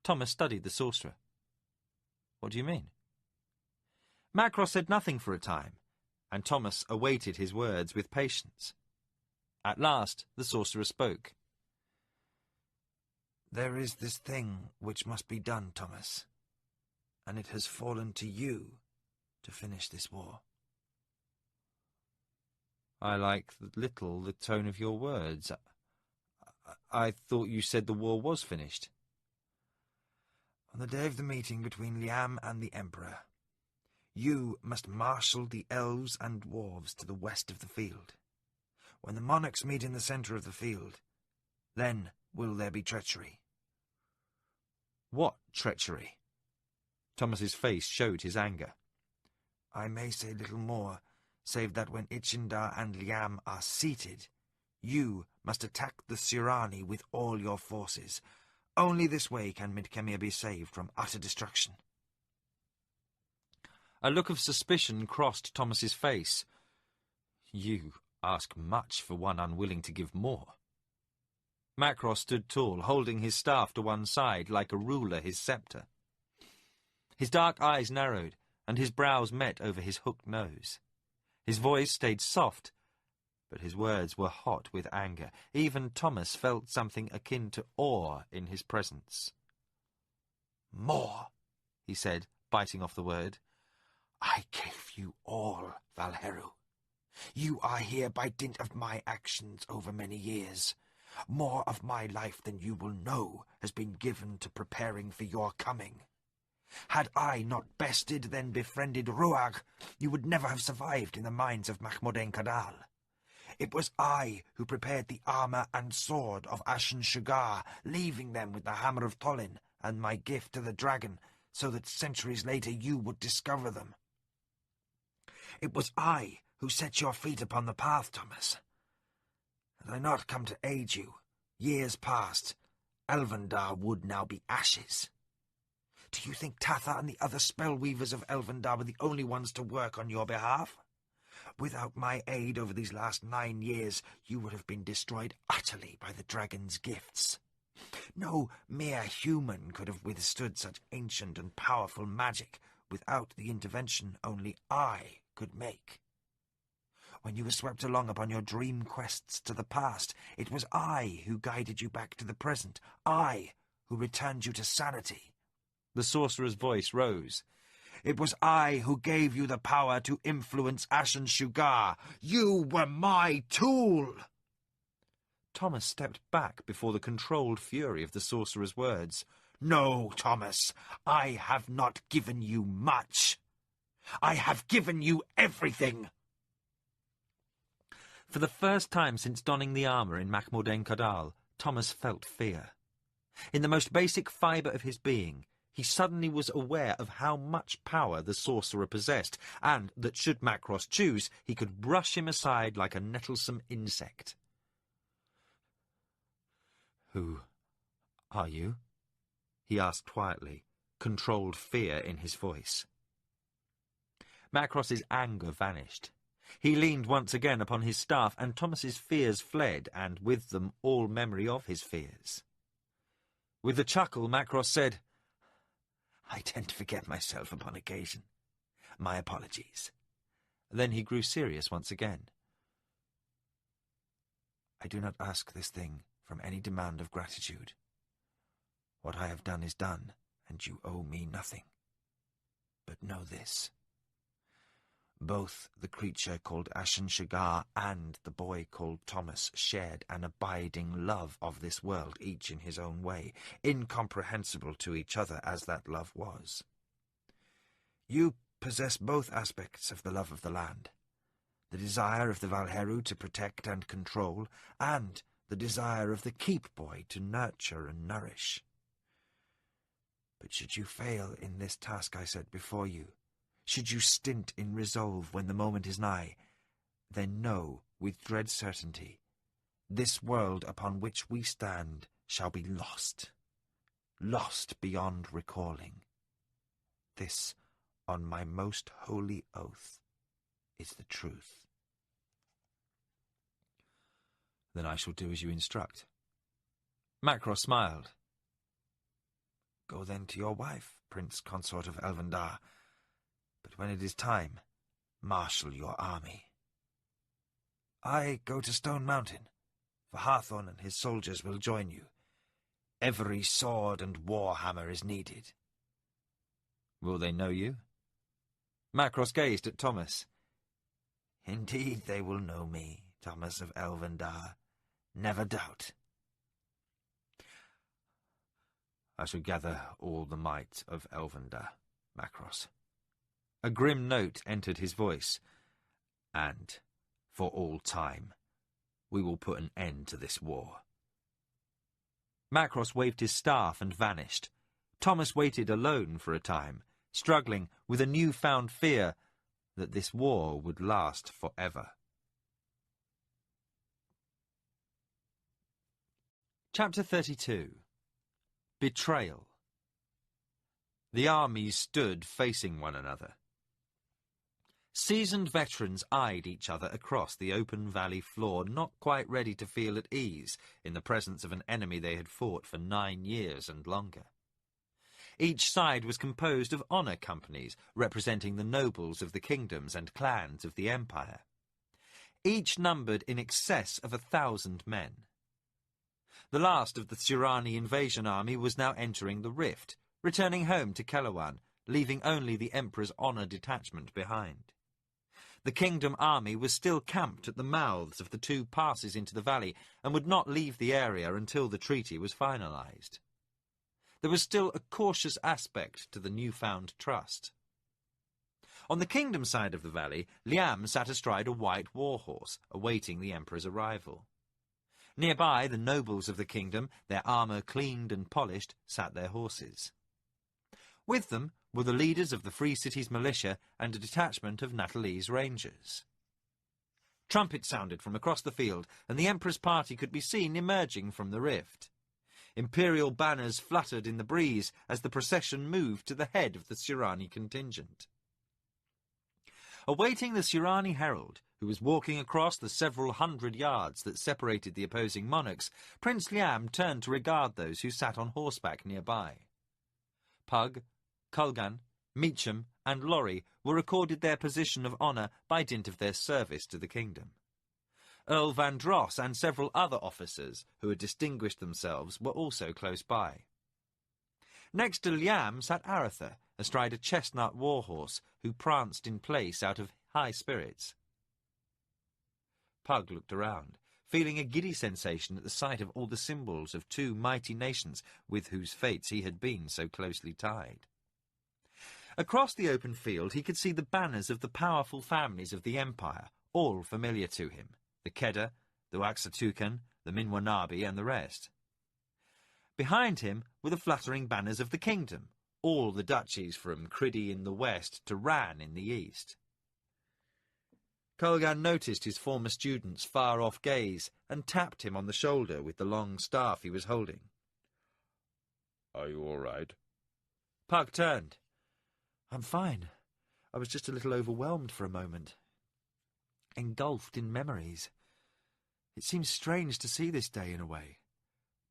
Thomas studied the sorcerer. What do you mean? Macross said nothing for a time, and Thomas awaited his words with patience. At last the sorcerer spoke. There is this thing which must be done, Thomas, and it has fallen to you to finish this war. I like little the tone of your words. I thought you said the war was finished. On the day of the meeting between Liam and the Emperor, you must marshal the elves and dwarves to the west of the field. When the monarchs meet in the centre of the field, then will there be treachery. What treachery? Thomas's face showed his anger. I may say little more, save that when Ichindar and Liam are seated, you must attack the Sirani with all your forces. Only this way can Midkemia be saved from utter destruction. A look of suspicion crossed Thomas's face. You ask much for one unwilling to give more. Macross stood tall, holding his staff to one side like a ruler his sceptre. His dark eyes narrowed, and his brows met over his hooked nose. His voice stayed soft, but his words were hot with anger. Even Thomas felt something akin to awe in his presence. More, he said, biting off the word. I gave you all, Valheru. You are here by dint of my actions over many years. More of my life than you will know has been given to preparing for your coming. Had I not bested, then befriended Ruag, you would never have survived in the mines of Mahmoud-en-Kadal. It was I who prepared the armor and sword of Ashen Shugar, leaving them with the hammer of Tolin and my gift to the dragon, so that centuries later you would discover them. It was I who set your feet upon the path, Thomas. Had I not come to aid you, years past, Elvendar would now be ashes. Do you think Tatha and the other spellweavers of Elvendar were the only ones to work on your behalf? Without my aid over these last 9 years, you would have been destroyed utterly by the dragon's gifts. No mere human could have withstood such ancient and powerful magic without the intervention only I could make. When you were swept along upon your dream quests to the past, it was I who guided you back to the present, I who returned you to sanity. The sorcerer's voice rose. It was I who gave you the power to influence Ashen Shugar. You were my tool! Thomas stepped back before the controlled fury of the sorcerer's words. No, Thomas, I have not given you much. I have given you everything. For the first time since donning the armour in Mahmoud-en-Kadal, Thomas felt fear. In the most basic fibre of his being, he suddenly was aware of how much power the sorcerer possessed, and that should Macross choose, he could brush him aside like a nettlesome insect. "Who are you?" he asked quietly, controlled fear in his voice. Macross's anger vanished. He leaned once again upon his staff, and Thomas's fears fled, and with them all memory of his fears. With a chuckle, Macross said, I tend to forget myself upon occasion. My apologies. Then he grew serious once again. I do not ask this thing from any demand of gratitude. What I have done is done, and you owe me nothing. But know this. Both the creature called Ashen Shugar and the boy called Thomas shared an abiding love of this world, each in his own way, incomprehensible to each other as that love was. You possess both aspects of the love of the land, the desire of the Valheru to protect and control, and the desire of the Keep Boy to nurture and nourish. But should you fail in this task I set before you, should you stint in resolve when the moment is nigh, then know with dread certainty, this world upon which we stand shall be lost, lost beyond recalling. This, on my most holy oath, is the truth. Then I shall do as you instruct. Macross smiled. Go then to your wife, Prince Consort of Elvendar. But when it is time, marshal your army. I go to Stone Mountain, for Hawthorne and his soldiers will join you. Every sword and warhammer is needed. Will they know you? Macross gazed at Thomas. Indeed they will know me, Thomas of Elvendar. Never doubt. I shall gather all the might of Elvendar, Macross. A grim note entered his voice. And, for all time, we will put an end to this war. Macross waved his staff and vanished. Thomas waited alone for a time, struggling with a new-found fear that this war would last forever. Chapter 32. Betrayal. The armies stood facing one another. Seasoned veterans eyed each other across the open valley floor, not quite ready to feel at ease in the presence of an enemy they had fought for 9 years and longer. Each side was composed of honour companies, representing the nobles of the kingdoms and clans of the empire. Each numbered in excess of 1,000 men. The last of the Surani invasion army was now entering the rift, returning home to Kellowan, leaving only the Emperor's honour detachment behind. The kingdom army was still camped at the mouths of the two passes into the valley and would not leave the area until the treaty was finalised. There was still a cautious aspect to the newfound trust. On the kingdom side of the valley, Liam sat astride a white warhorse, awaiting the Emperor's arrival. Nearby, the nobles of the kingdom, their armour cleaned and polished, sat their horses. With them were the leaders of the Free Cities militia and a detachment of Natalie's rangers. Trumpets sounded from across the field, and the Emperor's party could be seen emerging from the rift. Imperial banners fluttered in the breeze as the procession moved to the head of the Sirani contingent. Awaiting the Sirani herald, who was walking across the several hundred yards that separated the opposing monarchs, Prince Liam turned to regard those who sat on horseback nearby. Pug, Culgan, Meacham, and Lorry were accorded their position of honour by dint of their service to the kingdom. Earl Van Dross and several other officers who had distinguished themselves were also close by. Next to Liam sat Aratha, astride a chestnut warhorse, who pranced in place out of high spirits. Pug looked around, feeling a giddy sensation at the sight of all the symbols of two mighty nations with whose fates he had been so closely tied. Across the open field he could see the banners of the powerful families of the Empire, all familiar to him, the Kedda, the Waxatukan, the Minwanabi, and the rest. Behind him were the fluttering banners of the kingdom, all the duchies from Criddy in the west to Ran in the east. Colgan noticed his former student's far-off gaze and tapped him on the shoulder with the long staff he was holding. "Are you all right?" Pug turned. "I'm fine. I was just a little overwhelmed for a moment. Engulfed in memories. It seems strange to see this day in a way.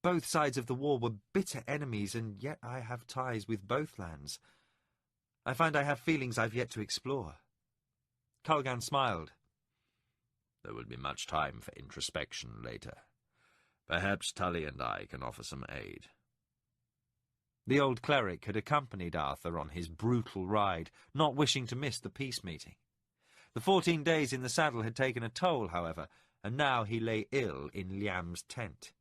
Both sides of the war were bitter enemies, and yet I have ties with both lands. I find I have feelings I've yet to explore." Colgan smiled. "There will be much time for introspection later. Perhaps Tully and I can offer some aid." The old cleric had accompanied Arthur on his brutal ride, not wishing to miss the peace meeting. The 14 days in the saddle had taken a toll, however, and now he lay ill in Liam's tent.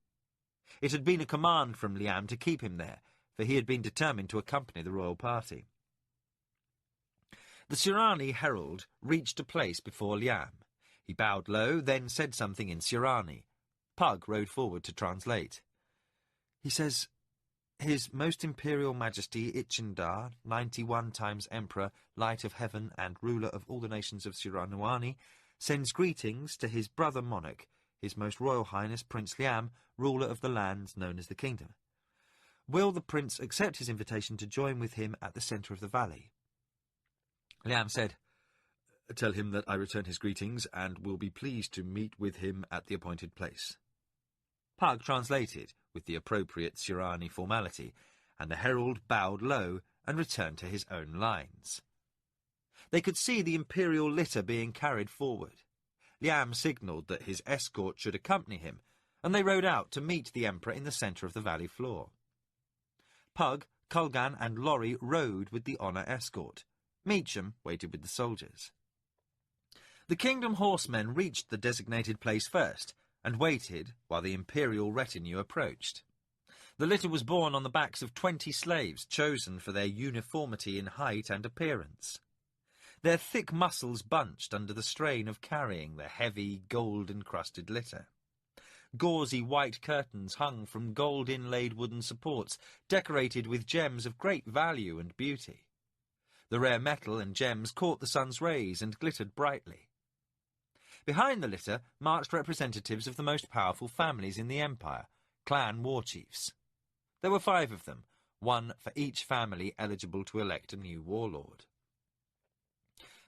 It had been a command from Liam to keep him there, for he had been determined to accompany the royal party. The Sirani herald reached a place before Liam. He bowed low, then said something in Sirani. Pug rode forward to translate. He says, "His Most Imperial Majesty Ichindar, 91 times Emperor, Light of Heaven, and ruler of all the nations of Siraniwani, sends greetings to his brother monarch, His Most Royal Highness Prince Liam, ruler of the lands known as the Kingdom. Will the prince accept his invitation to join with him at the centre of the valley?" Liam said, "Tell him that I return his greetings and will be pleased to meet with him at the appointed place." Pug translated, with the appropriate Sirani formality, and the herald bowed low and returned to his own lines. They could see the imperial litter being carried forward. Liam signalled that his escort should accompany him, and they rode out to meet the Emperor in the centre of the valley floor. Pug, Culgan, and Lorry rode with the honour escort. Meacham waited with the soldiers. The kingdom horsemen reached the designated place first, and waited while the imperial retinue approached. The litter was borne on the backs of 20 slaves, chosen for their uniformity in height and appearance. Their thick muscles bunched under the strain of carrying the heavy, gold-encrusted litter. Gauzy white curtains hung from gold-inlaid wooden supports, decorated with gems of great value and beauty. The rare metal and gems caught the sun's rays and glittered brightly. Behind the litter marched representatives of the most powerful families in the Empire, clan war chiefs. There were 5 of them, one for each family eligible to elect a new warlord.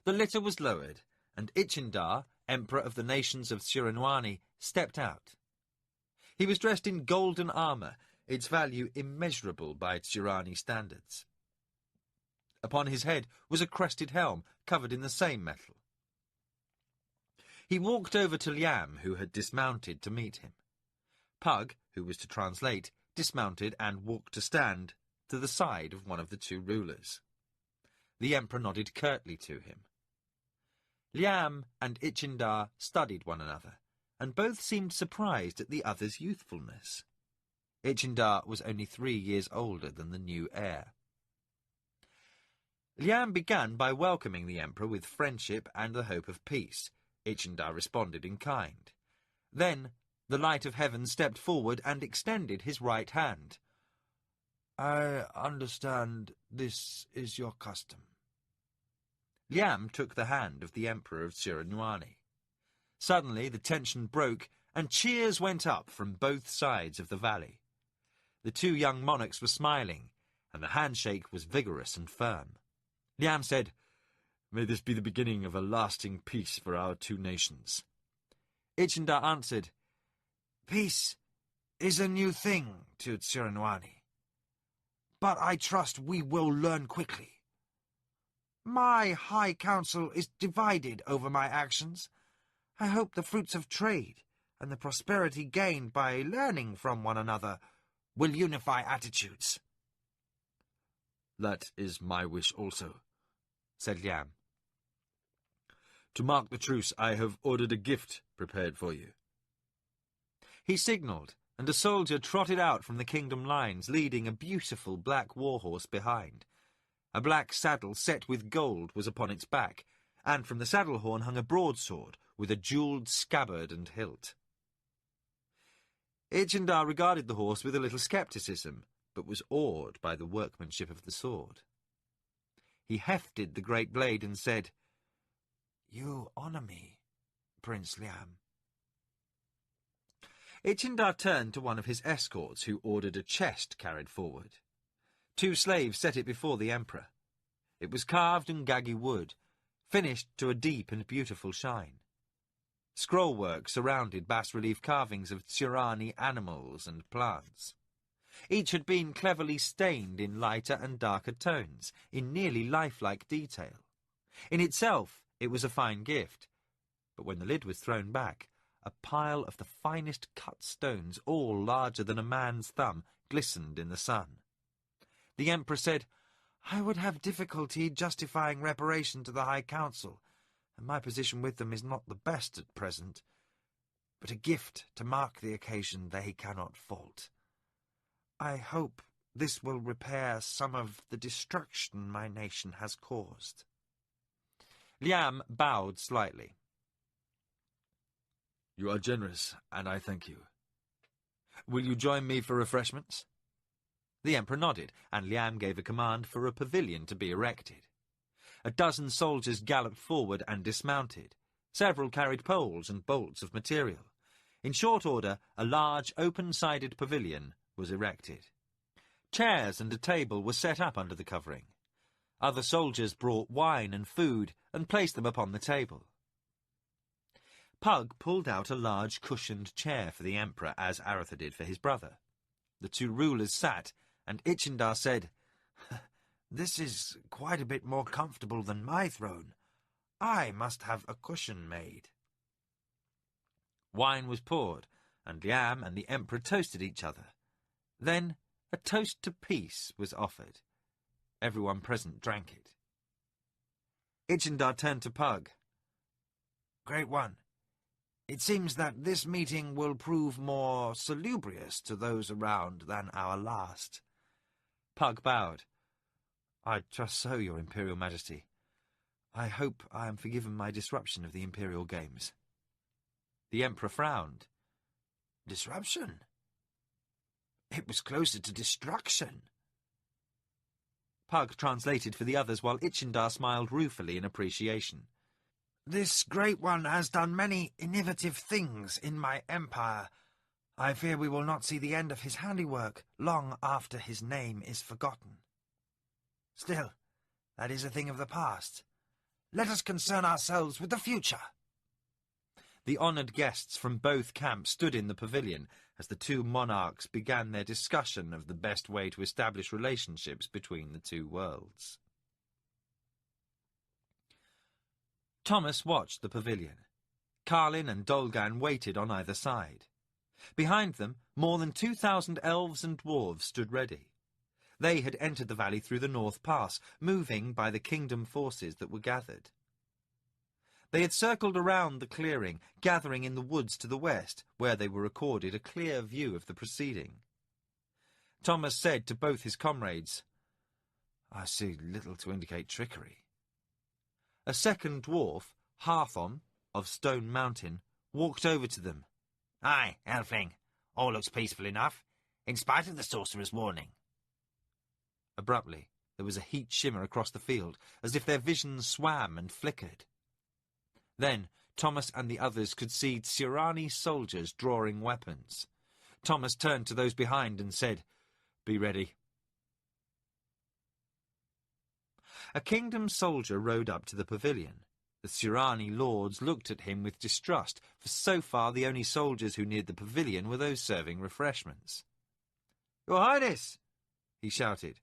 The litter was lowered, and Ichindar, Emperor of the nations of Siraniwani, stepped out. He was dressed in golden armour, its value immeasurable by Sirani standards. Upon his head was a crested helm covered in the same metal. He walked over to Liam, who had dismounted to meet him. Pug, who was to translate, dismounted and walked to stand to the side of one of the 2 rulers. The Emperor nodded curtly to him. Liam and Ichindar studied one another, and both seemed surprised at the other's youthfulness. Ichindar was only 3 years older than the new heir. Liam began by welcoming the Emperor with friendship and the hope of peace. Ichindar responded in kind. Then the Light of Heaven stepped forward and extended his right hand. I understand this is your custom. Liam took the hand of the Emperor of Tsiranwani. Suddenly the tension broke, and cheers went up from both sides of the valley. The 2 young monarchs were smiling, and the handshake was vigorous and firm. Liam said, "May this be the beginning of a lasting peace for our 2 nations." Ichindar answered, "Peace is a new thing to Tsiranwani, but I trust we will learn quickly. My High Council is divided over my actions. I hope the fruits of trade and the prosperity gained by learning from one another will unify attitudes." "That is my wish also," said Liam. "To mark the truce, I have ordered a gift prepared for you." He signalled, and a soldier trotted out from the kingdom lines, leading a beautiful black warhorse behind. A black saddle set with gold was upon its back, and from the saddle horn hung a broadsword with a jewelled scabbard and hilt. Ichindar regarded the horse with a little scepticism, but was awed by the workmanship of the sword. He hefted the great blade and said, "You honour me, Prince Liam." Ichindar turned to one of his escorts, who ordered a chest carried forward. 2 slaves set it before the Emperor. It was carved in gagi wood, finished to a deep and beautiful shine. Scrollwork surrounded bas-relief carvings of Tsurani animals and plants. Each had been cleverly stained in lighter and darker tones, in nearly lifelike detail. In itself, it was a fine gift, but when the lid was thrown back, a pile of the finest cut stones, all larger than a man's thumb, glistened in the sun. The Emperor said, "I would have difficulty justifying reparation to the High Council, and my position with them is not the best at present, but a gift to mark the occasion they cannot fault. I hope this will repair some of the destruction my nation has caused." Liam bowed slightly. "You are generous, and I thank you. Will you join me for refreshments?" The Emperor nodded, and Liam gave a command for a pavilion to be erected. A dozen soldiers galloped forward and dismounted. Several carried poles and bolts of material. In short order, a large, open-sided pavilion was erected. Chairs and a table were set up under the covering. Other soldiers brought wine and food and placed them upon the table. Pug pulled out a large cushioned chair for the Emperor, as Aratha did for his brother. The 2 rulers sat, and Ichindar said, "This is quite a bit more comfortable than my throne. I must have a cushion made." Wine was poured, and Liam and the Emperor toasted each other. Then a toast to peace was offered. Everyone present drank it. Ichindar turned to Pug. "Great One, it seems that this meeting will prove more salubrious to those around than our last." Pug bowed. "I trust so, Your Imperial Majesty. I hope I am forgiven my disruption of the Imperial Games." The Emperor frowned. "Disruption? It was closer to destruction." Pug translated for the others, while Ichindar smiled ruefully in appreciation. "This Great One has done many innovative things in my empire. I fear we will not see the end of his handiwork long after his name is forgotten. Still, that is a thing of the past. Let us concern ourselves with the future." The honoured guests from both camps stood in the pavilion as the 2 monarchs began their discussion of the best way to establish relationships between the 2 worlds. Thomas watched the pavilion. Carlin and Dolgan waited on either side. Behind them, more than 2,000 elves and dwarves stood ready. They had entered the valley through the North Pass, moving by the kingdom forces that were gathered. They had circled around the clearing, gathering in the woods to the west, where they were accorded a clear view of the proceeding. Thomas said to both his comrades, "I see little to indicate trickery." A second dwarf, Harthon, of Stone Mountain, walked over to them. "Aye, Elfling, all looks peaceful enough, in spite of the sorcerer's warning." Abruptly, there was a heat shimmer across the field, as if their visions swam and flickered. Then Thomas and the others could see Sirani soldiers drawing weapons. Thomas turned to those behind and said, "Be ready." A kingdom soldier rode up to the pavilion. The Sirani lords looked at him with distrust, for so far the only soldiers who neared the pavilion were those serving refreshments. "Your Highness!" he shouted.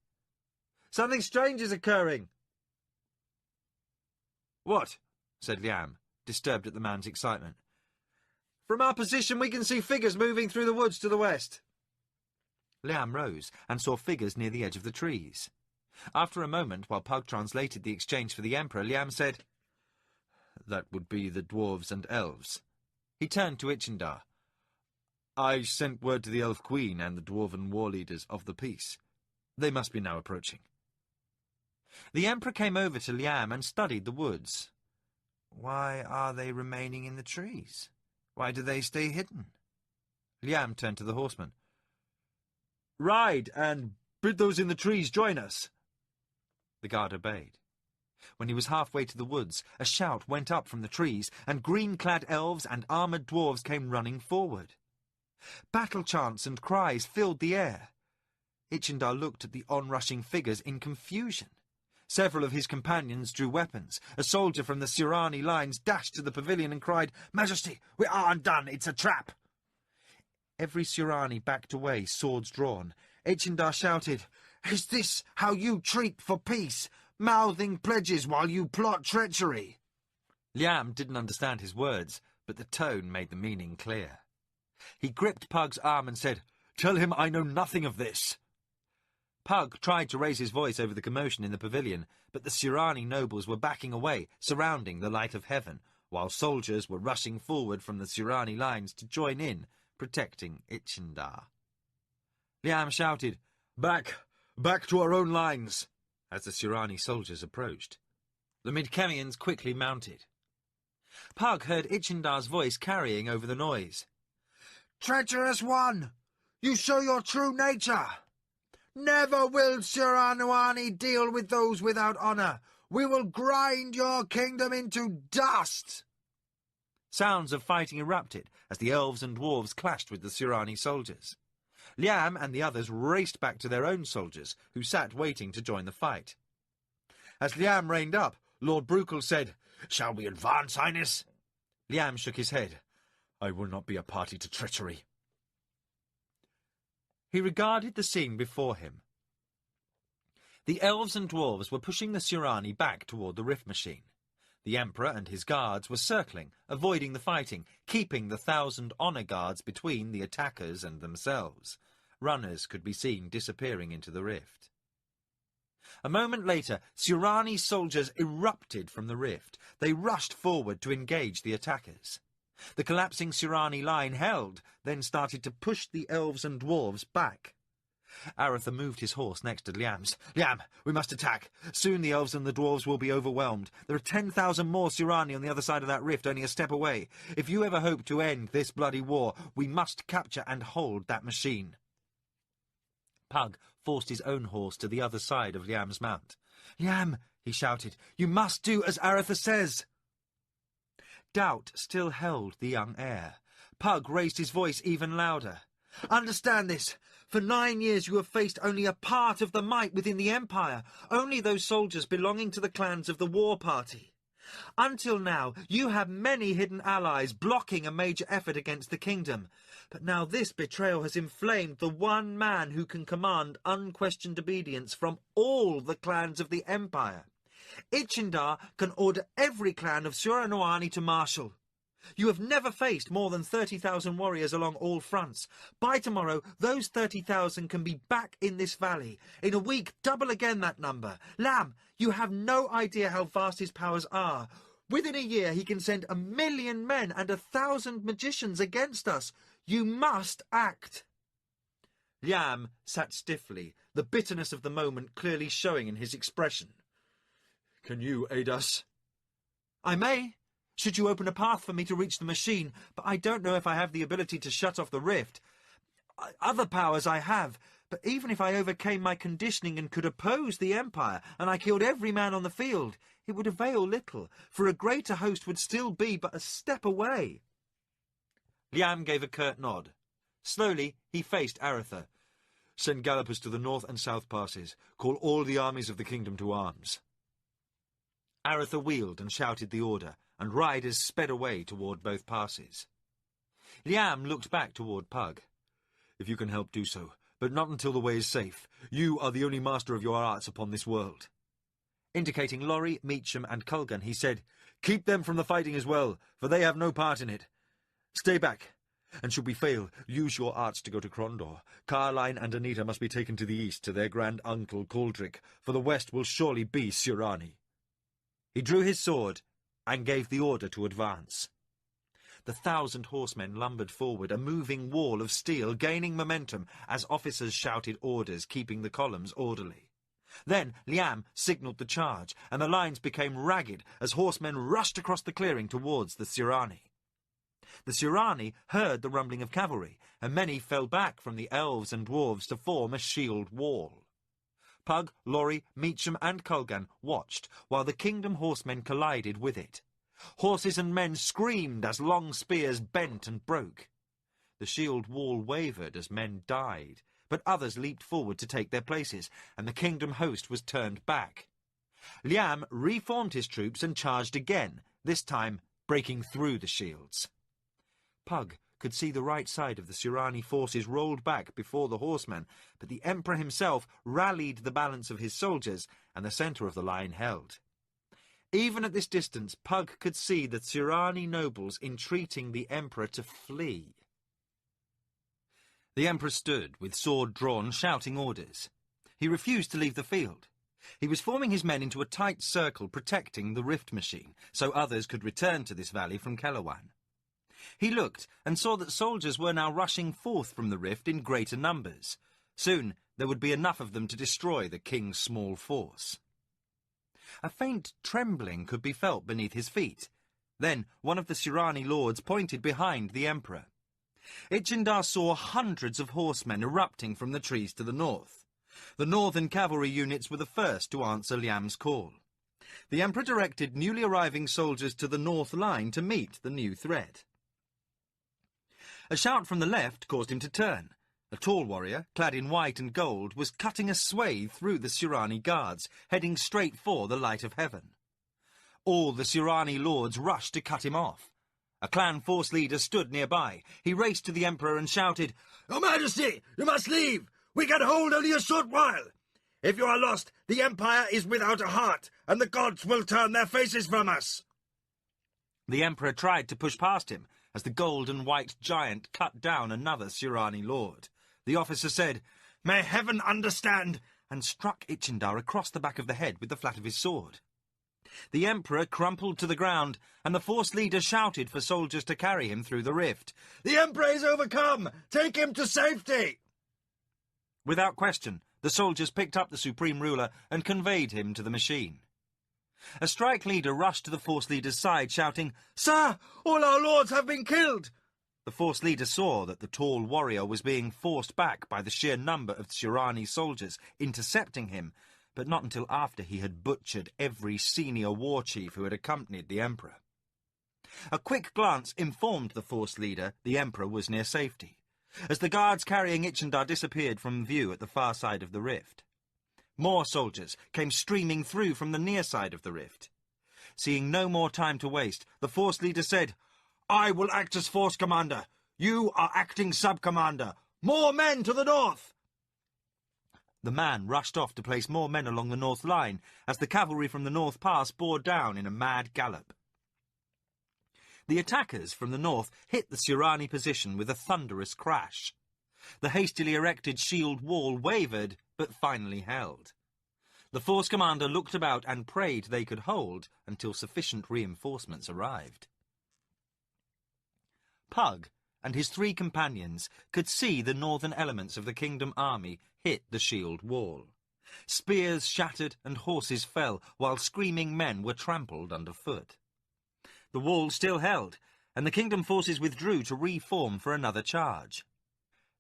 "Something strange is occurring." "What?" said Liam, disturbed at the man's excitement. "From our position we can see figures moving through the woods to the west." Liam rose and saw figures near the edge of the trees. After a moment, while Pug translated the exchange for the Emperor, Liam said, "That would be the dwarves and elves." He turned to Ichindar. "I sent word to the Elf Queen and the dwarven war leaders of the peace. They must be now approaching." The Emperor came over to Liam and studied the woods. "Why are they remaining in the trees? Why do they stay hidden?" Liam turned to the horseman. "Ride, and bid those in the trees join us." The guard obeyed. When he was halfway to the woods, a shout went up from the trees, and green-clad elves and armoured dwarves came running forward. Battle chants and cries filled the air. Ichindar looked at the onrushing figures in confusion. Several of his companions drew weapons. A soldier from the Sirani lines dashed to the pavilion and cried, "Majesty, we are undone! It's a trap!" Every Sirani backed away, swords drawn. Ichindar shouted, "Is this how you treat for peace, mouthing pledges while you plot treachery?" Liam didn't understand his words, but the tone made the meaning clear. He gripped Pug's arm and said, "Tell him I know nothing of this." Pug tried to raise his voice over the commotion in the pavilion, but the Sirani nobles were backing away, surrounding the light of heaven, while soldiers were rushing forward from the Sirani lines to join in, protecting Ichindar. Liam shouted, "Back! Back to our own lines!" as the Sirani soldiers approached. The Midkemians quickly mounted. Pug heard Ichindar's voice carrying over the noise. "Treacherous one! You show your true nature! Never will Siranuani deal with those without honour. We will grind your kingdom into dust!" Sounds of fighting erupted as the elves and dwarves clashed with the Sirani soldiers. Liam and the others raced back to their own soldiers, who sat waiting to join the fight. As Liam reined up, Lord Bruchel said, "Shall we advance, Highness?" Liam shook his head. "I will not be a party to treachery." He regarded the scene before him. The elves and dwarves were pushing the Sirani back toward the rift machine. The Emperor and his guards were circling, avoiding the fighting, keeping the 1,000 honour guards between the attackers and themselves. Runners could be seen disappearing into the rift. A moment later, Sirani soldiers erupted from the rift. They rushed forward to engage the attackers. The collapsing Sirani line held, then started to push the elves and dwarves back. Aratha moved his horse next to Liam's. "Liam, we must attack. Soon the elves and the dwarves will be overwhelmed. There are 10,000 more Sirani on the other side of that rift, only a step away. If you ever hope to end this bloody war, we must capture and hold that machine." Pug forced his own horse to the other side of Liam's mount. "Liam," he shouted, "you must do as Aratha says." Doubt still held the young heir. Pug raised his voice even louder. "Understand this. For 9 years you have faced only a part of the might within the Empire, only those soldiers belonging to the clans of the war party. Until now, you have many hidden allies blocking a major effort against the kingdom. But now this betrayal has inflamed the one man who can command unquestioned obedience from all the clans of the Empire. Ichindar can order every clan of Suranoani to martial. You have never faced more than 30,000 warriors along all fronts. By tomorrow, those 30,000 can be back in this valley. In a week, double again that number. Lamb, you have no idea how vast his powers are. Within a year, he can send 1,000,000 men and 1,000 magicians against us. You must act." Liam sat stiffly, the bitterness of the moment clearly showing in his expression. "Can you aid us?" "I may, should you open a path for me to reach the machine, but I don't know if I have the ability to shut off the rift. Other powers I have, but even if I overcame my conditioning and could oppose the Empire, and I killed every man on the field, it would avail little, for a greater host would still be but a step away." Liam gave a curt nod. Slowly he faced Aretha. "Send gallopers to the north and south passes. Call all the armies of the kingdom to arms." Aretha wheeled and shouted the order, and riders sped away toward both passes. Liam looked back toward Pug. "If you can help, do so, but not until the way is safe. You are the only master of your arts upon this world." Indicating Laurie, Meacham, and Culgan, he said, "Keep them from the fighting as well, for they have no part in it. Stay back, and should we fail, use your arts to go to Crondor. Carline and Anita must be taken to the east, to their grand uncle Caldric, for the west will surely be Sirani." He drew his sword and gave the order to advance. The 1,000 horsemen lumbered forward, a moving wall of steel, gaining momentum as officers shouted orders, keeping the columns orderly. Then Liam signalled the charge, and the lines became ragged as horsemen rushed across the clearing towards the Sirani. The Sirani heard the rumbling of cavalry, and many fell back from the elves and dwarves to form a shield wall. Pug, Laurie, Meacham, and Culgan watched while the kingdom horsemen collided with it. Horses and men screamed as long spears bent and broke. The shield wall wavered as men died, but others leaped forward to take their places, and the kingdom host was turned back. Liam reformed his troops and charged again, this time breaking through the shields. Pug could see the right side of the Sirani forces rolled back before the horsemen, but the Emperor himself rallied the balance of his soldiers, and the centre of the line held. Even at this distance, Pug could see the Sirani nobles entreating the Emperor to flee. The Emperor stood, with sword drawn, shouting orders. He refused to leave the field. He was forming his men into a tight circle protecting the rift machine, so others could return to this valley from Kellowan. He looked and saw that soldiers were now rushing forth from the rift in greater numbers. Soon there would be enough of them to destroy the king's small force. A faint trembling could be felt beneath his feet. Then one of the Sirani lords pointed behind the Emperor. Ichindar saw hundreds of horsemen erupting from the trees to the north. The northern cavalry units were the first to answer Liam's call. The Emperor directed newly arriving soldiers to the north line to meet the new threat. A shout from the left caused him to turn. A tall warrior, clad in white and gold, was cutting a swathe through the Sirani guards, heading straight for the light of heaven. All the Sirani lords rushed to cut him off. A clan force leader stood nearby. He raced to the Emperor and shouted, "Your Majesty, you must leave! We can hold only a short while! If you are lost, the Empire is without a heart, and the gods will turn their faces from us!" The Emperor tried to push past him, as the gold and white giant cut down another Sirani lord. The officer said, "May heaven understand!" and struck Ichindar across the back of the head with the flat of his sword. The Emperor crumpled to the ground, and the force leader shouted for soldiers to carry him through the rift. "The Emperor is overcome! Take him to safety!" Without question, the soldiers picked up the supreme ruler and conveyed him to the machine. A strike leader rushed to the force leader's side, shouting, "Sir, all our lords have been killed!" The force leader saw that the tall warrior was being forced back by the sheer number of Sirani soldiers intercepting him, but not until after he had butchered every senior war chief who had accompanied the Emperor. A quick glance informed the force leader the Emperor was near safety, as the guards carrying Ichindar disappeared from view at the far side of the rift. More soldiers came streaming through from the near side of the rift. Seeing no more time to waste, the force leader said, "I will act as force commander. You are acting sub-commander. More men to the north!" The man rushed off to place more men along the north line, as the cavalry from the north pass bore down in a mad gallop. The attackers from the north hit the Surani position with a thunderous crash. The hastily erected shield wall wavered, but finally held. The force commander looked about and prayed they could hold until sufficient reinforcements arrived. Pug and his 3 companions could see the northern elements of the kingdom army hit the shield wall. Spears shattered and horses fell, while screaming men were trampled underfoot. The wall still held, and the kingdom forces withdrew to reform for another charge.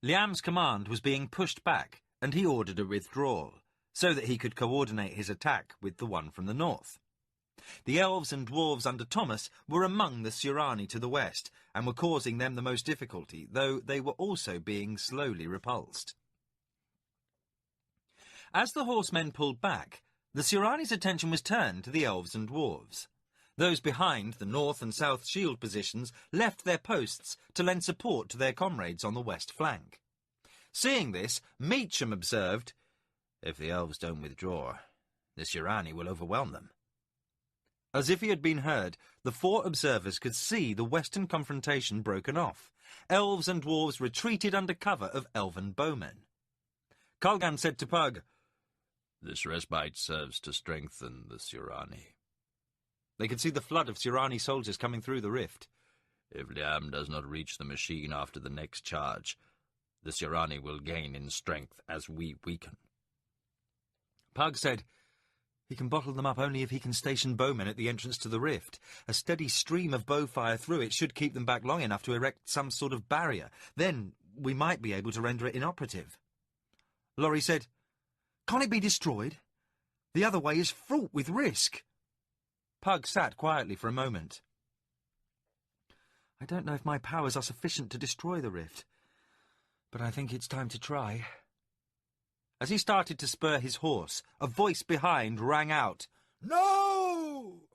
Liam's command was being pushed back, and he ordered a withdrawal, so that he could coordinate his attack with the one from the north. The elves and dwarves under Thomas were among the Surani to the west, and were causing them the most difficulty, though they were also being slowly repulsed. As the horsemen pulled back, the Surani's attention was turned to the elves and dwarves. Those behind the north and south shield positions left their posts to lend support to their comrades on the west flank. Seeing this, Meacham observed, "If the elves don't withdraw, the Surani will overwhelm them." As if he had been heard, the 4 observers could see the western confrontation broken off. Elves and dwarves retreated under cover of elven bowmen. Colgan said to Pug, "This respite serves to strengthen the Surani." They could see the flood of Surani soldiers coming through the rift. "If Liam does not reach the machine after the next charge, the Surani will gain in strength as we weaken." Pug said, "He can bottle them up only if he can station bowmen at the entrance to the rift. A steady stream of bow fire through it should keep them back long enough to erect some sort of barrier. Then we might be able to render it inoperative." Laurie said, "Can't it be destroyed? The other way is fraught with risk." Pug sat quietly for a moment. "I don't know if my powers are sufficient to destroy the rift, but I think it's time to try." As he started to spur his horse, a voice behind rang out, "No!"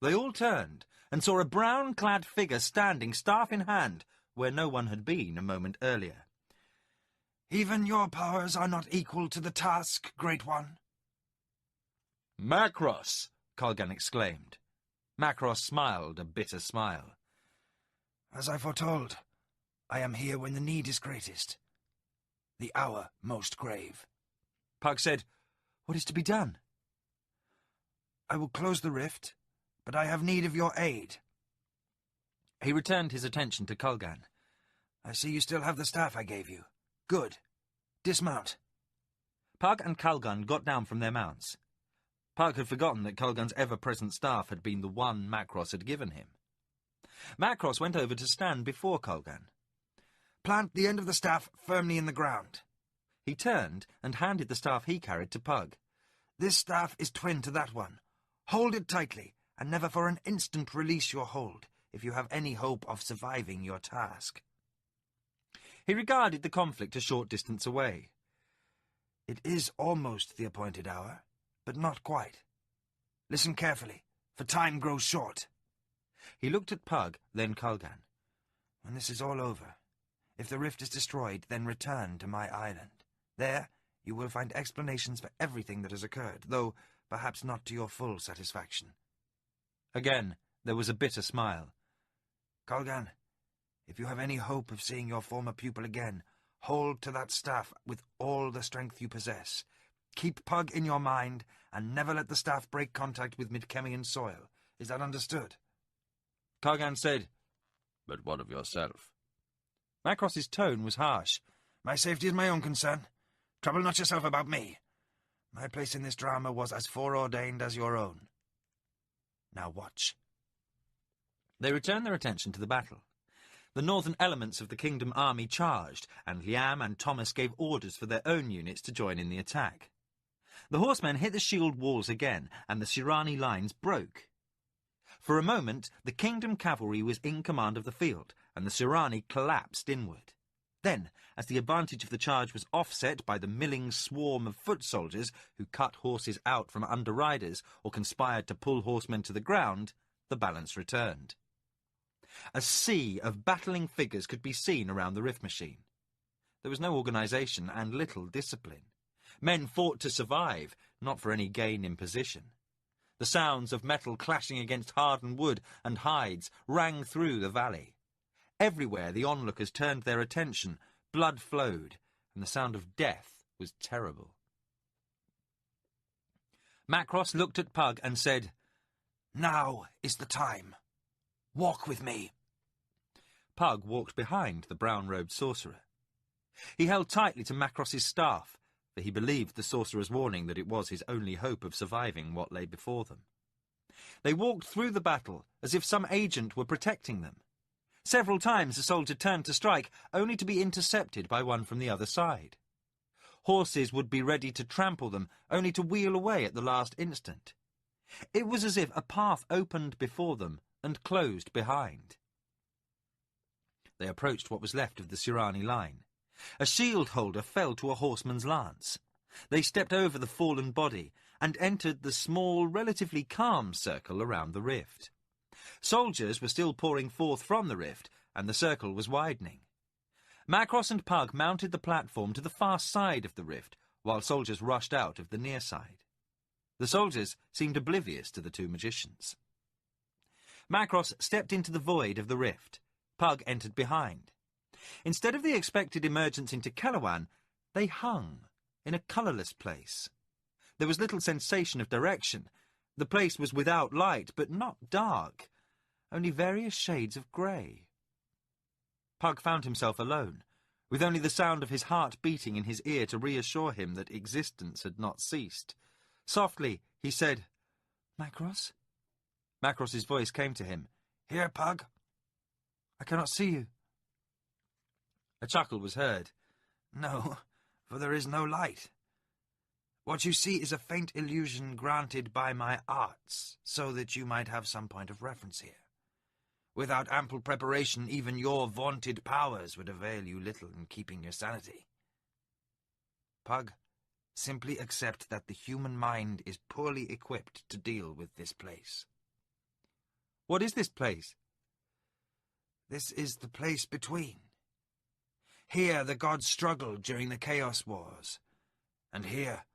They all turned and saw a brown-clad figure standing, staff in hand, where no one had been a moment earlier. "Even your powers are not equal to the task, Great One." "Macross!" Colgan exclaimed. Macross smiled a bitter smile. "As I foretold, I am here when the need is greatest. The hour most grave." Pug said, "What is to be done?" "I will close the rift, but I have need of your aid." He returned his attention to Colgan. "I see you still have the staff I gave you. Good. Dismount." Pug and Colgan got down from their mounts. Pug had forgotten that Colgan's ever-present staff had been the one Macross had given him. Macross went over to stand before Colgan. "Plant the end of the staff firmly in the ground." He turned and handed the staff he carried to Pug. "This staff is twin to that one. Hold it tightly, and never for an instant release your hold, if you have any hope of surviving your task." He regarded the conflict a short distance away. "It is almost the appointed hour, but not quite. Listen carefully, for time grows short." He looked at Pug, then Colgan. "When this is all over, if the rift is destroyed, then return to my island. There you will find explanations for everything that has occurred, though perhaps not to your full satisfaction." Again there was a bitter smile. "Colgan, if you have any hope of seeing your former pupil again, hold to that staff with all the strength you possess. Keep Pug in your mind, and never let the staff break contact with Midkemian soil. Is that understood?" Colgan said, "But what of yourself?" Macross's tone was harsh. "My safety is my own concern. Trouble not yourself about me. My place in this drama was as foreordained as your own. Now watch." They returned their attention to the battle. The northern elements of the kingdom army charged, and Liam and Thomas gave orders for their own units to join in the attack. The horsemen hit the shield walls again, and the Surani lines broke. For a moment, the kingdom cavalry was in command of the field, and the Surani collapsed inward. Then, as the advantage of the charge was offset by the milling swarm of foot soldiers who cut horses out from under riders or conspired to pull horsemen to the ground, the balance returned. A sea of battling figures could be seen around the rift machine. There was no organisation and little discipline. Men fought to survive, not for any gain in position. The sounds of metal clashing against hardened wood and hides rang through the valley. Everywhere the onlookers turned their attention, blood flowed, and the sound of death was terrible. Macross looked at Pug and said, "Now is the time. Walk with me." Pug walked behind the brown-robed sorcerer. He held tightly to Macross's staff, for he believed the sorcerer's warning that it was his only hope of surviving what lay before them. They walked through the battle as if some agent were protecting them. Several times the soldier turned to strike, only to be intercepted by one from the other side. Horses would be ready to trample them, only to wheel away at the last instant. It was as if a path opened before them and closed behind. They approached what was left of the Sirani line. A shield-holder fell to a horseman's lance. They stepped over the fallen body and entered the small, relatively calm circle around the rift. Soldiers were still pouring forth from the rift, and the circle was widening. Macross and Pug mounted the platform to the far side of the rift, while soldiers rushed out of the near side. The soldiers seemed oblivious to the two magicians. Macross stepped into the void of the rift. Pug entered behind. Instead of the expected emergence into Calawan, they hung in a colourless place. There was little sensation of direction. The place was without light, but not dark, only various shades of grey. Pug found himself alone, with only the sound of his heart beating in his ear to reassure him that existence had not ceased. Softly, he said, "Macross?" Macross's voice came to him. "Here, Pug." "I cannot see you." A chuckle was heard. "No, for there is no light. What you see is a faint illusion granted by my arts, so that you might have some point of reference here. Without ample preparation, even your vaunted powers would avail you little in keeping your sanity. Pug, simply accept that the human mind is poorly equipped to deal with this place." "What is this place?" "This is the place between. Here the gods struggled during the Chaos Wars, and here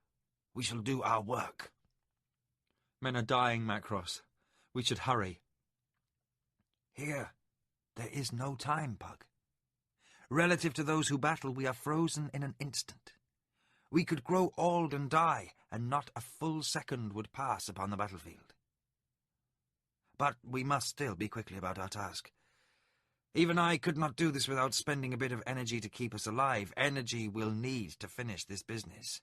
we shall do our work." "Men are dying, Macross. We should hurry." "Here there is no time, Pug. Relative to those who battle, we are frozen in an instant. We could grow old and die, and not a full second would pass upon the battlefield. But we must still be quickly about our task. Even I could not do this without spending a bit of energy to keep us alive. Energy we'll need to finish this business.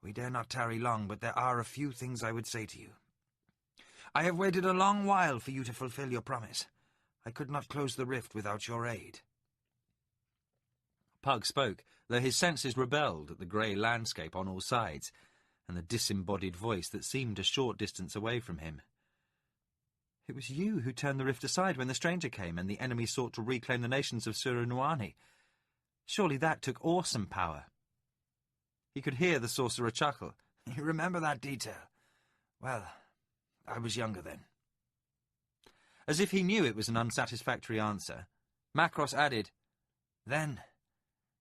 We dare not tarry long, but there are a few things I would say to you. I have waited a long while for you to fulfill your promise. I could not close the rift without your aid." Pug spoke, though his senses rebelled at the grey landscape on all sides, and the disembodied voice that seemed a short distance away from him. "It was you who turned the rift aside when the stranger came, and the enemy sought to reclaim the nations of Surunuani. Surely that took awesome power." He could hear the sorcerer chuckle. "You remember that detail? Well, I was younger then." As if he knew it was an unsatisfactory answer, Macross added, "Then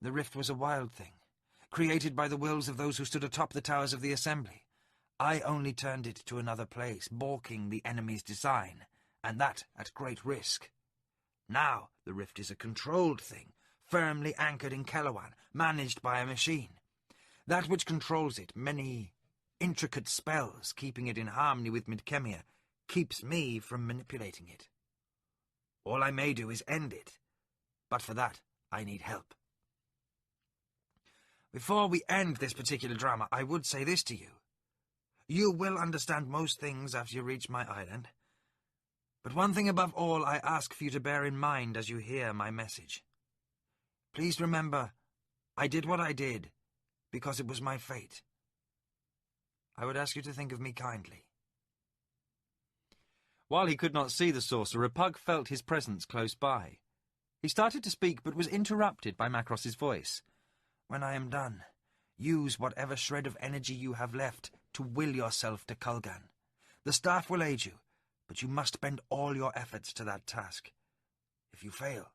the rift was a wild thing, created by the wills of those who stood atop the towers of the assembly. I only turned it to another place, balking the enemy's design, and that at great risk. Now the rift is a controlled thing, firmly anchored in Calawan, managed by a machine. That which controls it, many intricate spells, keeping it in harmony with Midkemia, keeps me from manipulating it. All I may do is end it, but for that I need help. Before we end this particular drama, I would say this to you. You will understand most things after you reach my island. But one thing above all I ask for you to bear in mind as you hear my message. Please remember, I did what I did because it was my fate. I would ask you to think of me kindly." While he could not see the sorcerer, Pug felt his presence close by. He started to speak, but was interrupted by Macross's voice. "When I am done, use whatever shred of energy you have left to will yourself to Kulgan. The staff will aid you, but you must bend all your efforts to that task. If you fail,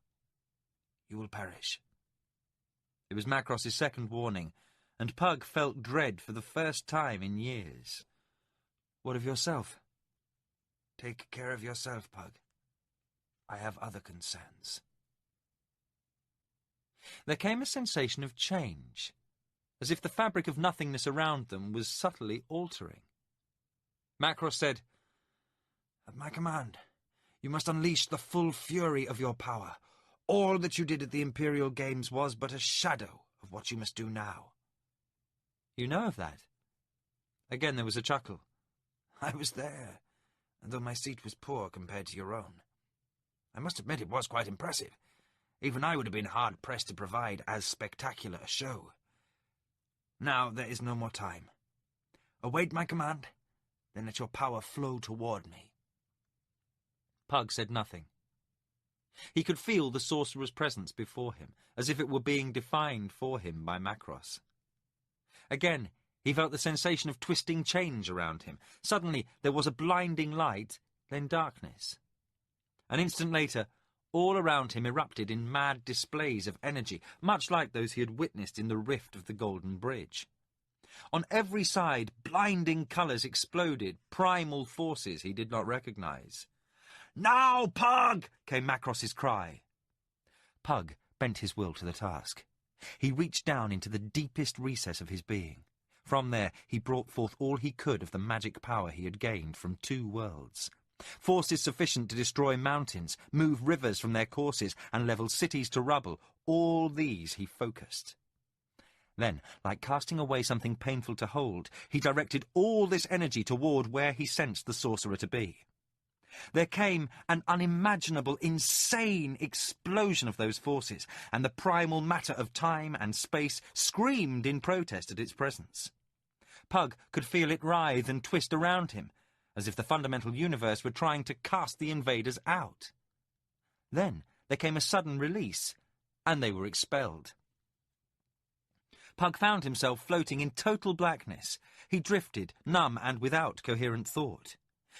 you will perish." It was Macross's second warning, and Pug felt dread for the first time in years. What of yourself? Take care of yourself, Pug. I have other concerns. There came a sensation of change, as if the fabric of nothingness around them was subtly altering. Macross said, At my command, you must unleash the full fury of your power. All that you did at the Imperial Games was but a shadow of what you must do now. You know of that? Again there was a chuckle. I was there, and though my seat was poor compared to your own, I must admit it was quite impressive. Even I would have been hard-pressed to provide as spectacular a show. Now there is no more time. Await my command, then let your power flow toward me. Pug said nothing. He could feel the sorcerer's presence before him, as if it were being defined for him by Macross. Again, he felt the sensation of twisting change around him. Suddenly there was a blinding light, then darkness. An instant later, all around him erupted in mad displays of energy, much like those he had witnessed in the rift of the Golden Bridge. On every side, blinding colours exploded, primal forces he did not recognize. "Now, Pug!" came Macross's cry. Pug bent his will to the task. He reached down into the deepest recess of his being. From there he brought forth all he could of the magic power he had gained from 2 worlds. Forces sufficient to destroy mountains, move rivers from their courses, and level cities to rubble, all these he focused. Then, like casting away something painful to hold, he directed all this energy toward where he sensed the sorcerer to be. There came an unimaginable, insane explosion of those forces, and the primal matter of time and space screamed in protest at its presence. Pug could feel it writhe and twist around him, as if the fundamental universe were trying to cast the invaders out. Then there came a sudden release, and they were expelled. Pug found himself floating in total blackness. He drifted, numb and without coherent thought.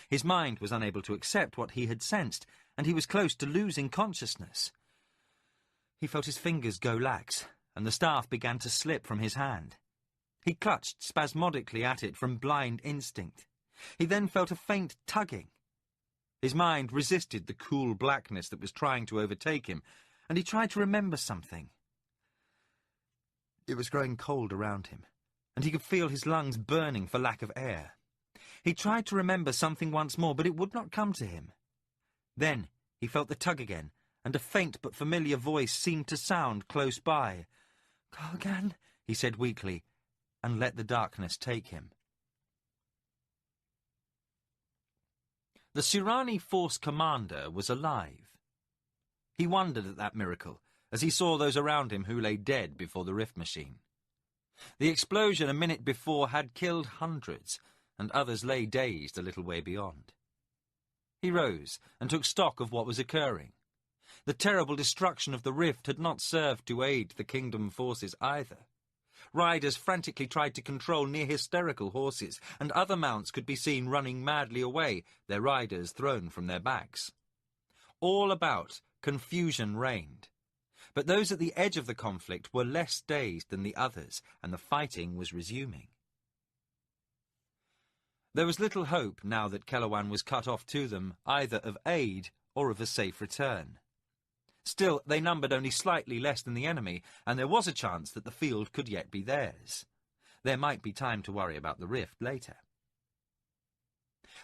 His mind was unable to accept what he had sensed, and he was close to losing consciousness. He felt his fingers go lax, and the staff began to slip from his hand. He clutched spasmodically at it from blind instinct. He then felt a faint tugging. His mind resisted the cool blackness that was trying to overtake him, and he tried to remember something. It was growing cold around him, and he could feel his lungs burning for lack of air. He tried to remember something once more, but it would not come to him. Then he felt the tug again, and a faint but familiar voice seemed to sound close by. "Gargan," he said weakly, and let the darkness take him. The Sirani Force commander was alive. He wondered at that miracle, as he saw those around him who lay dead before the rift machine. The explosion a minute before had killed hundreds, and others lay dazed a little way beyond. He rose and took stock of what was occurring. The terrible destruction of the rift had not served to aid the kingdom forces either. Riders frantically tried to control near-hysterical horses, and other mounts could be seen running madly away, their riders thrown from their backs. All about, confusion reigned. But those at the edge of the conflict were less dazed than the others, and the fighting was resuming. There was little hope, now that Kellowan was cut off to them, either of aid or of a safe return. Still, they numbered only slightly less than the enemy, and there was a chance that the field could yet be theirs. There might be time to worry about the rift later.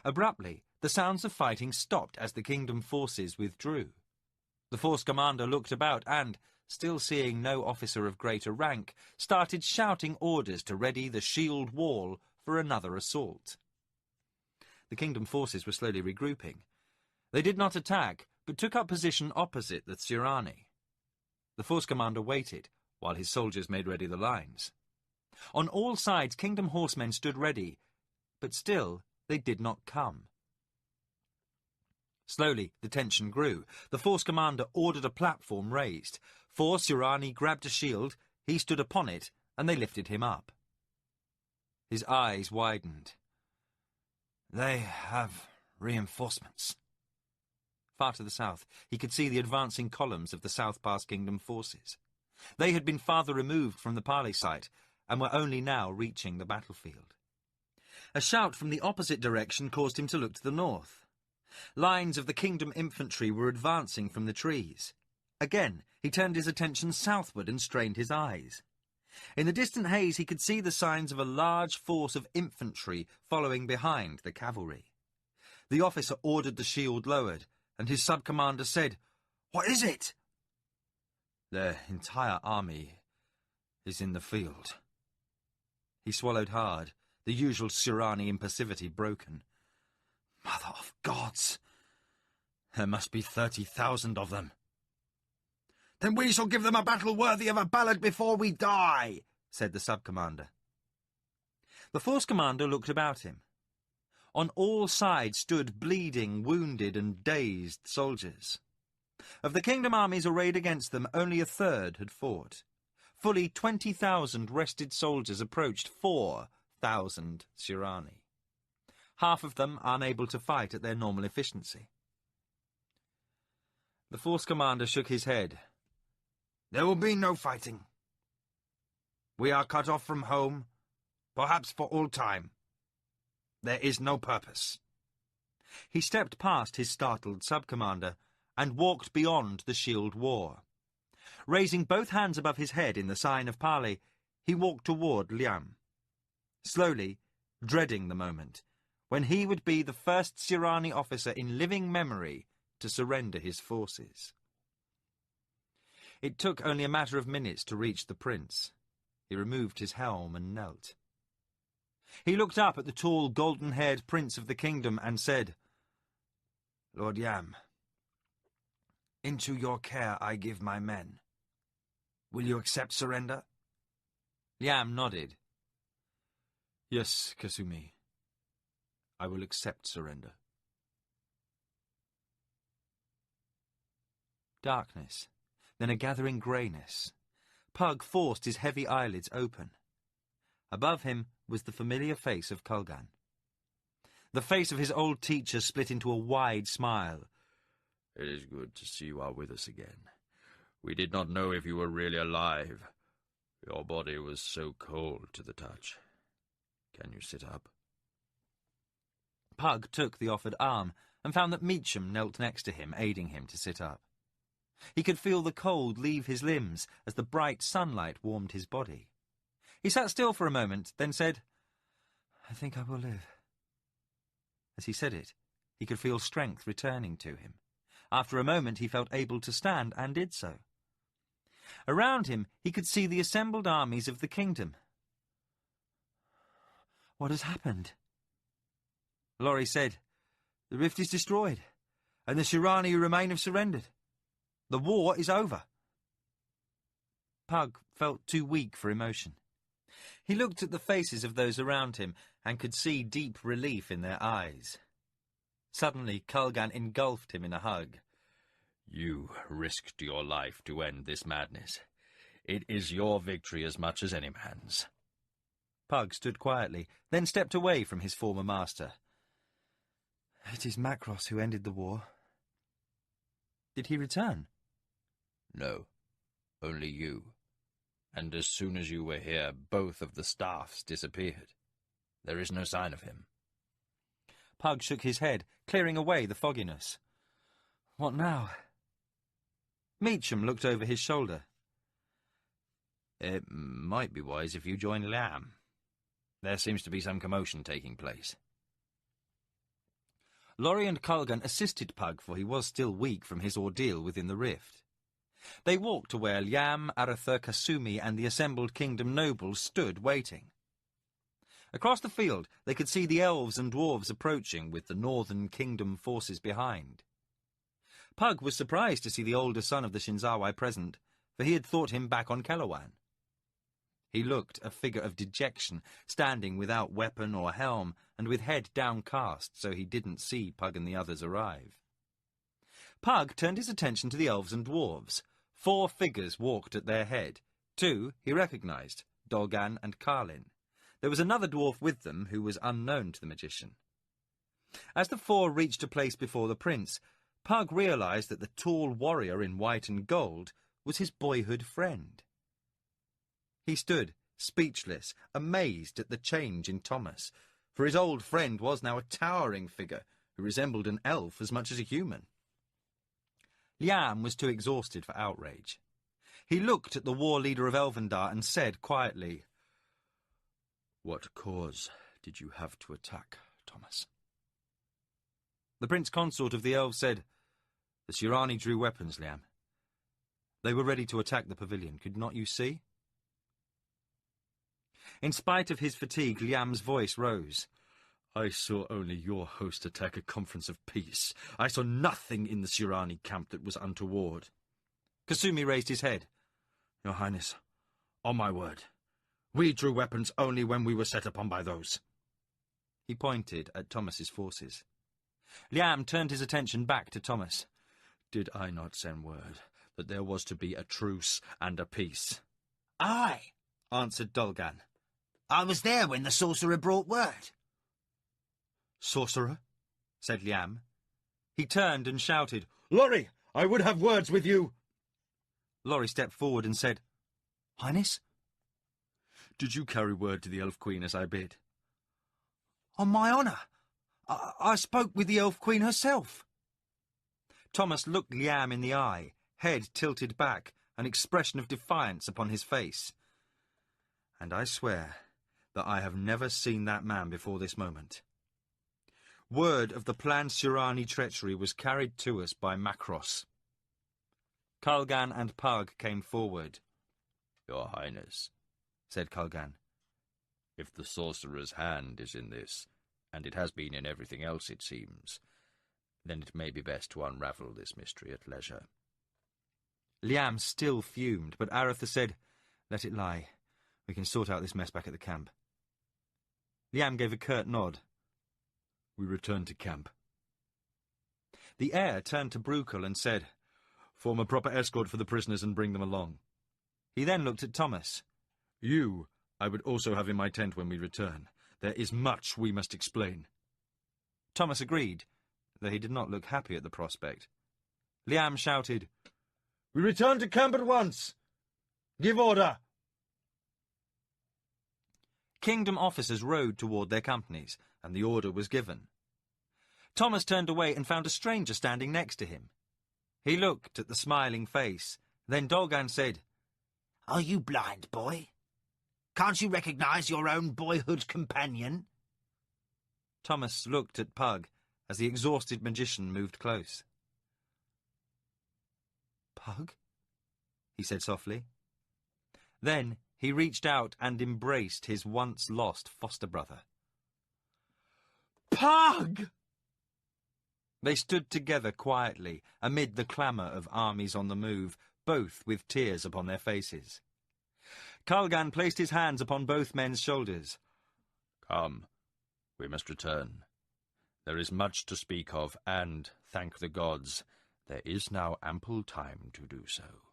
Abruptly, the sounds of fighting stopped as the kingdom forces withdrew. The force commander looked about and, still seeing no officer of greater rank, started shouting orders to ready the shield wall for another assault. The kingdom forces were slowly regrouping. They did not attack, but took up position opposite the Sirani. The force commander waited, while his soldiers made ready the lines. On all sides, kingdom horsemen stood ready, but still they did not come. Slowly, the tension grew. The force commander ordered a platform raised. 4 Sirani grabbed a shield, he stood upon it, and they lifted him up. His eyes widened. "They have reinforcements." Far to the south, he could see the advancing columns of the South Pass Kingdom forces. They had been farther removed from the parley site, and were only now reaching the battlefield. A shout from the opposite direction caused him to look to the north. Lines of the kingdom infantry were advancing from the trees. Again, he turned his attention southward and strained his eyes. In the distant haze he could see the signs of a large force of infantry following behind the cavalry. The officer ordered the shield lowered, and his sub-commander said, "What is it?" "Their entire army is in the field." He swallowed hard, the usual Sirani impassivity broken. "Mother of gods! There must be 30,000 of them." "Then we shall give them a battle worthy of a ballad before we die," said the sub-commander. The force commander looked about him. On all sides stood bleeding, wounded and dazed soldiers. Of the kingdom armies arrayed against them, only a third had fought. Fully 20,000 rested soldiers approached 4,000 Sirani. Half of them unable to fight at their normal efficiency. The force commander shook his head. "There will be no fighting. We are cut off from home, perhaps for all time. There is no purpose." He stepped past his startled sub-commander and walked beyond the shield war. Raising both hands above his head in the sign of parley, he walked toward Liam. Slowly, dreading the moment, when he would be the first Sirani officer in living memory to surrender his forces. It took only a matter of minutes to reach the prince. He removed his helm and knelt. He looked up at the tall, golden-haired prince of the kingdom and said, "Lord Yam, into your care I give my men. Will you accept surrender?" Liam nodded. "Yes, Kasumi. I will accept surrender." Darkness, then a gathering greyness. Pug forced his heavy eyelids open. Above him was the familiar face of Kulgan. The face of his old teacher split into a wide smile. "It is good to see you are with us again. We did not know if you were really alive. Your body was so cold to the touch. Can you sit up?" Pug took the offered arm and found that Meacham knelt next to him, aiding him to sit up. He could feel the cold leave his limbs as the bright sunlight warmed his body. He sat still for a moment, then said, "I think I will live." As he said it, he could feel strength returning to him. After a moment he felt able to stand, and did so. Around him he could see the assembled armies of the kingdom. "What has happened?" Laurie said, "The rift is destroyed, and the Sirani who remain have surrendered. The war is over." Pug felt too weak for emotion. He looked at the faces of those around him and could see deep relief in their eyes. Suddenly Kulgan engulfed him in a hug. "You risked your life to end this madness. It is your victory as much as any man's." Pug stood quietly, then stepped away from his former master. "It is Macross who ended the war." "Did he return?" "No, only you. And as soon as you were here, both of the staffs disappeared. There is no sign of him." Pug shook his head, clearing away the fogginess. "What now?" Meacham looked over his shoulder. "It might be wise if you join Liam. There seems to be some commotion taking place." Laurie and Kulgan assisted Pug, for he was still weak from his ordeal within the rift. They walked to where Liam, Aratha, Kasumi, and the assembled kingdom nobles stood waiting. Across the field they could see the elves and dwarves approaching, with the northern kingdom forces behind. Pug was surprised to see the older son of the Shinzawai present, for he had thought him back on Kelawan. He looked a figure of dejection, standing without weapon or helm, and with head downcast, so he didn't see Pug and the others arrive. Pug turned his attention to the elves and dwarves. 4 figures walked at their head. 2 he recognized, Dolgan and Karlin. There was another dwarf with them who was unknown to the magician. As the 4 reached a place before the prince, Pug realized that the tall warrior in white and gold was his boyhood friend. He stood, speechless, amazed at the change in Thomas. for his old friend was now a towering figure who resembled an elf as much as a human. Liam was too exhausted for outrage. He looked at the war leader of Elvendar and said quietly, "What cause did you have to attack, Thomas?" The Prince Consort of the Elves said, "The Shirani drew weapons, Liam. They were ready to attack the pavilion, could not you see?" In spite of his fatigue, Liam's voice rose. "I saw only your host attack a conference of peace. I saw nothing in the Shirani camp that was untoward." Kasumi raised his head. "Your Highness, on my word, we drew weapons only when we were set upon by those." He pointed at Thomas's forces. Liam turned his attention back to Thomas. "Did I not send word that there was to be a truce and a peace?" "Aye," answered Dolgan. "I was there when the sorcerer brought word." "Sorcerer?" said Liam. He turned and shouted, "Lorry, I would have words with you." Lorry stepped forward and said, "Highness?" "Did you carry word to the Elf Queen as I bid?" "On my honour, I spoke with the Elf Queen herself." Thomas looked Liam in the eye, head tilted back, an expression of defiance upon his face. "And I swear that I have never seen that man before this moment. Word of the planned Shirani treachery was carried to us by Macross." Kulgan and Pug came forward. "Your Highness," said Kulgan, "if the sorcerer's hand is in this, and it has been in everything else, it seems, then it may be best to unravel this mystery at leisure." Liam still fumed, but Aretha said, "Let it lie. We can sort out this mess back at the camp." Liam gave a curt nod. "We return to camp." The heir turned to Brukel and said, "Form a proper escort for the prisoners and bring them along." He then looked at Thomas. "You I would also have in my tent when we return. There is much we must explain." Thomas agreed, though he did not look happy at the prospect. Liam shouted, "We return to camp at once! Give order!" Kingdom officers rode toward their companies, and the order was given. Thomas turned away and found a stranger standing next to him. He looked at the smiling face. Then Dolgan said, "Are you blind, boy? Can't you recognize your own boyhood companion?" Thomas looked at Pug as the exhausted magician moved close. "Pug?" he said softly. Then he reached out and embraced his once-lost foster-brother. "Pug!" They stood together quietly amid the clamour of armies on the move, both with tears upon their faces. Kulgan placed his hands upon both men's shoulders. "Come, we must return. There is much to speak of, and, thank the gods, there is now ample time to do so."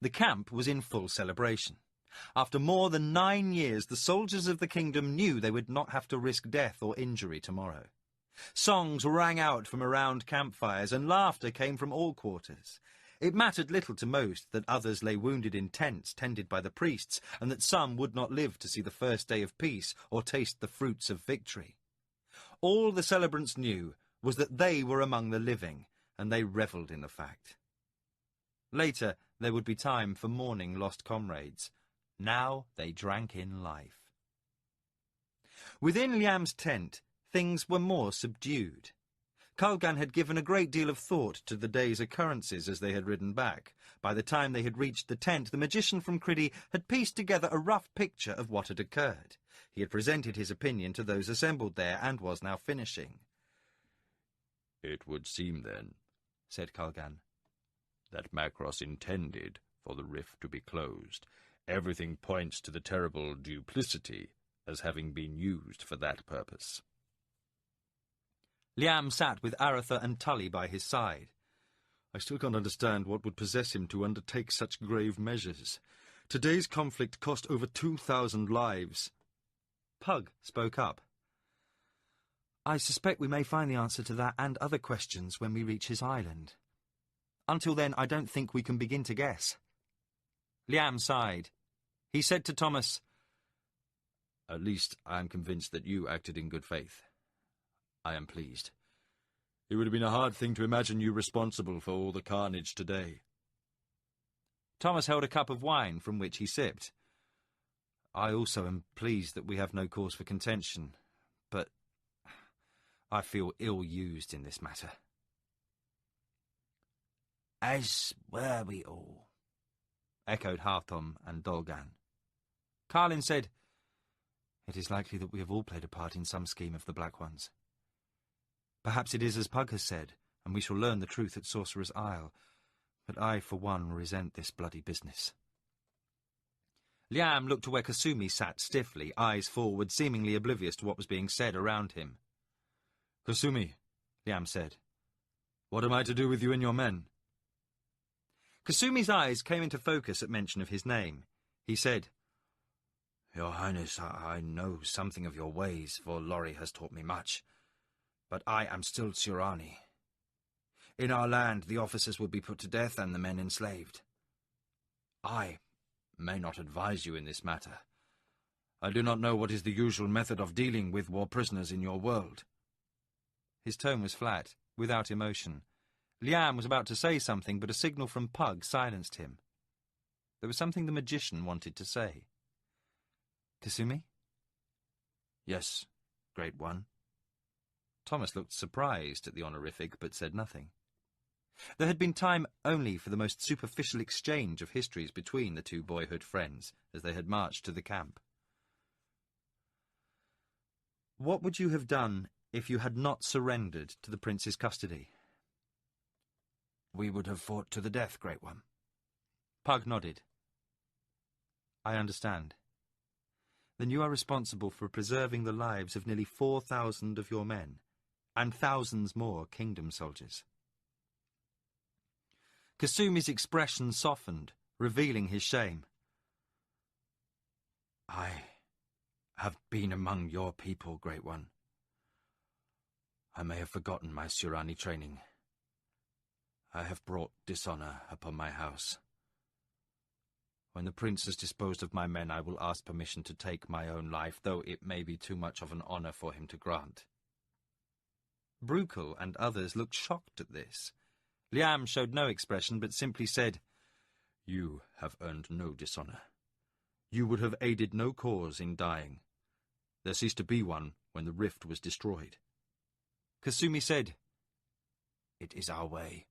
The camp was in full celebration. After more than 9 years, the soldiers of the kingdom knew they would not have to risk death or injury tomorrow. Songs rang out from around campfires, and laughter came from all quarters. It mattered little to most that others lay wounded in tents tended by the priests, and that some would not live to see the first day of peace or taste the fruits of victory. All the celebrants knew was that they were among the living, and they revelled in the fact. Later, there would be time for mourning lost comrades. Now they drank in life. Within Liam's tent, things were more subdued. Kulgan had given a great deal of thought to the day's occurrences as they had ridden back. By the time they had reached the tent, the magician from Criddy had pieced together a rough picture of what had occurred. He had presented his opinion to those assembled there, and was now finishing. "It would seem, then," said Kulgan, "that Macross intended for the rift to be closed. Everything points to the terrible duplicity as having been used for that purpose." Liam sat with Aretha and Tully by his side. "I still can't understand what would possess him to undertake such grave measures. Today's conflict cost over 2,000 lives. Pug spoke up. "I suspect we may find the answer to that and other questions when we reach his island. Until then, I don't think we can begin to guess." Liam sighed. He said to Thomas, At least I am convinced that you acted in good faith. I am pleased. It would have been a hard thing to imagine you responsible for all the carnage today. Thomas held a cup of wine from which he sipped. I also am pleased that we have no cause for contention, but I feel ill-used in this matter. As were we all, echoed Harthom and Dolgan. Carlin said, It is likely that we have all played a part in some scheme of the Black Ones. Perhaps it is as Pug has said, and we shall learn the truth at Sorcerer's Isle, but I, for one, resent this bloody business. Liam looked to where Kasumi sat stiffly, eyes forward, seemingly oblivious to what was being said around him. Kasumi, Liam said, what am I to do with you and your men? Kasumi's eyes came into focus at mention of his name. He said, Your Highness, I know something of your ways, for Lorry has taught me much. But I am still Tsurani. In our land, the officers would be put to death and the men enslaved. I may not advise you in this matter. I do not know what is the usual method of dealing with war prisoners in your world. His tone was flat, without emotion. Liam was about to say something, but a signal from Pug silenced him. There was something the magician wanted to say. Kasumi? Yes, Great One. Thomas looked surprised at the honorific, but said nothing. There had been time only for the most superficial exchange of histories between the two boyhood friends as they had marched to the camp. What would you have done if you had not surrendered to the prince's custody? We would have fought to the death, Great One. Pug nodded. I understand. Then you are responsible for preserving the lives of nearly 4,000 of your men, and thousands more kingdom soldiers. Kasumi's expression softened, revealing his shame. I have been among your people, Great One. I may have forgotten my Tsurani training. I have brought dishonor upon my house. When the prince has disposed of my men, I will ask permission to take my own life, though it may be too much of an honor for him to grant. Brukel and others looked shocked at this. Liam showed no expression, but simply said, You have earned no dishonor. You would have aided no cause in dying. There ceased to be one when the rift was destroyed. Kasumi said, It is our way.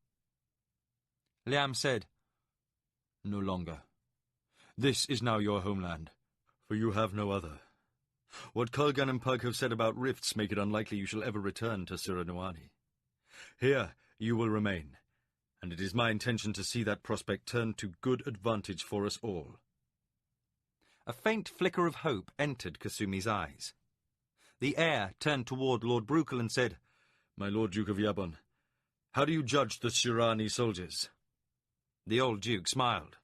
Liam said, No longer. This is now your homeland, for you have no other. What Kulgan and Pug have said about rifts make it unlikely you shall ever return to Siranoani. Here you will remain, and it is my intention to see that prospect turn to good advantage for us all. A faint flicker of hope entered Kasumi's eyes. The heir turned toward Lord Brukel and said, My Lord Duke of Yabon, how do you judge the Shirani soldiers? The old Duke smiled.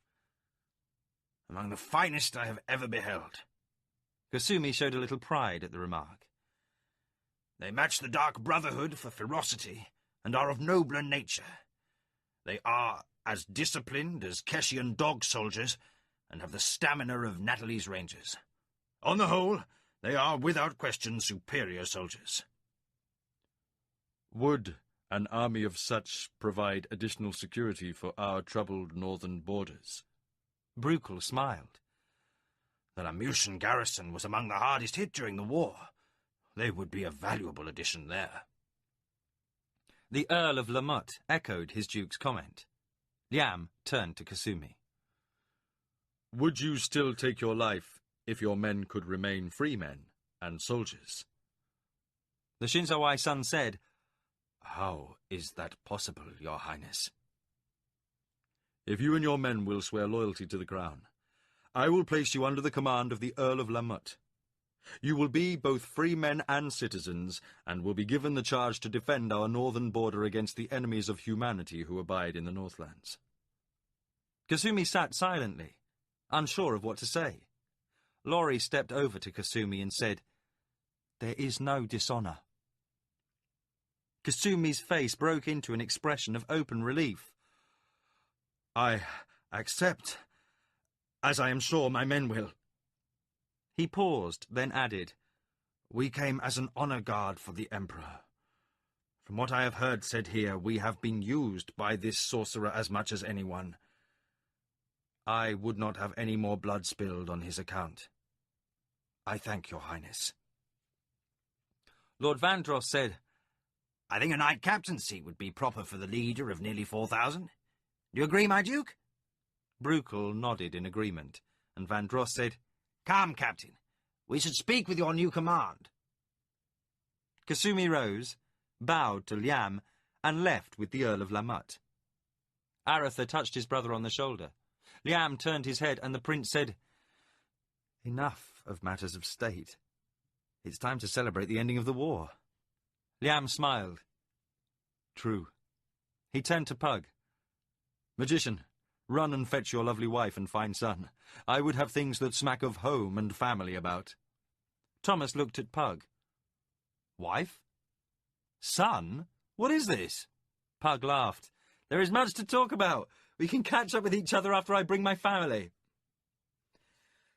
Among the finest I have ever beheld. Kasumi showed a little pride at the remark. They match the Dark Brotherhood for ferocity, and are of nobler nature. They are as disciplined as Keshian dog soldiers, and have the stamina of Natalie's rangers. On the whole, they are without question superior soldiers. Would an army of such provide additional security for our troubled northern borders? Brukel smiled. The Lamushan garrison was among the hardest hit during the war. They would be a valuable addition there. The Earl of Lamut echoed his duke's comment. Liam turned to Kasumi. Would you still take your life if your men could remain free men and soldiers? The Shinzawai son said, How is that possible, Your Highness? If you and your men will swear loyalty to the crown, I will place you under the command of the Earl of Lamut. You will be both free men and citizens, and will be given the charge to defend our northern border against the enemies of humanity who abide in the Northlands. Kasumi sat silently, unsure of what to say. Laurie stepped over to Kasumi and said, There is no dishonor. Kasumi's face broke into an expression of open relief. I accept, as I am sure my men will. He paused, then added, "We came as an honour guard for the Emperor. From what I have heard said here, we have been used by this sorcerer as much as anyone. I would not have any more blood spilled on his account. I thank your highness." Lord Vandross said, "I think a knight captaincy would be proper for the leader of nearly 4,000. Do you agree, my duke?" Bruchel nodded in agreement, and Vandross said, "Come, captain. We should speak with your new command." Kasumi rose, bowed to Liam, and left with the Earl of Lamut. Aratha touched his brother on the shoulder. Liam turned his head, and the prince said, "Enough of matters of state. It's time to celebrate the ending of the war." Liam smiled. "True." He turned to Pug. "Magician, run and fetch your lovely wife and fine son. I would have things that smack of home and family about." Thomas looked at Pug. "Wife? Son? What is this?" Pug laughed. "There is much to talk about. We can catch up with each other after I bring my family."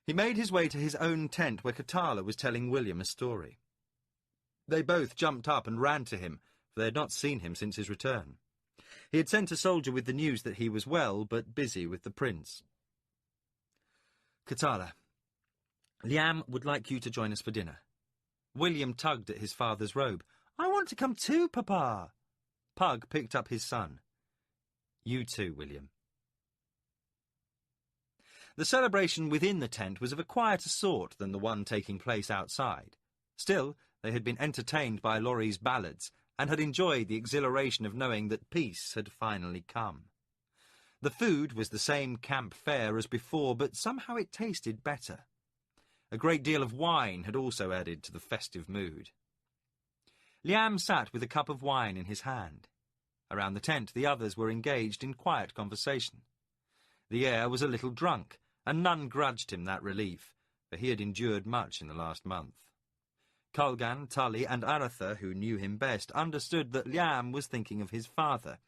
He made his way to his own tent where Katala was telling William a story. They both jumped up and ran to him, for they had not seen him since his return. He had sent a soldier with the news that he was well, but busy with the prince. "Katala, Liam would like you to join us for dinner." William tugged at his father's robe. "I want to come too, Papa." Pug picked up his son. "You too, William." The celebration within the tent was of a quieter sort than the one taking place outside. Still, they had been entertained by Laurie's ballads, and had enjoyed the exhilaration of knowing that peace had finally come. The food was the same camp fare as before, but somehow it tasted better. A great deal of wine had also added to the festive mood. Liam sat with a cup of wine in his hand. Around the tent the others were engaged in quiet conversation. The air was a little drunk, and none grudged him that relief, for he had endured much in the last month. Colgan, Tully, and Aratha, who knew him best, understood that Liam was thinking of his father,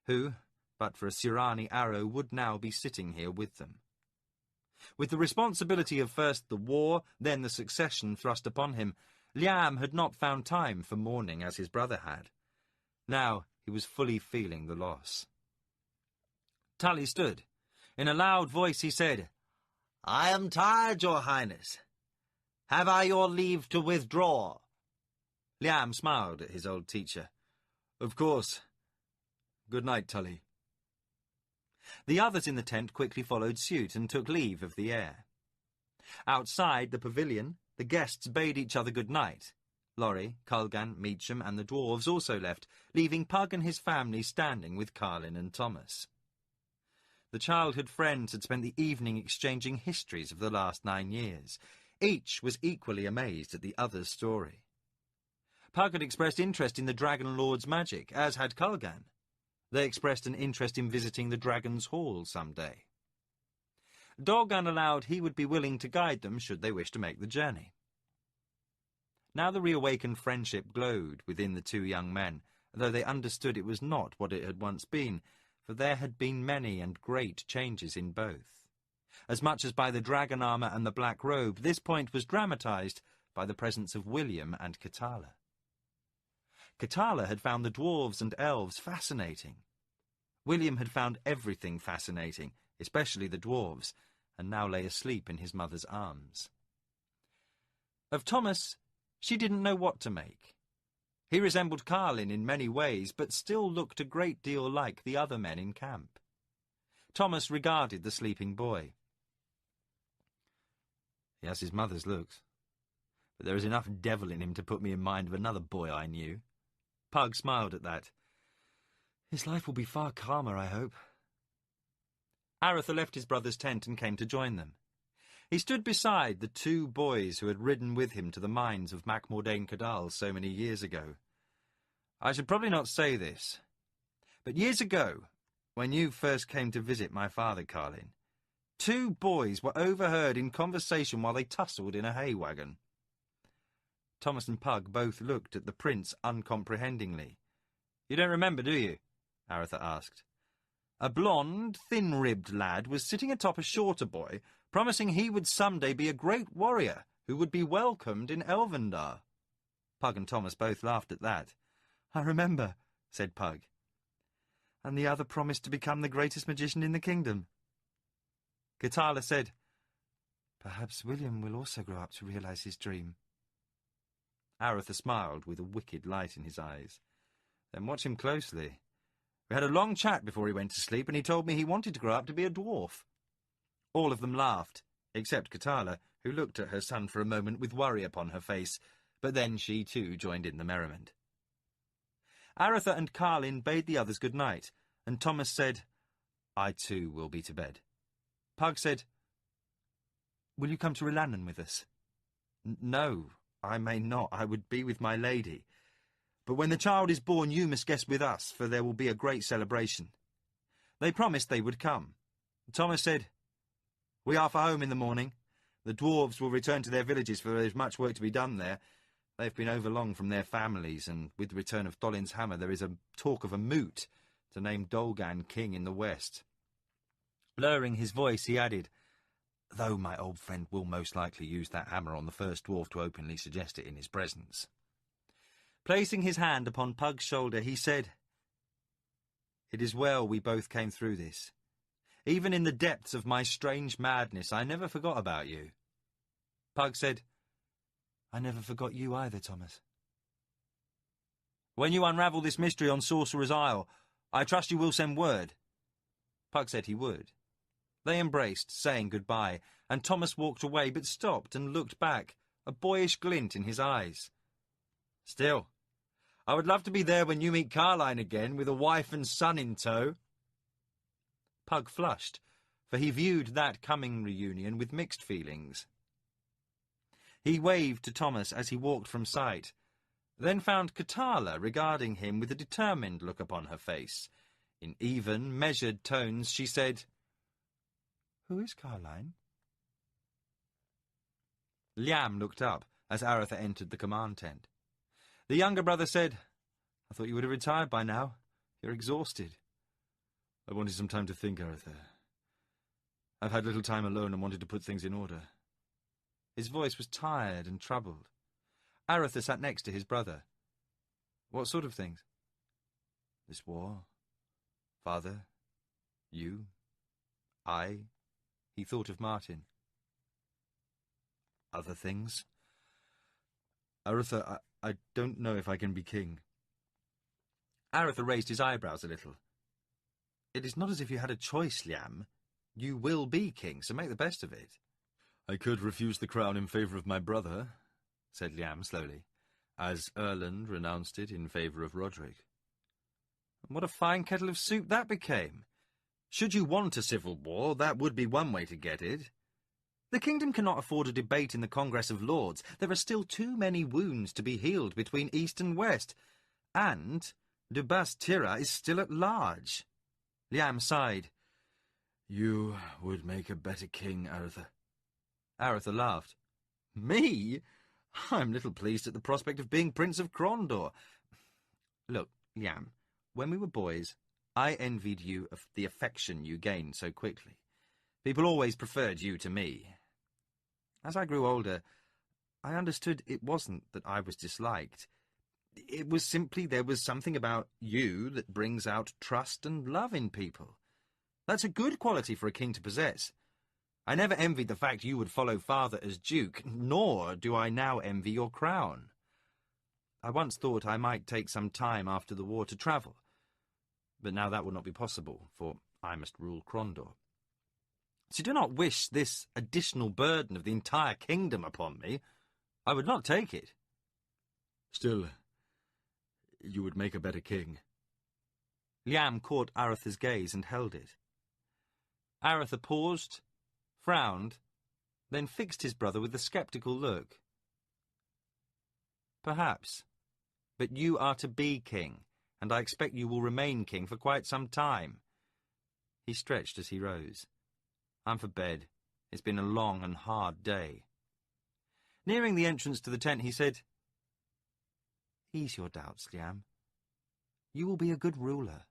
who, but for a Sirani arrow, would now be sitting here with them. With the responsibility of first the war, then the succession thrust upon him, Liam had not found time for mourning as his brother had. Now he was fully feeling the loss. Tully stood. In a loud voice he said, "I am tired, your highness. Have I your leave to withdraw?" Liam smiled at his old teacher. "Of course. Good night, Tully." The others in the tent quickly followed suit and took leave of the heir. Outside the pavilion, the guests bade each other good night. Laurie, Colgan, Meacham, and the dwarves also left, leaving Pug and his family standing with Carlin and Thomas. The childhood friends had spent the evening exchanging histories of the last 9 years. Each was equally amazed at the other's story. Pug had expressed interest in the Dragon Lord's magic, as had Colgan. They expressed an interest in visiting the Dragon's Hall some day. Dolgan allowed he would be willing to guide them should they wish to make the journey. Now the reawakened friendship glowed within the 2 young men, though they understood it was not what it had once been, for there had been many and great changes in both. As much as by the dragon armour and the black robe, this point was dramatized by the presence of William and Katala. Katala had found the dwarves and elves fascinating. William had found everything fascinating, especially the dwarves, and now lay asleep in his mother's arms. Of Thomas, she didn't know what to make. He resembled Carlin in many ways, but still looked a great deal like the other men in camp. Thomas regarded the sleeping boy. "He has his mother's looks, but there is enough devil in him to put me in mind of another boy I knew." Pug smiled at that. "His life will be far calmer, I hope." Aratha left his brother's tent and came to join them. He stood beside the 2 boys who had ridden with him to the mines of Macmordain Cadal so many years ago. "I should probably not say this, but years ago, when you first came to visit my father, Carlin, 2 boys were overheard in conversation while they tussled in a hay wagon." Thomas and Pug both looked at the prince uncomprehendingly. "You don't remember, do you?" Aratha asked. "A blonde, thin-ribbed lad was sitting atop a shorter boy, promising he would someday be a great warrior who would be welcomed in Elvendar. Pug and Thomas both laughed at that. "I remember," said Pug. "And the other promised to become the greatest magician in the kingdom." Katala said, "Perhaps William will also grow up to realize his dream." Aretha smiled with a wicked light in his eyes. "Then watch him closely. We had a long chat before he went to sleep, and he told me he wanted to grow up to be a dwarf." All of them laughed, except Katala, who looked at her son for a moment with worry upon her face, but then she too joined in the merriment. Aretha and Carlin bade the others good night, and Thomas said, "I too will be to bed." Pug said, "Will you come to Rilannan with us?" "No, I may not. I would be with my lady. But when the child is born, you must guest with us, for there will be a great celebration." They promised they would come. Thomas said, "We are for home in the morning. The dwarves will return to their villages, for there is much work to be done there. They have been overlong from their families, and with the return of Dolin's hammer there is a talk of a moot to name Dolgan king in the west." Lowering his voice, he added, "Though my old friend will most likely use that hammer on the first dwarf to openly suggest it in his presence." Placing his hand upon Pug's shoulder, he said, "It is well we both came through this. Even in the depths of my strange madness, I never forgot about you." Pug said, "I never forgot you either, Thomas." "When you unravel this mystery on Sorcerer's Isle, I trust you will send word." Pug said he would. They embraced, saying goodbye, and Thomas walked away, but stopped and looked back, a boyish glint in his eyes. "Still, I would love to be there when you meet Carline again, with a wife and son in tow." Pug flushed, for he viewed that coming reunion with mixed feelings. He waved to Thomas as he walked from sight, then found Katala regarding him with a determined look upon her face. In even, measured tones she said, "Who is Carline?" Liam looked up as Aretha entered the command tent. The younger brother said, "I thought you would have retired by now. You're exhausted." "I wanted some time to think, Aretha. I've had little time alone and wanted to put things in order." His voice was tired and troubled. Aretha sat next to his brother. "What sort of things?" "This war. Father. You. I." He thought of Martin. "Other things?" "Aretha, I don't know if I can be king." Aretha raised his eyebrows a little. "It is not as if you had a choice, Liam. You will be king, so make the best of it." "I could refuse the crown in favour of my brother," said Liam slowly, "as Erland renounced it in favour of Roderick." And what a fine kettle of soup that became! Should you want a civil war, that would be one way to get it. The kingdom cannot afford a debate in the Congress of Lords. There are still too many wounds to be healed between East and West, and de Bas-Tira is still at large. Liam sighed. "You would make a better king, Aretha." Aretha laughed. "Me? I'm little pleased at the prospect of being Prince of Krondor. Look, Liam, when we were boys, I envied you of the affection you gained so quickly. People always preferred you to me. As I grew older, I understood it wasn't that I was disliked. It was simply there was something about you that brings out trust and love in people. That's a good quality for a king to possess. I never envied the fact you would follow father as duke, nor do I now envy your crown. I once thought I might take some time after the war to travel, but now that will not be possible, for I must rule Krondor. So do not wish this additional burden of the entire kingdom upon me. I would not take it." "Still, you would make a better king." Liam caught Aretha's gaze and held it. Aretha paused, frowned, then fixed his brother with a sceptical look. "Perhaps, but you are to be king, and I expect you will remain king for quite some time." He stretched as he rose. "I'm for bed. It's been a long and hard day." Nearing the entrance to the tent, he said, "Ease your doubts, Liam. You will be a good ruler.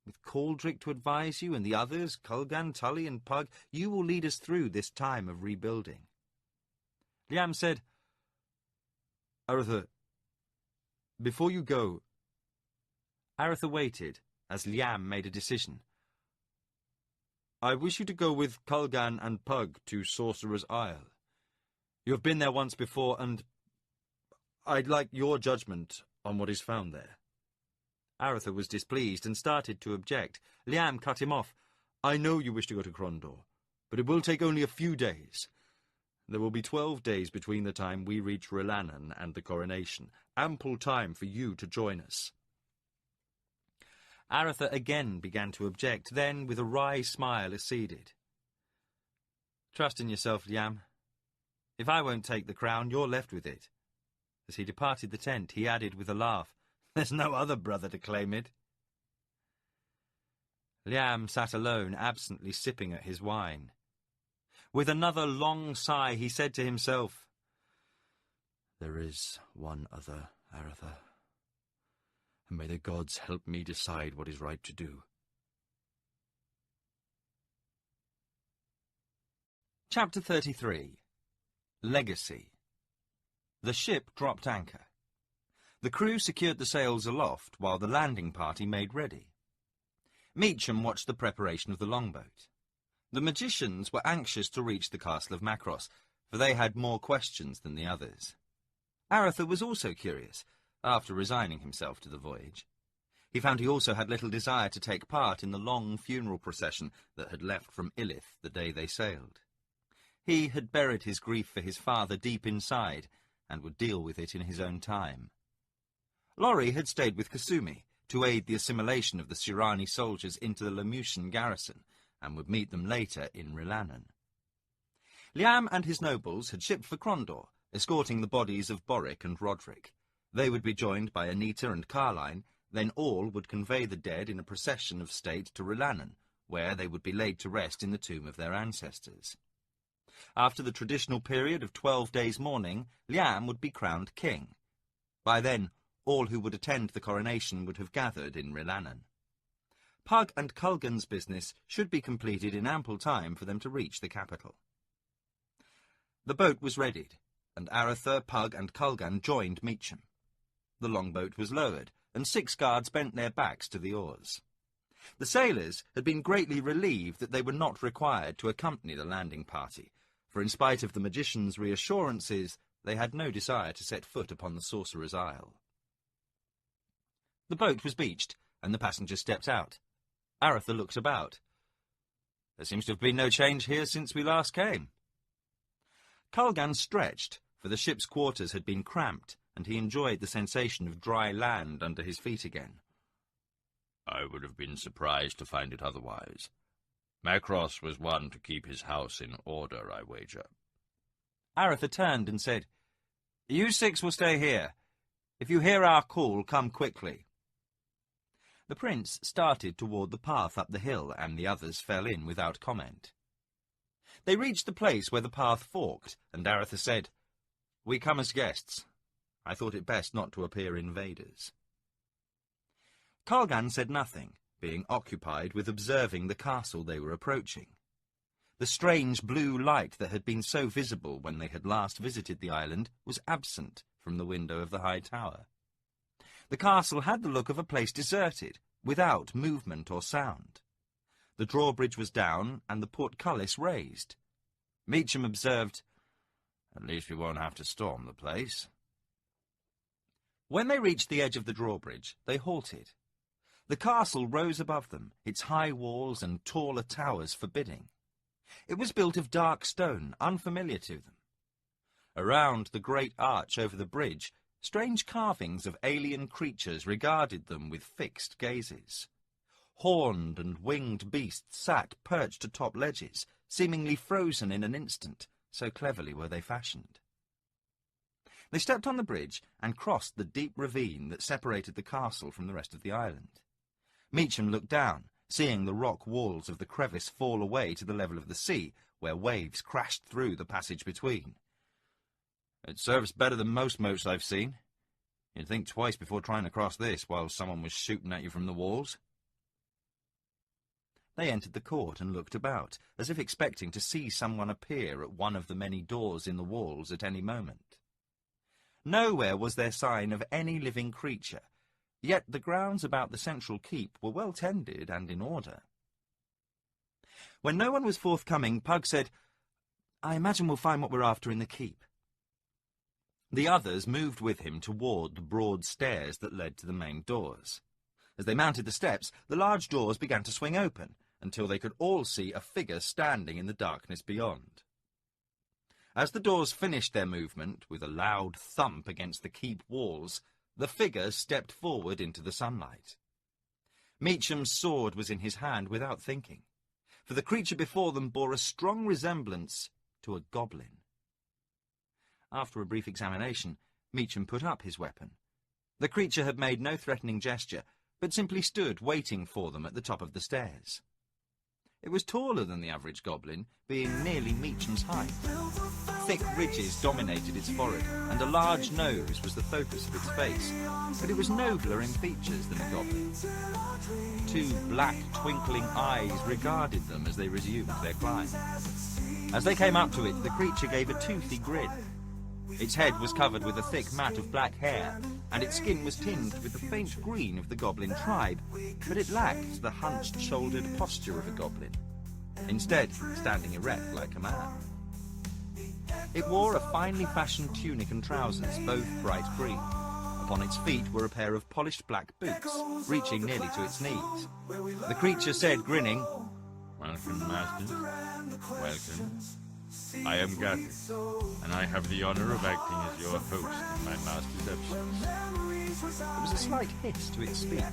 With Caldric to advise you and the others, Culgan, Tully and Pug, you will lead us through this time of rebuilding. Liam said, Aretha, before you go... Aretha waited as Liam made a decision. I wish you to go with Culgan and Pug to Sorcerer's Isle. You have been there once before, and I'd like your judgment on what is found there. Aretha was displeased and started to object. Liam cut him off. I know you wish to go to Crondor, but it will take only a few days. There will be 12 days between the time we reach Rilannan and the coronation. Ample time for you to join us. Aretha again began to object, then, with a wry smile, acceded. Trust in yourself, Liam. If I won't take the crown, you're left with it. As he departed the tent, he added with a laugh, There's no other brother to claim it. Liam sat alone, absently sipping at his wine. With another long sigh, he said to himself, There is one other, Aretha, and may the gods help me decide what is right to do. Chapter 33. Legacy. The ship dropped anchor. The crew secured the sails aloft while the landing party made ready. Meacham watched the preparation of the longboat. The magicians were anxious to reach the castle of Macross, for they had more questions than the others. Aretha was also curious, after resigning himself to the voyage. He found he also had little desire to take part in the long funeral procession that had left from Illith the day they sailed. He had buried his grief for his father deep inside, and would deal with it in his own time. Laurie had stayed with Kasumi to aid the assimilation of the Shirani soldiers into the Lemutian garrison, and would meet them later in Rilannan. Liam and his nobles had shipped for Crondor, escorting the bodies of Boric and Roderick. They would be joined by Anita and Carline, then all would convey the dead in a procession of state to Rilannan, where they would be laid to rest in the tomb of their ancestors. After the traditional period of 12 days' mourning, Liam would be crowned king. By then, all who would attend the coronation would have gathered in Rilannan. Pug and Culgan's business should be completed in ample time for them to reach the capital. The boat was readied, and Aretha, Pug and Culgan joined Meacham. The longboat was lowered, and 6 guards bent their backs to the oars. The sailors had been greatly relieved that they were not required to accompany the landing party, for in spite of the magician's reassurances, they had no desire to set foot upon the Sorcerer's Isle. The boat was beached, and the passengers stepped out. Aretha looked about. There seems to have been no change here since we last came. Culgan stretched, for the ship's quarters had been cramped, and he enjoyed the sensation of dry land under his feet again. I would have been surprised to find it otherwise. Macross was one to keep his house in order, I wager. Aretha turned and said, You 6 will stay here. If you hear our call, come quickly. The prince started toward the path up the hill, and the others fell in without comment. They reached the place where the path forked, and Aretha said, We come as guests. I thought it best not to appear invaders. Culgan said nothing, being occupied with observing the castle they were approaching. The strange blue light that had been so visible when they had last visited the island was absent from the window of the high tower. The castle had the look of a place deserted, without movement or sound. The drawbridge was down, and the portcullis raised. Meacham observed, At least we won't have to storm the place. When they reached the edge of the drawbridge, they halted. The castle rose above them, its high walls and taller towers forbidding. It was built of dark stone, unfamiliar to them. Around the great arch over the bridge, strange carvings of alien creatures regarded them with fixed gazes. Horned and winged beasts sat perched atop ledges, seemingly frozen in an instant, so cleverly were they fashioned. They stepped on the bridge and crossed the deep ravine that separated the castle from the rest of the island. Meacham looked down, seeing the rock walls of the crevice fall away to the level of the sea, where waves crashed through the passage between. It serves better than most moats I've seen. You'd think twice before trying to cross this while someone was shooting at you from the walls. They entered the court and looked about, as if expecting to see someone appear at one of the many doors in the walls at any moment. Nowhere was there sign of any living creature, yet the grounds about the central keep were well tended and in order. When no one was forthcoming, Pug said, "I imagine we'll find what we're after in the keep." The others moved with him toward the broad stairs that led to the main doors. As they mounted the steps, the large doors began to swing open, until they could all see a figure standing in the darkness beyond. As the doors finished their movement, with a loud thump against the keep walls, the figure stepped forward into the sunlight. Meacham's sword was in his hand without thinking, for the creature before them bore a strong resemblance to a goblin. After a brief examination, Meacham put up his weapon. The creature had made no threatening gesture, but simply stood waiting for them at the top of the stairs. It was taller than the average goblin, being nearly Meacham's height. Thick ridges dominated its forehead, and a large nose was the focus of its face, but it was nobler in features than a goblin. Two black, twinkling eyes regarded them as they resumed their climb. As they came up to it, the creature gave a toothy grin. Its head was covered with a thick mat of black hair, and its skin was tinged with the faint green of the goblin tribe, but it lacked the hunched-shouldered posture of a goblin, instead standing erect like a man. It wore a finely fashioned tunic and trousers, both bright green. Upon its feet were a pair of polished black boots, reaching nearly to its knees. The creature said, grinning, "Welcome, masters. Welcome. I am Gathis, and I have the honor of acting as your host in my master's absence." There was a slight hiss to its speech.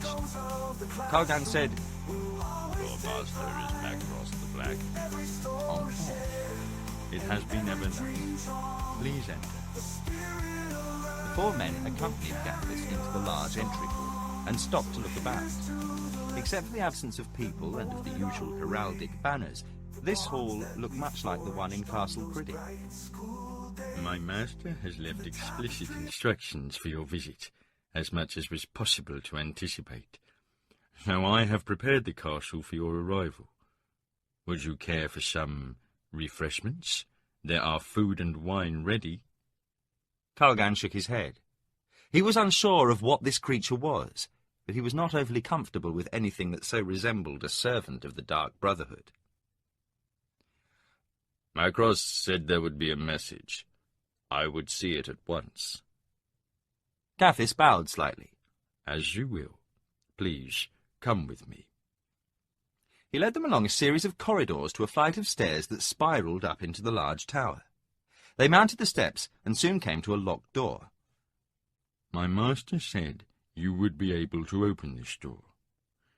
Kalgan said, "Your master is Macross the Black." "It has been ever known. Please enter." The four men accompanied Gathis into the large entry hall and stopped to look about. Except for the absence of people and of the usual heraldic banners, this hall looked much like the one in Castle Criddick. "My master has left explicit instructions for your visit, as much as was possible to anticipate. So I have prepared the castle for your arrival. Would you care for some refreshments? There are food and wine ready." Kalgan shook his head. He was unsure of what this creature was, but he was not overly comfortable with anything that so resembled a servant of the Dark Brotherhood. "Macross said there would be a message. I would see it at once." Gathis bowed slightly. "As you will. Please, come with me." He led them along a series of corridors to a flight of stairs that spiraled up into the large tower. They mounted the steps and soon came to a locked door. "My master said you would be able to open this door.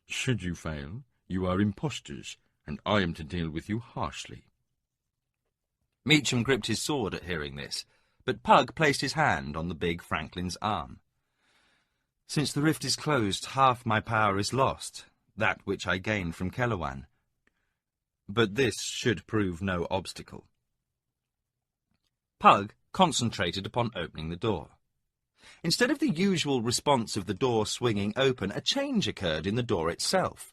Should you fail, you are impostors, and I am to deal with you harshly." Meacham gripped his sword at hearing this, but Pug placed his hand on the big Franklin's arm. "Since the rift is closed, half my power is lost, that which I gained from Kellerwan. But this should prove no obstacle." Pug concentrated upon opening the door. Instead of the usual response of the door swinging open, a change occurred in the door itself.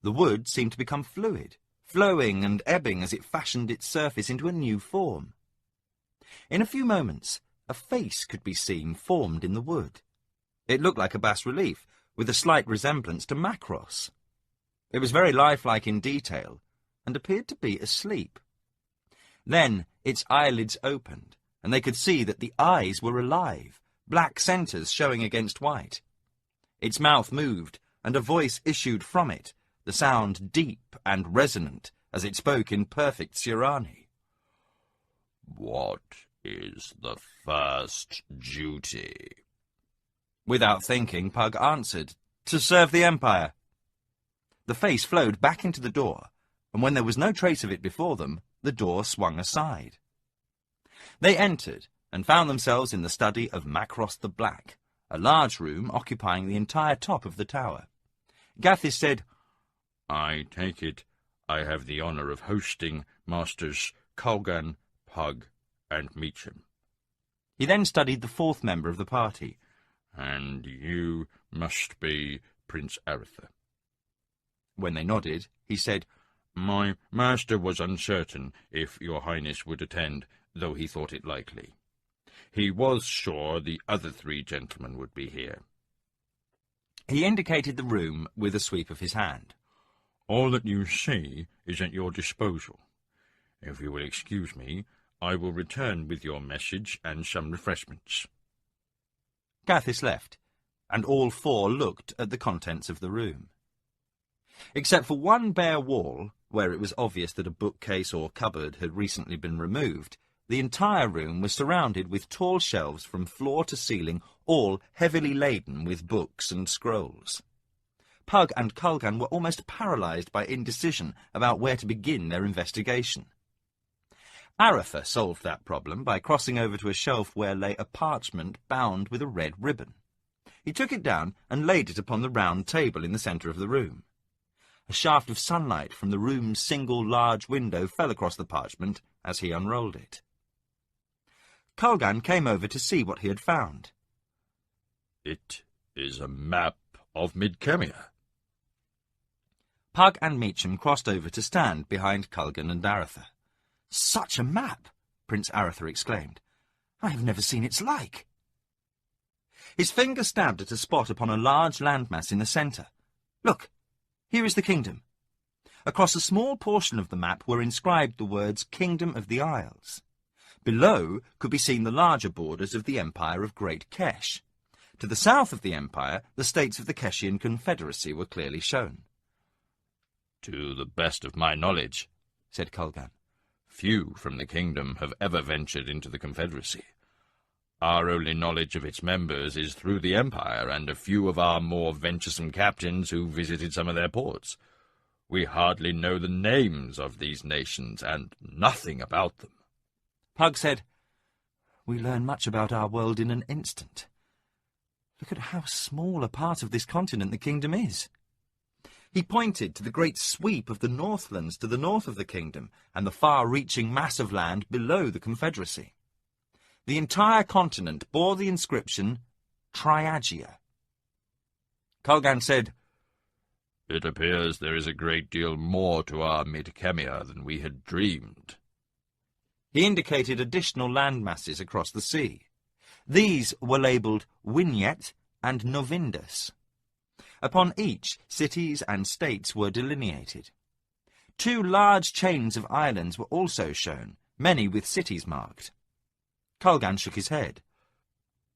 The wood seemed to become fluid, flowing and ebbing as it fashioned its surface into a new form. In a few moments, a face could be seen formed in the wood. It looked like a bas-relief, with a slight resemblance to Macross. It was very lifelike in detail, and appeared to be asleep. Then its eyelids opened, and they could see that the eyes were alive, black centres showing against white. Its mouth moved, and a voice issued from it, the sound deep and resonant, as it spoke in perfect Sirani. "What is the first duty?" Without thinking, Pug answered, "To serve the Empire." The face flowed back into the door, and when there was no trace of it before them, the door swung aside. They entered, and found themselves in the study of Macross the Black, a large room occupying the entire top of the tower. Gathis said, "I take it I have the honor of hosting Masters Kalgan, Pug, and Meacham." He then studied the fourth member of the party. "And you must be Prince Aretha." When they nodded, he said, "My master was uncertain if your highness would attend, though he thought it likely. He was sure the other 3 gentlemen would be here." He indicated the room with a sweep of his hand. "All that you see is at your disposal. If you will excuse me, I will return with your message and some refreshments." Gathis left, and all 4 looked at the contents of the room. Except for one bare wall, where it was obvious that a bookcase or cupboard had recently been removed, the entire room was surrounded with tall shelves from floor to ceiling, all heavily laden with books and scrolls. Pug and Kulgan were almost paralyzed by indecision about where to begin their investigation. Aratha solved that problem by crossing over to a shelf where lay a parchment bound with a red ribbon. He took it down and laid it upon the round table in the centre of the room. A shaft of sunlight from the room's single large window fell across the parchment as he unrolled it. Kulgan came over to see what he had found. "It is a map of Midkemia." Pug and Meacham crossed over to stand behind Kulgan and Aratha. "Such a map!" Prince Aratha exclaimed. "I have never seen its like." His finger stabbed at a spot upon a large landmass in the centre. "Look, here is the kingdom." Across a small portion of the map were inscribed the words Kingdom of the Isles. Below could be seen the larger borders of the Empire of Great Kesh. To the south of the empire, the states of the Keshian Confederacy were clearly shown. "To the best of my knowledge," said Kulgan, "few from the kingdom have ever ventured into the Confederacy. Our only knowledge of its members is through the Empire and a few of our more venturesome captains who visited some of their ports. We hardly know the names of these nations and nothing about them." Pug said, "We learn much about our world in an instant. Look at how small a part of this continent the kingdom is." He pointed to the great sweep of the Northlands to the north of the kingdom and the far-reaching mass of land below the Confederacy. The entire continent bore the inscription Triagia. Kulgan said, "It appears there is a great deal more to our Midkemia than we had dreamed." He indicated additional land masses across the sea. These were labelled Winyet and Novindus. Upon each, cities and states were delineated. 2 large chains of islands were also shown, many with cities marked. Kulgan shook his head.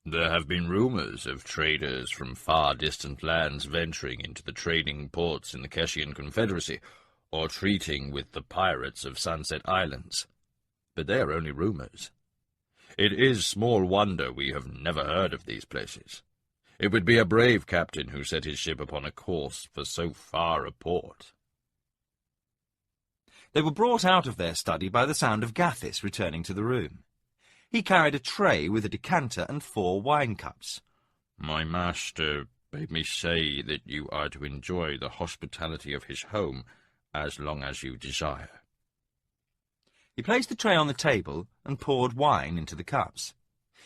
"There have been rumours of traders from far distant lands venturing into the trading ports in the Keshian Confederacy, or treating with the pirates of Sunset Islands. But they are only rumours. It is small wonder we have never heard of these places. It would be a brave captain who set his ship upon a course for so far a port." They were brought out of their study by the sound of Gathis returning to the room. He carried a tray with a decanter and 4 wine cups. "My master bade me say that you are to enjoy the hospitality of his home as long as you desire." He placed the tray on the table and poured wine into the cups.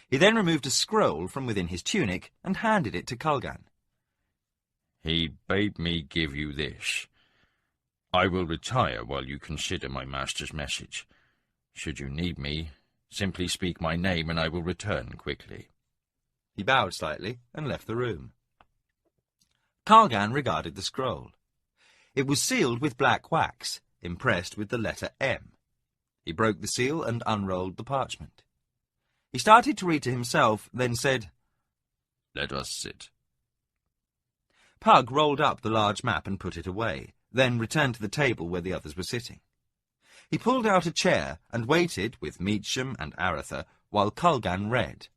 He then removed a scroll from within his tunic and handed it to Kulgan. "He bade me give you this. I will retire while you consider my master's message. Should you need me, simply speak my name and I will return quickly." He bowed slightly and left the room. Kulgan regarded the scroll. It was sealed with black wax, impressed with the letter M. He broke the seal and unrolled the parchment. He started to read to himself, then said, "Let us sit." Pug rolled up the large map and put it away, then returned to the table where the others were sitting. He pulled out a chair and waited with Meacham and Aratha while Kulgan read.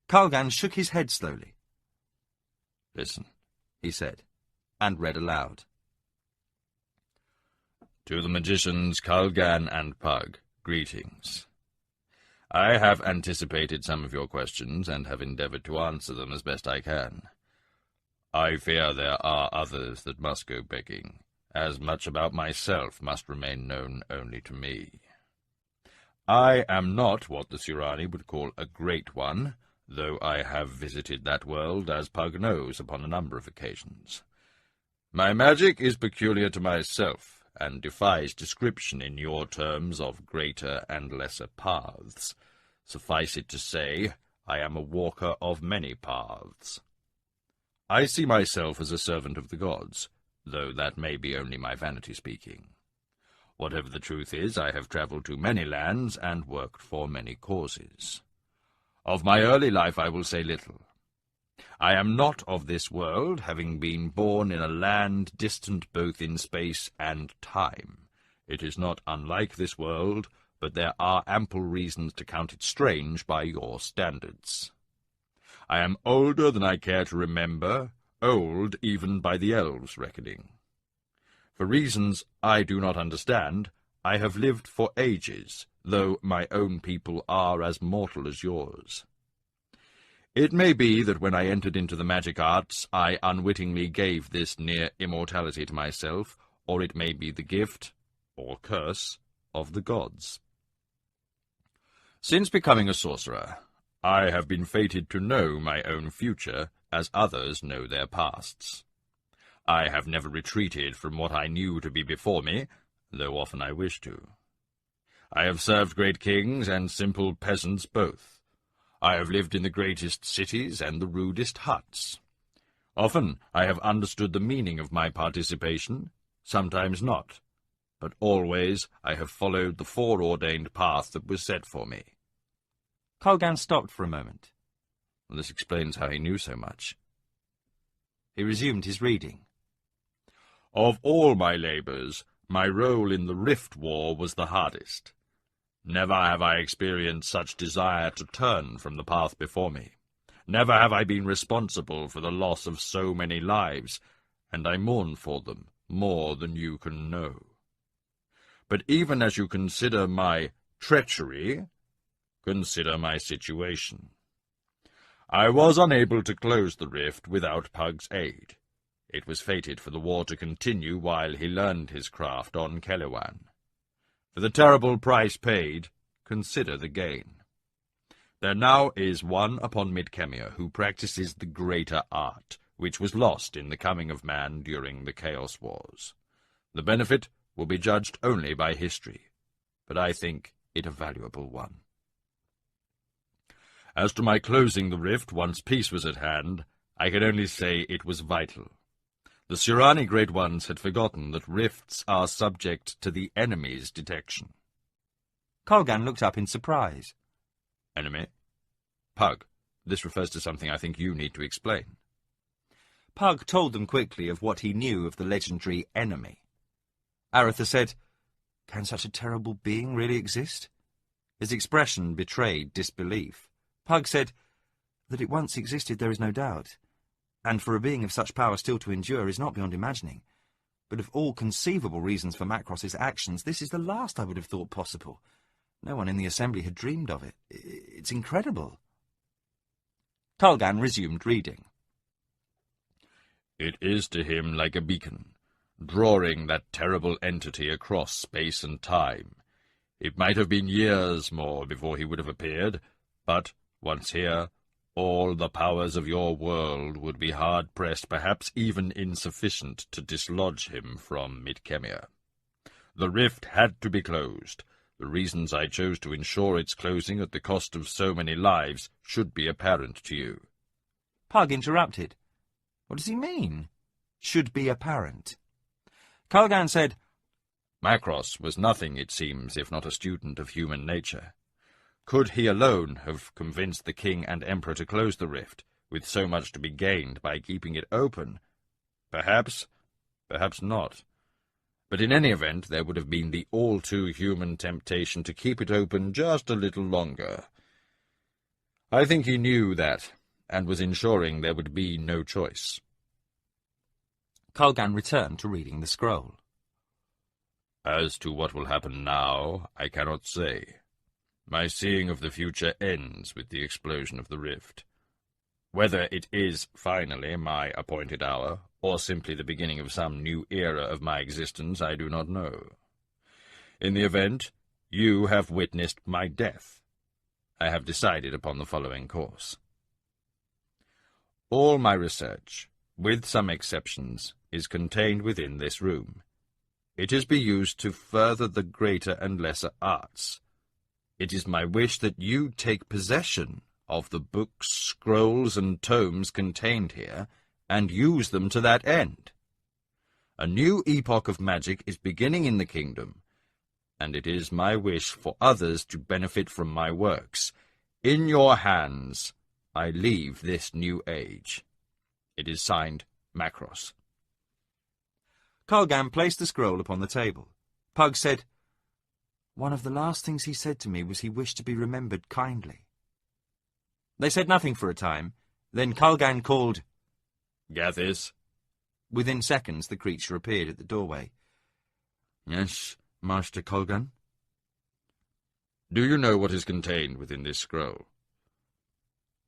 Kulgan shook his head slowly. "Listen," he said, and read aloud. "To the magicians Kulgan and Pug, greetings. I have anticipated some of your questions and have endeavoured to answer them as best I can. I fear there are others that must go begging, as much about myself must remain known only to me. I am not what the Sirani would call a great one, though I have visited that world, as Pug knows, upon a number of occasions. My magic is peculiar to myself, and defies description in your terms of greater and lesser paths. Suffice it to say, I am a walker of many paths. I see myself as a servant of the gods, though that may be only my vanity speaking. Whatever the truth is, I have travelled to many lands and worked for many causes. Of my early life I will say little. I am not of this world, having been born in a land distant both in space and time. It is not unlike this world, but there are ample reasons to count it strange by your standards. I am older than I care to remember, old even by the elves' reckoning. For reasons I do not understand, I have lived for ages, though my own people are as mortal as yours. It may be that when I entered into the magic arts, I unwittingly gave this near immortality to myself, or it may be the gift, or curse, of the gods. Since becoming a sorcerer, I have been fated to know my own future as others know their pasts. I have never retreated from what I knew to be before me, though often I wished to. I have served great kings and simple peasants both. I have lived in the greatest cities and the rudest huts. Often I have understood the meaning of my participation, sometimes not, but always I have followed the foreordained path that was set for me. Colgan stopped for a moment. This explains how he knew so much. He resumed his reading. Of all my labours, my role in the Rift War was the hardest. Never have I experienced such desire to turn from the path before me. Never have I been responsible for the loss of so many lives, and I mourn for them more than you can know. But even as you consider my treachery, consider my situation. I was unable to close the rift without Pug's aid. It was fated for the war to continue while he learned his craft on Kelewan. For the terrible price paid, consider the gain. There now is one upon Midkemia who practices the greater art, which was lost in the coming of man during the Chaos Wars. The benefit will be judged only by history, but I think it a valuable one. As to my closing the rift once peace was at hand, I can only say it was vital. The Surani Great Ones had forgotten that rifts are subject to the enemy's detection. Colgan looked up in surprise. Enemy? Pug, this refers to something I think you need to explain. Pug told them quickly of what he knew of the legendary enemy. Aretha said, "Can such a terrible being really exist?" His expression betrayed disbelief. Pug said, "That it once existed there is no doubt, and for a being of such power still to endure is not beyond imagining. But of all conceivable reasons for Macross's actions, this is the last I would have thought possible. No one in the assembly had dreamed of it. It's incredible." Colgan resumed reading. It is to him like a beacon, drawing that terrible entity across space and time. It might have been years more before he would have appeared, but, once here, all the powers of your world would be hard-pressed, perhaps even insufficient, to dislodge him from Midkemia. The rift had to be closed. The reasons I chose to ensure its closing at the cost of so many lives should be apparent to you. Pug interrupted. What does he mean? Should be apparent. Colgan said, Macross was nothing, it seems, if not a student of human nature. Could he alone have convinced the king and emperor to close the rift, with so much to be gained by keeping it open? Perhaps, perhaps not. But in any event, there would have been the all-too-human temptation to keep it open just a little longer. I think he knew that, and was ensuring there would be no choice. Colgan returned to reading the scroll. As to what will happen now, I cannot say. My seeing of the future ends with the explosion of the rift. Whether it is finally my appointed hour, or simply the beginning of some new era of my existence, I do not know. In the event, you have witnessed my death. I have decided upon the following course. All my research, with some exceptions, is contained within this room. It is be used to further the greater and lesser arts. It is my wish that you take possession of the books, scrolls, and tomes contained here, and use them to that end. A new epoch of magic is beginning in the kingdom, and it is my wish for others to benefit from my works. In your hands I leave this new age. It is signed Macross. Colgan placed the scroll upon the table. Pug said, "One of the last things he said to me was he wished to be remembered kindly." They said nothing for a time. Then Colgan called, Gathis. Within seconds the creature appeared at the doorway. Yes, Master Colgan? Do you know what is contained within this scroll?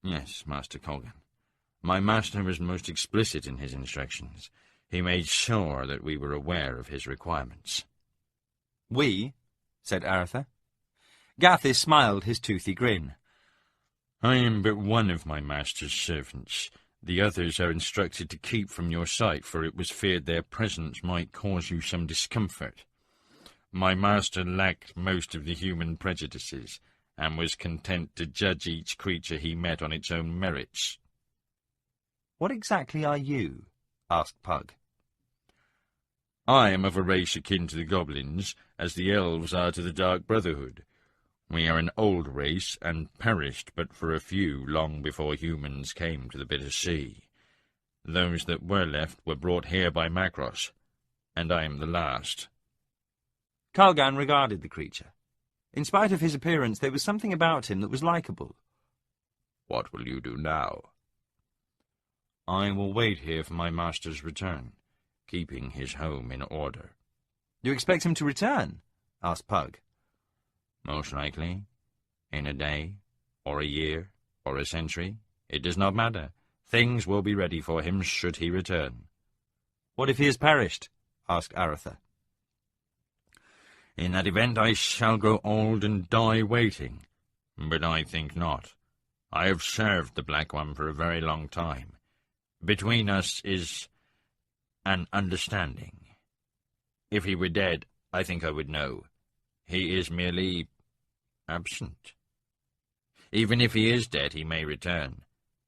Yes, Master Colgan. My master was most explicit in his instructions. He made sure that we were aware of his requirements. "We?" said Aretha. Gathis smiled his toothy grin. I am but one of my master's servants. The others are instructed to keep from your sight, for it was feared their presence might cause you some discomfort. My master lacked most of the human prejudices, and was content to judge each creature he met on its own merits. "What exactly are you?" asked Pug. I am of a race akin to the goblins, as the elves are to the Dark Brotherhood. We are an old race, and perished but for a few long before humans came to the Bitter Sea. Those that were left were brought here by Macross, and I am the last. Colgan regarded the creature. In spite of his appearance, there was something about him that was likeable. What will you do now? I will wait here for my master's return, keeping his home in order. You expect him to return? Asked Pug. Most likely. In a day, or a year, or a century. It does not matter. Things will be ready for him should he return. What if he has perished? Asked Aretha. In that event I shall grow old and die waiting. But I think not. I have served the Black One for a very long time. Between us is an understanding. If he were dead, I think I would know. He is merely absent. Even if he is dead, he may return.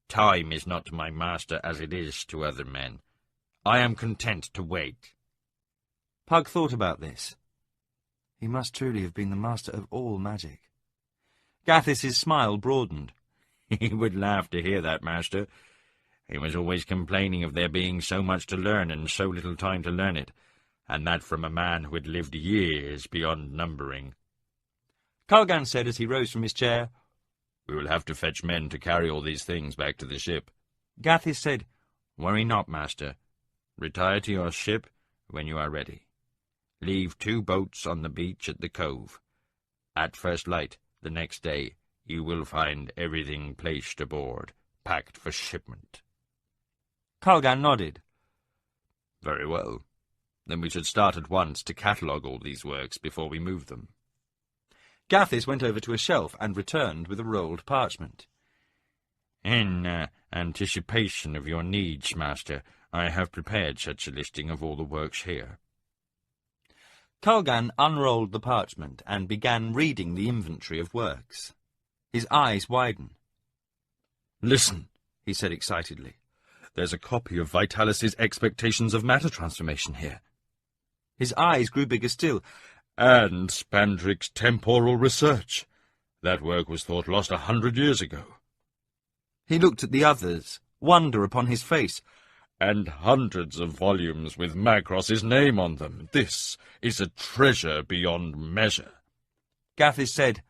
Time is not to my master as it is to other men. I am content to wait. Pug thought about this. He must truly have been the master of all magic. Gathis's smile broadened. He would laugh to hear that, master. He was always complaining of there being so much to learn and so little time to learn it, and that from a man who had lived years beyond numbering. Colgan said as he rose from his chair, We will have to fetch men to carry all these things back to the ship. Gathis said, Worry not, master. Retire to your ship when you are ready. Leave 2 boats on the beach at the cove. At first light the next day you will find everything placed aboard, packed for shipment. Colgan nodded. Very well. Then we should start at once to catalogue all these works before we move them. Gathis went over to a shelf and returned with a rolled parchment. In anticipation of your needs, master, I have prepared such a listing of all the works here. Colgan unrolled the parchment and began reading the inventory of works. His eyes widened. Listen, he said excitedly. There's a copy of Vitalis's Expectations of Matter Transformation here. His eyes grew bigger still. And Spandrik's Temporal Research. That work was thought lost 100 years ago. He looked at the others, wonder upon his face. And hundreds of volumes with Macross's name on them. This is a treasure beyond measure. Gathis said,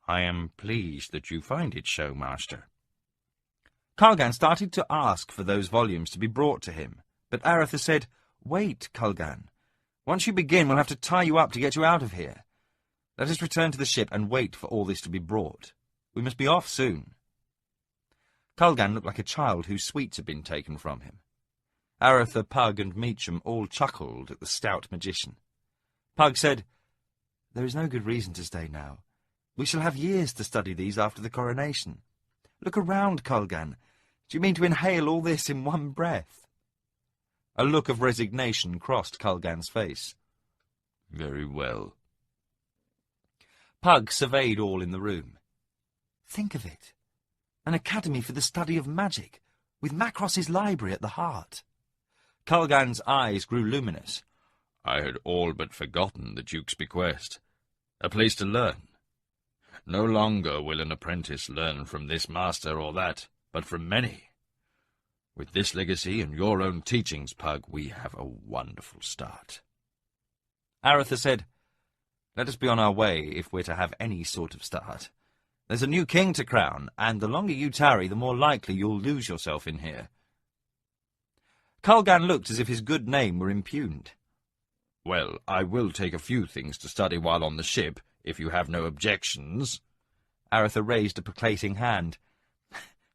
I am pleased that you find it so, master. Colgan started to ask for those volumes to be brought to him, but Aretha said, Wait, Colgan. Once you begin, we'll have to tie you up to get you out of here. Let us return to the ship and wait for all this to be brought. We must be off soon. Colgan looked like a child whose sweets had been taken from him. Aretha, Pug, and Meacham all chuckled at the stout magician. Pug said, There is no good reason to stay now. We shall have years to study these after the coronation. Look around, Colgan. Do you mean to inhale all this in one breath? A look of resignation crossed Culgan's face. Very well. Pug surveyed all in the room. Think of it. An academy for the study of magic, with Macross's library at the heart. Culgan's eyes grew luminous. I had all but forgotten the Duke's bequest. A place to learn. No longer will an apprentice learn from this master or that, but from many. With this legacy and your own teachings, Pug, we have a wonderful start. Aretha said, "Let us be on our way if we're to have any sort of start. There's a new king to crown, and the longer you tarry, the more likely you'll lose yourself in here." Culgan looked as if his good name were impugned. Well, I will take a few things to study while on the ship, if you have no objections. Aretha raised a placating hand.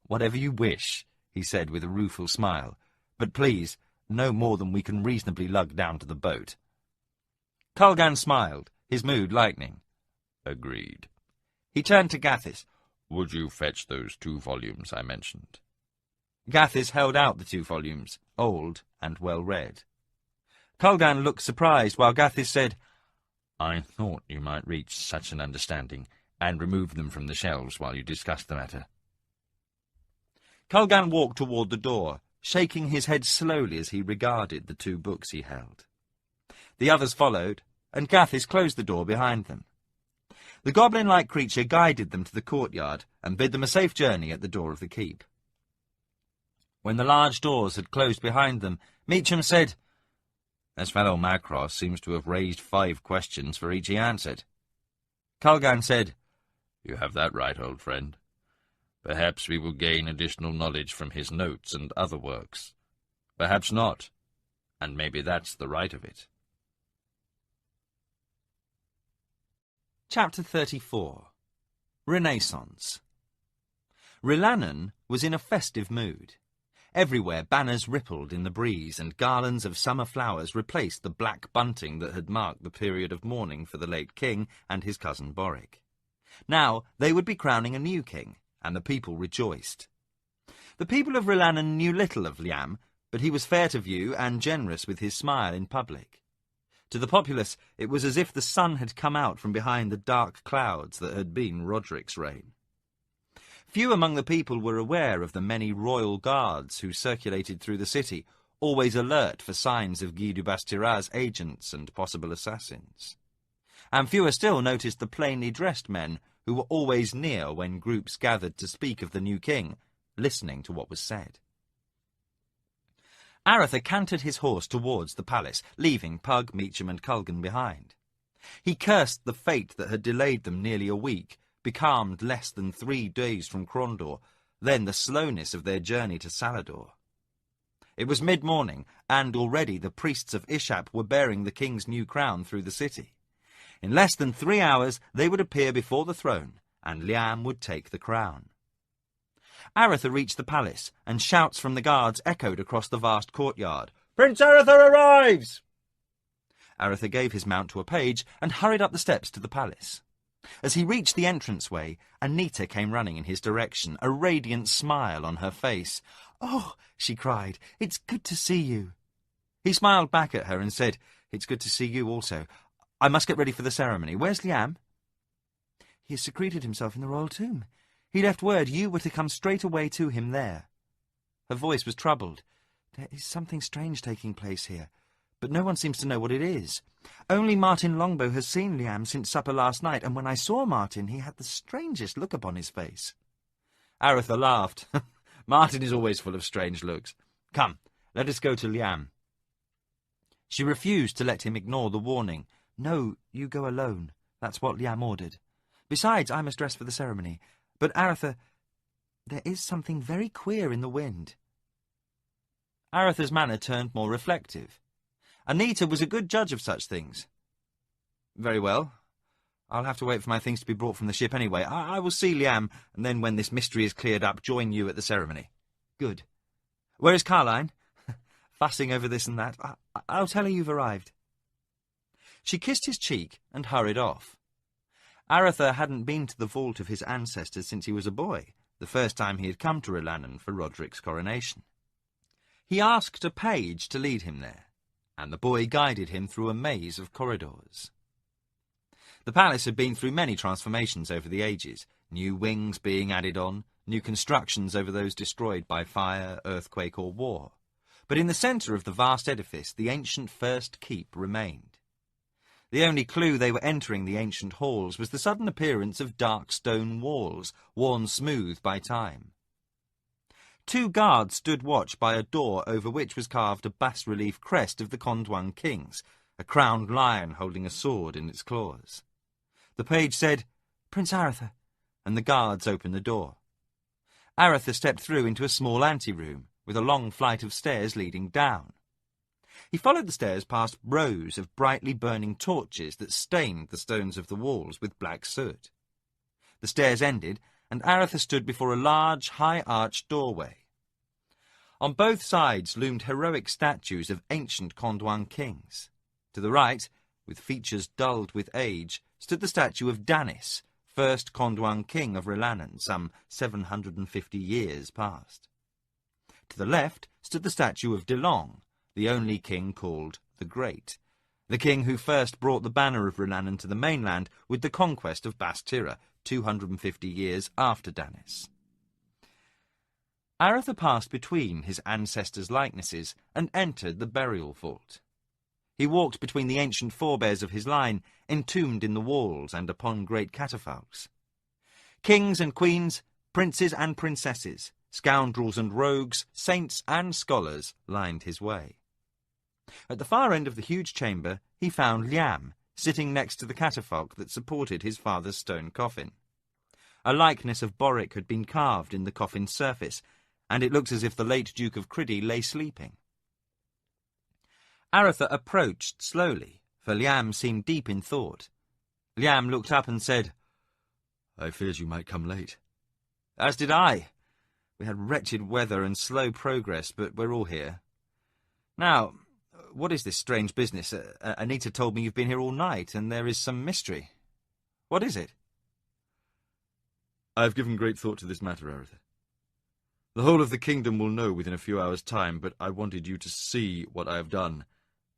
"Whatever you wish," he said with a rueful smile. "But please, no more than we can reasonably lug down to the boat." Culgan smiled, his mood lightening. Agreed. He turned to Gathis. Would you fetch those 2 volumes I mentioned? Gathis held out the 2 volumes, old and well read. Culgan looked surprised, while Gathis said, I thought you might reach such an understanding, and remove them from the shelves while you discussed the matter. Culgan walked toward the door, shaking his head slowly as he regarded the 2 books he held. The others followed, and Gathis closed the door behind them. The goblin-like creature guided them to the courtyard and bid them a safe journey at the door of the keep. When the large doors had closed behind them, Meacham said, "This fellow Macross seems to have raised 5 questions for each he answered." Culgan said, You have that right, old friend. Perhaps we will gain additional knowledge from his notes and other works. Perhaps not, and maybe that's the right of it. Chapter 34 Renaissance. Rhiannon was in a festive mood. Everywhere banners rippled in the breeze, and garlands of summer flowers replaced the black bunting that had marked the period of mourning for the late king and his cousin Boric. Now they would be crowning a new king, and the people rejoiced. The people of Rhiannon knew little of Liam, but he was fair to view and generous with his smile in public. To the populace, it was as if the sun had come out from behind the dark clouds that had been Roderick's reign. Few among the people were aware of the many royal guards who circulated through the city, always alert for signs of Guy du Bastira's agents and possible assassins. And fewer still noticed the plainly dressed men who were always near when groups gathered to speak of the new king, listening to what was said. Aretha cantered his horse towards the palace, leaving Pug, Meacham and Culgan behind. He cursed the fate that had delayed them nearly a week, becalmed less than 3 days from Crondor, then the slowness of their journey to Salador. It was mid-morning, and already the priests of Ishap were bearing the king's new crown through the city. In less than 3 hours they would appear before the throne, and Liam would take the crown. Aretha reached the palace, and shouts from the guards echoed across the vast courtyard. "Prince Aretha arrives!" Aretha gave his mount to a page and hurried up the steps to the palace. As he reached the entranceway, Anita came running in his direction, a radiant smile on her face. "Oh," she cried, "it's good to see you." He smiled back at her and said, "It's good to see you also. I must get ready for the ceremony. Where's Liam?" "He has secreted himself in the royal tomb. He left word you were to come straight away to him there." Her voice was troubled. "There is something strange taking place here, but no one seems to know what it is. Only Martin Longbow has seen Liam since supper last night, and when I saw Martin, he had the strangest look upon his face." Aretha laughed. "Martin is always full of strange looks. Come, let us go to Liam." She refused to let him ignore the warning. "No, you go alone. That's what Liam ordered. Besides, I must dress for the ceremony. But, Aretha, there is something very queer in the wind." Aretha's manner turned more reflective. Anita was a good judge of such things. "Very well. I'll have to wait for my things to be brought from the ship anyway. I will see Liam, and then when this mystery is cleared up, join you at the ceremony." "Good. Where is Carline?" "Fussing over this and that. I'll tell her you've arrived." She kissed his cheek and hurried off. Aretha hadn't been to the vault of his ancestors since he was a boy, the first time he had come to Rhiannon for Roderick's coronation. He asked a page to lead him there, and the boy guided him through a maze of corridors. The palace had been through many transformations over the ages, new wings being added on, new constructions over those destroyed by fire, earthquake or war. But in the centre of the vast edifice, the ancient first keep remained. The only clue they were entering the ancient halls was the sudden appearance of dark stone walls, worn smooth by time. 2 guards stood watch by a door over which was carved a bas-relief crest of the Kondwan kings, a crowned lion holding a sword in its claws. The page said, "Prince Aretha," and the guards opened the door. Aretha stepped through into a small anteroom, with a long flight of stairs leading down. He followed the stairs past rows of brightly burning torches that stained the stones of the walls with black soot. The stairs ended, and Aretha stood before a large, high-arched doorway. On both sides loomed heroic statues of ancient Kondwan kings. To the right, with features dulled with age, stood the statue of Danis, first Kondwan king of Rilanan, some 750 years past. To the left stood the statue of Delong, the only king called the Great, the king who first brought the banner of Rilanan to the mainland with the conquest of Bastira, 250 years after Danis. Aretha passed between his ancestors' likenesses and entered the burial vault. He walked between the ancient forebears of his line, entombed in the walls and upon great catafalques. Kings and queens, princes and princesses, scoundrels and rogues, saints and scholars lined his way. At the far end of the huge chamber he found Liam, sitting next to the catafalque that supported his father's stone coffin. A likeness of Boric had been carved in the coffin's surface, and it looked as if the late Duke of Criddy lay sleeping. Aretha approached slowly, for Liam seemed deep in thought. Liam looked up and said, "I feared you might come late." "As did I. We had wretched weather and slow progress, but we're all here. Now, what is this strange business? Anita told me you've been here all night, and there is some mystery. What is it?" "I've given great thought to this matter, Aretha. The whole of the kingdom will know within a few hours' time, but I wanted you to see what I have done,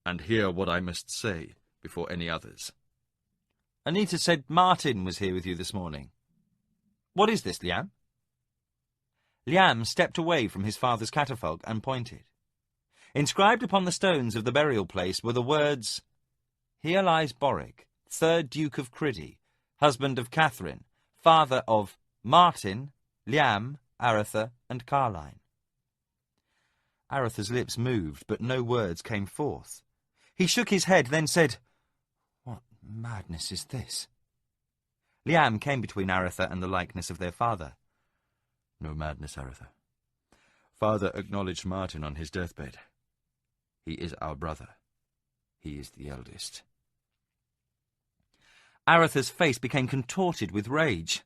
and hear what I must say before any others." "Anita said Martin was here with you this morning. What is this, Liam?" Liam stepped away from his father's catafalque and pointed. Inscribed upon the stones of the burial place were the words, "Here lies Boric, 3rd Duke of Criddy, husband of Catherine, father of Martin, Liam, Aretha, and Carline." Aretha's lips moved, but no words came forth. He shook his head, then said, "What madness is this?" Liam came between Aretha and the likeness of their father. "No madness, Aretha. Father acknowledged Martin on his deathbed. He is our brother. He is the eldest." Aretha's face became contorted with rage.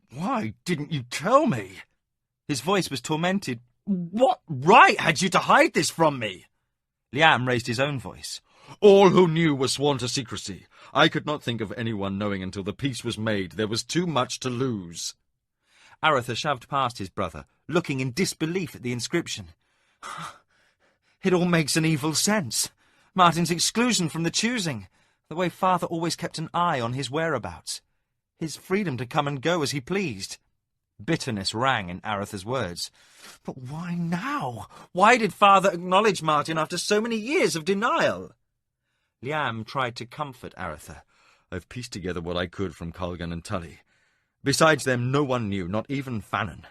"Why didn't you tell me?" His voice was tormented. "What right had you to hide this from me?" Liam raised his own voice. "All who knew were sworn to secrecy. I could not think of anyone knowing until the peace was made. There was too much to lose." Aretha shoved past his brother, looking in disbelief at the inscription. "It all makes an evil sense. Martin's exclusion from the choosing, the way father always kept an eye on his whereabouts, his freedom to come and go as he pleased." Bitterness rang in Aretha's words. "But why now? Why did father acknowledge Martin after so many years of denial?" Liam tried to comfort Aretha. "I've pieced together what I could from Colgan and Tully. Besides them, no one knew, not even Fannin.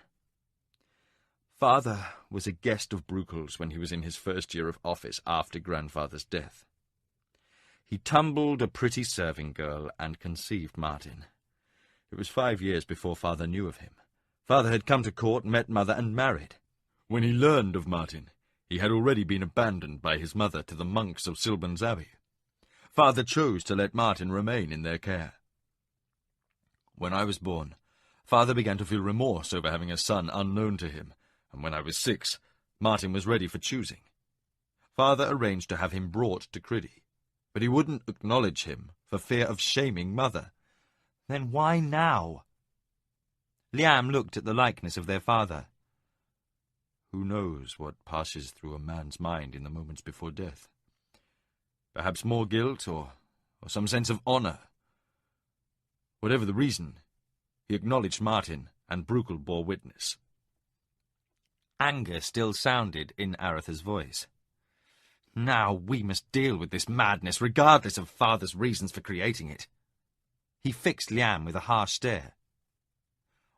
Father was a guest of Bruchel's when he was in his first year of office after grandfather's death. He tumbled a pretty serving girl and conceived Martin. It was 5 years before father knew of him. Father had come to court, met mother, and married. When he learned of Martin, he had already been abandoned by his mother to the monks of Silban's Abbey. Father chose to let Martin remain in their care. When I was born, father began to feel remorse over having a son unknown to him, and when I was 6, Martin was ready for choosing. Father arranged to have him brought to Criddy, but he wouldn't acknowledge him for fear of shaming mother. Then why now? Liam looked at the likeness of their father. Who knows what passes through a man's mind in the moments before death? Perhaps more guilt or some sense of honour. Whatever the reason, he acknowledged Martin, and Bruchel bore witness. Anger still sounded in Aretha's voice. Now we must deal with this madness, regardless of father's reasons for creating it. He fixed Liam with a harsh stare.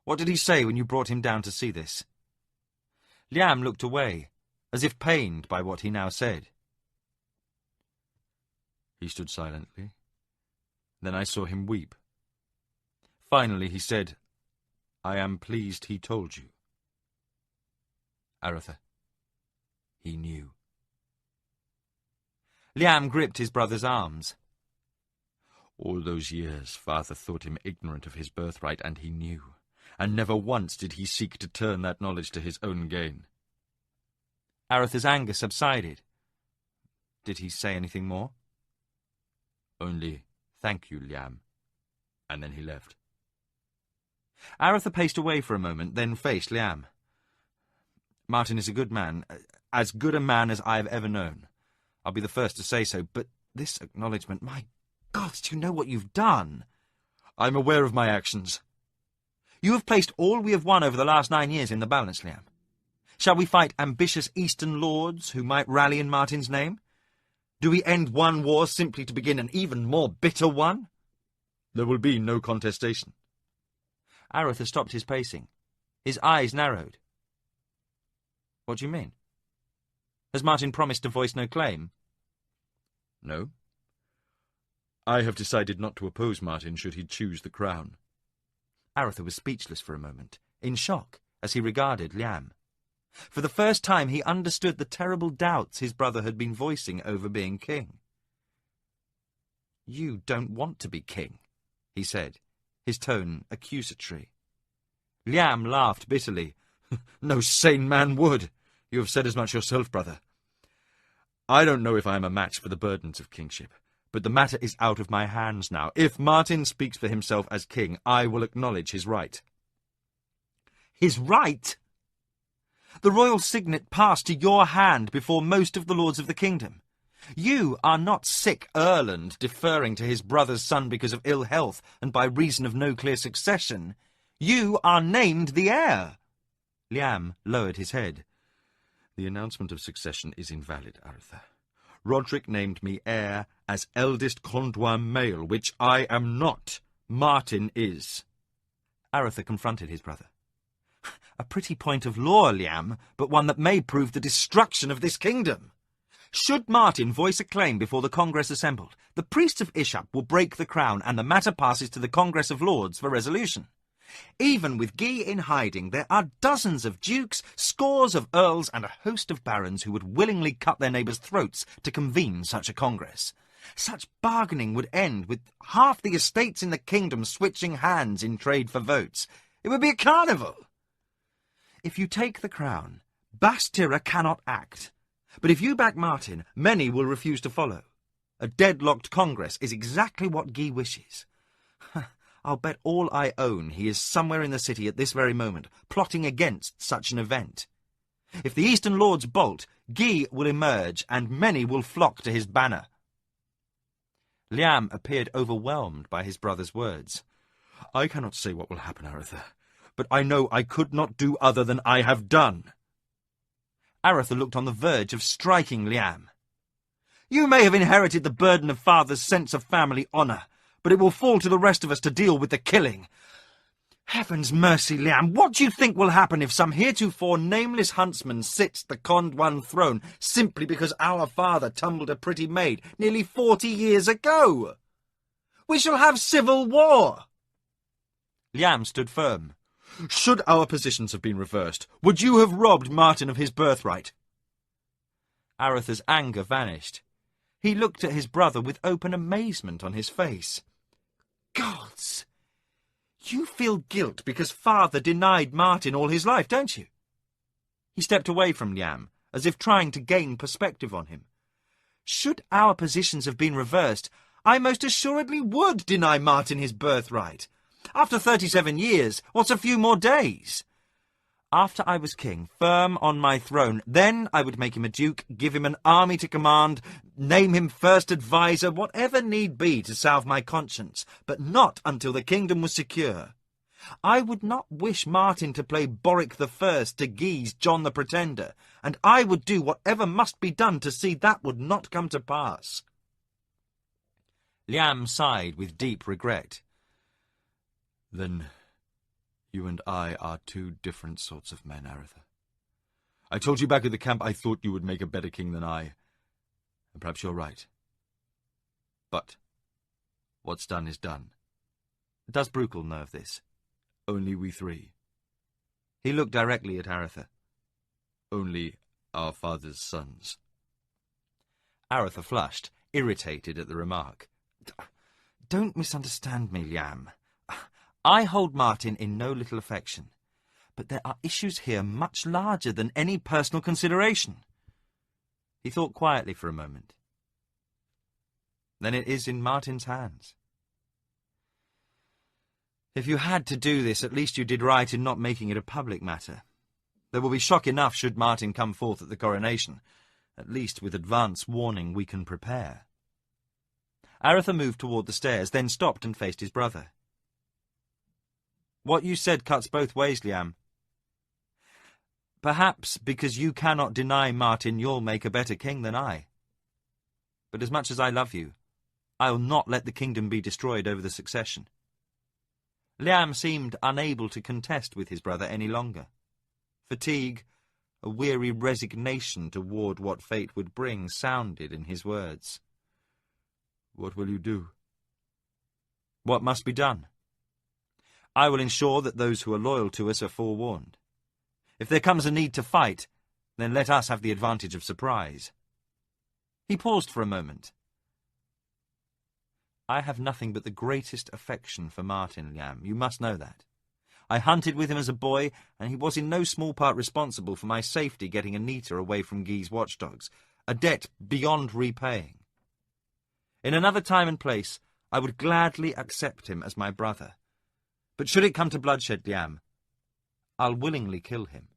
What did he say when you brought him down to see this? Liam looked away, as if pained by what he now said. He stood silently. Then I saw him weep. Finally he said, "I am pleased he told you." Aretha, he knew. Liam gripped his brother's arms. All those years father thought him ignorant of his birthright, and he knew, and never once did he seek to turn that knowledge to his own gain. Aretha's anger subsided. Did he say anything more? Only, "Thank you, Liam," and then he left. Aretha paced away for a moment, then faced Liam. Martin is a good man, as good a man as I have ever known. I'll be the first to say so, but this acknowledgement, my God, do you know what you've done? I'm aware of my actions. You have placed all we have won over the last 9 years in the balance, Liam. Shall we fight ambitious Eastern lords who might rally in Martin's name? Do we end one war simply to begin an even more bitter one? There will be no contestation. Aretha stopped his pacing. His eyes narrowed. What do you mean? Has Martin promised to voice no claim? No. I have decided not to oppose Martin should he choose the crown. Aretha was speechless for a moment, in shock, as he regarded Liam. For the first time he understood the terrible doubts his brother had been voicing over being king. You don't want to be king, he said, his tone accusatory. Liam laughed bitterly. No sane man would. You have said as much yourself, brother. I don't know if I am a match for the burdens of kingship, but the matter is out of my hands now. If Martin speaks for himself as king, I will acknowledge his right. His right? The royal signet passed to your hand before most of the lords of the kingdom. You are not sick Erland deferring to his brother's son because of ill health and by reason of no clear succession. You are named the heir. Liam lowered his head. The announcement of succession is invalid, Aretha. Roderick named me heir as eldest Condoin male, which I am not. Martin is. Aretha confronted his brother. A pretty point of law, Liam, but one that may prove the destruction of this kingdom. Should Martin voice a claim before the Congress assembled, the priests of Ishap will break the crown and the matter passes to the Congress of Lords for resolution. Even with Guy in hiding, there are dozens of dukes, scores of earls, and a host of barons who would willingly cut their neighbours' throats to convene such a congress. Such bargaining would end with half the estates in the kingdom switching hands in trade for votes. It would be a carnival. If you take the crown, Bastira cannot act. But if you back Martin, many will refuse to follow. A deadlocked congress is exactly what Guy wishes. I'll bet all I own he is somewhere in the city at this very moment, plotting against such an event. If the Eastern Lords bolt, Guy will emerge, and many will flock to his banner. Liam appeared overwhelmed by his brother's words. I cannot say what will happen, Aretha, but I know I could not do other than I have done. Aretha looked on the verge of striking Liam. You may have inherited the burden of father's sense of family honour, but it will fall to the rest of us to deal with the killing. Heaven's mercy, Liam, what do you think will happen if some heretofore nameless huntsman sits the Condoin throne simply because our father tumbled a pretty maid nearly 40 years ago? We shall have civil war. Liam stood firm. Should our positions have been reversed, would you have robbed Martin of his birthright? Aretha's anger vanished. He looked at his brother with open amazement on his face. Gods! You feel guilt because father denied Martin all his life, don't you? He stepped away from Liam, as if trying to gain perspective on him. Should our positions have been reversed, I most assuredly would deny Martin his birthright. After 37 years, what's a few more days? After I was king, firm on my throne, then I would make him a duke, give him an army to command, name him first adviser, whatever need be to salve my conscience, but not until the kingdom was secure. I would not wish Martin to play Boric the First to Guise John the Pretender, and I would do whatever must be done to see that would not come to pass." Liam sighed with deep regret. "Then you and I are two different sorts of men, Aretha. I told you back at the camp I thought you would make a better king than I, and perhaps you're right. But what's done is done. Does Bruchel know of this? Only we three. He looked directly at Aretha. Only our father's sons." Aretha flushed, irritated at the remark. "Don't misunderstand me, Liam. I hold Martin in no little affection, but there are issues here much larger than any personal consideration." He thought quietly for a moment. "Then it is in Martin's hands. If you had to do this, at least you did right in not making it a public matter. There will be shock enough should Martin come forth at the coronation. At least with advance warning we can prepare." Aretha moved toward the stairs, then stopped and faced his brother. "What you said cuts both ways, Liam. Perhaps because you cannot deny Martin you'll make a better king than I. But as much as I love you, I'll not let the kingdom be destroyed over the succession." Liam seemed unable to contest with his brother any longer. Fatigue, a weary resignation toward what fate would bring, sounded in his words. "What will you do?" "What must be done. I will ensure that those who are loyal to us are forewarned. If there comes a need to fight, then let us have the advantage of surprise." He paused for a moment. "I have nothing but the greatest affection for Martin, Liam. You must know that. I hunted with him as a boy, and he was in no small part responsible for my safety getting Anita away from Guy's watchdogs, a debt beyond repaying. In another time and place, I would gladly accept him as my brother. But should it come to bloodshed, Liam, I'll willingly kill him."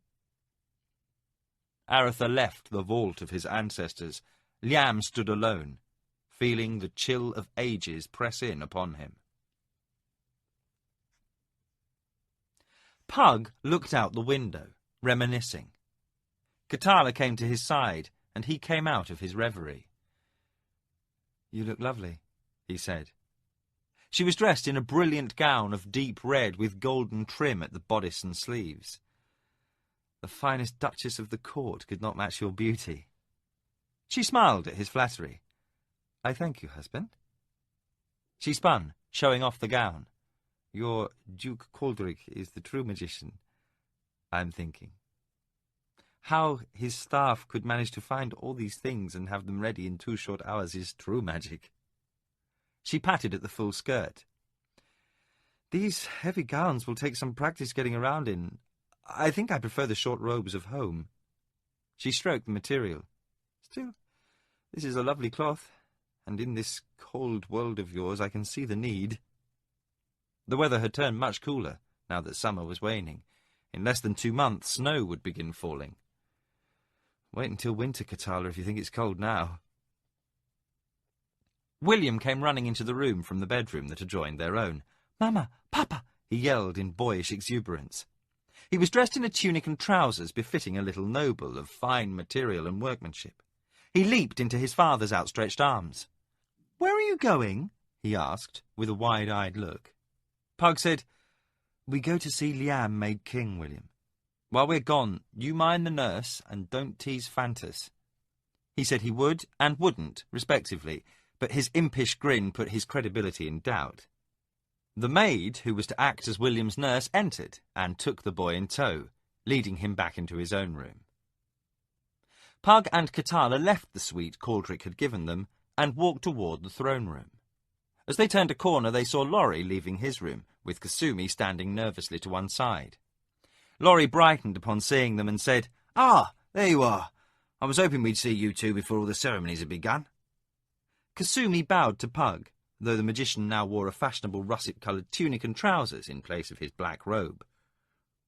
Aretha left the vault of his ancestors. Liam stood alone, feeling the chill of ages press in upon him. Pug looked out the window, reminiscing. Katala came to his side, and he came out of his reverie. "You look lovely," he said. She was dressed in a brilliant gown of deep red with golden trim at the bodice and sleeves. "The finest duchess of the court could not match your beauty." She smiled at his flattery. "I thank you, husband." She spun, showing off the gown. "Your Duke Coldrick is the true magician, I'm thinking. How his staff could manage to find all these things and have them ready in 2 short hours is true magic." She patted at the full skirt. "These heavy gowns will take some practice getting around in. I think I prefer the short robes of home." She stroked the material. "Still, this is a lovely cloth, and in this cold world of yours I can see the need." The weather had turned much cooler, now that summer was waning. In less than 2 months, snow would begin falling. "Wait until winter, Katala, if you think it's cold now." William came running into the room from the bedroom that adjoined their own. "Mama! Papa!" he yelled in boyish exuberance. He was dressed in a tunic and trousers befitting a little noble of fine material and workmanship. He leaped into his father's outstretched arms. "Where are you going?" he asked, with a wide-eyed look. Pug said, "We go to see Liam made king, William. While we're gone, you mind the nurse and don't tease Fantas." He said he would and wouldn't, respectively, but his impish grin put his credibility in doubt. The maid, who was to act as William's nurse, entered and took the boy in tow, leading him back into his own room. Pug and Katala left the suite Coldrick had given them and walked toward the throne room. As they turned a corner, they saw Laurie leaving his room, with Kasumi standing nervously to one side. Laurie brightened upon seeing them and said, "Ah, there you are. I was hoping we'd see you two before all the ceremonies had begun." Kasumi bowed to Pug, though the magician now wore a fashionable russet-coloured tunic and trousers in place of his black robe.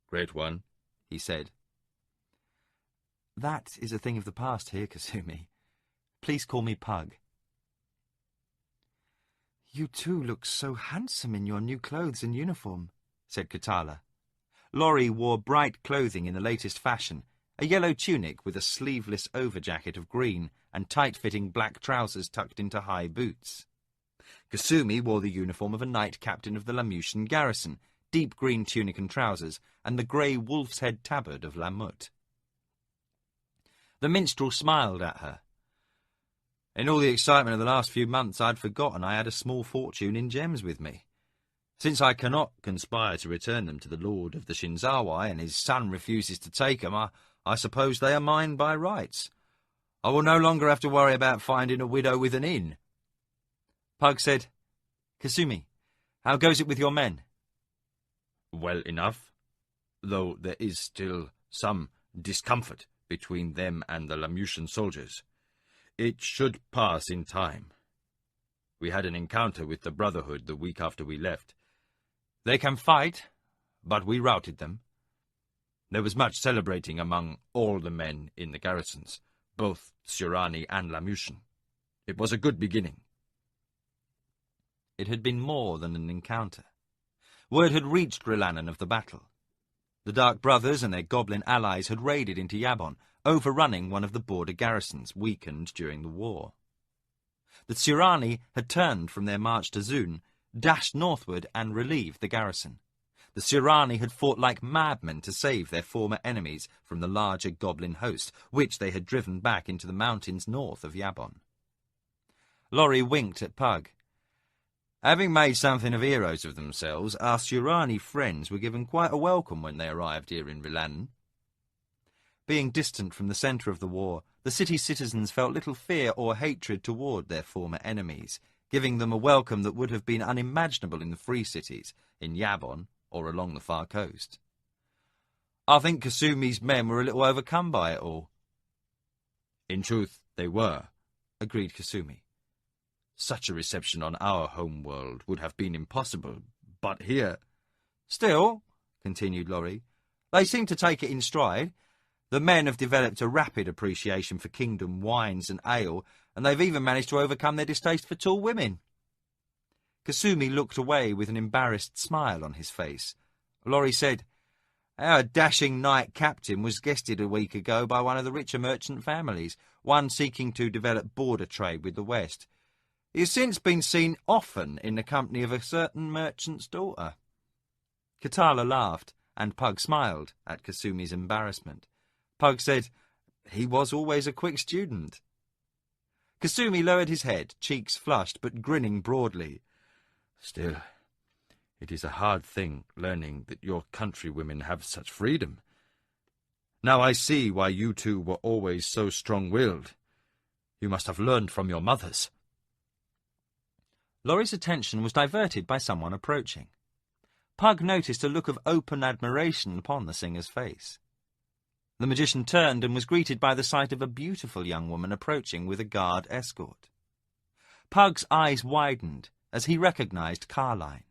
"Great one," he said. "That is a thing of the past here, Kasumi. Please call me Pug." "You too look so handsome in your new clothes and uniform," said Katala. Lorry wore bright clothing in the latest fashion, a yellow tunic with a sleeveless overjacket of green and tight-fitting black trousers tucked into high boots. Kasumi wore the uniform of a knight captain of the Lamutian garrison, deep green tunic and trousers, and the grey wolf's head tabard of Lamut. The minstrel smiled at her. "In all the excitement of the last few months, I'd forgotten I had a small fortune in gems with me. Since I cannot conspire to return them to the Lord of the Shinzawai, and his son refuses to take them, I suppose they are mine by rights. I will no longer have to worry about finding a widow with an inn." Pug said, "Kasumi, how goes it with your men?" "Well enough, though there is still some discomfort between them and the Lamutian soldiers. It should pass in time. We had an encounter with the Brotherhood the week after we left. They can fight, but we routed them. There was much celebrating among all the men in the garrisons, both Tsurani and Lamutian. It was a good beginning." It had been more than an encounter. Word had reached Rilannon of the battle. The Dark Brothers and their goblin allies had raided into Yabon, overrunning one of the border garrisons weakened during the war. The Tsurani had turned from their march to Zun, dashed northward and relieved the garrison. The Tsurani had fought like madmen to save their former enemies from the larger goblin host, which they had driven back into the mountains north of Yabon. Lorry winked at Pug. "Having made something of heroes of themselves, our Tsurani friends were given quite a welcome when they arrived here in Rilannon." Being distant from the centre of the war, the city's citizens felt little fear or hatred toward their former enemies, giving them a welcome that would have been unimaginable in the free cities, in Yabon, or along the far coast. "I think Kasumi's men were a little overcome by it all." "In truth, they were," agreed Kasumi. "Such a reception on our home world would have been impossible, but here—" "Still," continued Lorry, "they seem to take it in stride. The men have developed a rapid appreciation for kingdom wines and ale, and they've even managed to overcome their distaste for tall women." Kasumi looked away with an embarrassed smile on his face. Lorry said, "Our dashing knight captain was guested a week ago by one of the richer merchant families, one seeking to develop border trade with the West. He has since been seen often in the company of a certain merchant's daughter." Katala laughed, and Pug smiled at Kasumi's embarrassment. Pug said, "He was always a quick student." Kasumi lowered his head, cheeks flushed, but grinning broadly. "Still, it is a hard thing learning that your countrywomen have such freedom. Now I see why you two were always so strong-willed. You must have learned from your mothers." Lorry's attention was diverted by someone approaching. Pug noticed a look of open admiration upon the singer's face. The magician turned and was greeted by the sight of a beautiful young woman approaching with a guard escort. Pug's eyes widened as he recognized Carline.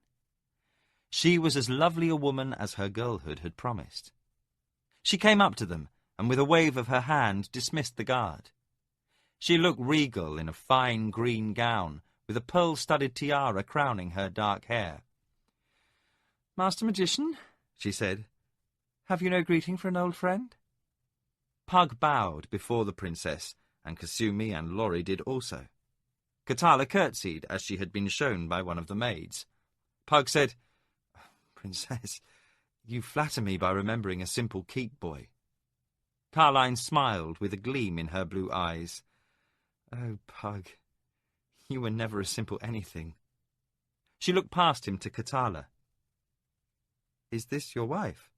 She was as lovely a woman as her girlhood had promised. She came up to them and with a wave of her hand dismissed the guard. She looked regal in a fine green gown, with a pearl-studded tiara crowning her dark hair. "Master Magician," she said, "have you no greeting for an old friend?" Pug bowed before the princess, and Kasumi and Lorry did also. Katala curtsied as she had been shown by one of the maids. Pug said, "Princess, you flatter me by remembering a simple keep boy." Carline smiled with a gleam in her blue eyes. "Oh, Pug, you were never a simple anything." She looked past him to Katala. "Is this your wife?"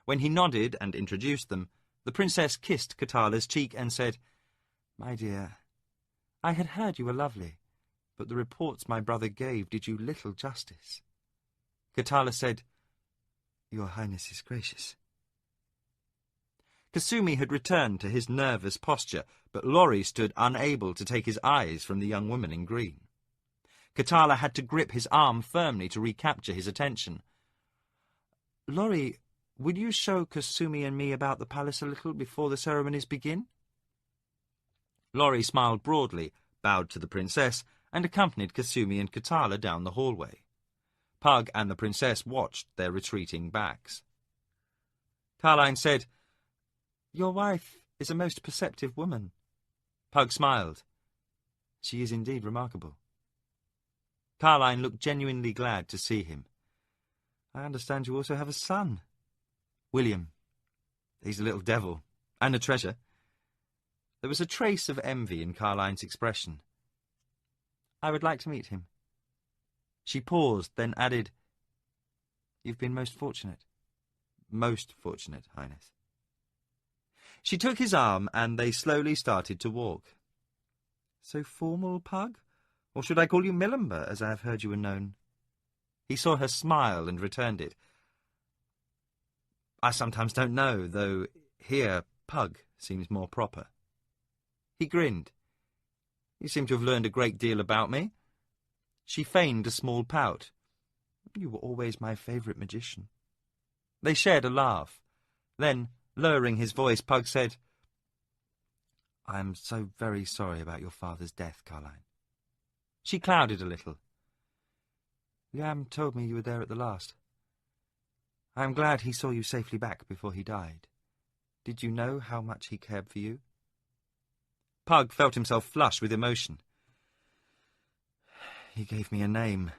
When he nodded and introduced them, the princess kissed Katala's cheek and said, "My dear, I had heard you were lovely, but the reports my brother gave did you little justice." Katala said, "Your Highness is gracious." Kasumi had returned to his nervous posture, but Lorry stood unable to take his eyes from the young woman in green. Katala had to grip his arm firmly to recapture his attention. "Lorry, will you show Kasumi and me about the palace a little before the ceremonies begin?" Lorry smiled broadly, bowed to the princess, and accompanied Kasumi and Katala down the hallway. Pug and the princess watched their retreating backs. Carline said, "Your wife is a most perceptive woman." Pug smiled. "She is indeed remarkable." Carline looked genuinely glad to see him. "I understand you also have a son." "William. He's a little devil, and a treasure." There was a trace of envy in Carline's expression. "I would like to meet him." She paused, then added, "You've been most fortunate." "Most fortunate, Highness." She took his arm, and they slowly started to walk. "So formal, Pug? Or should I call you Millamber, as I have heard you were known?" He saw her smile and returned it. "I sometimes don't know, though here Pug seems more proper." He grinned. "You seem to have learned a great deal about me." She feigned a small pout. "You were always my favourite magician." They shared a laugh. Then, lowering his voice, Pug said, "I am so very sorry about your father's death, Carline." She clouded a little. "Liam told me you were there at the last. I am glad he saw you safely back before he died. Did you know how much he cared for you?" Pug felt himself flush with emotion. "He gave me a name.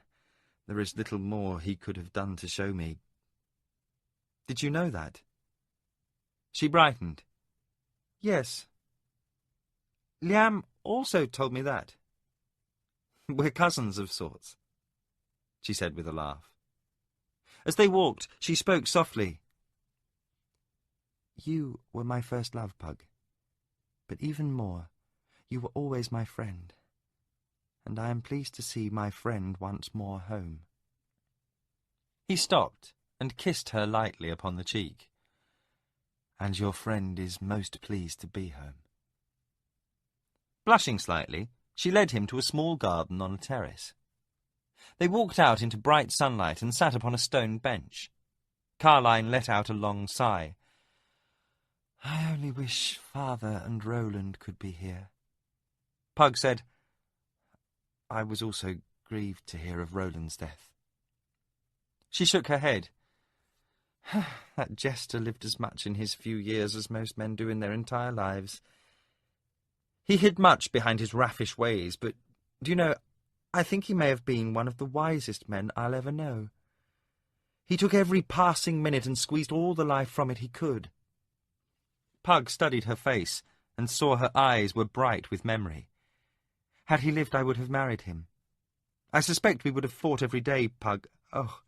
There is little more he could have done to show me." "Did you know that?" She brightened. "Yes. Liam also told me that. We're cousins of sorts," she said with a laugh. As they walked, she spoke softly. "You were my first love, Pug. But even more, you were always my friend. And I am pleased to see my friend once more home." He stopped and kissed her lightly upon the cheek. "And your friend is most pleased to be home." Blushing slightly, she led him to a small garden on a terrace. They walked out into bright sunlight and sat upon a stone bench. Carline let out a long sigh. "I only wish Father and Roland could be here." Pug said, "I was also grieved to hear of Roland's death." She shook her head. "That jester lived as much in his few years as most men do in their entire lives. He hid much behind his raffish ways, but, do you know, I think he may have been one of the wisest men I'll ever know. He took every passing minute and squeezed all the life from it he could." Pug studied her face and saw her eyes were bright with memory. "Had he lived, I would have married him. I suspect we would have fought every day, Pug. Oh,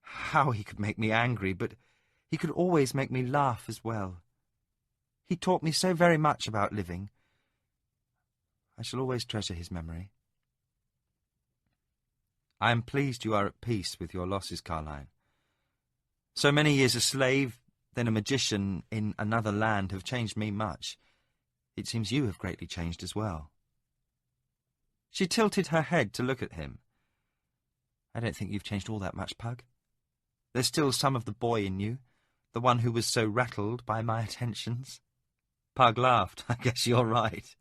how he could make me angry, but he could always make me laugh as well. He taught me so very much about living. I shall always treasure his memory." "I am pleased you are at peace with your losses, Carline. So many years a slave, then a magician in another land have changed me much. It seems you have greatly changed as well." She tilted her head to look at him. "I don't think you've changed all that much, Pug. There's still some of the boy in you, the one who was so rattled by my attentions." Pug laughed. "I guess you're right.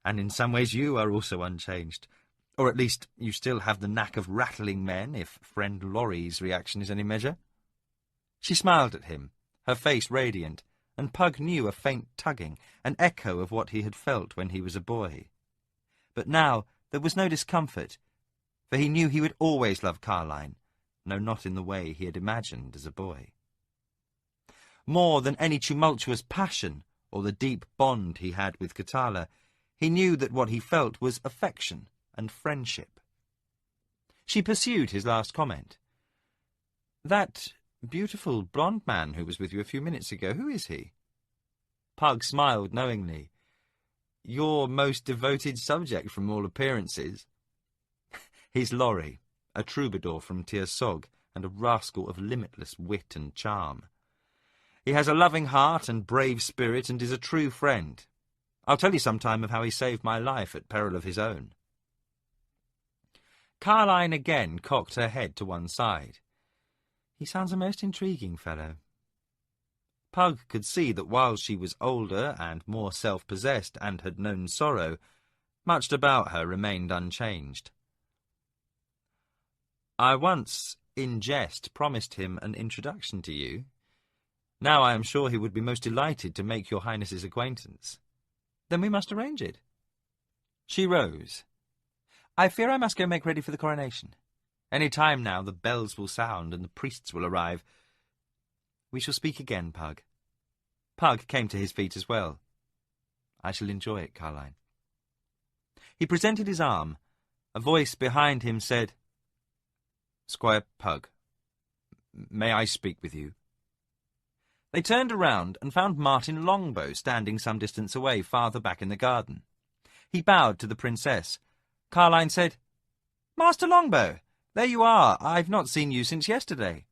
And in some ways you are also unchanged. Or at least you still have the knack of rattling men, if friend Lorry's reaction is any measure." She smiled at him, her face radiant, and Pug knew a faint tugging, an echo of what he had felt when he was a boy. But now there was no discomfort, for he knew he would always love Carline, though not in the way he had imagined as a boy. More than any tumultuous passion or the deep bond he had with Katala, he knew that what he felt was affection and friendship. She pursued his last comment. "That beautiful blonde man who was with you a few minutes ago, who is he?" Pug smiled knowingly. "Your most devoted subject from all appearances." "He's Lorry, a troubadour from Tir Sog, and a rascal of limitless wit and charm. He has a loving heart and brave spirit, and is a true friend. I'll tell you sometime of how he saved my life at peril of his own." Carline again cocked her head to one side. "He sounds a most intriguing fellow. Pug could see that while she was older and more self-possessed and had known sorrow, much about her remained unchanged. I once, in jest, promised him an introduction to you. Now I am sure he would be most delighted to make your Highness's acquaintance. Then we must arrange it. She rose. I fear I must go make ready for the coronation. Any time now the bells will sound and the priests will arrive. We shall speak again, Pug. Pug came to his feet as well. I shall enjoy it, Carline. He presented his arm. A voice behind him said, Squire Pug, may I speak with you? They turned around and found Martin Longbow standing some distance away, farther back in the garden. He bowed to the princess. Carline said, Master Longbow, there you are. I've not seen you since yesterday.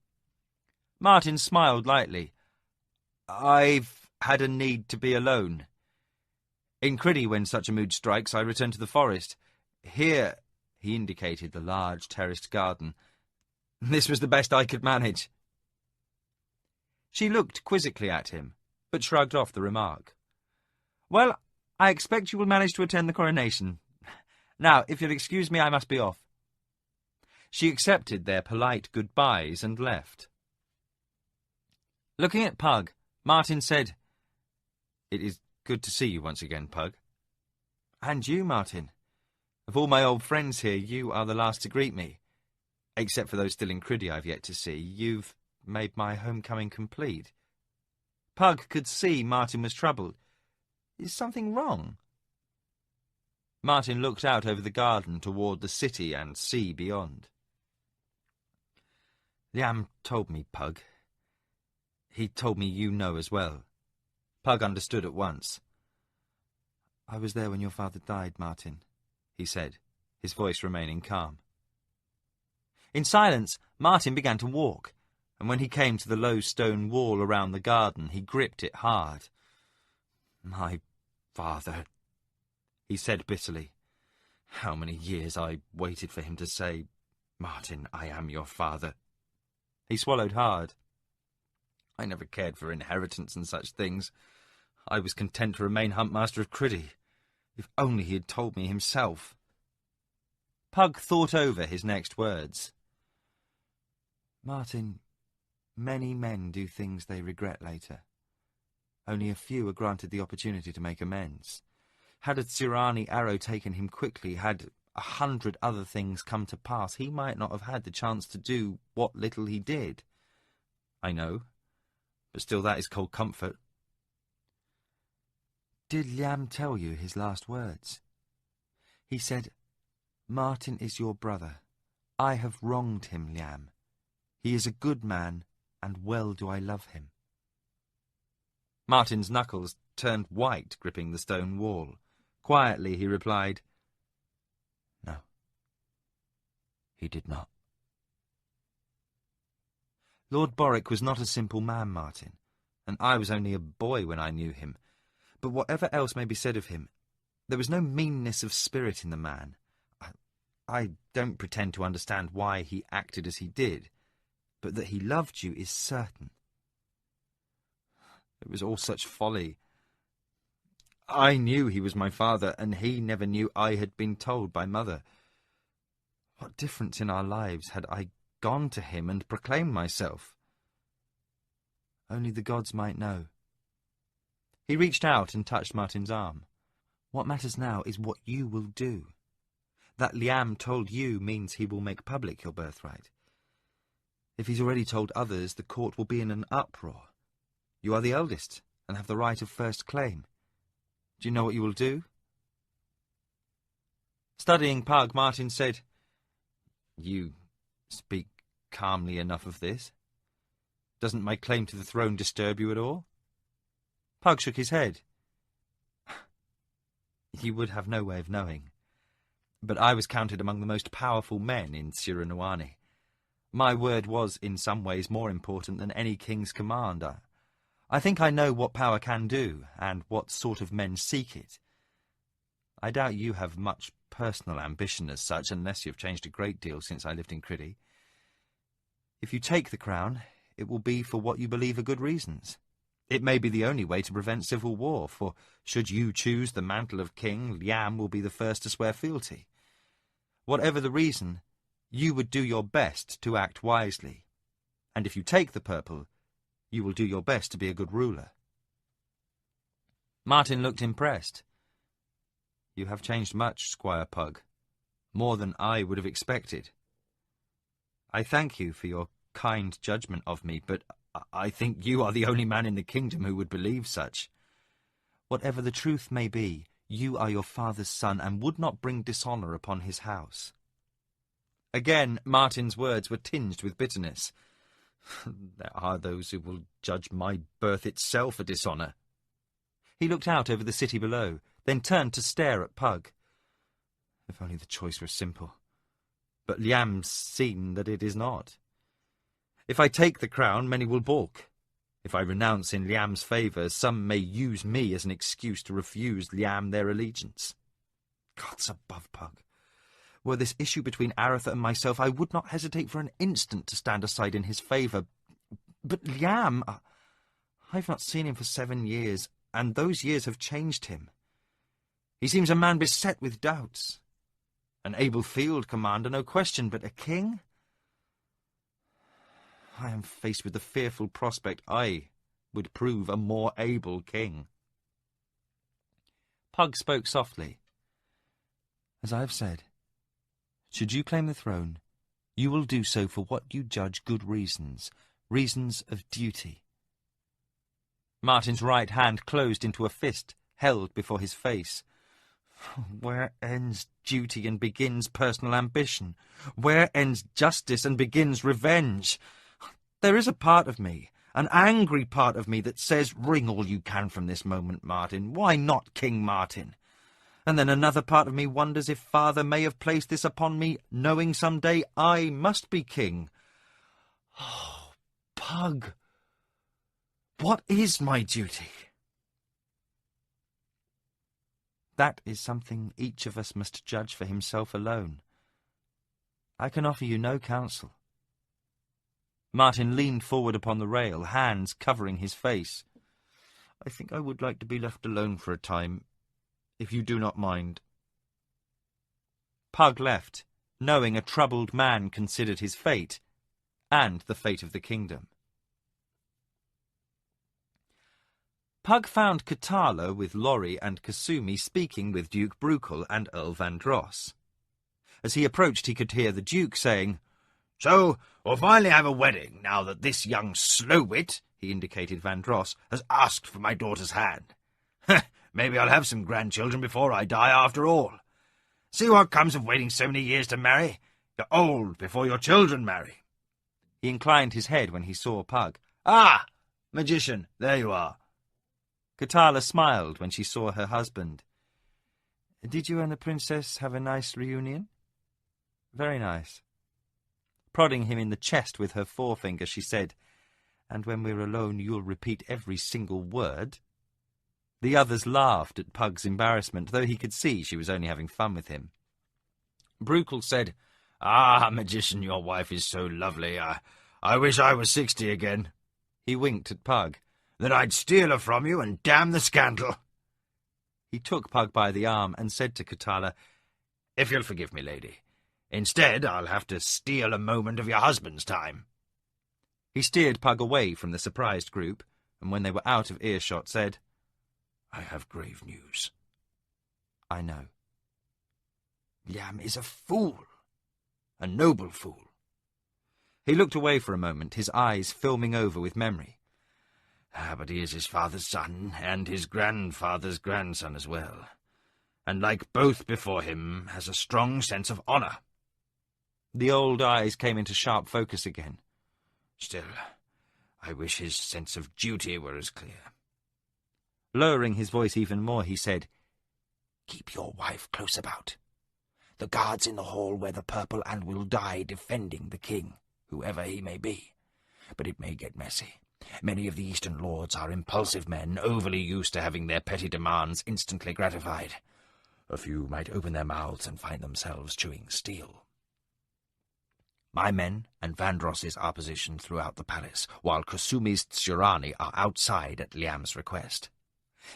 Martin smiled lightly. I've had a need to be alone. In Criddy, when such a mood strikes, I return to the forest. Here, he indicated the large terraced garden. This was the best I could manage. She looked quizzically at him, but shrugged off the remark. Well, I expect you will manage to attend the coronation. Now, if you'll excuse me, I must be off. She accepted their polite goodbyes and left. Looking at Pug, Martin said, It is good to see you once again, Pug. And you, Martin. Of all my old friends here, you are the last to greet me. Except for those still in Criddy I've yet to see, you've made my homecoming complete. Pug could see Martin was troubled. Is something wrong? Martin looked out over the garden toward the city and sea beyond. Liam told me, Pug. He told me you know as well. Pug understood at once. I was there when your father died, Martin, he said, his voice remaining calm. In silence, Martin began to walk, and when he came to the low stone wall around the garden, he gripped it hard. My father, he said bitterly. How many years I waited for him to say, Martin, I am your father. He swallowed hard. I never cared for inheritance and such things. I was content to remain Huntmaster of Criddy. If only he had told me himself. Pug thought over his next words. Martin, many men do things they regret later. Only a few are granted the opportunity to make amends. Had a Tsirani arrow taken him quickly, had 100 other things come to pass, he might not have had the chance to do what little he did. I know, but still that is cold comfort. Did Liam tell you his last words? He said, Martin is your brother. I have wronged him, Liam. He is a good man, and well do I love him. Martin's knuckles turned white, gripping the stone wall. Quietly he replied, No, he did not. Lord Borwick was not a simple man, Martin, and I was only a boy when I knew him. But whatever else may be said of him, there was no meanness of spirit in the man. I don't pretend to understand why he acted as he did, but that he loved you is certain. It was all such folly. I knew he was my father, and he never knew I had been told by Mother. What difference in our lives had I gone to him and proclaimed myself? Only the gods might know. He reached out and touched Martin's arm. What matters now is what you will do. That Liam told you means he will make public your birthright. If he's already told others, the court will be in an uproar. You are the eldest, and have the right of first claim. Do you know what you will do? Studying Pug, Martin said, You speak calmly enough of this. Doesn't my claim to the throne disturb you at all? Pug shook his head. You would have no way of knowing. But I was counted among the most powerful men in Tsiranawani. My word was, in some ways, more important than any king's commander. I think I know what power can do, and what sort of men seek it. I doubt you have much personal ambition as such, unless you've changed a great deal since I lived in Criddy. If you take the crown, it will be for what you believe are good reasons. It may be the only way to prevent civil war, for should you choose the mantle of king, Liam will be the first to swear fealty. Whatever the reason, you would do your best to act wisely, and if you take the purple, you will do your best to be a good ruler. Martin looked impressed. You have changed much, Squire Pug, more than I would have expected. I thank you for your kind judgment of me, but I think you are the only man in the kingdom who would believe such. Whatever the truth may be, you are your father's son and would not bring dishonour upon his house. Again, Martin's words were tinged with bitterness. There are those who will judge my birth itself a dishonour. He looked out over the city below, then turned to stare at Pug. If only the choice were simple. But Liam's seen that it is not. If I take the crown, many will balk. If I renounce in Liam's favour, some may use me as an excuse to refuse Liam their allegiance. Gods above, Pug. Were this issue between Aretha and myself, I would not hesitate for an instant to stand aside in his favour. But Liam, I've not seen him for 7 years, and those years have changed him. He seems a man beset with doubts. An able field commander, no question, but a king? I am faced with the fearful prospect I would prove a more able king. Pug spoke softly. As I have said, should you claim the throne, you will do so for what you judge good reasons, reasons of duty. Martin's right hand closed into a fist held before his face. Where ends duty and begins personal ambition? Where ends justice and begins revenge? There is a part of me, an angry part of me, that says, wring all you can from this moment, Martin. Why not King Martin? And then another part of me wonders if Father may have placed this upon me, knowing some day I must be king. Oh, Pug, what is my duty? That is something each of us must judge for himself alone. I can offer you no counsel. Martin leaned forward upon the rail, hands covering his face. I think I would like to be left alone for a time, if you do not mind. Pug left, knowing a troubled man considered his fate, and the fate of the kingdom. Pug found Katala with Laurie and Kasumi speaking with Duke Bruchel and Earl Vandross. As he approached, he could hear the Duke saying, So, we'll finally have a wedding, now that this young slowwit, he indicated Vandross, has asked for my daughter's hand. Maybe I'll have some grandchildren before I die after all. See what comes of waiting so many years to marry? You're old before your children marry. He inclined his head when he saw Pug. Ah, magician, there you are. Katala smiled when she saw her husband. Did you and the princess have a nice reunion? Very nice. Prodding him in the chest with her forefinger, she said, And when we're alone, you'll repeat every single word. The others laughed at Pug's embarrassment, though he could see she was only having fun with him. Bruchel said, Ah, magician, your wife is so lovely. I wish I was 60 again. He winked at Pug. Then I'd steal her from you, and damn the scandal. He took Pug by the arm and said to Katala, If you'll forgive me, lady. Instead, I'll have to steal a moment of your husband's time. He steered Pug away from the surprised group, and when they were out of earshot said, I have grave news. I know. Liam is a fool. A noble fool. He looked away for a moment, his eyes filming over with memory. But he is his father's son, and his grandfather's grandson as well. And like both before him, has a strong sense of honour. The old eyes came into sharp focus again. Still, I wish his sense of duty were as clear. Lowering his voice even more, he said, Keep your wife close about. The guards in the hall wear the purple and will die defending the king, whoever he may be. But it may get messy. Many of the Eastern lords are impulsive men, overly used to having their petty demands instantly gratified. A few might open their mouths and find themselves chewing steel. My men and Vandross's are positioned throughout the palace, while Kusumi's Tsurani are outside at Liam's request.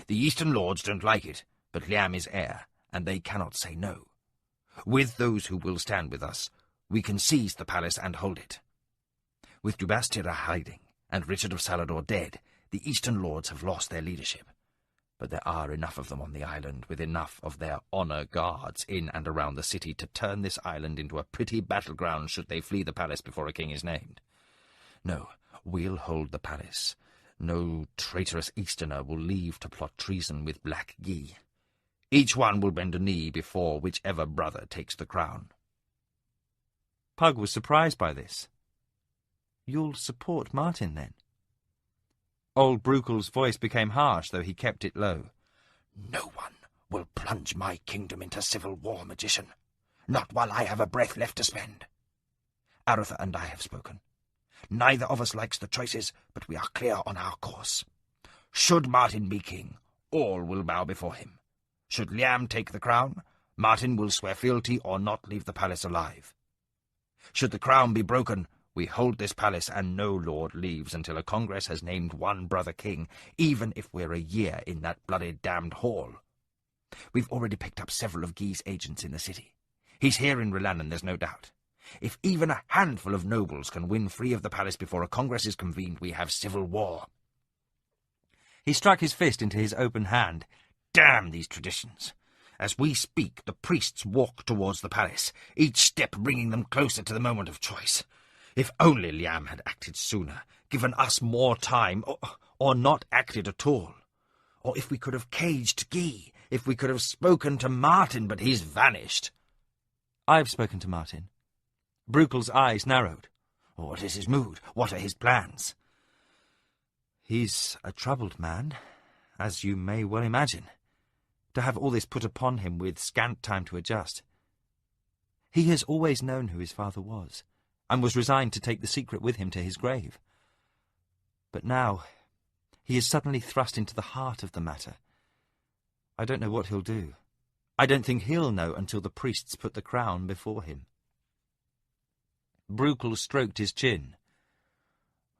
The Eastern Lords don't like it, but Liam is heir, and they cannot say no. With those who will stand with us, we can seize the palace and hold it. With Dubastira hiding, and Richard of Salador dead, the Eastern Lords have lost their leadership. But there are enough of them on the island, with enough of their honor guards in and around the city to turn this island into a pretty battleground should they flee the palace before a king is named. No, we'll hold the palace. No traitorous Easterner will leave to plot treason with Black Guy. Each one will bend a knee before whichever brother takes the crown. Pug was surprised by this. You'll support Martin, then? Old Brukel's voice became harsh, though he kept it low. No one will plunge my kingdom into civil war, magician. Not while I have a breath left to spend. Aretha and I have spoken. Neither of us likes the choices, but we are clear on our course. Should Martin be king, all will bow before him. Should Liam take the crown, Martin will swear fealty or not leave the palace alive. Should the crown be broken, we hold this palace and no lord leaves until a congress has named one brother king, even if we're a year in that bloody damned hall. We've already picked up several of Guy's agents in the city. He's here in Rilannan, there's no doubt. If even a handful of nobles can win free of the palace before a congress is convened, we have civil war. He struck his fist into his open hand. Damn these traditions! As we speak, the priests walk towards the palace, each step bringing them closer to the moment of choice. If only Liam had acted sooner, given us more time, or not acted at all. Or if we could have caged Guy, if we could have spoken to Martin, but he's vanished. I've spoken to Martin. Brukel's eyes narrowed. What is his mood? What are his plans? He's a troubled man, as you may well imagine. To have all this put upon him with scant time to adjust. He has always known who his father was, and was resigned to take the secret with him to his grave. But now, he is suddenly thrust into the heart of the matter. I don't know what he'll do. I don't think he'll know until the priests put the crown before him. Brukel stroked his chin.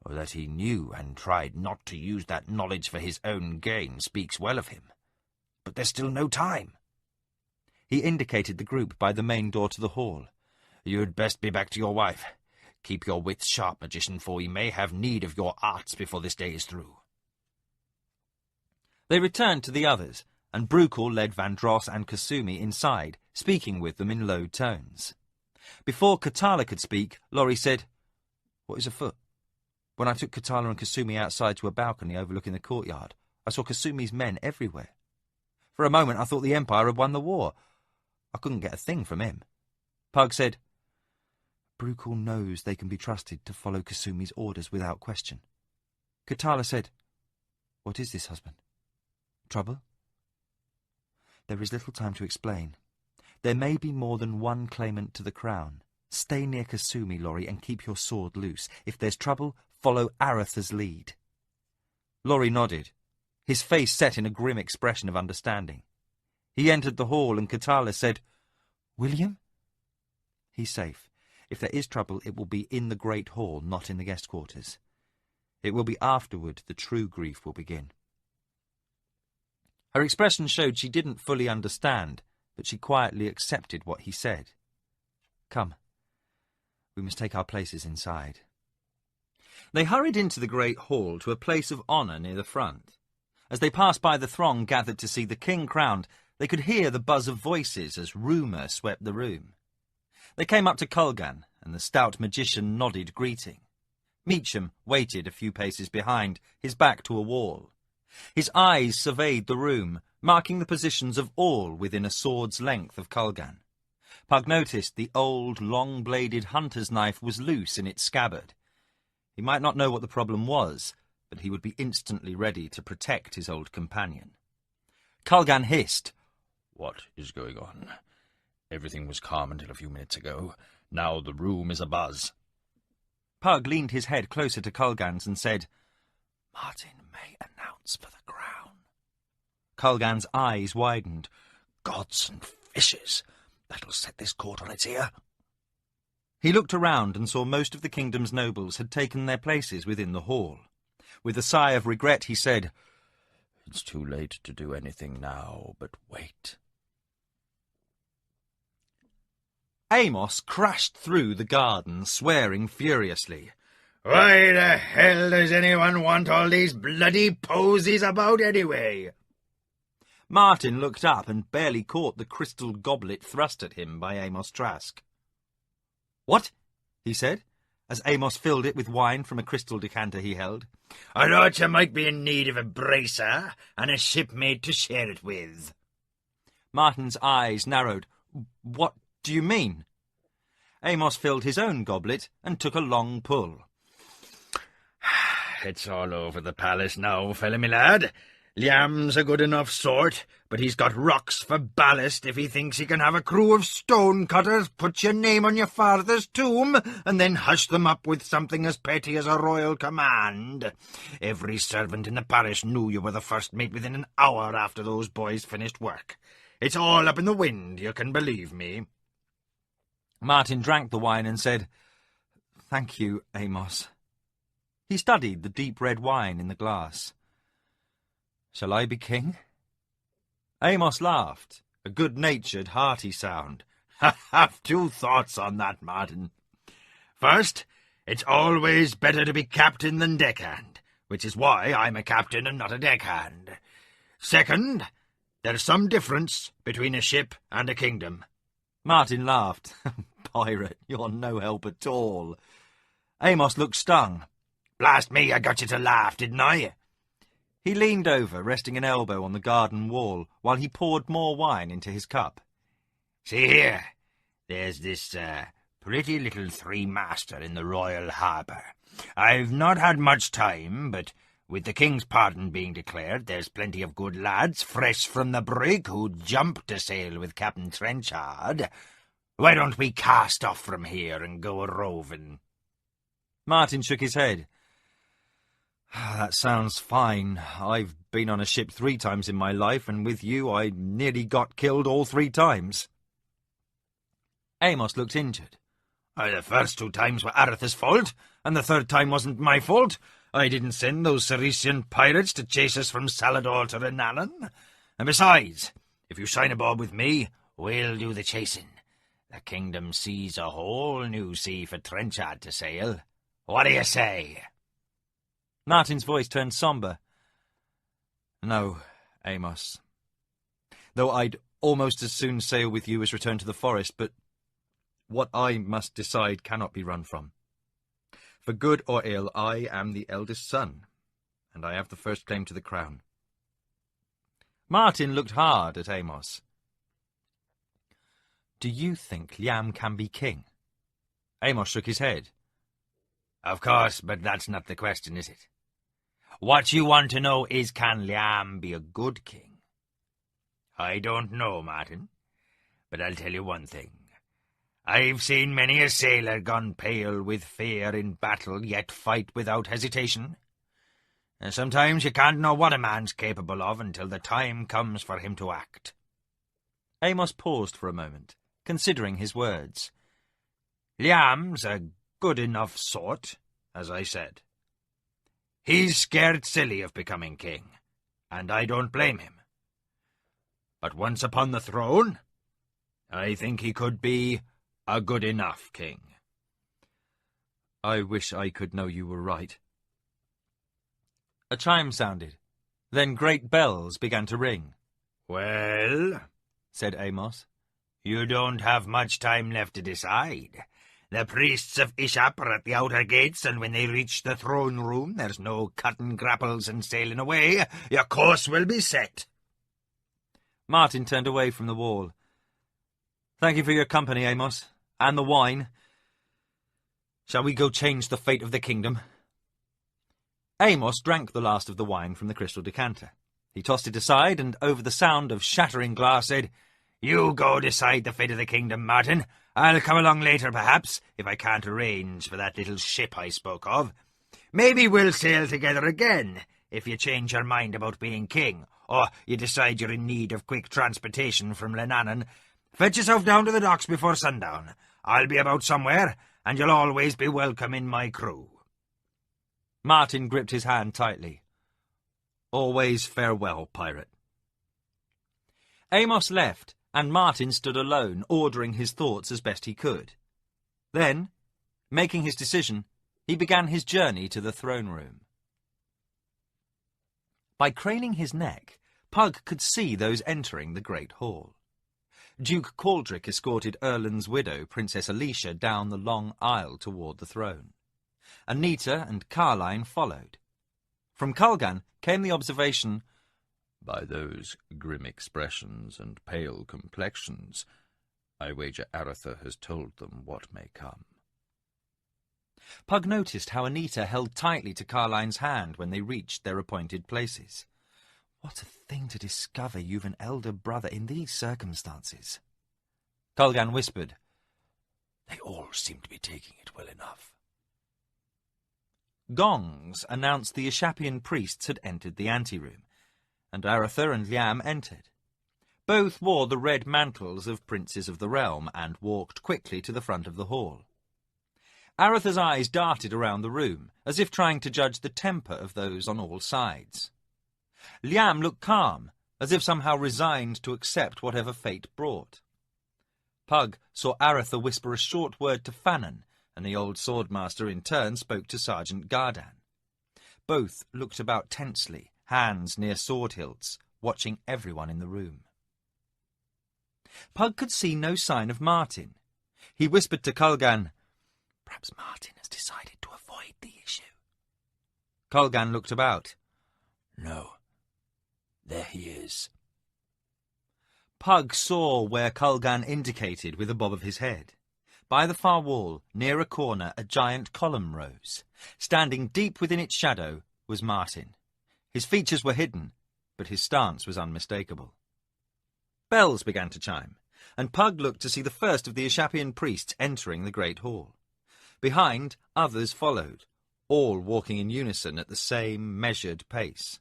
Or that he knew and tried not to use that knowledge for his own gain speaks well of him. But there's still no time. He indicated the group by the main door to the hall. You'd best be back to your wife. Keep your wits sharp, magician, for we may have need of your arts before this day is through. They returned to the others, and Brukel led Vandross and Kasumi inside, speaking with them in low tones. Before Katala could speak, Laurie said, "What is afoot?" When I took Katala and Kasumi outside to a balcony overlooking the courtyard, I saw Kasumi's men everywhere. For a moment I thought the Empire had won the war. I couldn't get a thing from him. Pug said, "Brukel knows they can be trusted to follow Kasumi's orders without question." Katala said, "What is this, husband? Trouble?" "There is little time to explain. There may be more than one claimant to the crown. Stay near Kasumi, Laurie, and keep your sword loose. If there's trouble, follow Aretha's lead." Laurie nodded, his face set in a grim expression of understanding. He entered the hall, and Katala said, "William?" "He's safe. If there is trouble, it will be in the great hall, not in the guest quarters. It will be afterward the true grief will begin." Her expression showed she didn't fully understand, but she quietly accepted what he said. "Come. We must take our places inside." They hurried into the great hall to a place of honour near the front. As they passed by the throng gathered to see the king crowned, they could hear the buzz of voices as rumour swept the room. They came up to Kulgan, and the stout magician nodded greeting. Meacham waited a few paces behind, his back to a wall. His eyes surveyed the room, marking the positions of all within a sword's length of Kulgan. Pug noticed the old, long-bladed hunter's knife was loose in its scabbard. He might not know what the problem was, but he would be instantly ready to protect his old companion. Kulgan hissed, "What is going on? Everything was calm until a few minutes ago. Now the room is abuzz." Pug leaned his head closer to Kulgan's and said, "Martin may announce for the crown." Kulgan's eyes widened. Gods and fishes! That'll set this court on its ear. He looked around and saw most of the kingdom's nobles had taken their places within the hall. With a sigh of regret, he said, "It's too late to do anything now, but wait." Amos crashed through the garden, swearing furiously. Why the hell does anyone want all these bloody posies about anyway? Martin looked up and barely caught the crystal goblet thrust at him by Amos Trask. "What?" he said, as Amos filled it with wine from a crystal decanter he held. "I thought you might be in need of a bracer and a shipmate to share it with." Martin's eyes narrowed. "What do you mean?" Amos filled his own goblet and took a long pull. "It's all over the palace now, fella me lad. Liam's a good enough sort, but he's got rocks for ballast if he thinks he can have a crew of stone-cutters put your name on your father's tomb and then hush them up with something as petty as a royal command. Every servant in the parish knew you were the first mate within an hour after those boys finished work. It's all up in the wind, you can believe me." Martin drank the wine and said, "Thank you, Amos." He studied the deep red wine in the glass. "Shall I be king?" Amos laughed, a good-natured, hearty sound. "I have two thoughts on that, Martin. First, it's always better to be captain than deckhand, which is why I'm a captain and not a deckhand. Second, there's some difference between a ship and a kingdom." Martin laughed. "Pirate, you're no help at all." Amos looked stung. "Blast me, I got you to laugh, didn't I?" He leaned over, resting an elbow on the garden wall, while he poured more wine into his cup. "See here, there's this pretty little three-master in the royal harbour. I've not had much time, but with the king's pardon being declared, there's plenty of good lads fresh from the brig who'd jump to sail with Captain Trenchard. Why don't we cast off from here and go a-roving?" Martin shook his head. "That sounds fine. I've been on a ship 3 times in my life, and with you I nearly got killed all 3 times. Amos looked injured. The first 2 times were Arthur's fault, and the 3rd time wasn't my fault. I didn't send those Sarician pirates to chase us from Salador to Renalan. And besides, if you sign aboard with me, we'll do the chasing. The kingdom sees a whole new sea for Trenchard to sail. What do you say?" Martin's voice turned sombre. "No, Amos. Though I'd almost as soon sail with you as return to the forest, but what I must decide cannot be run from. For good or ill, I am the eldest son, and I have the first claim to the crown." Martin looked hard at Amos. "Do you think Liam can be king?" Amos shook his head. "Of course, but that's not the question, is it? What you want to know is, can Liam be a good king? I don't know, Martin, but I'll tell you one thing. I've seen many a sailor gone pale with fear in battle, yet fight without hesitation. And sometimes you can't know what a man's capable of until the time comes for him to act." Amos paused for a moment, considering his words. "Liam's a good enough sort, as I said. He's scared silly of becoming king, and I don't blame him. But once upon the throne, I think he could be a good enough king." "I wish I could know you were right." A chime sounded. Then great bells began to ring. "Well," said Amos, "you don't have much time left to decide. The priests of Ishap are at the outer gates, and when they reach the throne room, there's no cutting grapples and sailing away. Your course will be set." Martin turned away from the wall. "Thank you for your company, Amos, and the wine. Shall we go change the fate of the kingdom?" Amos drank the last of the wine from the crystal decanter. He tossed it aside, and over the sound of shattering glass said, "You go decide the fate of the kingdom, Martin. I'll come along later, perhaps, if I can't arrange for that little ship I spoke of. Maybe we'll sail together again, if you change your mind about being king, or you decide you're in need of quick transportation from Lenanan. Fetch yourself down to the docks before sundown. I'll be about somewhere, and you'll always be welcome in my crew. Martin gripped his hand tightly. Always farewell, pirate. Amos left, and Martin stood alone, ordering his thoughts as best he could. Then, making his decision, he began his journey to the throne room. By craning his neck, Pug could see those entering the great hall. Duke Caldric escorted Erland's widow, Princess Alicia, down the long aisle toward the throne. Anita and Carline followed. From Culgan came the observation, "By those grim expressions and pale complexions, I wager Aretha has told them what may come." Pug noticed how Anita held tightly to Carline's hand when they reached their appointed places. What a thing to discover you've an elder brother in these circumstances. Culgan whispered, "They all seem to be taking it well enough." Gongs announced the Ishapian priests had entered the anteroom, and Aretha and Liam entered. Both wore the red mantles of princes of the realm and walked quickly to the front of the hall. Aretha's eyes darted around the room, as if trying to judge the temper of those on all sides. Liam looked calm, as if somehow resigned to accept whatever fate brought. Pug saw Aretha whisper a short word to Fannon, and the old swordmaster in turn spoke to Sergeant Gardan. Both looked about tensely, hands near sword hilts, watching everyone in the room. Pug could see no sign of Martin. He whispered to Culgan, "Perhaps Martin has decided to avoid the issue." Culgan looked about. "No. There he is." Pug saw where Culgan indicated with a bob of his head. By the far wall, near a corner, a giant column rose. Standing deep within its shadow was Martin. His features were hidden, but his stance was unmistakable. Bells began to chime, and Pug looked to see the first of the Ishapian priests entering the great hall. Behind, others followed, all walking in unison at the same measured pace.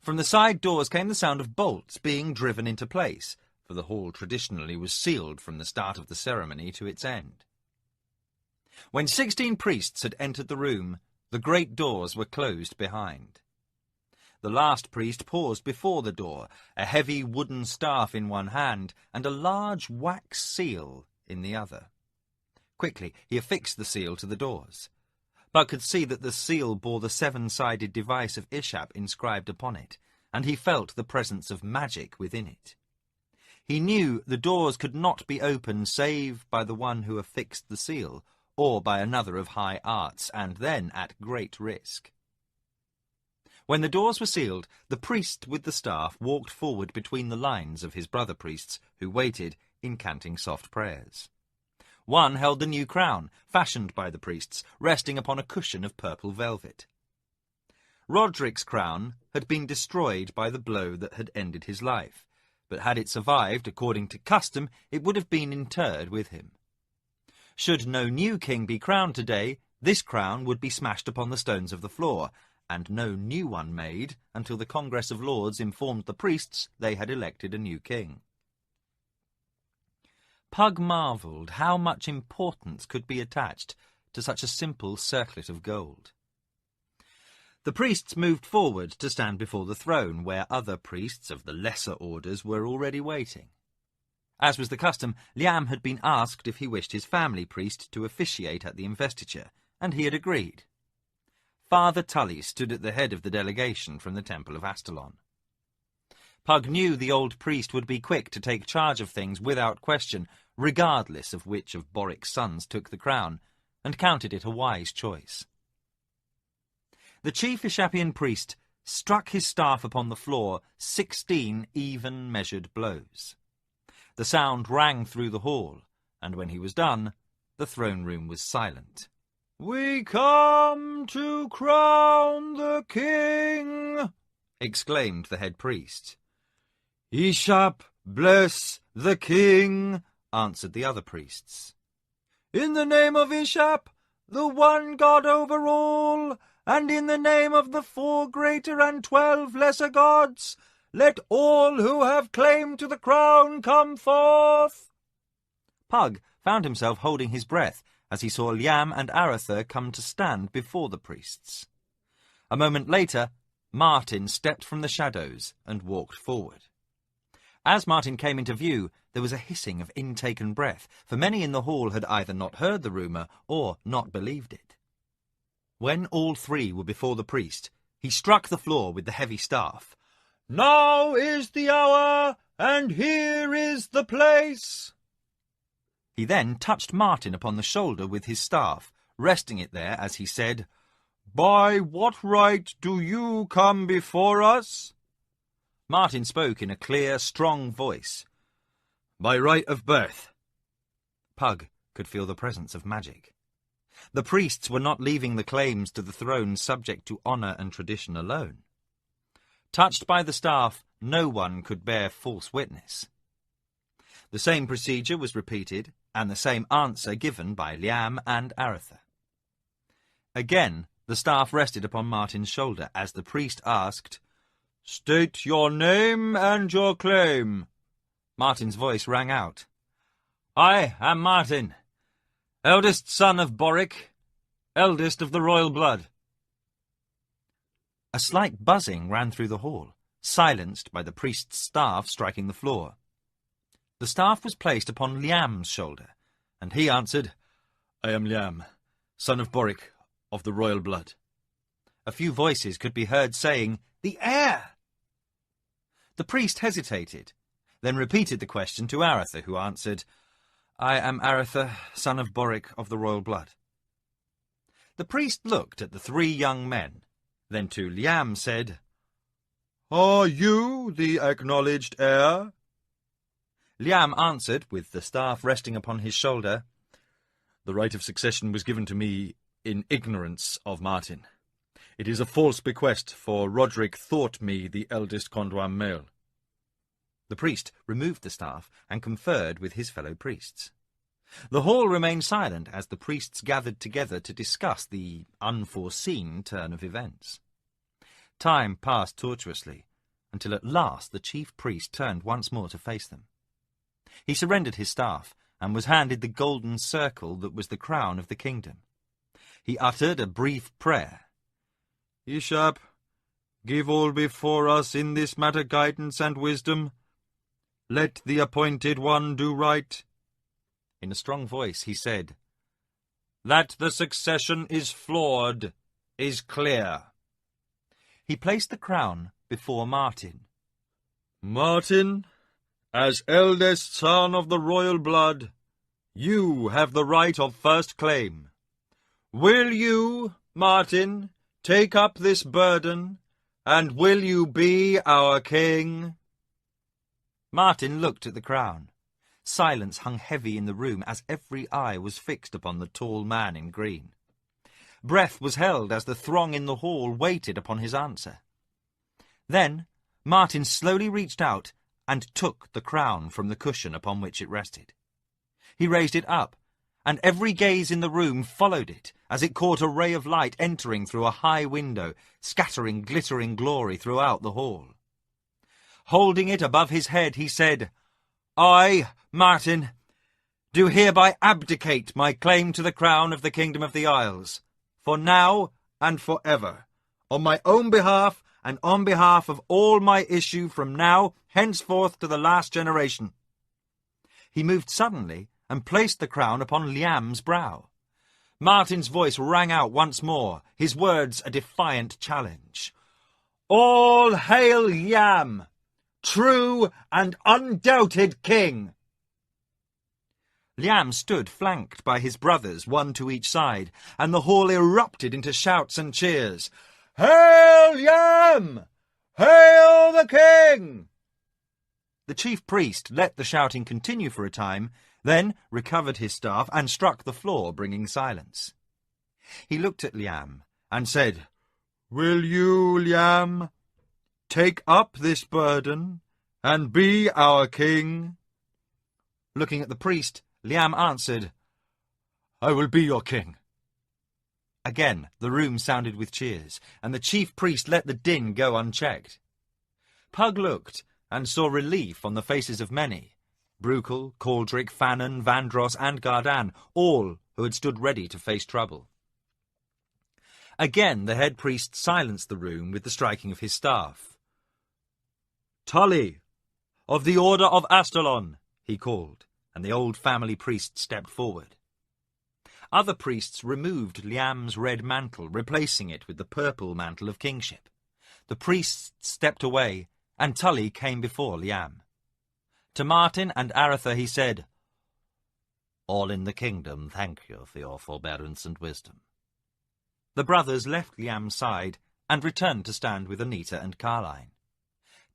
From the side doors came the sound of bolts being driven into place, for the hall traditionally was sealed from the start of the ceremony to its end. When 16 priests had entered the room, the great doors were closed behind. The last priest paused before the door, a heavy wooden staff in one hand and a large wax seal in the other. Quickly he affixed the seal to the doors, but could see that the seal bore the 7-sided device of Ishap inscribed upon it, and he felt the presence of magic within it. He knew the doors could not be opened save by the one who affixed the seal, or by another of high arts, and then at great risk. When the doors were sealed, the priest with the staff walked forward between the lines of his brother priests, who waited, incanting soft prayers. One held the new crown, fashioned by the priests, resting upon a cushion of purple velvet. Roderick's crown had been destroyed by the blow that had ended his life, but had it survived according to custom, it would have been interred with him. Should no new king be crowned today, this crown would be smashed upon the stones of the floor, and no new one made until the Congress of Lords informed the priests they had elected a new king. Pug marvelled how much importance could be attached to such a simple circlet of gold. The priests moved forward to stand before the throne, where other priests of the lesser orders were already waiting. As was the custom, Liam had been asked if he wished his family priest to officiate at the investiture, and he had agreed. Father Tully stood at the head of the delegation from the Temple of Astalon. Pug knew the old priest would be quick to take charge of things without question, regardless of which of Boric's sons took the crown, and counted it a wise choice. The chief Ishapian priest struck his staff upon the floor 16 even measured blows. The sound rang through the hall, and when he was done, the throne room was silent. "We come to crown the king," exclaimed the head priest. "Ishap, bless the king," answered the other priests. "In the name of Ishap, the one God over all, and in the name of the 4 greater and 12 lesser gods, let all who have claim to the crown come forth." Pug found himself holding his breath as he saw Liam and Aratha come to stand before the priests. A moment later, Martin stepped from the shadows and walked forward. As Martin came into view, there was a hissing of intaken breath, for many in the hall had either not heard the rumour or not believed it. When all three were before the priest, he struck the floor with the heavy staff. "Now is the hour, and here is the place!" He then touched Martin upon the shoulder with his staff, resting it there as he said, "By what right do you come before us?" Martin spoke in a clear, strong voice. "By right of birth." Pug could feel the presence of magic. The priests were not leaving the claims to the throne subject to honour and tradition alone. Touched by the staff, no one could bear false witness. The same procedure was repeated, and the same answer given by Liam and Aratha. Again, the staff rested upon Martin's shoulder as the priest asked, "State your name and your claim." Martin's voice rang out. "I am Martin, eldest son of Boric, eldest of the royal blood." A slight buzzing ran through the hall, silenced by the priest's staff striking the floor. The staff was placed upon Liam's shoulder, and he answered, "I am Liam, son of Boric, of the royal blood." A few voices could be heard saying, "The heir!" The priest hesitated, then repeated the question to Aratha, who answered, "I am Aratha, son of Boric, of the royal blood." The priest looked at the three young men, then to Liam said, "Are you the acknowledged heir?" Liam answered, with the staff resting upon his shoulder, "The right of succession was given to me in ignorance of Martin. It is a false bequest, for Roderick thought me the eldest Condoin male." The priest removed the staff and conferred with his fellow priests. The hall remained silent as the priests gathered together to discuss the unforeseen turn of events. Time passed tortuously, until at last the chief priest turned once more to face them. He surrendered his staff, and was handed the golden circle that was the crown of the kingdom. He uttered a brief prayer. "Ishap, give all before us in this matter guidance and wisdom. Let the appointed one do right." In a strong voice he said, "That the succession is flawed is clear." He placed the crown before Martin. "Martin, as eldest son of the royal blood, you have the right of first claim. Will you, Martin, take up this burden, and will you be our king?" Martin looked at the crown. Silence hung heavy in the room as every eye was fixed upon the tall man in green. Breath was held as the throng in the hall waited upon his answer. Then Martin slowly reached out and took the crown from the cushion upon which it rested. He raised it up, and every gaze in the room followed it as it caught a ray of light entering through a high window, scattering glittering glory throughout the hall. Holding it above his head, he said, "I, Martin, do hereby abdicate my claim to the crown of the Kingdom of the Isles, for now and for ever, on my own behalf and on behalf of all my issue from now henceforth to the last generation." He moved suddenly and placed the crown upon Liam's brow. Martin's voice rang out once more, his words a defiant challenge. "All hail Liam, true and undoubted king!" Liam stood flanked by his brothers, one to each side, and the hall erupted into shouts and cheers. "Hail Liam! Hail the king!" The chief priest let the shouting continue for a time, then recovered his staff and struck the floor, bringing silence. He looked at Liam and said, "Will you, Liam, take up this burden and be our king?" Looking at the priest, Liam answered, "I will be your king." Again the room sounded with cheers, and the chief priest let the din go unchecked. Pug looked and saw relief on the faces of many, Bruchel, Caldric, Fannon, Vandross and Gardan, all who had stood ready to face trouble. Again the head priest silenced the room with the striking of his staff. "Tully, of the Order of Astalon," he called, and the old family priest stepped forward. Other priests removed Liam's red mantle, replacing it with the purple mantle of kingship. The priests stepped away, and Tully came before Liam. To Martin and Aretha he said, "All in the kingdom thank you for your forbearance and wisdom." The brothers left Liam's side and returned to stand with Anita and Carline.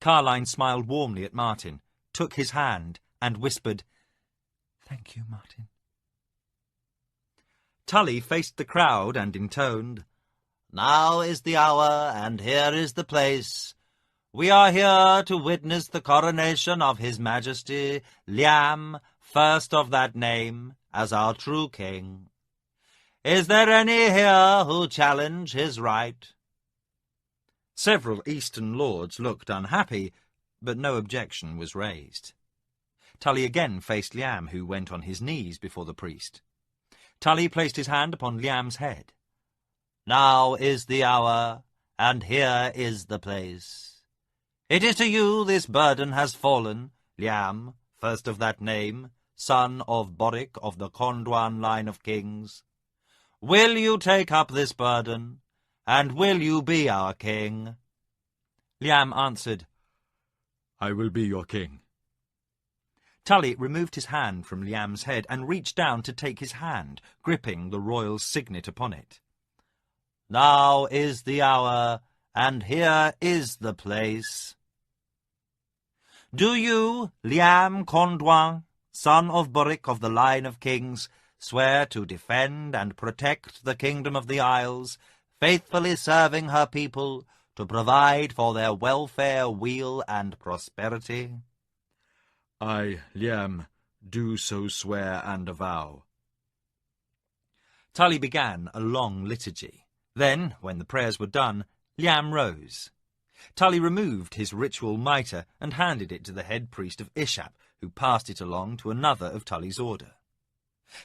Carline smiled warmly at Martin, took his hand, and whispered, "Thank you, Martin." Tully faced the crowd and intoned, "Now is the hour, and here is the place. We are here to witness the coronation of His Majesty, Liam, first of that name, as our true king. Is there any here who challenge his right?" Several eastern lords looked unhappy, but no objection was raised. Tully again faced Liam, who went on his knees before the priest. Tully placed his hand upon Liam's head. "Now is the hour, and here is the place. It is to you this burden has fallen, Liam, first of that name, son of Boric of the Condwan line of kings. Will you take up this burden, and will you be our king?" Liam answered, "I will be your king." Tully removed his hand from Liam's head and reached down to take his hand, gripping the royal signet upon it. "Now is the hour, and here is the place. Do you, Liam Condwan, son of Boric of the line of kings, swear to defend and protect the kingdom of the Isles, faithfully serving her people, to provide for their welfare, weal, and prosperity?" "I, Liam, do so swear and avow." Tully began a long liturgy. Then, when the prayers were done, Liam rose. Tully removed his ritual mitre and handed it to the head priest of Ishap, who passed it along to another of Tully's order.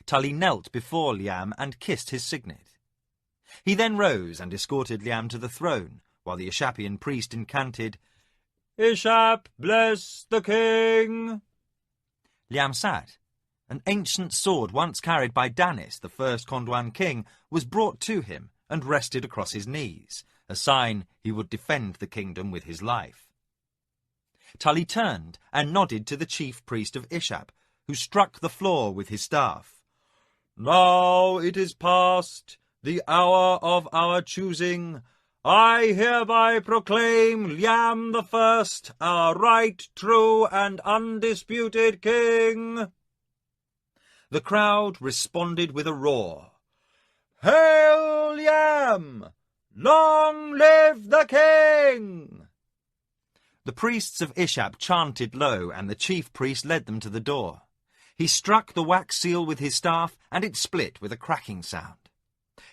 Tully knelt before Liam and kissed his signet. He then rose and escorted Liam to the throne, while the Ishapian priest incanted, "Ishap, bless the king!" Liam sat. An ancient sword once carried by Danis, the first Condwan king, was brought to him and rested across his knees, a sign he would defend the kingdom with his life. Tully turned and nodded to the chief priest of Ishap, who struck the floor with his staff. "Now it is past, the hour of our choosing. I hereby proclaim Liam the First, our right, true, and undisputed king." The crowd responded with a roar. "Hail Liam! Long live the king!" The priests of Ishap chanted low, and the chief priest led them to the door. He struck the wax seal with his staff, and it split with a cracking sound.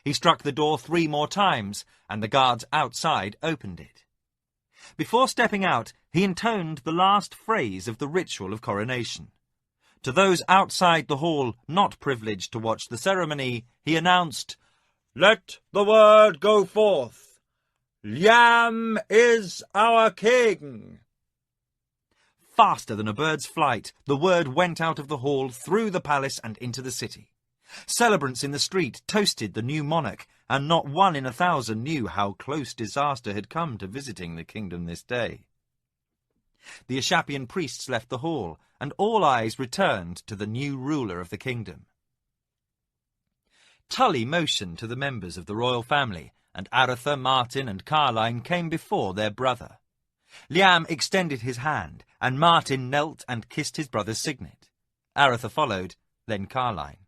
He struck the door 3 more times, and the guards outside opened it. Before stepping out, he intoned the last phrase of the ritual of coronation. To those outside the hall not privileged to watch the ceremony, he announced, "Let the word go forth. Liam is our king." Faster than a bird's flight, the word went out of the hall, through the palace, and into the city. Celebrants in the street toasted the new monarch, and not 1 in 1,000 knew how close disaster had come to visiting the kingdom this day. The Ishapian priests left the hall, and all eyes returned to the new ruler of the kingdom. Tully motioned to the members of the royal family, and Aretha, Martin, and Carline came before their brother. Liam extended his hand, and Martin knelt and kissed his brother's signet. Aretha followed, then Carline.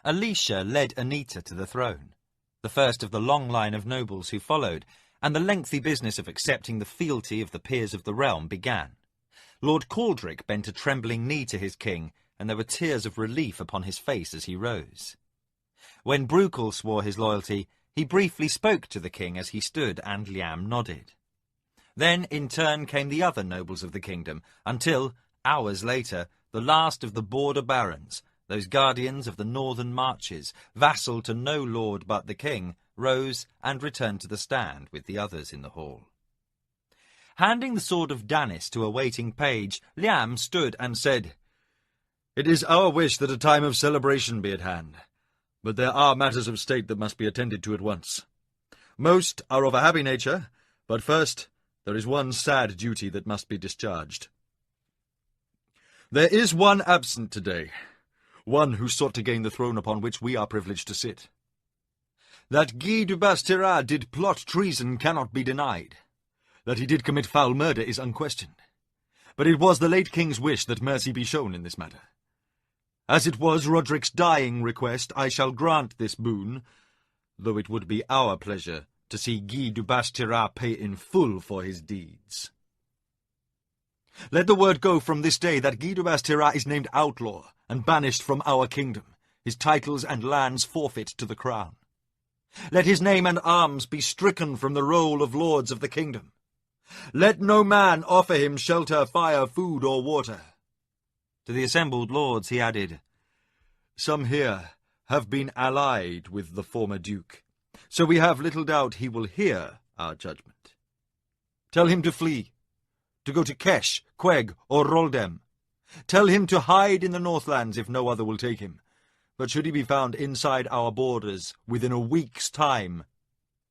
Alicia led Anita to the throne, the first of the long line of nobles who followed, and the lengthy business of accepting the fealty of the peers of the realm began. Lord Caldric bent a trembling knee to his king, and there were tears of relief upon his face as he rose. When Bruchel swore his loyalty, he briefly spoke to the king as he stood, and Liam nodded. Then, in turn, came the other nobles of the kingdom, until, hours later, the last of the border barons, those guardians of the northern marches, vassal to no lord but the king, rose and returned to the stand with the others in the hall. Handing the sword of Danis to a waiting page, Liam stood and said, "It is our wish that a time of celebration be at hand, but there are matters of state that must be attended to at once. Most are of a happy nature, but first there is one sad duty that must be discharged. There is one absent today, one who sought to gain the throne upon which we are privileged to sit. That Guy du Bastera did plot treason cannot be denied. That he did commit foul murder is unquestioned. But it was the late king's wish that mercy be shown in this matter. As it was Roderick's dying request, I shall grant this boon, though it would be our pleasure to see Guy du Bastera pay in full for his deeds. Let the word go from this day that Guy du Bastera is named outlaw and banished from our kingdom, his titles and lands forfeit to the crown. Let his name and arms be stricken from the roll of lords of the kingdom. Let no man offer him shelter, fire, food, or water." To the assembled lords he added, "Some here have been allied with the former duke, so we have little doubt he will hear our judgment. Tell him to flee, to go to Kesh, Queg, or Roldem. Tell him to hide in the Northlands if no other will take him. But should he be found inside our borders within a week's time,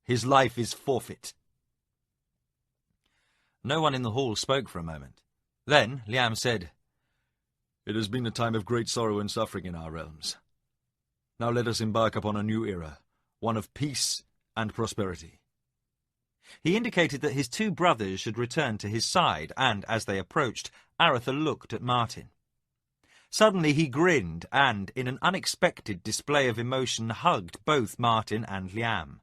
his life is forfeit." No one in the hall spoke for a moment. Then Liam said, "It has been a time of great sorrow and suffering in our realms. Now let us embark upon a new era, one of peace and prosperity." He indicated that his two brothers should return to his side, and, as they approached, Aretha looked at Martin. Suddenly he grinned and, in an unexpected display of emotion, hugged both Martin and Liam.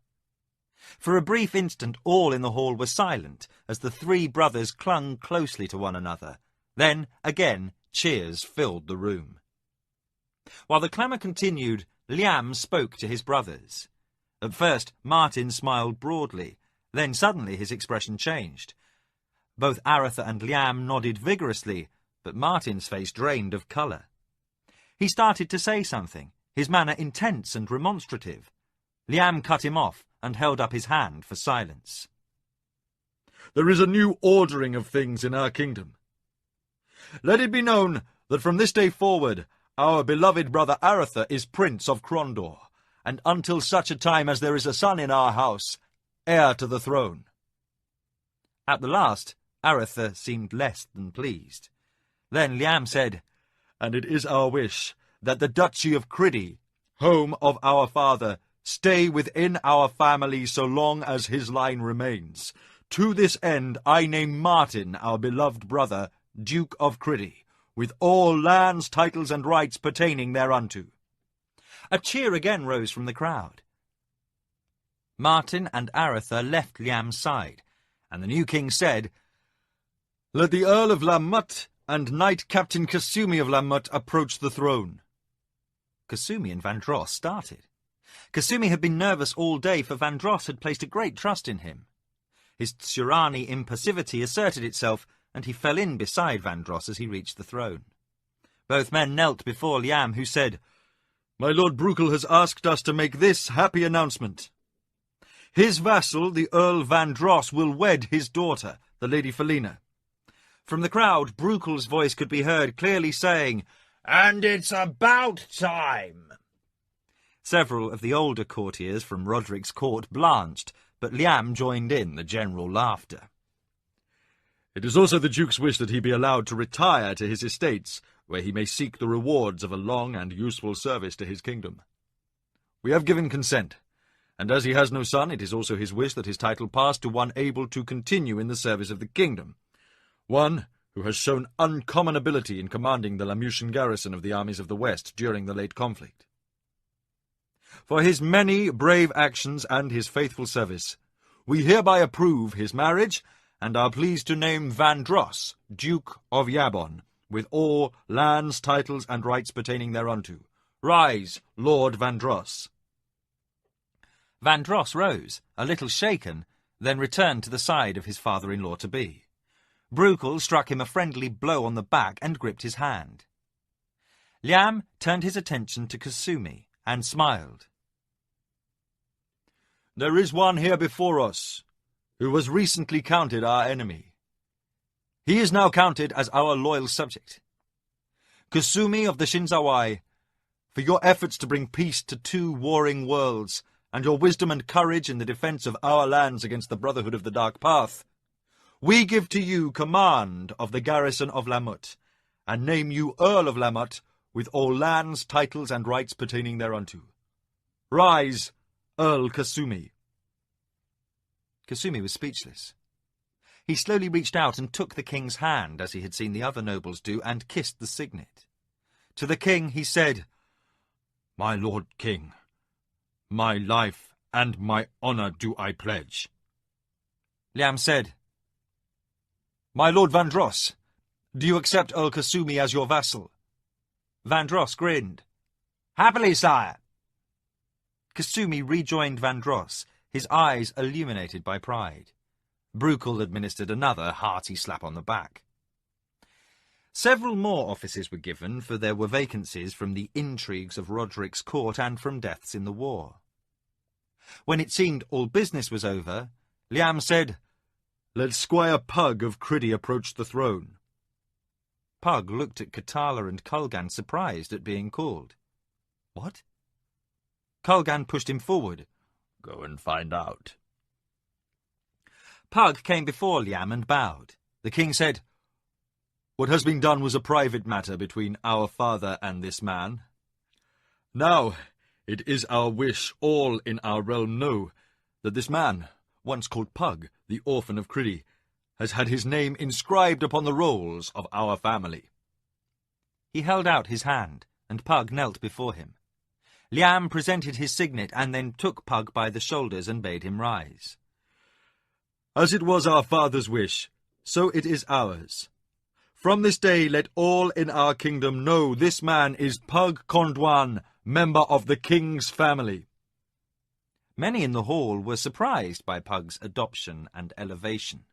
For a brief instant all in the hall were silent, as the three brothers clung closely to one another. Then, again, cheers filled the room. While the clamour continued, Liam spoke to his brothers. At first, Martin smiled broadly. Then suddenly his expression changed. Both Aretha and Liam nodded vigorously, but Martin's face drained of colour. He started to say something, his manner intense and remonstrative. Liam cut him off and held up his hand for silence. "There is a new ordering of things in our kingdom. Let it be known that from this day forward our beloved brother Aretha is Prince of Crondor, and until such a time as there is a son in our house, heir to the throne." At the last, Aretha seemed less than pleased. Then Liam said, "And it is our wish that the Duchy of Criddy, home of our father, stay within our family so long as his line remains. To this end I name Martin, our beloved brother, Duke of Criddy, with all lands, titles, and rights pertaining thereunto." A cheer again rose from the crowd. Martin and Aretha left Liam's side, and the new king said, "Let the Earl of Lamut and Knight Captain Kasumi of Lamut approach the throne." Kasumi and Vandross started. Kasumi had been nervous all day, for Vandross had placed a great trust in him. His Tsurani impassivity asserted itself, and he fell in beside Vandross as he reached the throne. Both men knelt before Liam, who said, "My Lord Bruchel has asked us to make this happy announcement. His vassal, the Earl Vandross, will wed his daughter, the Lady Felina." From the crowd, Bruchel's voice could be heard clearly saying, "And it's about time!" Several of the older courtiers from Roderick's court blanched, but Liam joined in the general laughter. "It is also the Duke's wish that he be allowed to retire to his estates, where he may seek the rewards of a long and useful service to his kingdom. We have given consent, and as he has no son, it is also his wish that his title pass to one able to continue in the service of the kingdom, one who has shown uncommon ability in commanding the Lamutian garrison of the armies of the West during the late conflict. For his many brave actions and his faithful service, we hereby approve his marriage, and are pleased to name Vandross, Duke of Yabon, with all lands, titles, and rights pertaining thereunto. Rise, Lord Vandross." Vandross rose, a little shaken, then returned to the side of his father-in-law-to-be. Bruchel struck him a friendly blow on the back and gripped his hand. Liam turned his attention to Kasumi and smiled. "There is one here before us, who was recently counted our enemy. He is now counted as our loyal subject. Kasumi of the Shinzawai, for your efforts to bring peace to two warring worlds, and your wisdom and courage in the defense of our lands against the Brotherhood of the Dark Path, we give to you command of the garrison of Lamut, and name you Earl of Lamut, with all lands, titles, and rights pertaining thereunto. Rise, Earl Kasumi." Kasumi was speechless. He slowly reached out and took the king's hand, as he had seen the other nobles do, and kissed the signet. To the king he said, "My lord king, my life and my honor do I pledge." Liam said, "My lord Vandross, do you accept Earl Kasumi as your vassal?" Vandross grinned. "Happily, sire." Kasumi rejoined Vandross, his eyes illuminated by pride. Brukel administered another hearty slap on the back. Several more offices were given, for there were vacancies from the intrigues of Roderick's court and from deaths in the war. When it seemed all business was over, Liam said, "Let Squire Pug of Criddy approach the throne." Pug looked at Katala and Kulgan, surprised at being called. "What?" Kulgan pushed him forward. "Go and find out." Pug came before Liam and bowed. The king said, "What has been done was a private matter between our father and this man. Now, it is our wish all in our realm know that this man, once called Pug, the orphan of Criddy, has had his name inscribed upon the rolls of our family." He held out his hand, and Pug knelt before him. Liam presented his signet and then took Pug by the shoulders and bade him rise. "As it was our father's wish, so it is ours. From this day let all in our kingdom know this man is Pug Kondwan, member of the king's family." Many in the hall were surprised by Pug's adoption and elevation,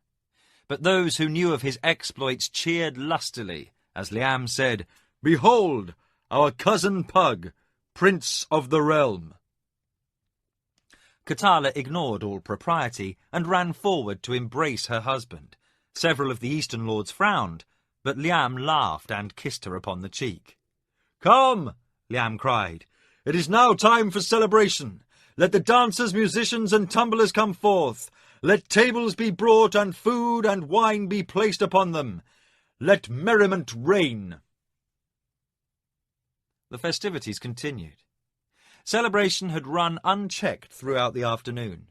but those who knew of his exploits cheered lustily as Liam said, "Behold, our cousin Pug, Prince of the Realm." Katala ignored all propriety and ran forward to embrace her husband. Several of the Eastern lords frowned, but Liam laughed and kissed her upon the cheek. "Come," Liam cried, "it is now time for celebration. Let the dancers, musicians, and tumblers come forth. Let tables be brought, and food and wine be placed upon them. Let merriment reign." The festivities continued. Celebration had run unchecked throughout the afternoon.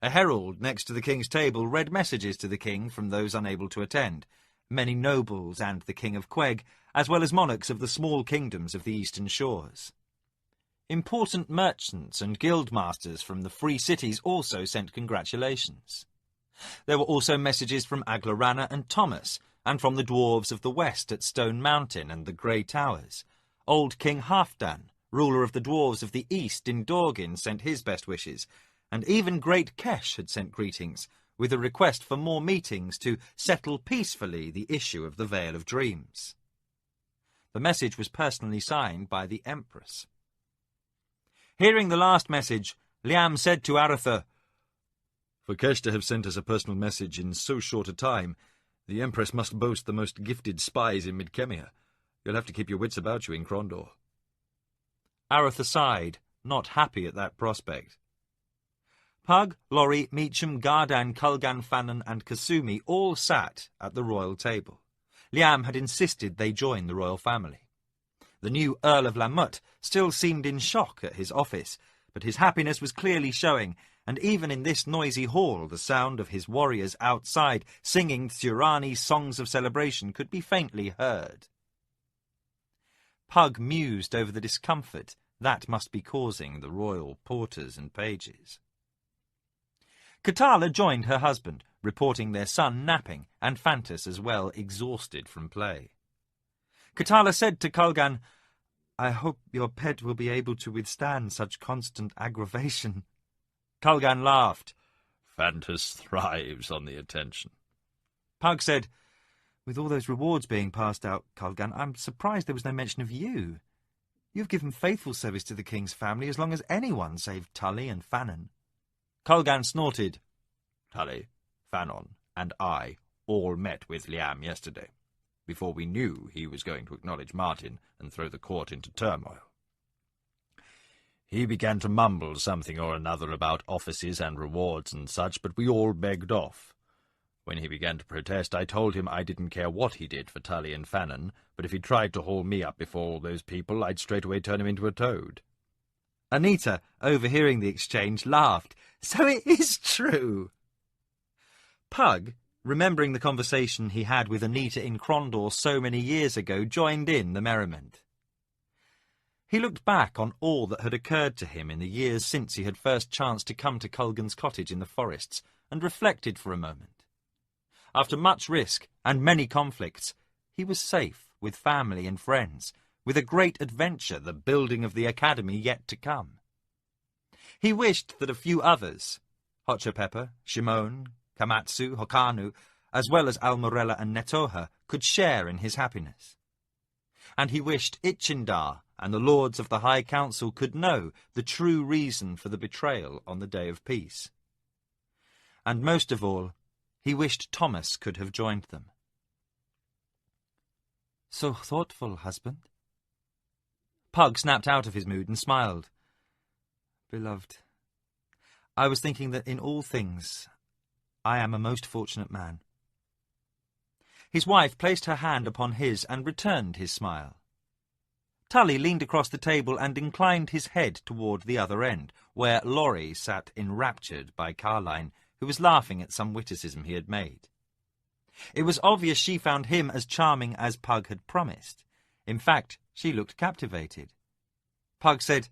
A herald next to the king's table read messages to the king from those unable to attend, many nobles and the king of Queg, as well as monarchs of the small kingdoms of the eastern shores. Important merchants and guildmasters from the free cities also sent congratulations. There were also messages from Aglarana and Thomas, and from the dwarves of the west at Stone Mountain and the Grey Towers. Old King Halfdan, ruler of the dwarves of the east in Dorgin, sent his best wishes, and even Great Kesh had sent greetings, with a request for more meetings to settle peacefully the issue of the Veil of Dreams. The message was personally signed by the Empress. Hearing the last message, Liam said to Aratha, "For Kesh to have sent us a personal message in so short a time, the Empress must boast the most gifted spies in Midkemia. You'll have to keep your wits about you in Krondor." Aratha sighed, not happy at that prospect. Pug, Laurie, Meacham, Gardan, Kulgan, Fannon, and Kasumi all sat at the royal table. Liam had insisted they join the royal family. The new Earl of Lamut still seemed in shock at his office, but his happiness was clearly showing, and even in this noisy hall the sound of his warriors outside singing Thurani songs of celebration could be faintly heard. Pug mused over the discomfort that must be causing the royal porters and pages. Katala joined her husband, reporting their son napping, and Fantas as well, exhausted from play. Katala said to Kulgan, "I hope your pet will be able to withstand such constant aggravation." Kulgan laughed. "Fantas thrives on the attention." Pug said, "With all those rewards being passed out, Kulgan, I'm surprised there was no mention of you. You've given faithful service to the king's family as long as anyone save Tully and Fannon. Colgan snorted. Tully, Fannon, and I all met with Liam yesterday, before we knew he was going to acknowledge Martin and throw the court into turmoil. He began to mumble something or another about offices and rewards and such, but we all begged off. When he began to protest, I told him I didn't care what he did for Tully and Fannon, but if he tried to haul me up before all those people, I'd straightway turn him into a toad. Anita, overhearing the exchange, laughed. So it is true. Pug, remembering the conversation he had with Anita in Crondor so many years ago, joined in the merriment. He looked back on all that had occurred to him in the years since he had first chanced to come to Colgan's cottage in the forests, and reflected for a moment. After much risk and many conflicts, he was safe with family and friends, with a great adventure, the building of the academy yet to come. He wished that a few others, Hotchapepper, Shimon, Kamatsu, Hokanu, as well as Almorella and Netoha, could share in his happiness. And he wished Ichindar and the lords of the High Council could know the true reason for the betrayal on the day of peace. And most of all, he wished Thomas could have joined them. So thoughtful, husband. Pug snapped out of his mood and smiled. Beloved, I was thinking that in all things I am a most fortunate man. His wife placed her hand upon his and returned his smile. Tully leaned across the table and inclined his head toward the other end, where Laurie sat enraptured by Carline, who was laughing at some witticism he had made. It was obvious she found him as charming as Pug had promised. In fact, she looked captivated. Pug said,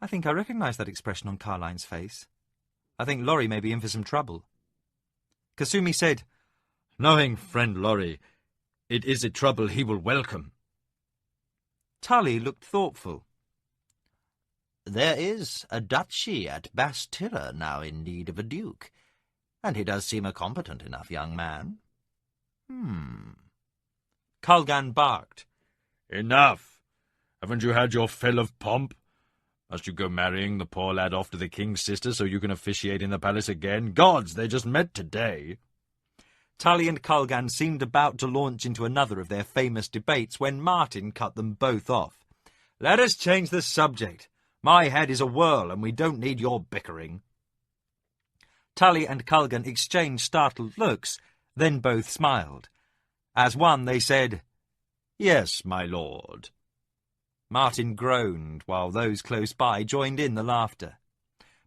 I think I recognise that expression on Carline's face. I think Laurie may be in for some trouble. Kasumi said, Knowing friend Laurie, it is a trouble he will welcome. Tully looked thoughtful. There is a duchy at Bastilla now in need of a duke, and he does seem a competent enough young man. Colgan barked. Enough! Haven't you had your fill of pomp? Must you go marrying the poor lad off to the king's sister so you can officiate in the palace again? Gods, they just met today. Tully and Colgan seemed about to launch into another of their famous debates when Martin cut them both off. Let us change the subject. My head is a whirl, and we don't need your bickering. Tully and Colgan exchanged startled looks, then both smiled. As one, they said, Yes, my lord. Martin groaned, while those close by joined in the laughter.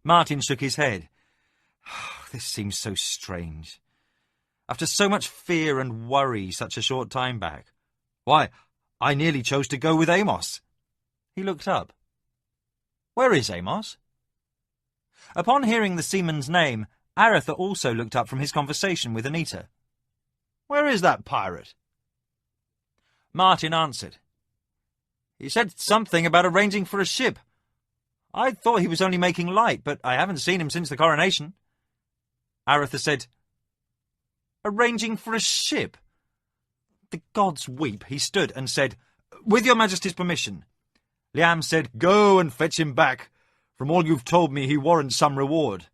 Martin shook his head. This seems so strange. After so much fear and worry such a short time back. Why, I nearly chose to go with Amos. He looked up. Where is Amos? Upon hearing the seaman's name, Aretha also looked up from his conversation with Anita. Where is that pirate? Martin answered. He said something about arranging for a ship. I thought he was only making light, but I haven't seen him since the coronation. Aretha said, Arranging for a ship? The gods weep. He stood and said, With your majesty's permission. Liam said, Go and fetch him back. From all you've told me, he warrants some reward.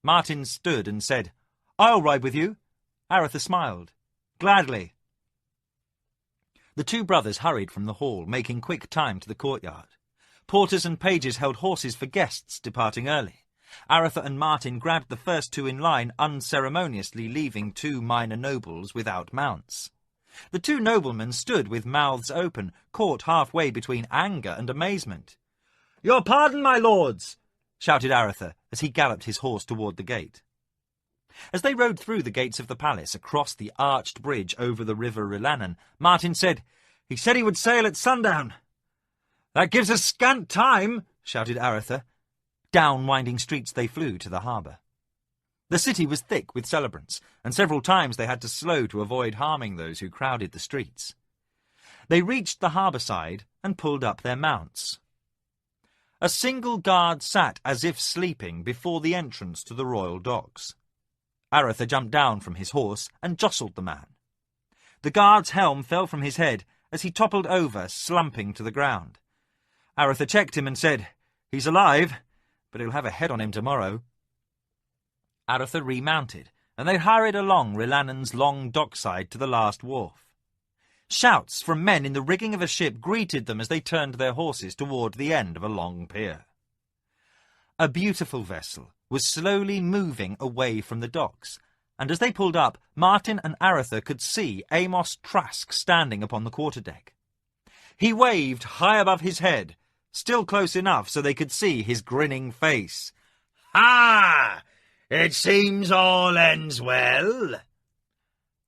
Martin stood and said, I'll ride with you. Aretha smiled. Gladly. The two brothers hurried from the hall, making quick time to the courtyard. Porters and pages held horses for guests departing early. Aretha and Martin grabbed the first two in line, unceremoniously leaving two minor nobles without mounts. The two noblemen stood with mouths open, caught halfway between anger and amazement. Your pardon, my lords! Shouted Aretha as he galloped his horse toward the gate. As they rode through the gates of the palace, across the arched bridge over the river Rilannan, Martin said, He said he would sail at sundown. That gives us scant time, shouted Aretha. Down winding streets they flew to the harbour. The city was thick with celebrants, and several times they had to slow to avoid harming those who crowded the streets. They reached the harbour side and pulled up their mounts. A single guard sat as if sleeping before the entrance to the royal docks. Aretha jumped down from his horse and jostled the man. The guard's helm fell from his head, as he toppled over, slumping to the ground. Aretha checked him and said, "He's alive, but he'll have a head on him tomorrow." Aretha remounted, and they hurried along Rhiannon's long dockside to the last wharf. Shouts from men in the rigging of a ship greeted them as they turned their horses toward the end of a long pier. A beautiful vessel was slowly moving away from the docks, and as they pulled up, Martin and Aretha could see Amos Trask standing upon the quarterdeck. He waved high above his head, still close enough so they could see his grinning face. "Ha! It seems all ends well."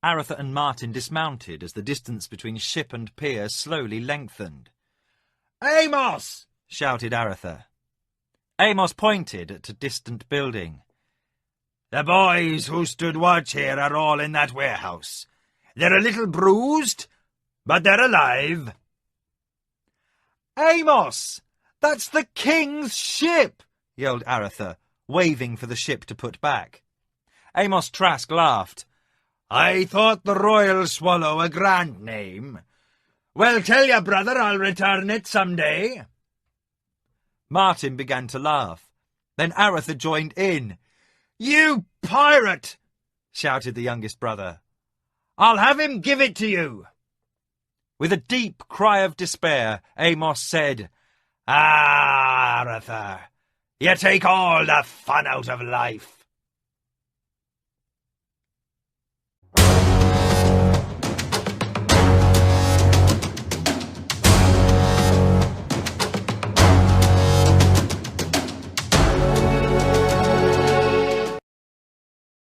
Aretha and Martin dismounted as the distance between ship and pier slowly lengthened. "Amos!" shouted Aretha. Amos pointed at a distant building. "The boys who stood watch here are all in that warehouse. They're a little bruised, but they're alive." "Amos! That's the king's ship!" yelled Aretha, waving for the ship to put back. Amos Trask laughed. "I thought the Royal Swallow a grand name. Well, tell your brother I'll return it some day." Martin began to laugh. Then Aretha joined in. "You pirate!" shouted the youngest brother. "I'll have him give it to you." With a deep cry of despair, Amos said, "Ah, Aretha, you take all the fun out of life.